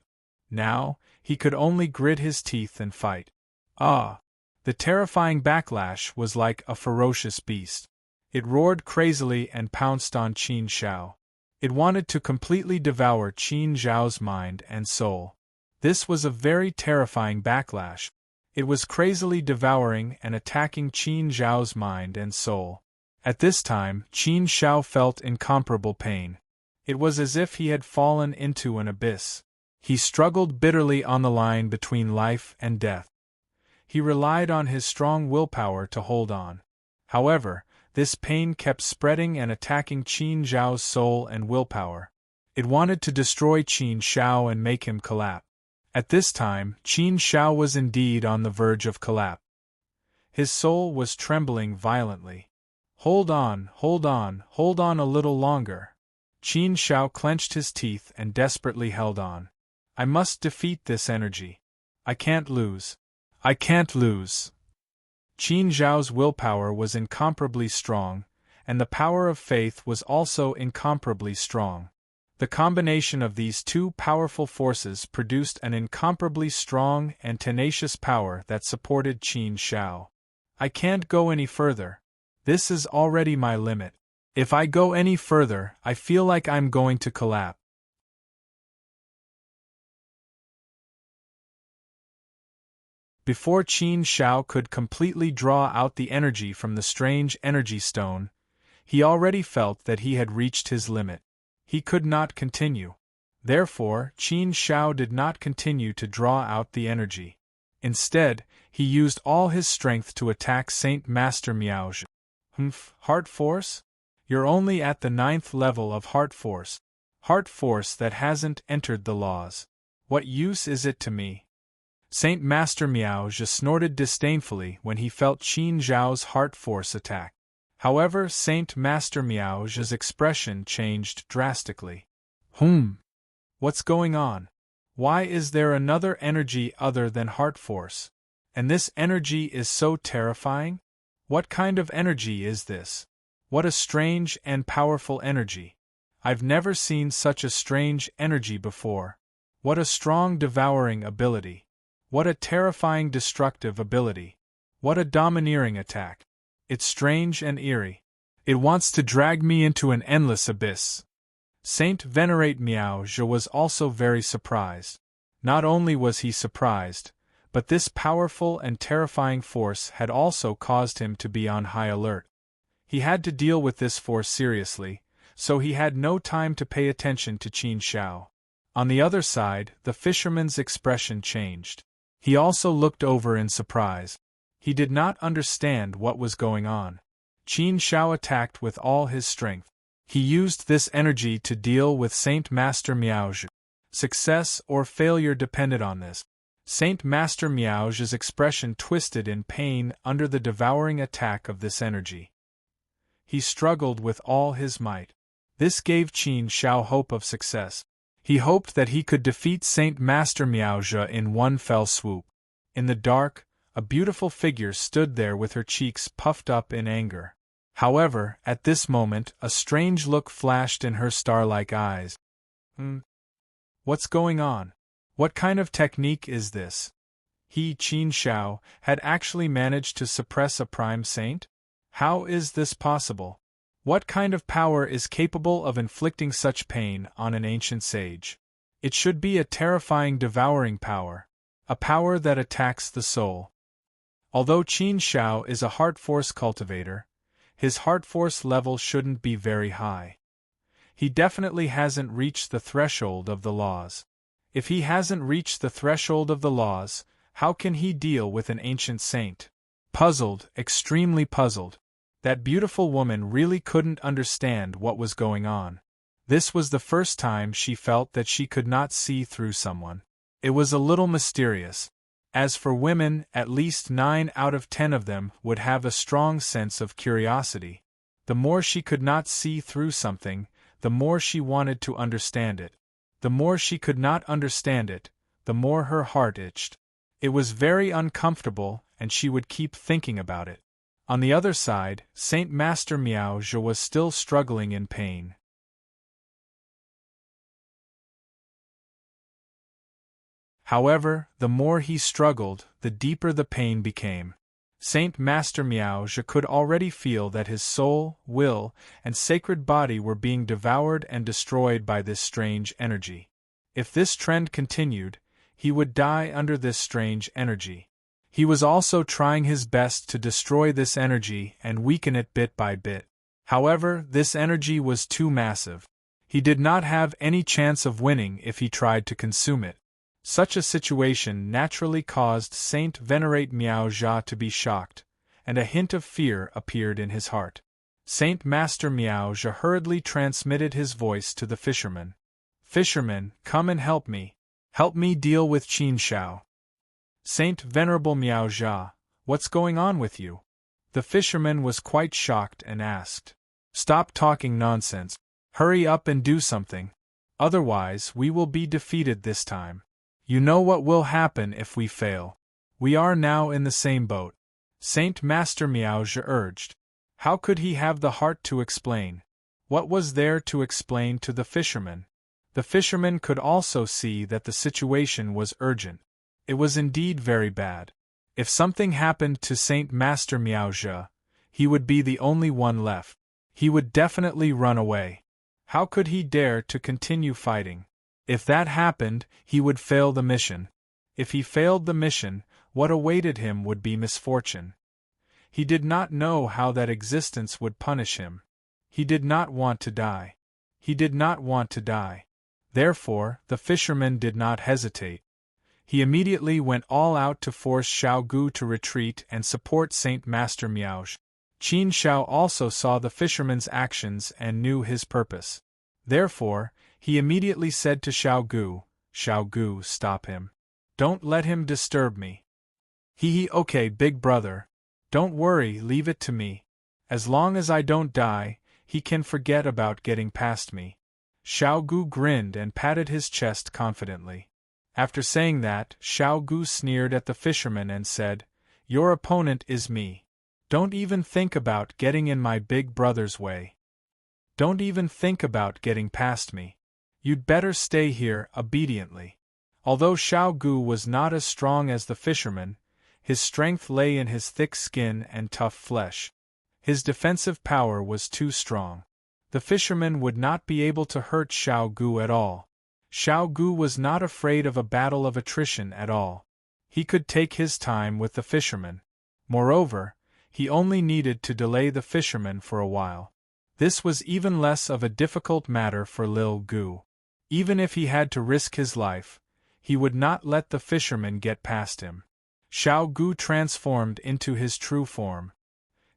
Now, he could only grit his teeth and fight. The terrifying backlash was like a ferocious beast. It roared crazily and pounced on Qin Shao. It wanted to completely devour Qin Zhao's mind and soul. This was a very terrifying backlash. It was crazily devouring and attacking Qin Zhao's mind and soul. At this time, Qin Shao felt incomparable pain. It was as if he had fallen into an abyss. He struggled bitterly on the line between life and death. He relied on his strong willpower to hold on. However, this pain kept spreading and attacking Qin Zhao's soul and willpower. It wanted to destroy Qin Shao and make him collapse. At this time, Qin Shao was indeed on the verge of collapse. His soul was trembling violently. Hold on a little longer. Qin Shao clenched his teeth and desperately held on. I must defeat this energy. I can't lose. I can't lose. Qin Zhao's willpower was incomparably strong, and the power of faith was also incomparably strong. The combination of these two powerful forces produced an incomparably strong and tenacious power that supported Qin Shao. I can't go any further. This is already my limit. If I go any further, I feel like I'm going to collapse. Before Qin Shao could completely draw out the energy from the strange energy stone, he already felt that he had reached his limit. He could not continue. Therefore, Qin Shao did not continue to draw out the energy. Instead, he used all his strength to attack Saint Master Miaozhi. Heart force? You're only at the 9th level of heart force. Heart force that hasn't entered the laws. What use is it to me? Saint Master Miaozhi snorted disdainfully when he felt Qin Zhao's heart force attack. However, Saint Master Miaozhi's expression changed drastically. What's going on? Why is there another energy other than heart force? And this energy is so terrifying? What kind of energy is this? What a strange and powerful energy. I've never seen such a strange energy before. What a strong devouring ability. What a terrifying destructive ability. What a domineering attack. It's strange and eerie. It wants to drag me into an endless abyss. Saint Venerate Miaozhi was also very surprised. Not only was he surprised, but this powerful and terrifying force had also caused him to be on high alert. He had to deal with this force seriously, so he had no time to pay attention to Qin Shao. On the other side, the fisherman's expression changed. He also looked over in surprise. He did not understand what was going on. Qin Shao attacked with all his strength. He used this energy to deal with Saint Master Miaozhi. Success or failure depended on this. Saint Master Miaozhi's expression twisted in pain under the devouring attack of this energy. He struggled with all his might. This gave Qin Shao hope of success. He hoped that he could defeat Saint Master Miaozhi in one fell swoop. In the dark, a beautiful figure stood there with her cheeks puffed up in anger. However, at this moment, a strange look flashed in her star-like eyes. What's going on? What kind of technique is this? He, Qin Shao, had actually managed to suppress a prime saint? How is this possible? What kind of power is capable of inflicting such pain on an ancient sage? It should be a terrifying devouring power, a power that attacks the soul. Although Qin Shao is a heart force cultivator, his heart force level shouldn't be very high. He definitely hasn't reached the threshold of the laws. If he hasn't reached the threshold of the laws, how can he deal with an ancient saint? Puzzled, extremely puzzled. That beautiful woman really couldn't understand what was going on. This was the first time she felt that she could not see through someone. It was a little mysterious. As for women, at least 9 out of 10 of them would have a strong sense of curiosity. The more she could not see through something, the more she wanted to understand it. The more she could not understand it, the more her heart itched. It was very uncomfortable, and she would keep thinking about it. On the other side, Saint Master Miaozhi was still struggling in pain. However, the more he struggled, the deeper the pain became. Saint Master Miaozhi could already feel that his soul, will, and sacred body were being devoured and destroyed by this strange energy. If this trend continued, he would die under this strange energy. He was also trying his best to destroy this energy and weaken it bit by bit. However, this energy was too massive. He did not have any chance of winning if he tried to consume it. Such a situation naturally caused Saint Venerate Miaozhi to be shocked, and a hint of fear appeared in his heart. Saint Master Miaozhi hurriedly transmitted his voice to the fisherman. "Fisherman, come and help me. Help me deal with Qin Shao." "Saint Venerable Miaozhi, what's going on with you?" The fisherman was quite shocked and asked. "Stop talking nonsense. Hurry up and do something. Otherwise, we will be defeated this time. You know what will happen if we fail. We are now in the same boat," Saint Master Miaozhi urged. How could he have the heart to explain? What was there to explain to the fisherman? The fisherman could also see that the situation was urgent. It was indeed very bad. If something happened to Saint Master Miaoja, he would be the only one left. He would definitely run away. How could he dare to continue fighting? If that happened, he would fail the mission. If he failed the mission, what awaited him would be misfortune. He did not know how that existence would punish him. He did not want to die. He did not want to die. Therefore, the fisherman did not hesitate. He immediately went all out to force Xiao Gu to retreat and support Saint Master Miaoj. Qin Shao also saw the fisherman's actions and knew his purpose. Therefore, he immediately said to Xiao Gu, stop him. Don't let him disturb me. Okay, big brother. Don't worry, leave it to me. As long as I don't die, he can forget about getting past me. Xiao Gu grinned and patted his chest confidently. After saying that, Xiao Gu sneered at the fisherman and said, "Your opponent is me. Don't even think about getting in my big brother's way. Don't even think about getting past me. You'd better stay here obediently." Although Xiao Gu was not as strong as the fisherman, his strength lay in his thick skin and tough flesh. His defensive power was too strong. The fisherman would not be able to hurt Xiao Gu at all. Xiao Gu was not afraid of a battle of attrition at all. He could take his time with the fisherman. Moreover, he only needed to delay the fisherman for a while. This was even less of a difficult matter for Lil Gu. Even if he had to risk his life, he would not let the fisherman get past him. Xiao Gu transformed into his true form.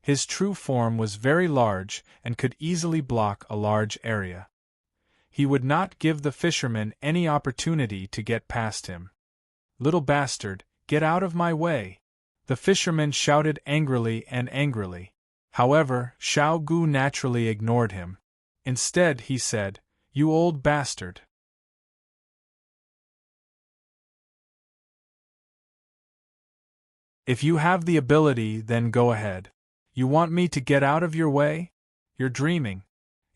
His true form was very large and could easily block a large area. He would not give the fisherman any opportunity to get past him. "Little bastard, get out of my way!" The fisherman shouted angrily. However, Xiao Gu naturally ignored him. Instead, he said, "You old bastard. If you have the ability, then go ahead. You want me to get out of your way? You're dreaming.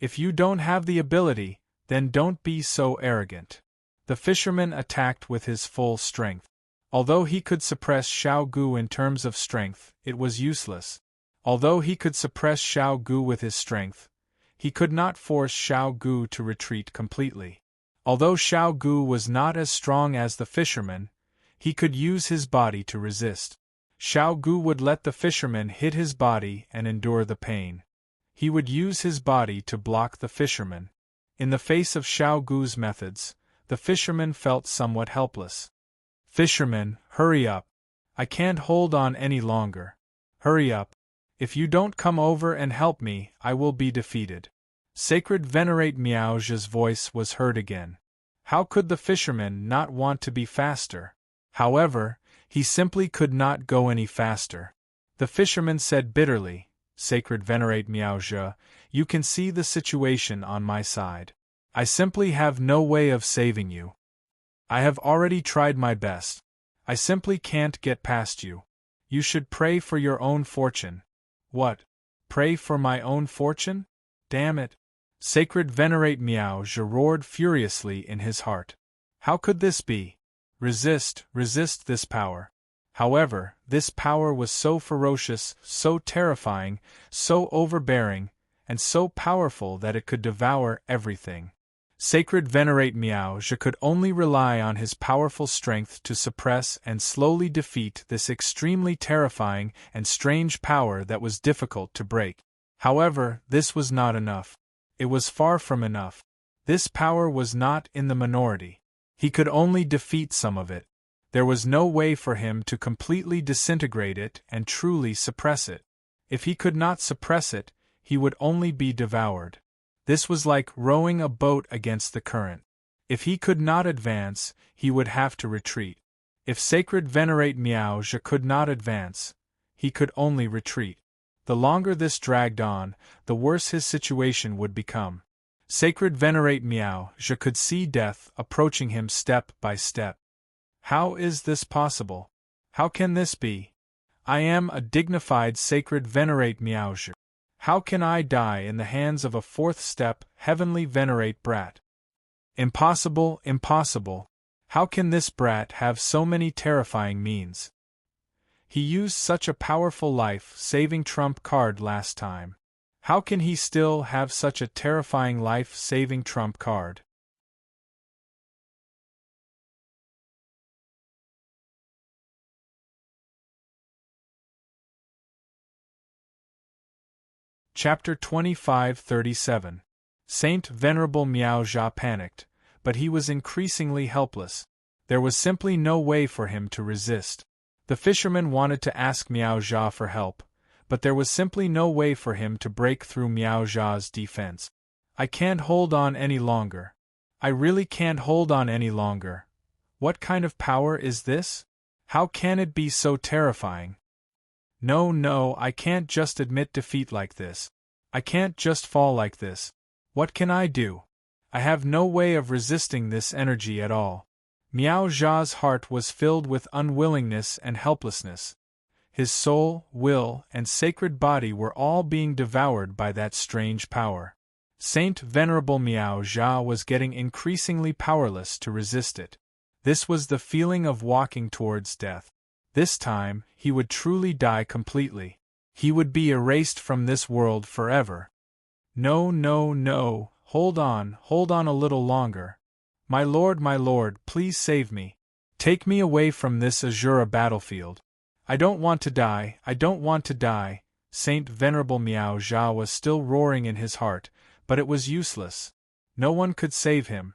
If you don't have the ability, then don't be so arrogant." The fisherman attacked with his full strength. Although he could suppress Xiao Gu in terms of strength, it was useless. Although he could suppress Xiao Gu with his strength, he could not force Xiao Gu to retreat completely. Although Xiao Gu was not as strong as the fisherman, he could use his body to resist. Xiao Gu would let the fisherman hit his body and endure the pain. He would use his body to block the fisherman. In the face of Xiao Gu's methods, the fisherman felt somewhat helpless. "Fisherman, hurry up. I can't hold on any longer. Hurry up. If you don't come over and help me, I will be defeated." Sacred Venerate Miaoja's voice was heard again. How could the fisherman not want to be faster? However, he simply could not go any faster. The fisherman said bitterly, "Sacred Venerate Miaoja, you can see the situation on my side. I simply have no way of saving you. I have already tried my best. I simply can't get past you. You should pray for your own fortune." "What? Pray for my own fortune? Damn it!" Sacred Venerate Miaoja roared furiously in his heart. How could this be? Resist this power. However, this power was so ferocious, so terrifying, so overbearing, and so powerful that it could devour everything. Sacred Venerate Miaoja could only rely on his powerful strength to suppress and slowly defeat this extremely terrifying and strange power that was difficult to break. However, this was not enough. It was far from enough. This power was not in the minority. He could only defeat some of it. There was no way for him to completely disintegrate it and truly suppress it. If he could not suppress it, he would only be devoured. This was like rowing a boat against the current. If he could not advance, he would have to retreat. If Sacred Venerate Miaoja could not advance, he could only retreat. The longer this dragged on, the worse his situation would become. Sacred Venerate Miaoja could see death approaching him step by step. How is this possible? How can this be? I am a dignified Sacred Venerate Miaoja. How can I die in the hands of a fourth-step, heavenly venerate brat? Impossible, impossible. How can this brat have so many terrifying means? He used such a powerful life-saving trump card last time. How can he still have such a terrifying life-saving trump card? Chapter 25:37. Saint Venerable Miao Jia panicked, but he was increasingly helpless. There was simply no way for him to resist. The fisherman wanted to ask Miao Jia for help, but there was simply no way for him to break through Miao Jia's defense. I can't hold on any longer. I really can't hold on any longer. What kind of power is this? How can it be so terrifying? No, no, I can't just admit defeat like this. I can't just fall like this. What can I do? I have no way of resisting this energy at all. Miao Jia's heart was filled with unwillingness and helplessness. His soul, will, and sacred body were all being devoured by that strange power. Saint Venerable Miao Jia was getting increasingly powerless to resist it. This was the feeling of walking towards death. This time, he would truly die completely. He would be erased from this world forever. No, no, no, hold on a little longer. My lord, please save me. Take me away from this Azura battlefield. I don't want to die, I don't want to die. Saint Venerable Miao Jia was still roaring in his heart, but it was useless. No one could save him.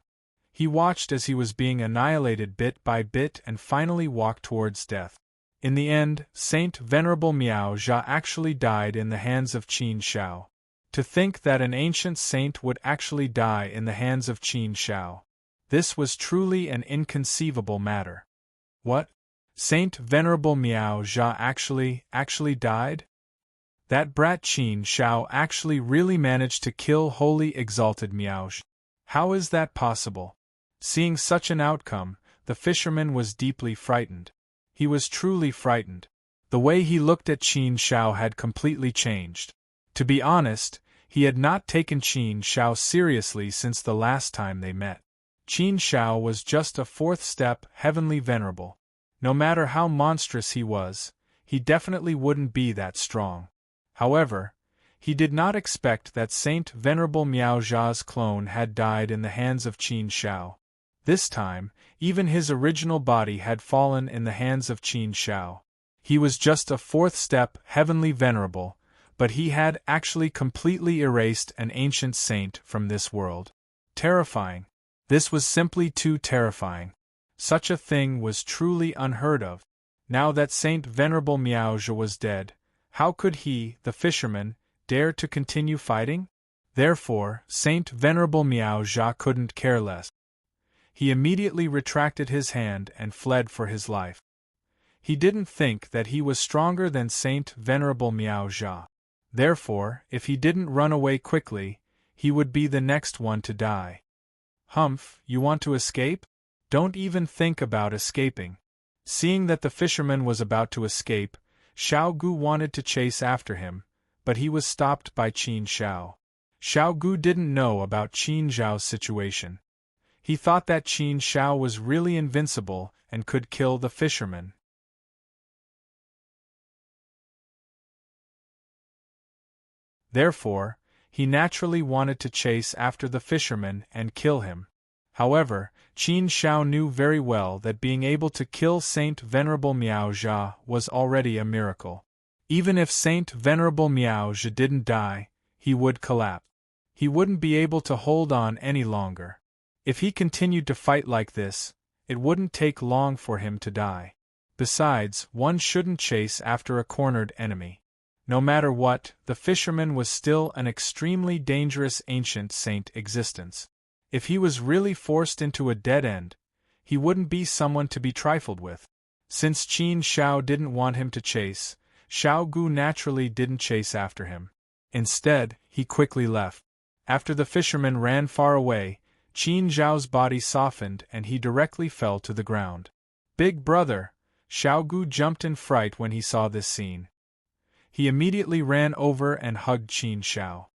He watched as he was being annihilated bit by bit and finally walked towards death. In the end, Saint Venerable Miao Jia actually died in the hands of Qin Shao. To think that an ancient saint would actually die in the hands of Qin Shao. This was truly an inconceivable matter. What? Saint Venerable Miao Jia actually died? That brat Qin Shao actually really managed to kill holy exalted Miao Jia. How is that possible? Seeing such an outcome, the fisherman was deeply frightened. He was truly frightened. The way he looked at Qin Shao had completely changed. To be honest, he had not taken Qin Shao seriously since the last time they met. Qin Shao was just a fourth-step, heavenly venerable. No matter how monstrous he was, he definitely wouldn't be that strong. However, he did not expect that Saint Venerable Miao Jia's clone had died in the hands of Qin Shao. This time, even his original body had fallen in the hands of Qin Shao. He was just a fourth-step, heavenly venerable, but he had actually completely erased an ancient saint from this world. Terrifying. This was simply too terrifying. Such a thing was truly unheard of. Now that Saint Venerable Miao Jia was dead, how could he, the fisherman, dare to continue fighting? Therefore, Saint Venerable Miao Jia couldn't care less. He immediately retracted his hand and fled for his life. He didn't think that he was stronger than Saint Venerable Miao Jia. Therefore, if he didn't run away quickly, he would be the next one to die. Humph, you want to escape? Don't even think about escaping. Seeing that the fisherman was about to escape, Xiao Gu wanted to chase after him, but he was stopped by Qin Shao. Xiao Gu didn't know about Qin Zhao's situation. He thought that Qin Shao was really invincible and could kill the fisherman. Therefore, he naturally wanted to chase after the fisherman and kill him. However, Qin Shao knew very well that being able to kill Saint Venerable Miao Jia was already a miracle. Even if Saint Venerable Miao Jia didn't die, he would collapse. He wouldn't be able to hold on any longer. If he continued to fight like this, it wouldn't take long for him to die. Besides, one shouldn't chase after a cornered enemy. No matter what, the fisherman was still an extremely dangerous ancient saint existence. If he was really forced into a dead end, he wouldn't be someone to be trifled with. Since Qin Shao didn't want him to chase, Xiao Gu naturally didn't chase after him. Instead, he quickly left. After the fisherman ran far away, Qin Zhao's body softened and he directly fell to the ground. Big brother! Xiao Gu jumped in fright when he saw this scene. He immediately ran over and hugged Qin Shao.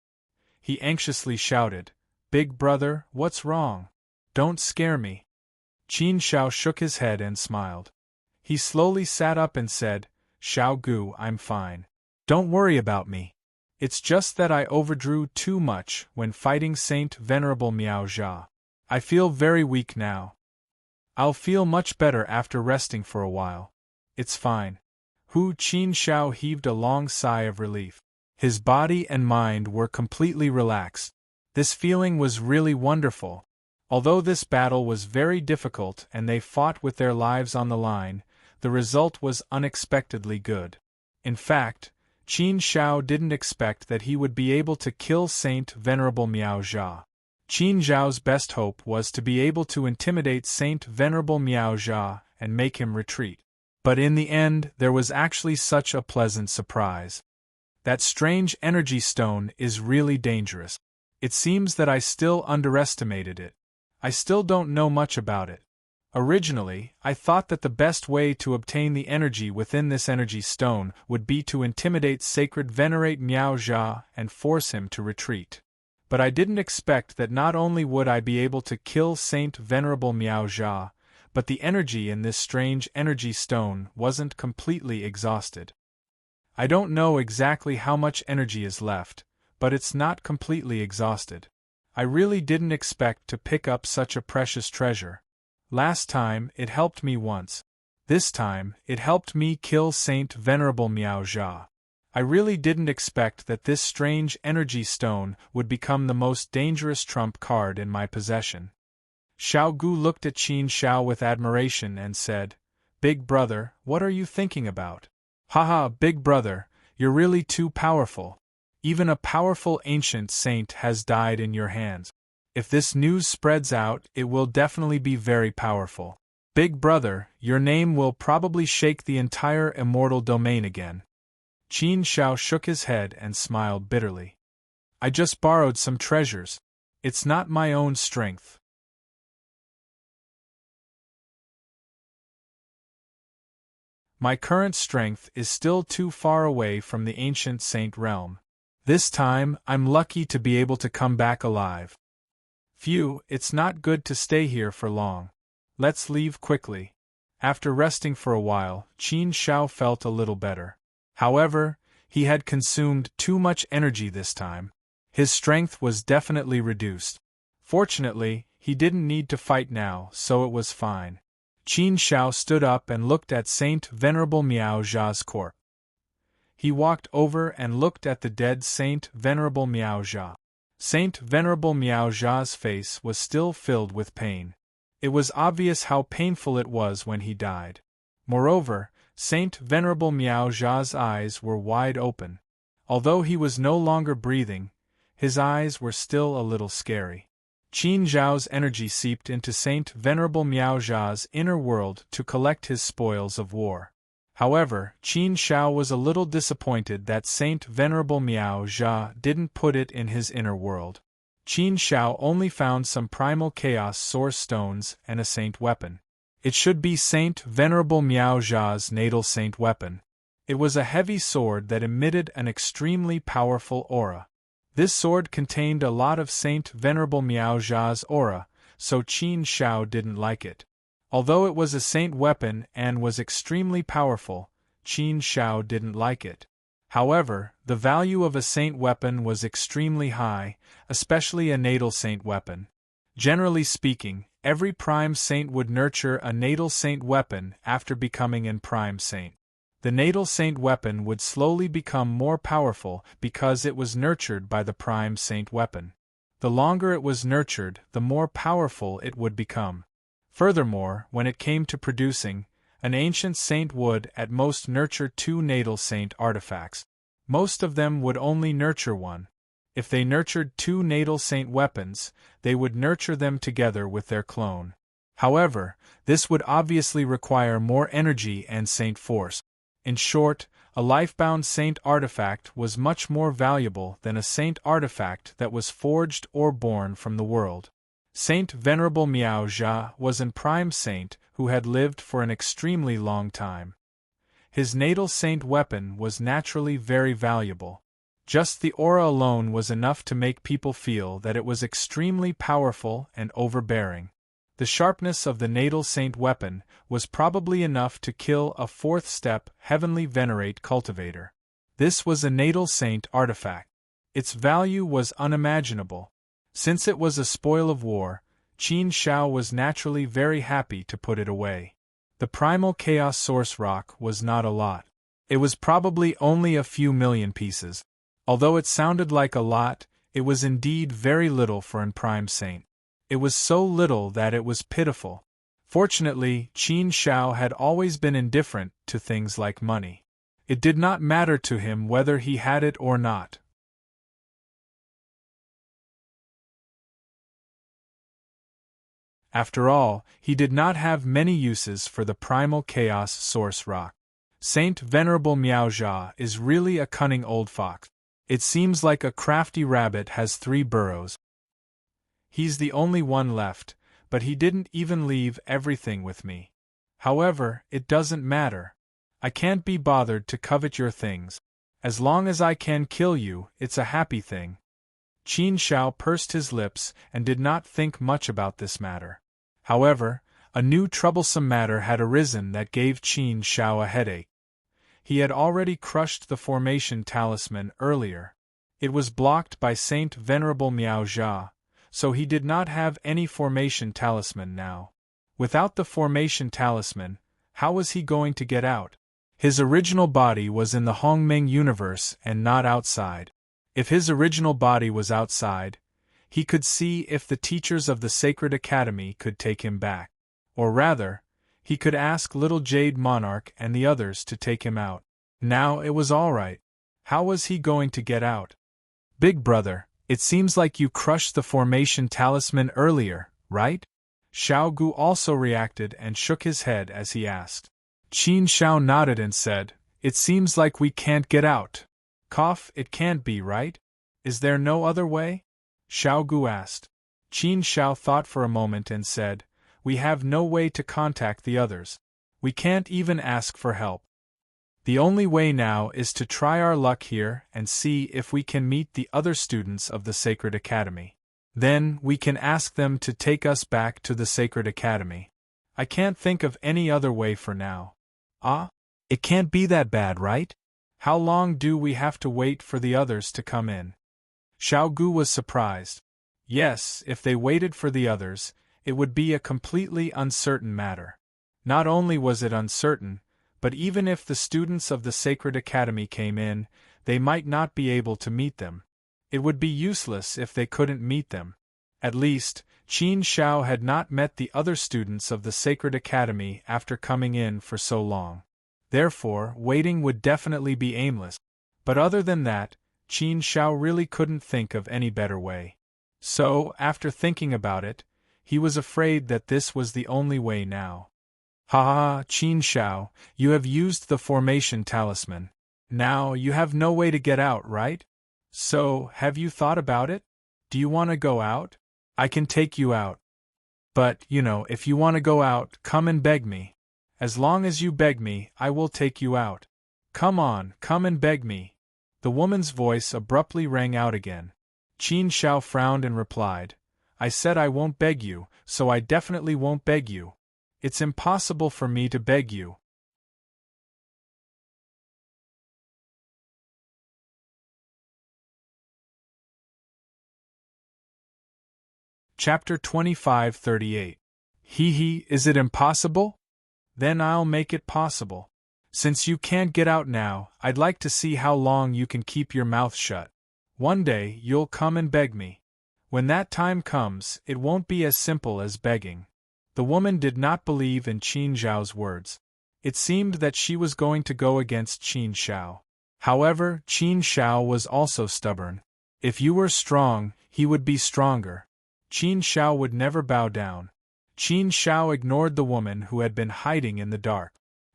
He anxiously shouted, "Big brother, what's wrong? Don't scare me." Qin Shao shook his head and smiled. He slowly sat up and said, "Shao Gu, I'm fine. Don't worry about me. It's just that I overdrew too much when fighting Saint Venerable Miao Jia. I feel very weak now. I'll feel much better after resting for a while. It's fine." Qin Shao heaved a long sigh of relief. His body and mind were completely relaxed. This feeling was really wonderful. Although this battle was very difficult and they fought with their lives on the line, the result was unexpectedly good. In fact, Qin Shao didn't expect that he would be able to kill Saint Venerable Miao Jia. Qin Zhao's best hope was to be able to intimidate Saint Venerable Miao Jia and make him retreat. But in the end, there was actually such a pleasant surprise. That strange energy stone is really dangerous. It seems that I still underestimated it. I still don't know much about it. Originally, I thought that the best way to obtain the energy within this energy stone would be to intimidate Sacred Venerate Miao Jia and force him to retreat. But I didn't expect that not only would I be able to kill Saint Venerable Miao Jia, but the energy in this strange energy stone wasn't completely exhausted. I don't know exactly how much energy is left, but it's not completely exhausted. I really didn't expect to pick up such a precious treasure. Last time, it helped me once. This time, it helped me kill Saint Venerable Miao Jia. I really didn't expect that this strange energy stone would become the most dangerous trump card in my possession. Shao Gu looked at Qin Shao with admiration and said, "Big brother, what are you thinking about?" "Haha, big brother, you're really too powerful. Even a powerful ancient saint has died in your hands. If this news spreads out, it will definitely be very powerful. Big brother, your name will probably shake the entire immortal domain again." Qin Shao shook his head and smiled bitterly. "I just borrowed some treasures. It's not my own strength. My current strength is still too far away from the ancient saint realm. This time, I'm lucky to be able to come back alive. Phew, it's not good to stay here for long. Let's leave quickly." After resting for a while, Qin Shao felt a little better. However, he had consumed too much energy this time. His strength was definitely reduced. Fortunately, he didn't need to fight now, so it was fine. Qin Shao stood up and looked at Saint Venerable Miao Jia's corpse. He walked over and looked at the dead Saint Venerable Miao Jia. Saint Venerable Miao Jia's face was still filled with pain. It was obvious how painful it was when he died. Moreover, Saint Venerable Miao Jia's eyes were wide open. Although he was no longer breathing, his eyes were still a little scary. Qin Zhao's energy seeped into Saint Venerable Miao Jia's inner world to collect his spoils of war. However, Qin Shao was a little disappointed that Saint Venerable Miao Jia didn't put it in his inner world. Qin Shao only found some primal chaos source stones and a saint weapon. It should be Saint Venerable Miao Jia's natal saint weapon. It was a heavy sword that emitted an extremely powerful aura. This sword contained a lot of Saint Venerable Miao Jia's aura, so Qin Shao didn't like it. Although it was a saint weapon and was extremely powerful, Qin Shao didn't like it. However, the value of a saint weapon was extremely high, especially a natal saint weapon. Generally speaking, every prime saint would nurture a natal saint weapon after becoming an prime saint. The natal saint weapon would slowly become more powerful because it was nurtured by the prime saint weapon. The longer it was nurtured, the more powerful it would become. Furthermore, when it came to producing, an ancient saint would at most nurture 2 natal saint artifacts. Most of them would only nurture one. If they nurtured 2 natal saint weapons, they would nurture them together with their clone. However, this would obviously require more energy and saint force. In short, a life-bound saint artifact was much more valuable than a saint artifact that was forged or born from the world. Saint Venerable Miao Jia was an prime saint who had lived for an extremely long time. His natal saint weapon was naturally very valuable. Just the aura alone was enough to make people feel that it was extremely powerful and overbearing. The sharpness of the natal saint weapon was probably enough to kill a fourth-step heavenly venerate cultivator. This was a natal saint artifact. Its value was unimaginable. Since it was a spoil of war, Qin Shao was naturally very happy to put it away. The primal chaos source rock was not a lot. It was probably only a few million pieces. Although it sounded like a lot, it was indeed very little for an prime saint. It was so little that it was pitiful. Fortunately, Qin Shao had always been indifferent to things like money. It did not matter to him whether he had it or not. After all, he did not have many uses for the primal chaos source rock. Saint Venerable Miaojia is really a cunning old fox. It seems like a crafty rabbit has 3 burrows. He's the only one left, but he didn't even leave everything with me. However, it doesn't matter. I can't be bothered to covet your things. As long as I can kill you, it's a happy thing. Qin Shao pursed his lips and did not think much about this matter. However, a new troublesome matter had arisen that gave Qin Shao a headache. He had already crushed the formation talisman earlier. It was blocked by Saint Venerable Miaojia, so he did not have any formation talisman now. Without the formation talisman, how was he going to get out? His original body was in the Hongming universe and not outside. If his original body was outside, he could see if the teachers of the Sacred Academy could take him back. Or rather, he could ask Little Jade Monarch and the others to take him out. Now it was all right. How was he going to get out? Big brother, it seems like you crushed the formation talisman earlier, right? Xiao Gu also reacted and shook his head as he asked. Qin Shao nodded and said, "It seems like we can't get out." Cough, it can't be, right? Is there no other way? Xiao Gu asked. Qin Shao thought for a moment and said, "We have no way to contact the others. We can't even ask for help. The only way now is to try our luck here and see if we can meet the other students of the Sacred Academy. Then we can ask them to take us back to the Sacred Academy. I can't think of any other way for now." Ah? It can't be that bad, right? How long do we have to wait for the others to come in? Xiao Gu was surprised. Yes, if they waited for the others, it would be a completely uncertain matter. Not only was it uncertain, but even if the students of the Sacred Academy came in, they might not be able to meet them. It would be useless if they couldn't meet them. At least, Qin Shao had not met the other students of the Sacred Academy after coming in for so long. Therefore, waiting would definitely be aimless. But other than that, Qin Shao really couldn't think of any better way. So, after thinking about it, he was afraid that this was the only way now. Ha ha, Qin Shao, you have used the formation talisman. Now you have no way to get out, right? So, have you thought about it? Do you want to go out? I can take you out. But, if you want to go out, come and beg me. As long as you beg me, I will take you out. Come on, come and beg me. The woman's voice abruptly rang out again. Qin Shao frowned and replied, "I said I won't beg you, so I definitely won't beg you. It's impossible for me to beg you." Chapter 25:38. Hee, is it impossible? Then I'll make it possible. Since you can't get out now, I'd like to see how long you can keep your mouth shut. One day, you'll come and beg me. When that time comes, it won't be as simple as begging. The woman did not believe in Qin Zhao's words. It seemed that she was going to go against Qin Shao. However, Qin Shao was also stubborn. If you were strong, he would be stronger. Qin Shao would never bow down. Qin Shao ignored the woman who had been hiding in the dark.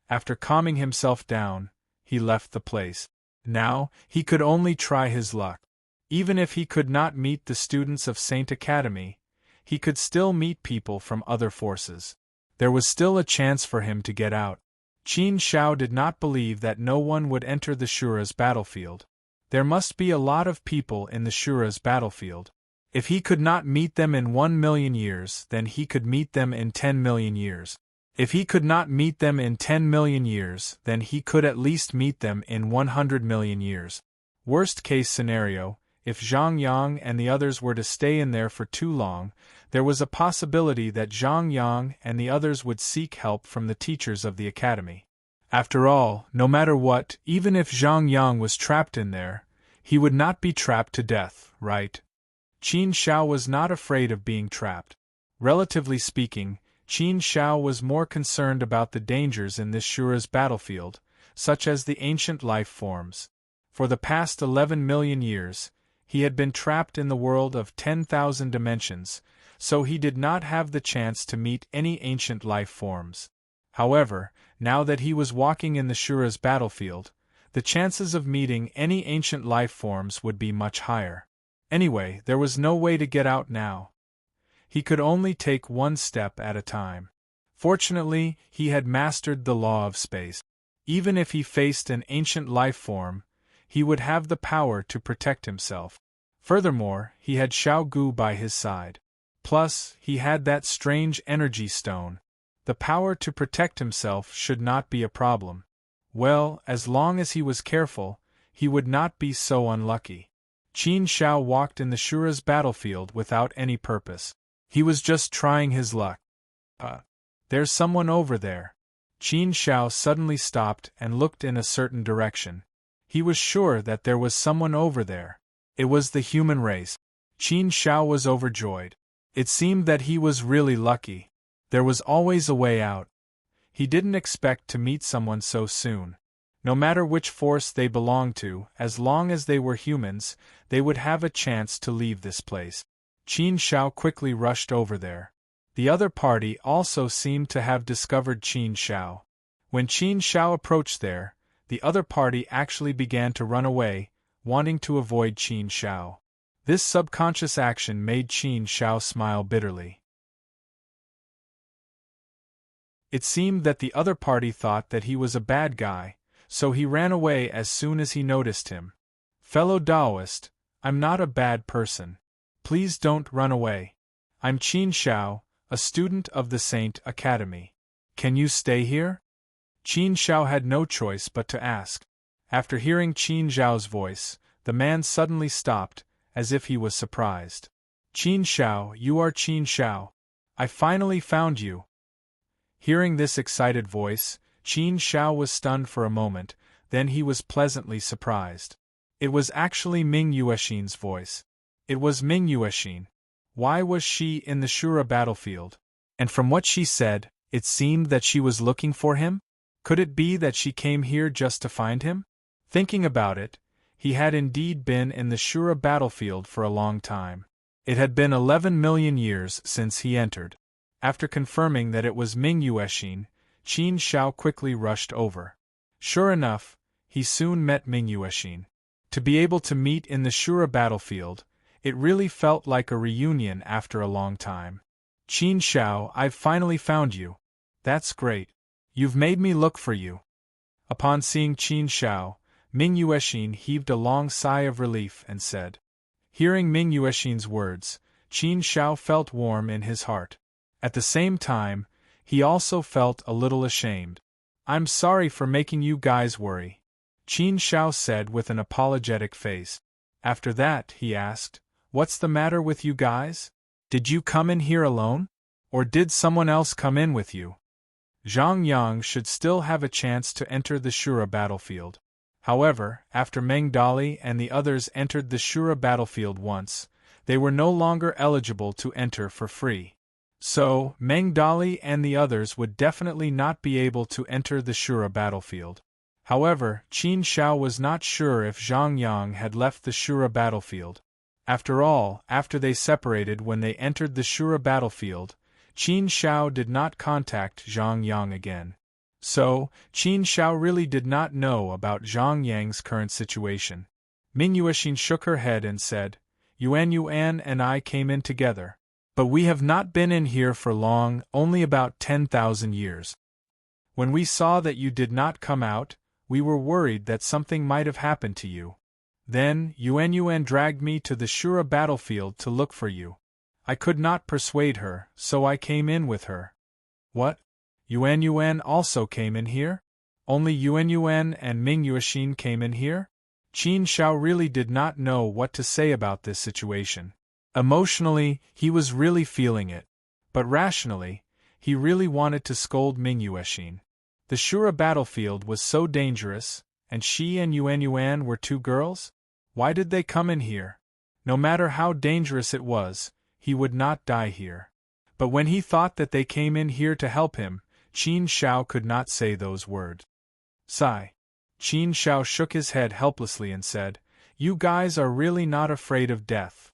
After calming himself down, he left the place. Now, he could only try his luck. Even if he could not meet the students of Saint Academy, he could still meet people from other forces. There was still a chance for him to get out. Qin Shao did not believe that no one would enter the Shura's battlefield. There must be a lot of people in the Shura's battlefield. If he could not meet them in 1,000,000 years, then he could meet them in 10,000,000 years. If he could not meet them in 10,000,000 years, then he could at least meet them in 100,000,000 years. Worst case scenario, if Zhang Yang and the others were to stay in there for too long, there was a possibility that Zhang Yang and the others would seek help from the teachers of the academy. After all, no matter what, even if Zhang Yang was trapped in there, he would not be trapped to death, right? Qin Shao was not afraid of being trapped. Relatively speaking, Qin Shao was more concerned about the dangers in this Shura's battlefield, such as the ancient life forms. For the past 11,000,000 years, he had been trapped in the world of 10,000 dimensions, so he did not have the chance to meet any ancient life forms. However, now that he was walking in the Shura's battlefield, the chances of meeting any ancient life forms would be much higher. Anyway, there was no way to get out now. He could only take one step at a time. Fortunately, he had mastered the law of space. Even if he faced an ancient life form, he would have the power to protect himself. Furthermore, he had Xiao Gu by his side. Plus, he had that strange energy stone. The power to protect himself should not be a problem. Well, as long as he was careful, he would not be so unlucky. Qin Shao walked in the Shura's battlefield without any purpose. He was just trying his luck. There's someone over there. Qin Shao suddenly stopped and looked in a certain direction. He was sure that there was someone over there. It was the human race. Qin Shao was overjoyed. It seemed that he was really lucky. There was always a way out. He didn't expect to meet someone so soon. No matter which force they belonged to, as long as they were humans, they would have a chance to leave this place. Qin Shao quickly rushed over there. The other party also seemed to have discovered Qin Shao. When Qin Shao approached there, the other party actually began to run away, wanting to avoid Qin Shao. This subconscious action made Qin Shao smile bitterly. It seemed that the other party thought that he was a bad guy, so he ran away as soon as he noticed him. Fellow Taoist, I'm not a bad person. Please don't run away. I'm Qin Shao, a student of the Saint Academy. Can you stay here? Qin Shao had no choice but to ask. After hearing Qin Zhao's voice, the man suddenly stopped, as if he was surprised. Qin Shao, you are Qin Shao. I finally found you. Hearing this excited voice, Qin Shao was stunned for a moment, then he was pleasantly surprised. It was actually Ming Yuexin's voice. It was Ming Yuexin. Why was she in the Shura battlefield? And from what she said, it seemed that she was looking for him? Could it be that she came here just to find him? Thinking about it, he had indeed been in the Shura battlefield for a long time. It had been 11,000,000 years since he entered. After confirming that it was Ming Yuexin, Qin Shao quickly rushed over. Sure enough, he soon met Ming Yuexin. To be able to meet in the Shura battlefield, it really felt like a reunion after a long time. Qin Shao, I've finally found you. That's great. You've made me look for you. Upon seeing Qin Shao, Ming Yuexin heaved a long sigh of relief and said. Hearing Ming Yuexin's words, Qin Shao felt warm in his heart. At the same time, he also felt a little ashamed. I'm sorry for making you guys worry, Qin Shao said with an apologetic face. After that, he asked, what's the matter with you guys? Did you come in here alone? Or did someone else come in with you? Zhang Yang should still have a chance to enter the Shura battlefield. However, after Meng Dali and the others entered the Shura battlefield once, they were no longer eligible to enter for free. So, Meng Dali and the others would definitely not be able to enter the Shura battlefield. However, Qin Shao was not sure if Zhang Yang had left the Shura battlefield. After all, after they separated when they entered the Shura battlefield, Qin Shao did not contact Zhang Yang again. So, Qin Shao really did not know about Zhang Yang's current situation. Ming Yuexin shook her head and said, Yuan and I came in together. But we have not been in here for long, only about 10,000 years. When we saw that you did not come out, we were worried that something might have happened to you. Then, Yuan dragged me to the Shura battlefield to look for you. I could not persuade her, so I came in with her. What? Yuan also came in here? Only Yuan and Ming Yuexin came in here? Qin Shao really did not know what to say about this situation. Emotionally, he was really feeling it. But rationally, he really wanted to scold Ming Yuexin. The Shura battlefield was so dangerous, and she and Yuan were two girls? Why did they come in here? No matter how dangerous it was, he would not die here. But when he thought that they came in here to help him, Qin Shao could not say those words. Sigh. Qin Shao shook his head helplessly and said, "You guys are really not afraid of death."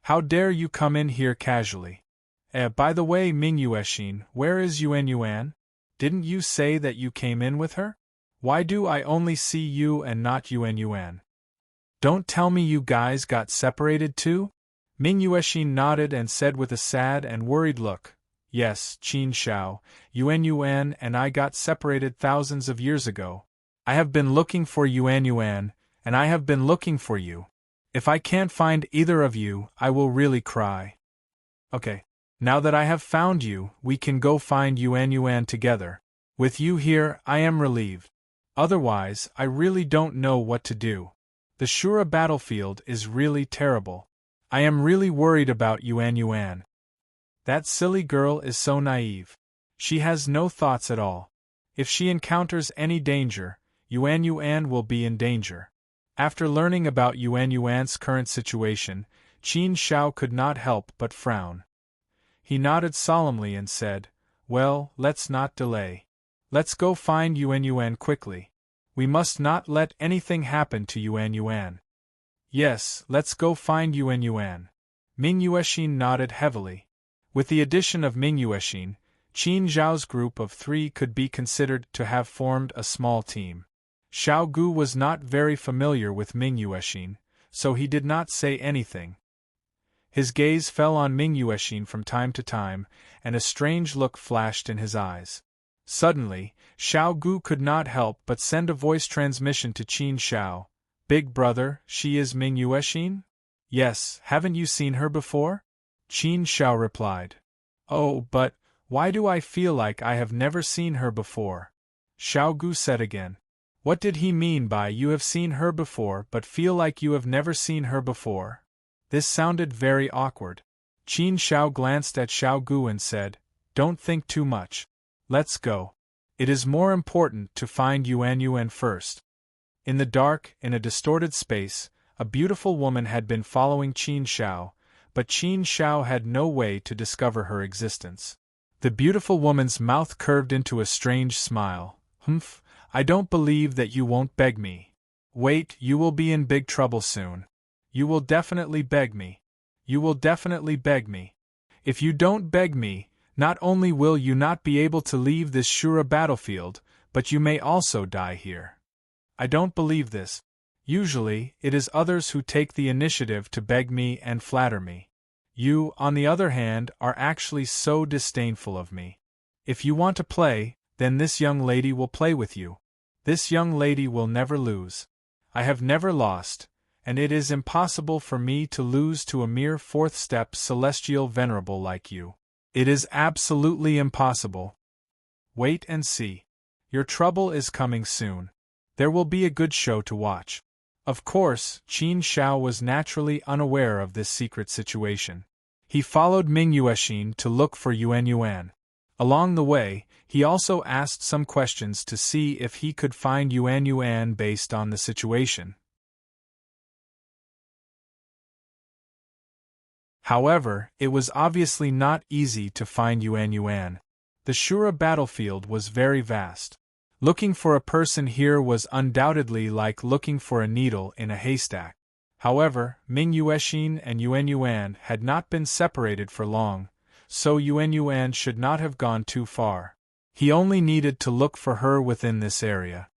How dare you come in here casually? By the way, Ming Yuexin, where is Yuan? Didn't you say that you came in with her? Why do I only see you and not Yuan? Don't tell me you guys got separated too? Ming Yuexin nodded and said with a sad and worried look, "Yes, Qin Shao, Yuan and I got separated thousands of years ago. I have been looking for Yuan, and I have been looking for you. If I can't find either of you, I will really cry." Okay. Now that I have found you, we can go find Yuan together. With you here, I am relieved. Otherwise, I really don't know what to do. The Shura battlefield is really terrible. I am really worried about Yuan. That silly girl is so naive. She has no thoughts at all. If she encounters any danger, Yuan will be in danger. After learning about Yuan's current situation, Qin Shao could not help but frown. He nodded solemnly and said, "Well, let's not delay. Let's go find Yuan quickly. We must not let anything happen to Yuan. Yes, let's go find Yuan. Ming Yuexin nodded heavily. With the addition of Ming Yuexin, Qin Zhao's group of 3 could be considered to have formed a small team. Xiao Gu was not very familiar with Ming Yuexin, so he did not say anything. His gaze fell on Ming Yuexin from time to time, and a strange look flashed in his eyes. Suddenly, Xiao Gu could not help but send a voice transmission to Qin Shao. "Big brother, she is Ming Yuexin?" "Yes, haven't you seen her before?" Qin Shao replied. "Oh, but why do I feel like I have never seen her before?" Xiao Gu said again. What did he mean by "you have seen her before but feel like you have never seen her before"? This sounded very awkward. Qin Shao glanced at Xiao Gu and said, "Don't think too much. Let's go. It is more important to find Yuan first." In the dark, in a distorted space, a beautiful woman had been following Qin Shao, but Qin Shao had no way to discover her existence. The beautiful woman's mouth curved into a strange smile. "Humph, I don't believe that you won't beg me. Wait, you will be in big trouble soon. You will definitely beg me. You will definitely beg me. If you don't beg me, not only will you not be able to leave this Shura battlefield, but you may also die here." I don't believe this. Usually, it is others who take the initiative to beg me and flatter me. You, on the other hand, are actually so disdainful of me. If you want to play, then this young lady will play with you. This young lady will never lose. I have never lost, and it is impossible for me to lose to a mere 4th-step celestial venerable like you. It is absolutely impossible. Wait and see. Your trouble is coming soon. There will be a good show to watch. Of course, Qin Shao was naturally unaware of this secret situation. He followed Ming Yuexin to look for Yuan. Along the way, he also asked some questions to see if he could find Yuan based on the situation. However, it was obviously not easy to find Yuan. The Shura battlefield was very vast. Looking for a person here was undoubtedly like looking for a needle in a haystack. However, Ming Yuexin and Yuan had not been separated for long, so Yuan should not have gone too far. He only needed to look for her within this area.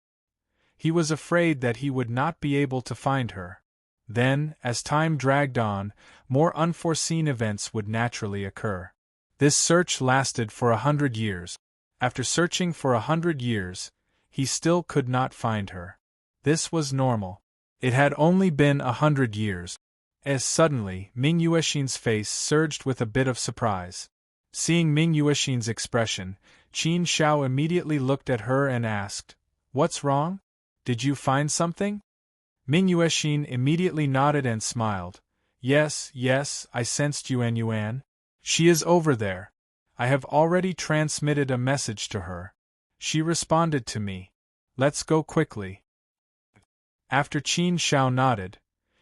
He was afraid that he would not be able to find her. Then, as time dragged on, more unforeseen events would naturally occur. This search lasted for 100 years. After searching for 100 years, he still could not find her. This was normal. It had only been 100 years. As suddenly, Ming Yuexin's face surged with a bit of surprise. Seeing Ming Yuexin's expression, Qin Shao immediately looked at her and asked, "What's wrong? Did you find something?" Ming Yuexin immediately nodded and smiled. Yes, I sensed Yuan. She is over there. I have already transmitted a message to her. She responded to me. Let's go quickly." After Qin Shao nodded,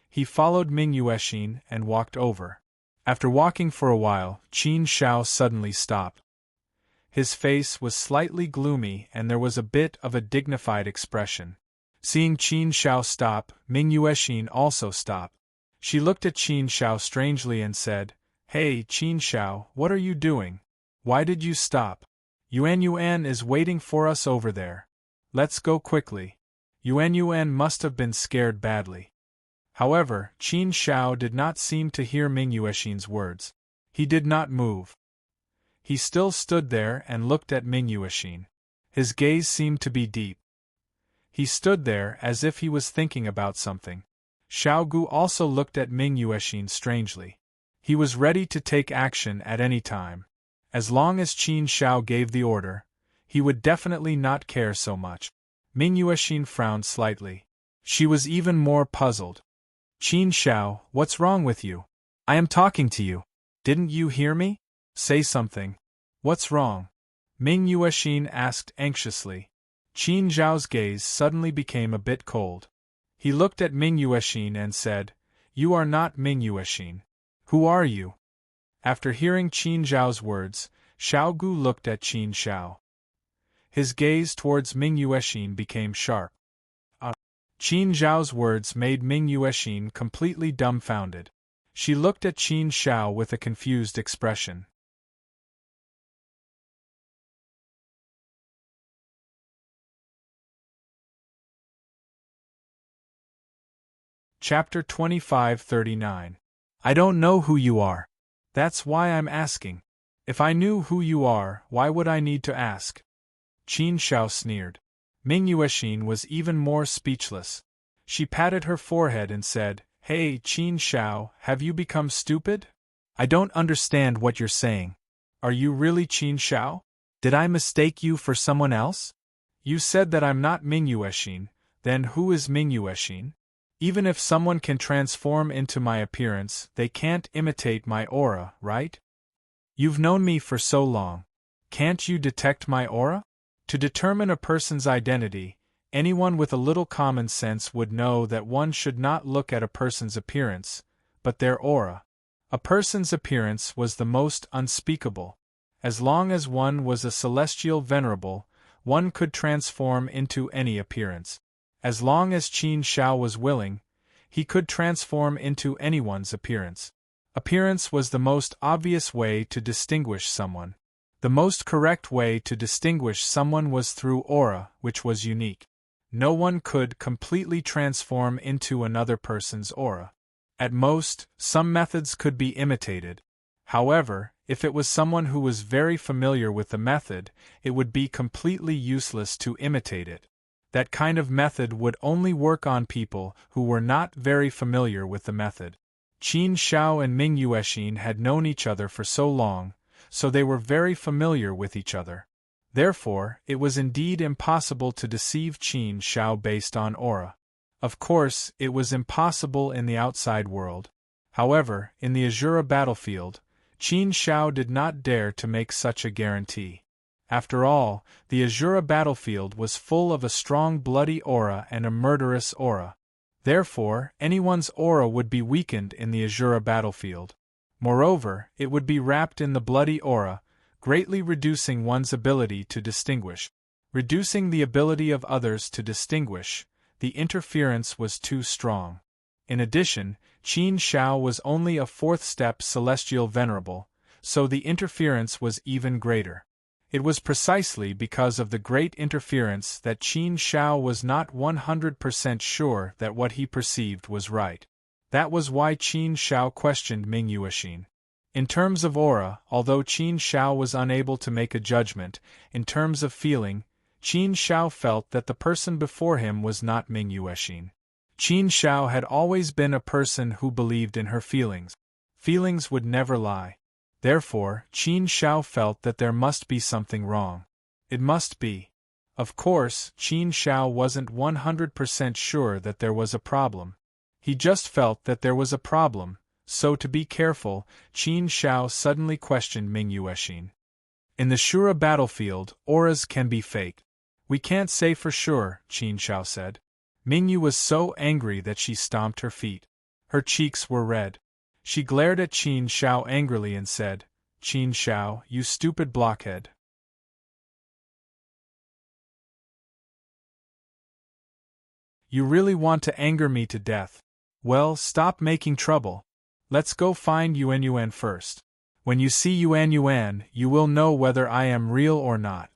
he followed Ming Yuexin and walked over. After walking for a while, Qin Shao suddenly stopped. His face was slightly gloomy and there was a bit of a dignified expression. Seeing Qin Shao stop, Ming Yuexin also stopped. She looked at Qin Shao strangely and said, "Hey, Qin Shao, what are you doing? Why did you stop? Yuan is waiting for us over there. Let's go quickly." Yuan must have been scared badly. However, Qin Shao did not seem to hear Ming Yuexin's words. He did not move. He still stood there and looked at Ming Yuexin. His gaze seemed to be deep. He stood there as if he was thinking about something. Xiao Gu also looked at Ming Yuexin strangely. He was ready to take action at any time. As long as Qin Shao gave the order, he would definitely not care so much. Ming Yuexin frowned slightly. She was even more puzzled. "Qin Shao, what's wrong with you? I am talking to you. Didn't you hear me? Say something. What's wrong?" Ming Yuexin asked anxiously. Qin Zhao's gaze suddenly became a bit cold. He looked at Ming Yuexin and said, "You are not Ming Yuexin. Who are you?" After hearing Qin Zhao's words, Xiao Gu looked at Qin Shao. His gaze towards Ming Yuexin became sharp. Qin Zhao's words made Ming Yuexin completely dumbfounded. She looked at Qin Shao with a confused expression. Chapter 2539. I don't know who you are. That's why I'm asking. If I knew who you are, why would I need to ask? Qin Shao sneered. Ming Yuexin was even more speechless. She patted her forehead and said, "Hey, Qin Shao, have you become stupid? I don't understand what you're saying. Are you really Qin Shao? Did I mistake you for someone else? You said that I'm not Ming Yuexin, then who is Ming Yuexin? Even if someone can transform into my appearance, they can't imitate my aura, right? You've known me for so long. Can't you detect my aura? To determine a person's identity, anyone with a little common sense would know that one should not look at a person's appearance, but their aura. A person's appearance was the most unspeakable. As long as one was a celestial venerable, one could transform into any appearance. As long as Qin Shao was willing, he could transform into anyone's appearance. Appearance was the most obvious way to distinguish someone. The most correct way to distinguish someone was through aura, which was unique. No one could completely transform into another person's aura. At most, some methods could be imitated. However, if it was someone who was very familiar with the method, it would be completely useless to imitate it. That kind of method would only work on people who were not very familiar with the method. Qin Shao and Ming Yuexin had known each other for so long, so they were very familiar with each other. Therefore, it was indeed impossible to deceive Qin Shao based on aura. Of course, it was impossible in the outside world. However, in the Azura battlefield, Qin Shao did not dare to make such a guarantee. After all, the Azura battlefield was full of a strong bloody aura and a murderous aura. Therefore, anyone's aura would be weakened in the Azura battlefield. Moreover, it would be wrapped in the bloody aura, greatly reducing one's ability to distinguish. Reducing the ability of others to distinguish, the interference was too strong. In addition, Qin Shao was only a fourth-step celestial venerable, so the interference was even greater. It was precisely because of the great interference that Qin Shao was not 100% sure that what he perceived was right. That was why Qin Shao questioned Ming Yuexin. In terms of aura, although Qin Shao was unable to make a judgment, in terms of feeling, Qin Shao felt that the person before him was not Ming Yuexin. Qin Shao had always been a person who believed in her feelings. Feelings would never lie. Therefore, Qin Shao felt that there must be something wrong. It must be. Of course, Qin Shao wasn't 100% sure that there was a problem. He just felt that there was a problem, so to be careful, Qin Shao suddenly questioned Ming Yuexin. In the Shura battlefield, auras can be faked. We can't say for sure, Qin Shao said. Mingyu was so angry that she stomped her feet. Her cheeks were red. She glared at Qin Shao angrily and said, "Qin Shao, you stupid blockhead. You really want to anger me to death? Well, stop making trouble. Let's go find Yuan Yuan first. When you see Yuan Yuan, you will know whether I am real or not."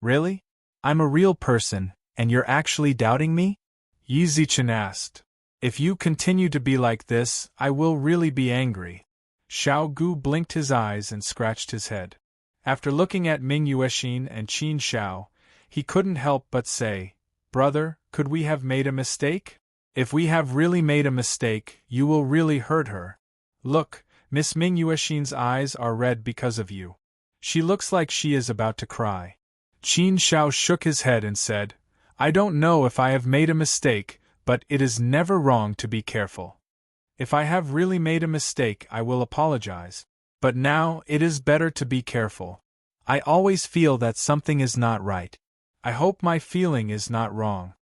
"Really? I'm a real person, and you're actually doubting me?" Yi Zichen asked. "If you continue to be like this, I will really be angry." Xiao Gu blinked his eyes and scratched his head. After looking at Ming Yuexin and Qin Shao, he couldn't help but say, "Brother, could we have made a mistake? If we have really made a mistake, you will really hurt her. Look, Miss Ming Yuexin's eyes are red because of you. She looks like she is about to cry." Qin Shao shook his head and said, "I don't know if I have made a mistake, but it is never wrong to be careful. If I have really made a mistake, I will apologize. But now, it is better to be careful. I always feel that something is not right. I hope my feeling is not wrong."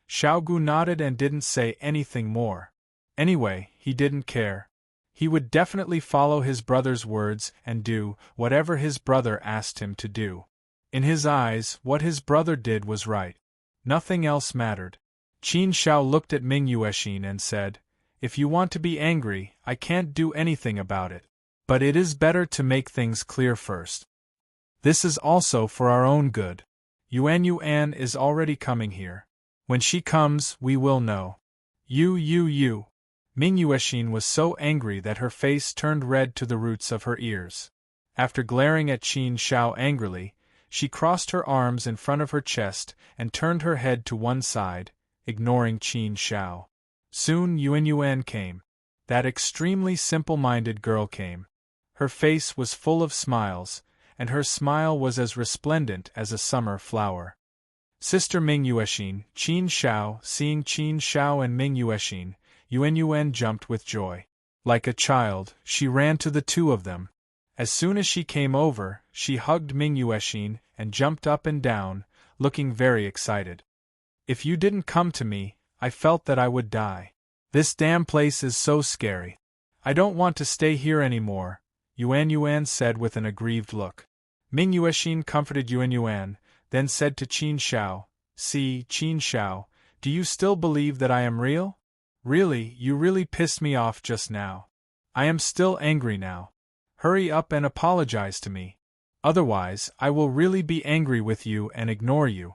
Xiaogu nodded and didn't say anything more. Anyway, he didn't care. He would definitely follow his brother's words and do whatever his brother asked him to do. In his eyes, what his brother did was right. Nothing else mattered. Qin Shao looked at Ming Yuexin and said, "If you want to be angry, I can't do anything about it. But it is better to make things clear first. This is also for our own good. Yuan Yuan is already coming here. When she comes, we will know." You. Ming Yuexin was so angry that her face turned red to the roots of her ears. After glaring at Qin Shao angrily, she crossed her arms in front of her chest and turned her head to one side, ignoring Qin Shao. Soon Yuan Yuan came. That extremely simple-minded girl came. Her face was full of smiles, and her smile was as resplendent as a summer flower. Sister Ming Yuexin, Qin Shao, seeing Qin Shao and Ming Yuexin, Yuan Yuan jumped with joy. Like a child, she ran to the two of them. As soon as she came over, she hugged Ming Yuexin and jumped up and down, looking very excited. "If you didn't come to me, I felt that I would die. This damn place is so scary. I don't want to stay here anymore," Yuan Yuan said with an aggrieved look. Ming Yuexin comforted Yuan Yuan, then said to Qin Shao, "See, Qin Shao, do you still believe that I am real? Really, you really pissed me off just now. I am still angry now. Hurry up and apologize to me. Otherwise, I will really be angry with you and ignore you."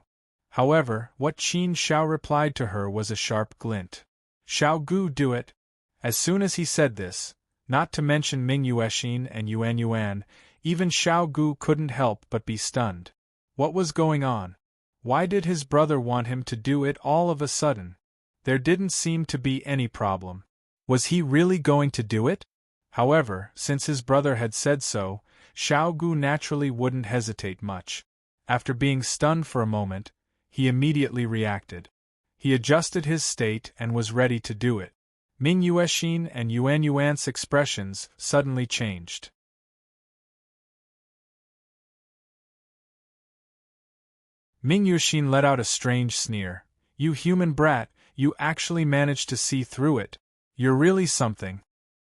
However, what Qin Shao replied to her was a sharp glint. "Xiao Gu, do it." As soon as he said this, not to mention Ming Yuexin and Yuan Yuan, even Xiao Gu couldn't help but be stunned. What was going on? Why did his brother want him to do it all of a sudden? There didn't seem to be any problem. Was he really going to do it? However, since his brother had said so, Xiao Gu naturally wouldn't hesitate much. After being stunned for a moment, he immediately reacted. He adjusted his state and was ready to do it. Ming Yuexin and Yuan Yuan's expressions suddenly changed. Ming Yuexin let out a strange sneer. "You human brat, you actually managed to see through it. You're really something."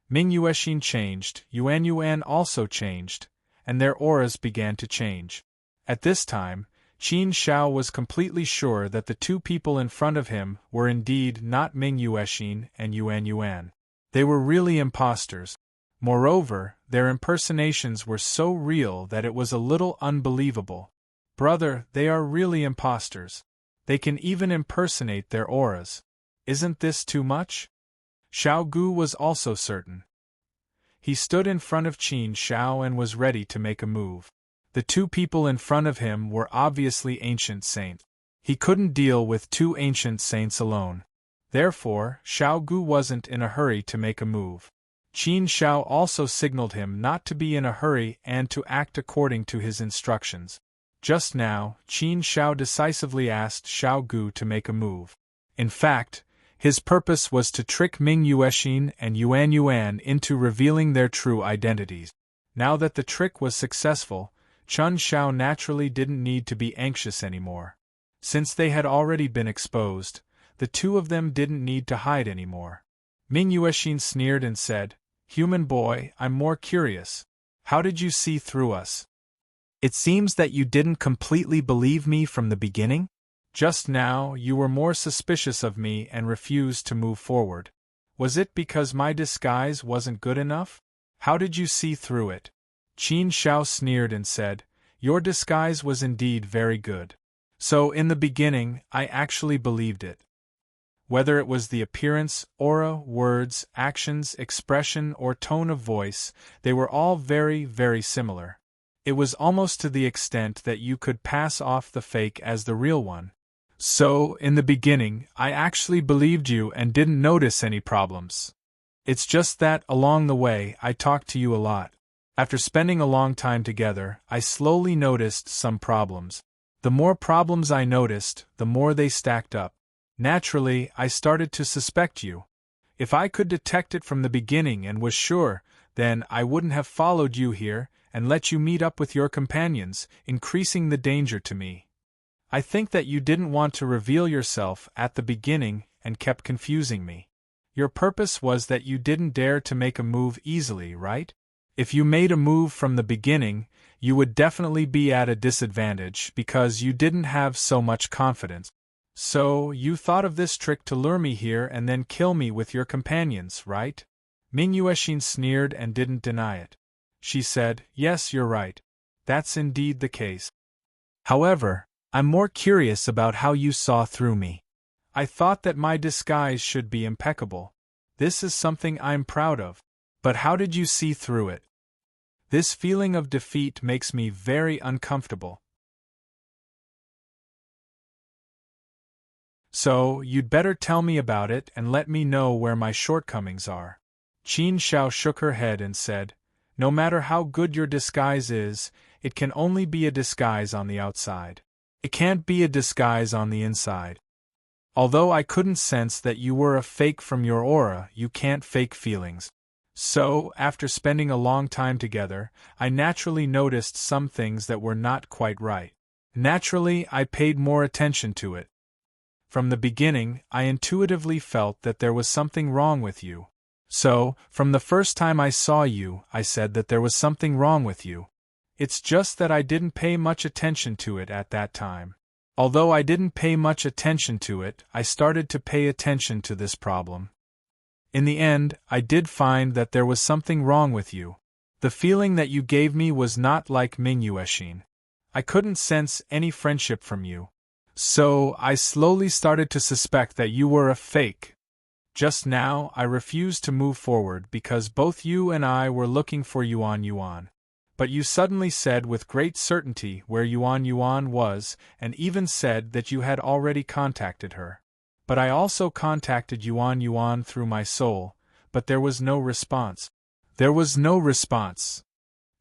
Ming Yuexin changed, Yuan Yuan also changed, and their auras began to change. At this time, Qin Shao was completely sure that the two people in front of him were indeed not Ming Yuexin and Yuan Yuan. They were really imposters. Moreover, their impersonations were so real that it was a little unbelievable. "Brother, they are really imposters. They can even impersonate their auras. Isn't this too much?" Xiao Gu was also certain. He stood in front of Qin Xiao and was ready to make a move. The two people in front of him were obviously ancient saints. He couldn't deal with two ancient saints alone. Therefore, Xiao Gu wasn't in a hurry to make a move. Qin Xiao also signaled him not to be in a hurry and to act according to his instructions. Just now, Qin Xiao decisively asked Xiao Gu to make a move. In fact, his purpose was to trick Ming Yuexin and Yuan Yuan into revealing their true identities. Now that the trick was successful, Chun Xiao naturally didn't need to be anxious anymore. Since they had already been exposed, the two of them didn't need to hide anymore. Ming Yuexin sneered and said, "Human boy, I'm more curious. How did you see through us? It seems that you didn't completely believe me from the beginning? Just now, you were more suspicious of me and refused to move forward. Was it because my disguise wasn't good enough? How did you see through it?" Qin Xiao sneered and said, "Your disguise was indeed very good. So, in the beginning, I actually believed it. Whether it was the appearance, aura, words, actions, expression, or tone of voice, they were all very, very similar. It was almost to the extent that you could pass off the fake as the real one. So, in the beginning, I actually believed you and didn't notice any problems. It's just that, along the way, I talked to you a lot. After spending a long time together, I slowly noticed some problems. The more problems I noticed, the more they stacked up. Naturally, I started to suspect you. If I could detect it from the beginning and was sure, then I wouldn't have followed you here and let you meet up with your companions, increasing the danger to me. I think that you didn't want to reveal yourself at the beginning and kept confusing me. Your purpose was that you didn't dare to make a move easily, right? If you made a move from the beginning, you would definitely be at a disadvantage because you didn't have so much confidence. So, you thought of this trick to lure me here and then kill me with your companions, right? Ming Yuexin sneered and didn't deny it. She said, "Yes, you're right. That's indeed the case. However, I'm more curious about how you saw through me. I thought that my disguise should be impeccable. This is something I'm proud of. But how did you see through it? This feeling of defeat makes me very uncomfortable. So, you'd better tell me about it and let me know where my shortcomings are." Qin Xiao shook her head and said, "No matter how good your disguise is, it can only be a disguise on the outside. It can't be a disguise on the inside. Although I couldn't sense that you were a fake from your aura, you can't fake feelings. So, after spending a long time together, I naturally noticed some things that were not quite right. Naturally, I paid more attention to it. From the beginning, I intuitively felt that there was something wrong with you. So, from the first time I saw you, I said that there was something wrong with you. It's just that I didn't pay much attention to it at that time. Although I didn't pay much attention to it, I started to pay attention to this problem. In the end, I did find that there was something wrong with you. The feeling that you gave me was not like Ming Yuexin. I couldn't sense any friendship from you. So, I slowly started to suspect that you were a fake. Just now, I refused to move forward because both you and I were looking for Yuan Yuan. But you suddenly said with great certainty where Yuan Yuan was, and even said that you had already contacted her. But I also contacted Yuan Yuan through my soul, but there was no response. There was no response.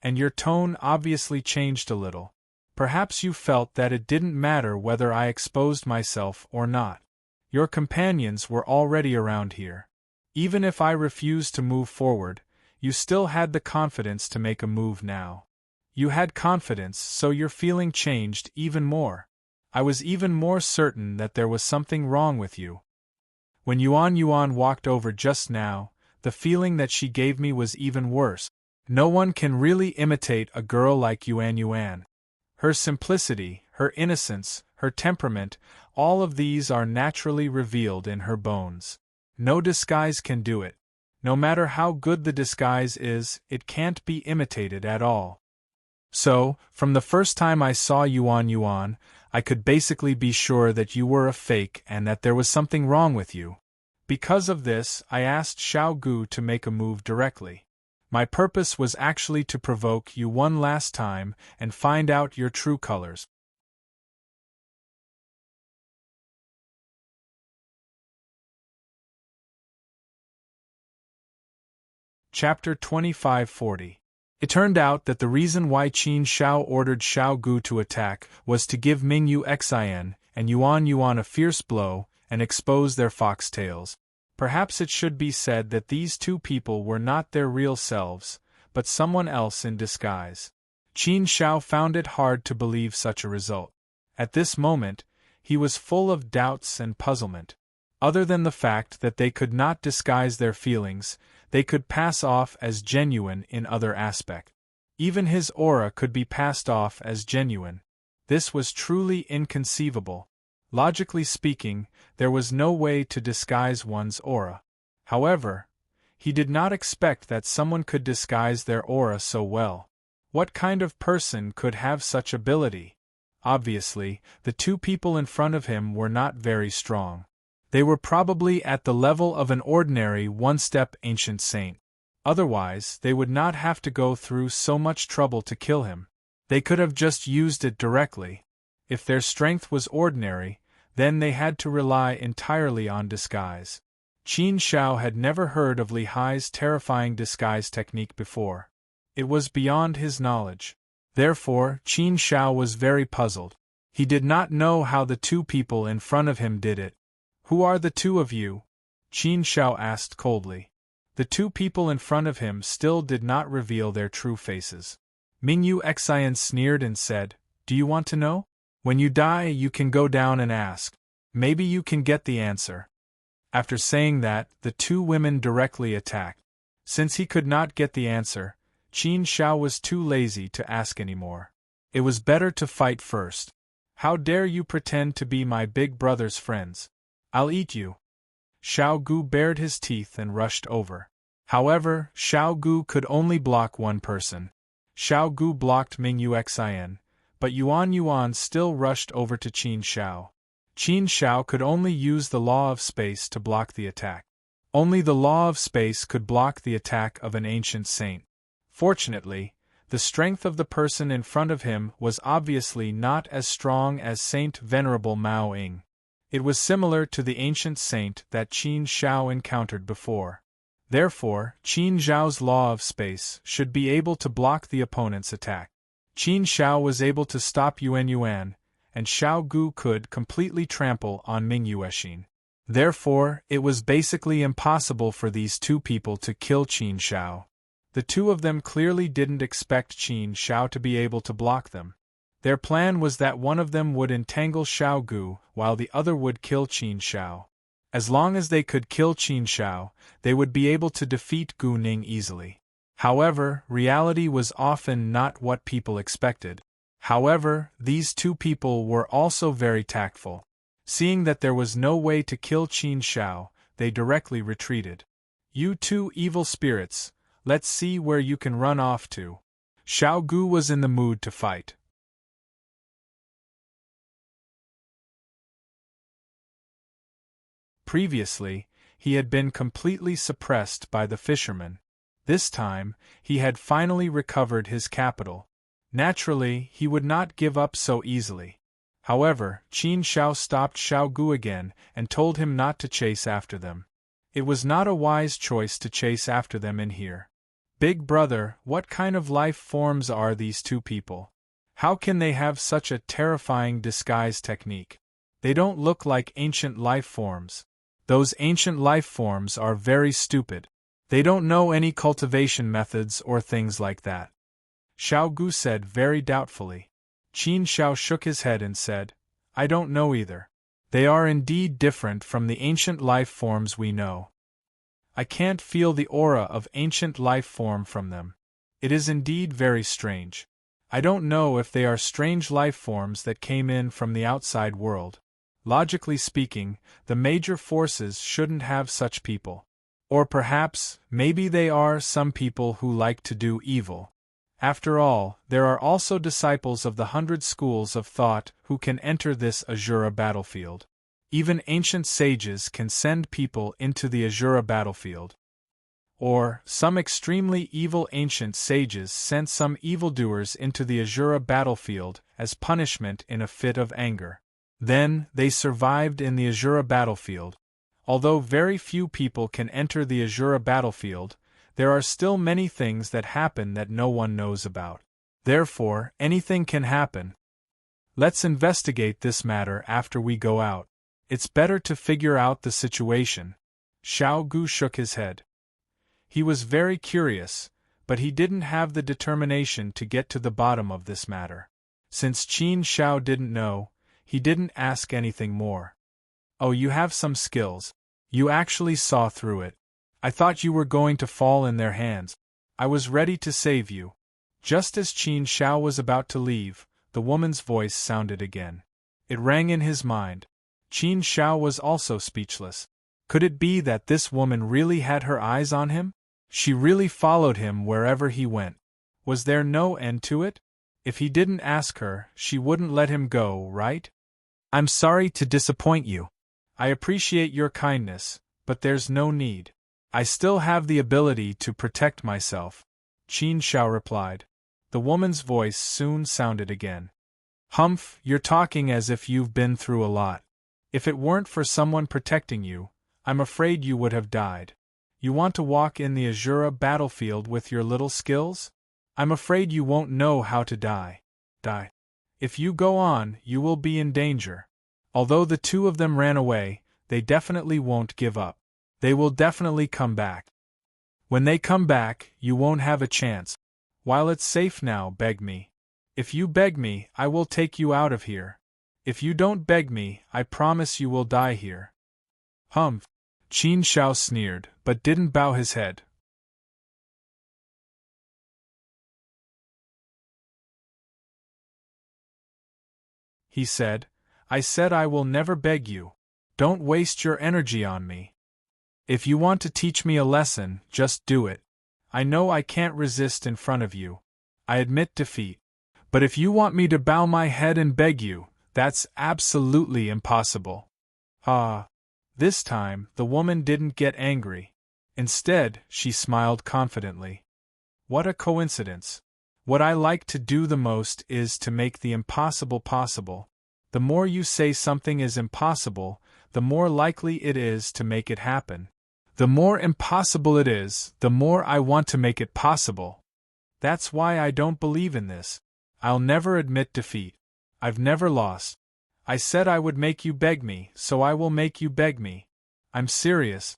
And your tone obviously changed a little. Perhaps you felt that it didn't matter whether I exposed myself or not. Your companions were already around here. Even if I refused to move forward, you still had the confidence to make a move now. You had confidence, so your feeling changed even more. I was even more certain that there was something wrong with you. When Yuan Yuan walked over just now, the feeling that she gave me was even worse. No one can really imitate a girl like Yuan Yuan. Her simplicity, her innocence, her temperament, all of these are naturally revealed in her bones. No disguise can do it. No matter how good the disguise is, it can't be imitated at all. So, from the first time I saw Yuan Yuan, I could basically be sure that you were a fake and that there was something wrong with you. Because of this, I asked Xiao Gu to make a move directly. My purpose was actually to provoke you one last time and find out your true colors. Chapter 2540. It turned out that the reason why Qin Shao ordered Xiao Gu to attack was to give Mingyu Xin and Yuan a fierce blow and expose their foxtails. Perhaps it should be said that these two people were not their real selves, but someone else in disguise. Qin Shao found it hard to believe such a result. At this moment, he was full of doubts and puzzlement. Other than the fact that they could not disguise their feelings, they could pass off as genuine in other aspect. Even his aura could be passed off as genuine. This was truly inconceivable. Logically speaking, there was no way to disguise one's aura. However, he did not expect that someone could disguise their aura so well. What kind of person could have such ability? Obviously, the two people in front of him were not very strong. They were probably at the level of an ordinary one-step ancient saint. Otherwise, they would not have to go through so much trouble to kill him. They could have just used it directly. If their strength was ordinary, then they had to rely entirely on disguise. Qin Shao had never heard of Li Hai's terrifying disguise technique before. It was beyond his knowledge. Therefore, Qin Shao was very puzzled. He did not know how the two people in front of him did it. "Who are the two of you?" Qin Shao asked coldly. The two people in front of him still did not reveal their true faces. Mingyu Xin sneered and said, "Do you want to know? When you die, you can go down and ask. Maybe you can get the answer." After saying that, the two women directly attacked. Since he could not get the answer, Qin Shao was too lazy to ask anymore. It was better to fight first. "How dare you pretend to be my big brother's friends? I'll eat you." Xiao Gu bared his teeth and rushed over. However, Xiao Gu could only block one person. Xiao Gu blocked Mingyu Xin, but Yuan still rushed over to Qin Shao. Qin Shao could only use the law of space to block the attack. Only the law of space could block the attack of an ancient saint. Fortunately, the strength of the person in front of him was obviously not as strong as Saint Venerable Mao Ying. It was similar to the ancient saint that Qin Shao encountered before. Therefore, Qin Zhao's law of space should be able to block the opponent's attack. Qin Shao was able to stop Yuan, and Xiao Gu could completely trample on Mingyu Xin. Therefore, it was basically impossible for these two people to kill Qin Shao. The two of them clearly didn't expect Qin Shao to be able to block them. Their plan was that one of them would entangle Xiao Gu while the other would kill Qin Shao. As long as they could kill Qin Shao, they would be able to defeat Gu Ning easily. However, reality was often not what people expected. However, these two people were also very tactful. Seeing that there was no way to kill Qin Shao, they directly retreated. "You two evil spirits, let's see where you can run off to." Xiao Gu was in the mood to fight. Previously, he had been completely suppressed by the fisherman. This time, he had finally recovered his capital. Naturally, he would not give up so easily. However, Qin Shao stopped Xiao Gu again and told him not to chase after them. It was not a wise choice to chase after them in here. "Big brother, what kind of life forms are these two people? How can they have such a terrifying disguise technique? They don't look like ancient life forms. Those ancient life forms are very stupid. They don't know any cultivation methods or things like that," Xiao Gu said very doubtfully. Qin Shao shook his head and said, "I don't know either. They are indeed different from the ancient life forms we know. I can't feel the aura of ancient life form from them. It is indeed very strange. I don't know if they are strange life forms that came in from the outside world. Logically speaking, the major forces shouldn't have such people. Or perhaps, maybe they are some people who like to do evil. After all, there are also disciples of the 100 schools of thought who can enter this Azura battlefield. Even ancient sages can send people into the Azura battlefield. Or, some extremely evil ancient sages sent some evildoers into the Azura battlefield as punishment in a fit of anger. Then, they survived in the Azura battlefield. Although very few people can enter the Azura battlefield, there are still many things that happen that no one knows about. Therefore, anything can happen. Let's investigate this matter after we go out. It's better to figure out the situation. Xiao Gu shook his head. He was very curious, but he didn't have the determination to get to the bottom of this matter. Since Qin Xiao didn't know, he didn't ask anything more. Oh, you have some skills. You actually saw through it. I thought you were going to fall in their hands. I was ready to save you. Just as Qin Xiao was about to leave, the woman's voice sounded again. It rang in his mind. Qin Xiao was also speechless. Could it be that this woman really had her eyes on him? She really followed him wherever he went. Was there no end to it? If he didn't ask her, she wouldn't let him go, right? I'm sorry to disappoint you. I appreciate your kindness, but there's no need. I still have the ability to protect myself, Qin Xiao replied. The woman's voice soon sounded again. Humph, you're talking as if you've been through a lot. If it weren't for someone protecting you, I'm afraid you would have died. You want to walk in the Azura battlefield with your little skills? I'm afraid you won't know how to die. If you go on, you will be in danger. Although the two of them ran away, they definitely won't give up. They will definitely come back. When they come back, you won't have a chance. While it's safe now, beg me. If you beg me, I will take you out of here. If you don't beg me, I promise you will die here. Humph! Qin Xiao sneered, but didn't bow his head. He said I will never beg you. Don't waste your energy on me. If you want to teach me a lesson, just do it. I know I can't resist in front of you. I admit defeat. But if you want me to bow my head and beg you, that's absolutely impossible. This time, the woman didn't get angry. Instead, she smiled confidently. What a coincidence. What I like to do the most is to make the impossible possible. The more you say something is impossible, the more likely it is to make it happen. The more impossible it is, the more I want to make it possible. That's why I don't believe in this. I'll never admit defeat. I've never lost. I said I would make you beg me, so I will make you beg me. I'm serious.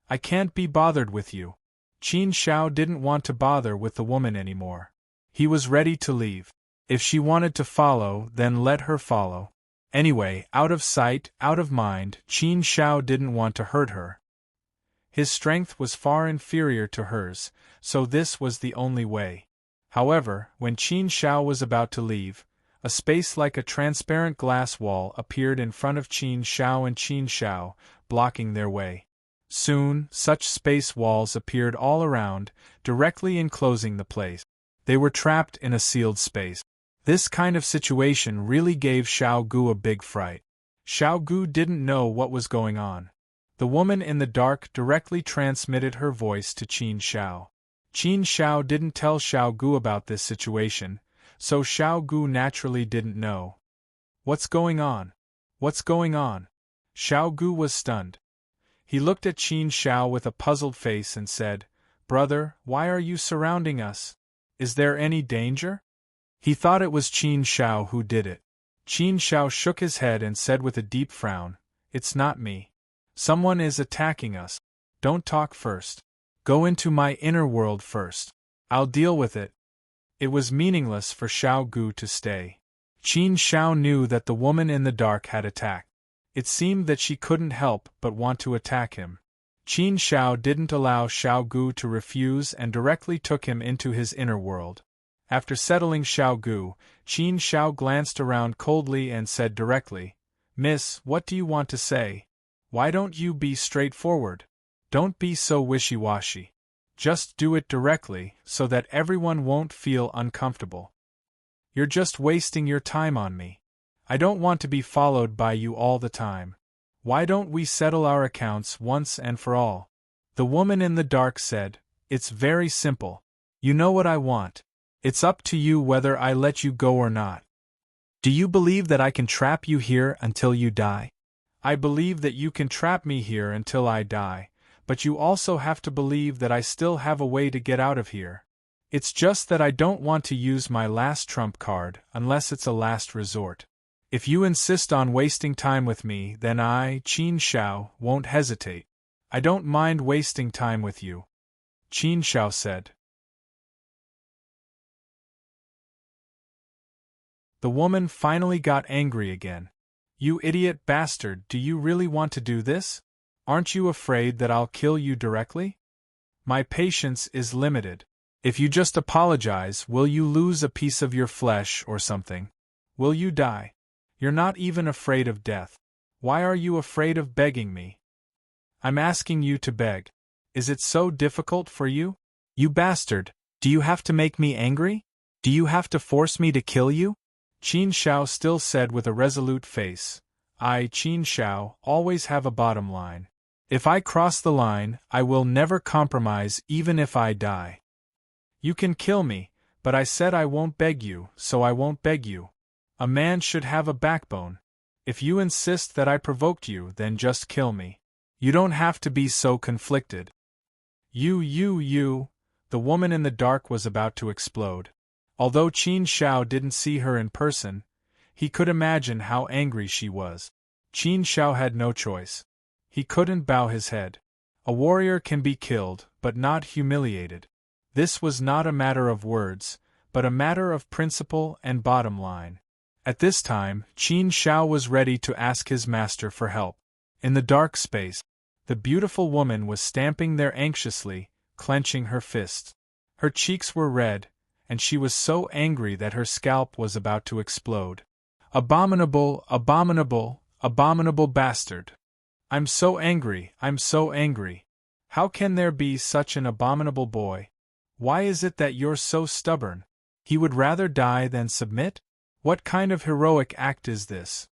I can't be bothered with you. Qin Xiao didn't want to bother with the woman anymore. He was ready to leave. If she wanted to follow, then let her follow. Anyway, out of sight, out of mind, Qin Xiao didn't want to hurt her. His strength was far inferior to hers, so this was the only way. However, when Qin Xiao was about to leave, a space like a transparent glass wall appeared in front of Qin Xiao and Qin Xiao, blocking their way. Soon, such space walls appeared all around, directly enclosing the place. They were trapped in a sealed space. This kind of situation really gave Xiao Gu a big fright. Xiao Gu didn't know what was going on. The woman in the dark directly transmitted her voice to Qin Xiao. Qin Xiao didn't tell Xiao Gu about this situation, so Xiao Gu naturally didn't know. What's going on? What's going on? Xiao Gu was stunned. He looked at Qin Xiao with a puzzled face and said, "Brother, why are you surrounding us? Is there any danger?" He thought it was Qin Xiao who did it. Qin Xiao shook his head and said with a deep frown, "It's not me. Someone is attacking us. Don't talk first. Go into my inner world first. I'll deal with it." It was meaningless for Xiao Gu to stay. Qin Xiao knew that the woman in the dark had attacked. It seemed that she couldn't help but want to attack him. Qin Xiao didn't allow Xiao Gu to refuse and directly took him into his inner world. After settling Xiao Gu, Qin Xiao glanced around coldly and said directly, "Miss, what do you want to say? Why don't you be straightforward? Don't be so wishy-washy. Just do it directly, so that everyone won't feel uncomfortable. You're just wasting your time on me. I don't want to be followed by you all the time. Why don't we settle our accounts once and for all? The woman in the dark said, It's very simple. You know what I want. It's up to you whether I let you go or not. Do you believe that I can trap you here until you die? I believe that you can trap me here until I die, but you also have to believe that I still have a way to get out of here. It's just that I don't want to use my last trump card unless it's a last resort. If you insist on wasting time with me, then I, Qin Shao, won't hesitate. I don't mind wasting time with you, Qin Shao said. The woman finally got angry again. You idiot bastard, do you really want to do this? Aren't you afraid that I'll kill you directly? My patience is limited. If you just apologize, will you lose a piece of your flesh or something? Will you die? You're not even afraid of death. Why are you afraid of begging me? I'm asking you to beg. Is it so difficult for you? You bastard, do you have to make me angry? Do you have to force me to kill you? Qin Shao still said with a resolute face, I, Qin Shao, always have a bottom line. If I cross the line, I will never compromise even if I die. You can kill me, but I said I won't beg you, so I won't beg you. A man should have a backbone. If you insist that I provoked you, then just kill me. You don't have to be so conflicted. You. The woman in the dark was about to explode. Although Qin Shao didn't see her in person, he could imagine how angry she was. Qin Shao had no choice. He couldn't bow his head. A warrior can be killed, but not humiliated. This was not a matter of words, but a matter of principle and bottom line. At this time, Qin Shao was ready to ask his master for help. In the dark space, the beautiful woman was stamping there anxiously, clenching her fists. Her cheeks were red, and she was so angry that her scalp was about to explode. Abominable, abominable, abominable bastard! I'm so angry, I'm so angry. How can there be such an abominable boy? Why is it that you're so stubborn? He would rather die than submit? What kind of heroic act is this?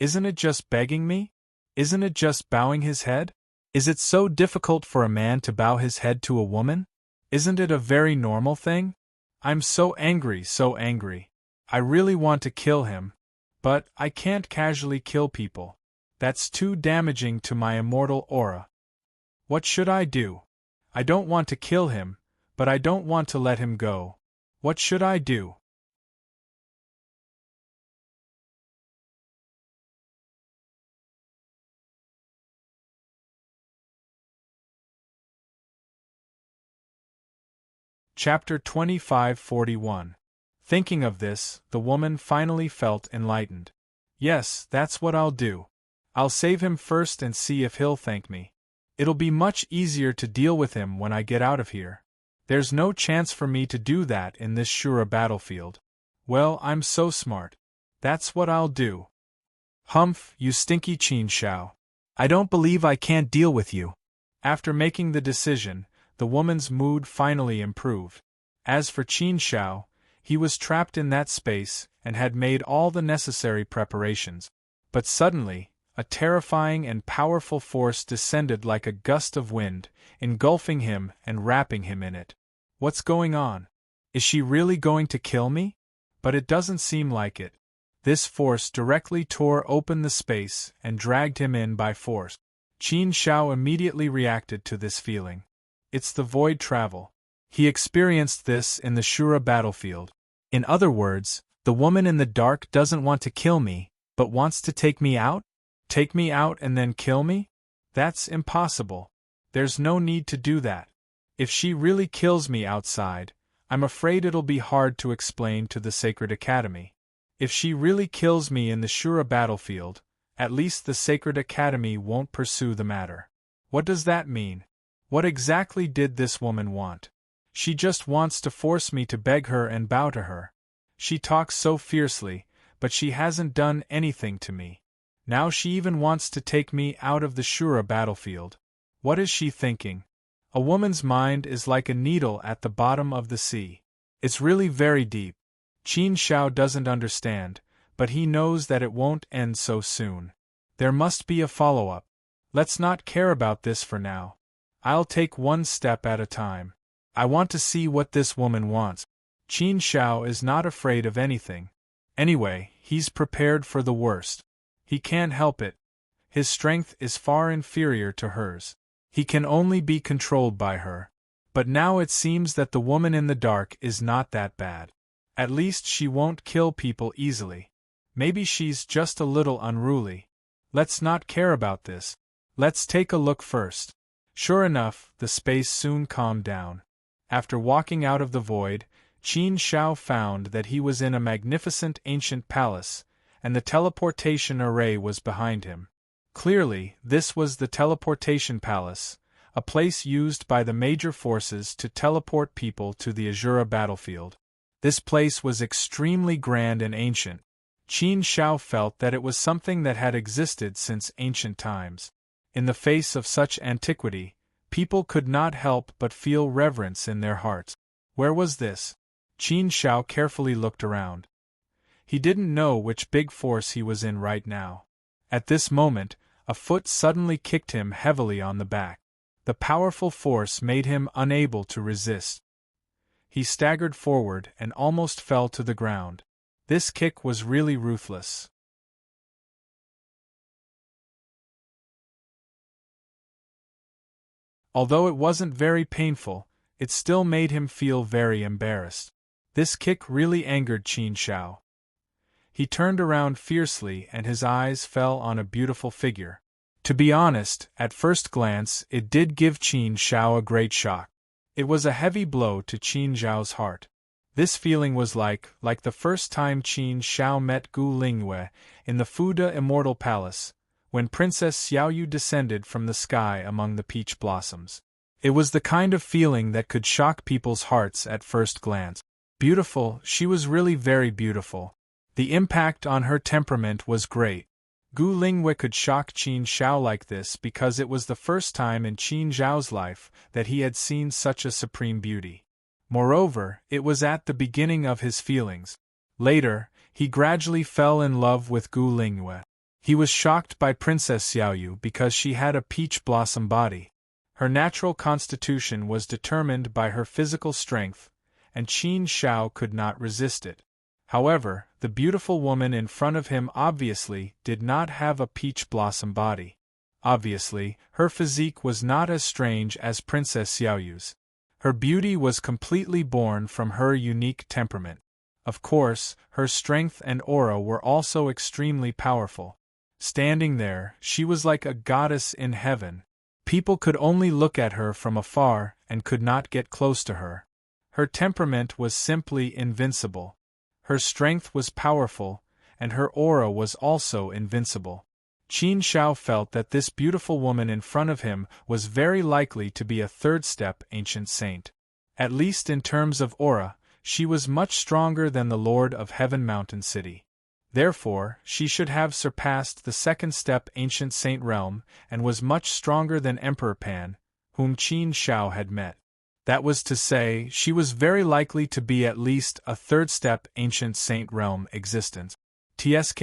Isn't it just begging me? Isn't it just bowing his head? Is it so difficult for a man to bow his head to a woman? Isn't it a very normal thing? I'm so angry, so angry. I really want to kill him. But I can't casually kill people. That's too damaging to my immortal aura. What should I do? I don't want to kill him, but I don't want to let him go. What should I do? Chapter 2541. Thinking of this, the woman finally felt enlightened. Yes, that's what I'll do. I'll save him first and see if he'll thank me. It'll be much easier to deal with him when I get out of here. There's no chance for me to do that in this Shura battlefield. Well, I'm so smart. That's what I'll do. Humph, you stinky Qin Shao. I don't believe I can't deal with you. After making the decision, the woman's mood finally improved. As for Qin Shao, he was trapped in that space and had made all the necessary preparations. But suddenly, a terrifying and powerful force descended like a gust of wind, engulfing him and wrapping him in it. What's going on? Is she really going to kill me? But it doesn't seem like it. This force directly tore open the space and dragged him in by force. Qin Shao immediately reacted to this feeling. It's the void travel. He experienced this in the Shura battlefield. In other words, the woman in the dark doesn't want to kill me, but wants to take me out? Take me out and then kill me? That's impossible. There's no need to do that. If she really kills me outside, I'm afraid it'll be hard to explain to the Sacred Academy. If she really kills me in the Shura battlefield, at least the Sacred Academy won't pursue the matter. What does that mean? What exactly did this woman want? She just wants to force me to beg her and bow to her. She talks so fiercely, but she hasn't done anything to me. Now she even wants to take me out of the Shura battlefield. What is she thinking? A woman's mind is like a needle at the bottom of the sea. It's really very deep. Qin Shao doesn't understand, but he knows that it won't end so soon. There must be a follow-up. Let's not care about this for now. I'll take one step at a time. I want to see what this woman wants. Qin Shao is not afraid of anything. Anyway, he's prepared for the worst. He can't help it. His strength is far inferior to hers. He can only be controlled by her. But now it seems that the woman in the dark is not that bad. At least she won't kill people easily. Maybe she's just a little unruly. Let's not care about this. Let's take a look first. Sure enough, the space soon calmed down. After walking out of the void, Qin Shao found that he was in a magnificent ancient palace, and the teleportation array was behind him. Clearly, this was the teleportation palace, a place used by the major forces to teleport people to the Azura battlefield. This place was extremely grand and ancient. Qin Shao felt that it was something that had existed since ancient times. In the face of such antiquity, people could not help but feel reverence in their hearts. Where was this? Qin Shao carefully looked around. He didn't know which big force he was in right now. At this moment, a foot suddenly kicked him heavily on the back. The powerful force made him unable to resist. He staggered forward and almost fell to the ground. This kick was really ruthless. Although it wasn't very painful, it still made him feel very embarrassed. This kick really angered Qin Shao. He turned around fiercely and his eyes fell on a beautiful figure. To be honest, at first glance it did give Qin Shao a great shock. It was a heavy blow to Qin Zhao's heart. This feeling was like the first time Qin Shao met Gu Lingyue in the Fuda Immortal Palace, when Princess Xiaoyu descended from the sky among the peach blossoms. It was the kind of feeling that could shock people's hearts at first glance. Beautiful, she was really very beautiful. The impact on her temperament was great. Gu Lingyue could shock Qin Shao like this because it was the first time in Qin Zhao's life that he had seen such a supreme beauty. Moreover, it was at the beginning of his feelings. Later, he gradually fell in love with Gu Lingyue. He was shocked by Princess Xiaoyu because she had a peach blossom body. Her natural constitution was determined by her physical strength, and Qin Shao could not resist it. However, the beautiful woman in front of him obviously did not have a peach blossom body. Obviously, her physique was not as strange as Princess Xiaoyu's. Her beauty was completely born from her unique temperament. Of course, her strength and aura were also extremely powerful. Standing there, she was like a goddess in heaven. People could only look at her from afar and could not get close to her. Her temperament was simply invincible. Her strength was powerful, and her aura was also invincible. Qin Shao felt that this beautiful woman in front of him was very likely to be a third-step ancient saint. At least in terms of aura, she was much stronger than the Lord of Heaven Mountain City. Therefore, she should have surpassed the second-step ancient saint realm and was much stronger than Emperor Pan, whom Qin Shao had met. That was to say, she was very likely to be at least a third-step ancient saint realm existence. TSK.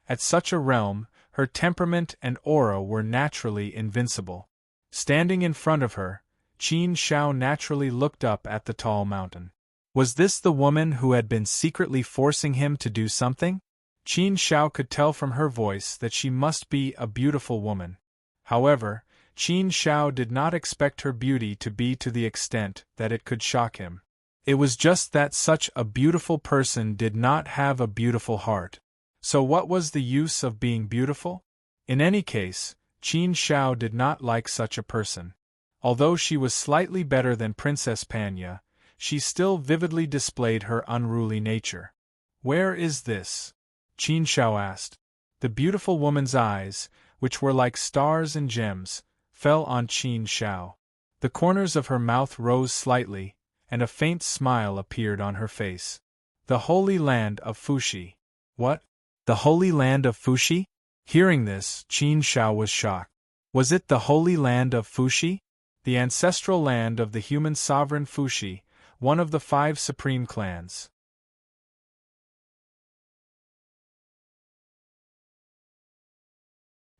At such a realm, her temperament and aura were naturally invincible. Standing in front of her, Qin Shao naturally looked up at the tall mountain. Was this the woman who had been secretly forcing him to do something? Qin Shao could tell from her voice that she must be a beautiful woman. However, Qin Shao did not expect her beauty to be to the extent that it could shock him. It was just that such a beautiful person did not have a beautiful heart. So what was the use of being beautiful? In any case, Qin Shao did not like such a person. Although she was slightly better than Princess Panya, she still vividly displayed her unruly nature. Where is this? Qin Shao asked. The beautiful woman's eyes, which were like stars and gems, fell on Qin Shao. The corners of her mouth rose slightly, and a faint smile appeared on her face. The Holy Land of Fuxi. What? The Holy Land of Fuxi? Hearing this, Qin Shao was shocked. Was it the Holy Land of Fuxi? The ancestral land of the human sovereign Fuxi, one of the 5 supreme clans.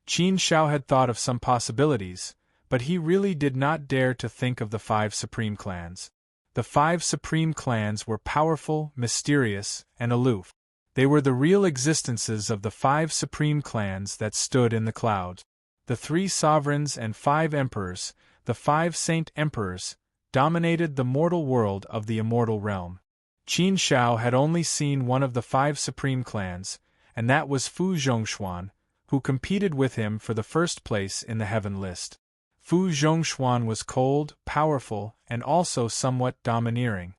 Qin Shao had thought of some possibilities, but he really did not dare to think of the 5 supreme clans. The 5 supreme clans were powerful, mysterious, and aloof. They were the real existences of the 5 supreme clans that stood in the clouds. The 3 sovereigns and 5 emperors, the 5 saint emperors, dominated the mortal world of the immortal realm. Qin Shao had only seen one of the 5 supreme clans, and that was Fu Zhongshuan, who competed with him for the first place in the heaven list. Fu Zhongshuan was cold, powerful, and also somewhat domineering.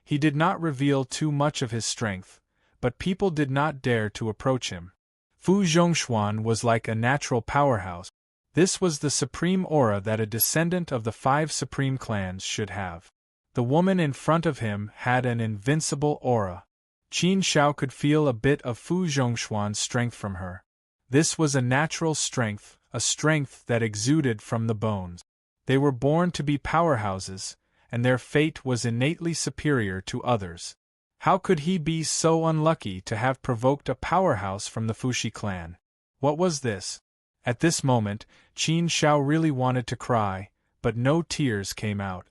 He did not reveal too much of his strength, but people did not dare to approach him. Fu Zhongshuan was like a natural powerhouse. This was the supreme aura that a descendant of the 5 supreme clans should have. The woman in front of him had an invincible aura. Qin Shao could feel a bit of Fu Zhongshuan's strength from her. This was a natural strength, a strength that exuded from the bones. They were born to be powerhouses, and their fate was innately superior to others. How could he be so unlucky to have provoked a powerhouse from the Fushi clan? What was this? At this moment, Qin Shao really wanted to cry, but no tears came out.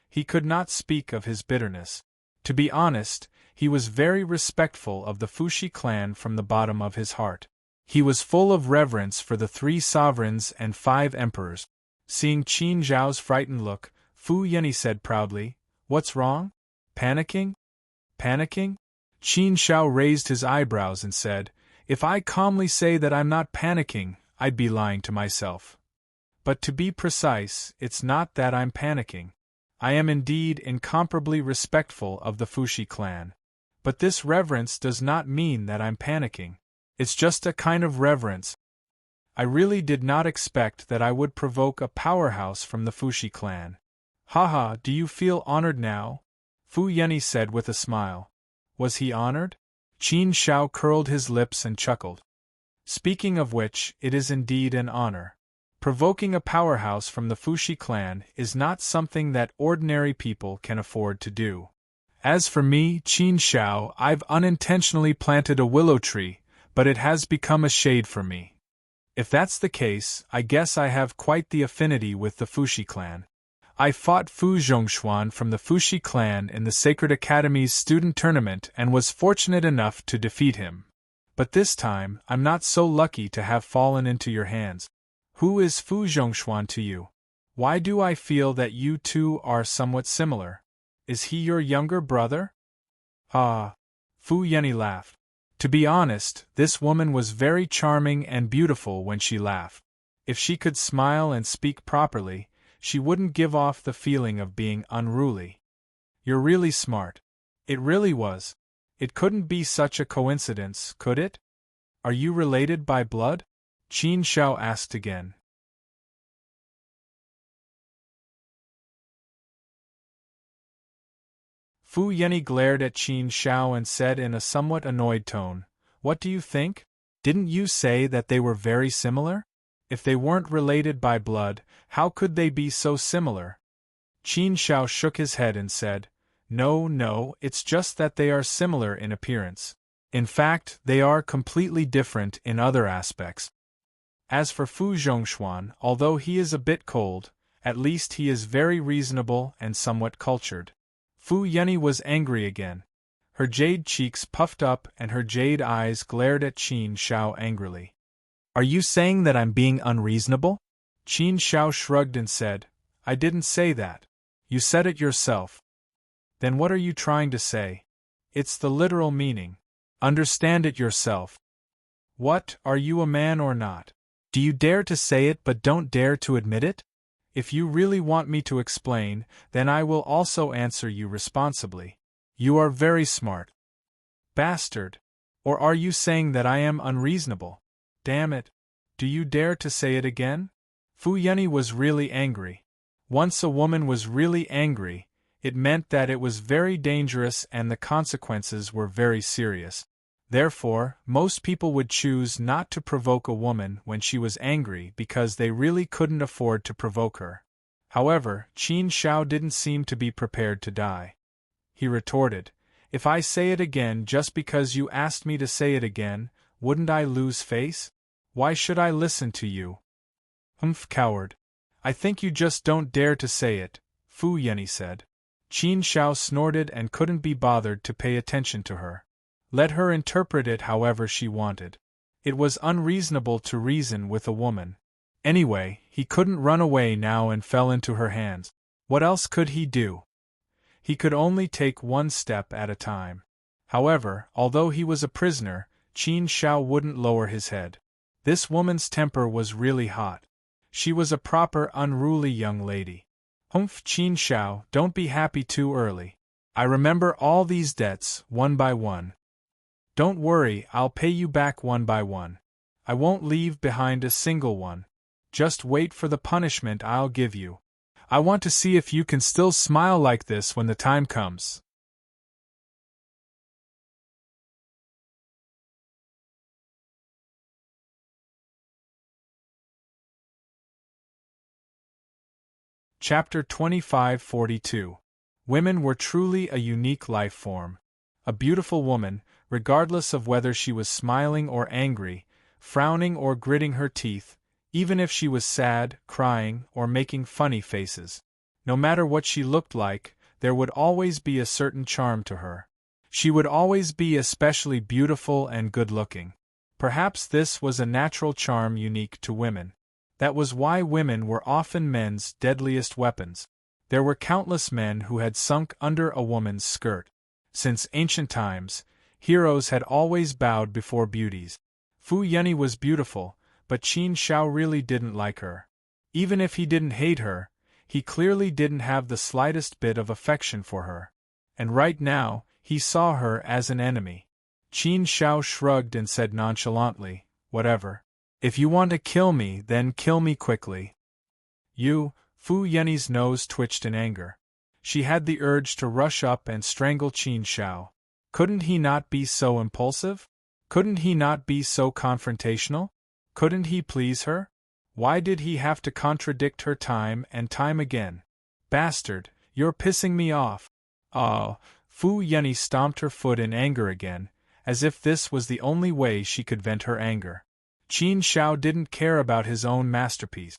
He could not speak of his bitterness. To be honest, he was very respectful of the Fushi clan from the bottom of his heart. He was full of reverence for the 3 sovereigns and 5 emperors. Seeing Qin Zhao's frightened look, Fu Yeni said proudly, "What's wrong? Panicking? Panicking?" Qin Shao raised his eyebrows and said, "If I calmly say that I'm not panicking, I'd be lying to myself. But to be precise, it's not that I'm panicking. I am indeed incomparably respectful of the Fushi clan. But this reverence does not mean that I'm panicking. It's just a kind of reverence. I really did not expect that I would provoke a powerhouse from the Fushi clan." "Haha, do you feel honored now?" Fu Yeni said with a smile. Was he honored? Qin Shao curled his lips and chuckled. "Speaking of which, it is indeed an honor. Provoking a powerhouse from the Fushi clan is not something that ordinary people can afford to do. As for me, Qin Shao, I've unintentionally planted a willow tree, but it has become a shade for me. If that's the case, I guess I have quite the affinity with the Fushi clan. I fought Fu Zhongshuan from the Fushi clan in the Sacred Academy's student tournament and was fortunate enough to defeat him. But this time, I'm not so lucky to have fallen into your hands. Who is Fu Zhongshuan to you? Why do I feel that you two are somewhat similar? Is he your younger brother?" "Ah." Fu Yeni laughed. To be honest, this woman was very charming and beautiful when she laughed. If she could smile and speak properly, she wouldn't give off the feeling of being unruly. "You're really smart." It really was. It couldn't be such a coincidence, could it? "Are you related by blood?" Qin Shao asked again. Fu Yeni glared at Qin Shao and said in a somewhat annoyed tone, "What do you think? Didn't you say that they were very similar? If they weren't related by blood, how could they be so similar?" Qin Shao shook his head and said, No, it's just that they are similar in appearance. In fact, they are completely different in other aspects. As for Fu Zhongshuan, although he is a bit cold, at least he is very reasonable and somewhat cultured." Fu Yeni was angry again. Her jade cheeks puffed up and her jade eyes glared at Qin Shao angrily. "Are you saying that I'm being unreasonable?" Qin Shao shrugged and said, "I didn't say that. You said it yourself." "Then what are you trying to say?" "It's the literal meaning. Understand it yourself." "What, are you a man or not? Do you dare to say it but don't dare to admit it? If you really want me to explain, then I will also answer you responsibly. You are very smart." "Bastard! Or are you saying that I am unreasonable? Damn it! Do you dare to say it again?" Fu Yeni was really angry. Once a woman was really angry, it meant that it was very dangerous and the consequences were very serious. Therefore, most people would choose not to provoke a woman when she was angry because they really couldn't afford to provoke her. However, Qin Shao didn't seem to be prepared to die. He retorted, "If I say it again just because you asked me to say it again, wouldn't I lose face? Why should I listen to you? Humph, coward. I think you just don't dare to say it, Fu Yeni said. Qin Shao snorted and couldn't be bothered to pay attention to her. Let her interpret it however she wanted. It was unreasonable to reason with a woman. Anyway, he couldn't run away now and fell into her hands. What else could he do? He could only take one step at a time. However, although he was a prisoner, Qin Shao wouldn't lower his head. This woman's temper was really hot. She was a proper unruly young lady. Humph, Qin Shao, don't be happy too early. I remember all these debts, one by one. Don't worry, I'll pay you back one by one. I won't leave behind a single one. Just wait for the punishment I'll give you. I want to see if you can still smile like this when the time comes. Chapter 2542. Women were truly a unique life form. A beautiful woman, regardless of whether she was smiling or angry, frowning or gritting her teeth, even if she was sad, crying, or making funny faces. No matter what she looked like, there would always be a certain charm to her. She would always be especially beautiful and good-looking. Perhaps this was a natural charm unique to women. That was why women were often men's deadliest weapons. There were countless men who had sunk under a woman's skirt. Since ancient times, heroes had always bowed before beauties. Fu Yeni was beautiful, but Qin Shao really didn't like her. Even if he didn't hate her, he clearly didn't have the slightest bit of affection for her. And right now, he saw her as an enemy. Qin Shao shrugged and said nonchalantly, "Whatever. If you want to kill me, then kill me quickly." You, Fu Yeni's nose twitched in anger. She had the urge to rush up and strangle Qin Shao. Couldn't he not be so impulsive? Couldn't he not be so confrontational? Couldn't he please her? Why did he have to contradict her time and time again? Bastard, you're pissing me off. Oh, Fu Yeni stomped her foot in anger again, as if this was the only way she could vent her anger. Qin Shao didn't care about his own masterpiece.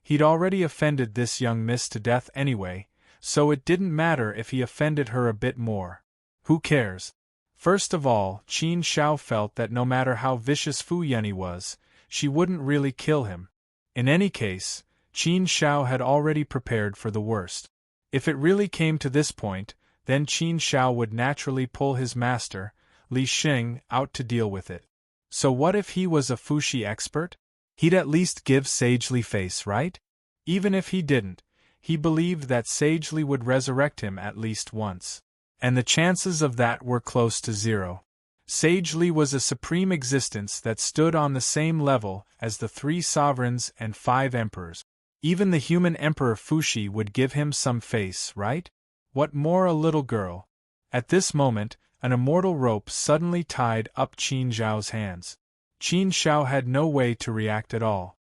He'd already offended this young miss to death anyway, so it didn't matter if he offended her a bit more. Who cares? First of all, Qin Shao felt that no matter how vicious Fu Yeni was, she wouldn't really kill him. In any case, Qin Shao had already prepared for the worst. If it really came to this point, then Qin Shao would naturally pull his master, Li Xing, out to deal with it. So what if he was a Fushi expert? He'd at least give Sage Li face, right? Even if he didn't, he believed that Sage Li would resurrect him at least once. And the chances of that were close to zero. Sage Li was a supreme existence that stood on the same level as the 3 sovereigns and 5 emperors. Even the human emperor Fushi would give him some face, right? What more a little girl? At this moment, an immortal rope suddenly tied up Qin Zhao's hands. Qin Shao had no way to react at all.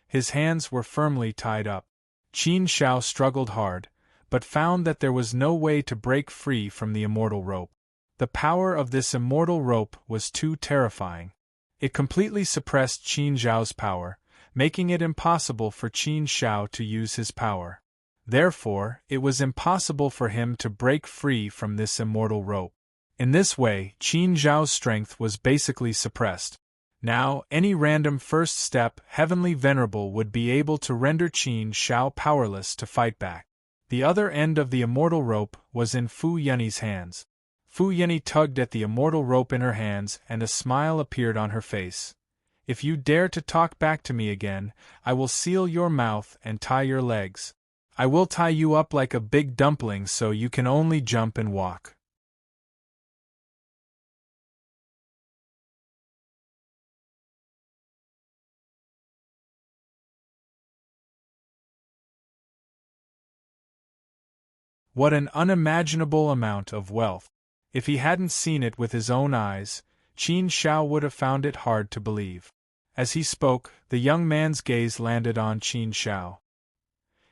His hands were firmly tied up. Qin Shao struggled hard, but found that there was no way to break free from the immortal rope. The power of this immortal rope was too terrifying. It completely suppressed Qin Zhao's power, making it impossible for Qin Shao to use his power. Therefore, it was impossible for him to break free from this immortal rope. In this way, Qin Zhao's strength was basically suppressed. Now, any random first step heavenly venerable would be able to render Qin Shao powerless to fight back. The other end of the immortal rope was in Fu Yeni's hands. Fu Yeni tugged at the immortal rope in her hands and a smile appeared on her face. "If you dare to talk back to me again, I will seal your mouth and tie your legs. I will tie you up like a big dumpling so you can only jump and walk." What an unimaginable amount of wealth! If he hadn't seen it with his own eyes, Qin Shao would have found it hard to believe. As he spoke, the young man's gaze landed on Qin Shao.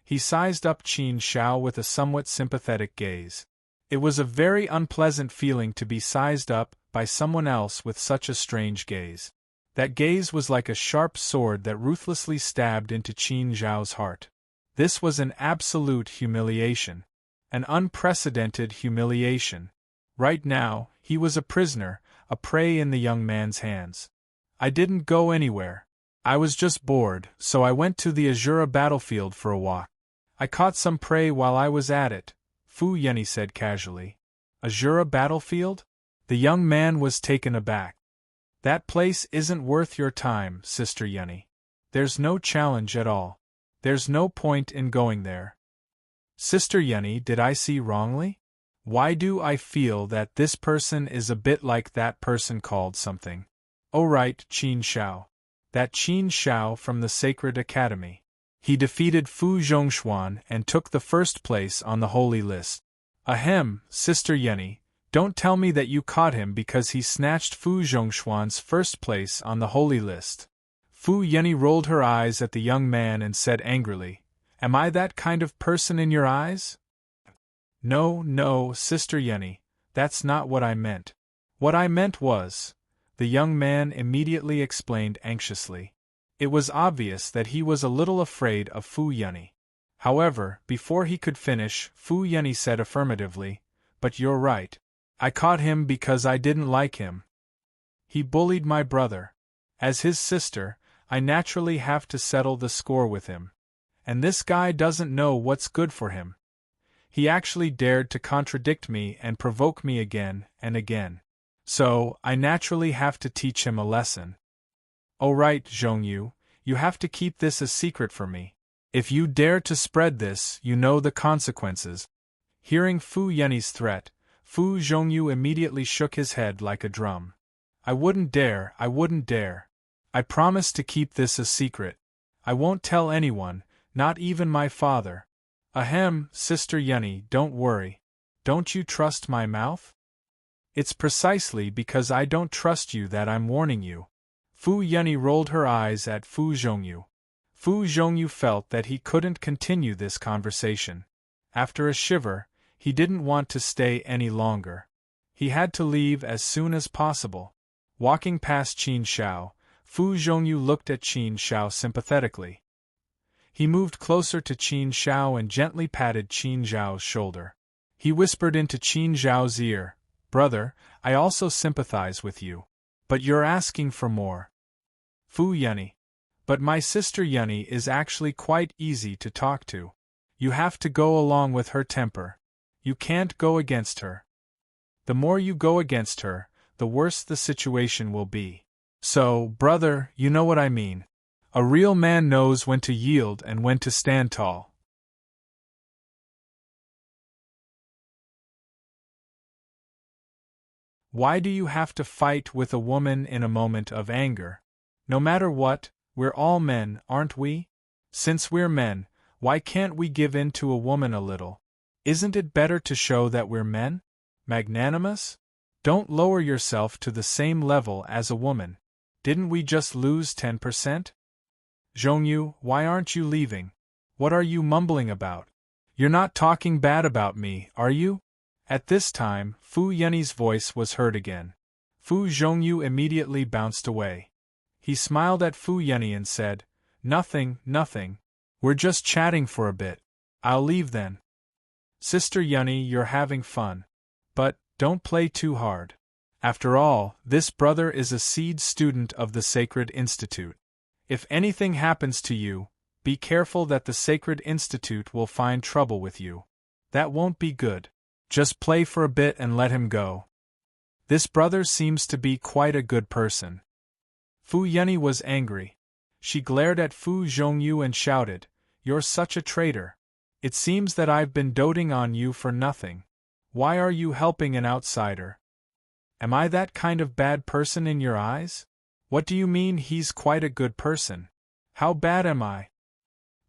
He sized up Qin Shao with a somewhat sympathetic gaze. It was a very unpleasant feeling to be sized up by someone else with such a strange gaze. That gaze was like a sharp sword that ruthlessly stabbed into Qin Zhao's heart. This was an absolute humiliation. An unprecedented humiliation. Right now, he was a prisoner, a prey in the young man's hands. I didn't go anywhere. I was just bored, so I went to the Azura battlefield for a walk. I caught some prey while I was at it, Fu Yenny said casually. Azura battlefield? The young man was taken aback. That place isn't worth your time, Sister Yenny. There's no challenge at all. There's no point in going there. Sister Yenny, did I see wrongly? Why do I feel that this person is a bit like that person called something? Oh right, Qin Shao. That Qin Shao from the Sacred Academy. He defeated Fu Zhongshuan and took the first place on the holy list. Ahem, Sister Yenny, don't tell me that you caught him because he snatched Fu Zhongshuan's first place on the holy list. Fu Yenny rolled her eyes at the young man and said angrily, Am I that kind of person in your eyes? No, Sister Yenny, that's not what I meant. What I meant was, the young man immediately explained anxiously. It was obvious that he was a little afraid of Fu Yenny. However, before he could finish, Fu Yenny said affirmatively, But you're right. I caught him because I didn't like him. He bullied my brother. As his sister, I naturally have to settle the score with him. And this guy doesn't know what's good for him. He actually dared to contradict me and provoke me again and again. So, I naturally have to teach him a lesson. Oh right, Zhongyu, you have to keep this a secret for me. If you dare to spread this, you know the consequences. Hearing Fu Yenny's threat, Fu Zhongyu immediately shook his head like a drum. I wouldn't dare. I promise to keep this a secret. I won't tell anyone, not even my father. Ahem, Sister Yenny, don't worry. Don't you trust my mouth? It's precisely because I don't trust you that I'm warning you. Fu Yenny rolled her eyes at Fu Zhongyu. Fu Zhongyu felt that he couldn't continue this conversation. After a shiver, he didn't want to stay any longer. He had to leave as soon as possible. Walking past Qin Shao, Fu Zhongyu looked at Qin Shao sympathetically. He moved closer to Qin Shao and gently patted Qin Zhao's shoulder. He whispered into Qin Zhao's ear, Brother, I also sympathize with you. But you're asking for more. Fu Yenny. But my sister Yenny is actually quite easy to talk to. You have to go along with her temper. You can't go against her. The more you go against her, the worse the situation will be. So, brother, you know what I mean. A real man knows when to yield and when to stand tall. Why do you have to fight with a woman in a moment of anger? No matter what, we're all men, aren't we? Since we're men, why can't we give in to a woman a little? Isn't it better to show that we're men? Magnanimous? Don't lower yourself to the same level as a woman. Didn't we just lose 10%? Zhongyu, why aren't you leaving? What are you mumbling about? You're not talking bad about me, are you? At this time, Fu Yenny's voice was heard again. Fu Zhongyu immediately bounced away. He smiled at Fu Yenny and said, Nothing. We're just chatting for a bit. I'll leave then. Sister Yenny, you're having fun. But, don't play too hard. After all, this brother is a seed student of the Sacred Institute. If anything happens to you, be careful that the Sacred Institute will find trouble with you. That won't be good. Just play for a bit and let him go. This brother seems to be quite a good person. Fu Yenny was angry. She glared at Fu Zhongyu and shouted, You're such a traitor. It seems that I've been doting on you for nothing. Why are you helping an outsider? Am I that kind of bad person in your eyes? What do you mean he's quite a good person? How bad am I?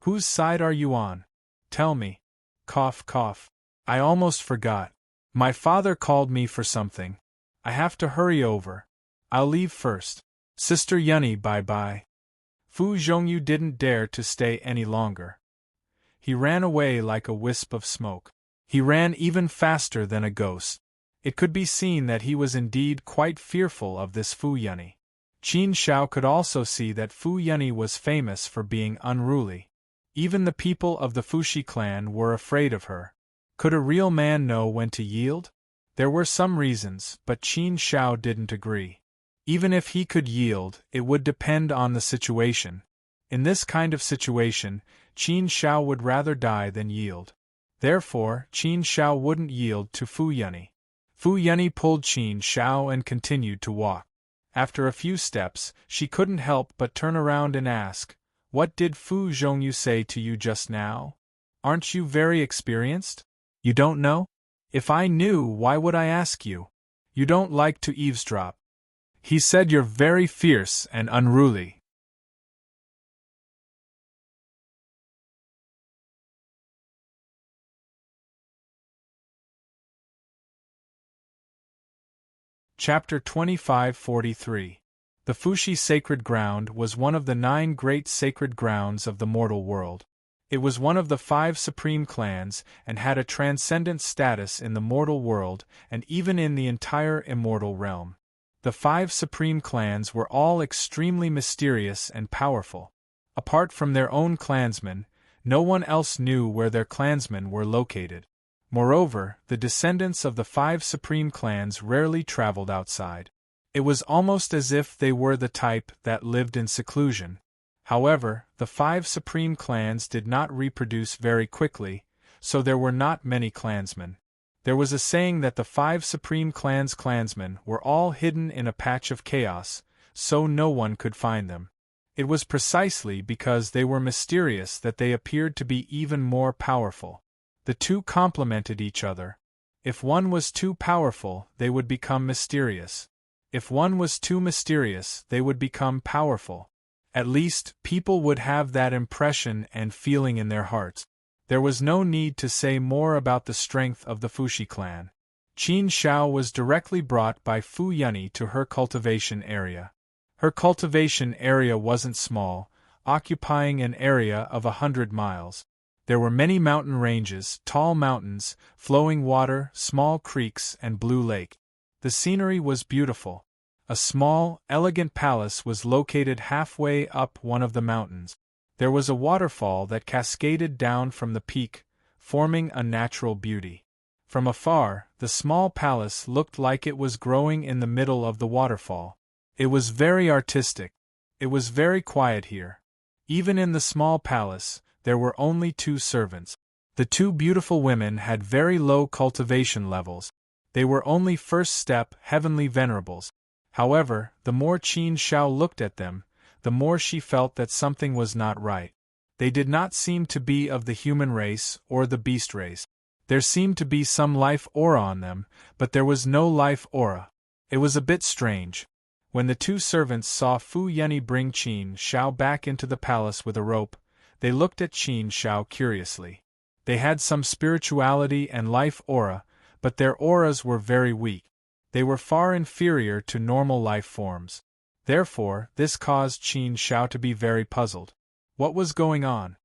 Whose side are you on? Tell me. Cough, cough. I almost forgot. My father called me for something. I have to hurry over. I'll leave first. Sister Yenny, bye-bye. Fu Zhongyu didn't dare to stay any longer. He ran away like a wisp of smoke. He ran even faster than a ghost. It could be seen that he was indeed quite fearful of this Fu Yenny. Qin Shao could also see that Fu Yunyi was famous for being unruly. Even the people of the Fushi clan were afraid of her. Could a real man know when to yield? There were some reasons, but Qin Shao didn't agree. Even if he could yield, it would depend on the situation. In this kind of situation, Qin Shao would rather die than yield. Therefore, Qin Shao wouldn't yield to Fu Yunyi. Fu Yunyi pulled Qin Shao and continued to walk. After a few steps, she couldn't help but turn around and ask, "What did Fu Zhongyu say to you just now? Aren't you very experienced? You don't know? If I knew, why would I ask you? You don't like to eavesdrop. He said you're very fierce and unruly." Chapter 2543. The Fushi Sacred Ground was one of the 9 great sacred grounds of the mortal world. It was one of the 5 supreme clans and had a transcendent status in the mortal world and even in the entire immortal realm. The 5 supreme clans were all extremely mysterious and powerful. Apart from their own clansmen, no one else knew where their clansmen were located. Moreover, the descendants of the 5 supreme clans rarely traveled outside. It was almost as if they were the type that lived in seclusion. However, the 5 supreme clans did not reproduce very quickly, so there were not many clansmen. There was a saying that the 5 supreme clans' clansmen were all hidden in a patch of chaos, so no one could find them. It was precisely because they were mysterious that they appeared to be even more powerful. The two complemented each other. If one was too powerful, they would become mysterious. If one was too mysterious, they would become powerful. At least, people would have that impression and feeling in their hearts. There was no need to say more about the strength of the Fushi clan. Qin Shao was directly brought by Fu Yunyi to her cultivation area. Her cultivation area wasn't small, occupying an area of 100 miles. There were many mountain ranges, tall mountains, flowing water, small creeks, and blue lake. The scenery was beautiful. A small, elegant palace was located halfway up one of the mountains. There was a waterfall that cascaded down from the peak, forming a natural beauty. From afar, the small palace looked like it was growing in the middle of the waterfall. It was very artistic. It was very quiet here. Even in the small palace, there were only 2 servants. The 2 beautiful women had very low cultivation levels. They were only first step heavenly venerables. However, the more Qin Shao looked at them, the more she felt that something was not right. They did not seem to be of the human race or the beast race. There seemed to be some life aura on them, but there was no life aura. It was a bit strange. When the 2 servants saw Fu Yunyi bring Qin Shao back into the palace with a rope, they looked at Qin Shao curiously. They had some spirituality and life aura, but their auras were very weak. They were far inferior to normal life forms. Therefore, this caused Qin Shao to be very puzzled. What was going on?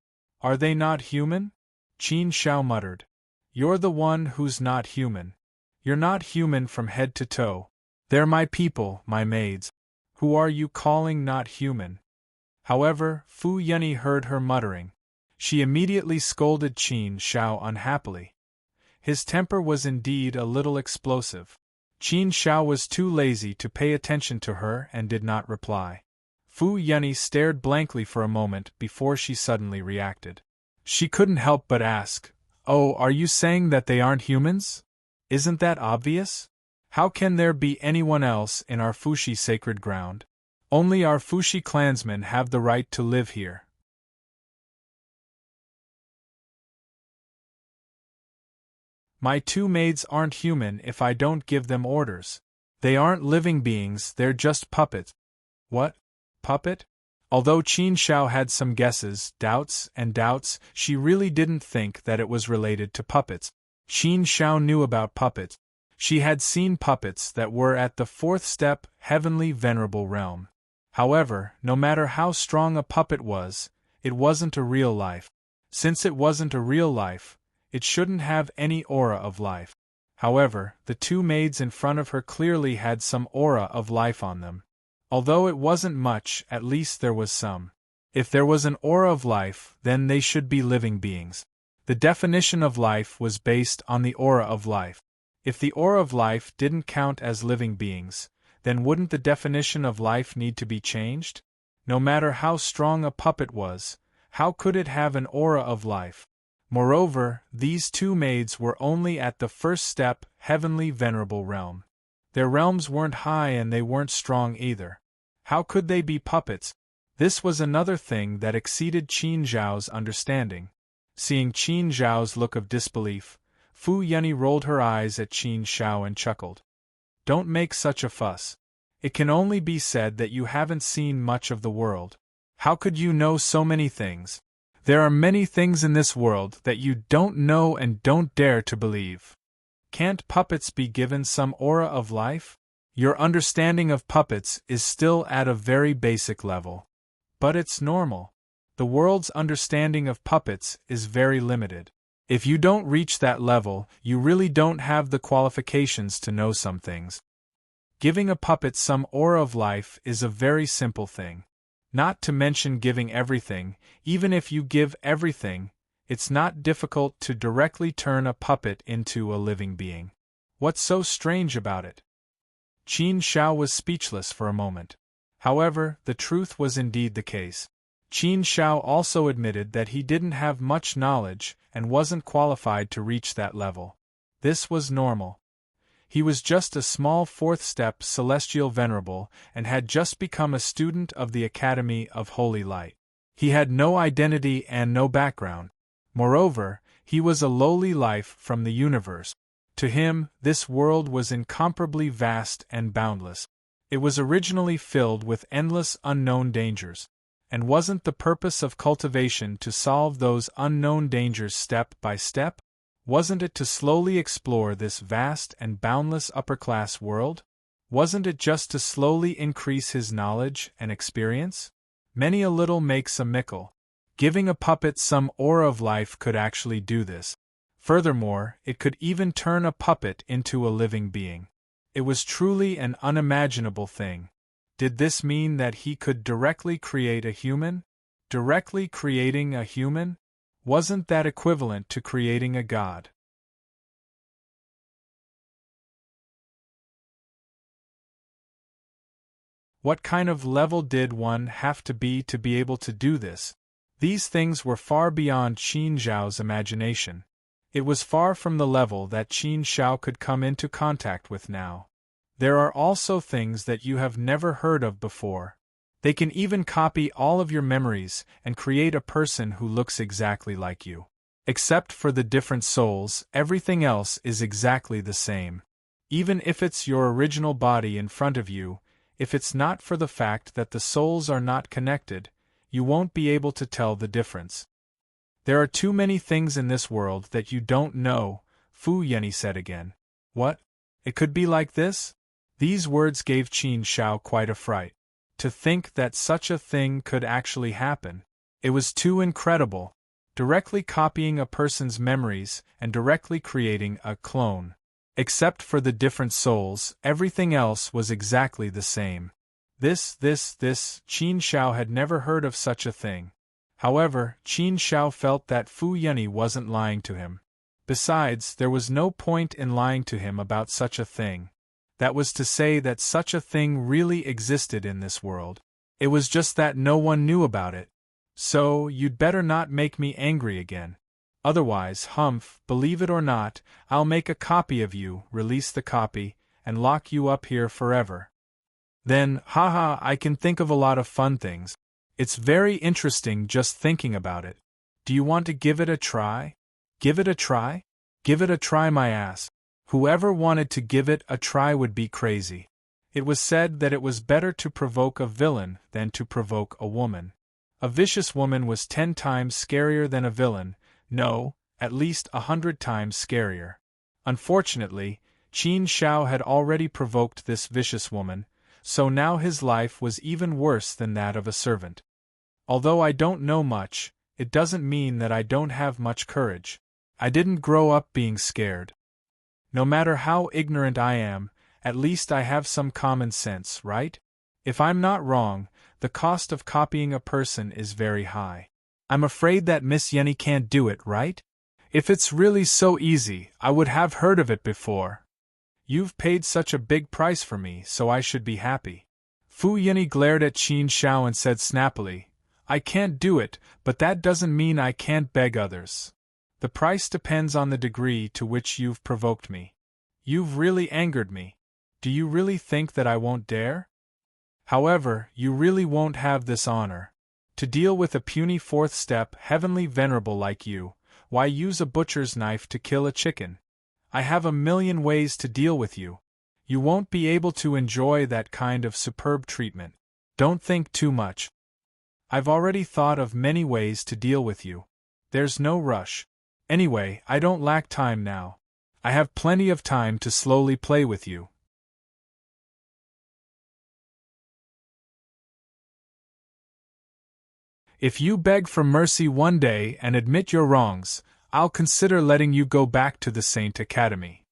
Are they not human? Qin Shao muttered. You're the one who's not human. You're not human from head to toe. They're my people, my maids. Who are you calling not human? However, Fu Yunyi heard her muttering. She immediately scolded Qin Shao unhappily. His temper was indeed a little explosive. Qin Shao was too lazy to pay attention to her and did not reply. Fu Yunyi stared blankly for a moment before she suddenly reacted. She couldn't help but ask, "Oh, are you saying that they aren't humans? Isn't that obvious? How can there be anyone else in our Fushi sacred ground? Only our Fushi clansmen have the right to live here." My 2 maids aren't human if I don't give them orders. They aren't living beings, they're just puppets. What? Puppet? Although Qin Shao had some guesses, doubts, she really didn't think that it was related to puppets. Qin Shao knew about puppets. She had seen puppets that were at the 4th step, heavenly venerable realm. However, no matter how strong a puppet was, it wasn't a real life. Since it wasn't a real life, it shouldn't have any aura of life. However, the 2 maids in front of her clearly had some aura of life on them. Although it wasn't much, at least there was some. If there was an aura of life, then they should be living beings. The definition of life was based on the aura of life. If the aura of life didn't count as living beings, then wouldn't the definition of life need to be changed? No matter how strong a puppet was, how could it have an aura of life? Moreover, these two maids were only at the first step, heavenly venerable realm. Their realms weren't high and they weren't strong either. How could they be puppets? This was another thing that exceeded Qin Zhao's understanding. Seeing Qin Zhao's look of disbelief, Fu Yunyi rolled her eyes at Qin Zhao and chuckled. Don't make such a fuss. It can only be said that you haven't seen much of the world. How could you know so many things? There are many things in this world that you don't know and don't dare to believe. Can't puppets be given some aura of life? Your understanding of puppets is still at a very basic level. But it's normal. The world's understanding of puppets is very limited. If you don't reach that level, you really don't have the qualifications to know some things. Giving a puppet some aura of life is a very simple thing. Not to mention giving everything. Even if you give everything, it's not difficult to directly turn a puppet into a living being. What's so strange about it? Qin Zhao was speechless for a moment. However, the truth was indeed the case. Qin Zhao also admitted that he didn't have much knowledge and wasn't qualified to reach that level. This was normal. He was just a small fourth-step celestial venerable and had just become a student of the Academy of Holy Light. He had no identity and no background. Moreover, he was a lowly life from the universe. To him, this world was incomparably vast and boundless. It was originally filled with endless unknown dangers. And wasn't the purpose of cultivation to solve those unknown dangers step by step? Wasn't it to slowly explore this vast and boundless upper-class world? Wasn't it just to slowly increase his knowledge and experience? Many a little makes a mickle. Giving a puppet some aura of life could actually do this. Furthermore, it could even turn a puppet into a living being. It was truly an unimaginable thing. Did this mean that he could directly create a human? Directly creating a human? Wasn't that equivalent to creating a god? What kind of level did one have to be able to do this? These things were far beyond Qin Zhao's imagination. It was far from the level that Qin Zhao could come into contact with now. There are also things that you have never heard of before. They can even copy all of your memories and create a person who looks exactly like you. Except for the different souls, everything else is exactly the same. Even if it's your original body in front of you, if it's not for the fact that the souls are not connected, you won't be able to tell the difference. There are too many things in this world that you don't know, Fu Yunyi said again. What? It could be like this? These words gave Qin Zhao quite a fright. To think that such a thing could actually happen. It was too incredible. Directly copying a person's memories and directly creating a clone. Except for the different souls, everything else was exactly the same. This, Qin Zhao had never heard of such a thing. However, Qin Zhao felt that Fu Yunyi wasn't lying to him. Besides, there was no point in lying to him about such a thing. That was to say that such a thing really existed in this world. It was just that no one knew about it. So, you'd better not make me angry again. Otherwise, humph, believe it or not, I'll make a copy of you, release the copy, and lock you up here forever. Then, haha, I can think of a lot of fun things. It's very interesting just thinking about it. Do you want to give it a try? Give it a try? Give it a try, my ass. Whoever wanted to give it a try would be crazy. It was said that it was better to provoke a villain than to provoke a woman. A vicious woman was 10 times scarier than a villain, no, at least 100 times scarier. Unfortunately, Qin Zhao had already provoked this vicious woman, so now his life was even worse than that of a servant. Although I don't know much, it doesn't mean that I don't have much courage. I didn't grow up being scared. No matter how ignorant I am, at least I have some common sense, right? If I'm not wrong, the cost of copying a person is very high. I'm afraid that Miss Yenny can't do it, right? If it's really so easy, I would have heard of it before. You've paid such a big price for me, so I should be happy. Fu Yinny glared at Qin Shao and said snappily, I can't do it, but that doesn't mean I can't beg others. The price depends on the degree to which you've provoked me. You've really angered me. Do you really think that I won't dare? However, you really won't have this honor. To deal with a puny fourth step heavenly venerable like you, why use a butcher's knife to kill a chicken? I have a million ways to deal with you. You won't be able to enjoy that kind of superb treatment. Don't think too much. I've already thought of many ways to deal with you. There's no rush. Anyway, I don't lack time now. I have plenty of time to slowly play with you. If you beg for mercy one day and admit your wrongs, I'll consider letting you go back to the Saint Academy.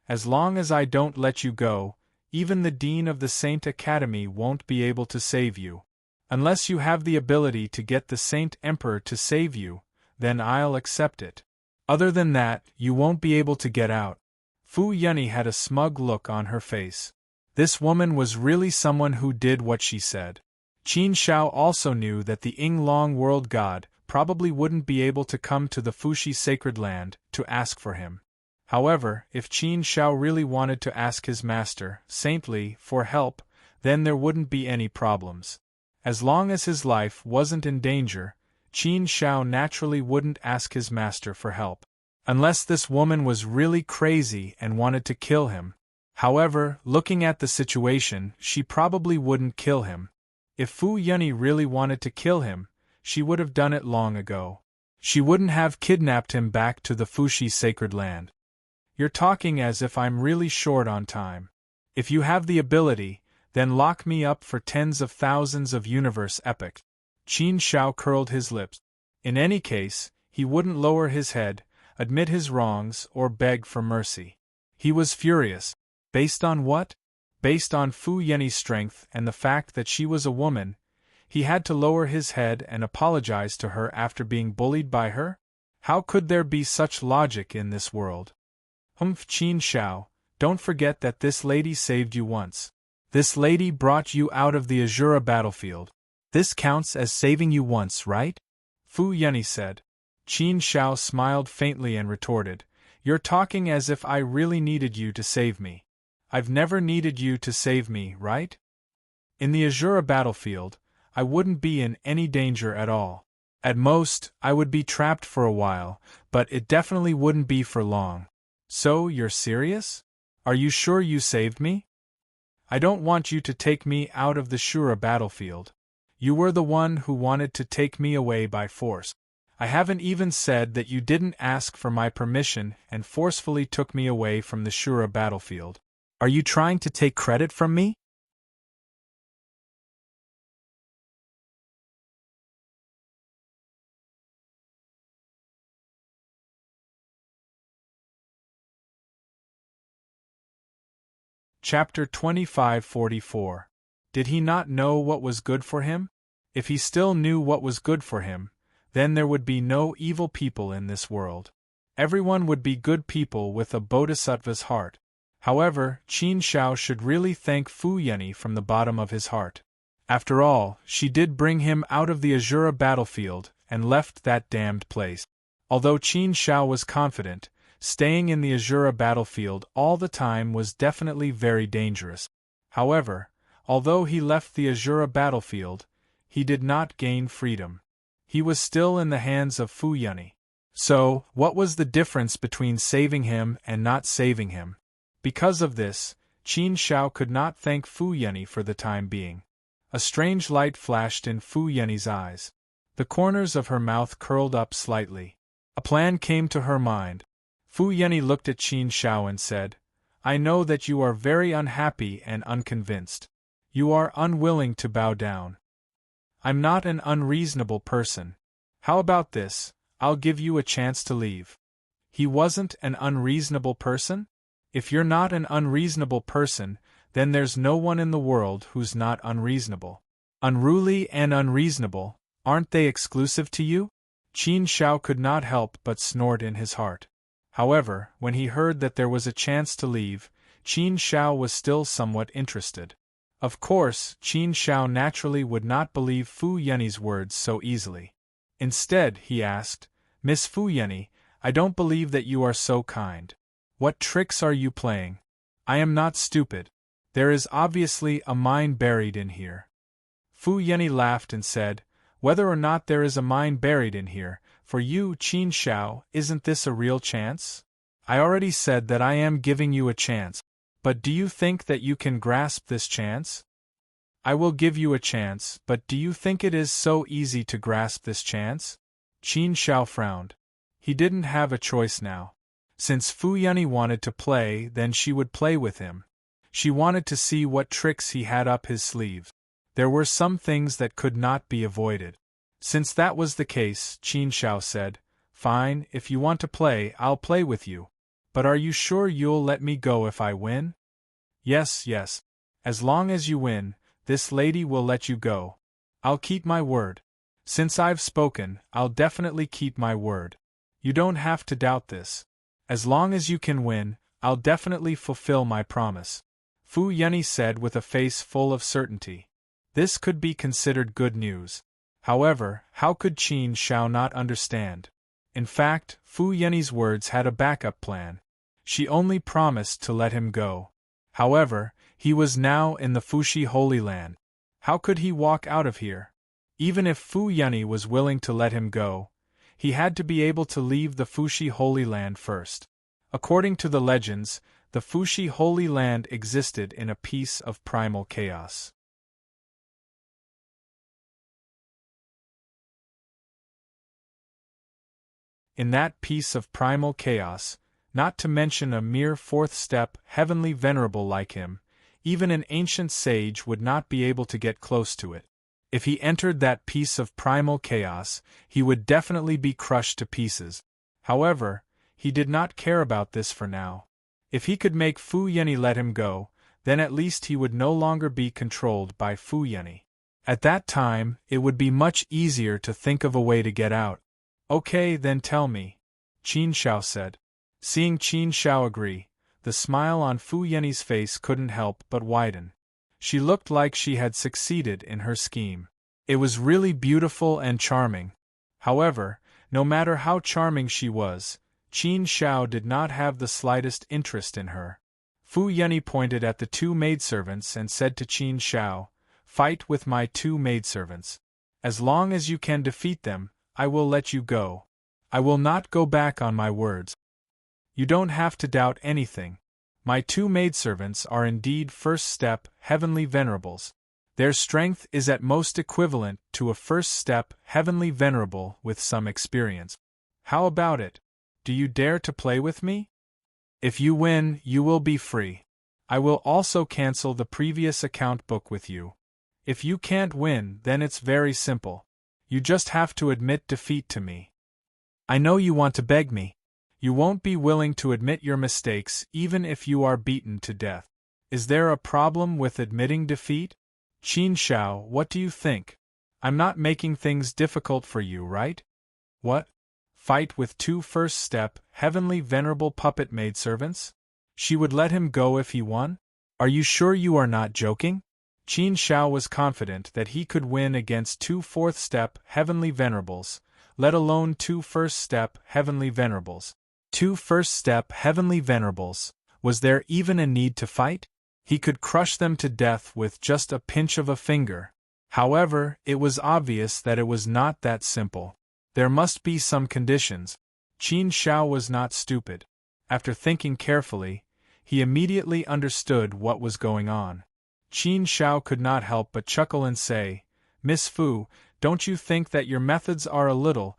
As long as I don't let you go, even the Dean of the Saint Academy won't be able to save you. Unless you have the ability to get the Saint Emperor to save you, then I'll accept it. Other than that, you won't be able to get out. Fu Yunny had a smug look on her face. This woman was really someone who did what she said. Qin Shao also knew that the Ying Long World God probably wouldn't be able to come to the Fuxi Sacred Land to ask for him. However, if Qin Shao really wanted to ask his master, Saint Li, for help, then there wouldn't be any problems. As long as his life wasn't in danger, Qin Shao naturally wouldn't ask his master for help. Unless this woman was really crazy and wanted to kill him. However, looking at the situation, she probably wouldn't kill him. If Fu Yunny really wanted to kill him, she would have done it long ago. She wouldn't have kidnapped him back to the Fuxi Sacred Land. You're talking as if I'm really short on time. If you have the ability, then lock me up for tens of thousands of universe epochs. Qin Shao curled his lips. In any case, he wouldn't lower his head, admit his wrongs, or beg for mercy. He was furious. Based on what? Based on Fu Yenny's strength and the fact that she was a woman, he had to lower his head and apologize to her after being bullied by her? How could there be such logic in this world? Qin Shao, don't forget that this lady saved you once. This lady brought you out of the Azura battlefield. This counts as saving you once, right? Fu Yenny said. Qin Shao smiled faintly and retorted, You're talking as if I really needed you to save me. I've never needed you to save me, right? In the Azura battlefield, I wouldn't be in any danger at all. At most, I would be trapped for a while, but it definitely wouldn't be for long. So, you're serious? Are you sure you saved me? I don't want you to take me out of the Shura battlefield. You were the one who wanted to take me away by force. I haven't even said that you didn't ask for my permission and forcefully took me away from the Shura battlefield. Are you trying to take credit from me? Chapter 2544. Did he not know what was good for him? If he still knew what was good for him, then there would be no evil people in this world. Everyone would be good people with a bodhisattva's heart. However, Qin Shao should really thank Fu Yenny from the bottom of his heart. After all, she did bring him out of the Azura battlefield and left that damned place. Although Qin Shao was confident, staying in the Azura battlefield all the time was definitely very dangerous. However, although he left the Azura battlefield, he did not gain freedom. He was still in the hands of Fu Yenny. So, what was the difference between saving him and not saving him? Because of this, Qin Shao could not thank Fu Yenny for the time being. A strange light flashed in Fu Yenny's eyes. The corners of her mouth curled up slightly. A plan came to her mind. Fu Yenny looked at Qin Shao and said, I know that you are very unhappy and unconvinced. You are unwilling to bow down. I'm not an unreasonable person. How about this? I'll give you a chance to leave. He wasn't an unreasonable person? If you're not an unreasonable person, then there's no one in the world who's not unreasonable. Unruly and unreasonable, aren't they exclusive to you? Qin Shao could not help but snort in his heart. However, when he heard that there was a chance to leave, Qin Shao was still somewhat interested. Of course, Qin Shao naturally would not believe Fu Yenny's words so easily. Instead, he asked, "Miss Fu Yenny, I don't believe that you are so kind. What tricks are you playing? I am not stupid. There is obviously a mine buried in here." Fu Yenny laughed and said, "Whether or not there is a mine buried in here, for you, Qin Shao, isn't this a real chance? I already said that I am giving you a chance, but do you think that you can grasp this chance? I will give you a chance, but do you think it is so easy to grasp this chance?" Qin Shao frowned. He didn't have a choice now. Since Fu Yenny wanted to play, then she would play with him. She wanted to see what tricks he had up his sleeve. There were some things that could not be avoided. Since that was the case, Qin Shao said, "Fine, if you want to play, I'll play with you. But are you sure you'll let me go if I win?" "Yes, yes. As long as you win, this lady will let you go. I'll keep my word. Since I've spoken, I'll definitely keep my word. You don't have to doubt this. As long as you can win, I'll definitely fulfill my promise," Fu Yenny said with a face full of certainty. This could be considered good news. However, how could Qin Shao not understand? In fact, Fu Yenny's words had a backup plan. She only promised to let him go. However, he was now in the Fushi Holy Land. How could he walk out of here? Even if Fu Yenny was willing to let him go, he had to be able to leave the Fushi Holy Land first. According to the legends, the Fushi Holy Land existed in a piece of primal chaos. In that piece of primal chaos, not to mention a mere fourth step heavenly venerable like him, even an ancient sage would not be able to get close to it. If he entered that piece of primal chaos, he would definitely be crushed to pieces. However, he did not care about this for now. If he could make Fu Yenny let him go, then at least he would no longer be controlled by Fu Yenny. At that time, it would be much easier to think of a way to get out. "Okay, then tell me," Qin Shao said. Seeing Qin Shao agree, the smile on Fu Yenny's face couldn't help but widen. She looked like she had succeeded in her scheme. It was really beautiful and charming. However, no matter how charming she was, Qin Shao did not have the slightest interest in her. Fu Yenny pointed at the two maidservants and said to Qin Shao, "Fight with my two maidservants. As long as you can defeat them, I will let you go. I will not go back on my words. You don't have to doubt anything. My two maidservants are indeed first-step heavenly venerables. Their strength is at most equivalent to a first-step heavenly venerable with some experience. How about it? Do you dare to play with me? If you win, you will be free. I will also cancel the previous account book with you. If you can't win, then it's very simple. You just have to admit defeat to me. I know you want to beg me. You won't be willing to admit your mistakes even if you are beaten to death. Is there a problem with admitting defeat? Qin Shao, what do you think? I'm not making things difficult for you, right? What? Fight with two first-step, heavenly venerable puppet maidservants? She would let him go if he won? Are you sure you are not joking? Qin Shao was confident that he could win against two fourth-step heavenly venerables, let alone two first-step heavenly venerables. Two first-step heavenly venerables, was there even a need to fight? He could crush them to death with just a pinch of a finger. However, it was obvious that it was not that simple. There must be some conditions. Qin Shao was not stupid. After thinking carefully, he immediately understood what was going on. Qin Shao could not help but chuckle and say, "Miss Fu, don't you think that your methods are a little,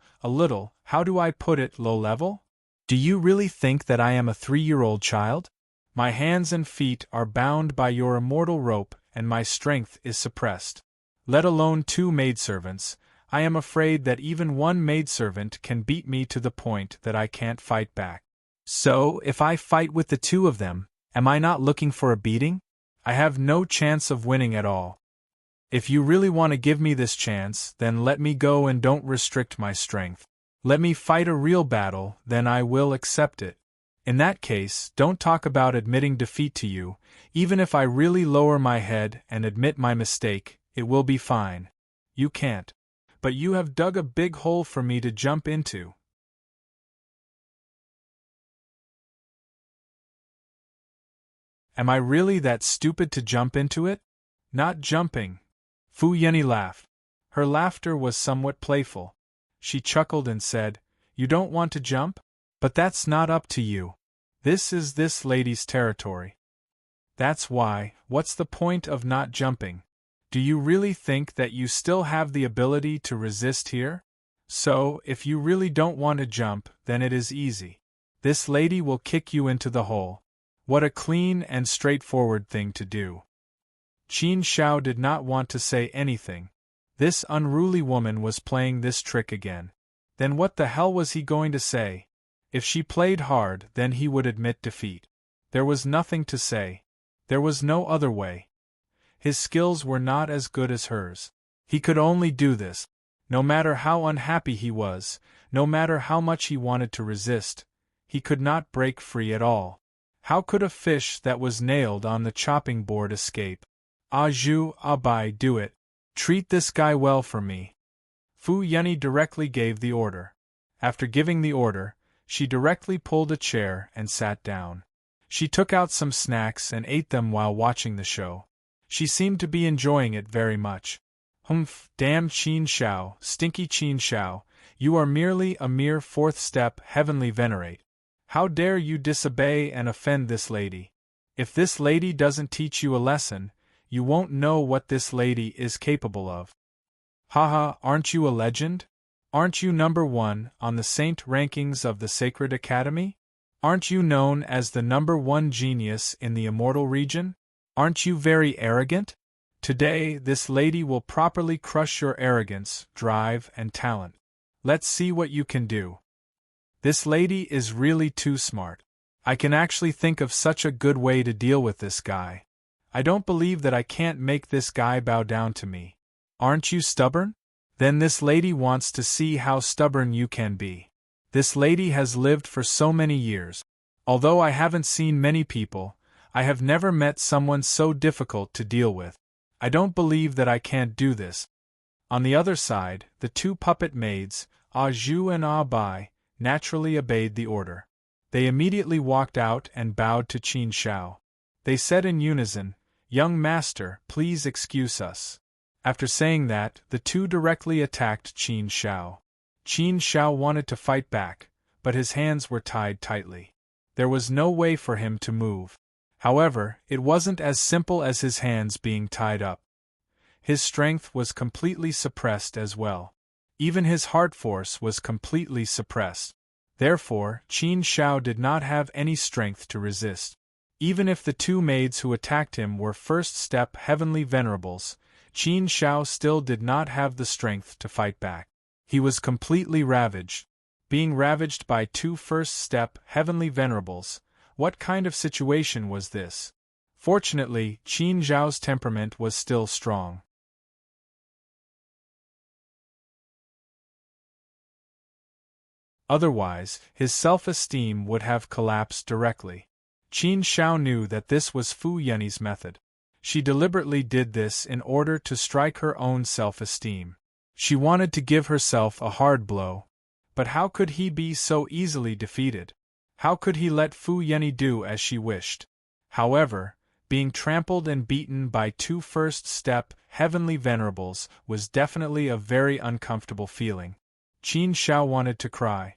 how do I put it, low-level? Do you really think that I am a 3-year-old child? My hands and feet are bound by your immortal rope and my strength is suppressed. Let alone two maidservants, I am afraid that even one maidservant can beat me to the point that I can't fight back. So, if I fight with the two of them, am I not looking for a beating? I have no chance of winning at all. If you really want to give me this chance, then let me go and don't restrict my strength. Let me fight a real battle, then I will accept it. In that case, don't talk about admitting defeat to you. Even if I really lower my head and admit my mistake, it will be fine. You can't. But you have dug a big hole for me to jump into. Am I really that stupid to jump into it? Not jumping. Fu Yeni laughed. Her laughter was somewhat playful. She chuckled and said, You don't want to jump? But that's not up to you. This is this lady's territory. That's why, what's the point of not jumping? Do you really think that you still have the ability to resist here? So, if you really don't want to jump, then it is easy. This lady will kick you into the hole. What a clean and straightforward thing to do. Qin Shao did not want to say anything. This unruly woman was playing this trick again. Then what the hell was he going to say? If she played hard, then he would admit defeat. There was nothing to say. There was no other way. His skills were not as good as hers. He could only do this. No matter how unhappy he was, no matter how much he wanted to resist, he could not break free at all. How could a fish that was nailed on the chopping board escape? Zhu, Bai, do it. Treat this guy well for me. Fu Yeni directly gave the order. After giving the order, she directly pulled a chair and sat down. She took out some snacks and ate them while watching the show. She seemed to be enjoying it very much. Humph, damn Qin Shao, stinky Qin Shao, you are merely a mere fourth step heavenly venerate. How dare you disobey and offend this lady? If this lady doesn't teach you a lesson, you won't know what this lady is capable of. Haha, aren't you a legend? Aren't you number 1 on the saint rankings of the Sacred Academy? Aren't you known as the number 1 genius in the immortal region? Aren't you very arrogant? Today, this lady will properly crush your arrogance, drive, and talent. Let's see what you can do. This lady is really too smart. I can actually think of such a good way to deal with this guy. I don't believe that I can't make this guy bow down to me. Aren't you stubborn? Then this lady wants to see how stubborn you can be. This lady has lived for so many years. Although I haven't seen many people, I have never met someone so difficult to deal with. I don't believe that I can't do this. On the other side, the two puppet maids, Zhu and Bai, naturally obeyed the order. They immediately walked out and bowed to Qin Shao. They said in unison, Young master, please excuse us. After saying that, the two directly attacked Qin Shao. Qin Shao wanted to fight back, but his hands were tied tightly. There was no way for him to move. However, it wasn't as simple as his hands being tied up. His strength was completely suppressed as well. Even his heart force was completely suppressed. Therefore, Qin Shao did not have any strength to resist. Even if the two maids who attacked him were first-step heavenly venerables, Qin Shao still did not have the strength to fight back. He was completely ravaged. Being ravaged by two first-step heavenly venerables, what kind of situation was this? Fortunately, Qin Zhao's temperament was still strong. Otherwise, his self-esteem would have collapsed directly. Qin Shao knew that this was Fu Yeni's method. She deliberately did this in order to strike her own self-esteem. She wanted to give herself a hard blow. But how could he be so easily defeated? How could he let Fu Yeni do as she wished? However, being trampled and beaten by two first-step heavenly venerables was definitely a very uncomfortable feeling. Qin Shao wanted to cry.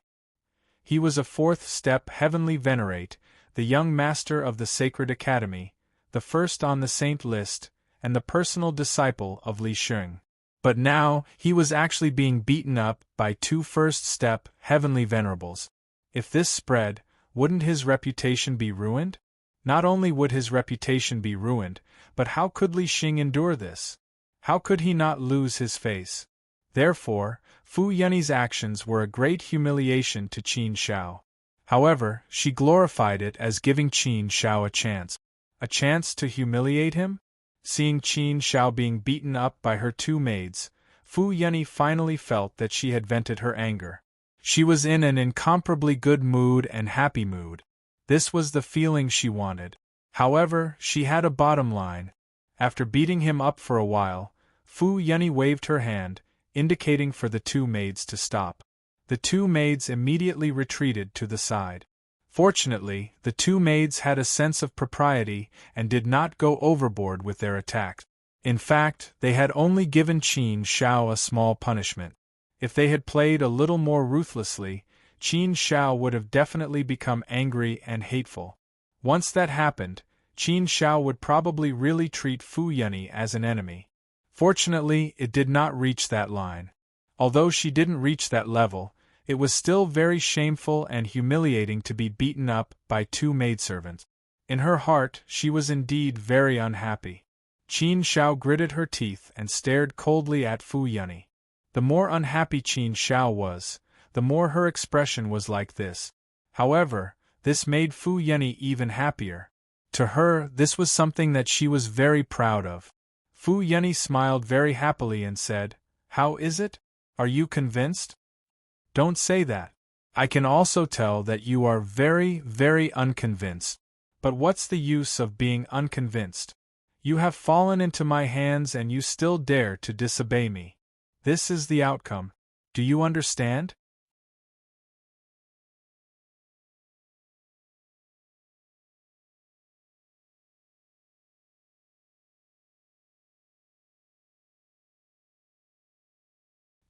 He was a fourth-step heavenly venerate, the young master of the Sacred Academy, the first on the saint list, and the personal disciple of Li Sheng. But now, he was actually being beaten up by two first-step heavenly venerables. If this spread, wouldn't his reputation be ruined? Not only would his reputation be ruined, but how could Li Sheng endure this? How could he not lose his face? Therefore, Fu Yeni's actions were a great humiliation to Qin Shao. However, she glorified it as giving Qin Shao a chance. A chance to humiliate him? Seeing Qin Shao being beaten up by her two maids, Fu Yunyi finally felt that she had vented her anger. She was in an incomparably good mood and happy mood. This was the feeling she wanted. However, she had a bottom line. After beating him up for a while, Fu Yunyi waved her hand, indicating for the two maids to stop. The two maids immediately retreated to the side. Fortunately, the two maids had a sense of propriety and did not go overboard with their attack. In fact, they had only given Qin Shao a small punishment. If they had played a little more ruthlessly, Qin Shao would have definitely become angry and hateful. Once that happened, Qin Shao would probably really treat Fu Yunyi as an enemy. Fortunately, it did not reach that line. Although she didn't reach that level, it was still very shameful and humiliating to be beaten up by two maidservants. In her heart, she was indeed very unhappy. Qin Shao gritted her teeth and stared coldly at Fu Yunyi. The more unhappy Qin Shao was, the more her expression was like this. However, this made Fu Yunyi even happier. To her, this was something that she was very proud of. Fu Yunyi smiled very happily and said, "How is it? Are you convinced?" "Don't say that. I can also tell that you are very, very unconvinced. But what's the use of being unconvinced? You have fallen into my hands and you still dare to disobey me. This is the outcome. Do you understand?"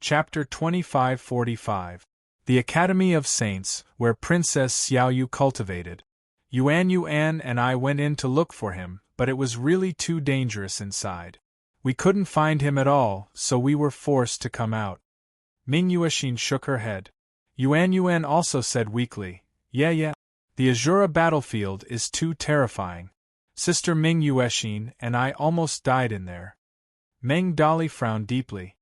Chapter 2545. The Academy of Saints, where Princess Xiaoyu cultivated. Yuan and I went in to look for him, but it was really too dangerous inside. We couldn't find him at all, so we were forced to come out. Ming Yuexin shook her head. Yuan also said weakly, Yeah. The Azura battlefield is too terrifying. Sister Ming Yuexin and I almost died in there. Meng Dali frowned deeply.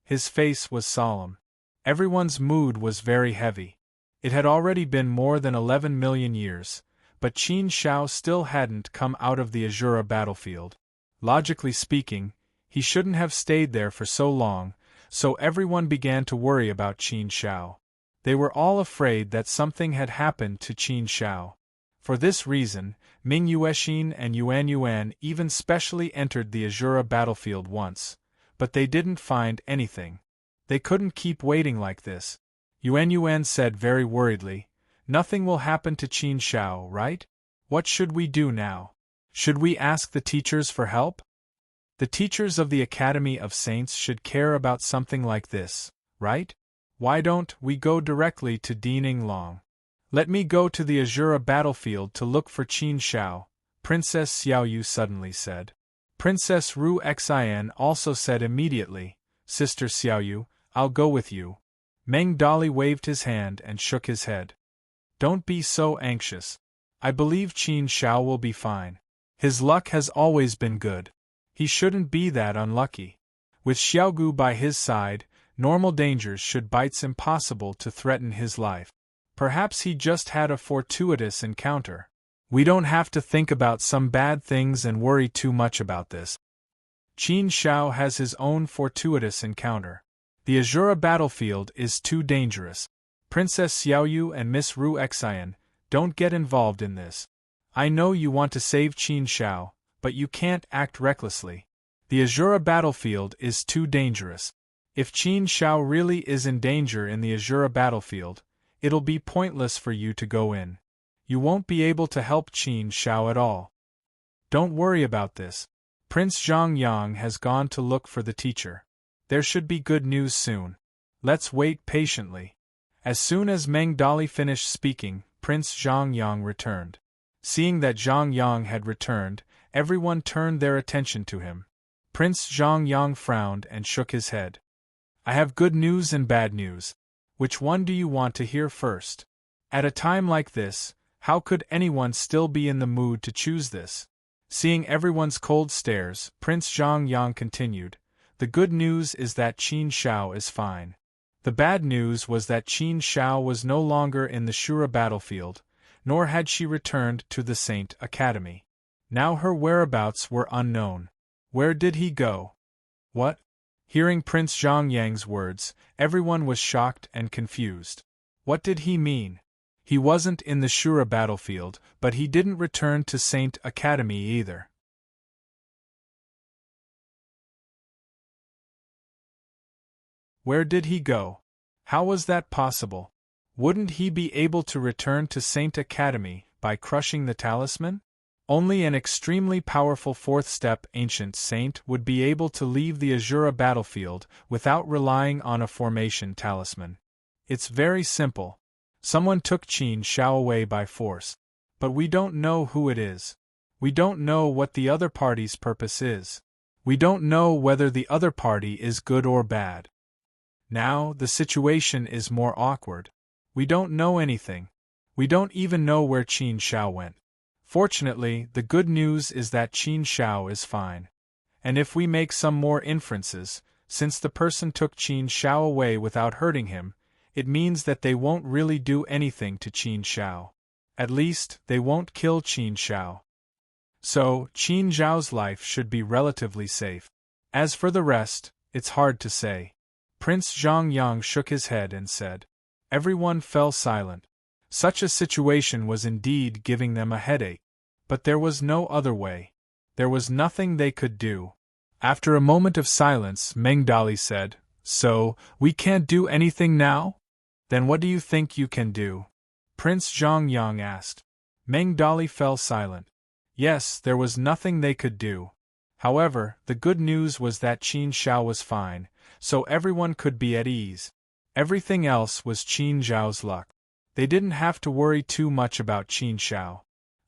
His face was solemn. Everyone's mood was very heavy. It had already been more than 11 million years, but Qin Shao still hadn't come out of the Azura battlefield. Logically speaking, he shouldn't have stayed there for so long, so everyone began to worry about Qin Shao. They were all afraid that something had happened to Qin Shao. For this reason, Ming Yuexin and Yuan even specially entered the Azura battlefield once. But they didn't find anything. They couldn't keep waiting like this. Yuan said very worriedly, "Nothing will happen to Qin Shao, right? What should we do now? Should we ask the teachers for help?" The teachers of the Academy of Saints should care about something like this, right? Why don't we go directly to Dining Long? "Let me go to the Azura battlefield to look for Qin Shao," Princess Xiaoyu suddenly said. Princess Ru Xian also said immediately, "Sister Xiaoyu, I'll go with you." Meng Dali waved his hand and shook his head. "Don't be so anxious. I believe Qin Shao will be fine. His luck has always been good. He shouldn't be that unlucky. With Xiaogu by his side, normal dangers should bites impossible to threaten his life. Perhaps he just had a fortuitous encounter. We don't have to think about some bad things and worry too much about this. Qin Shao has his own fortuitous encounter. The Azura battlefield is too dangerous. Princess Xiaoyu and Miss Ru Xian, don't get involved in this. I know you want to save Qin Shao, but you can't act recklessly. The Azura battlefield is too dangerous. If Qin Shao really is in danger in the Azura battlefield, it'll be pointless for you to go in. You won't be able to help Qin Shao at all. Don't worry about this. Prince Zhongyang has gone to look for the teacher. There should be good news soon. Let's wait patiently. As soon as Meng Dali finished speaking, Prince Zhongyang returned. Seeing that Zhongyang had returned, everyone turned their attention to him. Prince Zhongyang frowned and shook his head. I have good news and bad news. Which one do you want to hear first? At a time like this, how could anyone still be in the mood to choose this? Seeing everyone's cold stares, Prince Zhongyang continued, The good news is that Qin Shao is fine. The bad news was that Qin Shao was no longer in the Shura battlefield, nor had she returned to the Saint Academy. Now her whereabouts were unknown. Where did he go? What? Hearing Prince Zhongyang's words, everyone was shocked and confused. What did he mean? He wasn't in the Shura battlefield, but he didn't return to Saint Academy either. Where did he go? How was that possible? Wouldn't he be able to return to Saint Academy by crushing the talisman? Only an extremely powerful fourth-step ancient saint would be able to leave the Azura battlefield without relying on a formation talisman. It's very simple. Someone took Qin Shao away by force. But we don't know who it is. We don't know what the other party's purpose is. We don't know whether the other party is good or bad. Now, the situation is more awkward. We don't know anything. We don't even know where Qin Shao went. Fortunately, the good news is that Qin Shao is fine. And if we make some more inferences, since the person took Qin Shao away without hurting him, it means that they won't really do anything to Qin Shao. At least, they won't kill Qin Shao. So, Qin Zhao's life should be relatively safe. As for the rest, it's hard to say. Prince Zhongyang shook his head and said. Everyone fell silent. Such a situation was indeed giving them a headache. But there was no other way. There was nothing they could do. After a moment of silence, Meng Dali said, So, we can't do anything now? Then what do you think you can do? Prince Zhongyang asked. Meng Dali fell silent. Yes, there was nothing they could do. However, the good news was that Qin Shao was fine, so everyone could be at ease. Everything else was Qin Zhao's luck. They didn't have to worry too much about Qin Shao.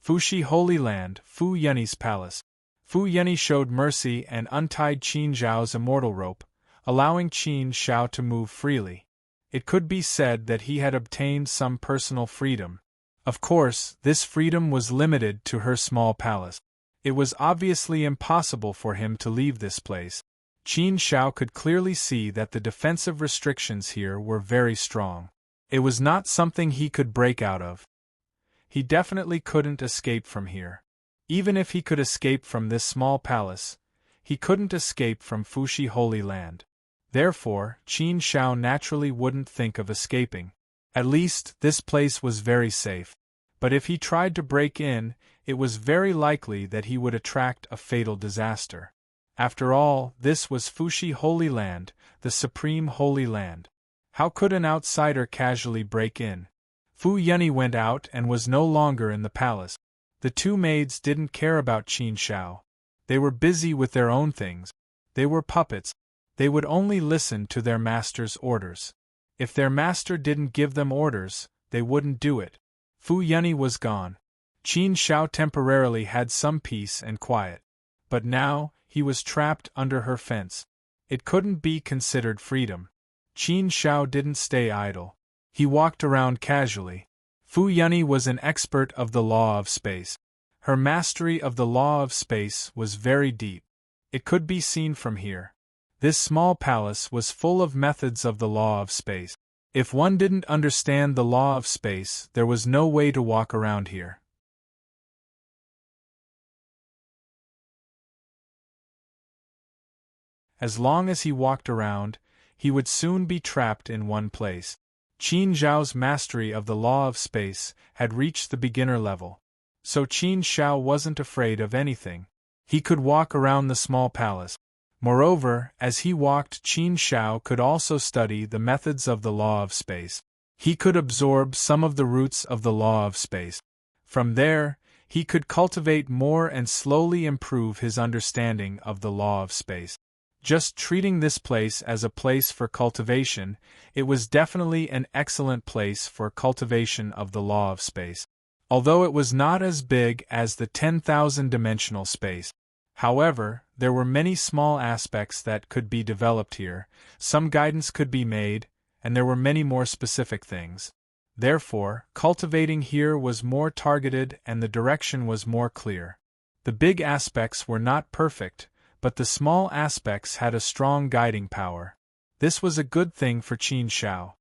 Fuxi Holy Land, Fu Yunni's palace. Fu Yunni showed mercy and untied Qin Zhao's immortal rope, allowing Qin Shao to move freely. It could be said that he had obtained some personal freedom. Of course, this freedom was limited to her small palace. It was obviously impossible for him to leave this place. Qin Shao could clearly see that the defensive restrictions here were very strong. It was not something he could break out of. He definitely couldn't escape from here. Even if he could escape from this small palace, he couldn't escape from Fuxi Holy Land. Therefore, Qin Shao naturally wouldn't think of escaping. At least, this place was very safe. But if he tried to break in, it was very likely that he would attract a fatal disaster. After all, this was Fuxi Holy Land, the supreme holy land. How could an outsider casually break in? Fu Yunni went out and was no longer in the palace. The two maids didn't care about Qin Shao. They were busy with their own things. They were puppets. They would only listen to their master's orders. If their master didn't give them orders, they wouldn't do it. Fu Yunni was gone. Qin Shao temporarily had some peace and quiet. But now, he was trapped under her fence. It couldn't be considered freedom. Qin Shao didn't stay idle. He walked around casually. Fu Yunni was an expert of the law of space. Her mastery of the law of space was very deep. It could be seen from here. This small palace was full of methods of the law of space. If one didn't understand the law of space, there was no way to walk around here. As long as he walked around, he would soon be trapped in one place. Qin Zhao's mastery of the law of space had reached the beginner level. So Qin Shao wasn't afraid of anything. He could walk around the small palace. Moreover, as he walked, Qin Shao could also study the methods of the law of space. He could absorb some of the roots of the law of space. From there, he could cultivate more and slowly improve his understanding of the law of space. Just treating this place as a place for cultivation, it was definitely an excellent place for cultivation of the law of space. Although it was not as big as the 10,000-dimensional space. However, there were many small aspects that could be developed here, some guidance could be made, and there were many more specific things. Therefore, cultivating here was more targeted and the direction was more clear. The big aspects were not perfect, but the small aspects had a strong guiding power. This was a good thing for Qin Shao.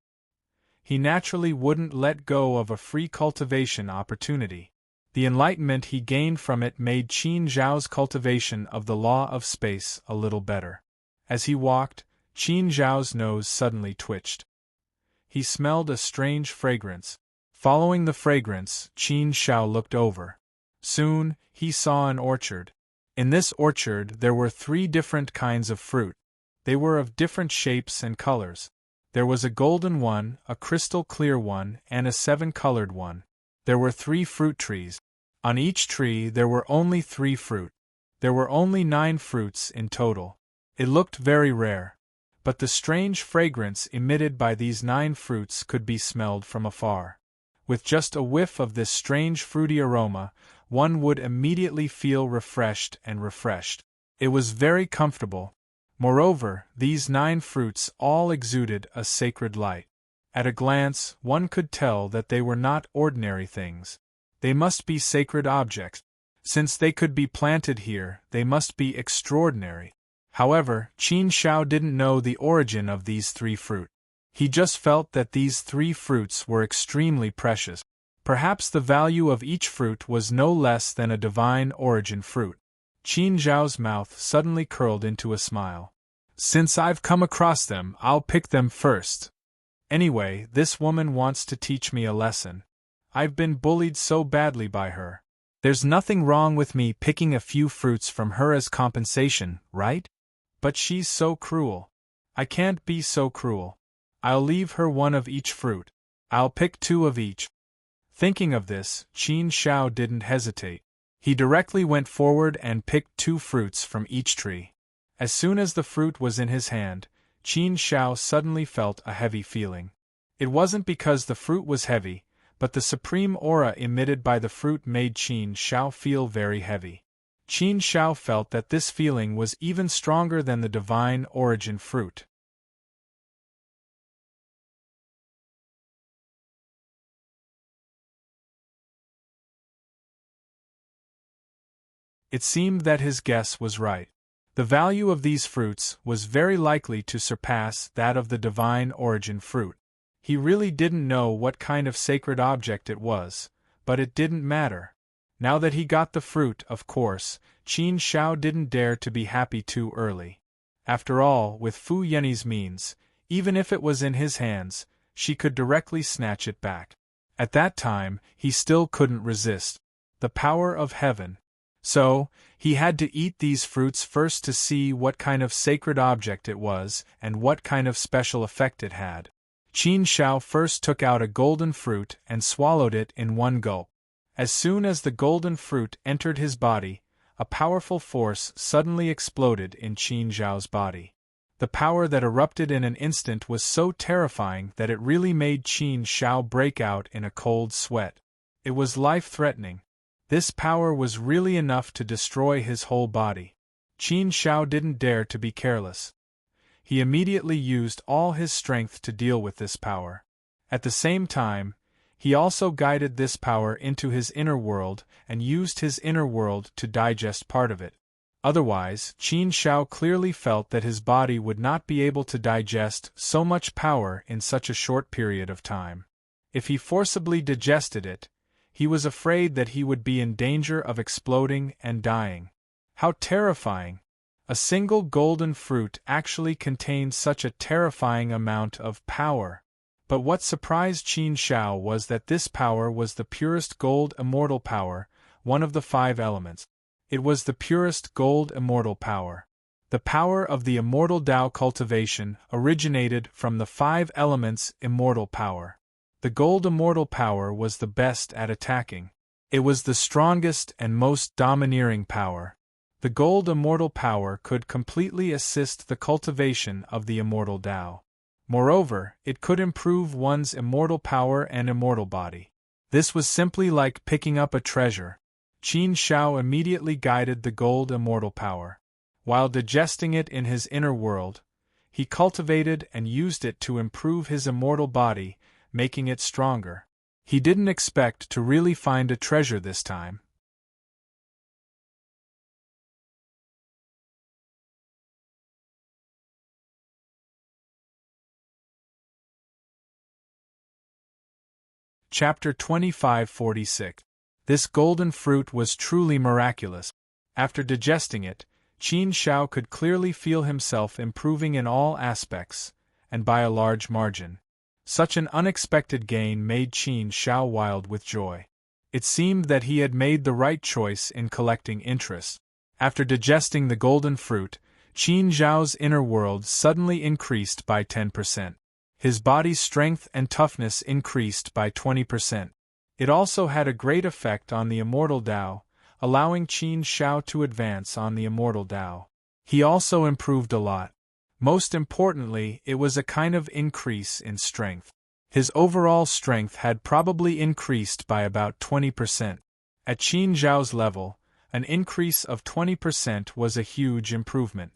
He naturally wouldn't let go of a free cultivation opportunity. The enlightenment he gained from it made Qin Zhao's cultivation of the law of space a little better. As he walked, Qin Zhao's nose suddenly twitched. He smelled a strange fragrance. Following the fragrance, Qin Zhao looked over. Soon, he saw an orchard. In this orchard there were 3 different kinds of fruit. They were of different shapes and colors. There was a golden one, a crystal clear one, and a 7-colored one. There were 3 fruit trees. On each tree there were only 3 fruit. There were only 9 fruits in total. It looked very rare. But the strange fragrance emitted by these 9 fruits could be smelled from afar. With just a whiff of this strange fruity aroma, one would immediately feel refreshed and refreshed. It was very comfortable. Moreover, these 9 fruits all exuded a sacred light. At a glance, one could tell that they were not ordinary things. They must be sacred objects. Since they could be planted here, they must be extraordinary. However, Qin Zhao didn't know the origin of these 3 fruit. He just felt that these 3 fruits were extremely precious. Perhaps the value of each fruit was no less than a divine origin fruit. Qin Zhao's mouth suddenly curled into a smile. Since I've come across them, I'll pick them first. Anyway, this woman wants to teach me a lesson. I've been bullied so badly by her. There's nothing wrong with me picking a few fruits from her as compensation, right? But she's so cruel. I can't be so cruel. I'll leave her 1 of each fruit. I'll pick 2 of each. Thinking of this, Qin Zhao didn't hesitate. He directly went forward and picked 2 fruits from each tree. As soon as the fruit was in his hand, Qin Zhao suddenly felt a heavy feeling. It wasn't because the fruit was heavy, but the supreme aura emitted by the fruit made Qin Zhao feel very heavy. Qin Zhao felt that this feeling was even stronger than the divine origin fruit. It seemed that his guess was right. The value of these fruits was very likely to surpass that of the divine origin fruit. He really didn't know what kind of sacred object it was, but it didn't matter. Now that he got the fruit, of course, Qin Zhao didn't dare to be happy too early. After all, with Fu Yanni's means, even if it was in his hands, she could directly snatch it back. At that time, he still couldn't resist. The power of heaven. So, he had to eat these fruits first to see what kind of sacred object it was and what kind of special effect it had. Qin Zhao first took out a golden fruit and swallowed it in 1 gulp. As soon as the golden fruit entered his body, a powerful force suddenly exploded in Qin Zhao's body. The power that erupted in an instant was so terrifying that it really made Qin Zhao break out in a cold sweat. It was life-threatening. This power was really enough to destroy his whole body. Qin Zhao didn't dare to be careless. He immediately used all his strength to deal with this power. At the same time, he also guided this power into his inner world and used his inner world to digest part of it. Otherwise, Qin Zhao clearly felt that his body would not be able to digest so much power in such a short period of time. If he forcibly digested it, he was afraid that he would be in danger of exploding and dying. How terrifying! A single golden fruit actually contained such a terrifying amount of power. But what surprised Qin Zhao was that this power was the purest gold immortal power, one of the 5 elements. It was the purest gold immortal power. The power of the immortal Tao cultivation originated from the 5 elements' immortal power. The gold immortal power was the best at attacking. It was the strongest and most domineering power. The gold immortal power could completely assist the cultivation of the immortal Tao. Moreover, it could improve one's immortal power and immortal body. This was simply like picking up a treasure. Qin Zhao immediately guided the gold immortal power. While digesting it in his inner world, he cultivated and used it to improve his immortal body, making it stronger. He didn't expect to really find a treasure this time. Chapter 2546. This golden fruit was truly miraculous. After digesting it, Qin Shao could clearly feel himself improving in all aspects, and by a large margin. Such an unexpected gain made Qin Shao wild with joy. It seemed that he had made the right choice in collecting interest. After digesting the golden fruit, Qin Zhao's inner world suddenly increased by 10%. His body's strength and toughness increased by 20%. It also had a great effect on the immortal Tao, allowing Qin Shao to advance on the immortal Tao. He also improved a lot. Most importantly, it was a kind of increase in strength. His overall strength had probably increased by about 20%. At Qin Zhao's level, an increase of 20% was a huge improvement.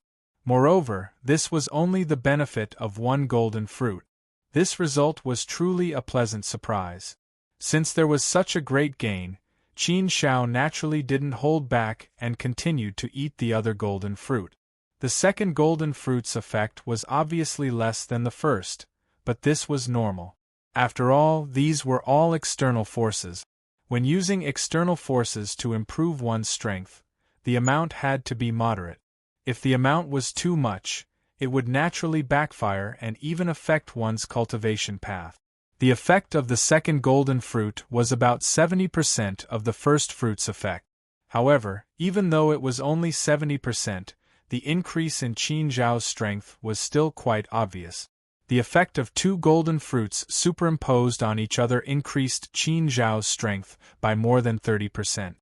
Moreover, this was only the benefit of one golden fruit. This result was truly a pleasant surprise. Since there was such a great gain, Qin Shao naturally didn't hold back and continued to eat the other golden fruit. The second golden fruit's effect was obviously less than the first, but this was normal. After all, these were all external forces. When using external forces to improve one's strength, the amount had to be moderate. If the amount was too much, it would naturally backfire and even affect one's cultivation path. The effect of the second golden fruit was about 70% of the first fruit's effect. However, even though it was only 70%, the increase in Qin Zhao's strength was still quite obvious. The effect of two golden fruits superimposed on each other increased Qin Zhao's strength by more than 30%.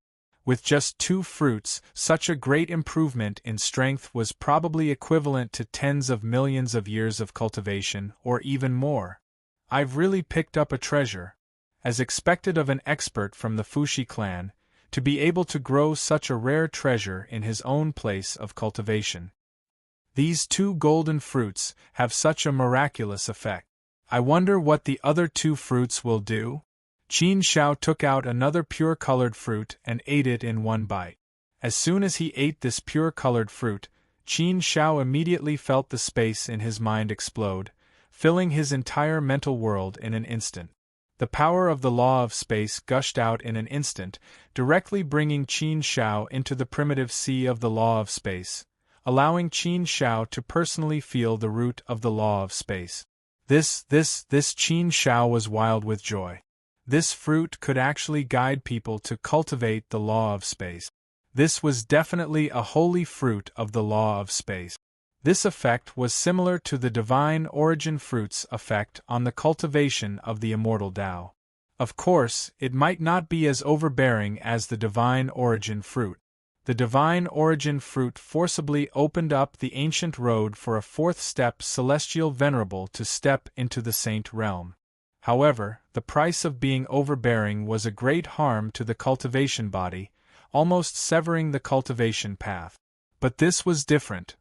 With just two fruits, such a great improvement in strength was probably equivalent to tens of millions of years of cultivation, or even more. I've really picked up a treasure. As expected of an expert from the Fushi clan, to be able to grow such a rare treasure in his own place of cultivation. These two golden fruits have such a miraculous effect. I wonder what the other two fruits will do? Qin Shao took out another pure-colored fruit and ate it in one bite. As soon as he ate this pure-colored fruit, Qin Shao immediately felt the space in his mind explode, filling his entire mental world in an instant. The power of the law of space gushed out in an instant, directly bringing Qin Shao into the primitive sea of the law of space, allowing Qin Shao to personally feel the root of the law of space. This Qin Shao was wild with joy. This fruit could actually guide people to cultivate the law of space. This was definitely a holy fruit of the law of space. This effect was similar to the divine origin fruit's effect on the cultivation of the immortal Tao. Of course, it might not be as overbearing as the divine origin fruit. The divine origin fruit forcibly opened up the ancient road for a fourth-step celestial venerable to step into the saint realm. However, the price of being overbearing was a great harm to the cultivation body, almost severing the cultivation path. But this was different.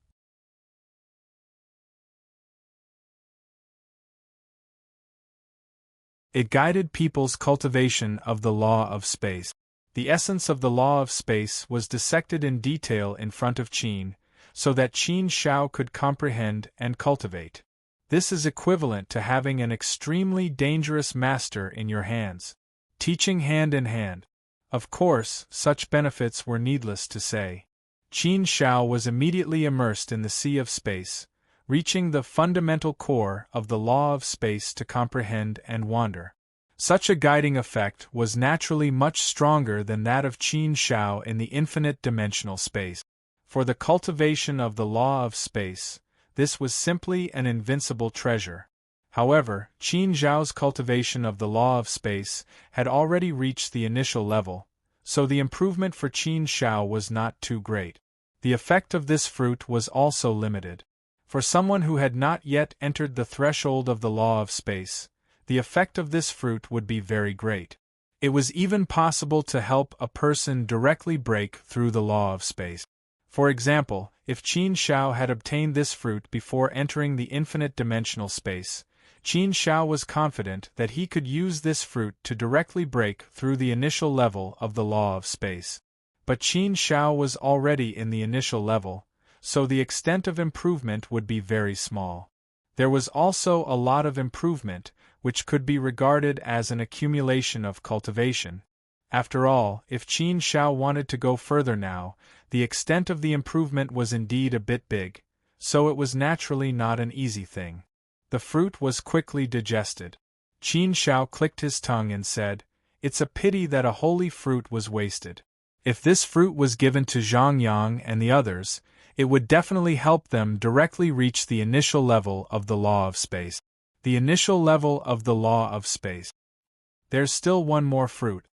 It guided people's cultivation of the law of space. The essence of the law of space was dissected in detail in front of Qin, so that Qin Shao could comprehend and cultivate. This is equivalent to having an extremely dangerous master in your hands, teaching hand in hand. Of course, such benefits were needless to say. Qin Shao was immediately immersed in the sea of space, reaching the fundamental core of the law of space to comprehend and wander. Such a guiding effect was naturally much stronger than that of Qin Shao in the infinite dimensional space. For the cultivation of the law of space, this was simply an invincible treasure. However, Qin Zhao's cultivation of the law of space had already reached the initial level, so the improvement for Qin Shao was not too great. The effect of this fruit was also limited. For someone who had not yet entered the threshold of the law of space, the effect of this fruit would be very great. It was even possible to help a person directly break through the law of space. For example, if Qin Shao had obtained this fruit before entering the infinite dimensional space, Qin Shao was confident that he could use this fruit to directly break through the initial level of the law of space. But Qin Shao was already in the initial level, so the extent of improvement would be very small. There was also a lot of improvement, which could be regarded as an accumulation of cultivation. After all, if Qin Shao wanted to go further now, the extent of the improvement was indeed a bit big, so it was naturally not an easy thing. The fruit was quickly digested. Qin Shao clicked his tongue and said, "It's a pity that a holy fruit was wasted. If this fruit was given to Zhang Yang and the others, it would definitely help them directly reach the initial level of the law of space." The initial level of the law of space. There's still one more fruit.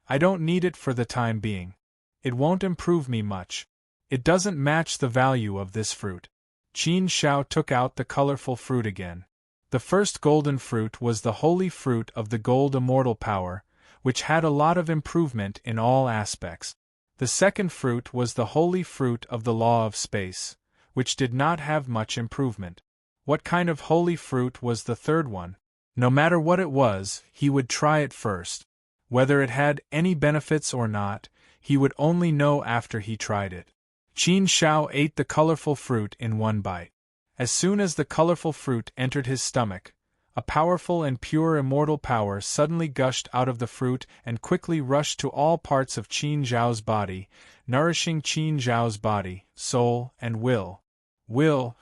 I don't need it for the time being. It won't improve me much. It doesn't match the value of this fruit. Qin Shao took out the colorful fruit again. The first golden fruit was the holy fruit of the gold immortal power, which had a lot of improvement in all aspects. The second fruit was the holy fruit of the law of space, which did not have much improvement. What kind of holy fruit was the third one? No matter what it was, he would try it first. Whether it had any benefits or not, he would only know after he tried it. Qin Shao ate the colorful fruit in one bite. As soon as the colorful fruit entered his stomach, a powerful and pure immortal power suddenly gushed out of the fruit and quickly rushed to all parts of Qin Zhao's body, nourishing Qin Zhao's body, soul, and will.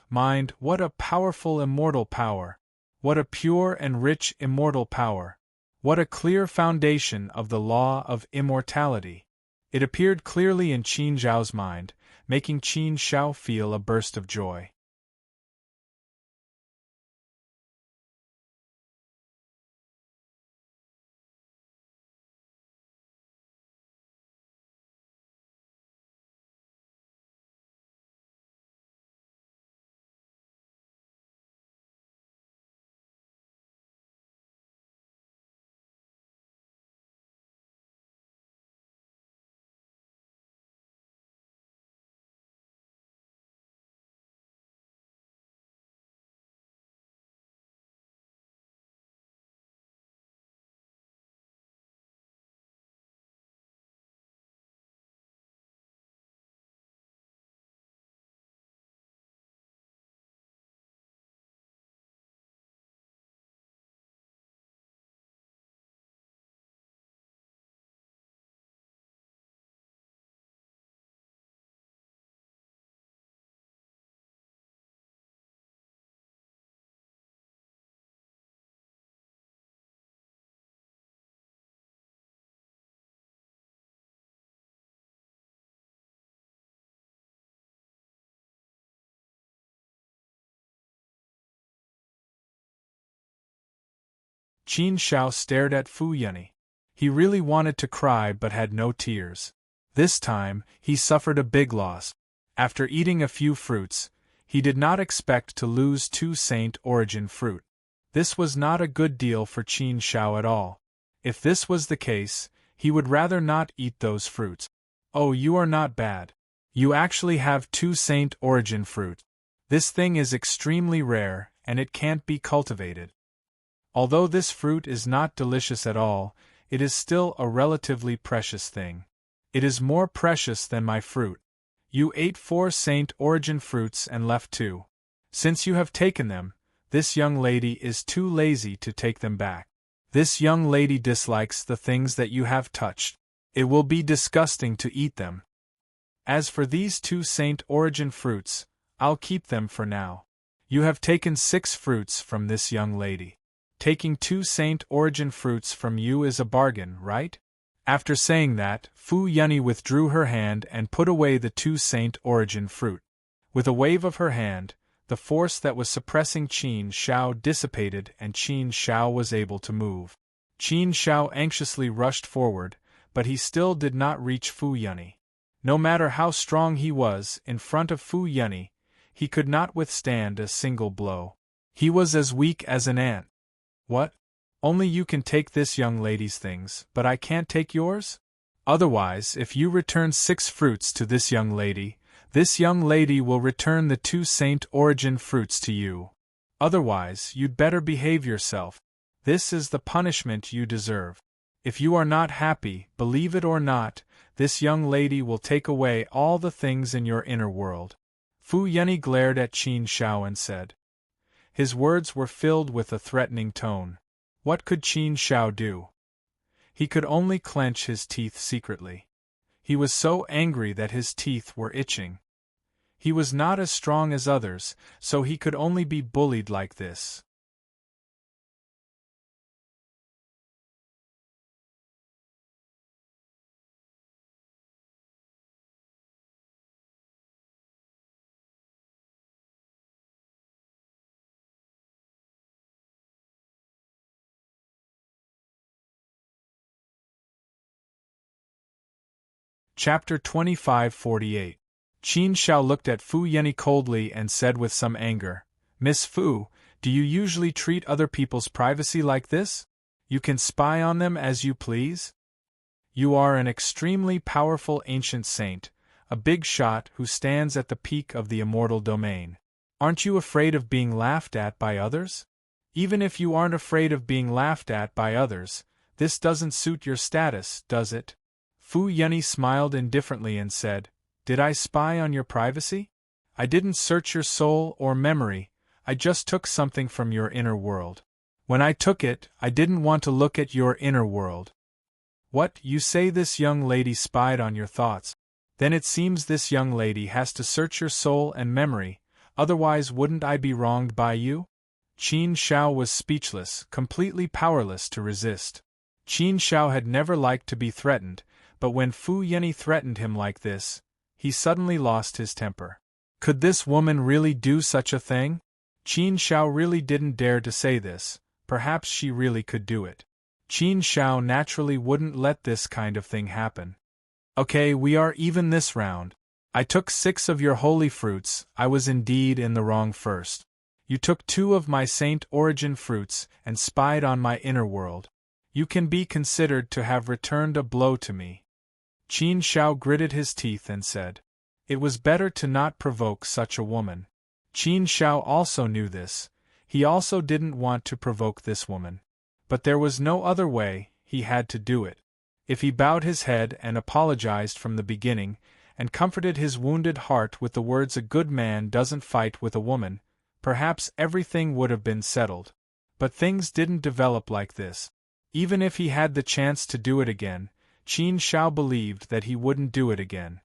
Mind, what a powerful immortal power! What a pure and rich immortal power! What a clear foundation of the law of immortality! It appeared clearly in Qin Zhao's mind, making Qin Shao feel a burst of joy. Qin Shao stared at Fu Yunyi. He really wanted to cry but had no tears. This time, he suffered a big loss. After eating a few fruits, he did not expect to lose 2 Saint Origin fruit. This was not a good deal for Qin Shao at all. If this was the case, he would rather not eat those fruits. Oh, you are not bad. You actually have 2 Saint Origin fruit. This thing is extremely rare, and it can't be cultivated. Although this fruit is not delicious at all, it is still a relatively precious thing. It is more precious than my fruit. You ate 4 Saint Origin fruits and left 2. Since you have taken them, this young lady is too lazy to take them back. This young lady dislikes the things that you have touched. It will be disgusting to eat them. As for these 2 Saint Origin fruits, I'll keep them for now. You have taken 6 fruits from this young lady. Taking 2 Saint Origin fruits from you is a bargain, right? After saying that, Fu Yunyi withdrew her hand and put away the 2 Saint Origin fruit. With a wave of her hand, the force that was suppressing Qin Shao dissipated and Qin Shao was able to move. Qin Shao anxiously rushed forward, but he still did not reach Fu Yunyi. No matter how strong he was in front of Fu Yunyi, he could not withstand a single blow. He was as weak as an ant. What? Only you can take this young lady's things, but I can't take yours? Otherwise, if you return 6 fruits to this young lady will return the 2 Saint Origin fruits to you. Otherwise, you'd better behave yourself. This is the punishment you deserve. If you are not happy, believe it or not, this young lady will take away all the things in your inner world. Fu Yunyi glared at Qin Shao and said. His words were filled with a threatening tone. What could Qin Shao do? He could only clench his teeth secretly. He was so angry that his teeth were itching. He was not as strong as others, so he could only be bullied like this. Chapter 25:48. Qin Shao looked at Fu Yeni coldly and said with some anger, "Miss Fu, do you usually treat other people's privacy like this? You can spy on them as you please? You are an extremely powerful ancient saint, a big shot who stands at the peak of the immortal domain. Aren't you afraid of being laughed at by others? Even if you aren't afraid of being laughed at by others, this doesn't suit your status, does it?" Fu Yeni smiled indifferently and said, "Did I spy on your privacy? I didn't search your soul or memory, I just took something from your inner world. When I took it, I didn't want to look at your inner world." "What, you say this young lady spied on your thoughts? Then it seems this young lady has to search your soul and memory, otherwise wouldn't I be wronged by you?" Qin Shao was speechless, completely powerless to resist. Qin Shao had never liked to be threatened, but when Fu Yeni threatened him like this, he suddenly lost his temper. Could this woman really do such a thing? Qin Shao really didn't dare to say this, perhaps she really could do it. Qin Shao naturally wouldn't let this kind of thing happen. "Okay, we are even this round. I took 6 of your holy fruits, I was indeed in the wrong first. You took 2 of my saint origin fruits and spied on my inner world. You can be considered to have returned a blow to me." Qin Shao gritted his teeth and said, "It was better to not provoke such a woman." Qin Shao also knew this, he also didn't want to provoke this woman. But there was no other way, he had to do it. If he bowed his head and apologized from the beginning, and comforted his wounded heart with the words "a good man doesn't fight with a woman," perhaps everything would have been settled. But things didn't develop like this. Even if he had the chance to do it again, Qin Shao believed that he wouldn't do it again.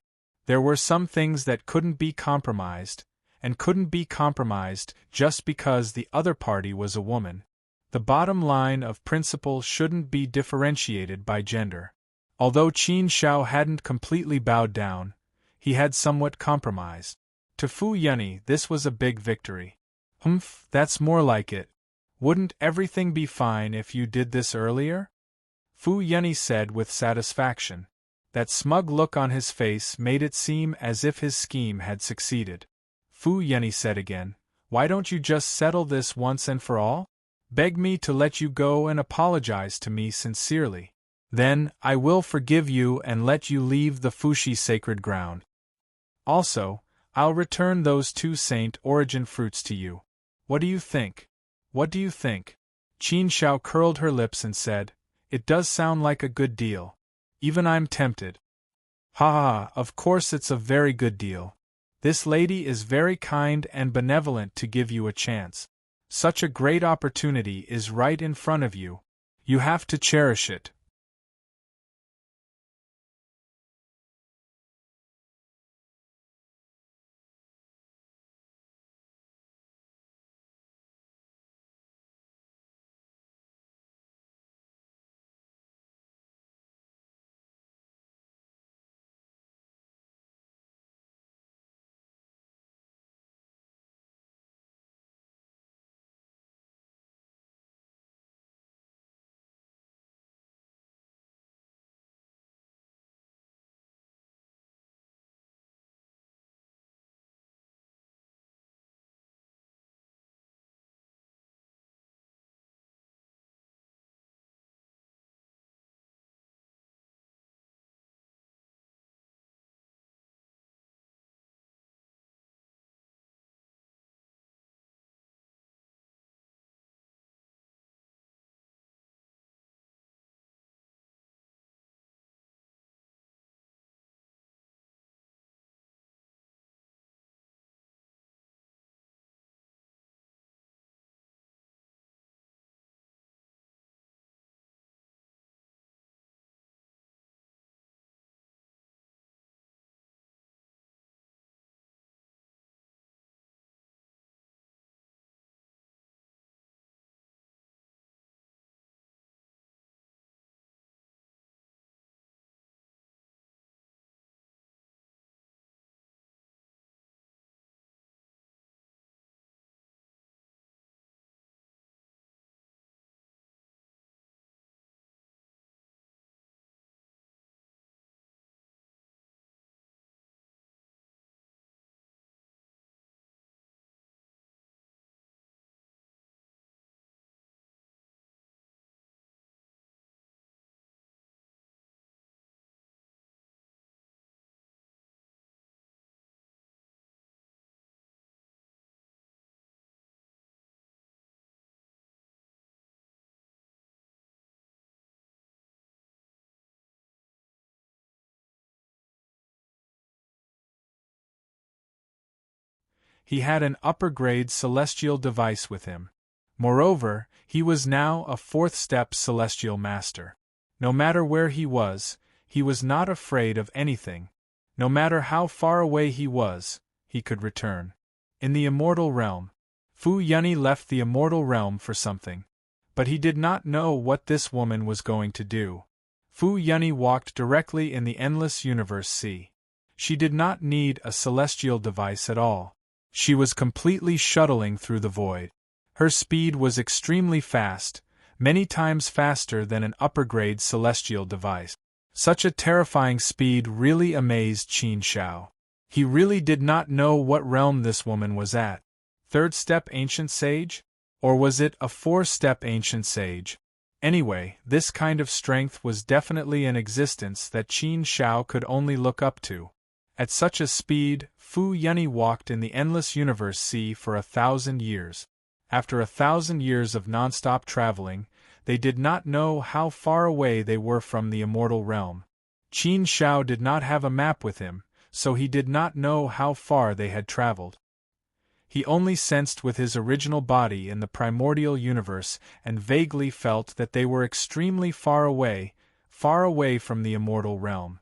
There were some things that couldn't be compromised, and couldn't be compromised just because the other party was a woman. The bottom line of principle shouldn't be differentiated by gender. Although Qin Shao hadn't completely bowed down, he had somewhat compromised. To Fu Yeni, this was a big victory. "Humph, that's more like it. Wouldn't everything be fine if you did this earlier?" Fu Yeni said with satisfaction. That smug look on his face made it seem as if his scheme had succeeded. Fu Yeni said again, "Why don't you just settle this once and for all? Beg me to let you go and apologize to me sincerely. Then, I will forgive you and let you leave the Fushi sacred ground. Also, I'll return those 2 saint origin fruits to you. What do you think? What do you think?" Qin Shao curled her lips and said, "It does sound like a good deal. Even I'm tempted." "Ha ha, of course it's a very good deal. This lady is very kind and benevolent to give you a chance. Such a great opportunity is right in front of you. You have to cherish it." He had an upper-grade celestial device with him. Moreover, he was now a fourth-step celestial master. No matter where he was not afraid of anything. No matter how far away he was, he could return. In the immortal realm. Fu Yunny left the immortal realm for something. But he did not know what this woman was going to do. Fu Yunny walked directly in the endless universe sea. She did not need a celestial device at all. She was completely shuttling through the void. Her speed was extremely fast, many times faster than an upper-grade celestial device. Such a terrifying speed really amazed Qin Shao. He really did not know what realm this woman was at. Third step ancient sage? Or was it a four-step ancient sage? Anyway, this kind of strength was definitely an existence that Qin Shao could only look up to. At such a speed, Fu Yunny walked in the endless universe sea for 1,000 years. After 1,000 years of non-stop traveling, they did not know how far away they were from the immortal realm. Qin Shao did not have a map with him, so he did not know how far they had traveled. He only sensed with his original body in the primordial universe and vaguely felt that they were extremely far away from the immortal realm.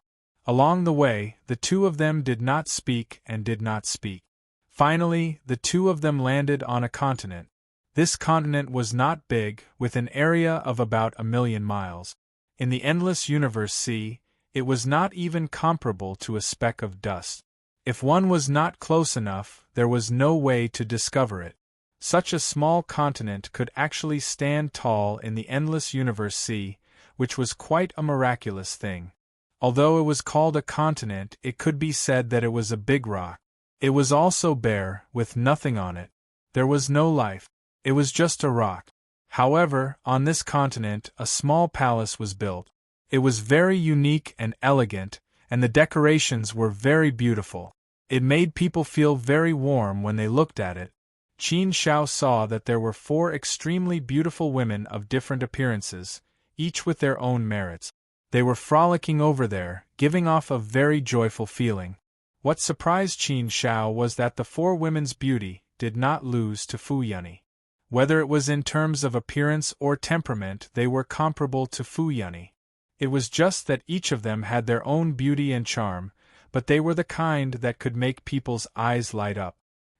Along the way, the two of them did not speak and did not speak. Finally, the two of them landed on a continent. This continent was not big, with an area of about 1,000,000 miles. In the endless universe sea, it was not even comparable to a speck of dust. If one was not close enough, there was no way to discover it. Such a small continent could actually stand tall in the endless universe sea, which was quite a miraculous thing. Although it was called a continent, it could be said that it was a big rock. It was also bare, with nothing on it. There was no life. It was just a rock. However, on this continent, a small palace was built. It was very unique and elegant, and the decorations were very beautiful. It made people feel very warm when they looked at it. Qin Shao saw that there were 4 extremely beautiful women of different appearances, each with their own merits. They were frolicking over there, giving off a very joyful feeling. What surprised Qin Shao was that the 4 women's beauty did not lose to Fu Yunny. Whether it was in terms of appearance or temperament, they were comparable to Fu Yunny. It was just that each of them had their own beauty and charm, but they were the kind that could make people's eyes light up.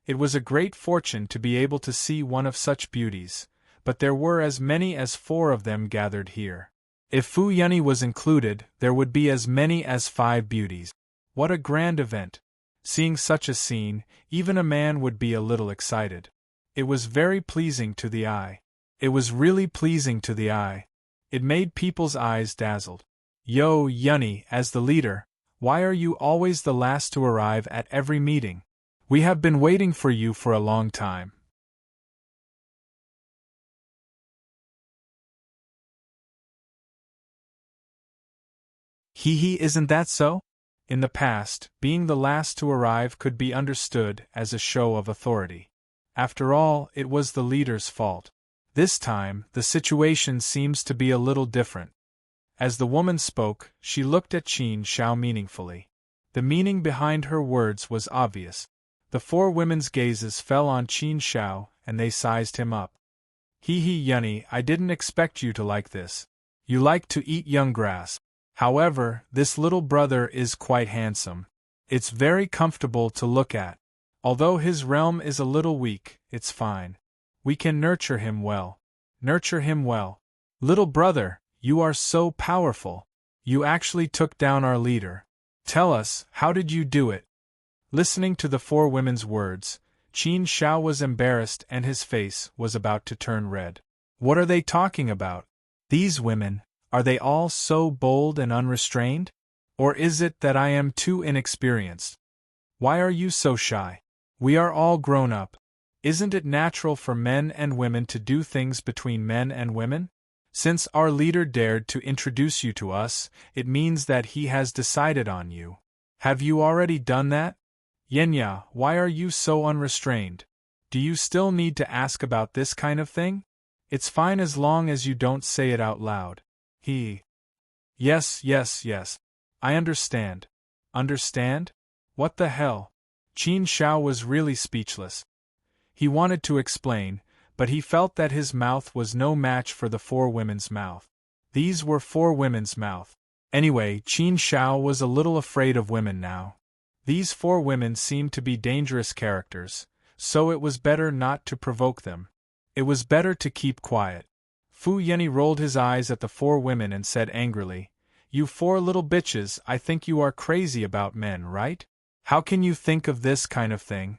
It was a great fortune to be able to see one of such beauties, but there were as many as 4 of them gathered here. If Fu Yunny was included, there would be as many as 5 beauties. What a grand event! Seeing such a scene, even a man would be a little excited. It was very pleasing to the eye. It was really pleasing to the eye. It made people's eyes dazzled. Yo, Yunny, as the leader, why are you always the last to arrive at every meeting? We have been waiting for you for a long time. Isn't that so? In the past, being the last to arrive could be understood as a show of authority. After all, it was the leader's fault. This time, the situation seems to be a little different. As the woman spoke, she looked at Qin Shao meaningfully. The meaning behind her words was obvious. The 4 women's gazes fell on Qin Shao, and they sized him up. Yunny, I didn't expect you to like this. You like to eat young grass. However, this little brother is quite handsome. It's very comfortable to look at. Although his realm is a little weak, it's fine. We can nurture him well. Nurture him well. Little brother, you are so powerful. You actually took down our leader. Tell us, how did you do it? Listening to the 4 women's words, Qin Shao was embarrassed and his face was about to turn red. What are they talking about? These women, are they all so bold and unrestrained? Or is it that I am too inexperienced? Why are you so shy? We are all grown up. Isn't it natural for men and women to do things between men and women? Since our leader dared to introduce you to us, it means that he has decided on you. Have you already done that? Yenya, why are you so unrestrained? Do you still need to ask about this kind of thing? It's fine as long as you don't say it out loud. Yes. I understand. Understand? What the hell? Qin Shao was really speechless. He wanted to explain, but he felt that his mouth was no match for the four women's mouth. These were four women's mouth. Anyway, Qin Shao was a little afraid of women now. These four women seemed to be dangerous characters, so it was better not to provoke them. It was better to keep quiet. Fu Yeni rolled his eyes at the four women and said angrily, "You four little bitches, I think you are crazy about men, right? How can you think of this kind of thing?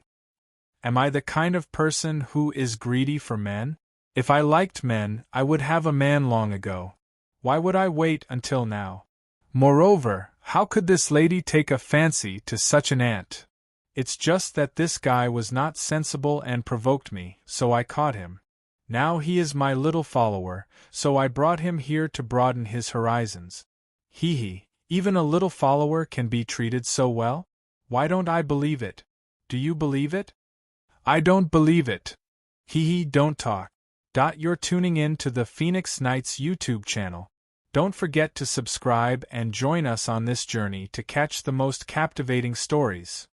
Am I the kind of person who is greedy for men? If I liked men, I would have a man long ago. Why would I wait until now? Moreover, how could this lady take a fancy to such an ant? It's just that this guy was not sensible and provoked me, so I caught him. Now he is my little follower, so I brought him here to broaden his horizons. Hee hee, even a little follower can be treated so well? Why don't I believe it? Do you believe it? I don't believe it. Hee hee, don't talk. You're tuning in to the Phoenix Knights YouTube channel. Don't forget to subscribe and join us on this journey to catch the most captivating stories.